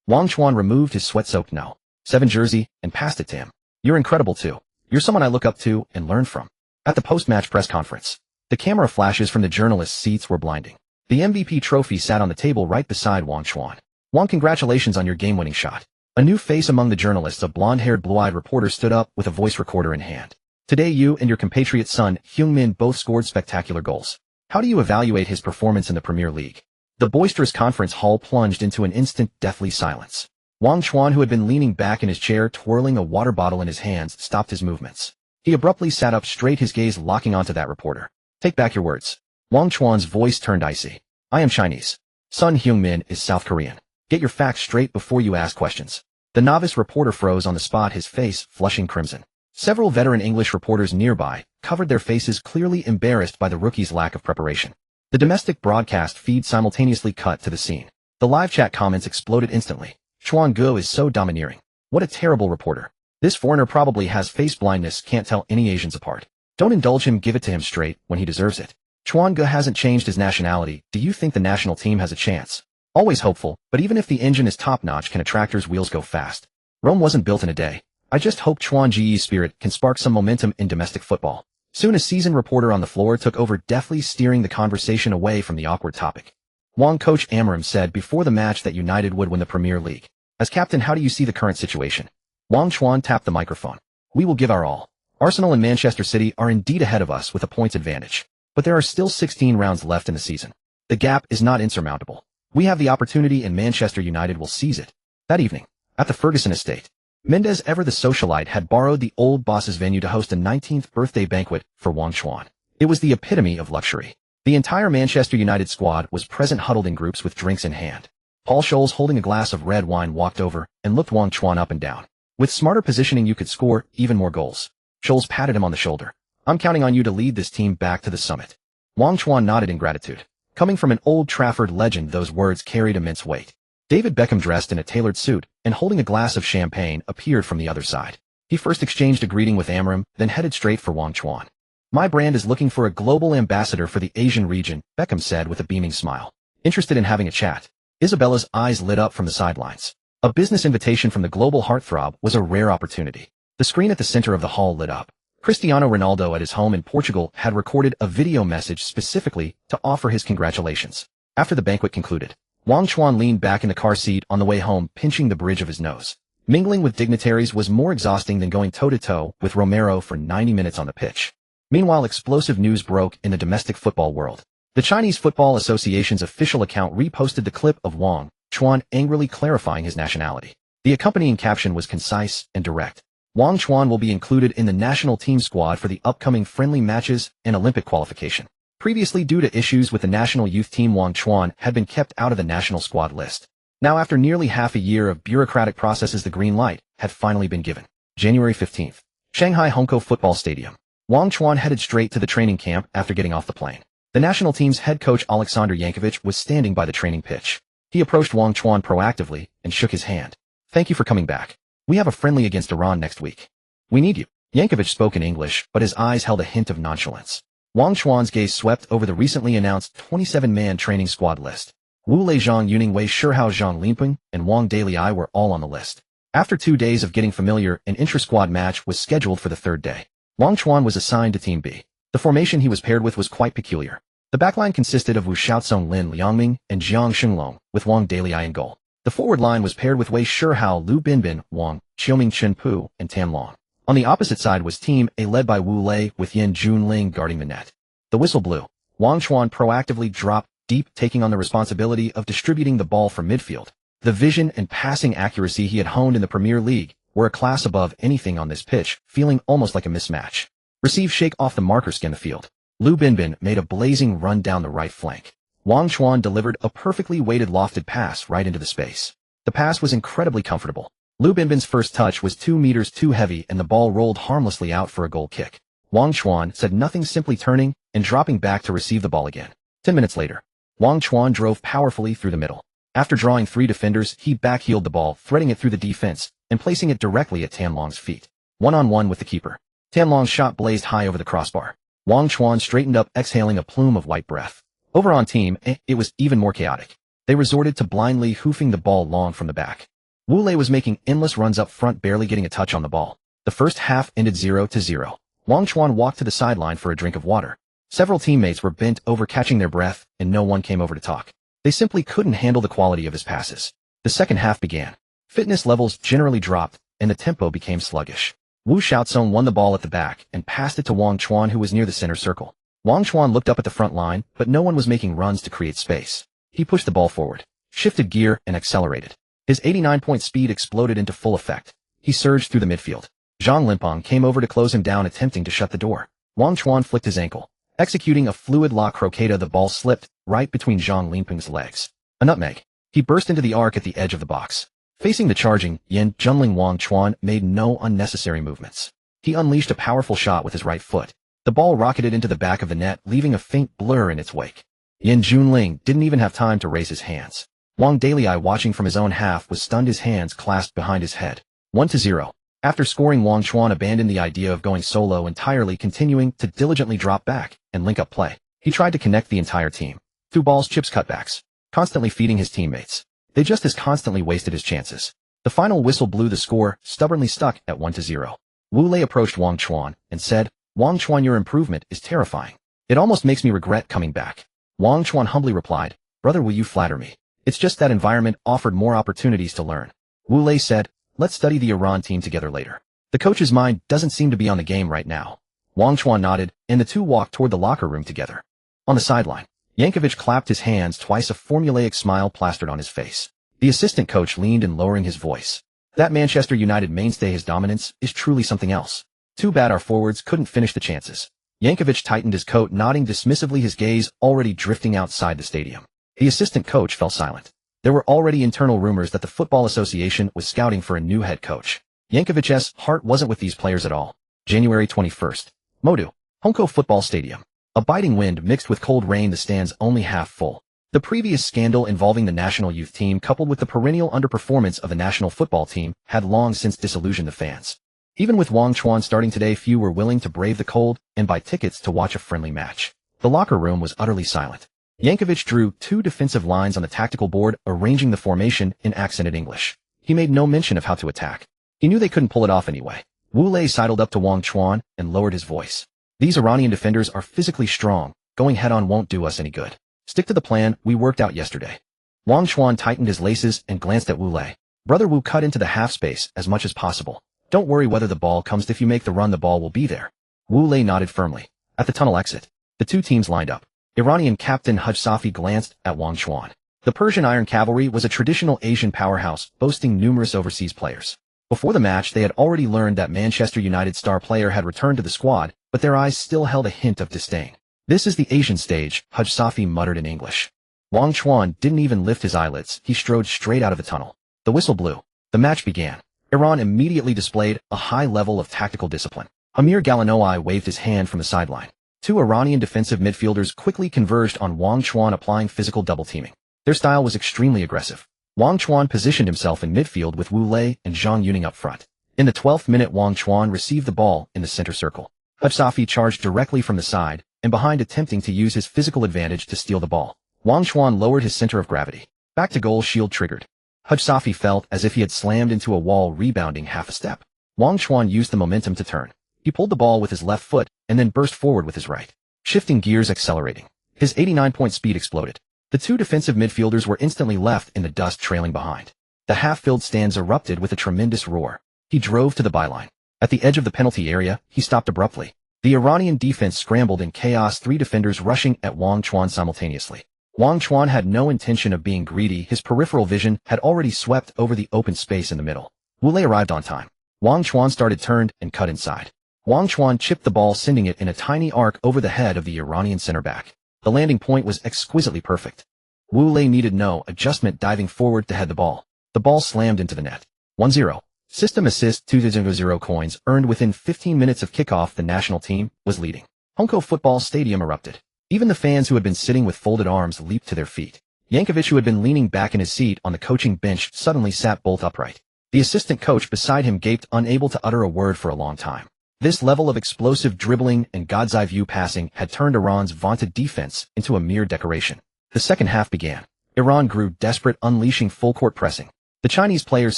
Wang Chuan removed his sweat-soaked No. 7 jersey and passed it to him. You're incredible too. You're someone I look up to and learn from. At the post-match press conference, the camera flashes from the journalists' seats were blinding. The MVP trophy sat on the table right beside Wang Chuan. Wang, congratulations on your game-winning shot. A new face among the journalists, a blonde-haired, blue-eyed reporter stood up with a voice recorder in hand. Today you and your compatriot Sun Heung-min both scored spectacular goals. How do you evaluate his performance in the Premier League? The boisterous conference hall plunged into an instant, deathly silence. Wang Chuan, who had been leaning back in his chair, twirling a water bottle in his hands, stopped his movements. He abruptly sat up straight, his gaze locking onto that reporter. Take back your words. Wang Chuan's voice turned icy. I am Chinese. Sun Heung-min is South Korean. Get your facts straight before you ask questions. The novice reporter froze on the spot, his face flushing crimson. Several veteran English reporters nearby covered their faces, clearly embarrassed by the rookie's lack of preparation. The domestic broadcast feed simultaneously cut to the scene. The live chat comments exploded instantly. Chuan Ge is so domineering. What a terrible reporter. This foreigner probably has face blindness, can't tell any Asians apart. Don't indulge him, give it to him straight when he deserves it. Chuan Ge hasn't changed his nationality. Do you think the national team has a chance? Always hopeful, but even if the engine is top-notch, can a tractor's wheels go fast? Rome wasn't built in a day. I just hope Chuan Ge's spirit can spark some momentum in domestic football. Soon a seasoned reporter on the floor took over, deftly steering the conversation away from the awkward topic. Wang, coach Amorim said before the match that United would win the Premier League. As captain, how do you see the current situation? Wang Chuan tapped the microphone. We will give our all. Arsenal and Manchester City are indeed ahead of us with a points advantage. But there are still 16 rounds left in the season. The gap is not insurmountable. We have the opportunity and Manchester United will seize it. That evening, at the Ferguson estate, Mendes, ever the socialite, had borrowed the old boss's venue to host a 19th birthday banquet for Wang Chuan. It was the epitome of luxury. The entire Manchester United squad was present, huddled in groups with drinks in hand. Paul Scholes, holding a glass of red wine, walked over and looked Wang Chuan up and down. With smarter positioning, you could score even more goals. Scholes patted him on the shoulder. I'm counting on you to lead this team back to the summit. Wang Chuan nodded in gratitude. Coming from an Old Trafford legend, those words carried immense weight. David Beckham, dressed in a tailored suit and holding a glass of champagne, appeared from the other side. He first exchanged a greeting with Amorim, then headed straight for Wang Chuan. My brand is looking for a global ambassador for the Asian region, Beckham said with a beaming smile. Interested in having a chat? Isabella's eyes lit up from the sidelines. A business invitation from the global heartthrob was a rare opportunity. The screen at the center of the hall lit up. Cristiano Ronaldo, at his home in Portugal, had recorded a video message specifically to offer his congratulations. After the banquet concluded, Wang Chuan leaned back in the car seat on the way home, pinching the bridge of his nose. Mingling with dignitaries was more exhausting than going toe-to-toe with Romero for 90 minutes on the pitch. Meanwhile, explosive news broke in the domestic football world. The Chinese Football Association's official account reposted the clip of Wang Chuan angrily clarifying his nationality. The accompanying caption was concise and direct. Wang Chuan will be included in the national team squad for the upcoming friendly matches and Olympic qualification. Previously, due to issues with the national youth team, Wang Chuan had been kept out of the national squad list. Now, after nearly half a year of bureaucratic processes, the green light had finally been given. January 15th. Shanghai Hongkou Football Stadium. Wang Chuan headed straight to the training camp after getting off the plane. The national team's head coach Alexander Yankovic was standing by the training pitch. He approached Wang Chuan proactively and shook his hand. Thank you for coming back. We have a friendly against Iran next week. We need you. Yankovic spoke in English, but his eyes held a hint of nonchalance. Wang Chuan's gaze swept over the recently announced 27-man training squad list. Wu Lei, Zhang Yuning, Wei Shihao, Zhang Linping, and Wang Dalei were all on the list. After 2 days of getting familiar, an intra-squad match was scheduled for the 3rd day. Wang Chuan was assigned to Team B. The formation he was paired with was quite peculiar. The backline consisted of Wu Xiaocong, Lin Liangming, and Jiang Xinglong, with Wang Dalei in goal. The forward line was paired with Wei Shihao, Liu Binbin, Wang, Xiaoming Chenpu, and Tan Long. On the opposite side was Team A led by Wu Lei with Yin Junling guarding the net. The whistle blew. Wang Chuan proactively dropped deep, taking on the responsibility of distributing the ball from midfield. The vision and passing accuracy he had honed in the Premier League were a class above anything on this pitch, feeling almost like a mismatch. Receive shake off the marker skin the field. Liu Binbin made a blazing run down the right flank. Wang Chuan delivered a perfectly weighted lofted pass right into the space. The pass was incredibly comfortable. Liu Binbin's first touch was 2 meters too heavy and the ball rolled harmlessly out for a goal kick. Wang Chuan said nothing, simply turning and dropping back to receive the ball again. 10 minutes later, Wang Chuan drove powerfully through the middle. After drawing 3 defenders, he backheeled the ball, threading it through the defense and placing it directly at Tan Long's feet. One-on-one with the keeper. Tan Long's shot blazed high over the crossbar. Wang Chuan straightened up, exhaling a plume of white breath. Over on Team A, it was even more chaotic. They resorted to blindly hoofing the ball long from the back. Wu Lei was making endless runs up front, barely getting a touch on the ball. The first half ended 0-0. Wang Chuan walked to the sideline for a drink of water. Several teammates were bent over, catching their breath, and no one came over to talk. They simply couldn't handle the quality of his passes. The second half began. Fitness levels generally dropped, and the tempo became sluggish. Wu Xiaocong won the ball at the back and passed it to Wang Chuan, who was near the center circle. Wang Chuan looked up at the front line, but no one was making runs to create space. He pushed the ball forward, shifted gear, and accelerated. His 89-point speed exploded into full effect. He surged through the midfield. Zhang Linping came over to close him down, attempting to shut the door. Wang Chuan flicked his ankle. Executing a fluid la croqueta, the ball slipped right between Zhang Linping's legs. A nutmeg. He burst into the arc at the edge of the box. Facing the charging Yin Junling, Wang Chuan made no unnecessary movements. He unleashed a powerful shot with his right foot. The ball rocketed into the back of the net, leaving a faint blur in its wake. Yin Junling didn't even have time to raise his hands. Wang Dalei, watching from his own half, was stunned, his hands clasped behind his head. 1-0. After scoring, Wang Chuan abandoned the idea of going solo entirely, continuing to diligently drop back and link up play. He tried to connect the entire team. Through balls, chips, cutbacks. Constantly feeding his teammates. They just as constantly wasted his chances. The final whistle blew, the score stubbornly stuck at 1-0. Wu Lei approached Wang Chuan and said, "Wang Chuan, your improvement is terrifying. It almost makes me regret coming back." Wang Chuan humbly replied, "Brother, will you flatter me? It's just that environment offered more opportunities to learn." Wu Lei said, "Let's study the Iran team together later. The coach's mind doesn't seem to be on the game right now." Wang Chuan nodded, and the two walked toward the locker room together. On the sideline, Yankovic clapped his hands twice, a formulaic smile plastered on his face. The assistant coach leaned in, lowering his voice. "That Manchester United mainstay, his dominance is truly something else. Too bad our forwards couldn't finish the chances." Yankovic tightened his coat, nodding dismissively, his gaze already drifting outside the stadium. The assistant coach fell silent. There were already internal rumors that the Football Association was scouting for a new head coach. Yankovic's heart wasn't with these players at all. January 21st. Modu, Honko Football Stadium. A biting wind mixed with cold rain, the stands only half full. The previous scandal involving the national youth team, coupled with the perennial underperformance of the national football team, had long since disillusioned the fans. Even with Wang Chuan starting today, few were willing to brave the cold and buy tickets to watch a friendly match. The locker room was utterly silent. Yankovic drew 2 defensive lines on the tactical board, arranging the formation in accented English. He made no mention of how to attack. He knew they couldn't pull it off anyway. Wu Lei sidled up to Wang Chuan and lowered his voice. "These Iranian defenders are physically strong. Going head-on won't do us any good. Stick to the plan we worked out yesterday." Wang Chuan tightened his laces and glanced at Wu Lei. "Brother Wu, cut into the half space as much as possible. Don't worry whether the ball comes. If you make the run, the ball will be there." Wu Lei nodded firmly. At the tunnel exit, the two teams lined up. Iranian captain Haj Safi glanced at Wang Chuan. The Persian Iron Cavalry was a traditional Asian powerhouse, boasting numerous overseas players. Before the match, they had already learned that Manchester United star player had returned to the squad, but their eyes still held a hint of disdain. "This is the Asian stage," Haj Safi muttered in English. Wang Chuan didn't even lift his eyelids. He strode straight out of the tunnel. The whistle blew. The match began. Iran immediately displayed a high level of tactical discipline. Amir Galanoi waved his hand from the sideline. 2 Iranian defensive midfielders quickly converged on Wang Chuan, applying physical double-teaming. Their style was extremely aggressive. Wang Chuan positioned himself in midfield with Wu Lei and Zhang Yuning up front. In the 12th minute, Wang Chuan received the ball in the center circle. Haj Safi charged directly from the side, and behind attempting to use his physical advantage to steal the ball. Wang Chuan lowered his center of gravity. Back to goal shield triggered. Haj Safi felt as if he had slammed into a wall, rebounding half a step. Wang Chuan used the momentum to turn. He pulled the ball with his left foot and then burst forward with his right. Shifting gears, accelerating. His 89-point speed exploded. The two defensive midfielders were instantly left in the dust, trailing behind. The half-filled stands erupted with a tremendous roar. He drove to the byline. At the edge of the penalty area, he stopped abruptly. The Iranian defense scrambled in chaos, three defenders rushing at Wang Chuan simultaneously. Wang Chuan had no intention of being greedy. His peripheral vision had already swept over the open space in the middle. Wu Lei arrived on time. Wang Chuan started, turned, and cut inside. Wang Chuan chipped the ball, sending it in a tiny arc over the head of the Iranian center back. The landing point was exquisitely perfect. Wu Lei needed no adjustment, diving forward to head the ball. The ball slammed into the net. 1-0. System assist 2-0 coins earned within 15 minutes of kickoff. The national team was leading. Hongkou Football Stadium erupted. Even the fans who had been sitting with folded arms leaped to their feet. Yankovic, who had been leaning back in his seat on the coaching bench, suddenly sat bolt upright. The assistant coach beside him gaped, unable to utter a word for a long time. This level of explosive dribbling and God's eye view passing had turned Iran's vaunted defense into a mere decoration. The second half began. Iran grew desperate, unleashing full-court pressing. The Chinese players'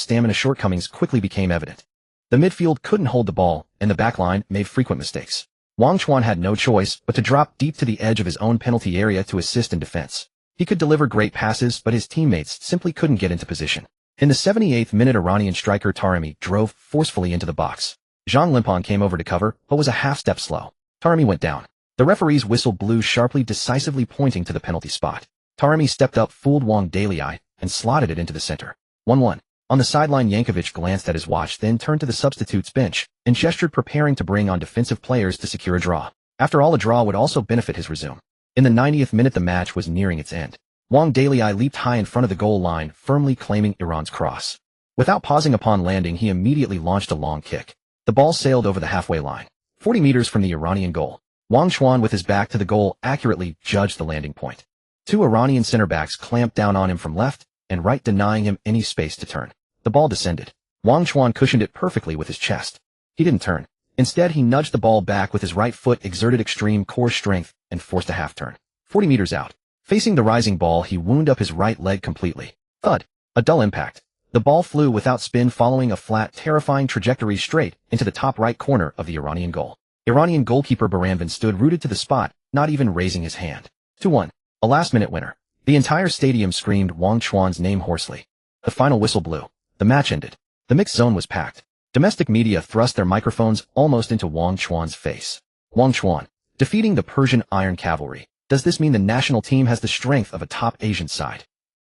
stamina shortcomings quickly became evident. The midfield couldn't hold the ball, and the backline made frequent mistakes. Wang Chuan had no choice but to drop deep to the edge of his own penalty area to assist in defense. He could deliver great passes, but his teammates simply couldn't get into position. In the 78th minute, Iranian striker Taremi drove forcefully into the box. Zhang Limpon came over to cover, but was a half-step slow. Taremi went down. The referee's whistle blew sharply, decisively pointing to the penalty spot. Taremi stepped up, fooled Wang Dalei, and slotted it into the center. 1-1. On the sideline, Yankovic glanced at his watch, then turned to the substitutes bench and gestured, preparing to bring on defensive players to secure a draw. After all, a draw would also benefit his resume. In the 90th minute, the match was nearing its end. Wang Dalei leaped high in front of the goal line, firmly claiming Iran's cross. Without pausing upon landing, he immediately launched a long kick. The ball sailed over the halfway line, 40 meters from the Iranian goal. Wang Chuan, with his back to the goal, accurately judged the landing point. Two Iranian center backs clamped down on him from left and right, denying him any space to turn. The ball descended. Wang Chuan cushioned it perfectly with his chest. He didn't turn. Instead, he nudged the ball back with his right foot, exerted extreme core strength, and forced a half turn. 40 meters out. Facing the rising ball, he wound up his right leg completely. Thud. A dull impact. The ball flew without spin, following a flat, terrifying trajectory straight into the top right corner of the Iranian goal. Iranian goalkeeper Baranvin stood rooted to the spot, not even raising his hand. 2-1. A last-minute winner. The entire stadium screamed Wang Chuan's name hoarsely. The final whistle blew. The match ended. The mixed zone was packed. Domestic media thrust their microphones almost into Wang Chuan's face. Wang Chuan, defeating the Persian Iron Cavalry. Does this mean the national team has the strength of a top Asian side?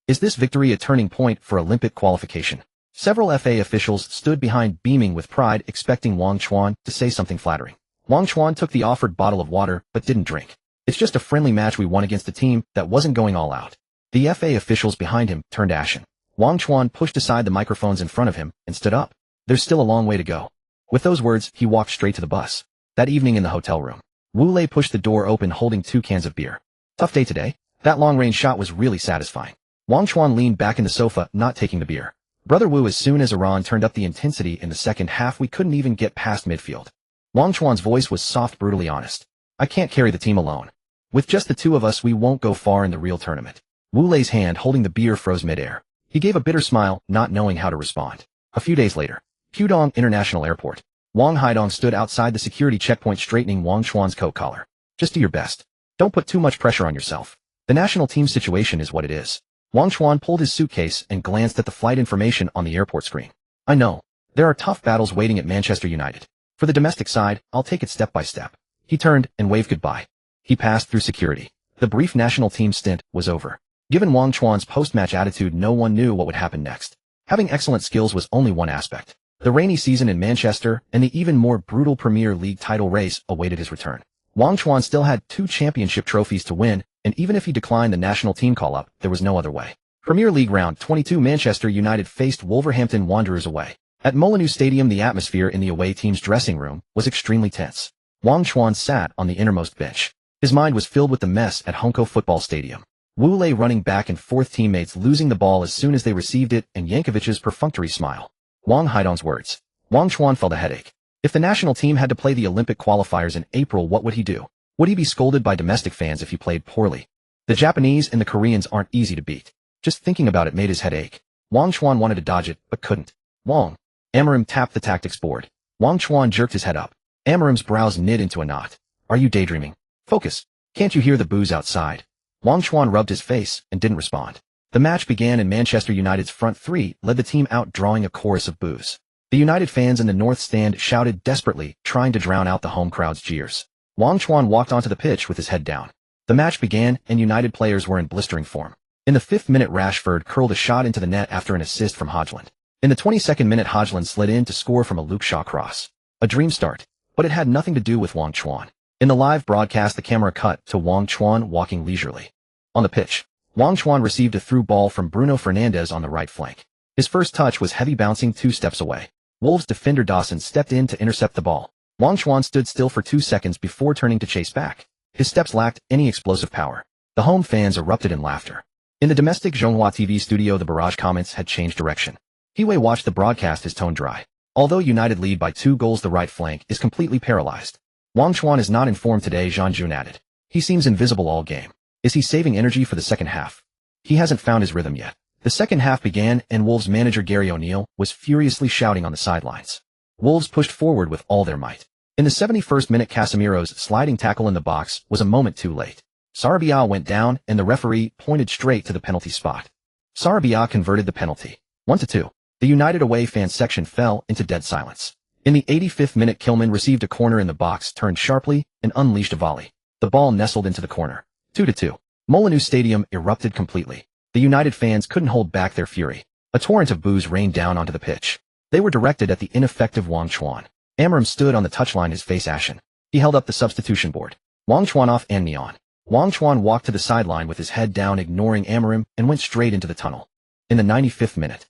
Is this victory a turning point for Olympic qualification? Several FA officials stood behind, beaming with pride, expecting Wang Chuan to say something flattering. Wang Chuan took the offered bottle of water, but didn't drink. It's just a friendly match we won against a team that wasn't going all out. The FA officials behind him turned ashen. Wang Chuan pushed aside the microphones in front of him and stood up. There's still a long way to go. With those words, he walked straight to the bus. That evening in the hotel room, Wu Lei pushed the door open, holding 2 cans of beer. Tough day today. That long-range shot was really satisfying. Wang Chuan leaned back in the sofa, not taking the beer. Brother Wu, as soon as Iran turned up the intensity in the second half, we couldn't even get past midfield. Wang Chuan's voice was soft, brutally honest. I can't carry the team alone. With just the two of us, we won't go far in the real tournament. Wu Lei's hand holding the beer froze midair. He gave a bitter smile, not knowing how to respond. A few days later, Pudong International Airport. Wang Haidong stood outside the security checkpoint, straightening Wang Chuan's coat collar. Just do your best. Don't put too much pressure on yourself. The national team situation is what it is. Wang Chuan pulled his suitcase and glanced at the flight information on the airport screen. I know. There are tough battles waiting at Manchester United. For the domestic side, I'll take it step by step. He turned and waved goodbye. He passed through security. The brief national team stint was over. Given Wang Chuan's post-match attitude, no one knew what would happen next. Having excellent skills was only one aspect. The rainy season in Manchester and the even more brutal Premier League title race awaited his return. Wang Chuan still had 2 championship trophies to win, and even if he declined the national team call-up, there was no other way. Premier League Round 22, Manchester United faced Wolverhampton Wanderers away. At Molineux Stadium, the atmosphere in the away team's dressing room was extremely tense. Wang Chuan sat on the innermost bench. His mind was filled with the mess at Hongkou Football Stadium. Wu Lei running back and forth, teammates losing the ball as soon as they received it, and Yankovic's perfunctory smile. Wang Haidong's words. Wang Chuan felt a headache. If the national team had to play the Olympic qualifiers in April, what would he do? Would he be scolded by domestic fans if he played poorly? The Japanese and the Koreans aren't easy to beat. Just thinking about it made his head ache. Wang Chuan wanted to dodge it, but couldn't. Wang. Amarim tapped the tactics board. Wang Chuan jerked his head up. Amarim's brows knit into a knot. Are you daydreaming? Focus. Can't you hear the boos outside? Wang Chuan rubbed his face and didn't respond. The match began and Manchester United's front three led the team out, drawing a chorus of boos. The United fans in the north stand shouted desperately, trying to drown out the home crowd's jeers. Wang Chuan walked onto the pitch with his head down. The match began and United players were in blistering form. In the 5th minute, Rashford curled a shot into the net after an assist from Hodgland. In the 22nd minute, Hodgland slid in to score from a Luke Shaw cross. A dream start, but it had nothing to do with Wang Chuan. In the live broadcast, the camera cut to Wang Chuan walking leisurely. On the pitch, Wang Chuan received a through ball from Bruno Fernandes on the right flank. His first touch was heavy, bouncing 2 steps away. Wolves defender Dawson stepped in to intercept the ball. Wang Chuan stood still for 2 seconds before turning to chase back. His steps lacked any explosive power. The home fans erupted in laughter. In the domestic Zhonghua TV studio, the barrage comments had changed direction. Hiwei watched the broadcast, his tone dry. Although United lead by 2 goals, the right flank is completely paralyzed. Wang Chuan is not in form today, Zhang Jun added. He seems invisible all game. Is he saving energy for the second half? He hasn't found his rhythm yet. The second half began and Wolves manager Gary O'Neill was furiously shouting on the sidelines. Wolves pushed forward with all their might. In the 71st minute, Casemiro's sliding tackle in the box was a moment too late. Sarabia went down and the referee pointed straight to the penalty spot. Sarabia converted the penalty. 1-2. The United away fan section fell into dead silence. In the 85th minute, Kilman received a corner in the box, turned sharply, and unleashed a volley. The ball nestled into the corner. 2-2. Molineux Stadium erupted completely. The United fans couldn't hold back their fury. A torrent of boos rained down onto the pitch. They were directed at the ineffective Wang Chuan. Amarim stood on the touchline, his face ashen. He held up the substitution board. Wang Chuan off and me on. Wang Chuan walked to the sideline with his head down, ignoring Amarim, and went straight into the tunnel. In the 95th minute,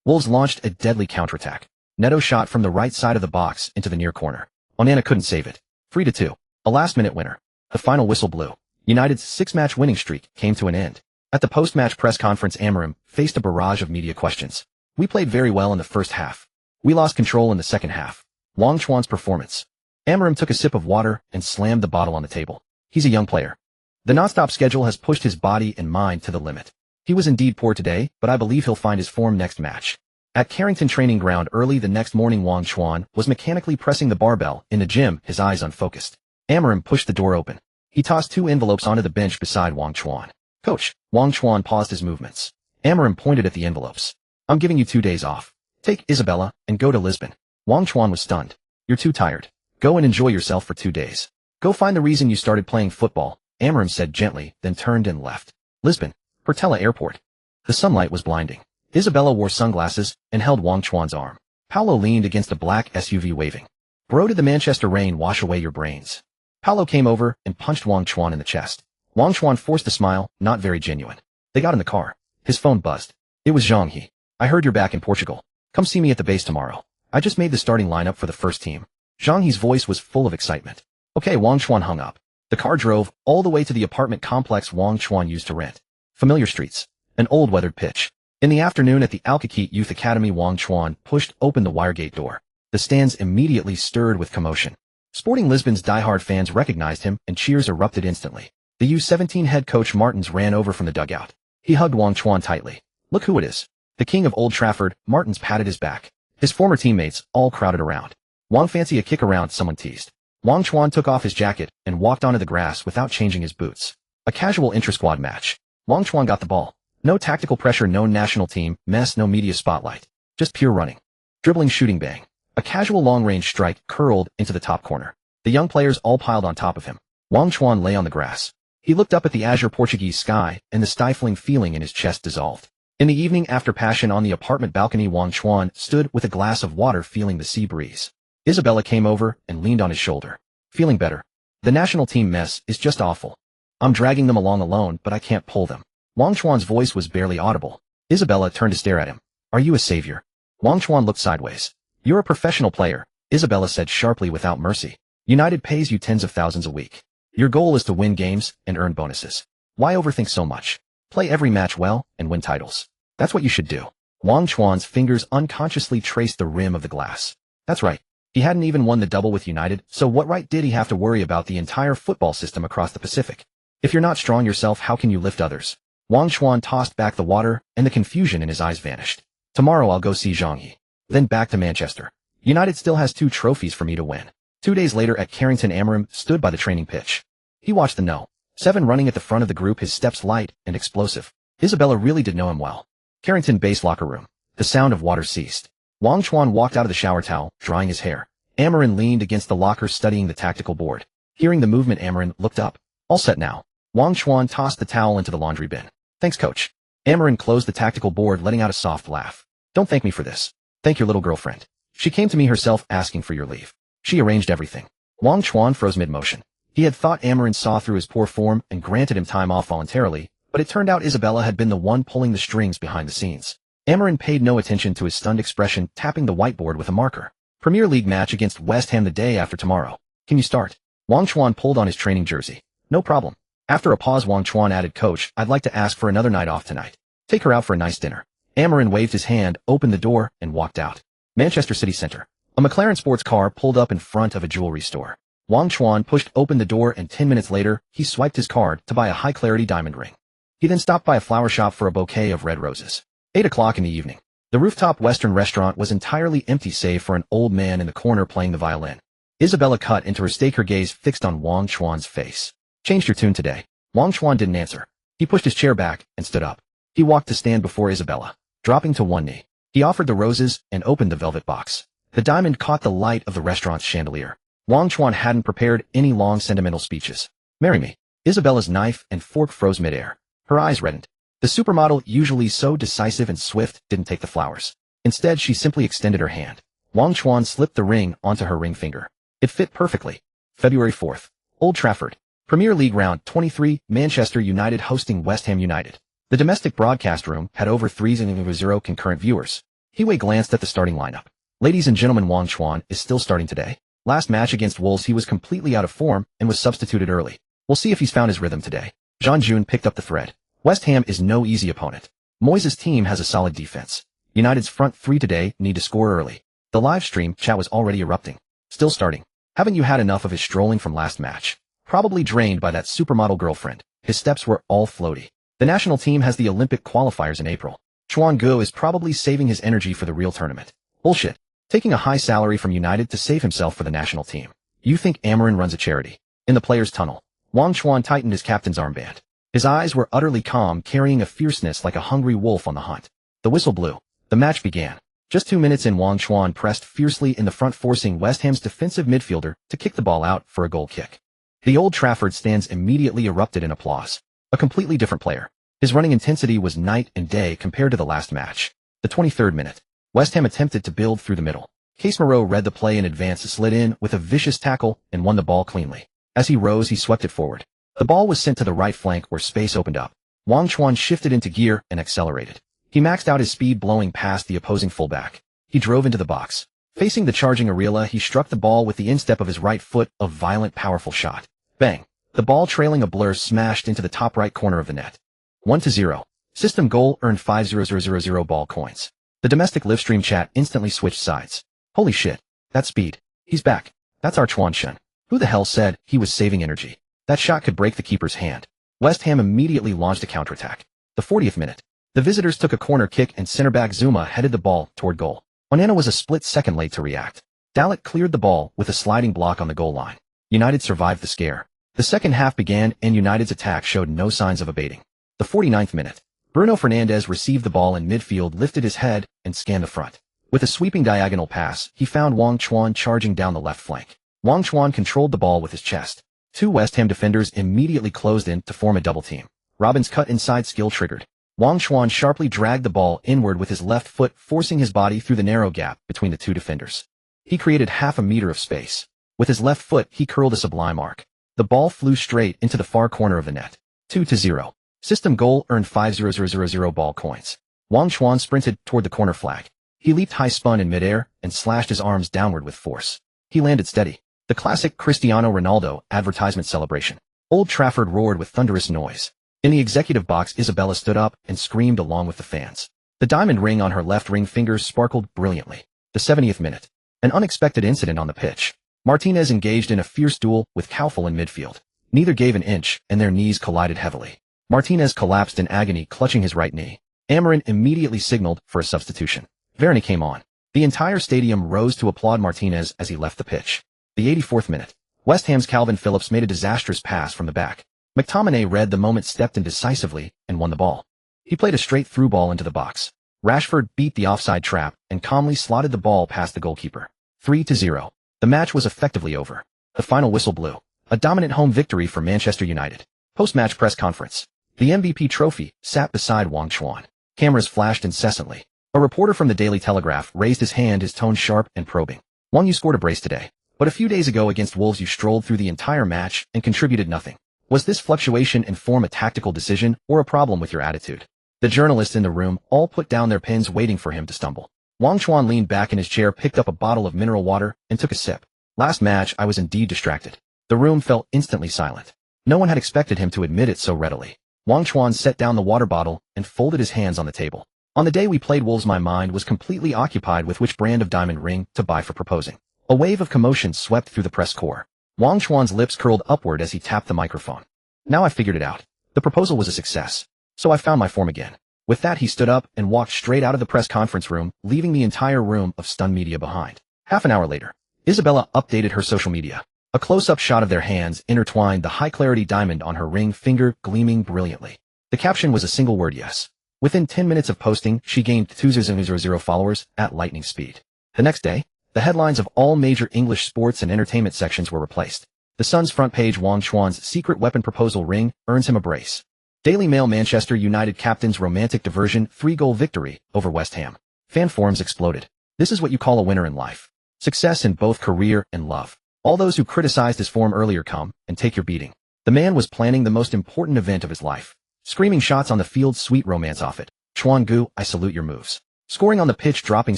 Wolves launched a deadly counterattack. Neto shot from the right side of the box into the near corner. Onana couldn't save it. 3-2. A last-minute winner. The final whistle blew. United's 6-match winning streak came to an end. At the post-match press conference, Amarim faced a barrage of media questions. We played very well in the first half. We lost control in the second half. Wang Chuan's performance. Amarim took a sip of water and slammed the bottle on the table. He's a young player. The non-stop schedule has pushed his body and mind to the limit. He was indeed poor today, but I believe he'll find his form next match. At Carrington training ground early the next morning, Wang Chuan was mechanically pressing the barbell in the gym, his eyes unfocused. Amarim pushed the door open. He tossed 2 envelopes onto the bench beside Wang Chuan. Coach. Wang Chuan paused his movements. Amarim pointed at the envelopes. I'm giving you 2 days off. Take Isabella and go to Lisbon. Wang Chuan was stunned. You're too tired. Go and enjoy yourself for 2 days. Go find the reason you started playing football, Amarim said gently, then turned and left. Lisbon. Portela Airport. The sunlight was blinding. Isabella wore sunglasses and held Wang Chuan's arm. Paolo leaned against a black SUV waving. Bro, did the Manchester rain wash away your brains? Paolo came over and punched Wang Chuan in the chest. Wang Chuan forced a smile, not very genuine. They got in the car. His phone buzzed. It was Zhang He. I heard you're back in Portugal. Come see me at the base tomorrow. I just made the starting lineup for the first team. Zhang He's voice was full of excitement. Okay, Wang Chuan hung up. The car drove all the way to the apartment complex Wang Chuan used to rent. Familiar streets. An old weathered pitch. In the afternoon at the Alcaquete Youth Academy, Wang Chuan pushed open the wiregate door. The stands immediately stirred with commotion. Sporting Lisbon's diehard fans recognized him and cheers erupted instantly. The U17 head coach Martins ran over from the dugout. He hugged Wang Chuan tightly. Look who it is. The king of Old Trafford. Martins patted his back. His former teammates all crowded around. Wang fancy a kick around, someone teased. Wang Chuan took off his jacket and walked onto the grass without changing his boots. A casual intra-squad match. Wang Chuan got the ball. No tactical pressure, no national team mess, no media spotlight. Just pure running. Dribbling, shooting, bang. A casual long-range strike curled into the top corner. The young players all piled on top of him. Wang Chuan lay on the grass. He looked up at the azure Portuguese sky, and the stifling feeling in his chest dissolved. In the evening, after passion on the apartment balcony, Wang Chuan stood with a glass of water, feeling the sea breeze. Isabella came over and leaned on his shoulder. Feeling better. The national team mess is just awful. I'm dragging them along alone, but I can't pull them. Wang Chuan's voice was barely audible. Isabella turned to stare at him. Are you a savior? Wang Chuan looked sideways. You're a professional player, Isabella said sharply without mercy. United pays you tens of thousands a week. Your goal is to win games and earn bonuses. Why overthink so much? Play every match well and win titles. That's what you should do. Wang Chuan's fingers unconsciously traced the rim of the glass. That's right. He hadn't even won the double with United, so what right did he have to worry about the entire football system across the Pacific? If you're not strong yourself, how can you lift others? Wang Chuan tossed back the water, and the confusion in his eyes vanished. Tomorrow I'll go see Zhang Yi. Then back to Manchester. United still has 2 trophies for me to win. 2 days later at Carrington, Amarim stood by the training pitch. He watched the No. 7 running at the front of the group, his steps light and explosive. Isabella really did know him well. Carrington base locker room. The sound of water ceased. Wang Chuan walked out of the shower towel, drying his hair. Amarin leaned against the locker studying the tactical board. Hearing the movement, Amarin looked up. All set now. Wang Chuan tossed the towel into the laundry bin. Thanks, coach. Amarin closed the tactical board, letting out a soft laugh. Don't thank me for this. Thank your little girlfriend. She came to me herself asking for your leave. She arranged everything. Wang Chuan froze mid-motion. He had thought Amarin saw through his poor form and granted him time off voluntarily, but it turned out Isabella had been the one pulling the strings behind the scenes. Amarin paid no attention to his stunned expression, tapping the whiteboard with a marker. Premier League match against West Ham the day after tomorrow. Can you start? Wang Chuan pulled on his training jersey. No problem. After a pause, Wang Chuan added, Coach, I'd like to ask for another night off tonight. Take her out for a nice dinner. Amarin waved his hand, opened the door, and walked out. Manchester City Centre. A McLaren sports car pulled up in front of a jewelry store. Wang Chuan pushed open the door, and 10 minutes later, he swiped his card to buy a high-clarity diamond ring. He then stopped by a flower shop for a bouquet of red roses. 8 o'clock in the evening. The rooftop Western restaurant was entirely empty save for an old man in the corner playing the violin. Isabella cut into her steak, her gaze fixed on Wang Chuan's face. Changed your tune today. Wang Chuan didn't answer. He pushed his chair back and stood up. He walked to stand before Isabella. Dropping to one knee, he offered the roses and opened the velvet box. The diamond caught the light of the restaurant's chandelier. Wang Chuan hadn't prepared any long sentimental speeches. Marry me. Isabella's knife and fork froze midair. Her eyes reddened. The supermodel, usually so decisive and swift, didn't take the flowers. Instead, she simply extended her hand. Wang Chuan slipped the ring onto her ring finger. It fit perfectly. February 4th. Old Trafford. Premier League Round 23, Manchester United hosting West Ham United. The domestic broadcast room had over 3,000 concurrent viewers. Hiwei glanced at the starting lineup. Ladies and gentlemen, Wang Chuan is still starting today. Last match against Wolves he was completely out of form and was substituted early. We'll see if he's found his rhythm today. Jean Jun picked up the thread. West Ham is no easy opponent. Moyes' team has a solid defense. United's front 3 today need to score early. The live stream chat was already erupting. Still starting. Haven't you had enough of his strolling from last match? Probably drained by that supermodel girlfriend. His steps were all floaty. The national team has the Olympic qualifiers in April. Chuan Guo is probably saving his energy for the real tournament. Bullshit. Taking a high salary from United to save himself for the national team. You think Amarin runs a charity? In the players' tunnel, Wang Chuan tightened his captain's armband. His eyes were utterly calm, carrying a fierceness like a hungry wolf on the hunt. The whistle blew. The match began. Just 2 minutes in, Wang Chuan pressed fiercely in the front, forcing West Ham's defensive midfielder to kick the ball out for a goal kick. The Old Trafford stands immediately erupted in applause. A completely different player. His running intensity was night and day compared to the last match. The 23rd minute. West Ham attempted to build through the middle. Case Moreau read the play in advance, slid in with a vicious tackle, and won the ball cleanly. As he rose, he swept it forward. The ball was sent to the right flank where space opened up. Wang Chuan shifted into gear and accelerated. He maxed out his speed, blowing past the opposing fullback. He drove into the box. Facing the charging Areola, he struck the ball with the instep of his right foot, a violent, powerful shot. Bang! The ball, trailing a blur, smashed into the top right corner of the net. 1-0. System goal earned 5,000 ball coins. The domestic livestream chat instantly switched sides. Holy shit. That speed. He's back. That's our Chuan Shen. Who the hell said he was saving energy? That shot could break the keeper's hand. West Ham immediately launched a counterattack. The 40th minute. The visitors took a corner kick and center back Zuma headed the ball toward goal. Onana was a split second late to react. Dazzle cleared the ball with a sliding block on the goal line. United survived the scare. The second half began and United's attack showed no signs of abating. The 49th minute. Bruno Fernandes received the ball in midfield, lifted his head, and scanned the front. With a sweeping diagonal pass, he found Wang Chuan charging down the left flank. Wang Chuan controlled the ball with his chest. 2 West Ham defenders immediately closed in to form a double team. Robin's cut inside skill triggered. Wang Chuan sharply dragged the ball inward with his left foot, forcing his body through the narrow gap between the 2 defenders. He created half a meter of space. With his left foot, he curled a sublime arc. The ball flew straight into the far corner of the net. 2-0. System goal earned 5,000 ball coins. Wang Chuan sprinted toward the corner flag. He leaped high, spun in midair, and slashed his arms downward with force. He landed steady. The classic Cristiano Ronaldo advertisement celebration. Old Trafford roared with thunderous noise. In the executive box, Isabella stood up and screamed along with the fans. The diamond ring on her left ring finger sparkled brilliantly. The 70th minute. An unexpected incident on the pitch. Martinez engaged in a fierce duel with Koufal in midfield. Neither gave an inch, and their knees collided heavily. Martinez collapsed in agony, clutching his right knee. Amorim immediately signaled for a substitution. Varane came on. The entire stadium rose to applaud Martinez as he left the pitch. The 84th minute. West Ham's Calvin Phillips made a disastrous pass from the back. McTominay read the moment, stepped in decisively, and won the ball. He played a straight through ball into the box. Rashford beat the offside trap and calmly slotted the ball past the goalkeeper. 3-0. The match was effectively over. The final whistle blew. A dominant home victory for Manchester United. Post-match press conference. The MVP trophy sat beside Wang Chuan. Cameras flashed incessantly. A reporter from the Daily Telegraph raised his hand, his tone sharp and probing. Wang, you scored a brace today. But a few days ago against Wolves you strolled through the entire match and contributed nothing. Was this fluctuation in form a tactical decision or a problem with your attitude? The journalists in the room all put down their pens waiting for him to stumble. Wang Chuan leaned back in his chair, picked up a bottle of mineral water, and took a sip. Last match I was indeed distracted. The room fell instantly silent. No one had expected him to admit it so readily. Wang Chuan set down the water bottle and folded his hands on the table. On the day we played Wolves my mind was completely occupied with which brand of diamond ring to buy for proposing. A wave of commotion swept through the press corps. Wang Chuan's lips curled upward as he tapped the microphone. Now I figured it out. The proposal was a success. So I found my form again. With that he stood up and walked straight out of the press conference room, leaving the entire room of stunned media behind. Half an hour later, Isabella updated her social media. A close-up shot of their hands intertwined, the high-clarity diamond on her ring finger gleaming brilliantly. The caption was a single word: yes. Within 10 minutes of posting, she gained 2,000 followers at lightning speed. The next day, the headlines of all major English sports and entertainment sections were replaced. The Sun's front page: Wang Chuan's secret weapon proposal ring earns him a brace. Daily Mail: Manchester United captain's romantic diversion 3-goal victory over West Ham. Fan forums exploded. This is what you call a winner in life. Success in both career and love. All those who criticized his form earlier come and take your beating. The man was planning the most important event of his life. Screaming shots on the field, sweet romance off it. Chuan Gu, I salute your moves. Scoring on the pitch, dropping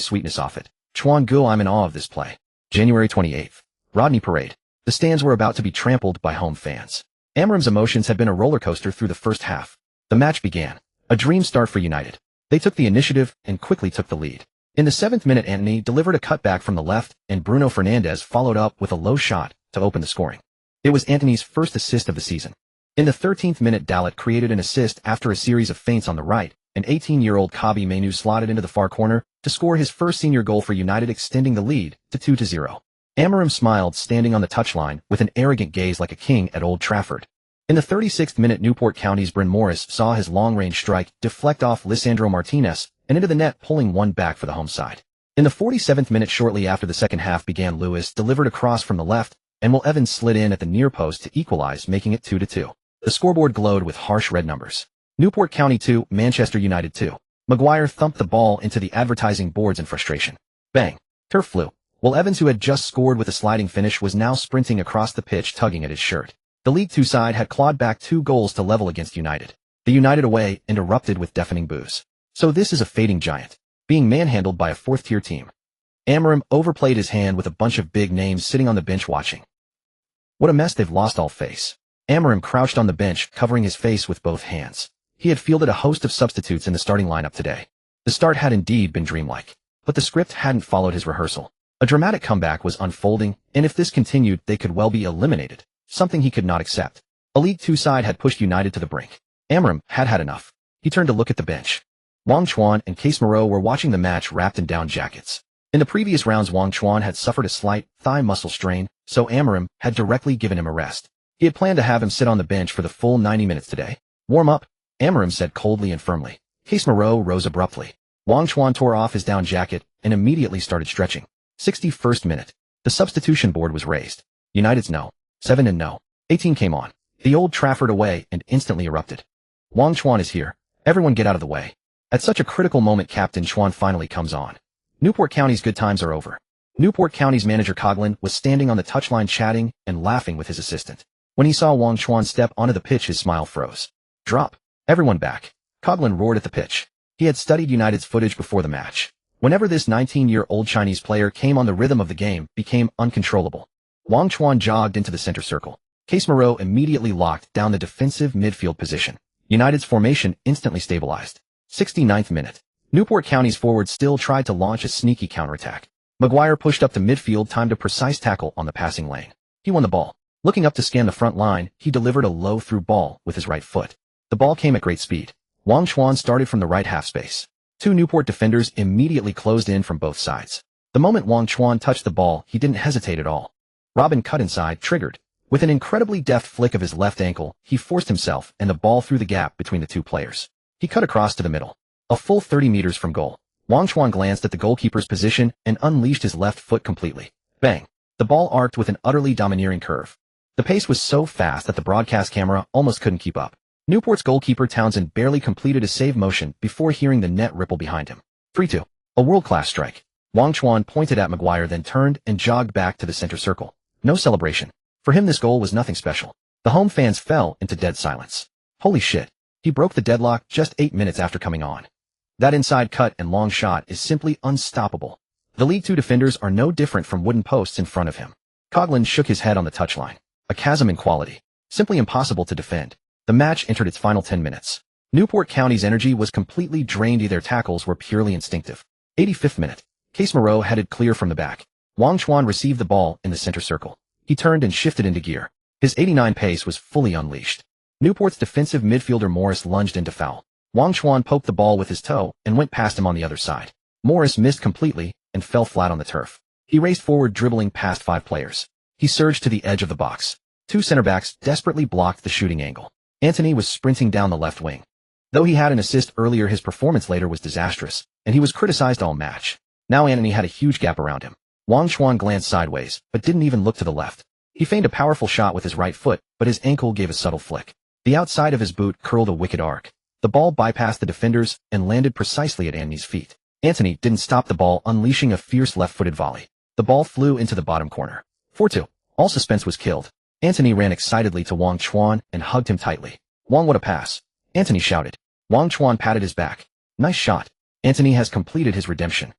sweetness off it. Chuan Gu, I'm in awe of this play. January 28th. Rodney Parade. The stands were about to be trampled by home fans. Amorim's emotions had been a roller coaster through the first half. The match began. A dream start for United. They took the initiative and quickly took the lead. In the 7th minute, Antony delivered a cutback from the left, and Bruno Fernandes followed up with a low shot to open the scoring. It was Antony's first assist of the season. In the 13th minute, Dalot created an assist after a series of feints on the right, and 18-year-old Kobbie Mainoo slotted into the far corner to score his first senior goal for United, extending the lead to 2-0. Amorim smiled, standing on the touchline with an arrogant gaze like a king at Old Trafford. In the 36th minute, Newport County's Bryn Morris saw his long-range strike deflect off Lisandro Martinez and into the net, pulling one back for the home side. In the 47th minute, shortly after the second half began, Lewis delivered a cross from the left, and Will Evans slid in at the near post to equalize, making it 2-2. The scoreboard glowed with harsh red numbers. Newport County 2, Manchester United 2. Maguire thumped the ball into the advertising boards in frustration. Bang. Turf flew. Will Evans, who had just scored with a sliding finish, was now sprinting across the pitch, tugging at his shirt. The League Two side had clawed back 2 goals to level against United. The United away erupted with deafening boos. So this is a fading giant, being manhandled by a 4th-tier team. Amorim overplayed his hand with a bunch of big names sitting on the bench watching. What a mess, they've lost all face. Amorim crouched on the bench, covering his face with both hands. He had fielded a host of substitutes in the starting lineup today. The start had indeed been dreamlike, but the script hadn't followed his rehearsal. A dramatic comeback was unfolding, and if this continued, they could well be eliminated, something he could not accept. A League Two side had pushed United to the brink. Amorim had had enough. He turned to look at the bench. Wang Chuan and Case Moreau were watching the match wrapped in down jackets. In the previous rounds, Wang Chuan had suffered a slight thigh muscle strain, so Amorim had directly given him a rest. He had planned to have him sit on the bench for the full 90 minutes today. Warm up, Amorim said coldly and firmly. Case Moreau rose abruptly. Wang Chuan tore off his down jacket and immediately started stretching. 61st minute. The substitution board was raised. United's no. 7 and no. 18 came on. The Old Trafford away and instantly erupted. Wang Chuan is here. Everyone get out of the way. At such a critical moment, Captain Chuan finally comes on. Newport County's good times are over. Newport County's manager Coughlin was standing on the touchline chatting and laughing with his assistant. When he saw Wang Chuan step onto the pitch, his smile froze. Drop. Everyone back. Coughlin roared at the pitch. He had studied United's footage before the match. Whenever this 19-year-old Chinese player came on, the rhythm of the game became uncontrollable. Wang Chuan jogged into the center circle. Case Moreau immediately locked down the defensive midfield position. United's formation instantly stabilized. 69th minute. Newport County's forwards still tried to launch a sneaky counterattack. Maguire pushed up to midfield, timed a precise tackle on the passing lane. He won the ball. Looking up to scan the front line, he delivered a low-through ball with his right foot. The ball came at great speed. Wang Chuan started from the right half space. Two Newport defenders immediately closed in from both sides. The moment Wang Chuan touched the ball, he didn't hesitate at all. Robin cut inside, triggered. With an incredibly deft flick of his left ankle, he forced himself and the ball through the gap between the two players. He cut across to the middle. A full 30 meters from goal. Wang Chuan glanced at the goalkeeper's position and unleashed his left foot completely. Bang! The ball arced with an utterly domineering curve. The pace was so fast that the broadcast camera almost couldn't keep up. Newport's goalkeeper Townsend barely completed a save motion before hearing the net ripple behind him. 3-2. A world-class strike. Wang Chuan pointed at Maguire, then turned and jogged back to the center circle. No celebration. For him, this goal was nothing special. The home fans fell into dead silence. Holy shit. He broke the deadlock just 8 minutes after coming on. That inside cut and long shot is simply unstoppable. The League Two defenders are no different from wooden posts in front of him. Coughlin shook his head on the touchline. A chasm in quality. Simply impossible to defend. The match entered its final 10 minutes. Newport County's energy was completely drained. Their tackles were purely instinctive. 85th minute. Case Moreau headed clear from the back. Wang Chuan received the ball in the center circle. He turned and shifted into gear. His 89 pace was fully unleashed. Newport's defensive midfielder Morris lunged into foul. Wang Chuan poked the ball with his toe and went past him on the other side. Morris missed completely and fell flat on the turf. He raced forward, dribbling past 5 players. He surged to the edge of the box. 2 center backs desperately blocked the shooting angle. Antony was sprinting down the left wing. Though he had an assist earlier, his performance later was disastrous, and he was criticized all match. Now Antony had a huge gap around him. Wang Chuan glanced sideways, but didn't even look to the left. He feigned a powerful shot with his right foot, but his ankle gave a subtle flick. The outside of his boot curled a wicked arc. The ball bypassed the defenders and landed precisely at Antony's feet. Antony didn't stop the ball, unleashing a fierce left-footed volley. The ball flew into the bottom corner. 4-2. All suspense was killed. Antony ran excitedly to Wang Chuan and hugged him tightly. "Wang, what a pass!" Antony shouted. Wang Chuan patted his back. "Nice shot." Antony has completed his redemption.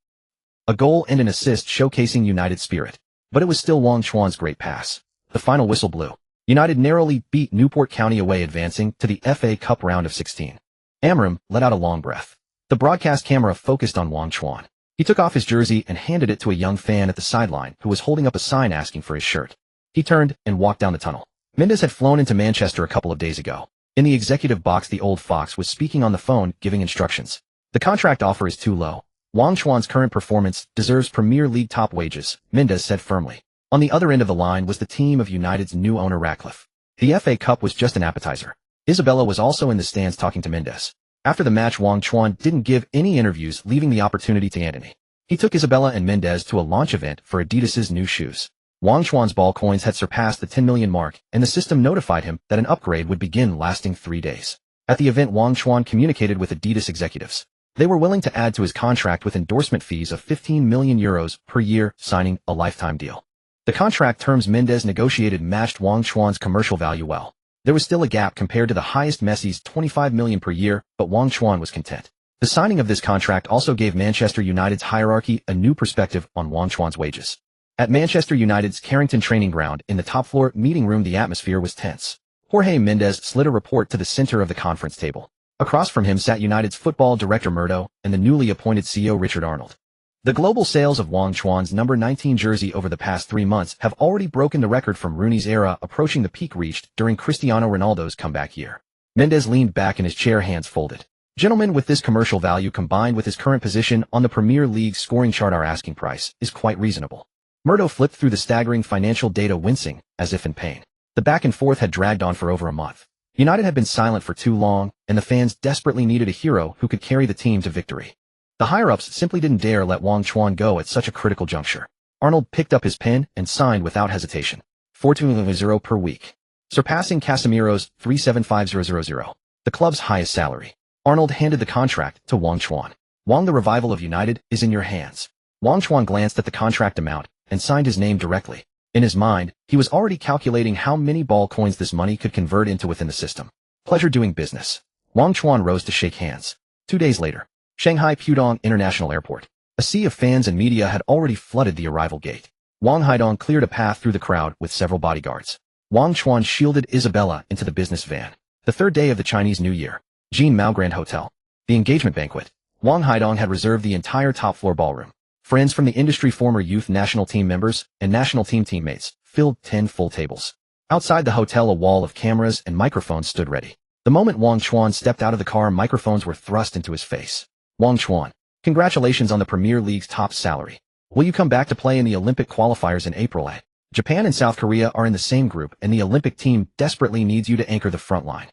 A goal and an assist showcasing United spirit. But it was still Wang Chuan's great pass. The final whistle blew. United narrowly beat Newport County away, advancing to the FA Cup round of 16. Amram let out a long breath. The broadcast camera focused on Wang Chuan. He took off his jersey and handed it to a young fan at the sideline who was holding up a sign asking for his shirt. He turned and walked down the tunnel. Mendes had flown into Manchester a couple of days ago. In the executive box, the old fox was speaking on the phone, giving instructions. "The contract offer is too low. Wang Chuan's current performance deserves Premier League top wages," Mendes said firmly. On the other end of the line was the team of United's new owner Ratcliffe. The FA Cup was just an appetizer. Isabella was also in the stands talking to Mendes. After the match, Wang Chuan didn't give any interviews, leaving the opportunity to Antony. He took Isabella and Mendes to a launch event for Adidas's new shoes. Wang Chuan's ball coins had surpassed the 10 million mark, and the system notified him that an upgrade would begin, lasting 3 days. At the event, Wang Chuan communicated with Adidas executives. They were willing to add to his contract with endorsement fees of 15 million euros per year, signing a lifetime deal. The contract terms Mendes negotiated matched Wang Chuan's commercial value well. There was still a gap compared to the highest, Messi's 25 million per year, but Wang Chuan was content. The signing of this contract also gave Manchester United's hierarchy a new perspective on Wang Chuan's wages. At Manchester United's Carrington training ground, in the top-floor meeting room, the atmosphere was tense. Jorge Mendes slid a report to the center of the conference table. Across from him sat United's football director Murdo and the newly appointed CEO Richard Arnold. The global sales of Wang Chuan's number 19 jersey over the past 3 months have already broken the record from Rooney's era, approaching the peak reached during Cristiano Ronaldo's comeback year. Mendes leaned back in his chair, hands folded. "Gentlemen, with this commercial value combined with his current position on the Premier League scoring chart, our asking price is quite reasonable." Murdo flipped through the staggering financial data, wincing, as if in pain. The back and forth had dragged on for over a month. United had been silent for too long, and the fans desperately needed a hero who could carry the team to victory. The higher-ups simply didn't dare let Wang Chuan go at such a critical juncture. Arnold picked up his pen and signed without hesitation. 420 per week. Surpassing Casemiro's 375,000, the club's highest salary. Arnold handed the contract to Wang Chuan. "Wang, the revival of United is in your hands." Wang Chuan glanced at the contract amount and signed his name directly. In his mind, he was already calculating how many ball coins this money could convert into within the system. "Pleasure doing business." Wang Chuan rose to shake hands. 2 days later, Shanghai Pudong International Airport. A sea of fans and media had already flooded the arrival gate. Wang Haidong cleared a path through the crowd with several bodyguards. Wang Chuan shielded Isabella into the business van. The third day of the Chinese New Year. Jean Mao Grand Hotel. The engagement banquet. Wang Haidong had reserved the entire top-floor ballroom. Friends from the industry, former youth national team members, and national team teammates filled 10 full tables. Outside the hotel, a wall of cameras and microphones stood ready. The moment Wang Chuan stepped out of the car, microphones were thrust into his face. Wang Chuan, congratulations on the Premier League's top salary. Will you come back to play in the Olympic qualifiers in April? Japan and South Korea are in the same group, and the Olympic team desperately needs you to anchor the front line.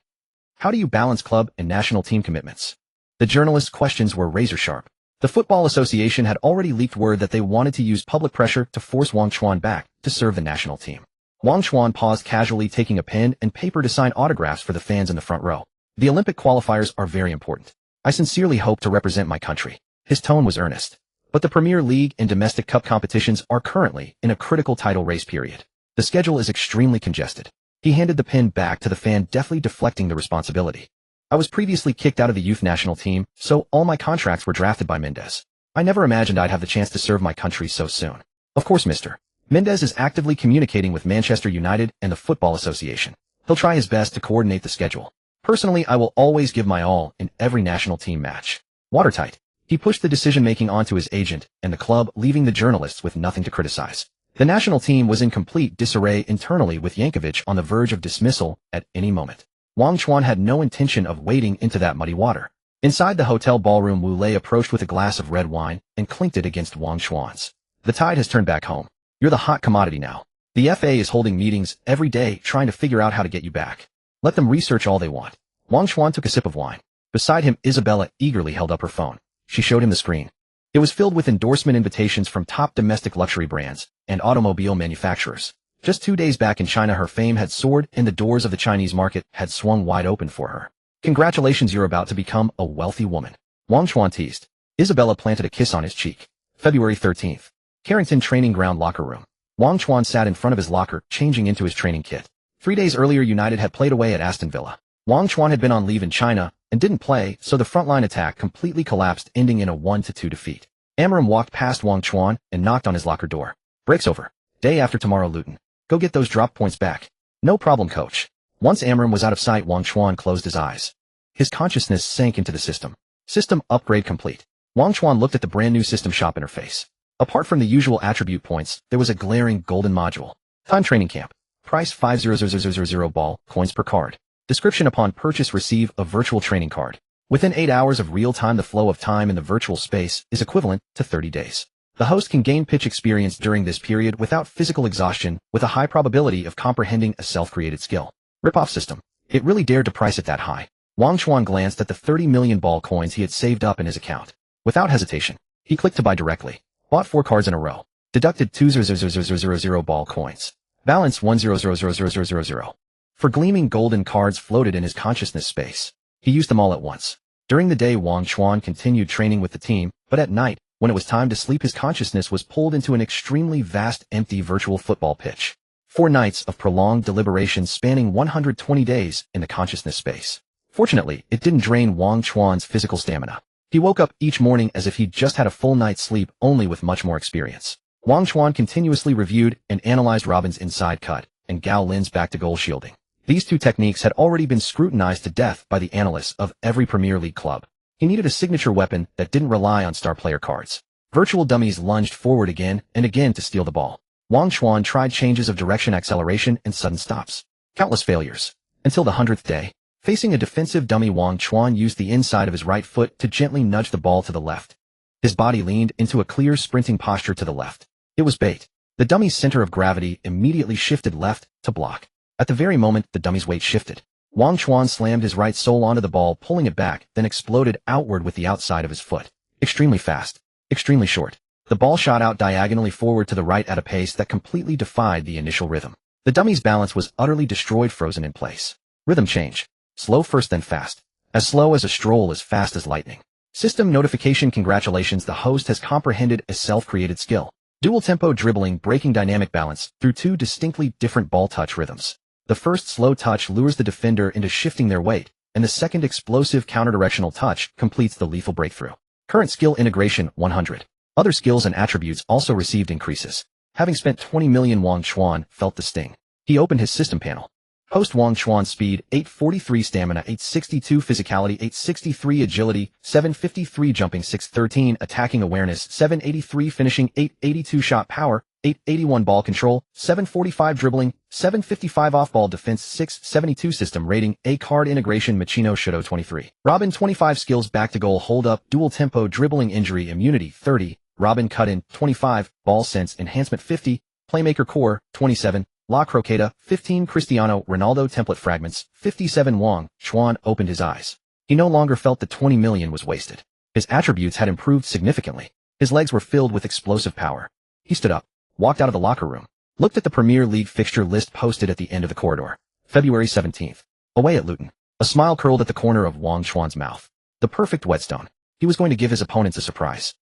How do you balance club and national team commitments? The journalist's questions were razor-sharp. The Football Association had already leaked word that they wanted to use public pressure to force Wang Chuan back to serve the national team. Wang Chuan paused, casually taking a pen and paper to sign autographs for the fans in the front row. The Olympic qualifiers are very important. I sincerely hope to represent my country. His tone was earnest. But the Premier League and domestic cup competitions are currently in a critical title race period. The schedule is extremely congested. He handed the pen back to the fan, deftly deflecting the responsibility. I was previously kicked out of the youth national team, so all my contracts were drafted by Mendes. I never imagined I'd have the chance to serve my country so soon. Of course, Mr. Mendes is actively communicating with Manchester United and the Football Association. He'll try his best to coordinate the schedule. Personally, I will always give my all in every national team match. Watertight. He pushed the decision-making onto his agent and the club, leaving the journalists with nothing to criticize. The national team was in complete disarray internally, with Yankovic on the verge of dismissal at any moment. Wang Chuan had no intention of wading into that muddy water. Inside the hotel ballroom, Wu Lei approached with a glass of red wine and clinked it against Wang Chuan's. The tide has turned back home. You're the hot commodity now. The FA is holding meetings every day trying to figure out how to get you back. Let them research all they want. Wang Chuan took a sip of wine. Beside him, Isabella eagerly held up her phone. She showed him the screen. It was filled with endorsement invitations from top domestic luxury brands and automobile manufacturers. Just 2 days back in China, her fame had soared and the doors of the Chinese market had swung wide open for her. Congratulations, you're about to become a wealthy woman. Wang Chuan teased. Isabella planted a kiss on his cheek. February 13th. Carrington Training Ground Locker Room. Wang Chuan sat in front of his locker, changing into his training kit. 3 days earlier, United had played away at Aston Villa. Wang Chuan had been on leave in China and didn't play, so the frontline attack completely collapsed, ending in a 1-2 defeat. Amarim walked past Wang Chuan and knocked on his locker door. Break's over. Day after tomorrow, Luton. Go get those drop points back. No problem, coach. Once Amarim was out of sight, Wang Chuan closed his eyes. His consciousness sank into the system. System upgrade complete. Wang Chuan looked at the brand new system shop interface. Apart from the usual attribute points, there was a glaring golden module. Time training camp. Price 5,000 ball coins per card. Description: upon purchase, receive a virtual training card. Within 8 hours of real time, the flow of time in the virtual space is equivalent to 30 days. The host can gain pitch experience during this period without physical exhaustion, with a high probability of comprehending a self-created skill. Rip-off system. It really dared to price it that high. Wang Chuan glanced at the 30 million ball coins he had saved up in his account. Without hesitation, he clicked to buy directly. Bought 4 cards in a row. Deducted 2,000 ball coins. Balance 1,000,000. For gleaming golden cards floated in his consciousness space. He used them all at once. During the day, Wang Chuan continued training with the team, but at night, when it was time to sleep, his consciousness was pulled into an extremely vast, empty virtual football pitch. 4 nights of prolonged deliberations spanning 120 days in the consciousness space. Fortunately, it didn't drain Wang Chuan's physical stamina. He woke up each morning as if he'd just had a full night's sleep, only with much more experience. Wang Chuan continuously reviewed and analyzed Robin's inside cut and Gao Lin's back-to-goal shielding. These 2 techniques had already been scrutinized to death by the analysts of every Premier League club. He needed a signature weapon that didn't rely on star player cards. Virtual dummies lunged forward again and again to steal the ball. Wang Chuan tried changes of direction, acceleration, and sudden stops. Countless failures. Until the 100th day. Facing a defensive dummy, Wang Chuan used the inside of his right foot to gently nudge the ball to the left. His body leaned into a clear sprinting posture to the left. It was bait. The dummy's center of gravity immediately shifted left to block. At the very moment the dummy's weight shifted, Wang Chuan slammed his right sole onto the ball, pulling it back, then exploded outward with the outside of his foot. Extremely fast. Extremely short. The ball shot out diagonally forward to the right at a pace that completely defied the initial rhythm. The dummy's balance was utterly destroyed, frozen in place. Rhythm change. Slow first, then fast. As slow as a stroll, as fast as lightning. System notification: congratulations, the host has comprehended a self-created skill. Dual tempo dribbling, breaking dynamic balance through 2 distinctly different ball touch rhythms. The first slow touch lures the defender into shifting their weight, and the second explosive counterdirectional touch completes the lethal breakthrough. Current skill integration 100. Other skills and attributes also received increases. Having spent 20 million, Wang Chuan felt the sting. He opened his system panel. Post Wang Chuan speed, 843 stamina, 862 physicality, 863 agility, 753 jumping, 613 attacking awareness, 783 finishing, 882 shot power, 881 ball control, 745 dribbling, 755 off-ball defense, 672 system rating, A card integration, Machino Shudo 23. Robin 25 skills, back to goal, hold up, dual tempo, dribbling, injury, immunity 30, Robin cut-in 25, ball sense enhancement 50, playmaker core 27, La Croqueta 15, Cristiano Ronaldo template fragments 57. Wang Chuan opened his eyes. He no longer felt that 20 million was wasted. His attributes had improved significantly. His legs were filled with explosive power. He stood up, walked out of the locker room, looked at the Premier League fixture list posted at the end of the corridor. February 17th. Away at Luton. A smile curled at the corner of Wang Chuan's mouth. The perfect whetstone. He was going to give his opponents a surprise.